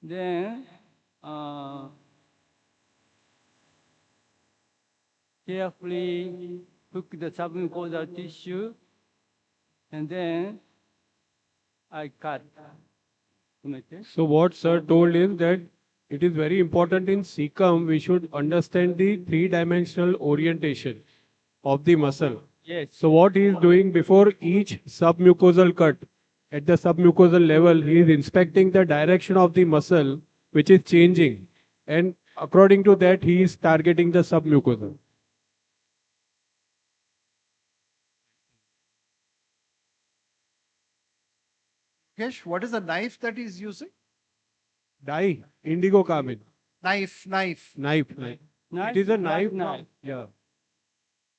[SPEAKER 17] then carefully hook the submucosal tissue, and then I cut.
[SPEAKER 18] So what sir told is that it is very important in Cecum we should understand the three-dimensional orientation of the muscle.
[SPEAKER 17] Yes.
[SPEAKER 18] So what he is doing before each submucosal cut, at the submucosal level, he is inspecting the direction of the muscle which is changing, and according to that he is targeting the submucosal.
[SPEAKER 7] Kesh, what is the knife that he's using?
[SPEAKER 18] Dye, indigo carbon.
[SPEAKER 7] Knife.
[SPEAKER 18] Knife. It is a knife. Yeah.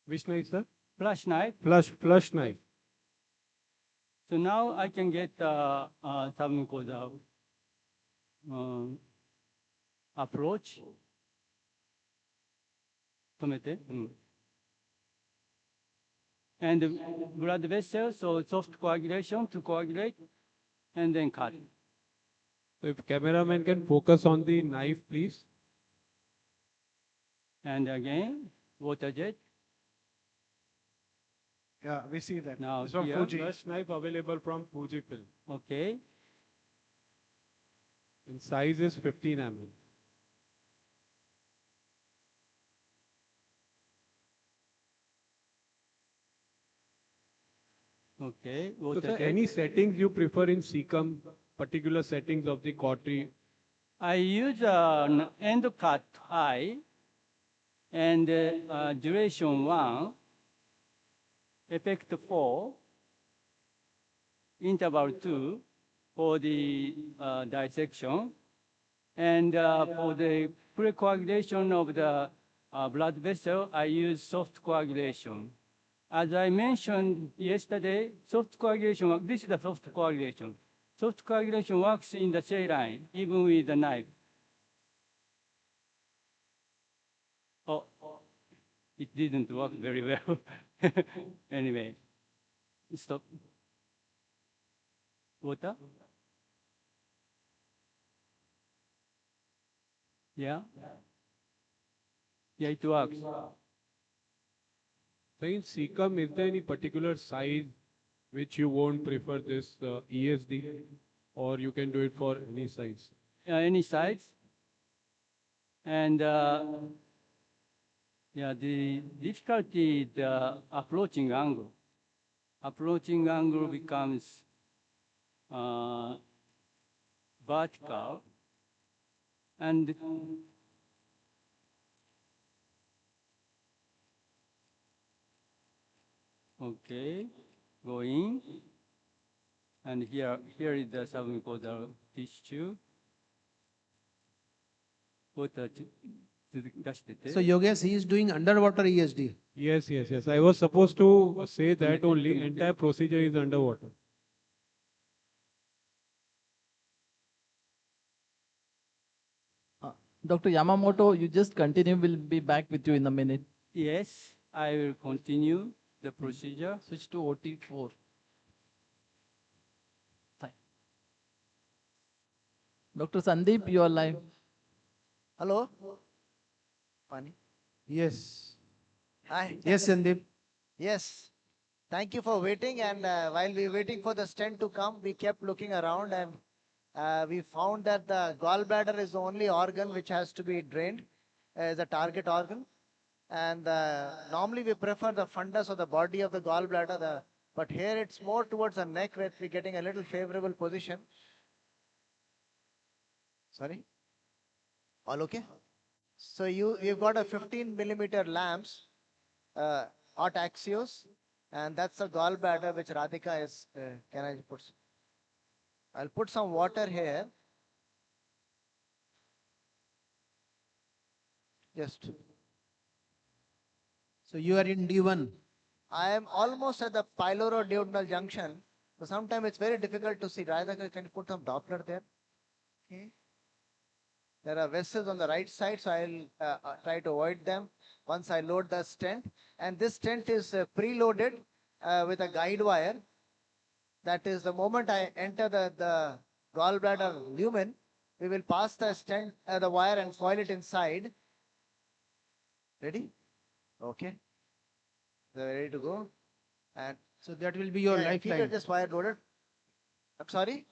[SPEAKER 18] Which knife, sir?
[SPEAKER 17] Flush knife.
[SPEAKER 18] Flush knife.
[SPEAKER 17] So now I can get something called approach. 止めて。And blood vessel, so soft coagulation to coagulate, and then cut.
[SPEAKER 18] So if cameraman can focus on the knife, please.
[SPEAKER 17] And again, water jet.
[SPEAKER 7] Yeah, we see that.
[SPEAKER 17] Now
[SPEAKER 7] It's from
[SPEAKER 17] here,
[SPEAKER 7] Fuji.
[SPEAKER 18] Flush knife available from Fujifilm.
[SPEAKER 17] Okay.
[SPEAKER 18] And size is 15 mm.
[SPEAKER 17] Okay.
[SPEAKER 18] So sir, any settings you prefer in Cecum, particular settings of the cautery?
[SPEAKER 17] I use an end cut high and duration 1, effect 4, interval 2 for the dissection. And for the pre-coagulation of the blood vessel, I use soft coagulation. As I mentioned yesterday, soft coagulation, this is the soft coagulation. Soft coagulation works in the saline, even with the knife. Oh, it didn't work very well. Anyway, stop. Water? Yeah? Yeah, it works.
[SPEAKER 18] So in Cecum, is there any particular size which you won't prefer this ESD, or you can do it for any size?
[SPEAKER 17] Any size. And yeah, the difficulty is the approaching angle. Approaching angle becomes vertical, and okay, going, and here is the something called the tissue.
[SPEAKER 5] So Yogesh, he is doing underwater ESD.
[SPEAKER 18] Yes. I was supposed to say that only. Entire procedure is underwater.
[SPEAKER 19] Dr. Yamamoto, you just continue. We'll be back with you in a minute.
[SPEAKER 17] Yes, I will continue the procedure.
[SPEAKER 19] Switch to OT4. Fine. Dr. Sandeep, you are live.
[SPEAKER 8] Hello? Pani?
[SPEAKER 5] Yes.
[SPEAKER 8] Hi.
[SPEAKER 5] Yes, Sandeep.
[SPEAKER 8] Yes. Thank you for waiting. And while we were waiting for the stent to come, we kept looking around and we found that the gallbladder is the only organ which has to be drained as a target organ. And normally we prefer the fundus or the body of the gallbladder, but here it's more towards the neck where we're getting a little favorable position. Sorry? All okay? So you've got a 15 millimeter lamps, hot axios, and that's a gallbladder which Radhika is, can I put? I'll put some water here. Just.
[SPEAKER 5] So you are in D1.
[SPEAKER 8] I am almost at the pyloroduodenal junction. So sometimes it's very difficult to see. Radhika, can you put some Doppler there? Okay. There are vessels on the right side, so I'll try to avoid them once I load the stent. And this stent is preloaded with a guide wire. That is, the moment I enter the gallbladder lumen, we will pass the stent, the wire, and coil it inside. Ready? Okay. They're ready to go. And
[SPEAKER 5] so that will be your lifeline.
[SPEAKER 8] Keep this wire loaded. I'm sorry?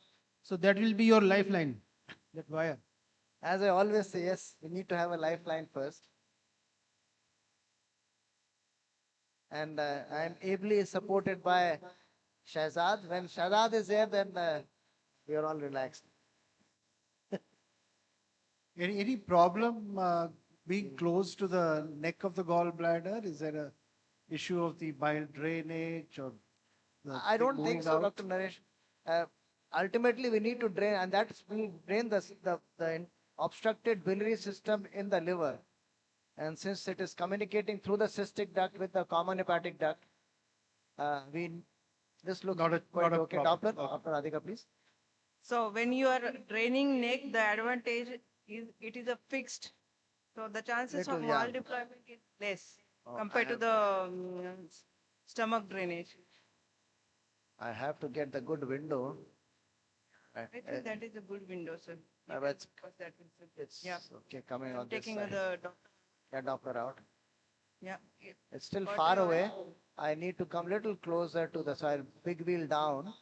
[SPEAKER 5] So that will be your lifeline, that wire.
[SPEAKER 8] As I always say, yes, we need to have a lifeline first. And I'm ably supported by Shahzad. When Shahzad is there, then we are all relaxed.
[SPEAKER 7] Any problem being close to the neck of the gallbladder? Is there a issue of the bile drainage or?
[SPEAKER 8] I don't think so, Dr. Naresh. ultimately we need to drain, and that's we drain the obstructed biliary system in the liver. And since it is communicating through the cystic duct with the common hepatic duct, this looks quite okay. Doppler, Dr. Radhika, please.
[SPEAKER 11] So when you are draining neck, the advantage is it is a fixed. So the chances of mal-deployment is less compared to the stomach drainage.
[SPEAKER 8] I have to get the good window.
[SPEAKER 11] I think that is a good window, sir.
[SPEAKER 8] It's
[SPEAKER 11] Yeah.
[SPEAKER 8] okay coming on this
[SPEAKER 11] Taking
[SPEAKER 8] side.
[SPEAKER 11] the doctor.
[SPEAKER 8] Yeah, Doppler out.
[SPEAKER 11] Yeah.
[SPEAKER 8] It's still far away. I need to come little closer to the side. Big wheel down.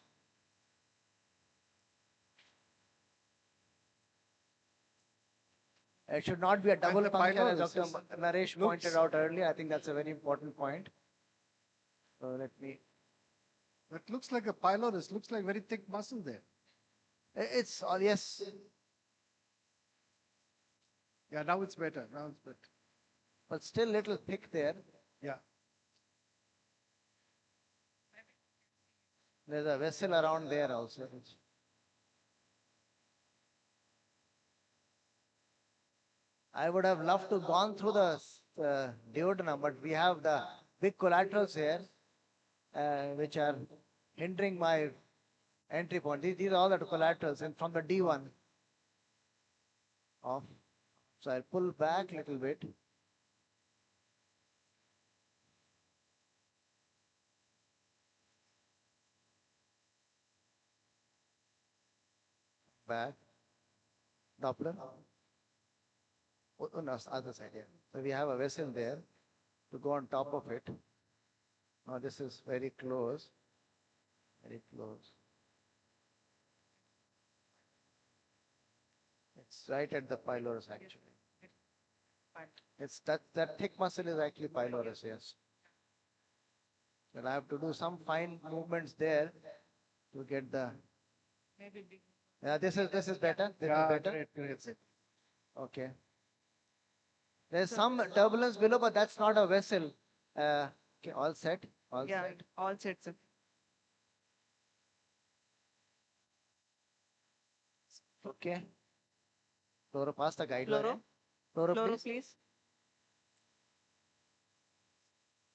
[SPEAKER 8] It should not be a double puncture, as Dr. Naresh pointed out earlier. I think that's a very important point. So let me.
[SPEAKER 7] That looks like a pylorus. Looks like very thick muscle there.
[SPEAKER 8] It's all yes.
[SPEAKER 7] Yeah, now it's better. Now it's better.
[SPEAKER 8] But still little thick there.
[SPEAKER 7] Yeah.
[SPEAKER 8] There's a vessel around there also. I would have loved to gone through the duodenum, but we have the big collaterals here, which are hindering my entry point. These are all the collaterals, and from the D1 off. So I'll pull back a little bit. Back. Doppler. Oh, no, other side here. So we have a vessel there to go on top of it. Now this is very close. Very close. It's right at the pylorus actually. It's that thick muscle is actually pylorus, yes. Well, I have to do some fine movements there to get the. Yeah, this is better. This is better.
[SPEAKER 7] Great.
[SPEAKER 8] Okay. There's some turbulence below, but that's not a vessel. Okay, all set. All set.
[SPEAKER 11] All set, sir.
[SPEAKER 8] Okay. Fluoro, pass the guide
[SPEAKER 11] Fluoro.
[SPEAKER 8] wire. Fluoro,
[SPEAKER 11] Fluoro,
[SPEAKER 8] please.
[SPEAKER 11] please.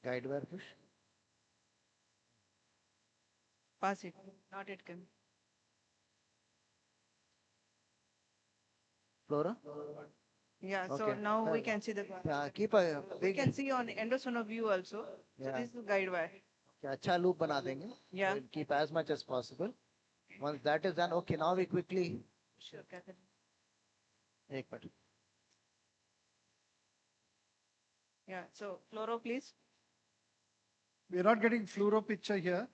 [SPEAKER 8] Guide wire push.
[SPEAKER 11] Pass it. Not it can.
[SPEAKER 8] Fluoro.
[SPEAKER 11] Yeah, so
[SPEAKER 8] Okay.
[SPEAKER 11] now we can see the.
[SPEAKER 8] Yeah, keep a
[SPEAKER 11] We
[SPEAKER 8] big.
[SPEAKER 11] can see on endoscopy view also. So
[SPEAKER 8] Yeah.
[SPEAKER 11] this is the guide wire.
[SPEAKER 8] Okay, अच्छा loop बना देंगे.
[SPEAKER 11] Yeah.
[SPEAKER 8] We'll keep as much as possible. Once that is done, okay, now we quickly.
[SPEAKER 11] Sure, Catherine.
[SPEAKER 8] एक minute.
[SPEAKER 11] Yeah, so fluoro, please.
[SPEAKER 7] We're not getting fluoro picture here.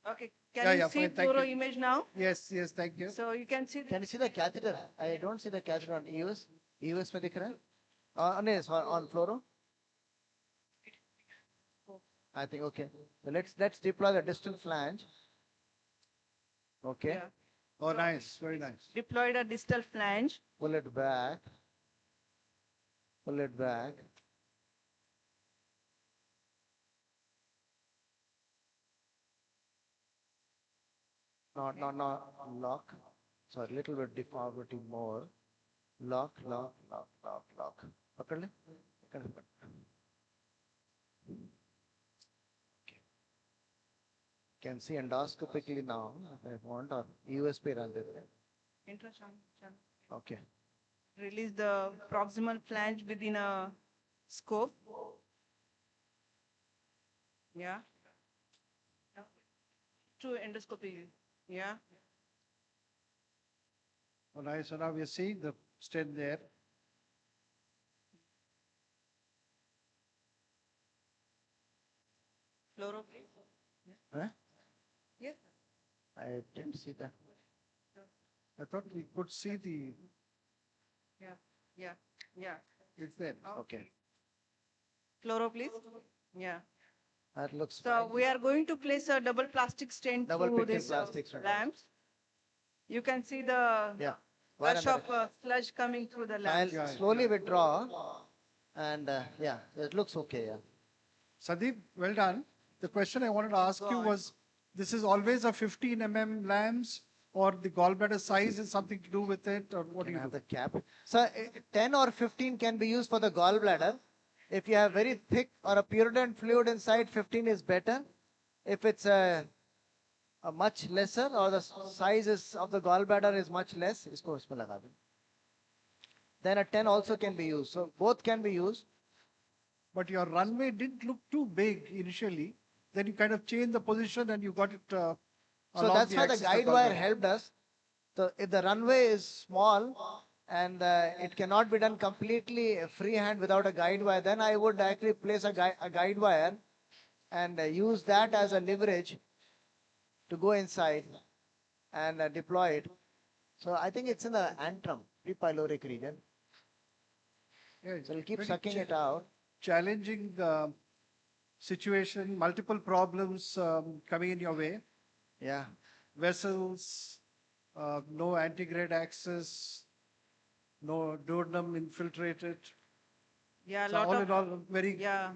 [SPEAKER 11] Okay, can you see
[SPEAKER 7] fine, thank
[SPEAKER 11] fluoro
[SPEAKER 7] you.
[SPEAKER 11] image now?
[SPEAKER 7] Yes, thank you.
[SPEAKER 11] So you can see.
[SPEAKER 8] Can you see the catheter? I don't see the catheter on EUS. EUS में दिख रहा है? Yes, on fluoro. I think okay. So let's deploy the distal flange. Okay.
[SPEAKER 11] Yeah.
[SPEAKER 7] Oh, nice, very nice.
[SPEAKER 11] Deployed a distal flange.
[SPEAKER 8] Pull it back. Pull it back. Not lock. So a little bit deformity more. Lock. पकड़ ले. Okay. Can see endoscopically now if I want, or EUS पे run देते हैं.
[SPEAKER 11] Intrasound.
[SPEAKER 8] Okay.
[SPEAKER 11] Release the proximal flange within a scope. Yeah. To endoscopy. Yeah.
[SPEAKER 7] Oh, nice. So now we are seeing the stent there.
[SPEAKER 11] Fluoro, please.
[SPEAKER 8] Huh?
[SPEAKER 11] Yes.
[SPEAKER 8] I didn't see that.
[SPEAKER 7] I thought we could see the.
[SPEAKER 11] Yeah.
[SPEAKER 7] It's there.
[SPEAKER 8] Okay.
[SPEAKER 11] Fluoro, please. Yeah.
[SPEAKER 8] That looks
[SPEAKER 11] So
[SPEAKER 8] fine.
[SPEAKER 11] we are going to place a double plastic stent
[SPEAKER 8] Double
[SPEAKER 11] through
[SPEAKER 8] picking
[SPEAKER 11] this
[SPEAKER 8] plastic stent.
[SPEAKER 11] lamps. You can see the gush of sludge coming through the lamps.
[SPEAKER 8] I'll slowly withdraw, and yeah, it looks okay. Yeah.
[SPEAKER 7] Sandeep, well done. The question I wanted to ask you was, this is always a 15 lambs, or the gallbladder size is something to do with it, or what do you
[SPEAKER 8] have
[SPEAKER 7] do?
[SPEAKER 8] the cap. So 10 or 15 can be used for the gallbladder. If you have very thick or a purulent fluid inside, 15 is better. If it's a much lesser or the size of the gallbladder is much less, then a 10 also can be used. So both can be used.
[SPEAKER 7] But your runway didn't look too big initially. Then you kind of changed the position and you got it
[SPEAKER 8] So
[SPEAKER 7] along
[SPEAKER 8] that's
[SPEAKER 7] the
[SPEAKER 8] why the
[SPEAKER 7] axis of
[SPEAKER 8] guide wire
[SPEAKER 7] gallbladder.
[SPEAKER 8] helped us. So if the runway is small and it cannot be done completely freehand without a guide wire, then I would actually place a guide wire and use that as a leverage to go inside and deploy it. So I think it's in the antrum, prepyloric region.
[SPEAKER 7] Yeah,
[SPEAKER 8] So it'll keep
[SPEAKER 7] very
[SPEAKER 8] sucking it out.
[SPEAKER 7] Challenging situation, multiple problems coming in your way.
[SPEAKER 8] Yeah.
[SPEAKER 7] Vessels, no antegrade access, no duodenum infiltrated.
[SPEAKER 11] Yeah,
[SPEAKER 7] So
[SPEAKER 11] lot
[SPEAKER 7] all
[SPEAKER 11] of,
[SPEAKER 7] in all,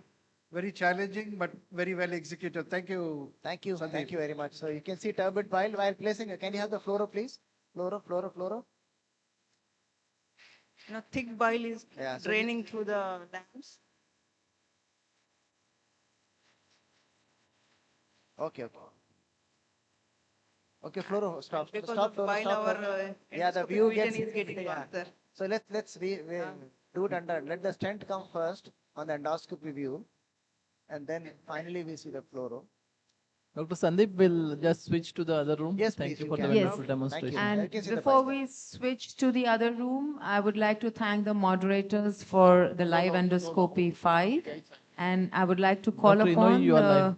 [SPEAKER 7] very challenging, but very well executed. Thank you.
[SPEAKER 8] Thank you.
[SPEAKER 7] Sandeep.
[SPEAKER 8] Thank you very much. So you can see turbid bile while placing it. Can you have the fluoro, please? Fluoro.
[SPEAKER 11] thick bile is
[SPEAKER 8] Yeah, so
[SPEAKER 11] draining through the lamps.
[SPEAKER 8] Okay. Okay, fluoro, stop.
[SPEAKER 11] Because
[SPEAKER 8] Stop,
[SPEAKER 11] of
[SPEAKER 8] fluoro,
[SPEAKER 11] bile,
[SPEAKER 8] stop.
[SPEAKER 11] our
[SPEAKER 8] fluoro. Yeah, the
[SPEAKER 11] endoscopic
[SPEAKER 8] view
[SPEAKER 11] vision
[SPEAKER 8] gets.
[SPEAKER 11] is getting faster.
[SPEAKER 8] So let's do it under. Let the stent come first on the endoscopy view, and then finally we see the fluoro.
[SPEAKER 19] Dr. Sandeep will just switch to the other room.
[SPEAKER 8] Yes,
[SPEAKER 19] Thank
[SPEAKER 8] please,
[SPEAKER 19] you
[SPEAKER 8] you
[SPEAKER 19] for the
[SPEAKER 8] can.
[SPEAKER 2] Yes.
[SPEAKER 19] wonderful demonstration.
[SPEAKER 2] And
[SPEAKER 8] can see the
[SPEAKER 2] before
[SPEAKER 8] bile.
[SPEAKER 2] we switch to the other room, I would like to thank the moderators for the live endoscopy 5. And I would like to call
[SPEAKER 19] Dr. Inouye,
[SPEAKER 2] upon
[SPEAKER 19] you are
[SPEAKER 2] the
[SPEAKER 19] live.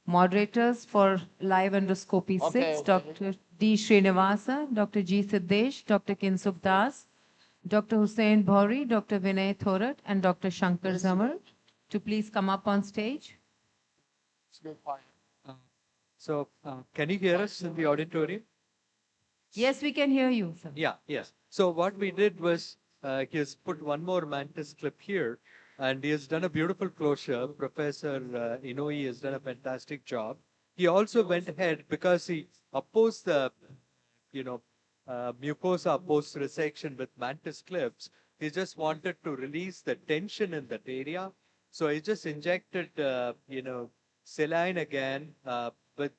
[SPEAKER 2] moderators for live endoscopy 6, Dr. D. Srinivasa, Dr. G. Siddesh, Dr. Kinsuk Das, Dr. Hussain Bhauri, Dr. Vinay Thorat, and Dr. Shankar Zamar to please come up on stage.
[SPEAKER 20] So, can you hear us in the auditorium?
[SPEAKER 2] Yes, we can hear you, sir.
[SPEAKER 20] Yeah, yes. So what we did was, he has put one more mantis clip here, and he has done a beautiful closure. Professor Inouye has done a fantastic job. He also went ahead because he opposed the, mucosa post resection with mantis clips. He just wanted to release the tension in that area. So he just injected, saline again with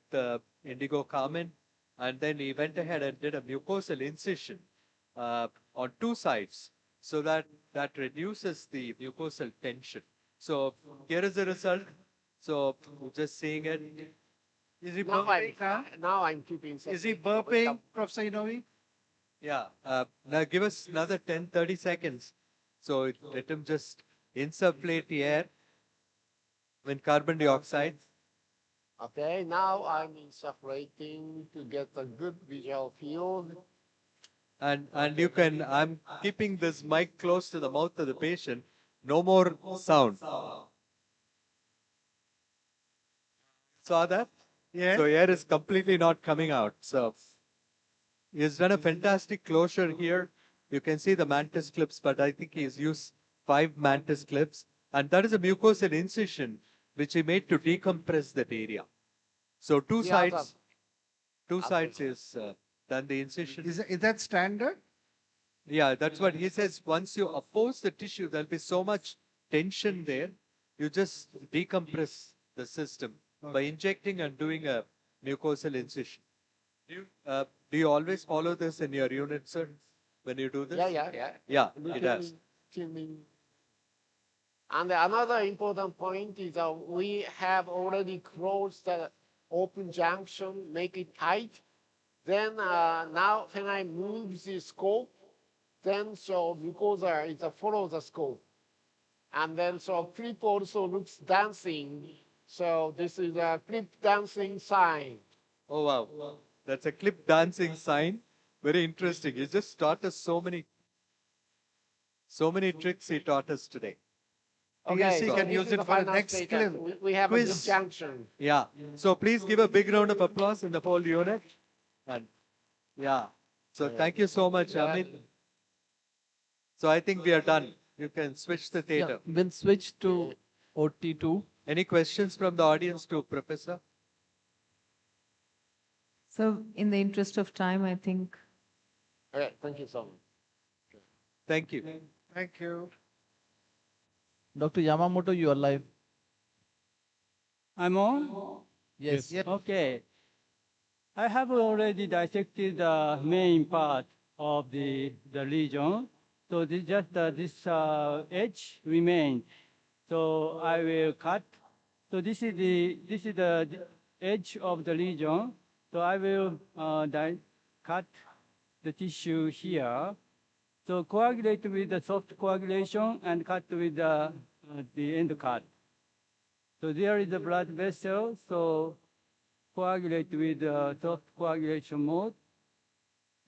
[SPEAKER 20] indigo carmine, and then he went ahead and did a mucosal incision on two sides, so that reduces the mucosal tension. So here is the result. So just seeing it.
[SPEAKER 7] Is he
[SPEAKER 22] Now
[SPEAKER 7] burping?
[SPEAKER 22] now I'm keeping.
[SPEAKER 7] Is he burping, Professor Inouye?
[SPEAKER 20] Yeah. Now give us another 10-30 seconds. So let him just insufflate the air with carbon dioxide.
[SPEAKER 22] Okay, now I'm insufflating to get a good visual field.
[SPEAKER 20] And you can, I'm keeping this mic close to the mouth of the patient. No more sound. Saw that?
[SPEAKER 7] Yeah.
[SPEAKER 20] So air is completely not coming out. So he's done a fantastic closure here. You can see the mantis clips, but I think he's used 5 mantis clips. And that is a mucosal incision, which he made to decompress that area. So two sides is done the incision.
[SPEAKER 7] Is that standard?
[SPEAKER 20] Yeah, that's what he says. Once you oppose the tissue, there'll be so much tension there. You just decompress the system by injecting and doing a mucosal incision. Do you always follow this in your unit, sir, when you do this?
[SPEAKER 22] Yeah.
[SPEAKER 20] Yeah, it does.
[SPEAKER 22] And another important point is that we have already closed the open junction, make it tight. Then now when I move the scope, then so mucosa is follow the scope. And then so clip also looks dancing. So this is a clip dancing sign.
[SPEAKER 20] Oh, wow. That's a clip dancing sign. Very interesting. He just taught us so many tricks he taught us today.
[SPEAKER 22] Okay,
[SPEAKER 7] TSC
[SPEAKER 22] so
[SPEAKER 7] can
[SPEAKER 22] this
[SPEAKER 7] use
[SPEAKER 22] is
[SPEAKER 7] it
[SPEAKER 22] the
[SPEAKER 7] for the
[SPEAKER 22] final
[SPEAKER 7] next
[SPEAKER 22] stage.
[SPEAKER 7] clip.
[SPEAKER 22] We have a
[SPEAKER 7] Quiz.
[SPEAKER 22] good junction.
[SPEAKER 20] Yeah. So please give a big round of applause in the whole unit. And yeah. So thank you so much, Amit. So I think we are done. You can switch the theater.
[SPEAKER 19] Yeah, we'll switch to OT2.
[SPEAKER 20] Any questions from the audience to Professor?
[SPEAKER 2] So in the interest of time, I think.
[SPEAKER 22] Okay, thank you so much.
[SPEAKER 20] Thank you.
[SPEAKER 7] Thank you.
[SPEAKER 19] Dr. Yamamoto, you are live.
[SPEAKER 17] I'm on?
[SPEAKER 19] Yes.
[SPEAKER 7] Yep.
[SPEAKER 17] Okay. I have already dissected the main part of the lesion. So this just this edge remains. So I will cut. So this is the edge of the lesion. So I will cut the tissue here. So coagulate with the soft coagulation and cut with the end cut. So there is a blood vessel. So coagulate with the soft coagulation mode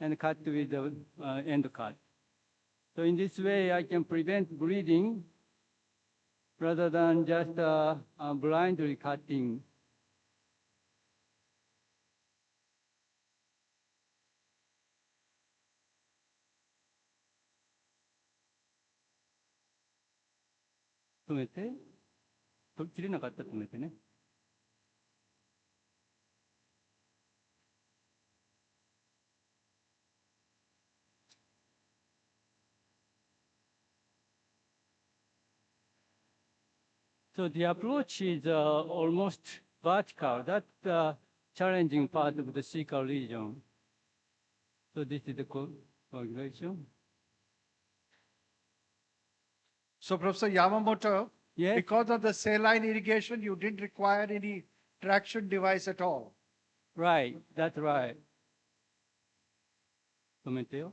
[SPEAKER 17] and cut with the end cut. So in this way, I can prevent bleeding rather than just blindly cutting. So the approach is almost vertical. That's the challenging part of the cecal lesion. So this is the coagulation.
[SPEAKER 7] So Professor Yamamoto,
[SPEAKER 17] yes,
[SPEAKER 7] because of the saline irrigation, you didn't require any traction device at all.
[SPEAKER 17] Right, that's right. Commenteo.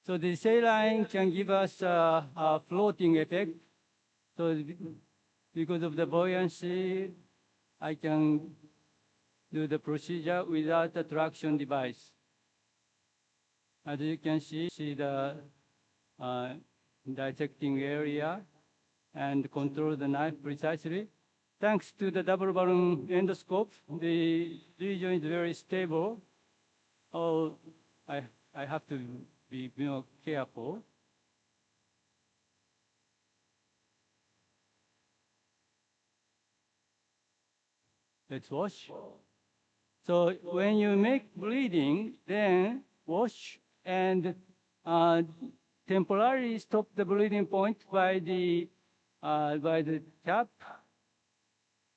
[SPEAKER 17] So the saline can give us a floating effect. So because of the buoyancy, I can do the procedure without a traction device. As you can see the dissecting area and control the knife precisely. Thanks to the double balloon endoscope, the lesion is very stable. Oh, I have to be more careful. Let's wash. So when you make bleeding, then wash and temporarily stop the bleeding point by the cap,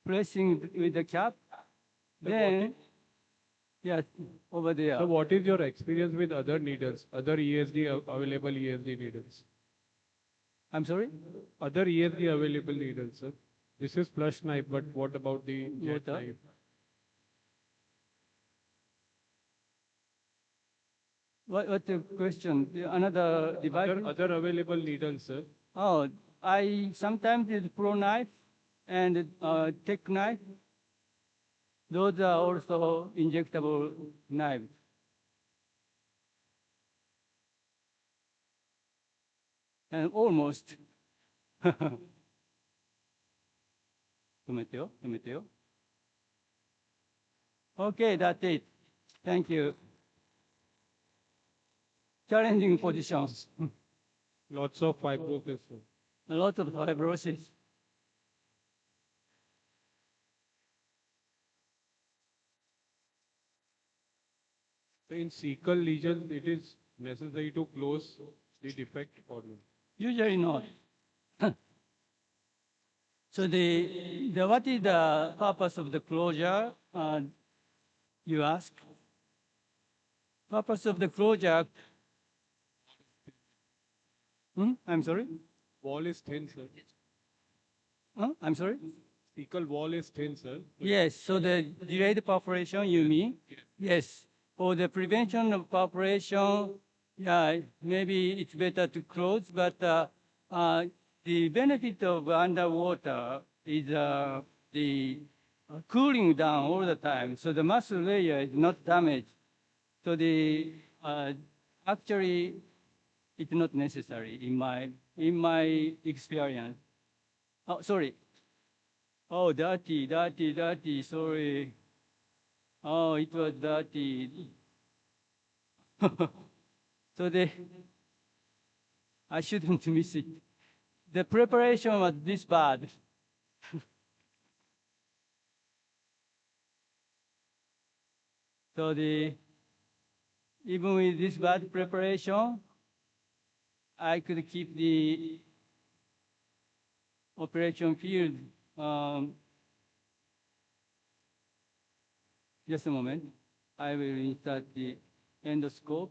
[SPEAKER 17] pressing with the cap. Then, yes, over there.
[SPEAKER 18] So what is your experience with other needles, other ESD available ESD needles?
[SPEAKER 17] I'm sorry?
[SPEAKER 18] Other ESD available needles, sir. This is flush knife, but what about the jet knife?
[SPEAKER 17] What's the question? Another device?
[SPEAKER 18] Other available needles, sir.
[SPEAKER 17] Oh, I sometimes use pro knife and tech knife. Those are also injectable knives. And almost. Tomato. Okay, that's it. Thank you. Challenging positions.
[SPEAKER 18] Lots of fibrosis.
[SPEAKER 17] A lot of fibrosis.
[SPEAKER 18] So in cecal lesions, it is necessary to close the defect or no?
[SPEAKER 17] Usually not. So what is the purpose of the closure? You ask. Purpose of the closure. I'm sorry?
[SPEAKER 18] Wall is thin, sir.
[SPEAKER 17] I'm sorry?
[SPEAKER 18] Cecal wall is thin, sir.
[SPEAKER 17] Yes, so the delayed perforation, you mean? Yes. For the prevention of perforation, yeah, maybe it's better to close, but the benefit of underwater is the cooling down all the time, so the muscle layer is not damaged. So the actually, it's not necessary in my experience. Oh, sorry. Oh, dirty, sorry. Oh, it was dirty. So I shouldn't miss it. The preparation was this bad. So even with this bad preparation, I could keep the operation field. Just a moment. I will insert the endoscope.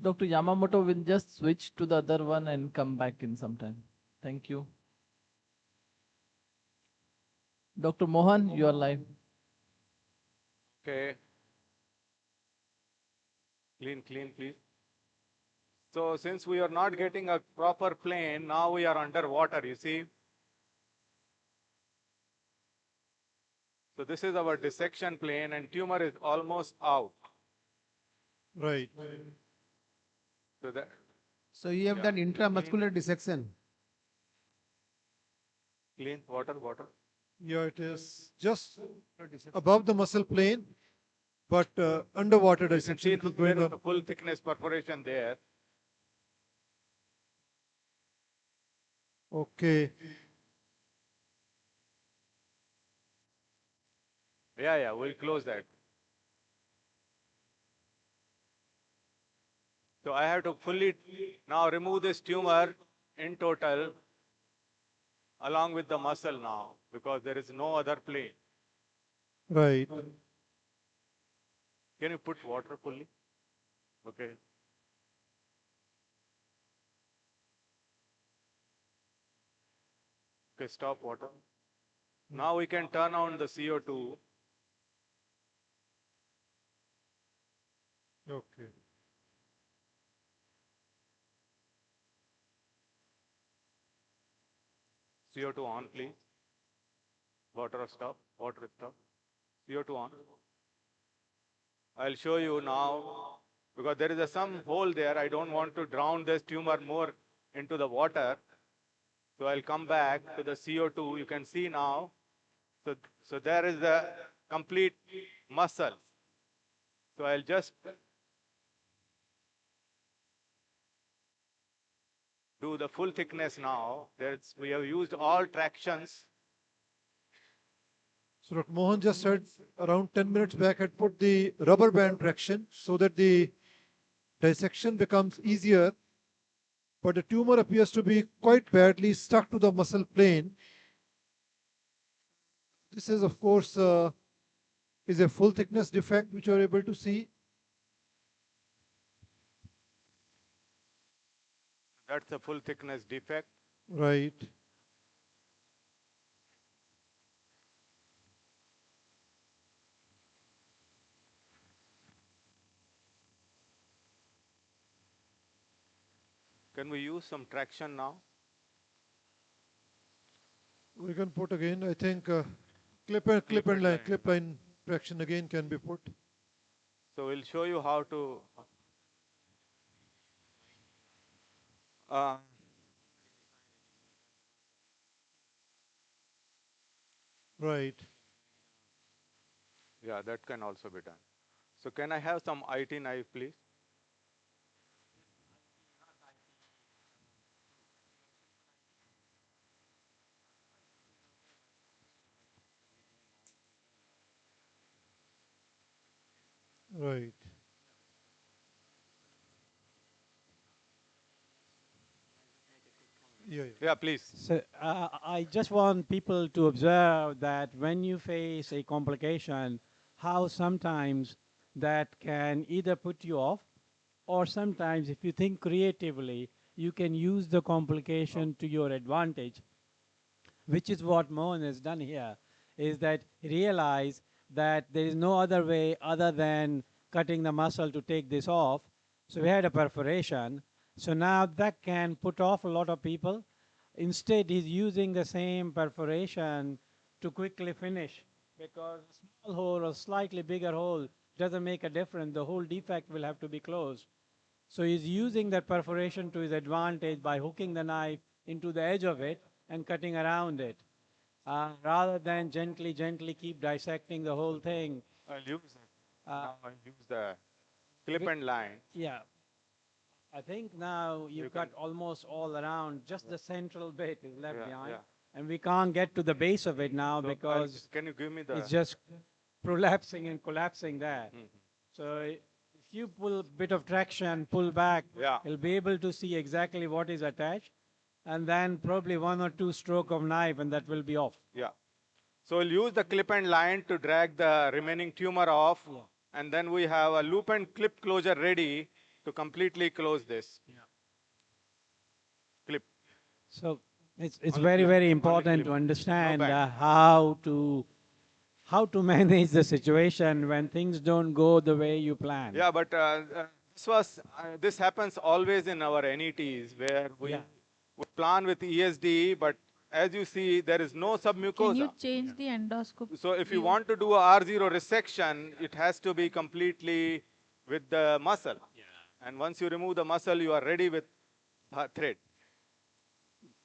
[SPEAKER 19] Dr. Yamamoto will just switch to the other one and come back in some time. Thank you. Dr. Mohan, you are live.
[SPEAKER 9] Okay. Clean, please. So since we are not getting a proper plane, now we are underwater, you see. So this is our dissection plane and tumor is almost out.
[SPEAKER 3] Right.
[SPEAKER 5] So you have done intramuscular dissection.
[SPEAKER 9] Clean, water.
[SPEAKER 3] Yeah, it is just above the muscle plane, but underwater
[SPEAKER 9] You can
[SPEAKER 3] dissection
[SPEAKER 9] see
[SPEAKER 3] is going
[SPEAKER 9] there is
[SPEAKER 3] on.
[SPEAKER 9] a full thickness perforation there.
[SPEAKER 3] Okay.
[SPEAKER 9] Yeah, we'll close that. So I have to fully now remove this tumor in total along with the muscle now because there is no other plane.
[SPEAKER 3] Right.
[SPEAKER 9] Can you put water fully? Okay. Okay, stop water. Now we can turn on the CO2.
[SPEAKER 3] Okay.
[SPEAKER 9] CO2 on, please. Water stop. CO2 on. I'll show you now because there is some hole there. I don't want to drown this tumor more into the water. So I'll come back to the CO2. You can see now. So there is the complete muscle. So I'll just do the full thickness now. We have used all tractions.
[SPEAKER 3] So Dr. Mohan just said around 10 minutes back had put the rubber band traction so that the dissection becomes easier, but the tumor appears to be quite badly stuck to the muscle plane. This is, of course, is a full thickness defect which you are able to see.
[SPEAKER 9] That's a full thickness defect.
[SPEAKER 3] Right.
[SPEAKER 9] Can we use some traction now?
[SPEAKER 3] We can put again, I think, clip line traction again can be put.
[SPEAKER 9] So we'll show you how to
[SPEAKER 3] right.
[SPEAKER 9] Yeah, that can also be done. So can I have some IT knife, please?
[SPEAKER 3] Right.
[SPEAKER 9] Yeah, please.
[SPEAKER 1] So I just want people to observe that when you face a complication, how sometimes that can either put you off, or sometimes if you think creatively, you can use the complication to your advantage, which is what Mohan has done here, is that realize that there is no other way other than cutting the muscle to take this off. So we had a perforation. So now that can put off a lot of people. Instead, he's using the same perforation to quickly finish, because a small hole or slightly bigger hole doesn't make a difference. The whole defect will have to be closed. So he's using that perforation to his advantage by hooking the knife into the edge of it and cutting around it, rather than gently keep dissecting the whole thing.
[SPEAKER 9] I'll use it. Now I'll use the clip and line.
[SPEAKER 1] Yeah. I think now you've got almost all around, just the central bit is left behind.
[SPEAKER 9] Yeah.
[SPEAKER 1] And we can't get to the base of it now
[SPEAKER 9] So
[SPEAKER 1] because
[SPEAKER 9] can you give me the...
[SPEAKER 1] it's just prolapsing and collapsing there. So if you pull a bit of traction, pull back, you'll be able to see exactly what is attached, and then probably 1 or 2 stroke of knife, and that will be off.
[SPEAKER 9] Yeah. So we'll use the clip and line to drag the remaining tumor off, and then we have a loop and clip closure ready to completely close this. Clip.
[SPEAKER 1] So it's very, very important to understand how to manage the situation when things don't go the way you plan.
[SPEAKER 9] Yeah, but this happens always in our NETs where we plan with ESD, but as you see, there is no submucosa.
[SPEAKER 16] Can you change the endoscopy?
[SPEAKER 9] So if you want to do a R0 resection, it has to be completely with the muscle. And once you remove the muscle, you are ready with thread.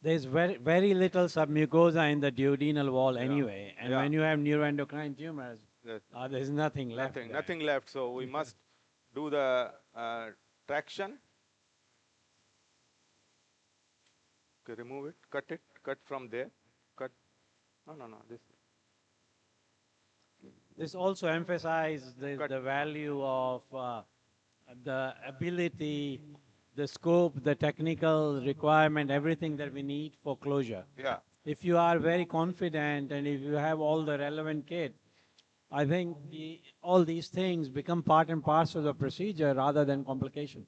[SPEAKER 1] There's very, very little submucosa in the duodenal wall anyway. And when you have neuroendocrine tumors, there's nothing left.
[SPEAKER 9] Nothing left. So we must do the traction. Okay, remove it, cut from there, cut. No, this.
[SPEAKER 1] This also emphasizes the value of the ability, the scope, the technical requirement, everything that we need for closure.
[SPEAKER 9] Yeah.
[SPEAKER 1] If you are very confident and if you have all the relevant kit, I think all these things become part and parcel of the procedure rather than complication.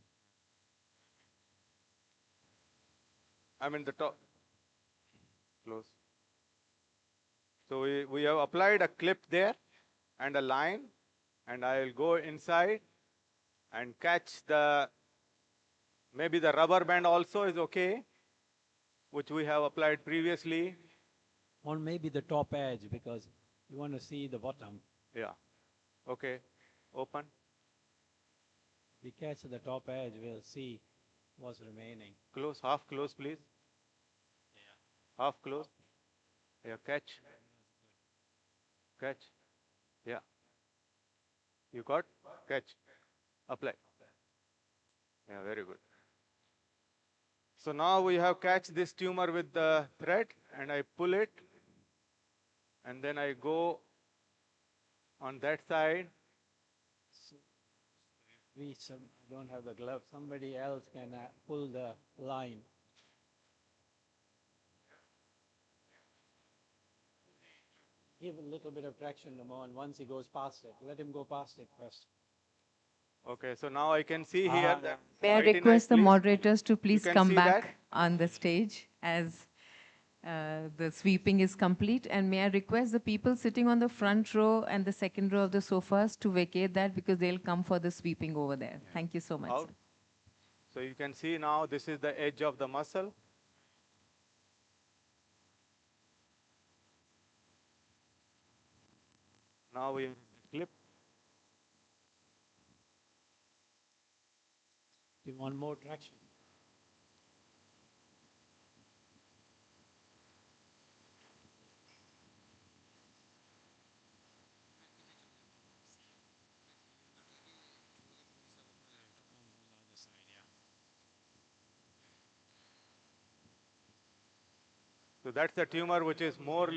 [SPEAKER 9] I'm in the top. Close. So we have applied a clip there and a line, and I will go inside and catch maybe the rubber band also is okay, which we have applied previously.
[SPEAKER 1] Or maybe the top edge, because you want to see the bottom.
[SPEAKER 9] Yeah. Okay. Open.
[SPEAKER 1] We catch the top edge, we'll see what's remaining.
[SPEAKER 9] Close, half close, please. Yeah. Half close. Yeah, catch. Catch. Yeah. You got? Catch. Apply. Yeah, very good. So now we have catch this tumor with the thread, and I pull it, and then I go on that side.
[SPEAKER 1] We don't have the glove. Somebody else can pull the line. Give a little bit of traction to Mohan once he goes past it. Let him go past it first.
[SPEAKER 9] Okay, so now I can see here that.
[SPEAKER 2] May I request the moderators to please come back on the stage as the sweeping is complete, and may I request the people sitting on the front row and the second row of the sofas to vacate that because they'll come for the sweeping over there. Thank you so much.
[SPEAKER 9] Out. So you can see now this is the edge of the muscle. Now we have the clip.
[SPEAKER 1] Do you want more traction?
[SPEAKER 9] So that's the tumor which is more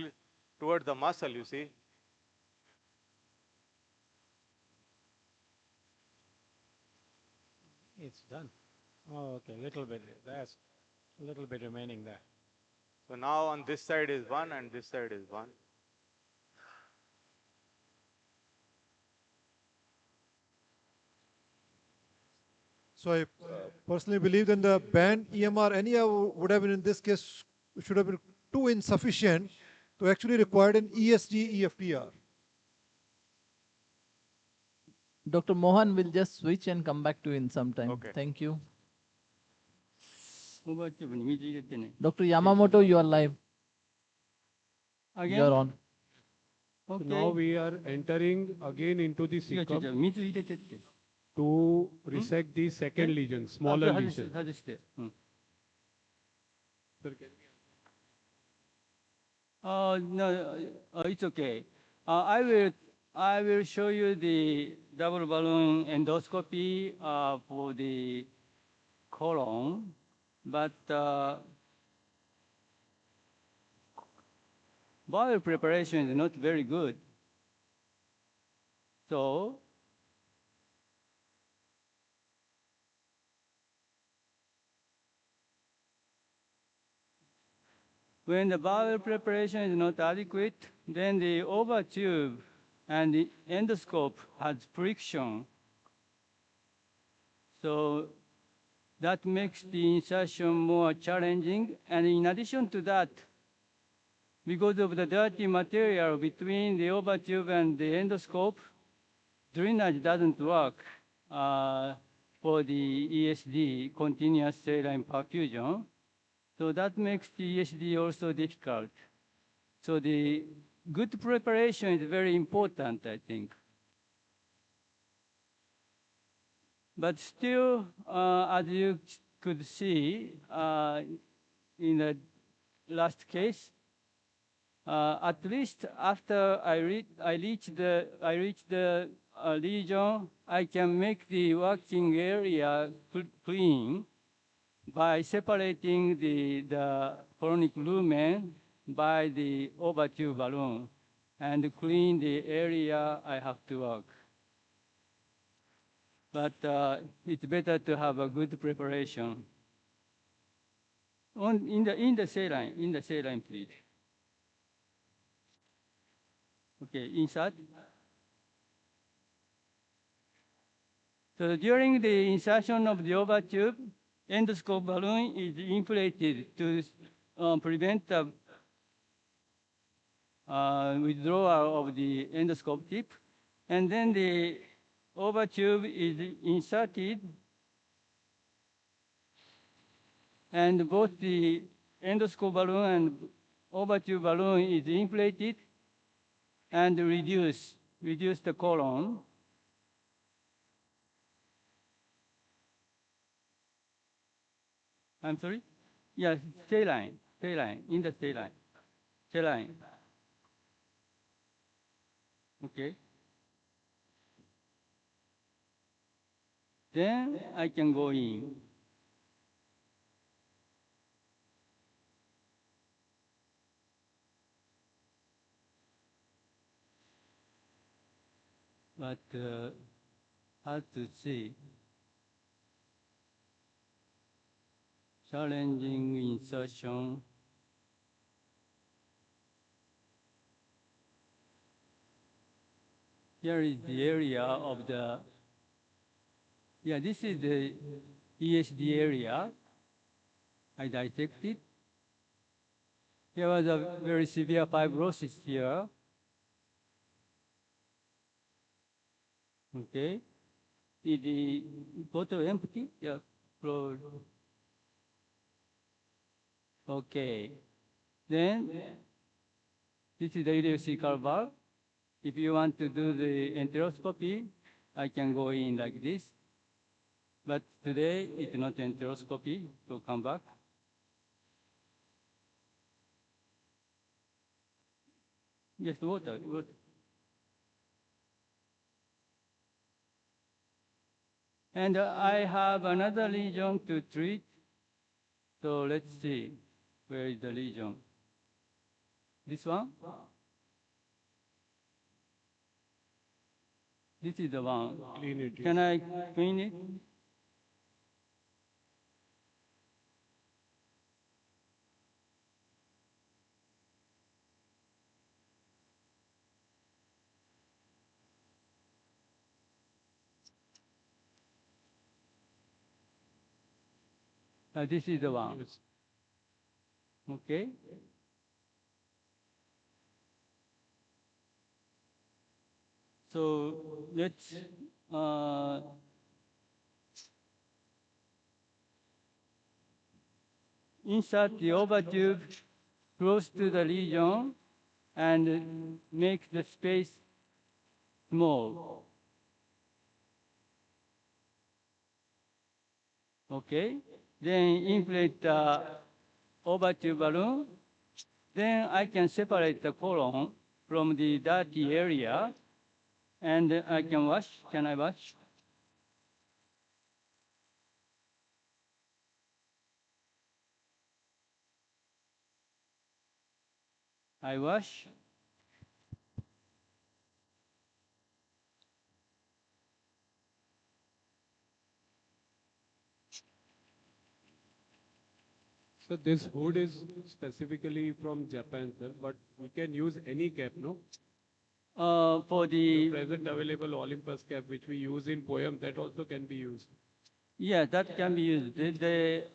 [SPEAKER 9] toward the muscle, you see.
[SPEAKER 1] It's done. Oh, okay, little bit. That's a little bit remaining there.
[SPEAKER 9] So now on this side is one and this side is one.
[SPEAKER 3] So I personally believe that the band EMR anyhow would have been in this case should have been too insufficient to actually require an ESG EFTR.
[SPEAKER 19] Dr. Mohan will just switch and come back to you in some time.
[SPEAKER 9] Okay.
[SPEAKER 19] Thank you. Dr. Yamamoto, you are live.
[SPEAKER 18] Again?
[SPEAKER 19] You are on.
[SPEAKER 18] So now we are entering again into the cecum to resect the second lesion, smaller lesion. Sir, can
[SPEAKER 17] No, it's okay. I will show you the double balloon endoscopy for the colon, but bowel preparation is not very good. So When the bowel preparation is not adequate, then the overtube and the endoscope has friction. So that makes the insertion more challenging. And in addition to that, because of the dirty material between the overtube and the endoscope, drainage doesn't work for the ESD, continuous saline perfusion. So that makes the ESD also difficult. So the good preparation is very important, I think. But still, as you could see in the last case, at least after I reach the lesion, I can make the working area clean by separating the chronic lumen by the overtube balloon and clean the area I have to work. But it's better to have a good preparation. In the saline, please. Okay, insert. So during the insertion of the overtube, endoscope balloon is inflated to prevent the withdrawal of the endoscope tip. And then the overtube is inserted, and both the endoscope balloon and overtube balloon is inflated and reduce the colon. I'm sorry? Yes, saline, in the saline. Okay. Then I can go in. But hard to see. Challenging insertion. Here is the area of the, this is the ESD area I dissected. Here was a very severe fibrosis here. Okay. Is the bottle empty? Yeah. Okay. Then this is the ileocecal valve. If you want to do the enteroscopy, I can go in like this. But today it's not enteroscopy, so come back. Yes, water. And I have another lesion to treat. So let's see, where is the lesion? This one? This is the one.
[SPEAKER 18] Clean it.
[SPEAKER 17] Can I clean it? This is the one. Okay. So let's insert the overtube close to the lesion and make the space small. Okay. Then inflate the overtube balloon. Then I can separate the colon from the dirty area, and I can wash. Can I wash? I wash.
[SPEAKER 18] So this hood is specifically from Japan, sir, but we can use any cap, no?
[SPEAKER 17] For the
[SPEAKER 18] present available Olympus cap, which we use in poem, that also can be used.
[SPEAKER 17] yeah, that can be used.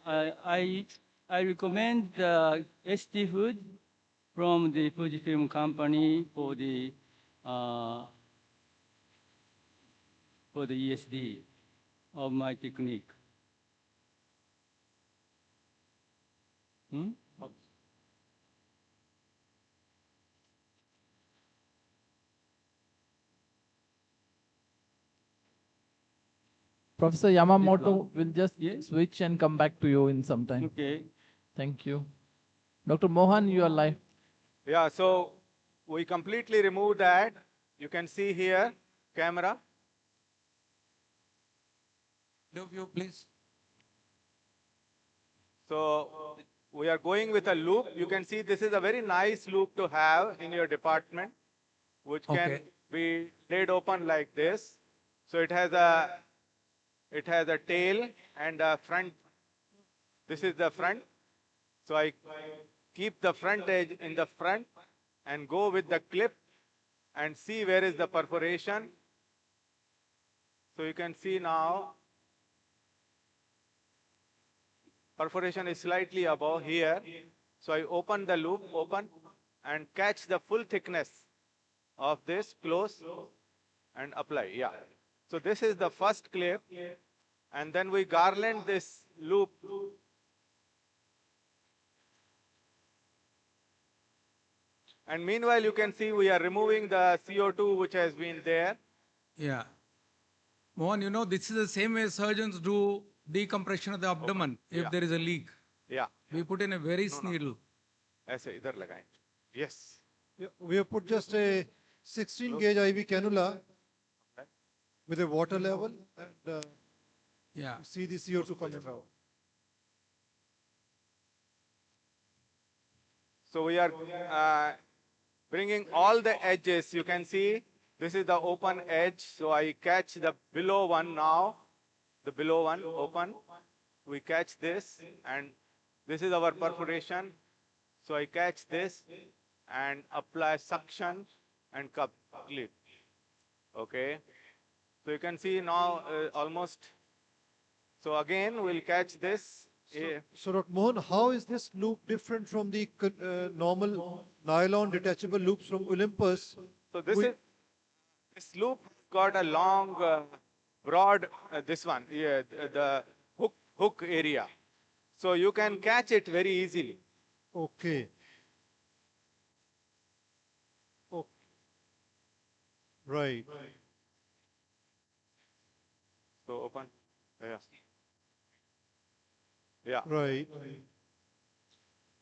[SPEAKER 17] I recommend the ST hood from the Fujifilm company for the ESD of my technique. Hmm?
[SPEAKER 19] Professor Yamamoto will just switch and come back to you in some time.
[SPEAKER 17] Okay.
[SPEAKER 19] Thank you. Dr. Mohan, you are live.
[SPEAKER 9] Yeah, so we completely removed that. You can see here, camera.
[SPEAKER 12] No view, please.
[SPEAKER 9] So we are going with a loop. You can see this is a very nice loop to have in your department, which can be laid open like this. So it has a tail and a front. This is the front. So I keep the front edge in the front and go with the clip and see where is the perforation. So you can see now perforation is slightly above here. So I open the loop, and catch the full thickness of this, close and apply. Yeah. So this is the first clip, and then we garland this loop. And meanwhile, you can see we are removing the CO2 which has been there.
[SPEAKER 12] Yeah. Mohan, you know, this is the same way surgeons do decompression of the abdomen if there is a leak.
[SPEAKER 9] Yeah.
[SPEAKER 12] We put in a very needle.
[SPEAKER 9] ऐसे इधर लगाएं. Yes.
[SPEAKER 3] Yeah, we have put just a 16 gauge IV cannula with a water level and see the CO2 coming out.
[SPEAKER 9] So we are bringing all the edges. You can see this is the open edge. So I catch the below one now. The below one open. We catch this, and this is our perforation. So I catch this and apply suction and clip. Okay. So you can see now almost. So again, we'll catch this.
[SPEAKER 3] So Dr. Mohan, how is this loop different from the normal nylon detachable loops from Olympus?
[SPEAKER 9] So this loop got a long, broad, this one, the hook area. So you can catch it very easily.
[SPEAKER 3] Okay. Oh. Right.
[SPEAKER 9] So open. Yeah. Yeah.
[SPEAKER 3] Right.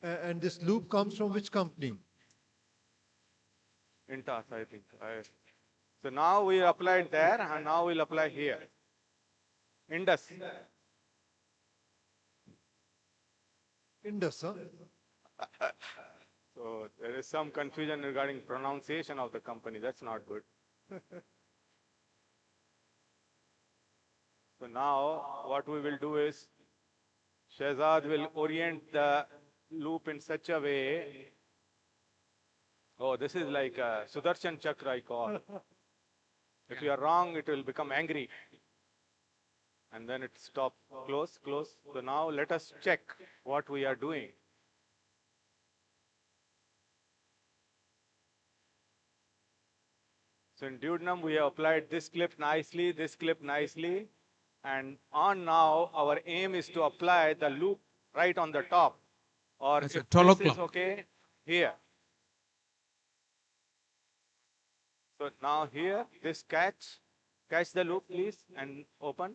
[SPEAKER 3] And this loop comes from which company?
[SPEAKER 9] Intas, I think. So now we applied there, and now we'll apply here. Indus.
[SPEAKER 3] Indus, huh?
[SPEAKER 9] So there is some confusion regarding pronunciation of the company. That's not good. So now what we will do is Shehzad will orient the loop in such a way. Oh, this is like a Sudarshan Chakra, I call. If you are wrong, it will become angry. And then it stops. Close, close. So now let us check what we are doing. So in duodenum, we have applied this clip nicely, and on now, our aim is to apply the loop right on the top. Or if this is okay, here. So now here, this catch the loop please, and open,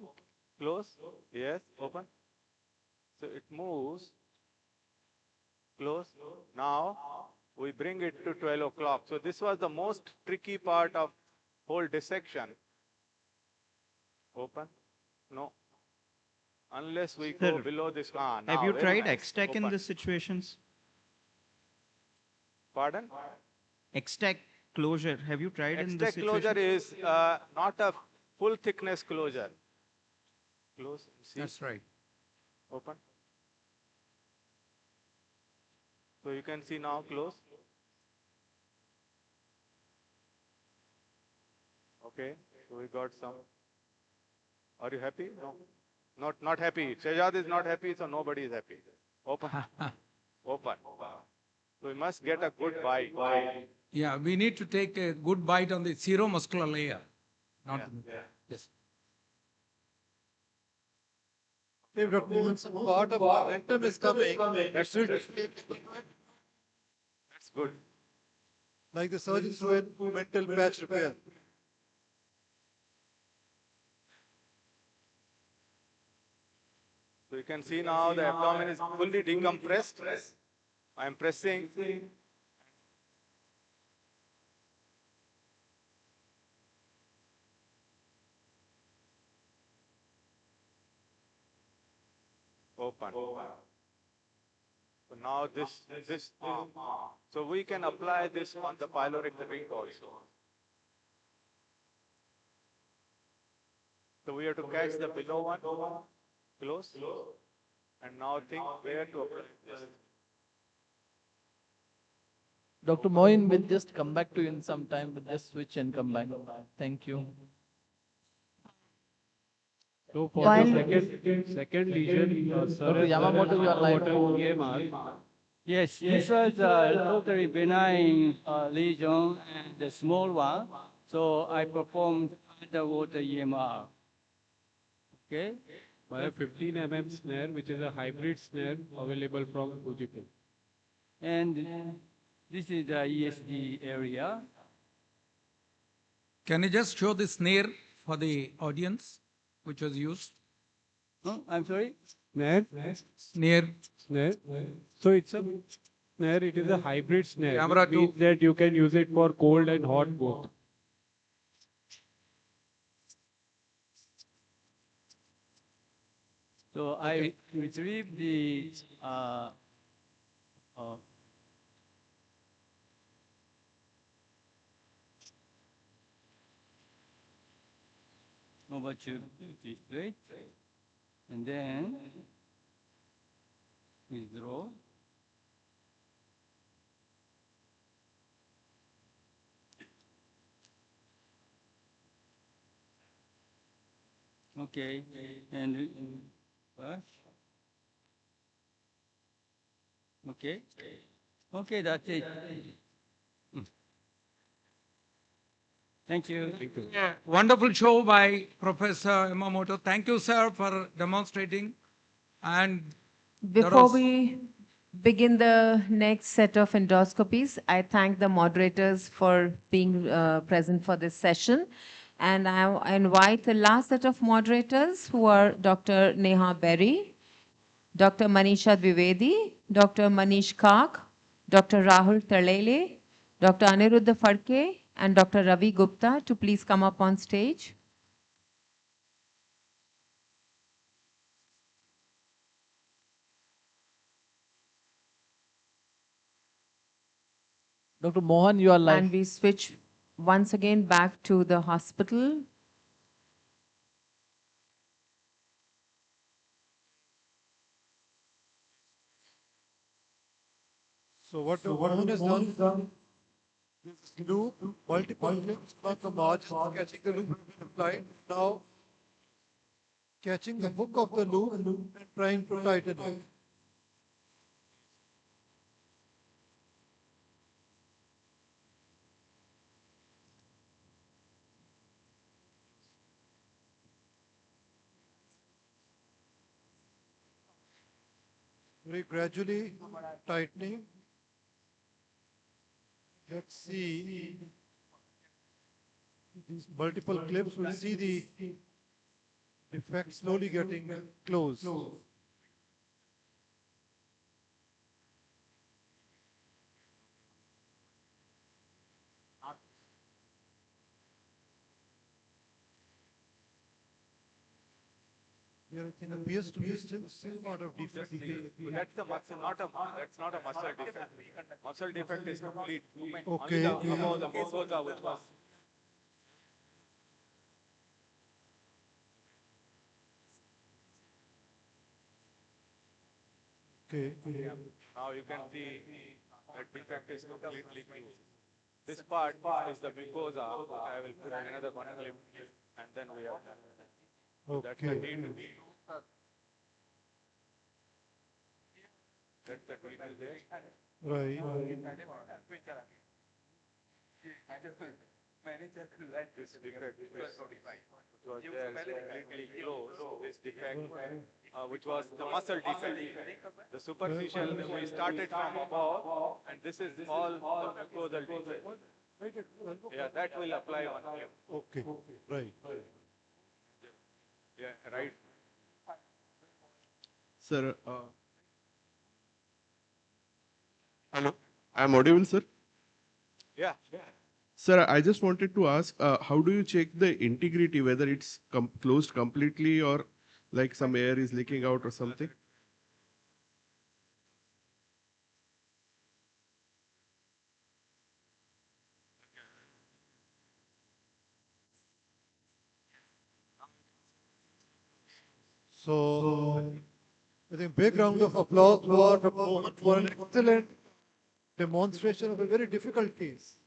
[SPEAKER 9] close, yes, open. So it moves, close. Now we bring it to 12 o'clock. So this was the most tricky part of whole dissection. Open, no. Unless we go below this.
[SPEAKER 13] Have you tried X-Tech in these situations?
[SPEAKER 9] Pardon?
[SPEAKER 13] X-Tech closure. Have you tried in this
[SPEAKER 9] X-Tech
[SPEAKER 13] situation?
[SPEAKER 9] closure is not a full thickness closure. Close. See?
[SPEAKER 12] That's right.
[SPEAKER 9] Open. So you can see now close. Okay, so we got some. Are you happy? No. Not happy. Shehzad is not happy, so nobody is happy. Open. Open. So we must get a good bite.
[SPEAKER 12] Yeah, we need to take a good bite on the seromuscular layer. Not yes.
[SPEAKER 3] If part of momentum is coming, that's
[SPEAKER 9] good.
[SPEAKER 3] Like the surgeons do in mental patch repair.
[SPEAKER 9] So you can see now the abdomen is fully decompressed. I am pressing. Open. So now this arm. So we can apply this on the pyloric ring also. So we have to catch the below one, close, and now think where to apply this.
[SPEAKER 19] Dr. Moin will just come back to you in some time. We'll just switch and come back. Thank you.
[SPEAKER 18] So for the second lesion,
[SPEAKER 19] Dr. Yamamoto, you are live.
[SPEAKER 18] EMR.
[SPEAKER 17] Yes, this was a totally benign lesion and a small one. So I performed underwater EMR. Okay.
[SPEAKER 18] By a 15 mm snare, which is a hybrid snare available from Fujifilm.
[SPEAKER 17] And this is the ESD area.
[SPEAKER 12] Can you just show the snare for the audience, which was used?
[SPEAKER 17] No, I'm sorry?
[SPEAKER 18] Snare?
[SPEAKER 12] Snare.
[SPEAKER 18] Snare. So it's a snare, it is a hybrid snare.
[SPEAKER 12] Camera
[SPEAKER 18] Which means that you can use it for cold and hot both.
[SPEAKER 17] So I retrieved the over to this plate, and then withdraw. Okay, and wash. Okay, okay, that's it. Thank you.
[SPEAKER 12] Wonderful show by Professor Yamamoto. Thank you, sir, for demonstrating. And
[SPEAKER 2] before we begin the next set of endoscopies, I thank the moderators for being present for this session. And I invite the last set of moderators, who are Dr. Neha Berry, Dr. Manisha Dwivedi, Dr. Manish Kak, Dr. Rahul Talele, Dr. Aniruddha Phadke, and Dr. Ravi Gupta to please come up on stage.
[SPEAKER 19] Dr. Mohan, you are live.
[SPEAKER 2] And we switch once again back to the hospital.
[SPEAKER 3] So what Mohan has done, this loop, multiple clips from the margins, catching the loop has been applied. Now, catching the hook of the loop and trying to tighten it. Very gradually tightening. Let's see these multiple clips. We'll see the defect slowly getting close. There appears to be still part of defect.
[SPEAKER 9] That's the muscle, that's not a muscle defect. Muscle defect is complete.
[SPEAKER 3] Okay.
[SPEAKER 9] Only the mucosa which was.
[SPEAKER 3] Okay.
[SPEAKER 9] Now you can see that defect is completely closed. This part is the mucosa. I will put another one clip and then we are done. That's the needle. That's the needle there.
[SPEAKER 3] Right.
[SPEAKER 9] This defect was there completely closed. This defect, which was the muscle defect. The superficial, we started from above, and this is all the mucosal defect. Yeah, that will apply on clip.
[SPEAKER 3] Okay. Right.
[SPEAKER 9] Yeah, right.
[SPEAKER 10] Sir, hello, I'm audible, sir.
[SPEAKER 9] Yeah.
[SPEAKER 10] Sir, I just wanted to ask, how do you check the integrity, whether it's closed completely or like some air is leaking out or something?
[SPEAKER 3] So, I think big round of applause for an excellent demonstration of a very difficult case.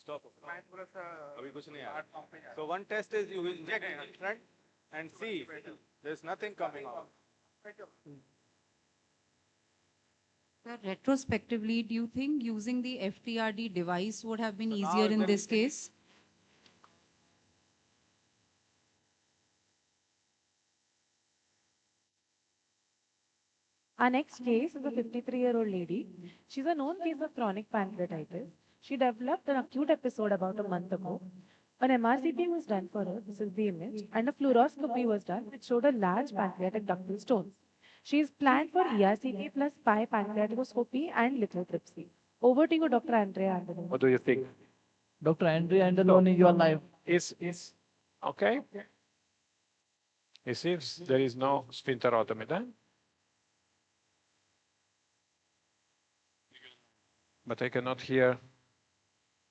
[SPEAKER 9] Stop. अभी कुछ नहीं आया. So one test is you inject in front and see there's nothing coming out.
[SPEAKER 14] Sir, retrospectively, do you think using the FTRD device would have been easier in
[SPEAKER 9] there
[SPEAKER 14] this
[SPEAKER 9] is-
[SPEAKER 14] case?
[SPEAKER 23] Our next case is a 53-year-old lady. She's a known case of chronic pancreatitis. She developed an acute episode about a month ago. An MRCP was done for her, this is the image, and a fluoroscopy was done which showed a large pancreatic ductal stones. She is planned for ERCP plus pi pancreatoscopy and lithotripsy. Over to you, Dr. Andrea Andaloni.
[SPEAKER 24] What do you think?
[SPEAKER 19] Dr. Andrea Andaloni, you are live.
[SPEAKER 24] Is okay? It seems there is no sphincterotomy then. But I cannot hear.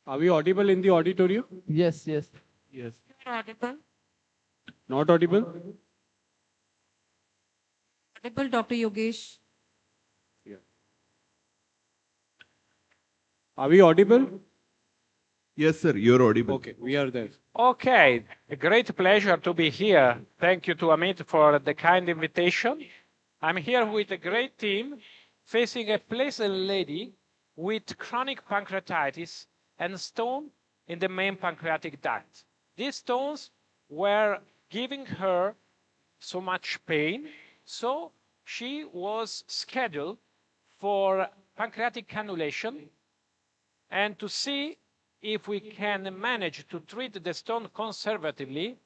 [SPEAKER 24] Are we audible in the auditorium?
[SPEAKER 19] Yes, yes.
[SPEAKER 24] Yes.
[SPEAKER 14] You're audible.
[SPEAKER 24] Not audible?
[SPEAKER 14] Audible, Dr. Yogesh.
[SPEAKER 24] Are we audible?
[SPEAKER 10] Yes, sir, you're audible.
[SPEAKER 24] Okay, we are there. Okay, a great pleasure to be here. Thank you to Amit for the kind invitation. I'm here with a great team facing a pleasant lady with chronic pancreatitis and stone in the main pancreatic duct. These stones were giving her so much pain, so she was scheduled for pancreatic cannulation and to see if we can manage to treat the stone conservatively,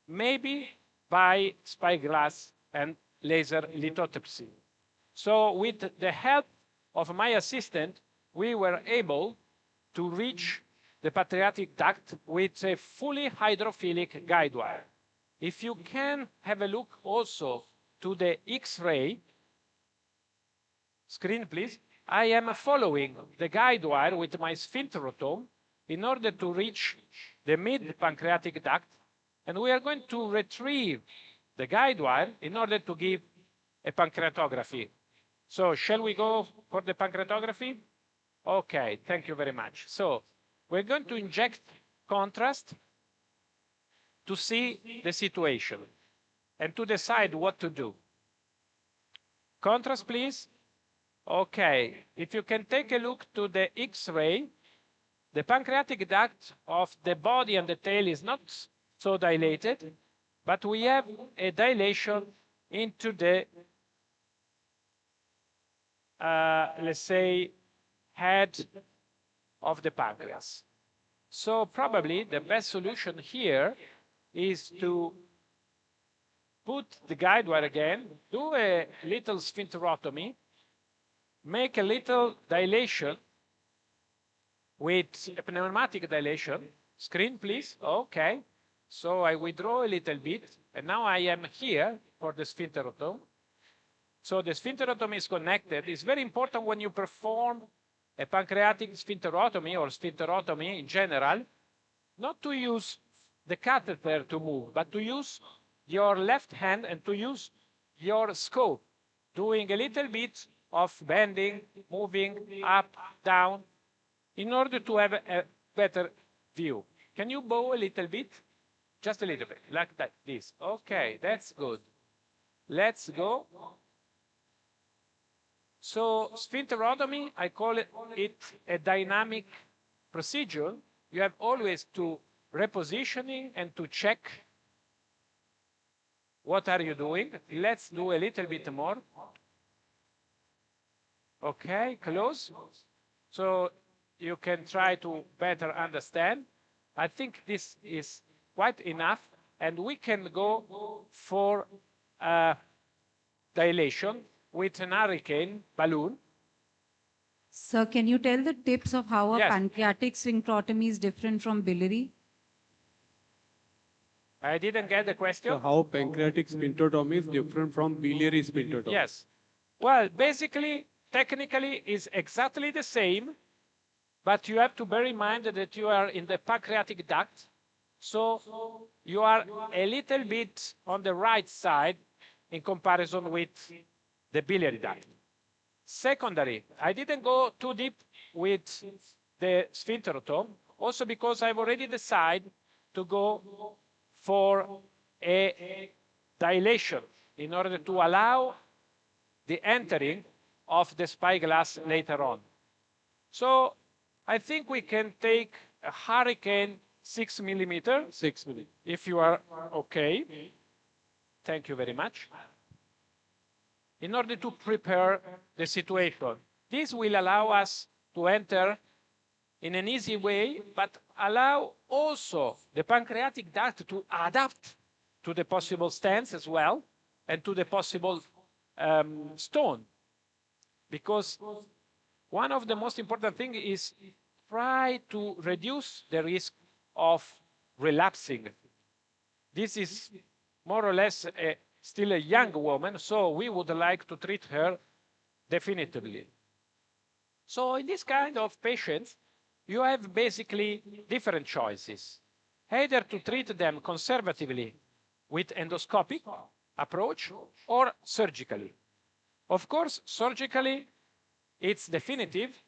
[SPEAKER 24] maybe by spyglass and laser lithotripsy. So with the help of my assistant, we were able to reach the pancreatic duct with a fully hydrophilic guide wire. If you can have a look also to the X-ray screen, please. I am following the guide wire with my sphincterotome in order to reach the mid-pancreatic duct, and we are going to retrieve the guide wire in order to give a pancreatography. So shall we go for the pancreatography? Okay, thank you very much. So we're going to inject contrast to see the situation and to decide what to do. Contrast, please. Okay, if you can take a look to the X-ray, the pancreatic duct of the body and the tail is not so dilated, but we have a dilation into the, let's say, head of the pancreas. So probably the best solution here is to put the guide wire again, do a little sphincterotomy, make a little dilation with a pneumatic dilation. Screen, please. Okay. So I withdraw a little bit, and now I am here for the sphincterotomy. So the sphincterotomy is connected. It's very important when you perform a pancreatic sphincterotomy or sphincterotomy in general, not to use the catheter to move, but to use your left hand and to use your scope, doing a little bit of bending, moving up, down, in order to have a better view. Can you bow a little bit? Just a little bit, like that, this. Okay, that's good. Let's go. So sphincterotomy, I call it a dynamic procedure. You have always to repositioning and to check what are you doing. Let's do a little bit more. Okay, close. So you can try to better understand. I think this is quite enough, and we can go for dilation with an hurricane balloon.
[SPEAKER 14] Sir, can you tell the tips of how a
[SPEAKER 24] Yes.
[SPEAKER 14] pancreatic sphincterotomy is different from biliary?
[SPEAKER 24] I didn't get the question.
[SPEAKER 18] So how pancreatic sphincterotomy is different from biliary sphincterotomy?
[SPEAKER 24] Yes. Well, basically, technically, is exactly the same, but you have to bear in mind that you are in the pancreatic duct, so you are a little bit on the right side in comparison with the biliary duct. Secondary, I didn't go too deep with the sphincterotomy, also because I've already decided to go for a dilation in order to allow the entering of the spyglass later on. So I think we can take a hurricane 6 millimeter.
[SPEAKER 18] 6 millimeter.
[SPEAKER 24] If you are okay. Thank you very much. In order to prepare the situation. This will allow us to enter in an easy way, but allow also the pancreatic duct to adapt to the possible stents as well, and to the possible stone. Because one of the most important things is try to reduce the risk of relapsing. This is more or less still a young woman, so we would like to treat her definitively. So in this kind of patients, you have basically different choices. Either to treat them conservatively with endoscopic approach or surgically. Of course, surgically, it's definitive,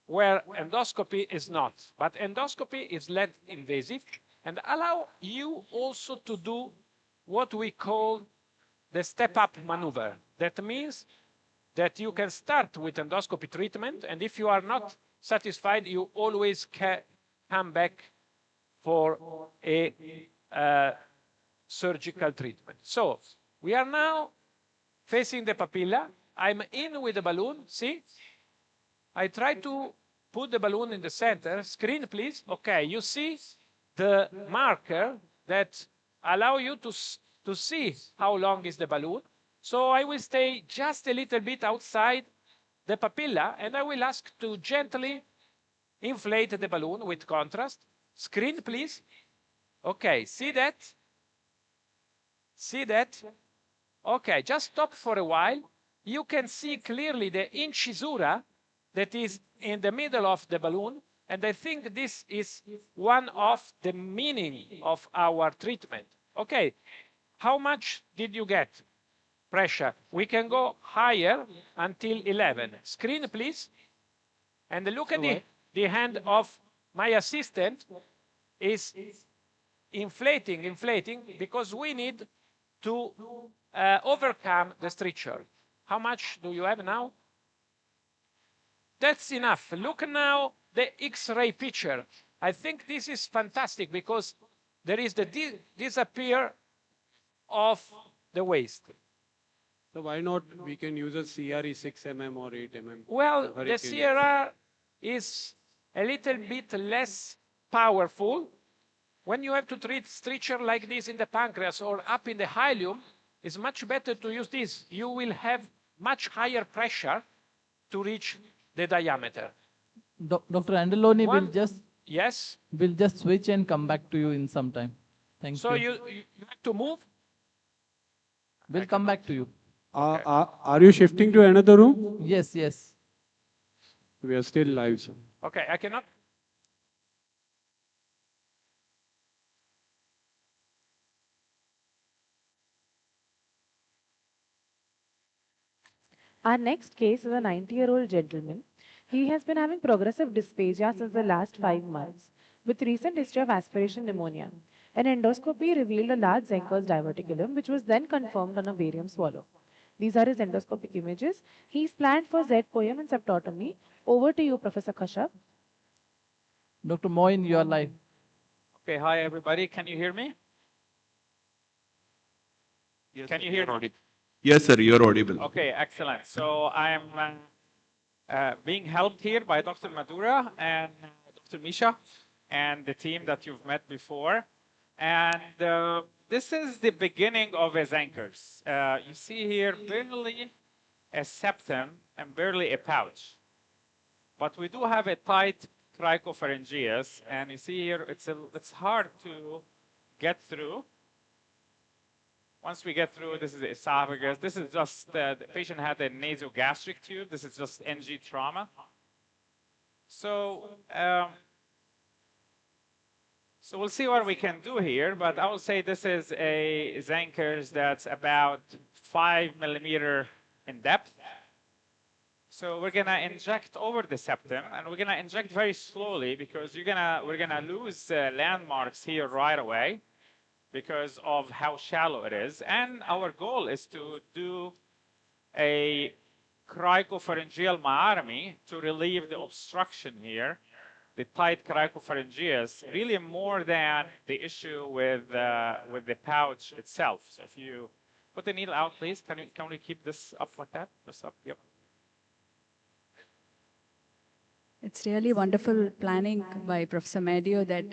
[SPEAKER 24] where endoscopy is not. But endoscopy is less invasive and allow you also to do what we call the step-up maneuver. That means that you can start with endoscopy treatment, and if you are not satisfied, you always can come back for a surgical treatment. So we are now facing the papilla. I'm in with the balloon, see? I try to put the balloon in the center. Screen, please. Okay, you see the marker that allow you to see how long is the balloon. So I will stay just a little bit outside the papilla, and I will ask to gently inflate the balloon with contrast. Screen, please. Okay, see that? See that? Okay, just stop for a while. You can see clearly the incisura that is in the middle of the balloon, and I think this is one of the meaning of our treatment. Okay, how much did you get? Pressure. We can go higher until 11. Screen, please. And look at the hand of my assistant is inflating, because we need to overcome the stricture. How much do you have now? That's enough. Look now the X-ray picture. I think this is fantastic because there is the disappear of the waste.
[SPEAKER 18] So why not we can use a CRE 6 mm or 8 mm?
[SPEAKER 24] Well, the CRR is a little bit less powerful. When you have to treat stricture like this in the pancreas or up in the ileum, it's much better to use this. You will have much higher pressure, to reach the diameter.
[SPEAKER 19] Dr. Andaloni will just
[SPEAKER 24] Yes.
[SPEAKER 19] We'll just switch and come back to you in some time. Thank
[SPEAKER 24] So
[SPEAKER 19] you.
[SPEAKER 24] you have to move?
[SPEAKER 19] We'll come back to you.
[SPEAKER 18] Are you shifting to another room?
[SPEAKER 19] Yes, yes.
[SPEAKER 18] We are still live, sir.
[SPEAKER 24] Okay, I cannot.
[SPEAKER 23] Our next case is a 90-year-old gentleman. He has been having progressive dysphagia since the last 5 months, with recent history of aspiration pneumonia. An endoscopy revealed a large Zenker's diverticulum, which was then confirmed on a barium swallow. These are his endoscopic images. He's planned for Z-poem and septotomy. Over to you, Professor Kashyap.
[SPEAKER 19] Dr. Moin, you are live.
[SPEAKER 24] Okay, hi everybody. Can you hear me?
[SPEAKER 10] Yes,
[SPEAKER 24] Can you hear me?
[SPEAKER 10] Yes, sir, you're audible.
[SPEAKER 24] Okay, excellent. So I am being helped here by Dr. Madura and Dr. Misha and the team that you've met before. And this is the beginning of a Zenker's. You see here barely a septum and barely a pouch. But we do have a tight cricopharyngeus, and you see here it's hard to get through. Once we get through, this is the esophagus. This is just the patient had a nasogastric tube. This is just NG trauma. So, so we'll see what we can do here, but I will say this is a Zenker's that's about 5 millimeter in depth. So we're gonna inject over the septum, and we're gonna inject very slowly because we're gonna lose landmarks here right away because of how shallow it is. And our goal is to do a cricopharyngeal myotomy to relieve the obstruction here, the tight cricopharyngeus, really more than the issue with the pouch itself. So if you put the needle out, please, can we keep this up like that? Just up, yep.
[SPEAKER 4] It's really wonderful planning by Professor Medio that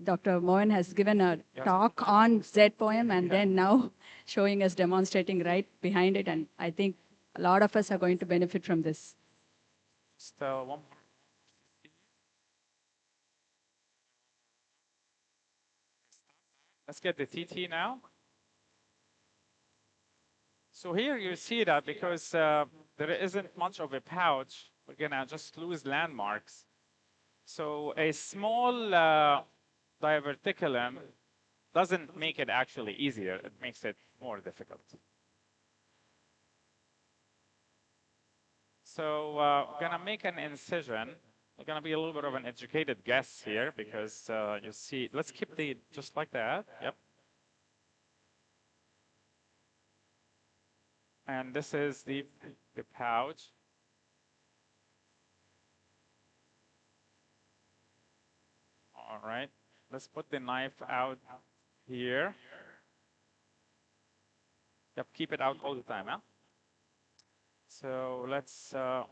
[SPEAKER 4] Dr. Mohan has given a talk on Z-poem and then now showing us demonstrating right behind it. And I think a lot of us are going to benefit from this.
[SPEAKER 24] Just one more. Let's get the TT now. So here you see that because there isn't much of a pouch, we're gonna just lose landmarks. So a small diverticulum doesn't make it actually easier, it makes it more difficult. So we're gonna make an incision. We're gonna be a little bit of an educated guess here because you see, let's keep the, just like that, yep. And this is the pouch. All right, let's put the knife out here. Yep, keep it out all the time, huh? So let's, so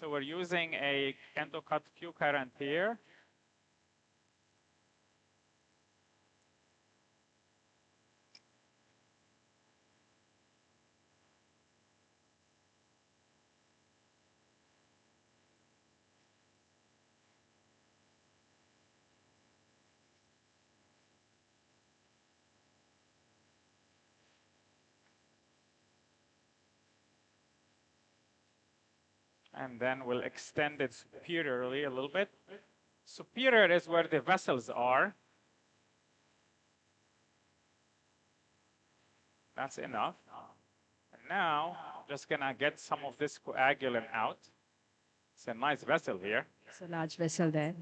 [SPEAKER 24] we're using a endocut Q current here. And then we'll extend it superiorly a little bit. Superior is where the vessels are. That's enough. And now, just gonna get some of this coagulum out. It's a nice vessel here.
[SPEAKER 4] It's a large vessel there.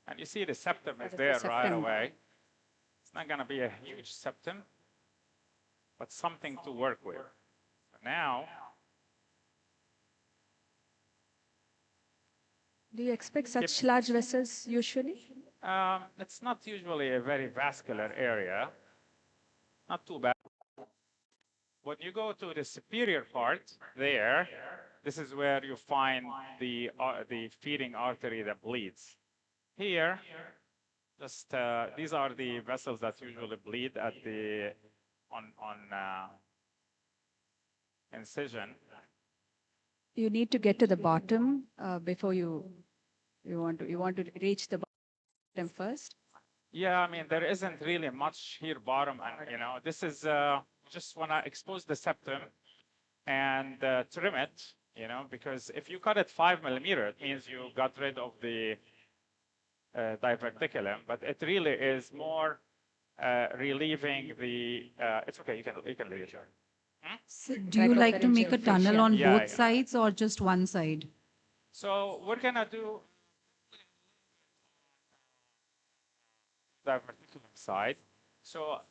[SPEAKER 24] And you see the septum is there right away. It's not going to be a huge septum, but something to work with. So now,
[SPEAKER 4] do you expect such large vessels usually?
[SPEAKER 24] it's not usually a very vascular area. Not too bad. When you go to the superior part there, this is where you find the feeding artery that bleeds. Here, Just these are the vessels that usually bleed at the on incision.
[SPEAKER 4] You need to get to the bottom before you want to reach the bottom first.
[SPEAKER 24] Yeah, I mean there isn't really much here bottom, and you know this is just want to expose the septum and trim it, you know, because if you cut it 5 millimeters, it means you got rid of the diverticulum, but it really is more relieving the. It's okay, you can leave it here.
[SPEAKER 14] So do you like to make a tunnel on both sides or just one side?
[SPEAKER 24] So we're gonna do diverticulum side. So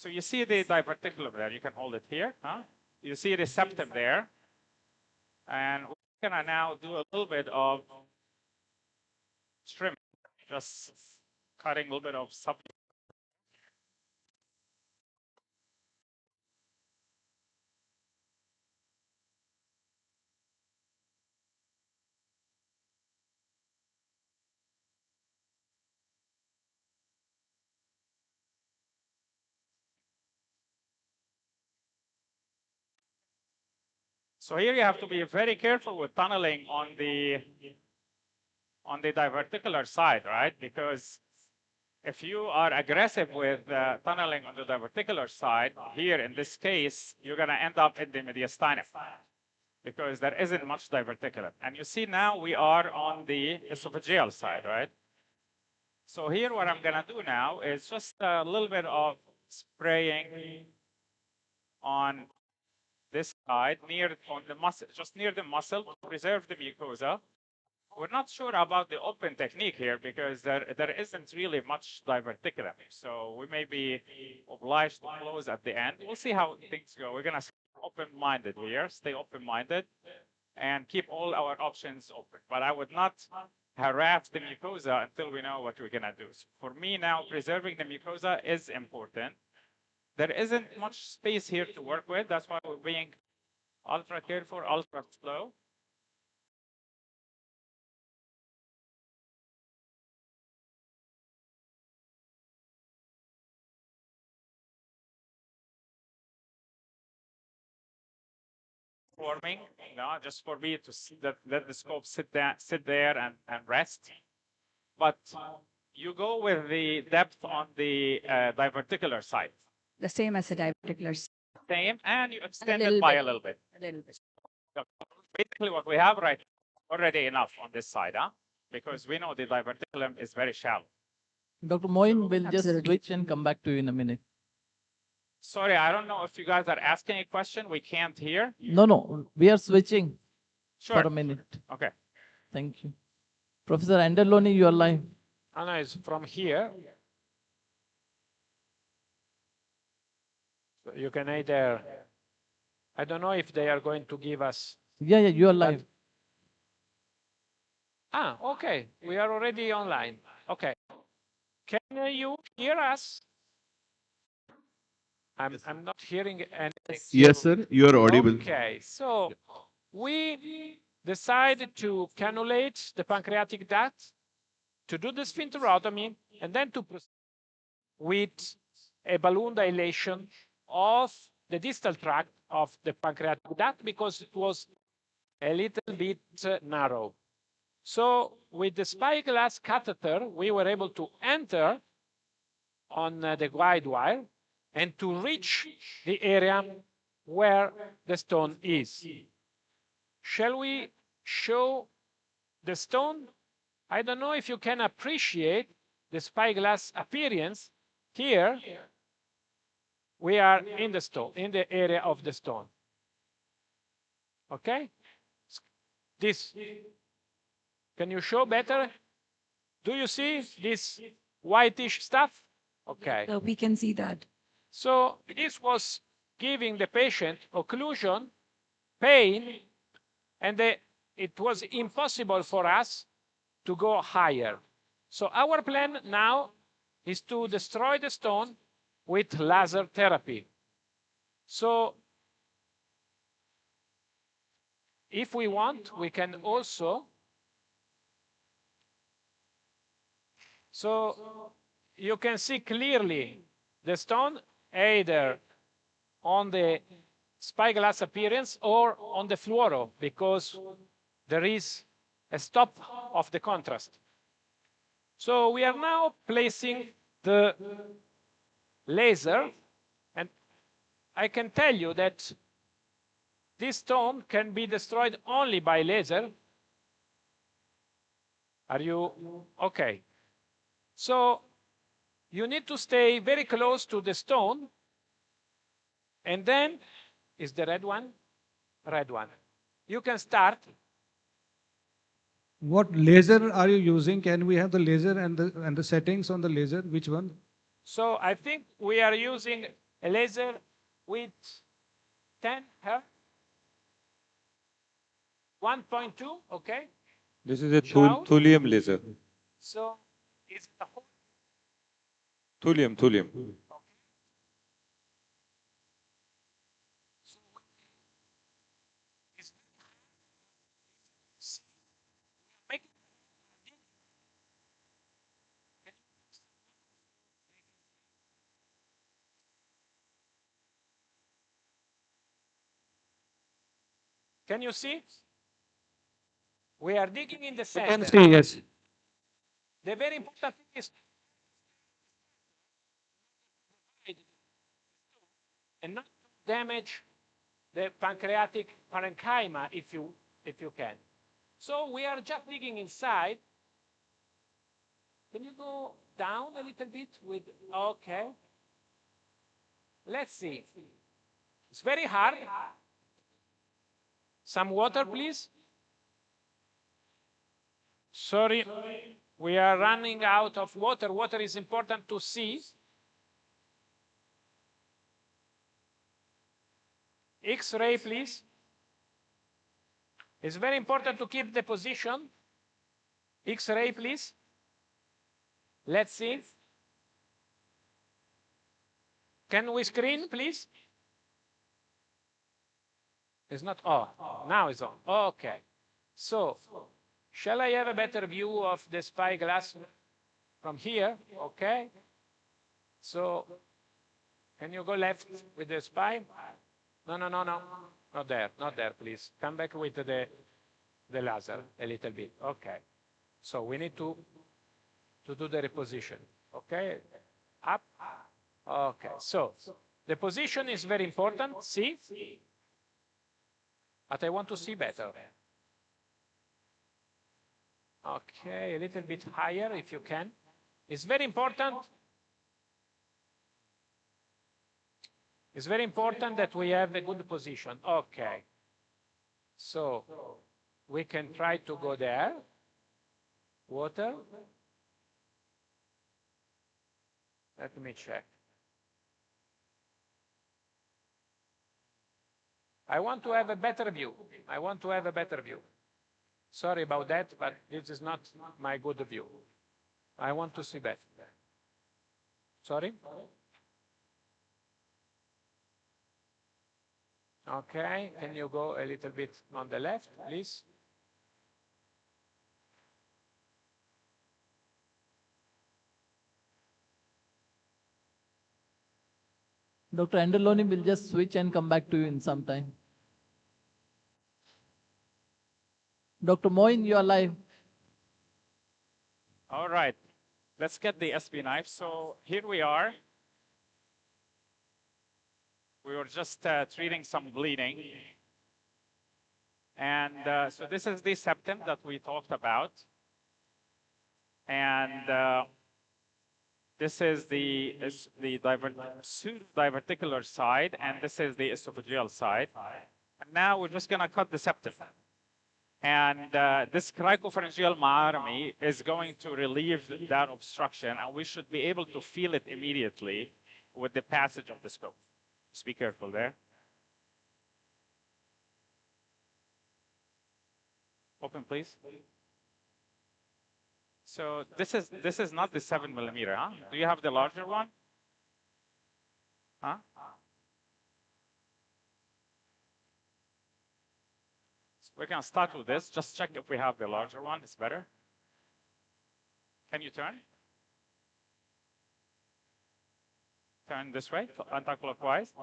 [SPEAKER 24] you see the diverticulum there. You can hold it here. Huh? You see the septum there, and we're gonna now do a little bit of trim, just cutting a little bit of sub. So here you have to be very careful with tunneling on the diverticular side, right? Because if you are aggressive with tunneling on the diverticular side, here in this case, you're going to end up in the mediastinum because there isn't much diverticulum. And you see now we are on the esophageal side, right? So here what I'm going to do now is just a little bit of spraying on this side, on the muscle, just near the muscle to preserve the mucosa. We're not sure about the open technique here because there isn't really much diverticulum. So we may be obliged to close at the end. We'll see how things go. We're going to stay open-minded here, stay open-minded, and keep all our options open. But I would not harass the mucosa until we know what we're going to do. So for me now, preserving the mucosa is important. There isn't much space here to work with. That's why we're being ultra careful, ultra slow. Forming, you know, just for me to see that, let the scope sit there and rest. But you go with the depth on the diverticular side.
[SPEAKER 4] The same as the diverticular.
[SPEAKER 24] Same, and you extend it by a little bit.
[SPEAKER 4] A little bit.
[SPEAKER 24] So basically, what we have right already enough on this side, huh? Because we know the diverticulum is very shallow.
[SPEAKER 19] Dr. Moin will just switch and come back to you in a minute.
[SPEAKER 24] Sorry, I don't know if you guys are asking a question. We can't hear.
[SPEAKER 19] No, we are switching
[SPEAKER 24] Sure.
[SPEAKER 19] for a minute.
[SPEAKER 24] Okay.
[SPEAKER 19] Thank you. Professor Anderloni, you are live.
[SPEAKER 24] Anna is from here. So you can either, I don't know if they are going to give us.
[SPEAKER 19] Yeah, you are live.
[SPEAKER 24] Okay. We are already online. Okay. Can you hear us? I'm not hearing anything.
[SPEAKER 10] Yes, sir. You are audible.
[SPEAKER 24] Okay. So we decided to cannulate the pancreatic duct, to do the sphincterotomy, and then to proceed with a balloon dilation of the distal tract of the pancreatic duct because it was a little bit narrow. So with the spyglass catheter, we were able to enter on the guide wire and to reach the area where the stone is. Shall we show the stone? I don't know if you can appreciate the spyglass appearance. Here, we are in the stone, in the area of the stone. Okay? This, can you show better? Do you see this whitish stuff? Okay.
[SPEAKER 14] So we can see that.
[SPEAKER 24] So this was giving the patient occlusion, pain, and it was impossible for us to go higher. So our plan now is to destroy the stone with laser therapy. So if we want, we can also So you can see clearly the stone either on the spyglass appearance or on the fluoro, because there is a stop of the contrast. So we are now placing the laser, and I can tell you that this stone can be destroyed only by laser. Are you okay? So you need to stay very close to the stone, and then is the red one? Red one. You can start.
[SPEAKER 6] What laser are you using? Can we have the laser and the settings on the laser? Which one?
[SPEAKER 24] So I think we are using a laser with 10 Hz, 1.2, okay?
[SPEAKER 11] This is a
[SPEAKER 24] Shout.
[SPEAKER 11] thulium laser.
[SPEAKER 24] So it's the whole.
[SPEAKER 11] Thulium.
[SPEAKER 24] Can you see? We are digging in the
[SPEAKER 6] I
[SPEAKER 24] center.
[SPEAKER 6] can see, yes.
[SPEAKER 24] The very important thing is and not damage the pancreatic parenchyma if you can. So we are just digging inside. Can you go down a little bit with, okay. Let's see. It's very hard. Some water, please. Sorry, we are running out of water. Water is important to see. X-ray, please. It's very important to keep the position. X-ray, please. Let's see. Can we screen, please? It's not on. Now it's on. Okay. So, shall I have a better view of the spyglass from here? Okay. So, can you go left with the spy? No. Not there, please. Come back with the laser a little bit. Okay. So we need to do the reposition. Okay. Up. Okay. So the position is very important. See? But I want to see better. Okay, a little bit higher if you can. It's very important. It's very important that we have a good position. Okay. So we can try to go there. Water. Let me check. I want to have a better view. Sorry about that, but this is not my good view. I want to see better. Sorry? Okay, can you go a little bit on the left, please?
[SPEAKER 19] Dr. Androloni will just switch and come back to you in some time. Dr. Moin, you are live.
[SPEAKER 15] All right, let's get the SP knife. So here we are. We were just treating some bleeding. And so this is the septum that we talked about. And this is the pseudo-diverticular side, and this is the esophageal side. And now we're just going to cut the septum. And this cricopharyngeal myotomy is going to relieve that obstruction, and we should be able to feel it immediately with the passage of the scope. Just be careful there. Open, please. So this is not the 7 millimeter, huh? Do you have the larger one? Huh? So we can start with this. Just check if we have the larger one. It's better. Can you turn? Turn this way, anti-clockwise.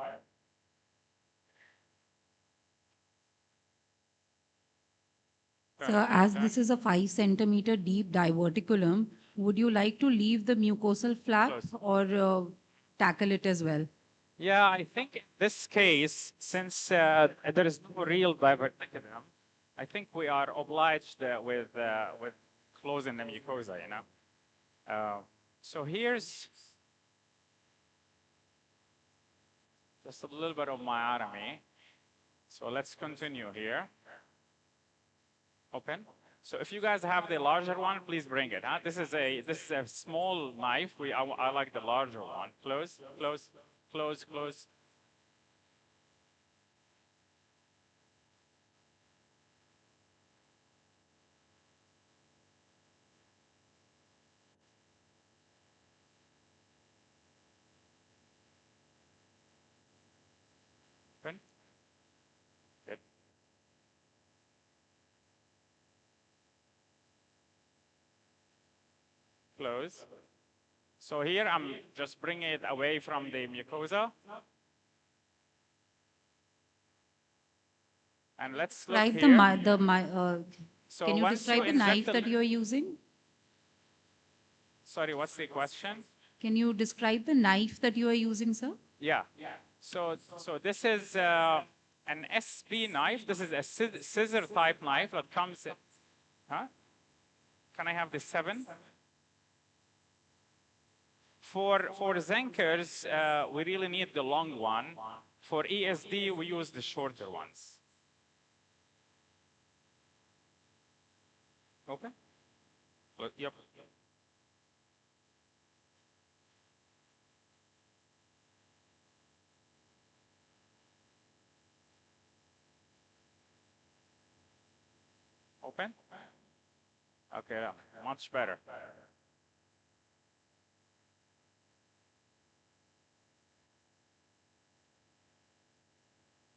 [SPEAKER 14] So as this is a 5 centimeter deep diverticulum, would you like to leave the mucosal flap or tackle it as well?
[SPEAKER 15] Yeah, I think in this case, since there is no real diverticulum, I think we are obliged with closing the mucosa, you know. So here's just a little bit of myotomy. So let's continue here. Open. So if you guys have the larger one, please bring it. Huh? This is a small knife. I like the larger one. Close, close, close, close. Open. Good. Close. So here I'm just bringing it away from the mucosa. And let's look
[SPEAKER 14] Describe
[SPEAKER 15] here. So
[SPEAKER 14] can you
[SPEAKER 15] once
[SPEAKER 14] describe
[SPEAKER 15] you
[SPEAKER 14] the knife
[SPEAKER 15] inject
[SPEAKER 14] that you are using?
[SPEAKER 15] Sorry, what's the question?
[SPEAKER 14] Can you describe the knife that you are using, sir?
[SPEAKER 15] Yeah. So this is an SB knife. This is a scissor type knife that comes. Huh? Can I have the 7? For Zenkers, we really need the long one. For ESD, we use the shorter ones. Okay. Yep. Open. Okay, much better.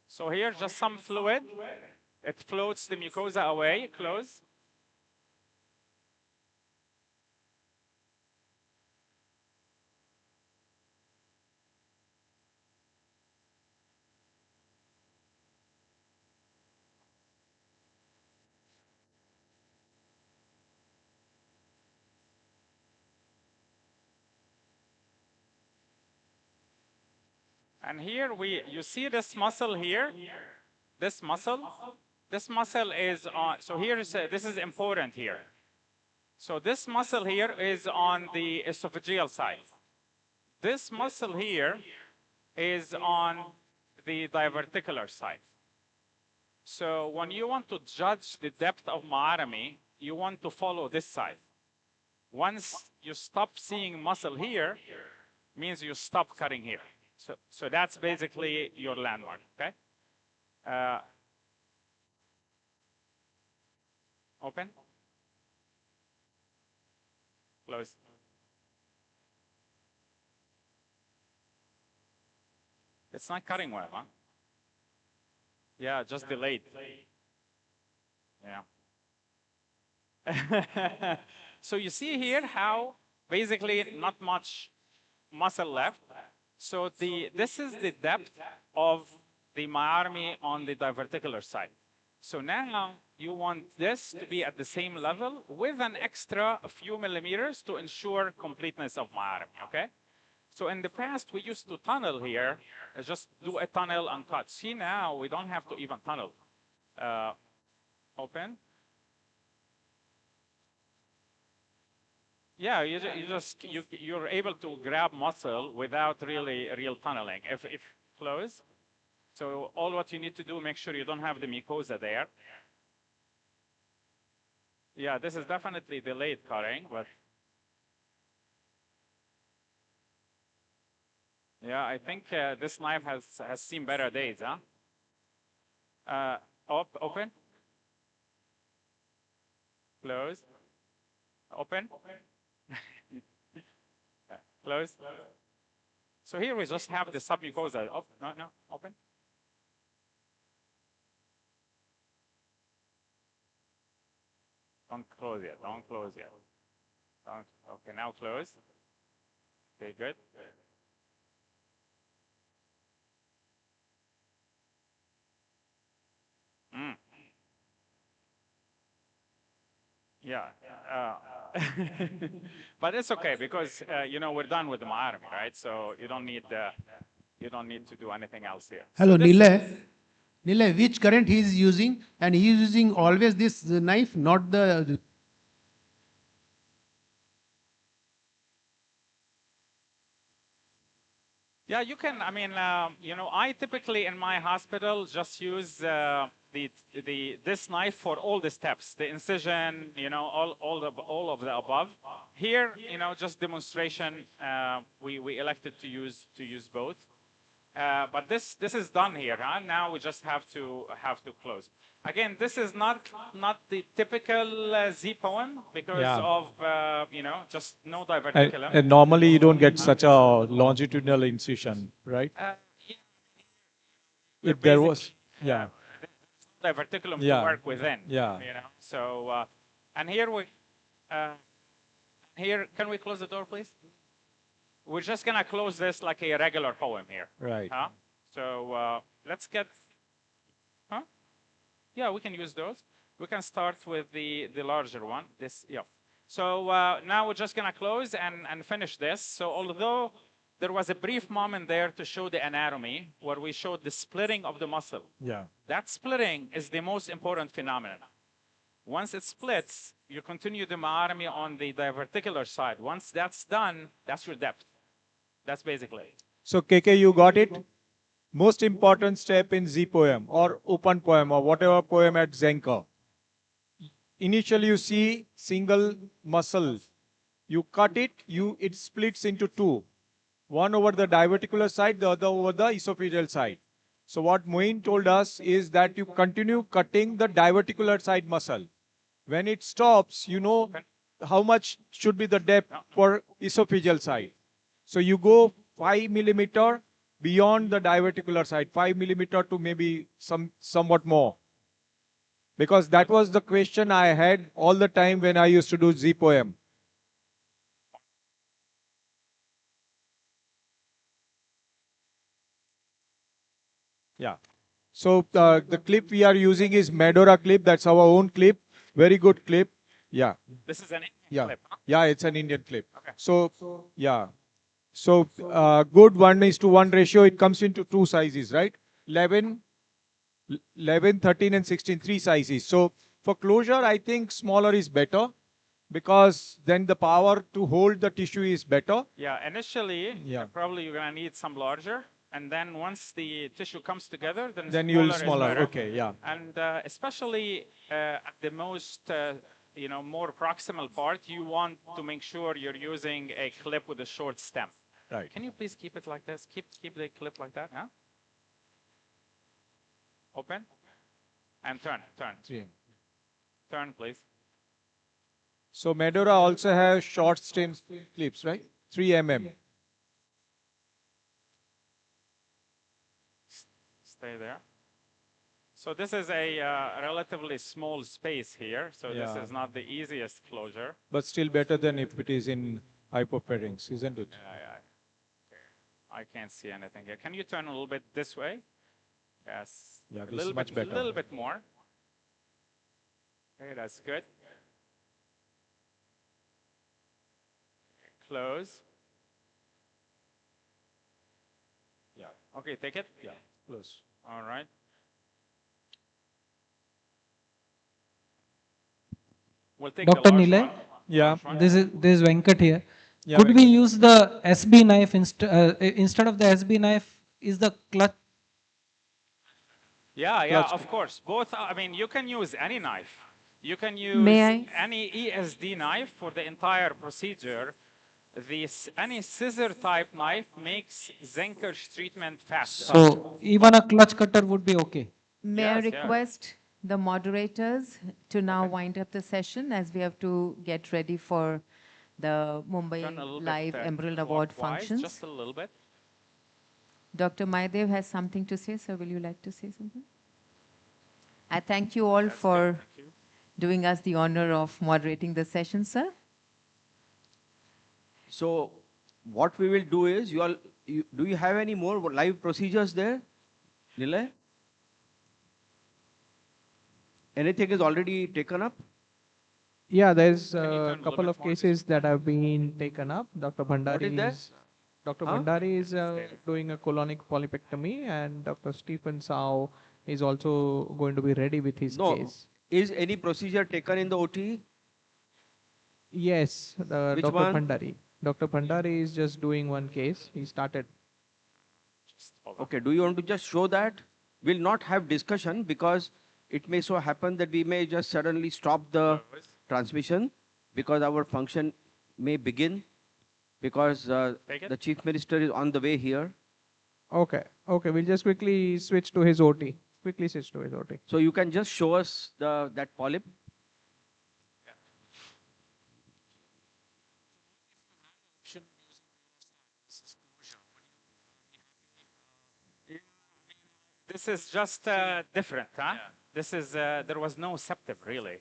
[SPEAKER 15] So here, just some fluid. It floats the mucosa away. Close. And here you see this muscle here, this muscle is on, so here is, this is important here. So this muscle here is on the esophageal side. This muscle here is on the diverticular side. So when you want to judge the depth of myotomy, you want to follow this side. Once you stop seeing muscle here, means you stop cutting here. So that's basically your landmark, okay? Open. Close. It's not cutting well, huh? Yeah, just delayed. Yeah. So you see here how basically not much muscle left. So this is the depth of the myotomy on the diverticular side. So now you want this to be at the same level with an extra few millimeters to ensure completeness of myotomy, okay? So in the past, we used to tunnel here, just do a tunnel and cut. See now, we don't have to even tunnel. Open. Yeah, you're able to grab muscle without real tunneling. If close, so all what you need to do, make sure you don't have the mucosa there. Yeah, this is definitely delayed cutting, but yeah, I think this knife has seen better days, huh? Open. Close. Open. Close. So here we just have the submucosa. Oh, no, open. Don't close yet. Don't close yet. Okay, now close. Okay, good. Yeah. But it's okay because, you know, we're done with the Maarami, right? So you don't need to do anything else here.
[SPEAKER 5] Hello,
[SPEAKER 15] So this
[SPEAKER 5] Nilay. Nilay, which current he is using? And he is using always this knife, not the...
[SPEAKER 15] Yeah, you can. I mean, you know, I typically in my hospital just use this knife for all the steps, the incision, you know, all of the above. Here, you know, just demonstration. We elected to use both. But this is done here. Huh? Now we just have to close. Again, this is not the typical Z poem because of you know, just no diverticulum.
[SPEAKER 8] And normally you don't get such a longitudinal incision, right? If there was, yeah.
[SPEAKER 15] Diverticulum to work within.
[SPEAKER 8] Yeah.
[SPEAKER 15] You know. So and here can we close the door, please? We're just gonna close this like a regular poem here.
[SPEAKER 8] Right.
[SPEAKER 15] Huh? So let's get. Huh? Yeah, we can use those. We can start with the larger one. This, yeah. So now we're just gonna close and finish this. So although there was a brief moment there to show the anatomy where we showed the splitting of the muscle.
[SPEAKER 8] Yeah.
[SPEAKER 15] That splitting is the most important phenomenon. Once it splits, you continue the Maarami on the diverticular side. Once that's done, that's your depth. That's basically it.
[SPEAKER 8] So KK, you got it? Most important step in Z poem or open poem or whatever poem at Zenker. Initially you see single muscle. You cut it, it splits into two. One over the diverticular side, the other over the esophageal side. So what Moin told us is that you continue cutting the diverticular side muscle. When it stops, you know how much should be the depth for esophageal side. So you go 5 millimeter beyond the diverticular side, 5 millimeter to maybe somewhat more. Because that was the question I had all the time when I used to do Z poem. Yeah. So the clip we are using is Medora clip. That's our own clip. Very good clip. Yeah.
[SPEAKER 15] This is an Indian clip, huh?
[SPEAKER 8] Yeah, it's an Indian clip.
[SPEAKER 15] Okay.
[SPEAKER 8] So yeah. So good 1:1 ratio. It comes into two sizes, right? 11, 13 and 16, three sizes. So for closure, I think smaller is better because then the power to hold the tissue is better.
[SPEAKER 15] Yeah, initially, probably you're going to need some larger. And then once the tissue comes together, then
[SPEAKER 8] you'll
[SPEAKER 15] smaller.
[SPEAKER 8] Okay, yeah.
[SPEAKER 15] And especially at the most, you know, more proximal part, you want to make sure you're using a clip with a short stem.
[SPEAKER 8] Right.
[SPEAKER 15] Can you please keep it like this? Keep the clip like that, huh? Open. And turn.
[SPEAKER 8] Yeah.
[SPEAKER 15] Turn, please.
[SPEAKER 8] So Medora also has short stem clips, right? 3 mm.
[SPEAKER 15] Stay there. So this is a relatively small space here. So this is not the easiest closure.
[SPEAKER 8] But still better than if it is in hypopharynx, isn't it?
[SPEAKER 15] Yeah. I can't see anything here. Can you turn a little bit this way? Yes.
[SPEAKER 8] Yeah,
[SPEAKER 15] this is much better. A little bit more. Okay, that's good. Close.
[SPEAKER 8] Yeah.
[SPEAKER 15] Okay, take it.
[SPEAKER 8] Yeah, close.
[SPEAKER 15] All right. We'll take
[SPEAKER 11] Dr.
[SPEAKER 15] the large
[SPEAKER 11] Nilay?
[SPEAKER 15] one.
[SPEAKER 8] Yeah.
[SPEAKER 11] This is Venkat here.
[SPEAKER 8] Yeah,
[SPEAKER 11] Could we
[SPEAKER 8] Venkat.
[SPEAKER 11] use the SB knife instead of the SB knife? Is the clutch?
[SPEAKER 15] Yeah, of course. Both, I mean, you can use any knife. You can use any ESD knife for the entire procedure. Any scissor type knife makes Zenker's treatment faster.
[SPEAKER 11] So even a clutch cutter would be okay.
[SPEAKER 2] May I request the moderators to now wind up the session as we have to get ready for the Mumbai Live Emerald Award functions.
[SPEAKER 15] Just a little bit.
[SPEAKER 2] Dr. Maidev has something to say, so will you like to say something? I thank you all for doing us the honor of moderating the session, sir.
[SPEAKER 21] So what we will do is, do you have any more live procedures there, Nilay? Anything is already taken up?
[SPEAKER 7] Yeah, there's
[SPEAKER 15] Can you
[SPEAKER 7] a
[SPEAKER 15] turn a
[SPEAKER 7] couple
[SPEAKER 15] little
[SPEAKER 7] of
[SPEAKER 15] bit more?
[SPEAKER 7] cases that have been taken up. Dr.
[SPEAKER 21] What is
[SPEAKER 7] Bhandari
[SPEAKER 21] that?
[SPEAKER 7] is Dr.
[SPEAKER 21] Huh?
[SPEAKER 7] Bhandari is doing a colonic polypectomy, and Dr. Stephen Sao is also going to be ready with his
[SPEAKER 21] No.
[SPEAKER 7] case.
[SPEAKER 21] Is any procedure taken in the OT?
[SPEAKER 7] Yes,
[SPEAKER 21] Which
[SPEAKER 7] Dr.
[SPEAKER 21] one?
[SPEAKER 7] Bhandari. Dr. Bhandari is just doing one case. He started.
[SPEAKER 21] Okay, do you want to just show that? We'll not have discussion because it may so happen that we may just suddenly stop the transmission because our function may begin because the Chief Minister is on the way here.
[SPEAKER 7] Okay, okay, we'll just quickly switch to his OT. Quickly switch to his OT.
[SPEAKER 21] So you can just show us that polyp.
[SPEAKER 15] This is just different, huh? This is, there was no septum really.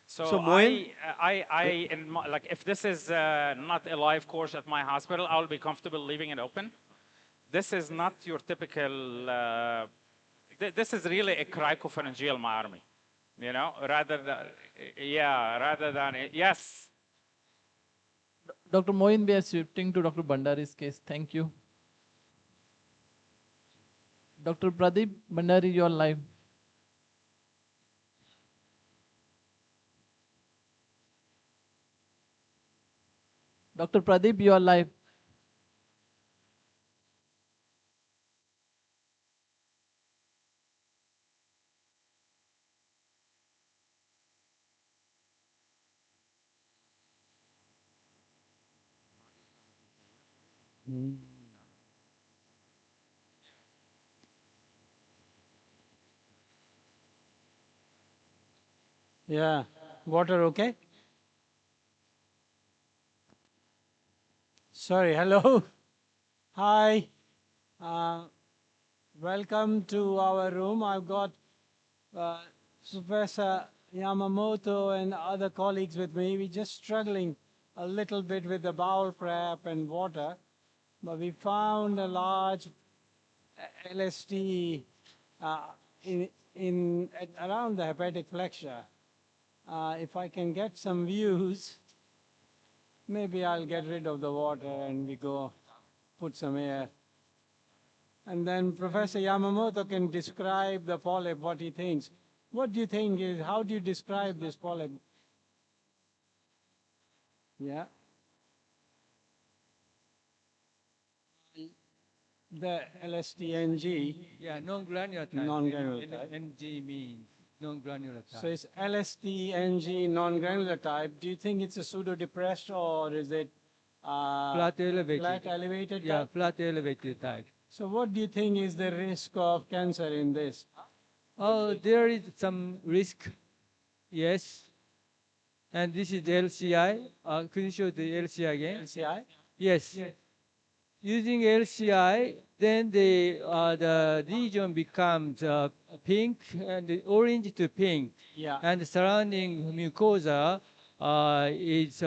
[SPEAKER 15] So,
[SPEAKER 21] So, Moin-
[SPEAKER 15] like if this is not a live course at my hospital, I'll be comfortable leaving it open. This is not your typical, this is really a cricopharyngeal myotomy, you know, rather than, yes.
[SPEAKER 19] Dr. Moin, we are shifting to Dr. Bhandari's case. Thank you. Dr. Pradeep Bhandari, you are live. Dr. Pradeep, you are live.
[SPEAKER 1] Yeah. Water okay? Sorry, hello. Hi. Welcome to our room. I've got Professor Yamamoto and other colleagues with me. We're just struggling a little bit with the bowel prep and water, but we found a large LST around the hepatic flexure. If I can get some views, maybe I'll get rid of the water and we go put some air. And then Professor Yamamoto can describe the polyp, what he thinks. What do you think is, how do you describe this polyp? Yeah. The LSTNG.
[SPEAKER 17] Yeah, non-granular type.
[SPEAKER 1] Non-granular type.
[SPEAKER 17] NG means non-granular type.
[SPEAKER 1] So it's LSTNG non-granular type. Do you think it's a pseudo-depressed or is it
[SPEAKER 17] flat elevated?
[SPEAKER 1] Flat elevated
[SPEAKER 17] Yeah,
[SPEAKER 1] type?
[SPEAKER 17] flat elevated type.
[SPEAKER 1] So what do you think is the risk of cancer in this?
[SPEAKER 17] Oh, there is some risk, yes. And this is the LCI. Could you show the LCI again?
[SPEAKER 1] LCI?
[SPEAKER 17] Yes. Using LCI, then the lesion becomes pink and the orange to pink.
[SPEAKER 1] Yeah.
[SPEAKER 17] And the surrounding mucosa is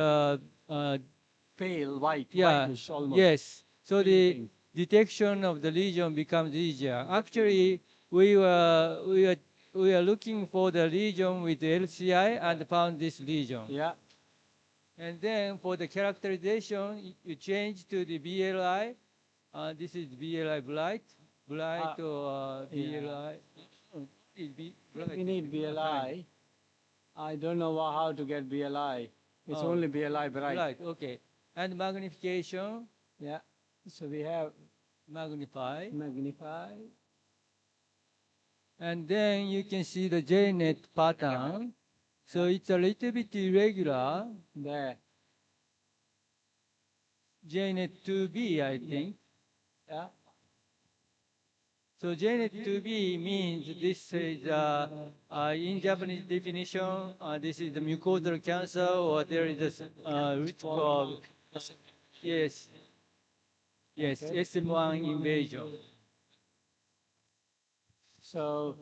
[SPEAKER 1] pale, white,
[SPEAKER 17] yeah,
[SPEAKER 1] whitish almost.
[SPEAKER 17] yes. So the detection of the lesion becomes easier. Actually, we were looking for the lesion with the LCI and found this lesion.
[SPEAKER 1] Yeah.
[SPEAKER 17] And then for the characterization, you change to the BLI. This is BLI blight or BLI.
[SPEAKER 1] We need BLI. I don't know how to get BLI. It's
[SPEAKER 17] Oh.
[SPEAKER 1] only BLI bright.
[SPEAKER 17] Right, okay. And magnification.
[SPEAKER 1] Yeah. So we have
[SPEAKER 17] magnify.
[SPEAKER 1] And
[SPEAKER 17] then you can see the JNet pattern. So it's a little bit irregular.
[SPEAKER 1] There.
[SPEAKER 17] JNet 2B, I think.
[SPEAKER 1] Yeah.
[SPEAKER 17] So JNet 2B means this is, in Japanese definition, this is the mucosal cancer or there is a risk of, yes, SM1 invasion.
[SPEAKER 1] So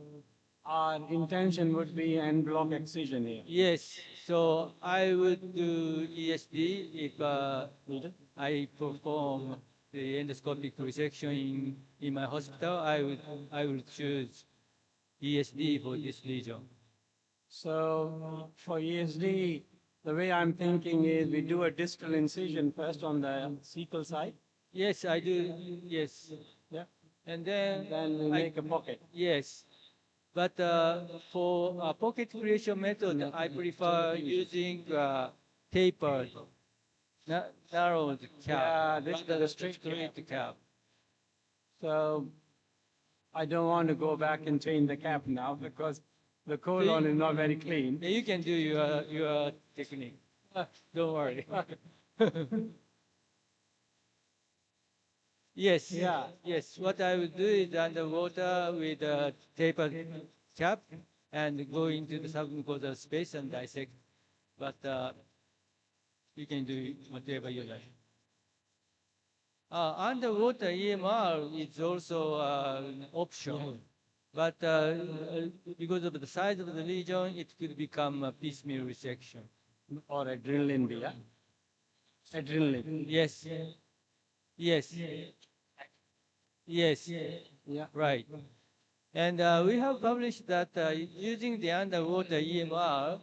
[SPEAKER 1] our intention would be end block excision here.
[SPEAKER 17] Yes, so I would do ESD if I perform the endoscopic resection in my hospital. I would choose ESD for this lesion.
[SPEAKER 1] So for ESD, The way I'm thinking is we do a distal incision first on the cecal side.
[SPEAKER 17] Yes, I do. Yes.
[SPEAKER 1] Yeah.
[SPEAKER 17] And then
[SPEAKER 1] we make a pocket.
[SPEAKER 17] Yes. But for pocket creation method, I prefer using tapered, narrowed cap.
[SPEAKER 1] Yeah, this is the
[SPEAKER 17] straight cap.
[SPEAKER 1] So I don't want to go back and change the cap now because the colon is not very clean.
[SPEAKER 17] You can do your technique. Don't worry. Yes.
[SPEAKER 1] Yeah.
[SPEAKER 17] Yes. What I will do is underwater with a tapered cap and go into the submucosal space and dissect. But you can do whatever you like. Underwater EMR is also an option. But because of the size of the lesion, it could become a piecemeal resection.
[SPEAKER 1] Or adrenaline, yeah? Adrenaline.
[SPEAKER 17] Yes. Yes. Yes.
[SPEAKER 1] Yeah.
[SPEAKER 17] Right. And we have published that using the underwater EMR,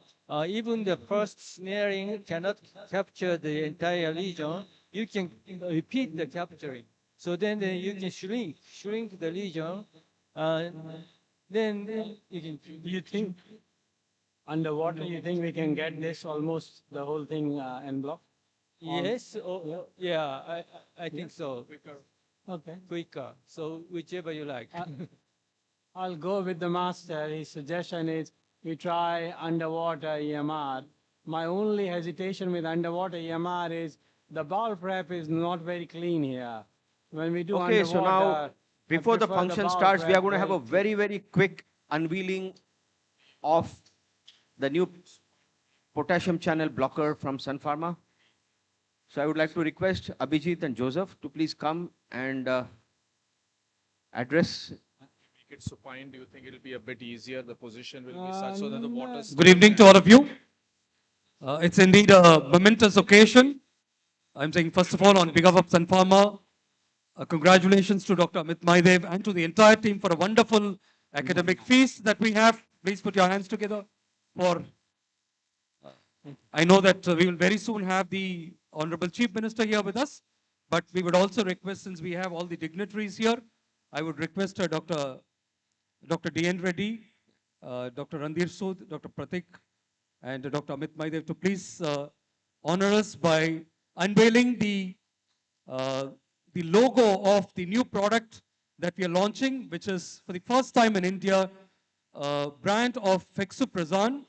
[SPEAKER 17] even the first snaring cannot capture the entire lesion. You can repeat the capturing. So then you can shrink the lesion. Then you can.
[SPEAKER 1] You think underwater, you think we can get this almost the whole thing en bloc?
[SPEAKER 17] Yes. Yeah, I think so.
[SPEAKER 1] Quicker. Okay.
[SPEAKER 17] Quicker. So whichever you like.
[SPEAKER 1] I'll go with the master. His suggestion is we try underwater EMR. My only hesitation with underwater EMR is the bowel prep is not very clean here. When we do
[SPEAKER 21] Okay,
[SPEAKER 1] underwater,
[SPEAKER 21] so now before the function
[SPEAKER 1] bowel
[SPEAKER 21] starts, we are
[SPEAKER 1] prep
[SPEAKER 21] going to have a very quick unveiling of the new potassium channel blocker from Sun Pharma. So I would like to request Abhijit and Joseph to please come and address.
[SPEAKER 13] Make it supine, do you think it'll be a bit easier? The position will be such so that the water.
[SPEAKER 16] Good evening to all of you. It's indeed a momentous occasion. I'm saying, first of all, on behalf of Sun Pharma, congratulations to Dr. Amit Maidev and to the entire team for a wonderful academic feast that we have. Please put your hands together for. I know that we will very soon have the Honorable Chief Minister here with us, but we would also request, since we have all the dignitaries here, I would request Dr. D.N. Reddy, Dr. Randhir Sood, Dr. Pratik, and Dr. Amit Maidev to please honor us by unveiling the logo of the new product that we are launching, which is for the first time in India, brand of Fexuprazan,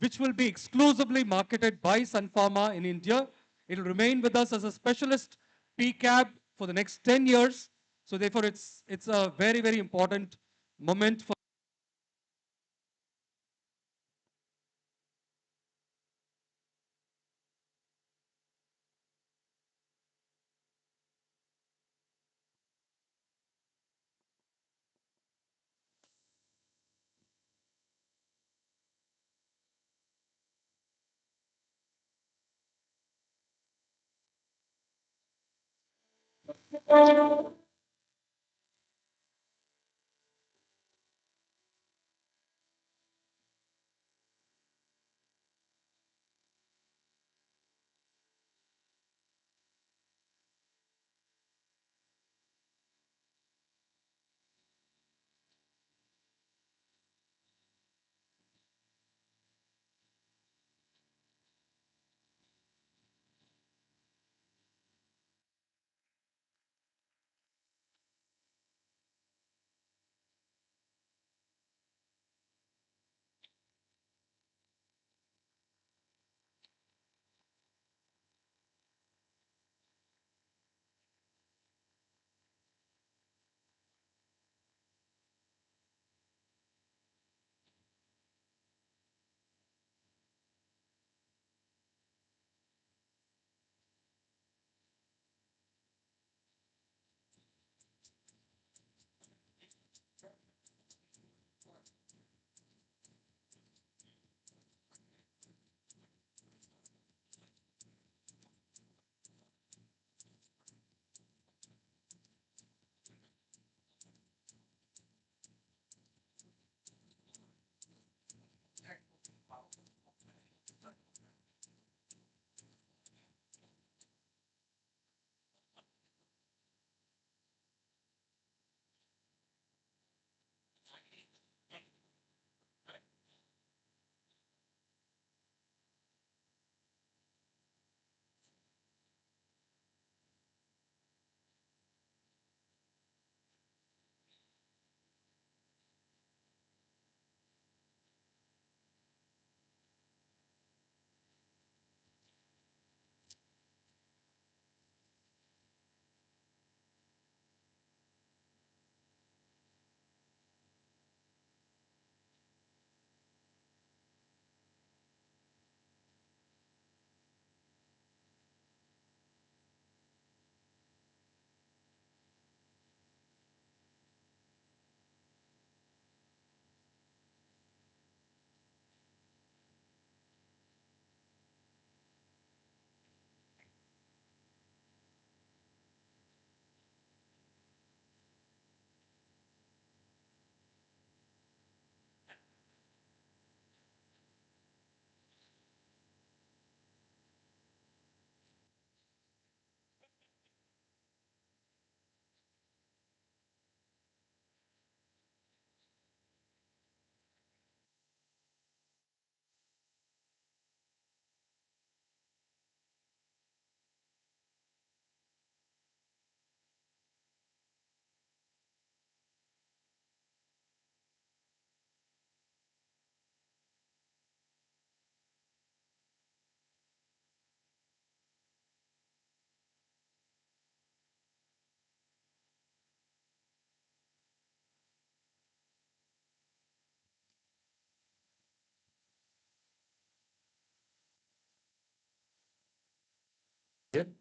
[SPEAKER 16] which will be exclusively marketed by Sun Pharma in India. It will remain with us as a specialist PCAB for the next 10 years. So therefore, it's a very, very important moment for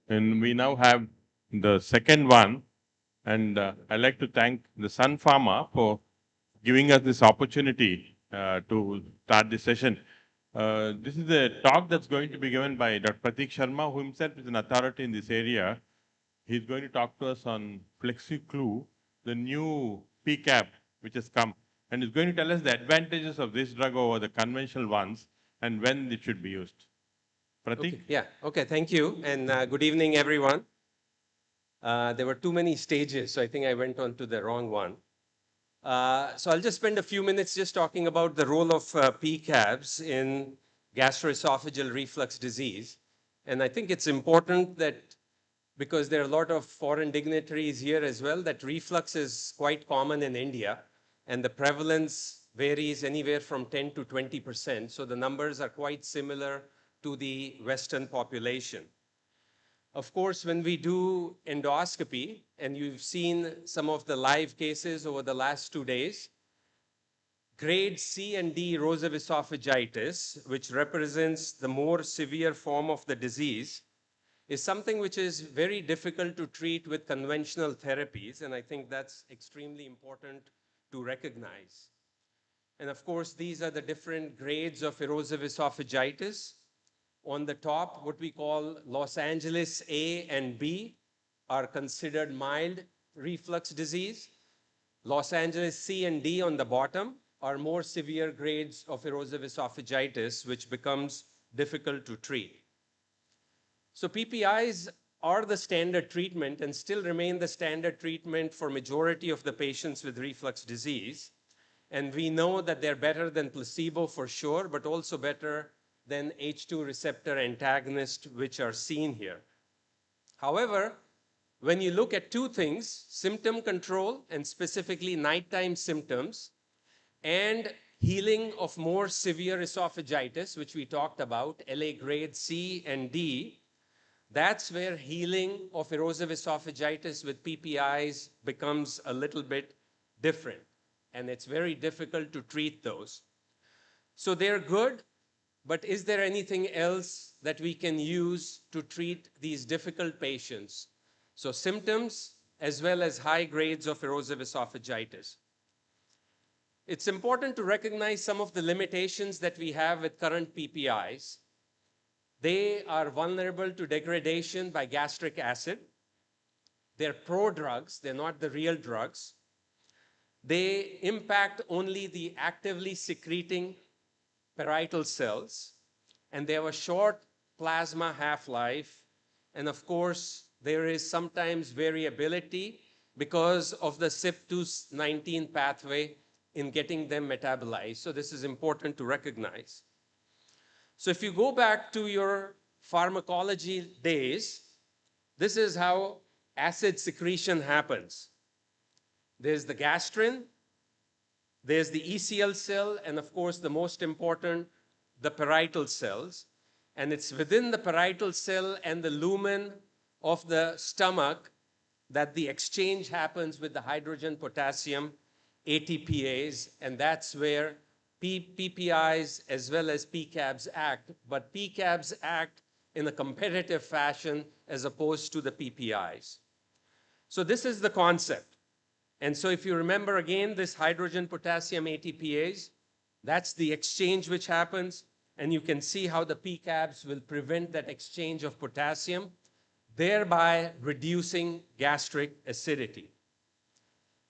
[SPEAKER 3] And we now have the second one. And I'd like to thank the Sun Pharma for giving us this opportunity to start this session. This is a talk that's going to be given by Dr. Pratik Sharma, who himself is an authority in this area. He's going to talk to us on FlexiClue, the new PCAB which has come. And he's going to tell us the advantages of this drug over the conventional ones and when it should be used. Pratik?
[SPEAKER 12] Okay. Yeah, okay, thank you. And good evening, everyone. There were too many stages, so I think I went on to the wrong one. So I'll just spend a few minutes just talking about the role of PCABs in gastroesophageal reflux disease. And I think it's important that, because there are a lot of foreign dignitaries here as well, that reflux is quite common in India, and the prevalence varies anywhere from 10 to 20%. So the numbers are quite similar to the Western population. Of course, when we do endoscopy, and you've seen some of the live cases over the last 2 days, grade C and D erosive esophagitis, which represents the more severe form of the disease, is something which is very difficult to treat with conventional therapies, and I think that's extremely important to recognize. And of course, these are the different grades of erosive esophagitis. On the top, what we call Los Angeles A and B are considered mild reflux disease. Los Angeles C and D on the bottom are more severe grades of erosive esophagitis, which becomes difficult to treat. So PPIs are the standard treatment and still remain the standard treatment for majority of the patients with reflux disease. And we know that they're better than placebo for sure, but also better than H2 receptor antagonists, which are seen here. However, when you look at two things, symptom control, and specifically nighttime symptoms, and healing of more severe esophagitis, which we talked about, LA grade C and D, that's where healing of erosive esophagitis with PPIs becomes a little bit different, and it's very difficult to treat those. So they're good, but is there anything else that we can use to treat these difficult patients? So symptoms as well as high grades of erosive esophagitis. It's important to recognize some of the limitations that we have with current PPIs. They are vulnerable to degradation by gastric acid. They're prodrugs, they're not the real drugs. They impact only the actively secreting parietal cells, and they have a short plasma half-life. And of course, there is sometimes variability because of the CYP219 pathway in getting them metabolized. So this is important to recognize. So if you go back to your pharmacology days, this is how acid secretion happens. There's the gastrin, there's the ECL cell, and of course, the most important, the parietal cells. And it's within the parietal cell and the lumen of the stomach that the exchange happens with the hydrogen potassium ATPase, and that's where PPIs as well as PCABs act, but PCABs act in a competitive fashion as opposed to the PPIs. So this is the concept. And so if you remember again, this hydrogen potassium ATPase, that's the exchange which happens, and you can see how the PCABs will prevent that exchange of potassium, thereby reducing gastric acidity.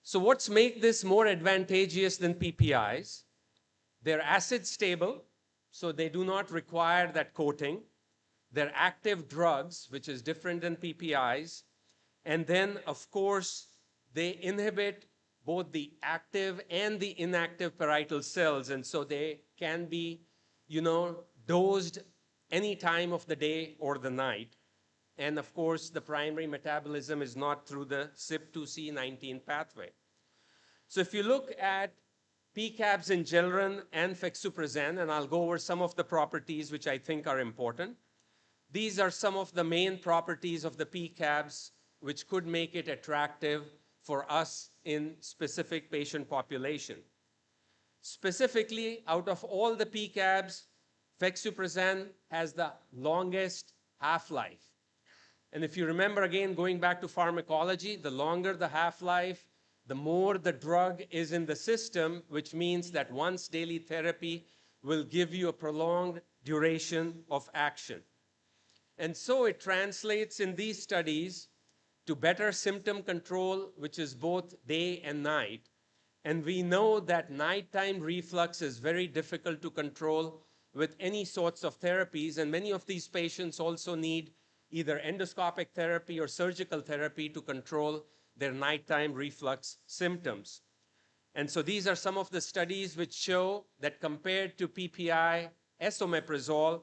[SPEAKER 12] So what's make this more advantageous than PPIs? They're acid stable, so they do not require that coating. They're active drugs, which is different than PPIs. And then, of course, they inhibit both the active and the inactive parietal cells, and so they can be, dosed any time of the day or the night. And of course, the primary metabolism is not through the CYP2C19 pathway. So if you look at PCABs in general and fexuprozan, and I'll go over some of the properties which I think are important. These are some of the main properties of the PCABs which could make it attractive for us in specific patient population. Specifically, out of all the PCABs, fexuprozan has the longest half-life. And if you remember, again, going back to pharmacology, the longer the half-life, the more the drug is in the system, which means that once daily therapy will give you a prolonged duration of action. And so it translates in these studies to better symptom control, which is both day and night. And we know that nighttime reflux is very difficult to control with any sorts of therapies, and many of these patients also need either endoscopic therapy or surgical therapy to control their nighttime reflux symptoms. And so these are some of the studies which show that compared to PPI, esomeprazole,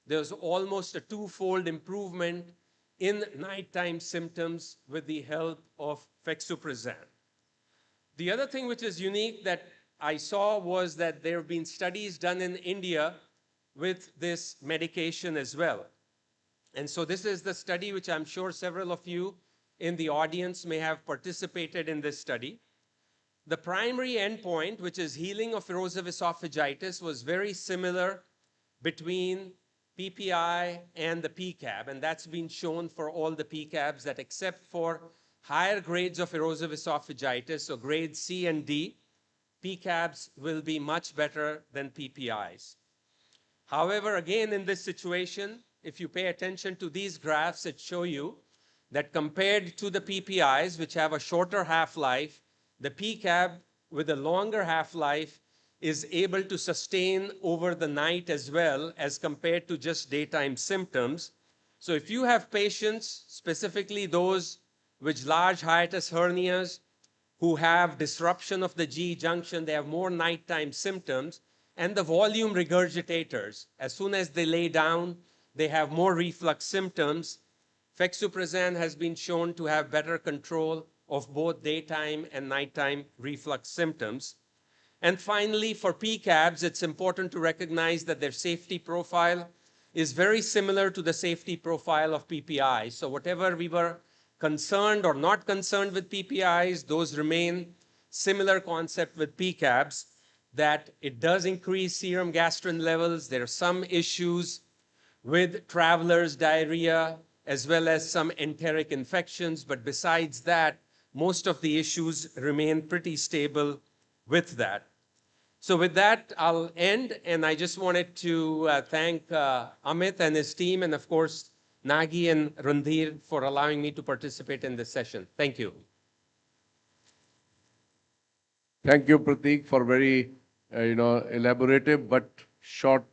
[SPEAKER 12] there's almost a twofold improvement in nighttime symptoms with the help of fexuprozan. The other thing which is unique that I saw was that there have been studies done in India with this medication as well. And so this is the study which I'm sure several of you in the audience may have participated in this study. The primary endpoint, which is healing of erosive esophagitis, was very similar between PPI and the PCAB, and that's been shown for all the PCABs, that except for higher grades of erosive esophagitis, so grades C and D, PCABs will be much better than PPIs. However, again, in this situation, if you pay attention to these graphs, it show you that compared to the PPIs, which have a shorter half-life, the PCAB with a longer half-life is able to sustain over the night as well as compared to just daytime symptoms. So if you have patients, specifically those with large hiatus hernias who have disruption of the GE junction, they have more nighttime symptoms, and the volume regurgitators, as soon as they lay down, they have more reflux symptoms. Fexuprozan has been shown to have better control of both daytime and nighttime reflux symptoms. And finally, for PCABs, it's important to recognize that their safety profile is very similar to the safety profile of PPI. So whatever we were concerned or not concerned with PPIs, those remain similar concept with PCABs, that it does increase serum gastrin levels. There are some issues with traveler's diarrhea, as well as some enteric infections. But besides that, most of the issues remain pretty stable with that. So with that, I'll end. And I just wanted to thank Amit and his team, and of course, Nagi and Rundhir for allowing me to participate in this session. Thank you.
[SPEAKER 9] Thank you, Prateek, for very elaborative but short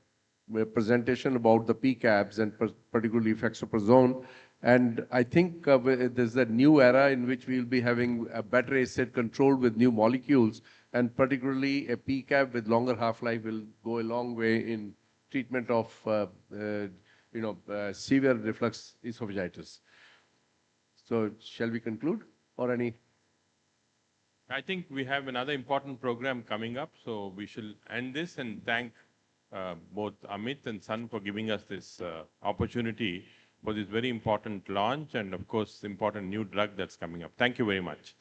[SPEAKER 9] presentation about the PCABs and particularly fexuprozone. And I think there's a new era in which we'll be having a better acid control with new molecules, and particularly a PCAB with longer half-life will go a long way in treatment of severe reflux esophagitis. So shall we conclude or any?
[SPEAKER 3] I think we have another important program coming up, so we shall end this and thank both Amit and Sun for giving us this opportunity for this very important launch and, of course, important new drug that's coming up. Thank you very much.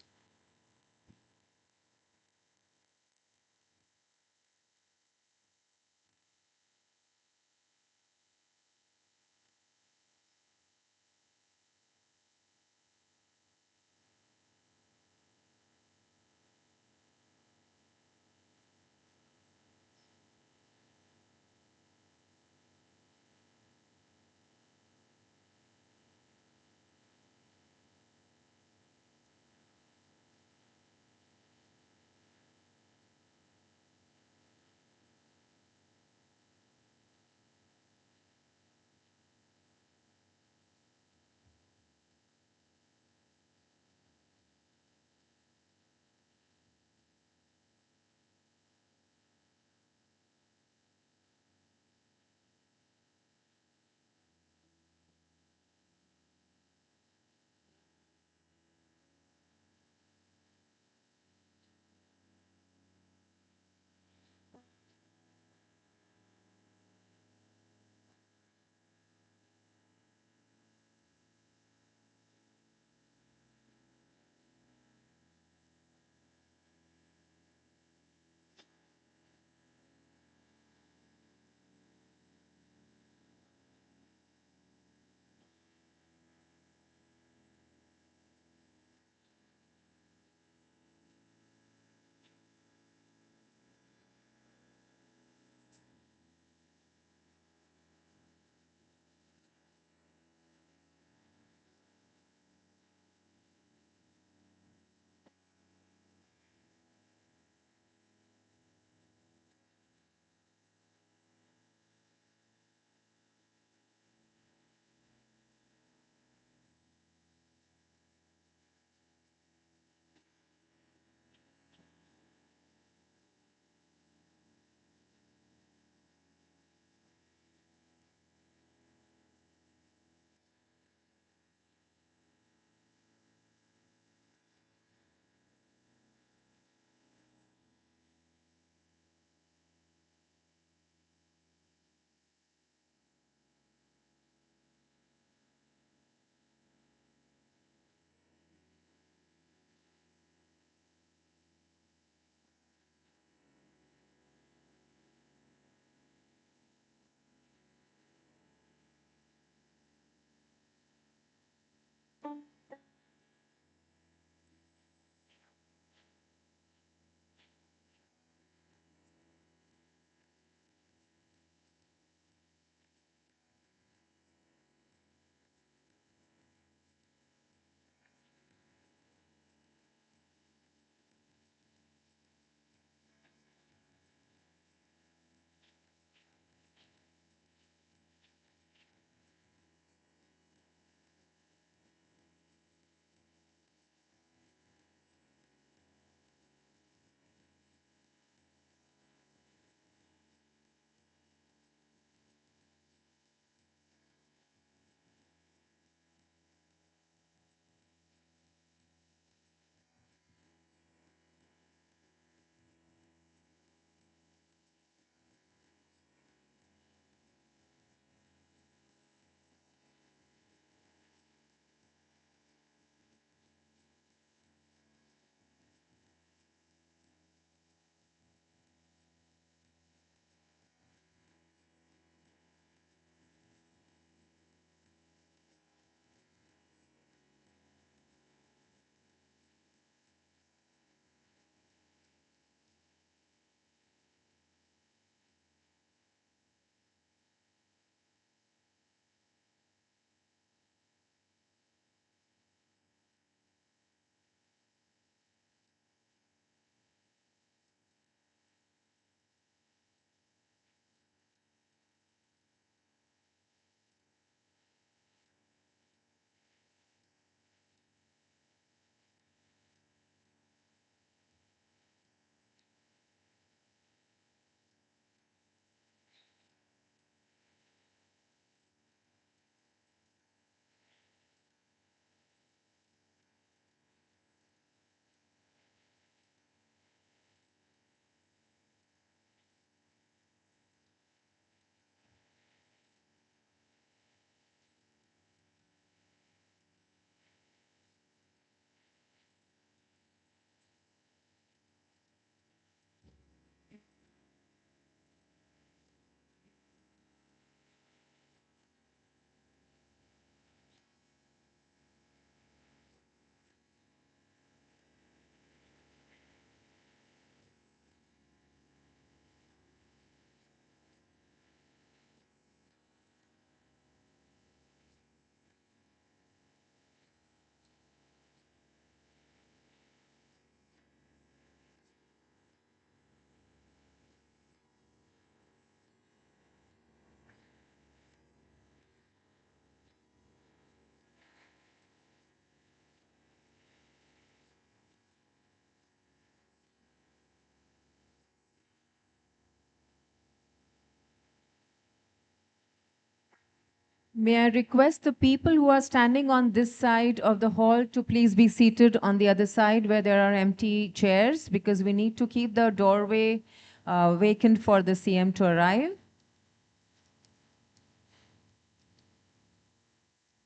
[SPEAKER 2] May I request the people who are standing on this side of the hall to please be seated on the other side where there are empty chairs, because we need to keep the doorway vacant for the CM to arrive.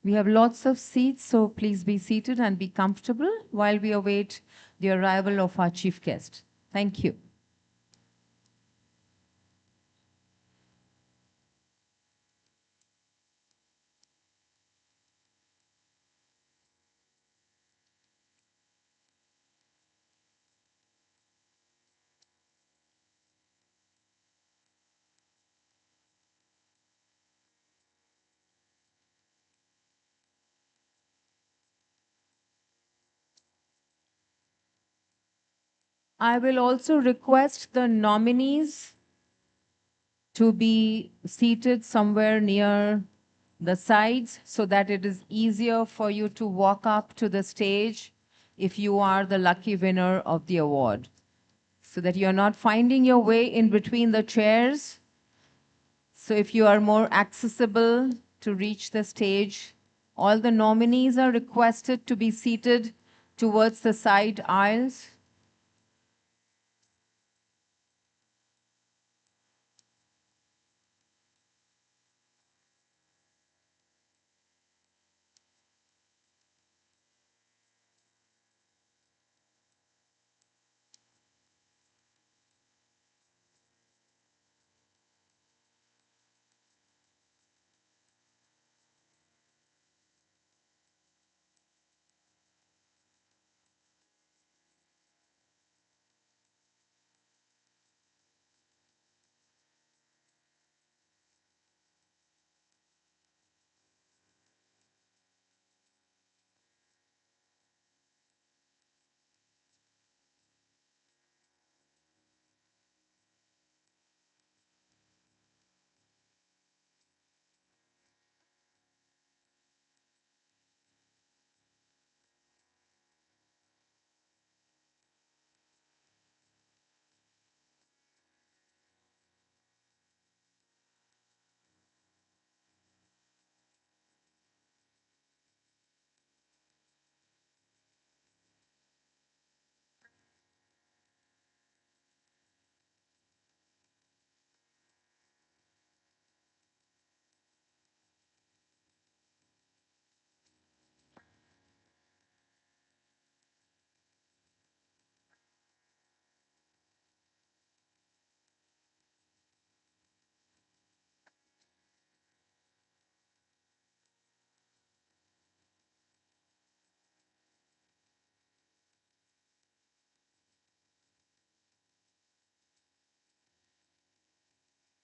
[SPEAKER 2] We have lots of seats, so please be seated and be comfortable while we await the arrival of our chief guest. Thank you. I will also request the nominees to be seated somewhere near the sides so that it is easier for you to walk up to the stage if you are the lucky winner of the award, so that you're not finding your way in between the chairs. So if you are more accessible to reach the stage, all the nominees are requested to be seated towards the side aisles.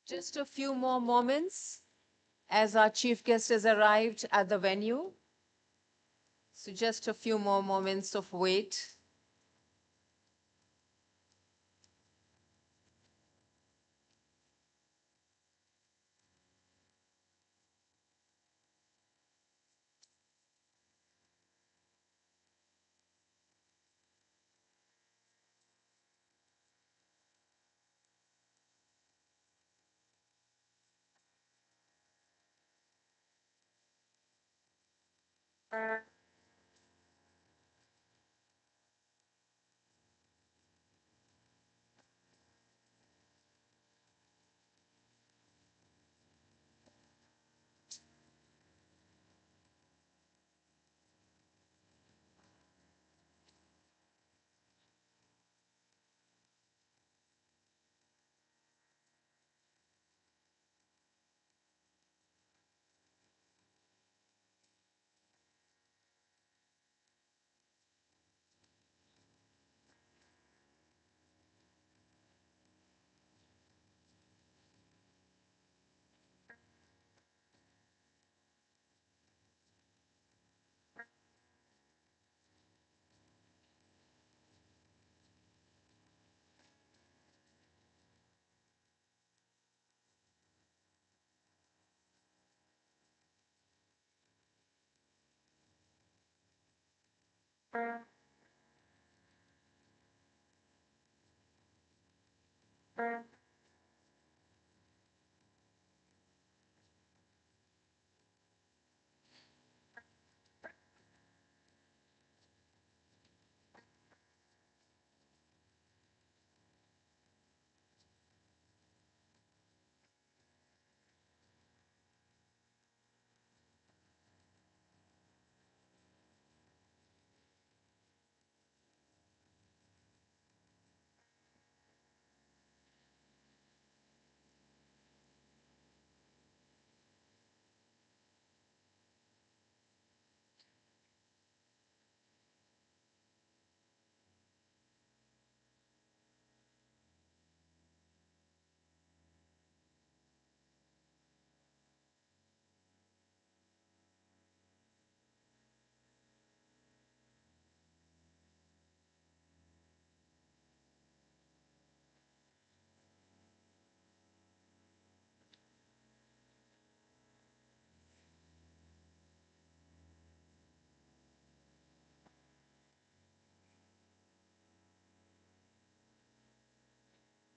[SPEAKER 2] Just a few more moments as our chief guest has arrived at the venue. So just a few more moments of wait.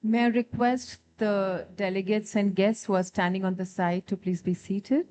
[SPEAKER 2] May I request the delegates and guests who are standing on the side to please be seated?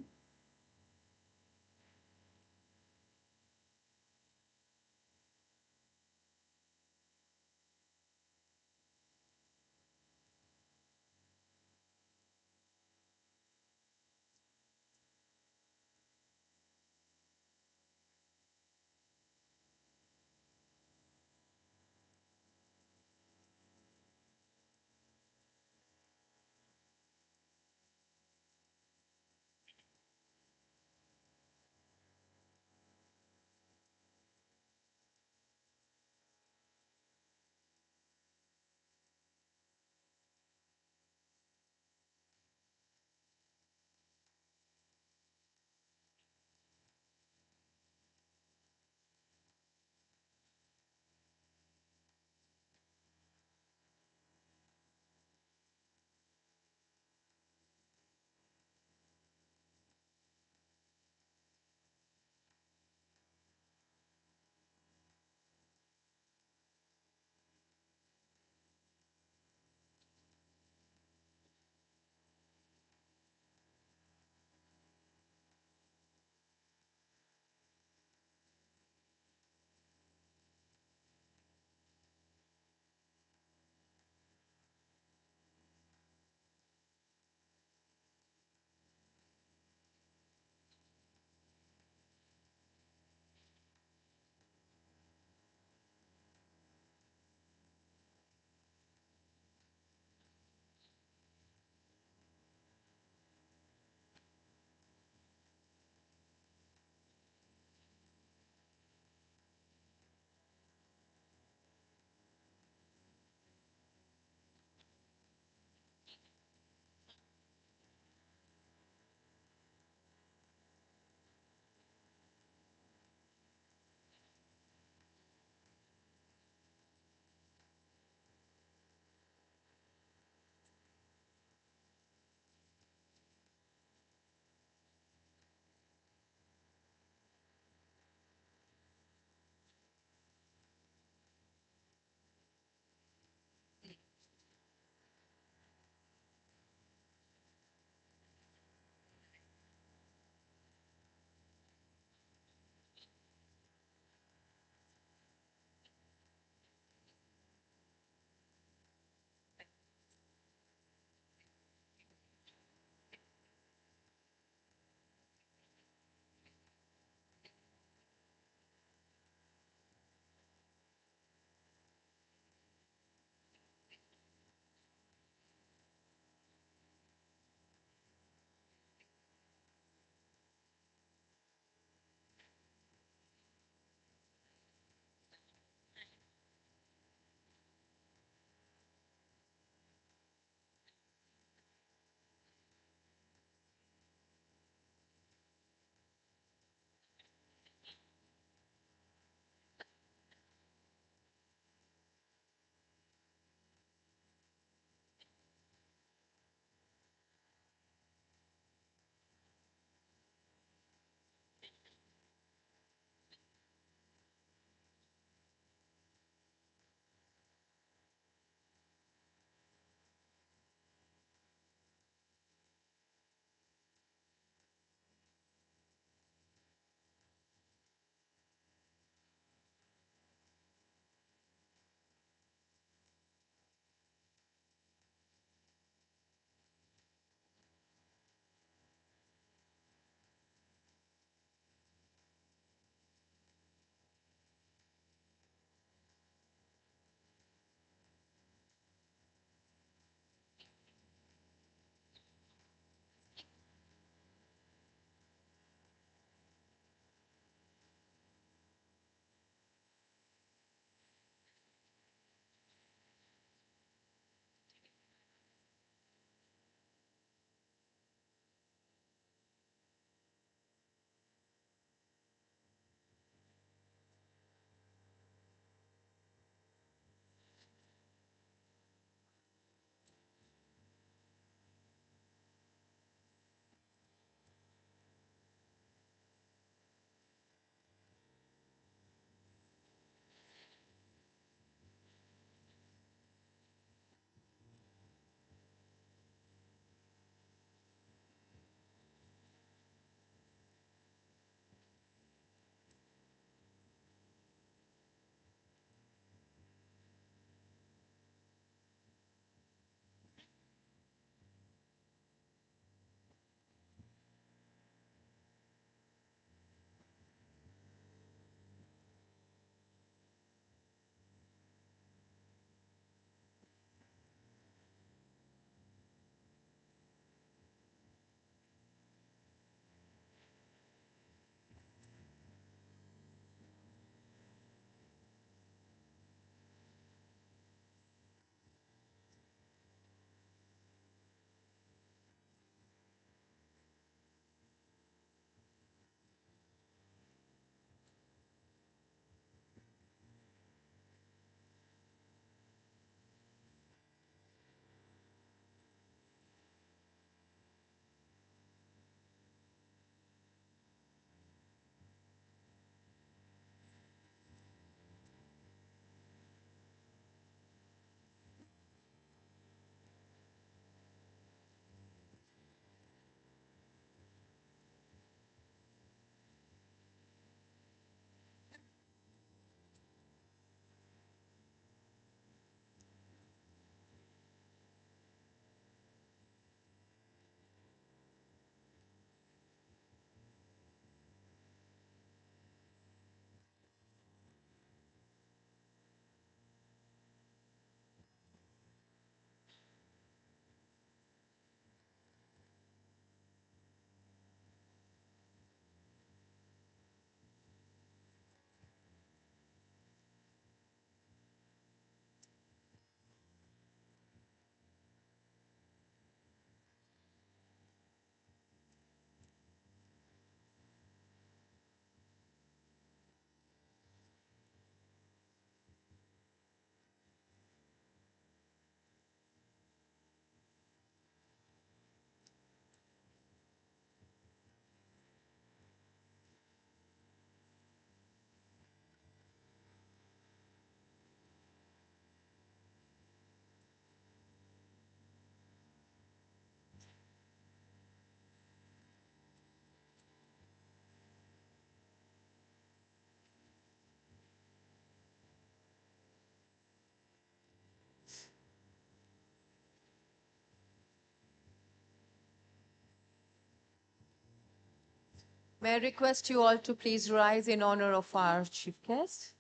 [SPEAKER 2] May I request you all to please rise in honor of our chief guest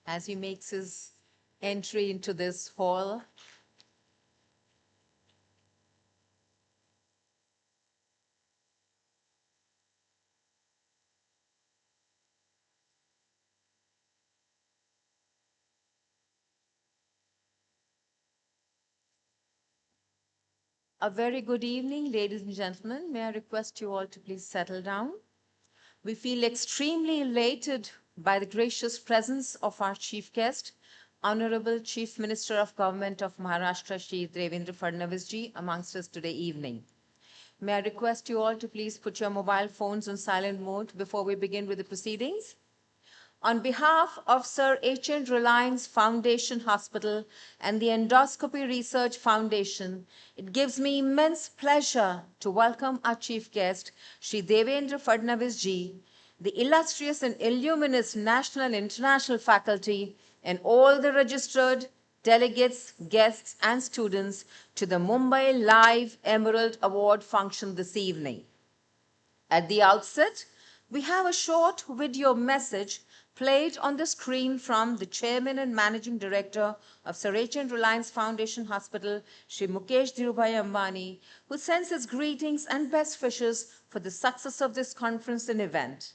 [SPEAKER 2] as he makes his entry into this hall. A very good evening, ladies and gentlemen. May I request you all to please settle down. We feel extremely elated by the gracious presence of our chief guest, Honorable Chief Minister of Government of Maharashtra, Shri Devendra Fadnavis ji, amongst us today evening. May I request you all to please put your mobile phones on silent mode before we begin with the proceedings. On behalf of Sir H.N. Reliance Foundation Hospital and the Endoscopy Research Foundation, it gives me immense pleasure to welcome our chief guest, Shri Devendra Fadnavis ji, the illustrious and illustrious national and international faculty, and all the registered delegates, guests, and students to the Mumbai Live Emerald Award function this evening. At the outset, we have a short video message played on the screen from the Chairman and Managing Director of Sir H.N. Reliance Foundation Hospital, Shri Mukesh Dhirubhai Ambani, who sends his greetings and best wishes for the success of this conference and event.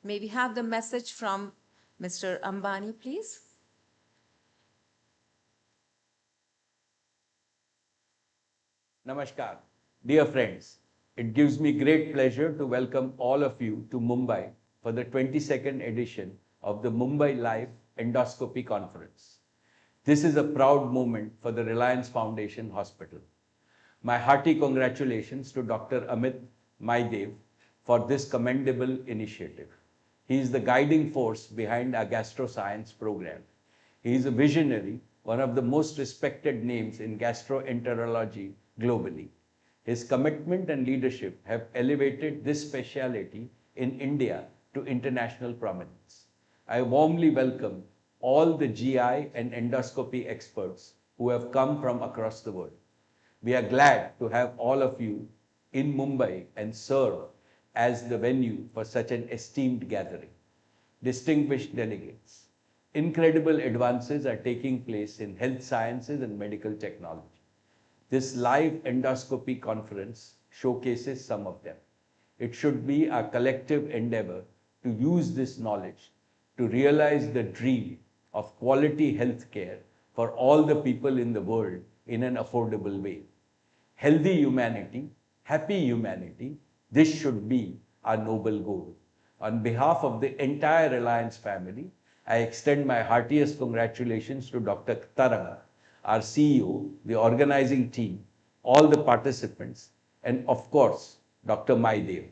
[SPEAKER 2] May we have the message from Mr. Ambani, please?
[SPEAKER 18] Namaskar. Dear friends, it gives me great pleasure to welcome all of you to Mumbai for the 22nd edition of the Mumbai Live Endoscopy Conference. This is a proud moment for the Reliance Foundation Hospital. My hearty congratulations to Dr. Amit Maidev for this commendable initiative. He is the guiding force behind our gastroscience program. He is a visionary, one of the most respected names in gastroenterology globally. His commitment and leadership have elevated this specialty in India to international prominence. I warmly welcome all the GI and endoscopy experts who have come from across the world. We are glad to have all of you in Mumbai and serve as the venue for such an esteemed gathering. Distinguished delegates, incredible advances are taking place in health sciences and medical technology. This live endoscopy conference showcases some of them. It should be our collective endeavor to use this knowledge to realize the dream of quality health care for all the people in the world in an affordable way. Healthy humanity, happy humanity, this should be our noble goal. On behalf of the entire Reliance family, I extend my heartiest congratulations to Dr. Tarang, our CEO, the organizing team, all the participants, and of course, Dr. Maidev.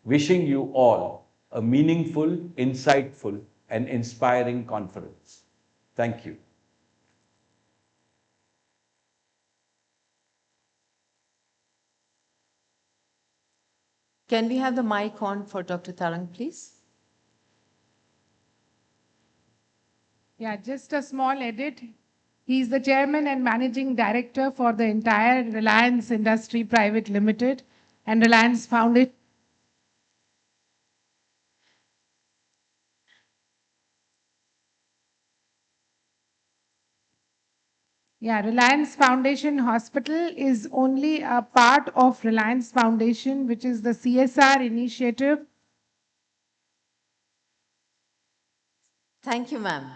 [SPEAKER 18] Wishing you all a meaningful, insightful, and inspiring conference. Thank you.
[SPEAKER 2] Can we have the mic on for Dr. Tarang, please?
[SPEAKER 20] Yeah, just a small edit. He's the chairman and managing director for the entire Reliance Industry Private Limited and Reliance Foundation. Yeah, Reliance Foundation Hospital is only a part of Reliance Foundation, which is the CSR initiative.
[SPEAKER 2] Thank you, ma'am.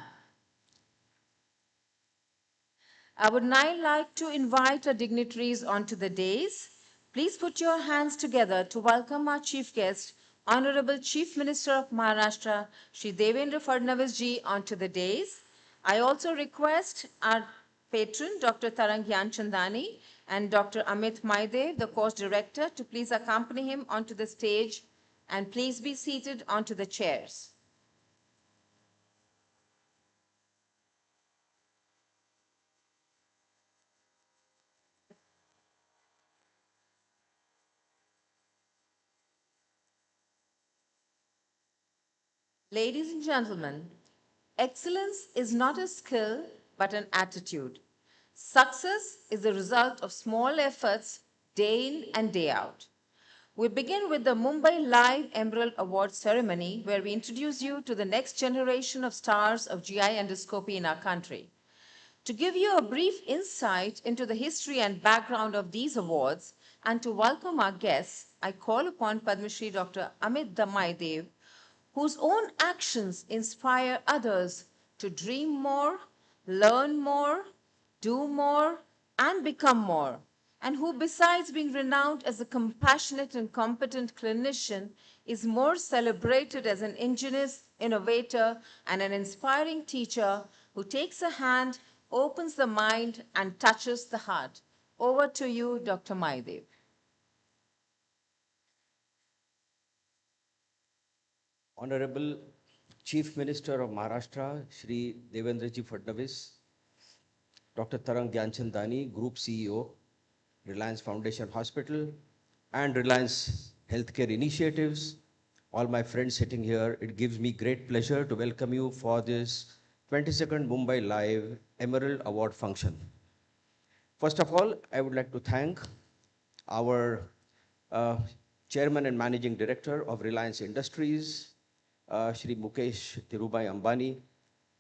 [SPEAKER 2] I would now like to invite our dignitaries onto the dais. Please put your hands together to welcome our chief guest, Honorable Chief Minister of Maharashtra, Shri Devendra Fadnavis ji, onto the dais. I also request our patron, Dr. Tarang Chandani, and Dr. Amit Maidev, the course director, to please accompany him onto the stage, and please be seated onto the chairs. Ladies and gentlemen, excellence is not a skill, but an attitude. Success is the result of small efforts day in and day out. We begin with the Mumbai Live Emerald Award ceremony, where we introduce you to the next generation of stars of GI endoscopy in our country. To give you a brief insight into the history and background of these awards, and to welcome our guests, I call upon Padma Shri Dr. Amit Damaidev, whose own actions inspire others to dream more, learn more, do more, and become more, and who, besides being renowned as a compassionate and competent clinician, is more celebrated as an ingenious innovator and an inspiring teacher who takes a hand, opens the mind, and touches the heart. Over to you, Dr. Maidev.
[SPEAKER 4] Honorable Chief Minister of Maharashtra, Shri Devendraji Fadnavis, Dr. Tarang Gyanchandani, Group CEO, Reliance Foundation Hospital, and Reliance Healthcare Initiatives, all my friends sitting here, it gives me great pleasure to welcome you for this 22nd Mumbai Live Emerald Award function. First of all, I would like to thank our Chairman and Managing Director of Reliance Industries, Shri Mukesh Dhirubhai Ambani,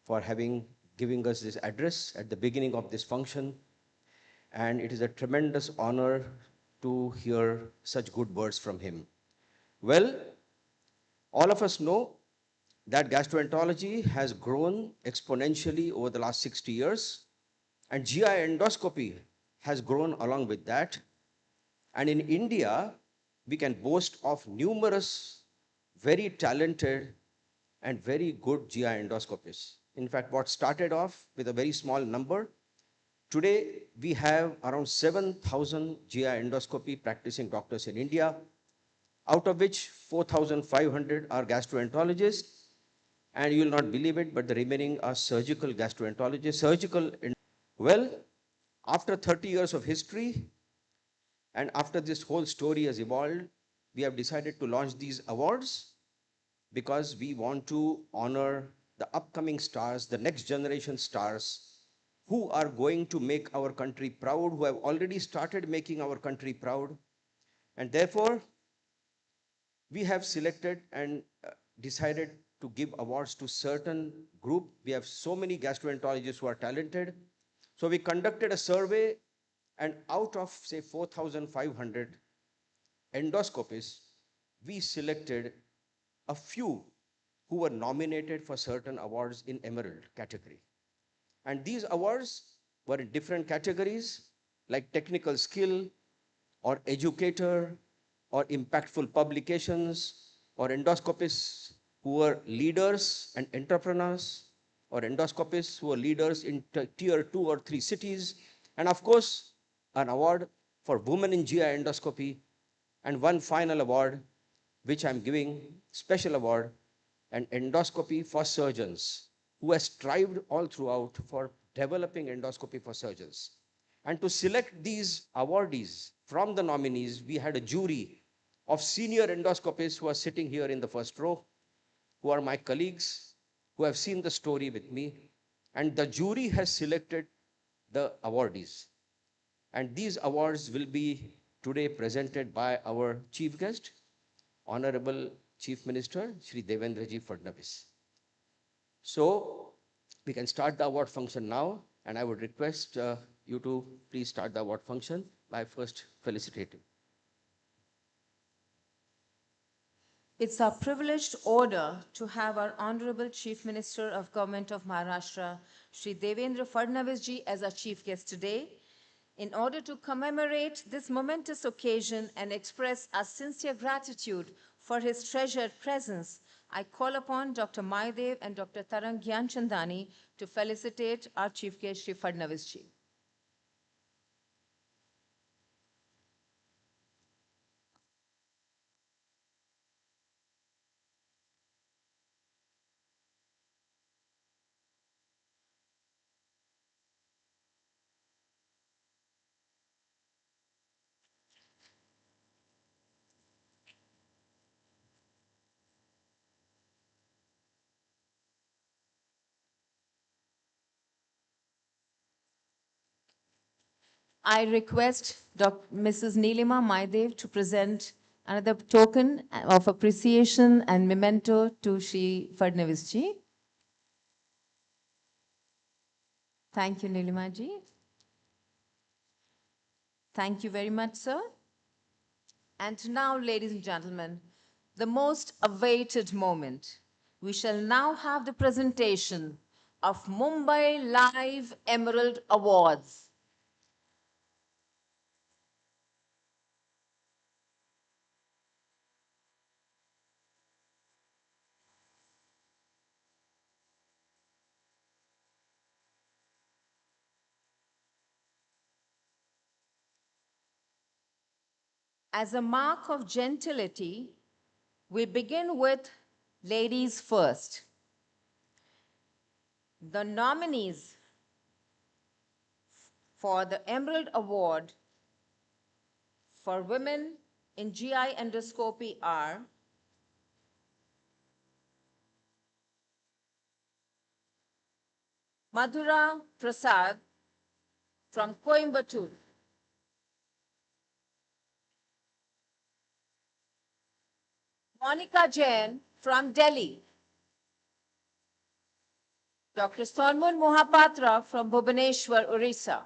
[SPEAKER 4] for giving us this address at the beginning of this function. And it is a tremendous honor to hear such good words from him. Well, all of us know that gastroenterology has grown exponentially over the last 60 years, and GI endoscopy has grown along with that. And in India, we can boast of numerous very talented and very good GI endoscopists. In fact, what started off with a very small number, today we have around 7,000 GI endoscopy practicing doctors in India, out of which 4,500 are gastroenterologists, and you will not believe it, but the remaining are surgical gastroenterologists. Well, after 30 years of history, and after this whole story has evolved, we have decided to launch these awards because we want to honor the upcoming stars, the next generation stars, who are going to make our country proud, who have already started making our country proud. And therefore, we have selected and decided to give awards to certain group. We have so many gastroenterologists who are talented. So we conducted a survey, and out of, say, 4,500 endoscopists, we selected a few who were nominated for certain awards in Emerald category. And these awards were in different categories, like technical skill, or educator, or impactful publications, or endoscopists who were leaders and entrepreneurs, or endoscopists who were leaders in tier 2 or 3 cities, and of course, an award for women in GI endoscopy, and one final award, which I'm giving, special award, an endoscopy for surgeons, who has strived all throughout for developing endoscopy for surgeons. And to select these awardees from the nominees, we had a jury of senior endoscopists who are sitting here in the first row, who are my colleagues, who have seen the story with me, and the jury has selected the awardees. And these awards will be today presented by our chief guest, Honorable Chief Minister, Shri Devendraji Fadnavis. So we can start the award function now, and I would request you to please start the award function by first felicitating.
[SPEAKER 2] It's our privileged honor to have our Honorable Chief Minister of Government of Maharashtra, Shri Devendra Fadnavis ji, as our chief guest today. In order to commemorate this momentous occasion and express our sincere gratitude for his treasured presence, I call upon Dr. Maidev and Dr. Tarang Gyanchandani to felicitate our chief guest, Shri Fadnavis ji. I request Mrs. Neelima Maidev to present Another token of appreciation and memento to Shri Fadnavis ji. Thank you, Nilima ji. Thank you very much, sir. And now, ladies and gentlemen, the most awaited moment. We shall now have the presentation of Mumbai Live Emerald Awards. As a mark of gentility, we begin with ladies first. The nominees for the Emerald Award for women in GI endoscopy are Madhura Prasad from Coimbatore, Monica Jain from Delhi, Dr. Sormun Mohapatra from Bhubaneswar, Orissa,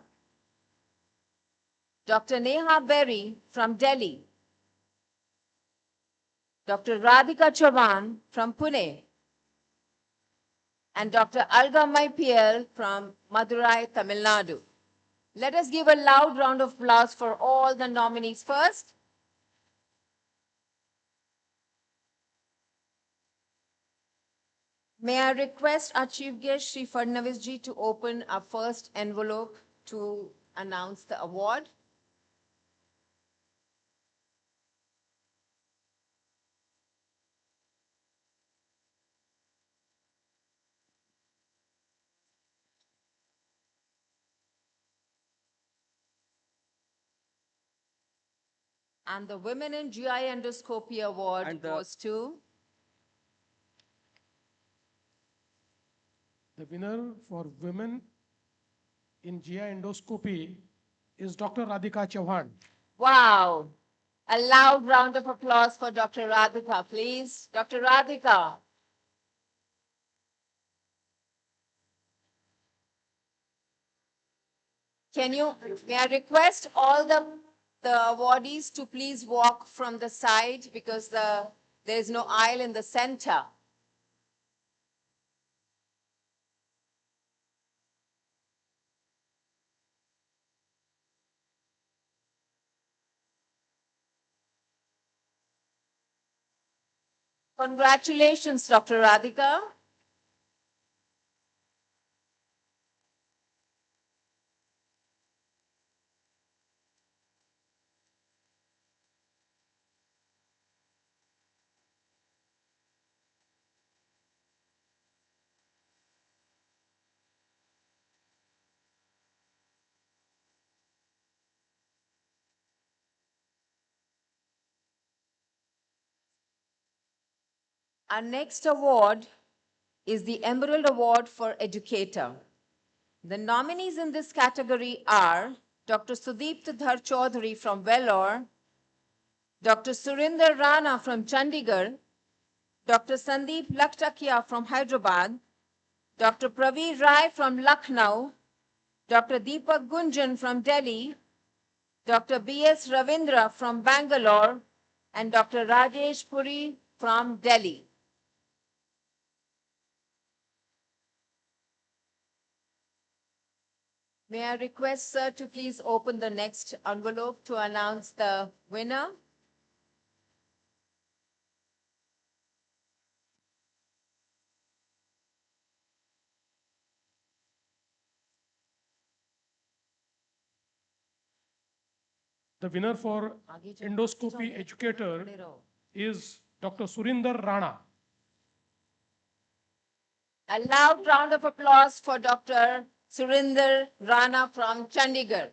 [SPEAKER 2] Dr. Neha Berry from Delhi, Dr. Radhika Chavan from Pune, and Dr. Alga Maipiel from Madurai, Tamil Nadu. Let us give a loud round of applause for all the nominees first. May I request our Chief Guest, Shri Fadnavis ji, to open our first envelope to announce the award. And the Women in GI Endoscopy Award goes to
[SPEAKER 6] the winner for women in GI endoscopy is Dr. Radhika Chauhan.
[SPEAKER 2] Wow. A loud round of applause for Dr. Radhika, please. Dr. Radhika. May I request all the awardees to please walk from the side because there is no aisle in the center. Congratulations, Dr. Radhika. Our next award is the Emerald Award for Educator. The nominees in this category are Dr. Sudeepta Dhar Chaudhary from Vellore, Dr. Surinder Rana from Chandigarh, Dr. Sandeep Lakhtakia from Hyderabad, Dr. Praveer Rai from Lucknow, Dr. Deepak Gunjan from Delhi, Dr. B.S. Ravindra from Bangalore, and Dr. Rajesh Puri from Delhi. May I request, sir, to please open the next envelope to announce the winner?
[SPEAKER 6] The winner for endoscopy educator is Dr. Surinder Rana.
[SPEAKER 2] A loud round of applause for Dr. Surinder Rana from Chandigarh.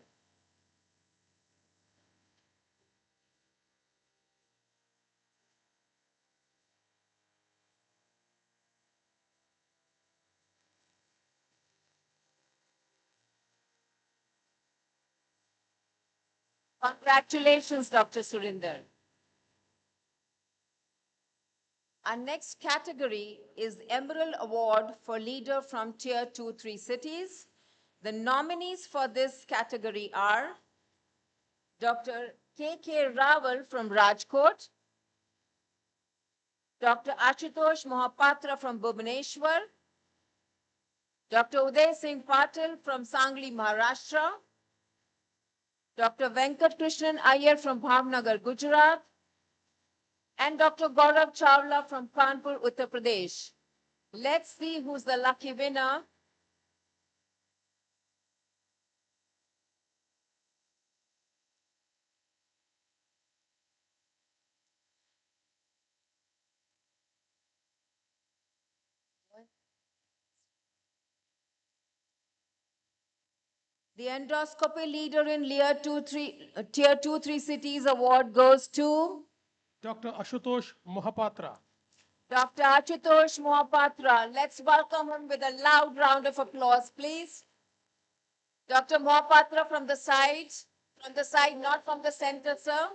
[SPEAKER 2] Congratulations, Dr. Surinder.
[SPEAKER 10] Our next category is the Emerald Award for Leader from Tier 2-3 cities. The nominees for this category are Dr. K.K. Rawal from Rajkot, Dr. Ashutosh Mohapatra from Bhubaneswar, Dr. Uday Singh Patil from Sangli, Maharashtra, Dr. Venkat Krishnan Iyer from Bhavnagar, Gujarat, and Dr. Gaurav Chawla from Kanpur, Uttar Pradesh. Let's see who's the lucky winner. The endoscopy leader in Tier 2-3 cities award goes to
[SPEAKER 6] Dr. Ashutosh Mohapatra.
[SPEAKER 10] Dr. Ashutosh Mohapatra. Let's welcome him with a loud round of applause, please. Dr. Mohapatra from the side, not from the center, sir.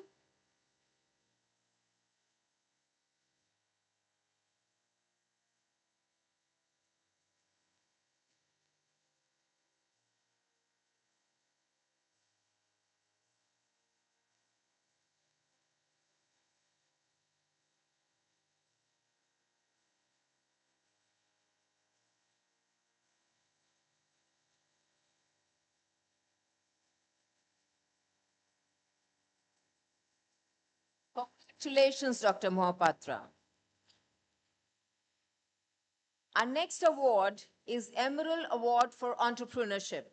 [SPEAKER 10] Congratulations, Dr. Mohapatra. Our next award is Emerald Award for Entrepreneurship.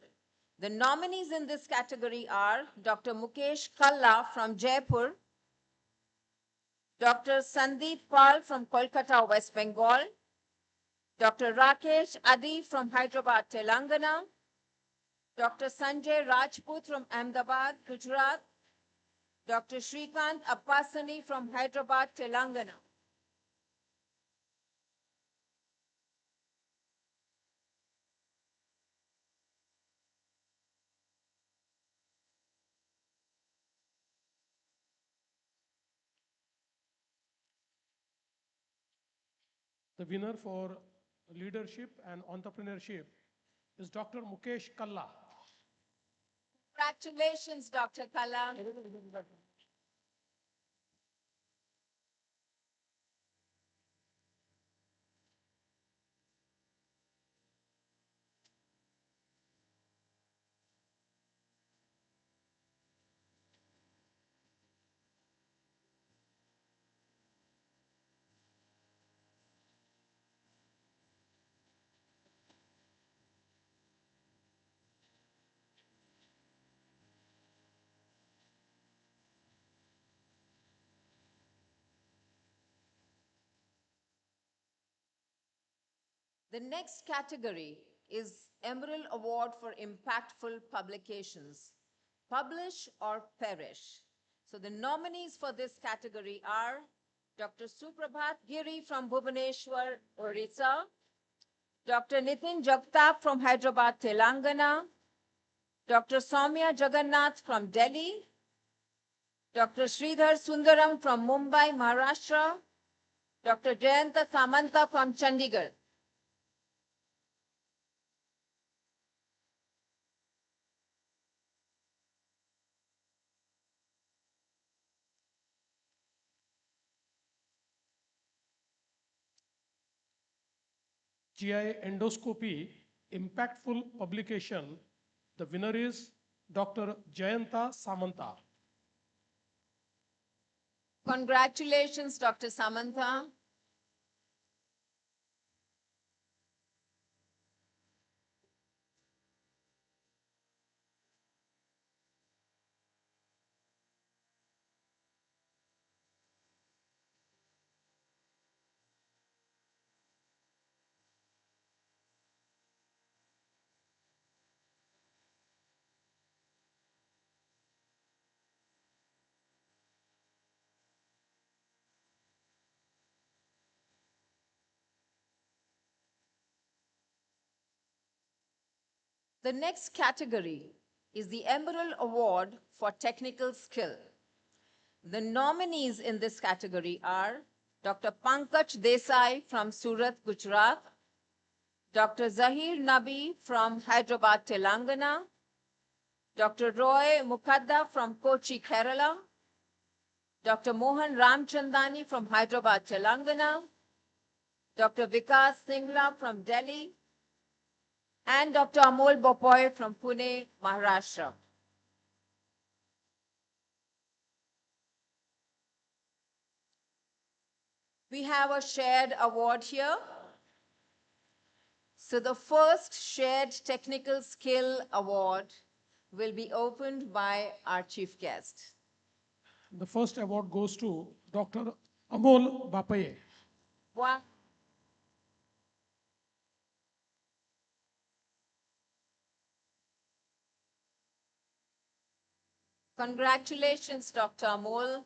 [SPEAKER 10] The nominees in this category are Dr. Mukesh Kalla from Jaipur, Dr. Sandeep Pal from Kolkata, West Bengal, Dr. Rakesh Adi from Hyderabad, Telangana, Dr. Sanjay Rajput from Ahmedabad, Gujarat, Dr. Shrikant Appasani from Hyderabad, Telangana.
[SPEAKER 6] The winner for leadership and entrepreneurship is Dr. Mukesh Kalla.
[SPEAKER 10] Congratulations, Dr. Kalla. The next category is Emerald Award for Impactful Publications. Publish or perish. So the nominees for this category are Dr. Suprabhat Giri from Bhubaneswar, Orissa, Dr. Nitin Jagtap from Hyderabad, Telangana, Dr. Soumya Jagannath from Delhi, Dr. Sridhar Sundaram from Mumbai, Maharashtra, Dr. Jayanta Samanta from Chandigarh.
[SPEAKER 6] GI Endoscopy Impactful Publication. The winner is Dr. Jayanta Samanta.
[SPEAKER 10] Congratulations, Dr. Samantha. The next category is the Emerald Award for Technical Skill. The nominees in this category are Dr. Pankaj Desai from Surat, Gujarat, Dr. Zahir Nabi from Hyderabad, Telangana, Dr. Roy Mukadda from Kochi, Kerala, Dr. Mohan Ramchandani from Hyderabad, Telangana, Dr. Vikas Singla from Delhi, and Dr. Amol Bopoy from Pune, Maharashtra. We have a shared award here. So the first shared technical skill award will be opened by our chief guest.
[SPEAKER 6] The first award goes to Dr. Amol Bapaye.
[SPEAKER 10] One. Congratulations, Dr. Amol.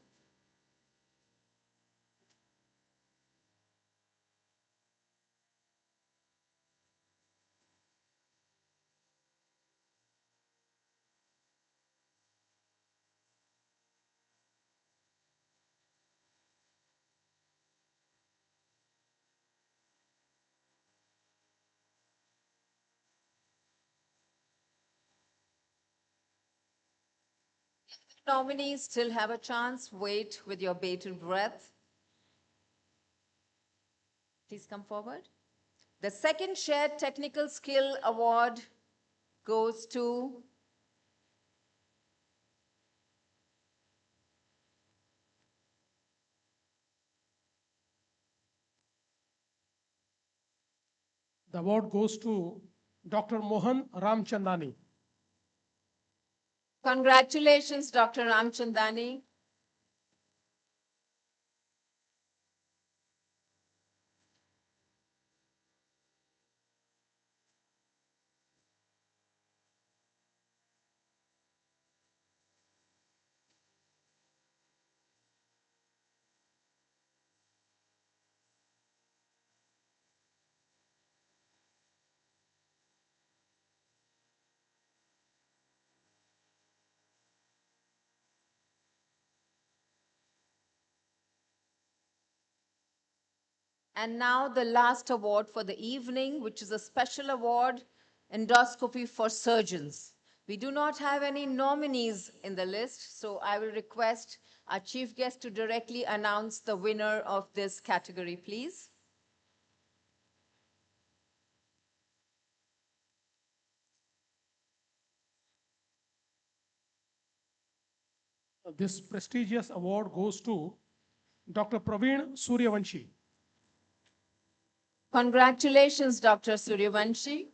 [SPEAKER 10] Nominees still have a chance. Wait with your bated breath. Please come forward. The second shared technical skill award goes to
[SPEAKER 6] The award goes to Dr. Mohan Ramchandani.
[SPEAKER 10] Congratulations, Dr. Ramchandani. And now the last award for the evening, which is a special award, Endoscopy for Surgeons. We do not have any nominees in the list, so I will request our chief guest to directly announce the winner of this category, please.
[SPEAKER 6] This prestigious award goes to Dr. Praveen Suryavanshi.
[SPEAKER 10] Congratulations, Dr. Suryavanshi.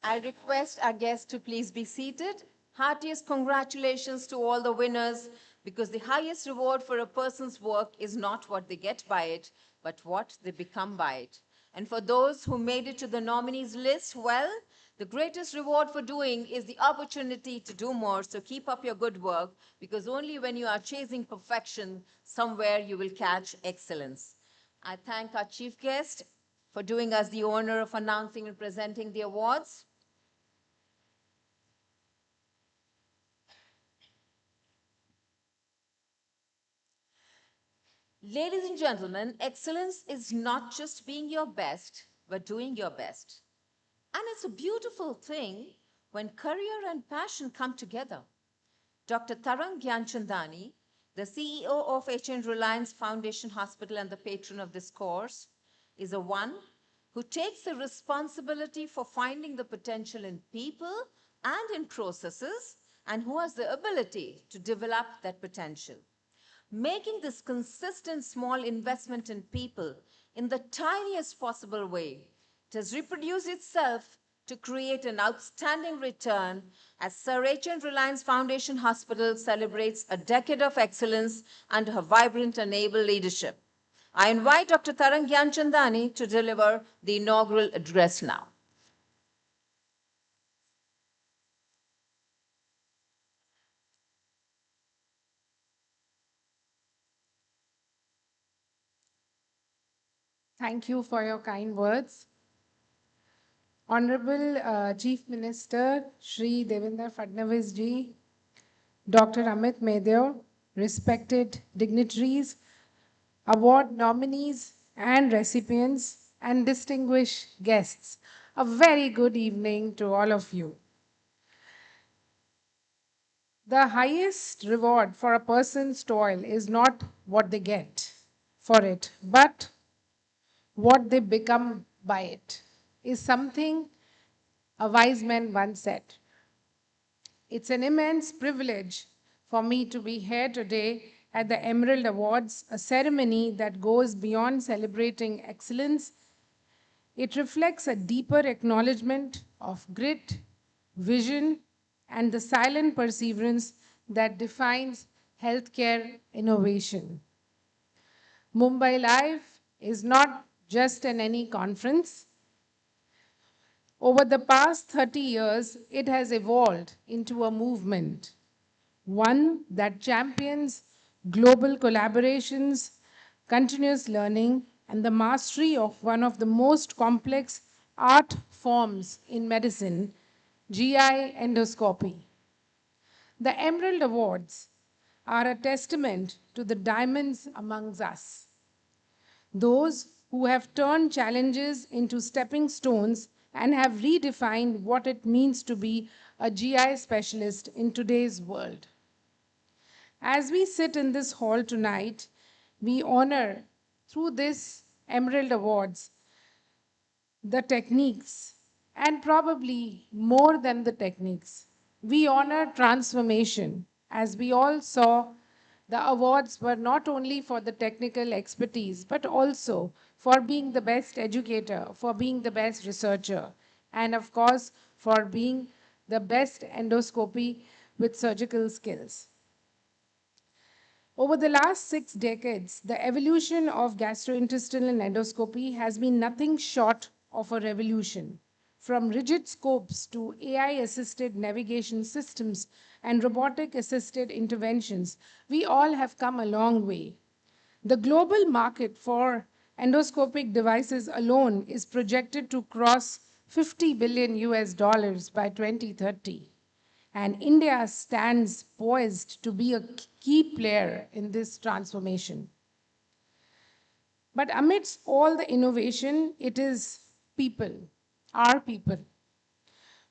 [SPEAKER 10] I request our guests to please be seated. Heartiest congratulations to all the winners, because the highest reward for a person's work is not what they get by it, but what they become by it. And for those who made it to the nominees list, well, the greatest reward for doing is the opportunity to do more. So keep up your good work, because only when you are chasing perfection, somewhere you will catch excellence. I thank our chief guest for doing us the honor of announcing and presenting the awards. Ladies and gentlemen, excellence is not just being your best, but doing your best. And it's a beautiful thing when career and passion come together. Dr. Tarang Gyanchandani, the CEO of HN Reliance Foundation Hospital and the patron of this course, is a one who takes the responsibility for finding the potential in people and in processes, and who has the ability to develop that potential. Making this consistent small investment in people in the tiniest possible way, it has reproduced itself to create an outstanding return as Sir H.N. Reliance Foundation Hospital celebrates a decade of excellence under her vibrant and able leadership. I invite Dr. Tarang Gyanchandani to deliver the inaugural address now.
[SPEAKER 20] Thank you for your kind words. Honorable Chief Minister Shri Devendra Fadnavis ji, Dr. Amit Medhya, respected dignitaries, award nominees and recipients, and distinguished guests, a very good evening to all of you. The highest reward for a person's toil is not what they get for it, but what they become by it, is something a wise man once said. It's an immense privilege for me to be here today at the Emerald Awards, a ceremony that goes beyond celebrating excellence. It reflects a deeper acknowledgement of grit, vision, and the silent perseverance that defines healthcare innovation. Mumbai Live is not just any conference. Over the past 30 years, it has evolved into a movement, one that champions global collaborations, continuous learning, and the mastery of one of the most complex art forms in medicine, GI endoscopy. The Emerald Awards are a testament to the diamonds amongst us, those who have turned challenges into stepping stones and have redefined what it means to be a GI specialist in today's world. As we sit in this hall tonight, we honor, through this Emerald Awards, the techniques, and probably more than the techniques. We honor transformation. As we all saw, the awards were not only for the technical expertise, but also for being the best educator, for being the best researcher, and of course, for being the best endoscopy with surgical skills. Over the last 6 decades, the evolution of gastrointestinal endoscopy has been nothing short of a revolution. From rigid scopes to AI-assisted navigation systems and robotic-assisted interventions, we all have come a long way. The global market for endoscopic devices alone is projected to cross 50 billion US dollars by 2030. And India stands poised to be a key player in this transformation. But amidst all the innovation, it is people, our people,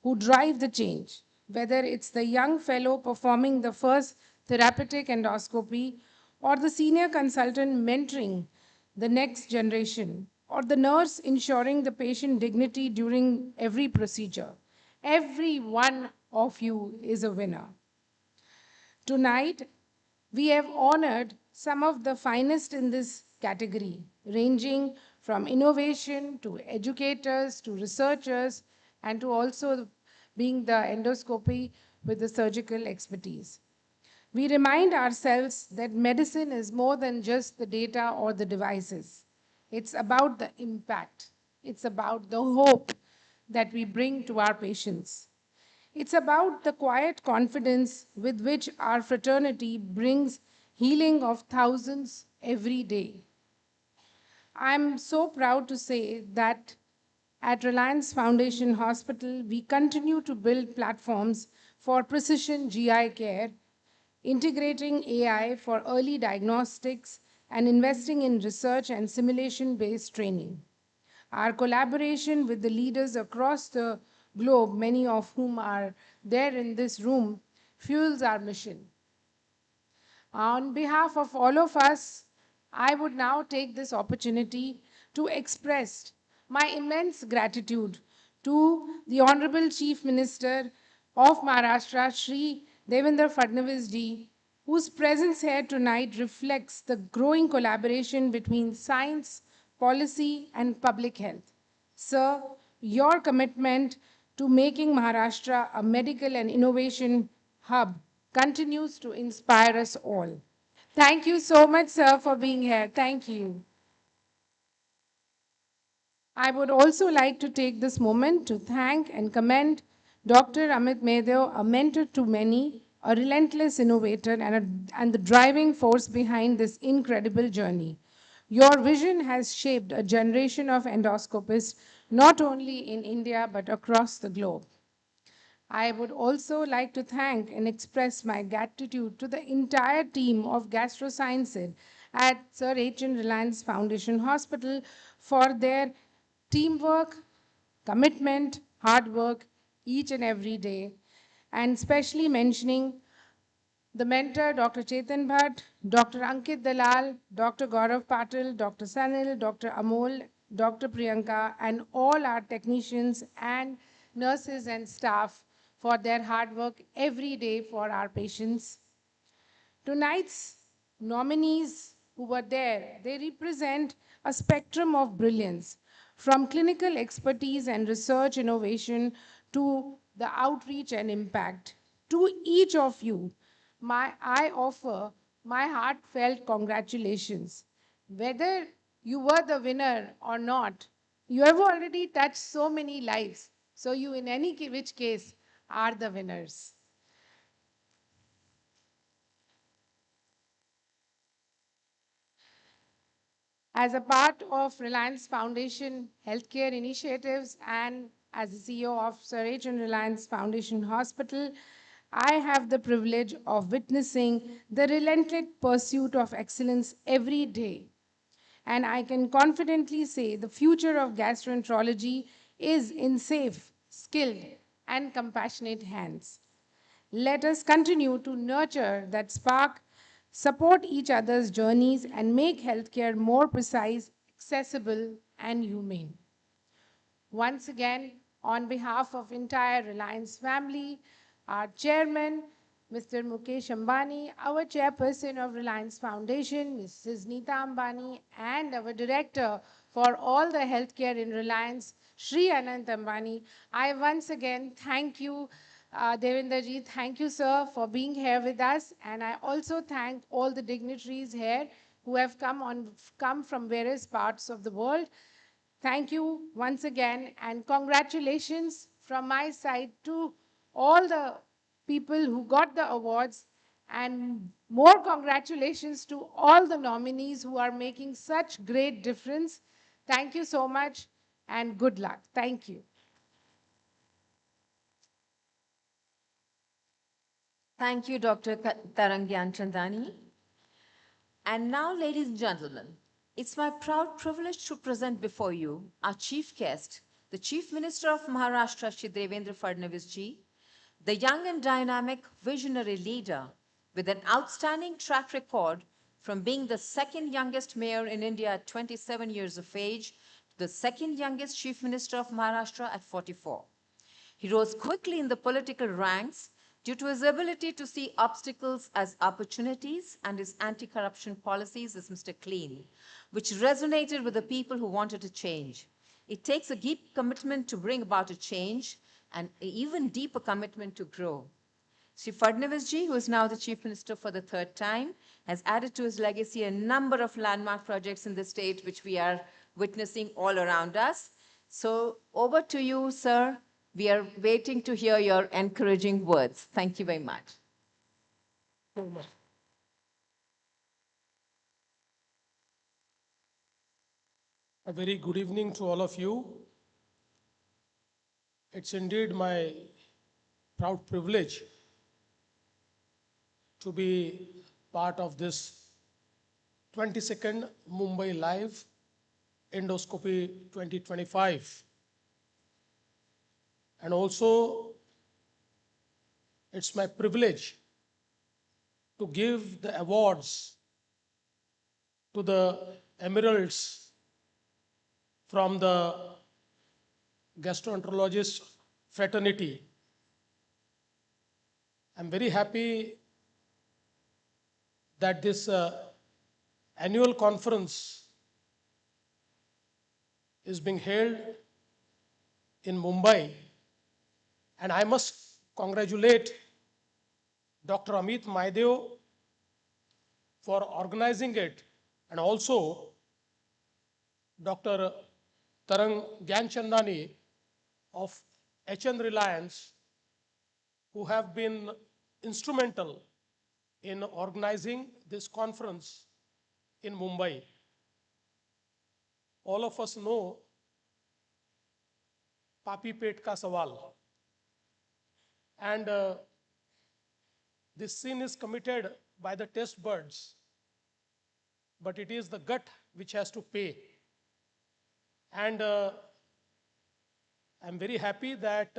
[SPEAKER 20] who drive the change, whether it's the young fellow performing the first therapeutic endoscopy, or the senior consultant mentoring the next generation, or the nurse ensuring the patient dignity during every procedure. Every one of you is a winner. Tonight, we have honored some of the finest in this category, ranging from innovation to educators to researchers, and to also being the endoscopy with the surgical expertise. We remind ourselves that medicine is more than just the data or the devices. It's about the impact. It's about the hope that we bring to our patients. It's about the quiet confidence with which our fraternity brings healing of thousands every day. I'm so proud to say that at Reliance Foundation Hospital, we continue to build platforms for precision GI care, integrating AI for early diagnostics, and investing in research and simulation-based training. Our collaboration with the leaders across the globe, many of whom are there in this room, fuels our mission. On behalf of all of us, I would now take this opportunity to express my immense gratitude to the Honorable Chief Minister of Maharashtra, Shri Devendra Fadnavis ji, whose presence here tonight reflects the growing collaboration between science, policy, and public health. Sir, your commitment to making Maharashtra a medical and innovation hub continues to inspire us all. Thank you so much, sir, for being here. Thank you. I would also like to take this moment to thank and commend Dr. Amit Medeo, a mentor to many, a relentless innovator, and the driving force behind this incredible journey. Your vision has shaped a generation of endoscopists, not only in India, but across the globe. I would also like to thank and express my gratitude to the entire team of gastrosciences at Sir H.N. Reliance Foundation Hospital for their teamwork, commitment, hard work each and every day, and especially mentioning the mentor, Dr. Chetan Bhatt, Dr. Ankit Dalal, Dr. Gaurav Patil, Dr. Sanil, Dr. Amol, Dr. Priyanka, and all our technicians and nurses and staff for their hard work every day for our patients. Tonight's nominees who were there, they represent a spectrum of brilliance, from clinical expertise and research innovation to the outreach and impact. To each of you, I offer my heartfelt congratulations. Whether you were the winner or not, you have already touched so many lives. So you, in any which case, are the winners. As a part of Reliance Foundation healthcare initiatives and as the CEO of Sir H.N. Reliance Foundation Hospital, I have the privilege of witnessing the relentless pursuit of excellence every day. And I can confidently say the future of gastroenterology is in safe, skilled, and compassionate hands. Let us continue to nurture that spark, support each other's journeys, and make healthcare more precise, accessible, and humane. Once again, on behalf of entire Reliance family, our chairman, Mr. Mukesh Ambani, our chairperson of Reliance Foundation, Mrs. Neeta Ambani, and our director for all the healthcare in Reliance, Shri Anant Ambani, I once again thank you, Devendraji, thank you, sir, for being here with us. And I also thank all the dignitaries here who have come from various parts of the world. Thank you once again, and congratulations from my side to all the people who got the awards, and more congratulations to all the nominees who are making such great difference. Thank you so much, and good luck. Thank you.
[SPEAKER 10] Thank you, Dr. Tarang Gyanchandani. And now, ladies and gentlemen, it's my proud privilege to present before you our chief guest, the Chief Minister of Maharashtra, Shri Devendra Fadnavis ji, the young and dynamic visionary leader with an outstanding track record from being the second youngest mayor in India at 27 years of age to the second youngest Chief Minister of Maharashtra at 44. He rose quickly in the political ranks due to his ability to see obstacles as opportunities and his anti-corruption policies as Mr. Clean, which resonated with the people who wanted to change. It takes a deep commitment to bring about a change and an even deeper commitment to grow. Shri Fadnavis ji, who is now the Chief Minister for the third time, has added to his legacy a number of landmark projects in the state, which we are witnessing all around us. So over to you, sir. We are waiting to hear your encouraging words. Thank you very much.
[SPEAKER 6] A very good evening to all of you. It's indeed my proud privilege to be part of this 22nd Mumbai Live Endoscopy 2025. And also, it's my privilege to give the awards to the emeralds from the gastroenterologist fraternity. I'm very happy that this annual conference is being held in Mumbai. And I must congratulate Dr. Amit Maideo for organizing it, and also Dr. Tarang Gyanchandani of HN Reliance, who have been instrumental in organizing this conference in Mumbai. All of us know Papi Pet Ka Sawal. And this sin is committed by the test buds, but it is the gut which has to pay. And I'm very happy that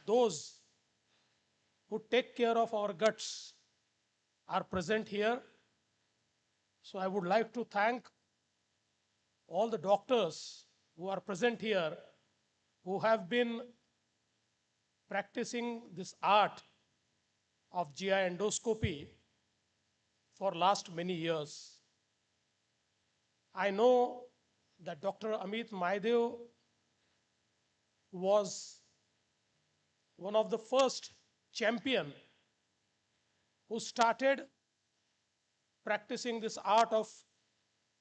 [SPEAKER 6] those who take care of our guts are present here. So I would like to thank all the doctors who are present here, who have been practicing this art of GI endoscopy for last many years. I know that Dr. Amit Maidev was one of the first champion who started practicing this art of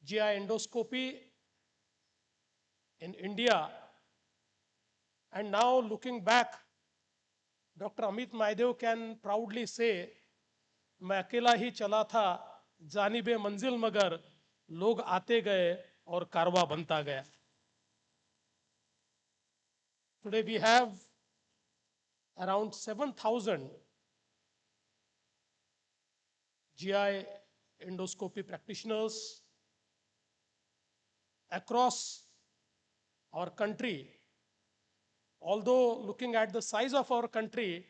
[SPEAKER 6] GI endoscopy in India. And now looking back, Dr. Amit Maidev can proudly say, मैं अकेला ही चला था जानिबे मंजिल मगर लोग आते गए और कारवा बनता गया. Today we have around 7,000 GI endoscopy practitioners across our country. Although looking at the size of our country,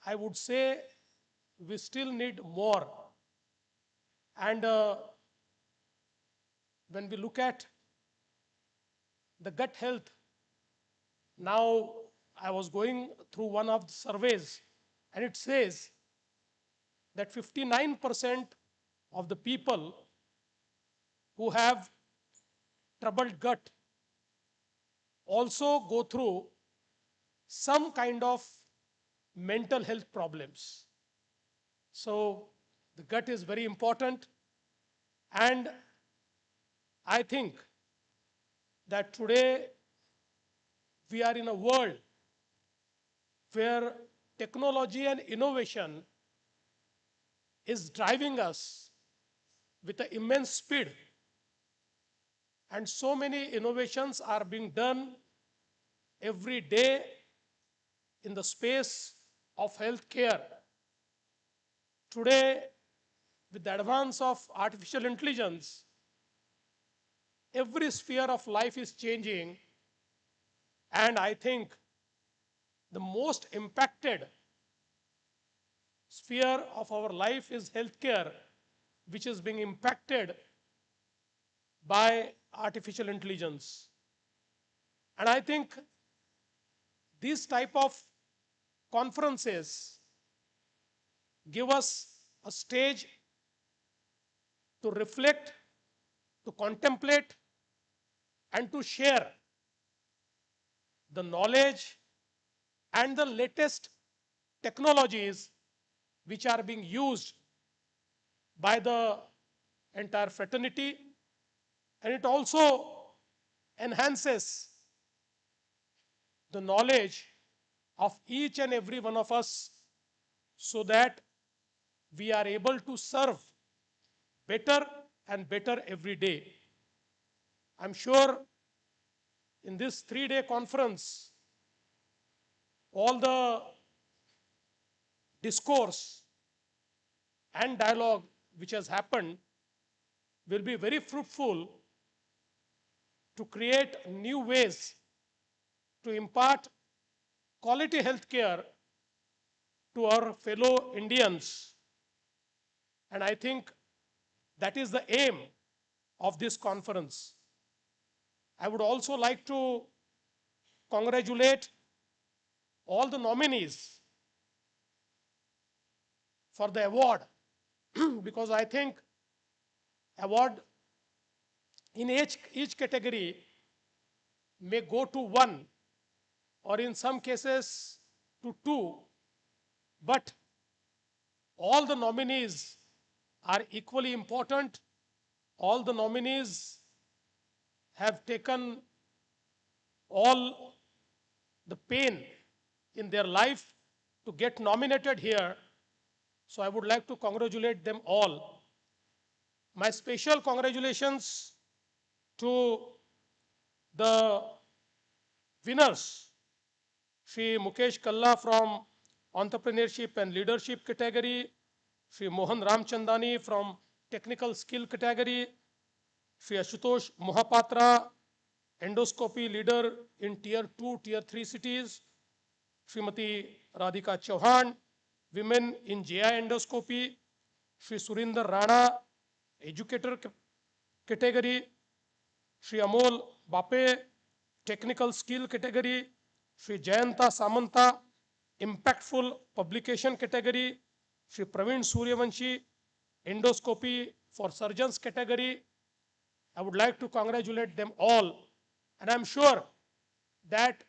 [SPEAKER 6] I would say we still need more. And when we look at the gut health, now I was going through one of the surveys, and it says that 59% of the people who have troubled gut also go through some kind of mental health problems. So the gut is very important, and I think that today we are in a world where technology and innovation is driving us with an immense speed. And so many innovations are being done every day in the space of healthcare. Today, with the advance of artificial intelligence, every sphere of life is changing. And I think the most impacted sphere of our life is healthcare, which is being impacted by artificial intelligence. And I think these type of conferences give us a stage to reflect, to contemplate, and to share the knowledge and the latest technologies which are being used by the entire fraternity. And it also enhances the knowledge of each and every one of us so that we are able to serve better and better every day. I'm sure in this 3-day conference, all the discourse and dialogue which has happened will be very fruitful to create new ways to impart quality healthcare to our fellow Indians. And I think that is the aim of this conference. I would also like to congratulate all the nominees for the award because I think award in each category may go to 1 or in some cases to 2, but all the nominees are equally important. All the nominees have taken all the pain in their life to get nominated here. So I would like to congratulate them all. My special congratulations to the winners, Shri Mukesh Kalla from Entrepreneurship and Leadership category, Shri Mohan Ramchandani from Technical Skill category, Shri Ashutosh Mohapatra, Endoscopy leader in Tier 2, Tier 3 cities, Srimati Radhika Chauhan, women in GI endoscopy, Shri Surinder Rana, educator category, Shri Amol Bape, technical skill category, Shri Jayanta Samanta, impactful publication category, Shri Praveen Suryavanshi, endoscopy for surgeons category. I would like to congratulate them all. And I'm sure that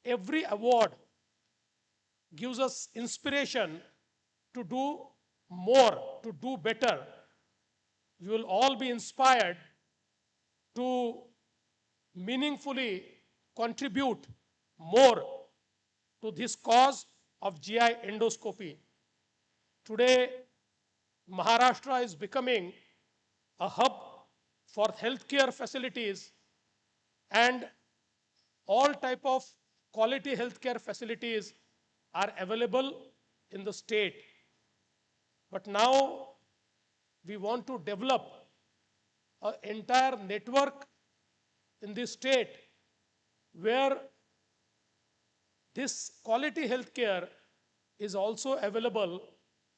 [SPEAKER 6] every award gives us inspiration to do more, to do better. We will all be inspired to meaningfully contribute more to this cause of GI endoscopy. Today, Maharashtra is becoming a hub for healthcare facilities, and all type of quality healthcare facilities are available in the state. But now we want to develop an entire network in this state where this quality healthcare is also available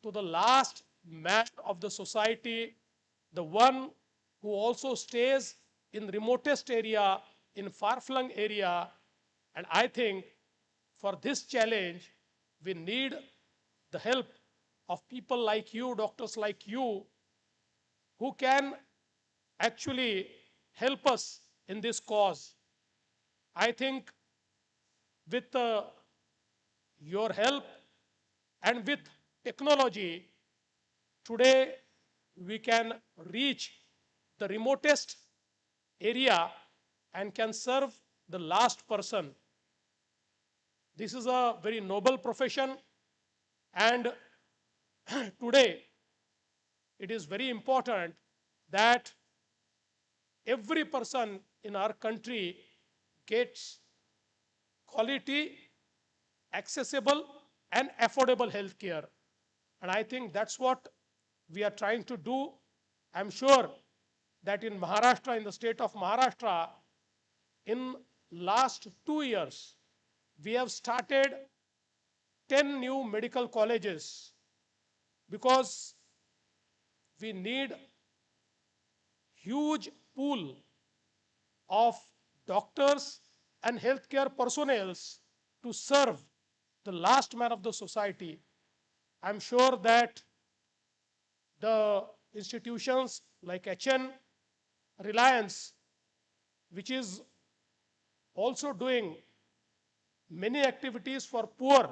[SPEAKER 6] to the last man of the society, the one who also stays in remotest area, in far-flung area. And I think for this challenge, we need the help of people like you, doctors like you, who can actually help us in this cause. I think with your help and with technology, today we can reach the remotest area and can serve the last person. This is a very noble profession, and today it is very important that every person in our country gets quality, accessible, and affordable health care. And I think that's what we are trying to do. I'm sure that in Maharashtra, in the state of Maharashtra, in last 2 years, we have started 10 new medical colleges because we need huge pool of doctors and healthcare personnel to serve the last man of the society. I'm sure that the institutions like HN, Reliance, which is also doing many activities for poor,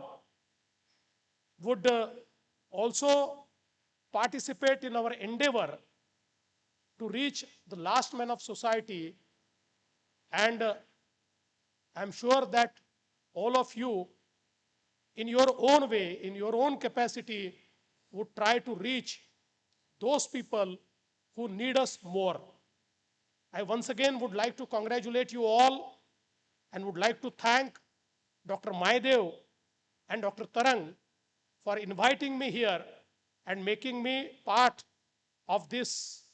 [SPEAKER 6] would also participate in our endeavor to reach the last man of society. And I'm sure that all of you, in your own way, in your own capacity, would try to reach those people who need us more. I once again would like to congratulate you all and would like to thank Dr. Maidev and Dr. Tarang for inviting me here and making me part of this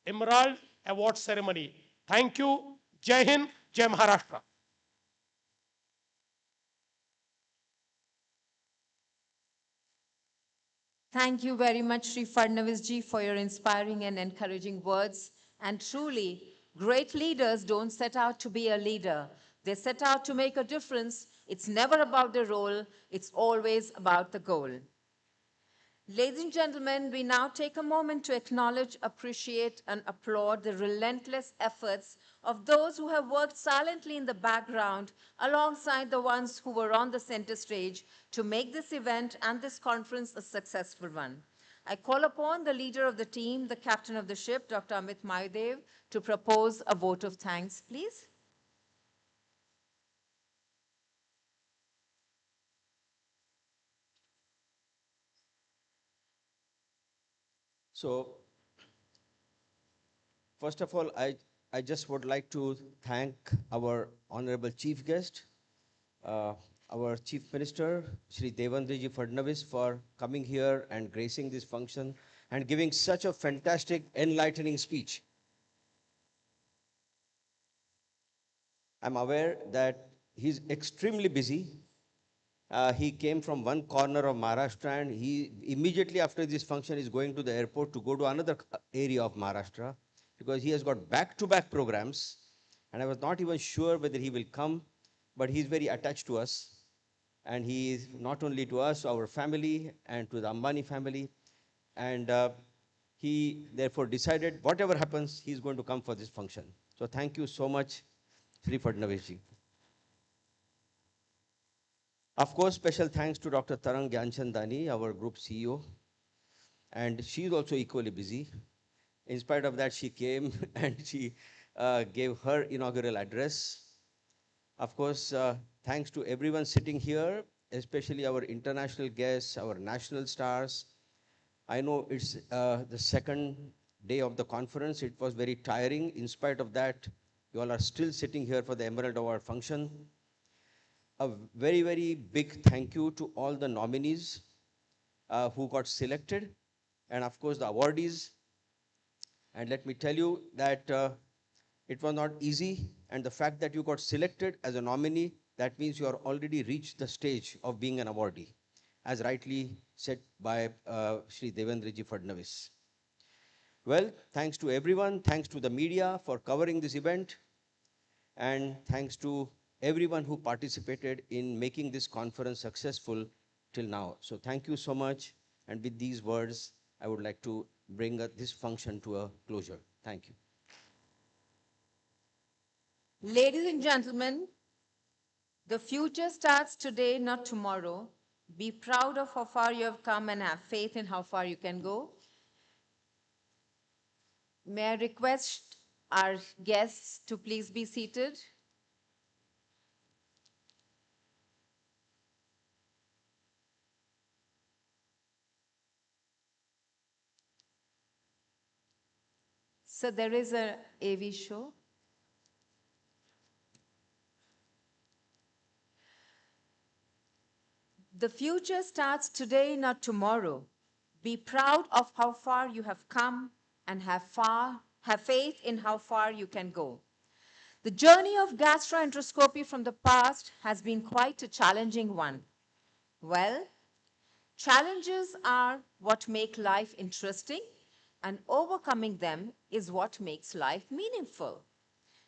[SPEAKER 6] Emerald Award ceremony. Thank you. Jai Hind, Jai Maharashtra.
[SPEAKER 10] Thank you very much, Sri Fadnavis ji, for your inspiring and encouraging words. And truly, great leaders don't set out to be a leader. They set out to make a difference. It's never about the role. It's always about the goal. Ladies and gentlemen, we now take a moment to acknowledge, appreciate, and applaud the relentless efforts of those who have worked silently in the background alongside the ones who were on the center stage to make this event and this conference a successful one. I call upon the leader of the team, the captain of the ship, Dr. Amit Mayudev, to propose a vote of thanks, please.
[SPEAKER 4] So, first of all, I just would like to thank our honorable chief guest, our Chief Minister, Shri Devendra Fadnavis, for coming here and gracing this function and giving such a fantastic, enlightening speech. I'm aware that he's extremely busy. He came from one corner of Maharashtra, and he immediately after this function is going to the airport to go to another area of Maharashtra because he has got back-to-back programs, and I was not even sure whether he will come, but he's very attached to us. And he is not only to us, our family, and to the Ambani family. And he therefore decided whatever happens, he's going to come for this function. So thank you so much, Sri Fadnavis ji. Of course, special thanks to Dr. Tarang Gyanchandani, our group CEO. And she's also equally busy. In spite of that, she came and she gave her inaugural address. Of course, thanks to everyone sitting here, especially our international guests, our national stars. I know it's the second day of the conference. It was very tiring. In spite of that, you all are still sitting here for the Emerald Award function. A very, very big thank you to all the nominees who got selected, and of course the awardees. And let me tell you that it was not easy, and the fact that you got selected as a nominee, that means you are already reached the stage of being an awardee, as rightly said by Shri Devendra Fadnavis. Well, thanks to everyone, thanks to the media for covering this event, and thanks to everyone who participated in making this conference successful till now. So thank you so much, and with these words, I would like to bring this function to a closure. Thank you.
[SPEAKER 10] Ladies and gentlemen, the future starts today, not tomorrow. Be proud of how far you have come and have faith in how far you can go. May I request our guests to please be seated. So there is a AV show. The future starts today, not tomorrow. Be proud of how far you have come and have faith in how far you can go. The journey of gastroenteroscopy from the past has been quite a challenging one. Well, challenges are what make life interesting, and overcoming them is what makes life meaningful.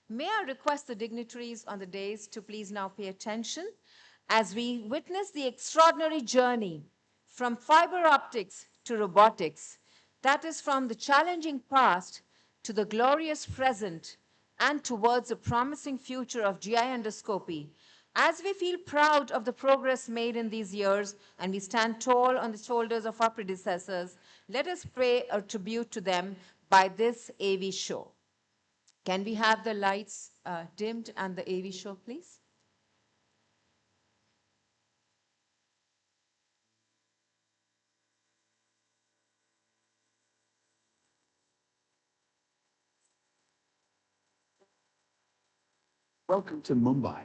[SPEAKER 10] May I request the dignitaries on the dais to please now pay attention as we witness the extraordinary journey from fiber optics to robotics, that is from the challenging past to the glorious present and towards a promising future of GI endoscopy. As we feel proud of the progress made in these years and we stand tall on the shoulders of our predecessors, let us pay a tribute to them by this AV show. Can we have the lights dimmed and the AV show, please?
[SPEAKER 14] Welcome to Mumbai.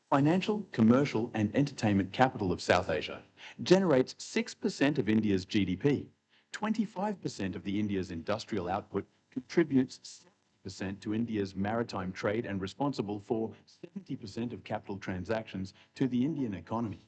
[SPEAKER 14] Financial, commercial and entertainment capital of South Asia, generates 6% of India's GDP. 25% of the India's industrial output contributes 70% to India's maritime trade and responsible for 70% of capital transactions to the Indian economy.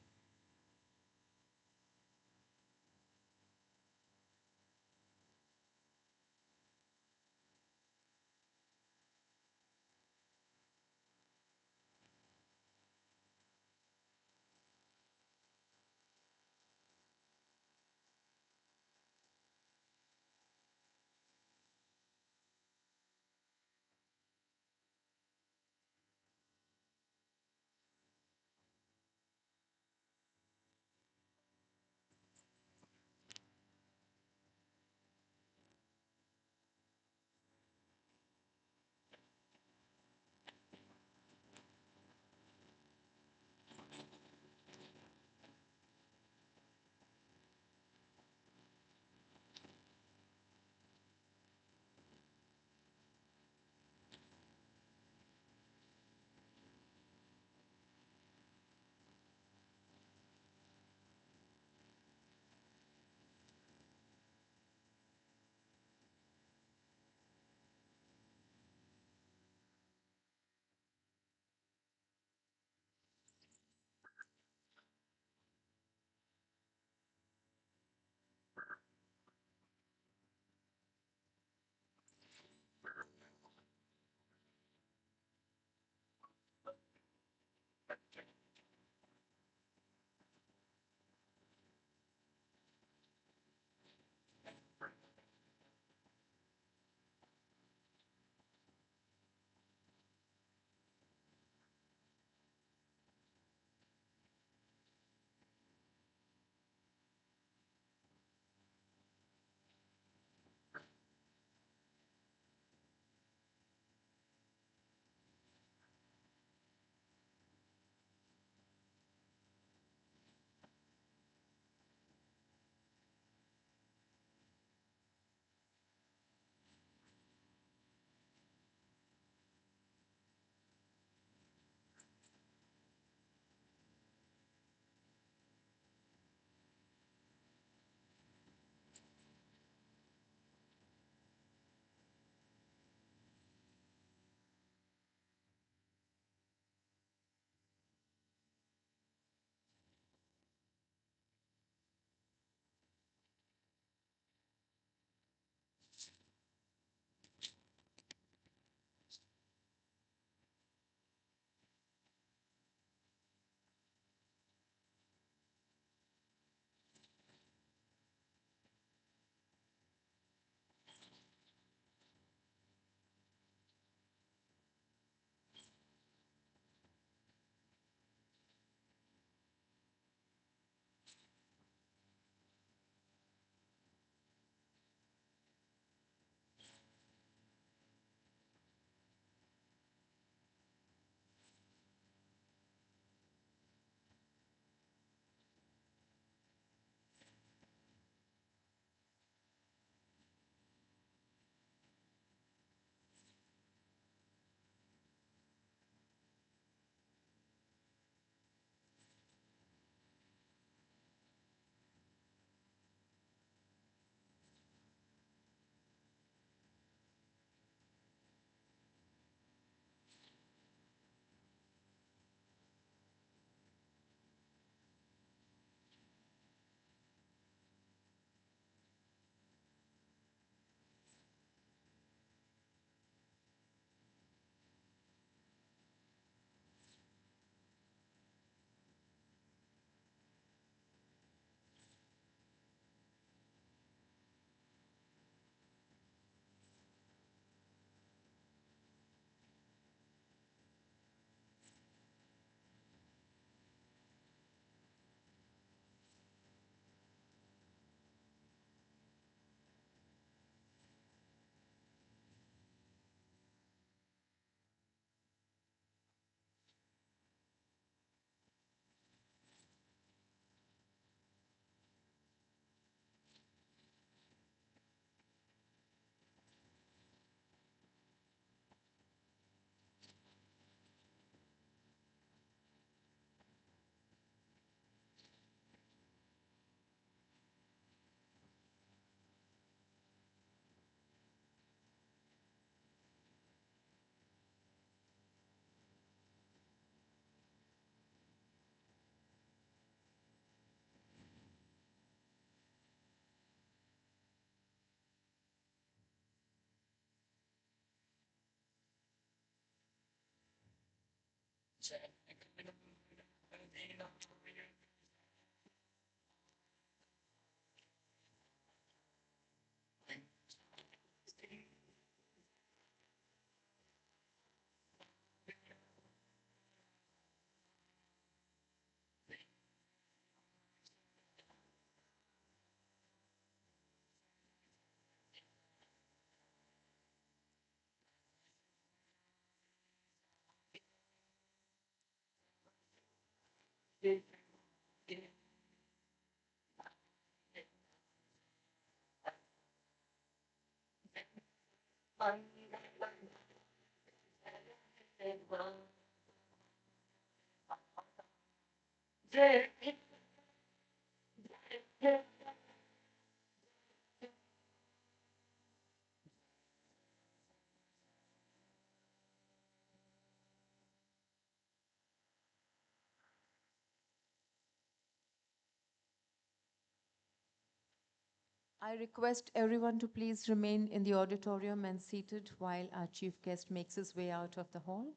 [SPEAKER 10] I request everyone to please remain in the auditorium and seated while our chief guest makes his way out of the hall.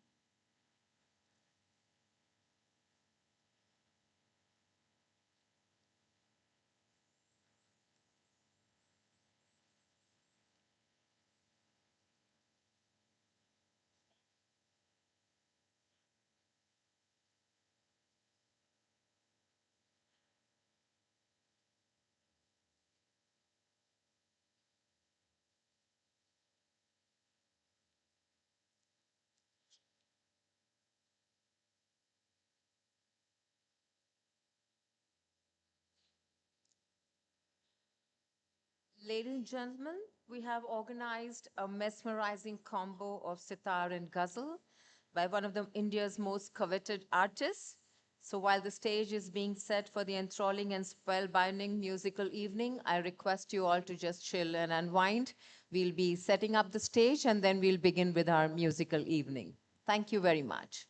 [SPEAKER 10] Ladies and gentlemen, we have organized a mesmerizing combo of sitar and ghazal by one of India's most coveted artists. So while the stage is being set for the enthralling and spellbinding musical evening, I request you all to just chill and unwind. We'll be setting up the stage and then we'll begin with our musical evening. Thank you very much.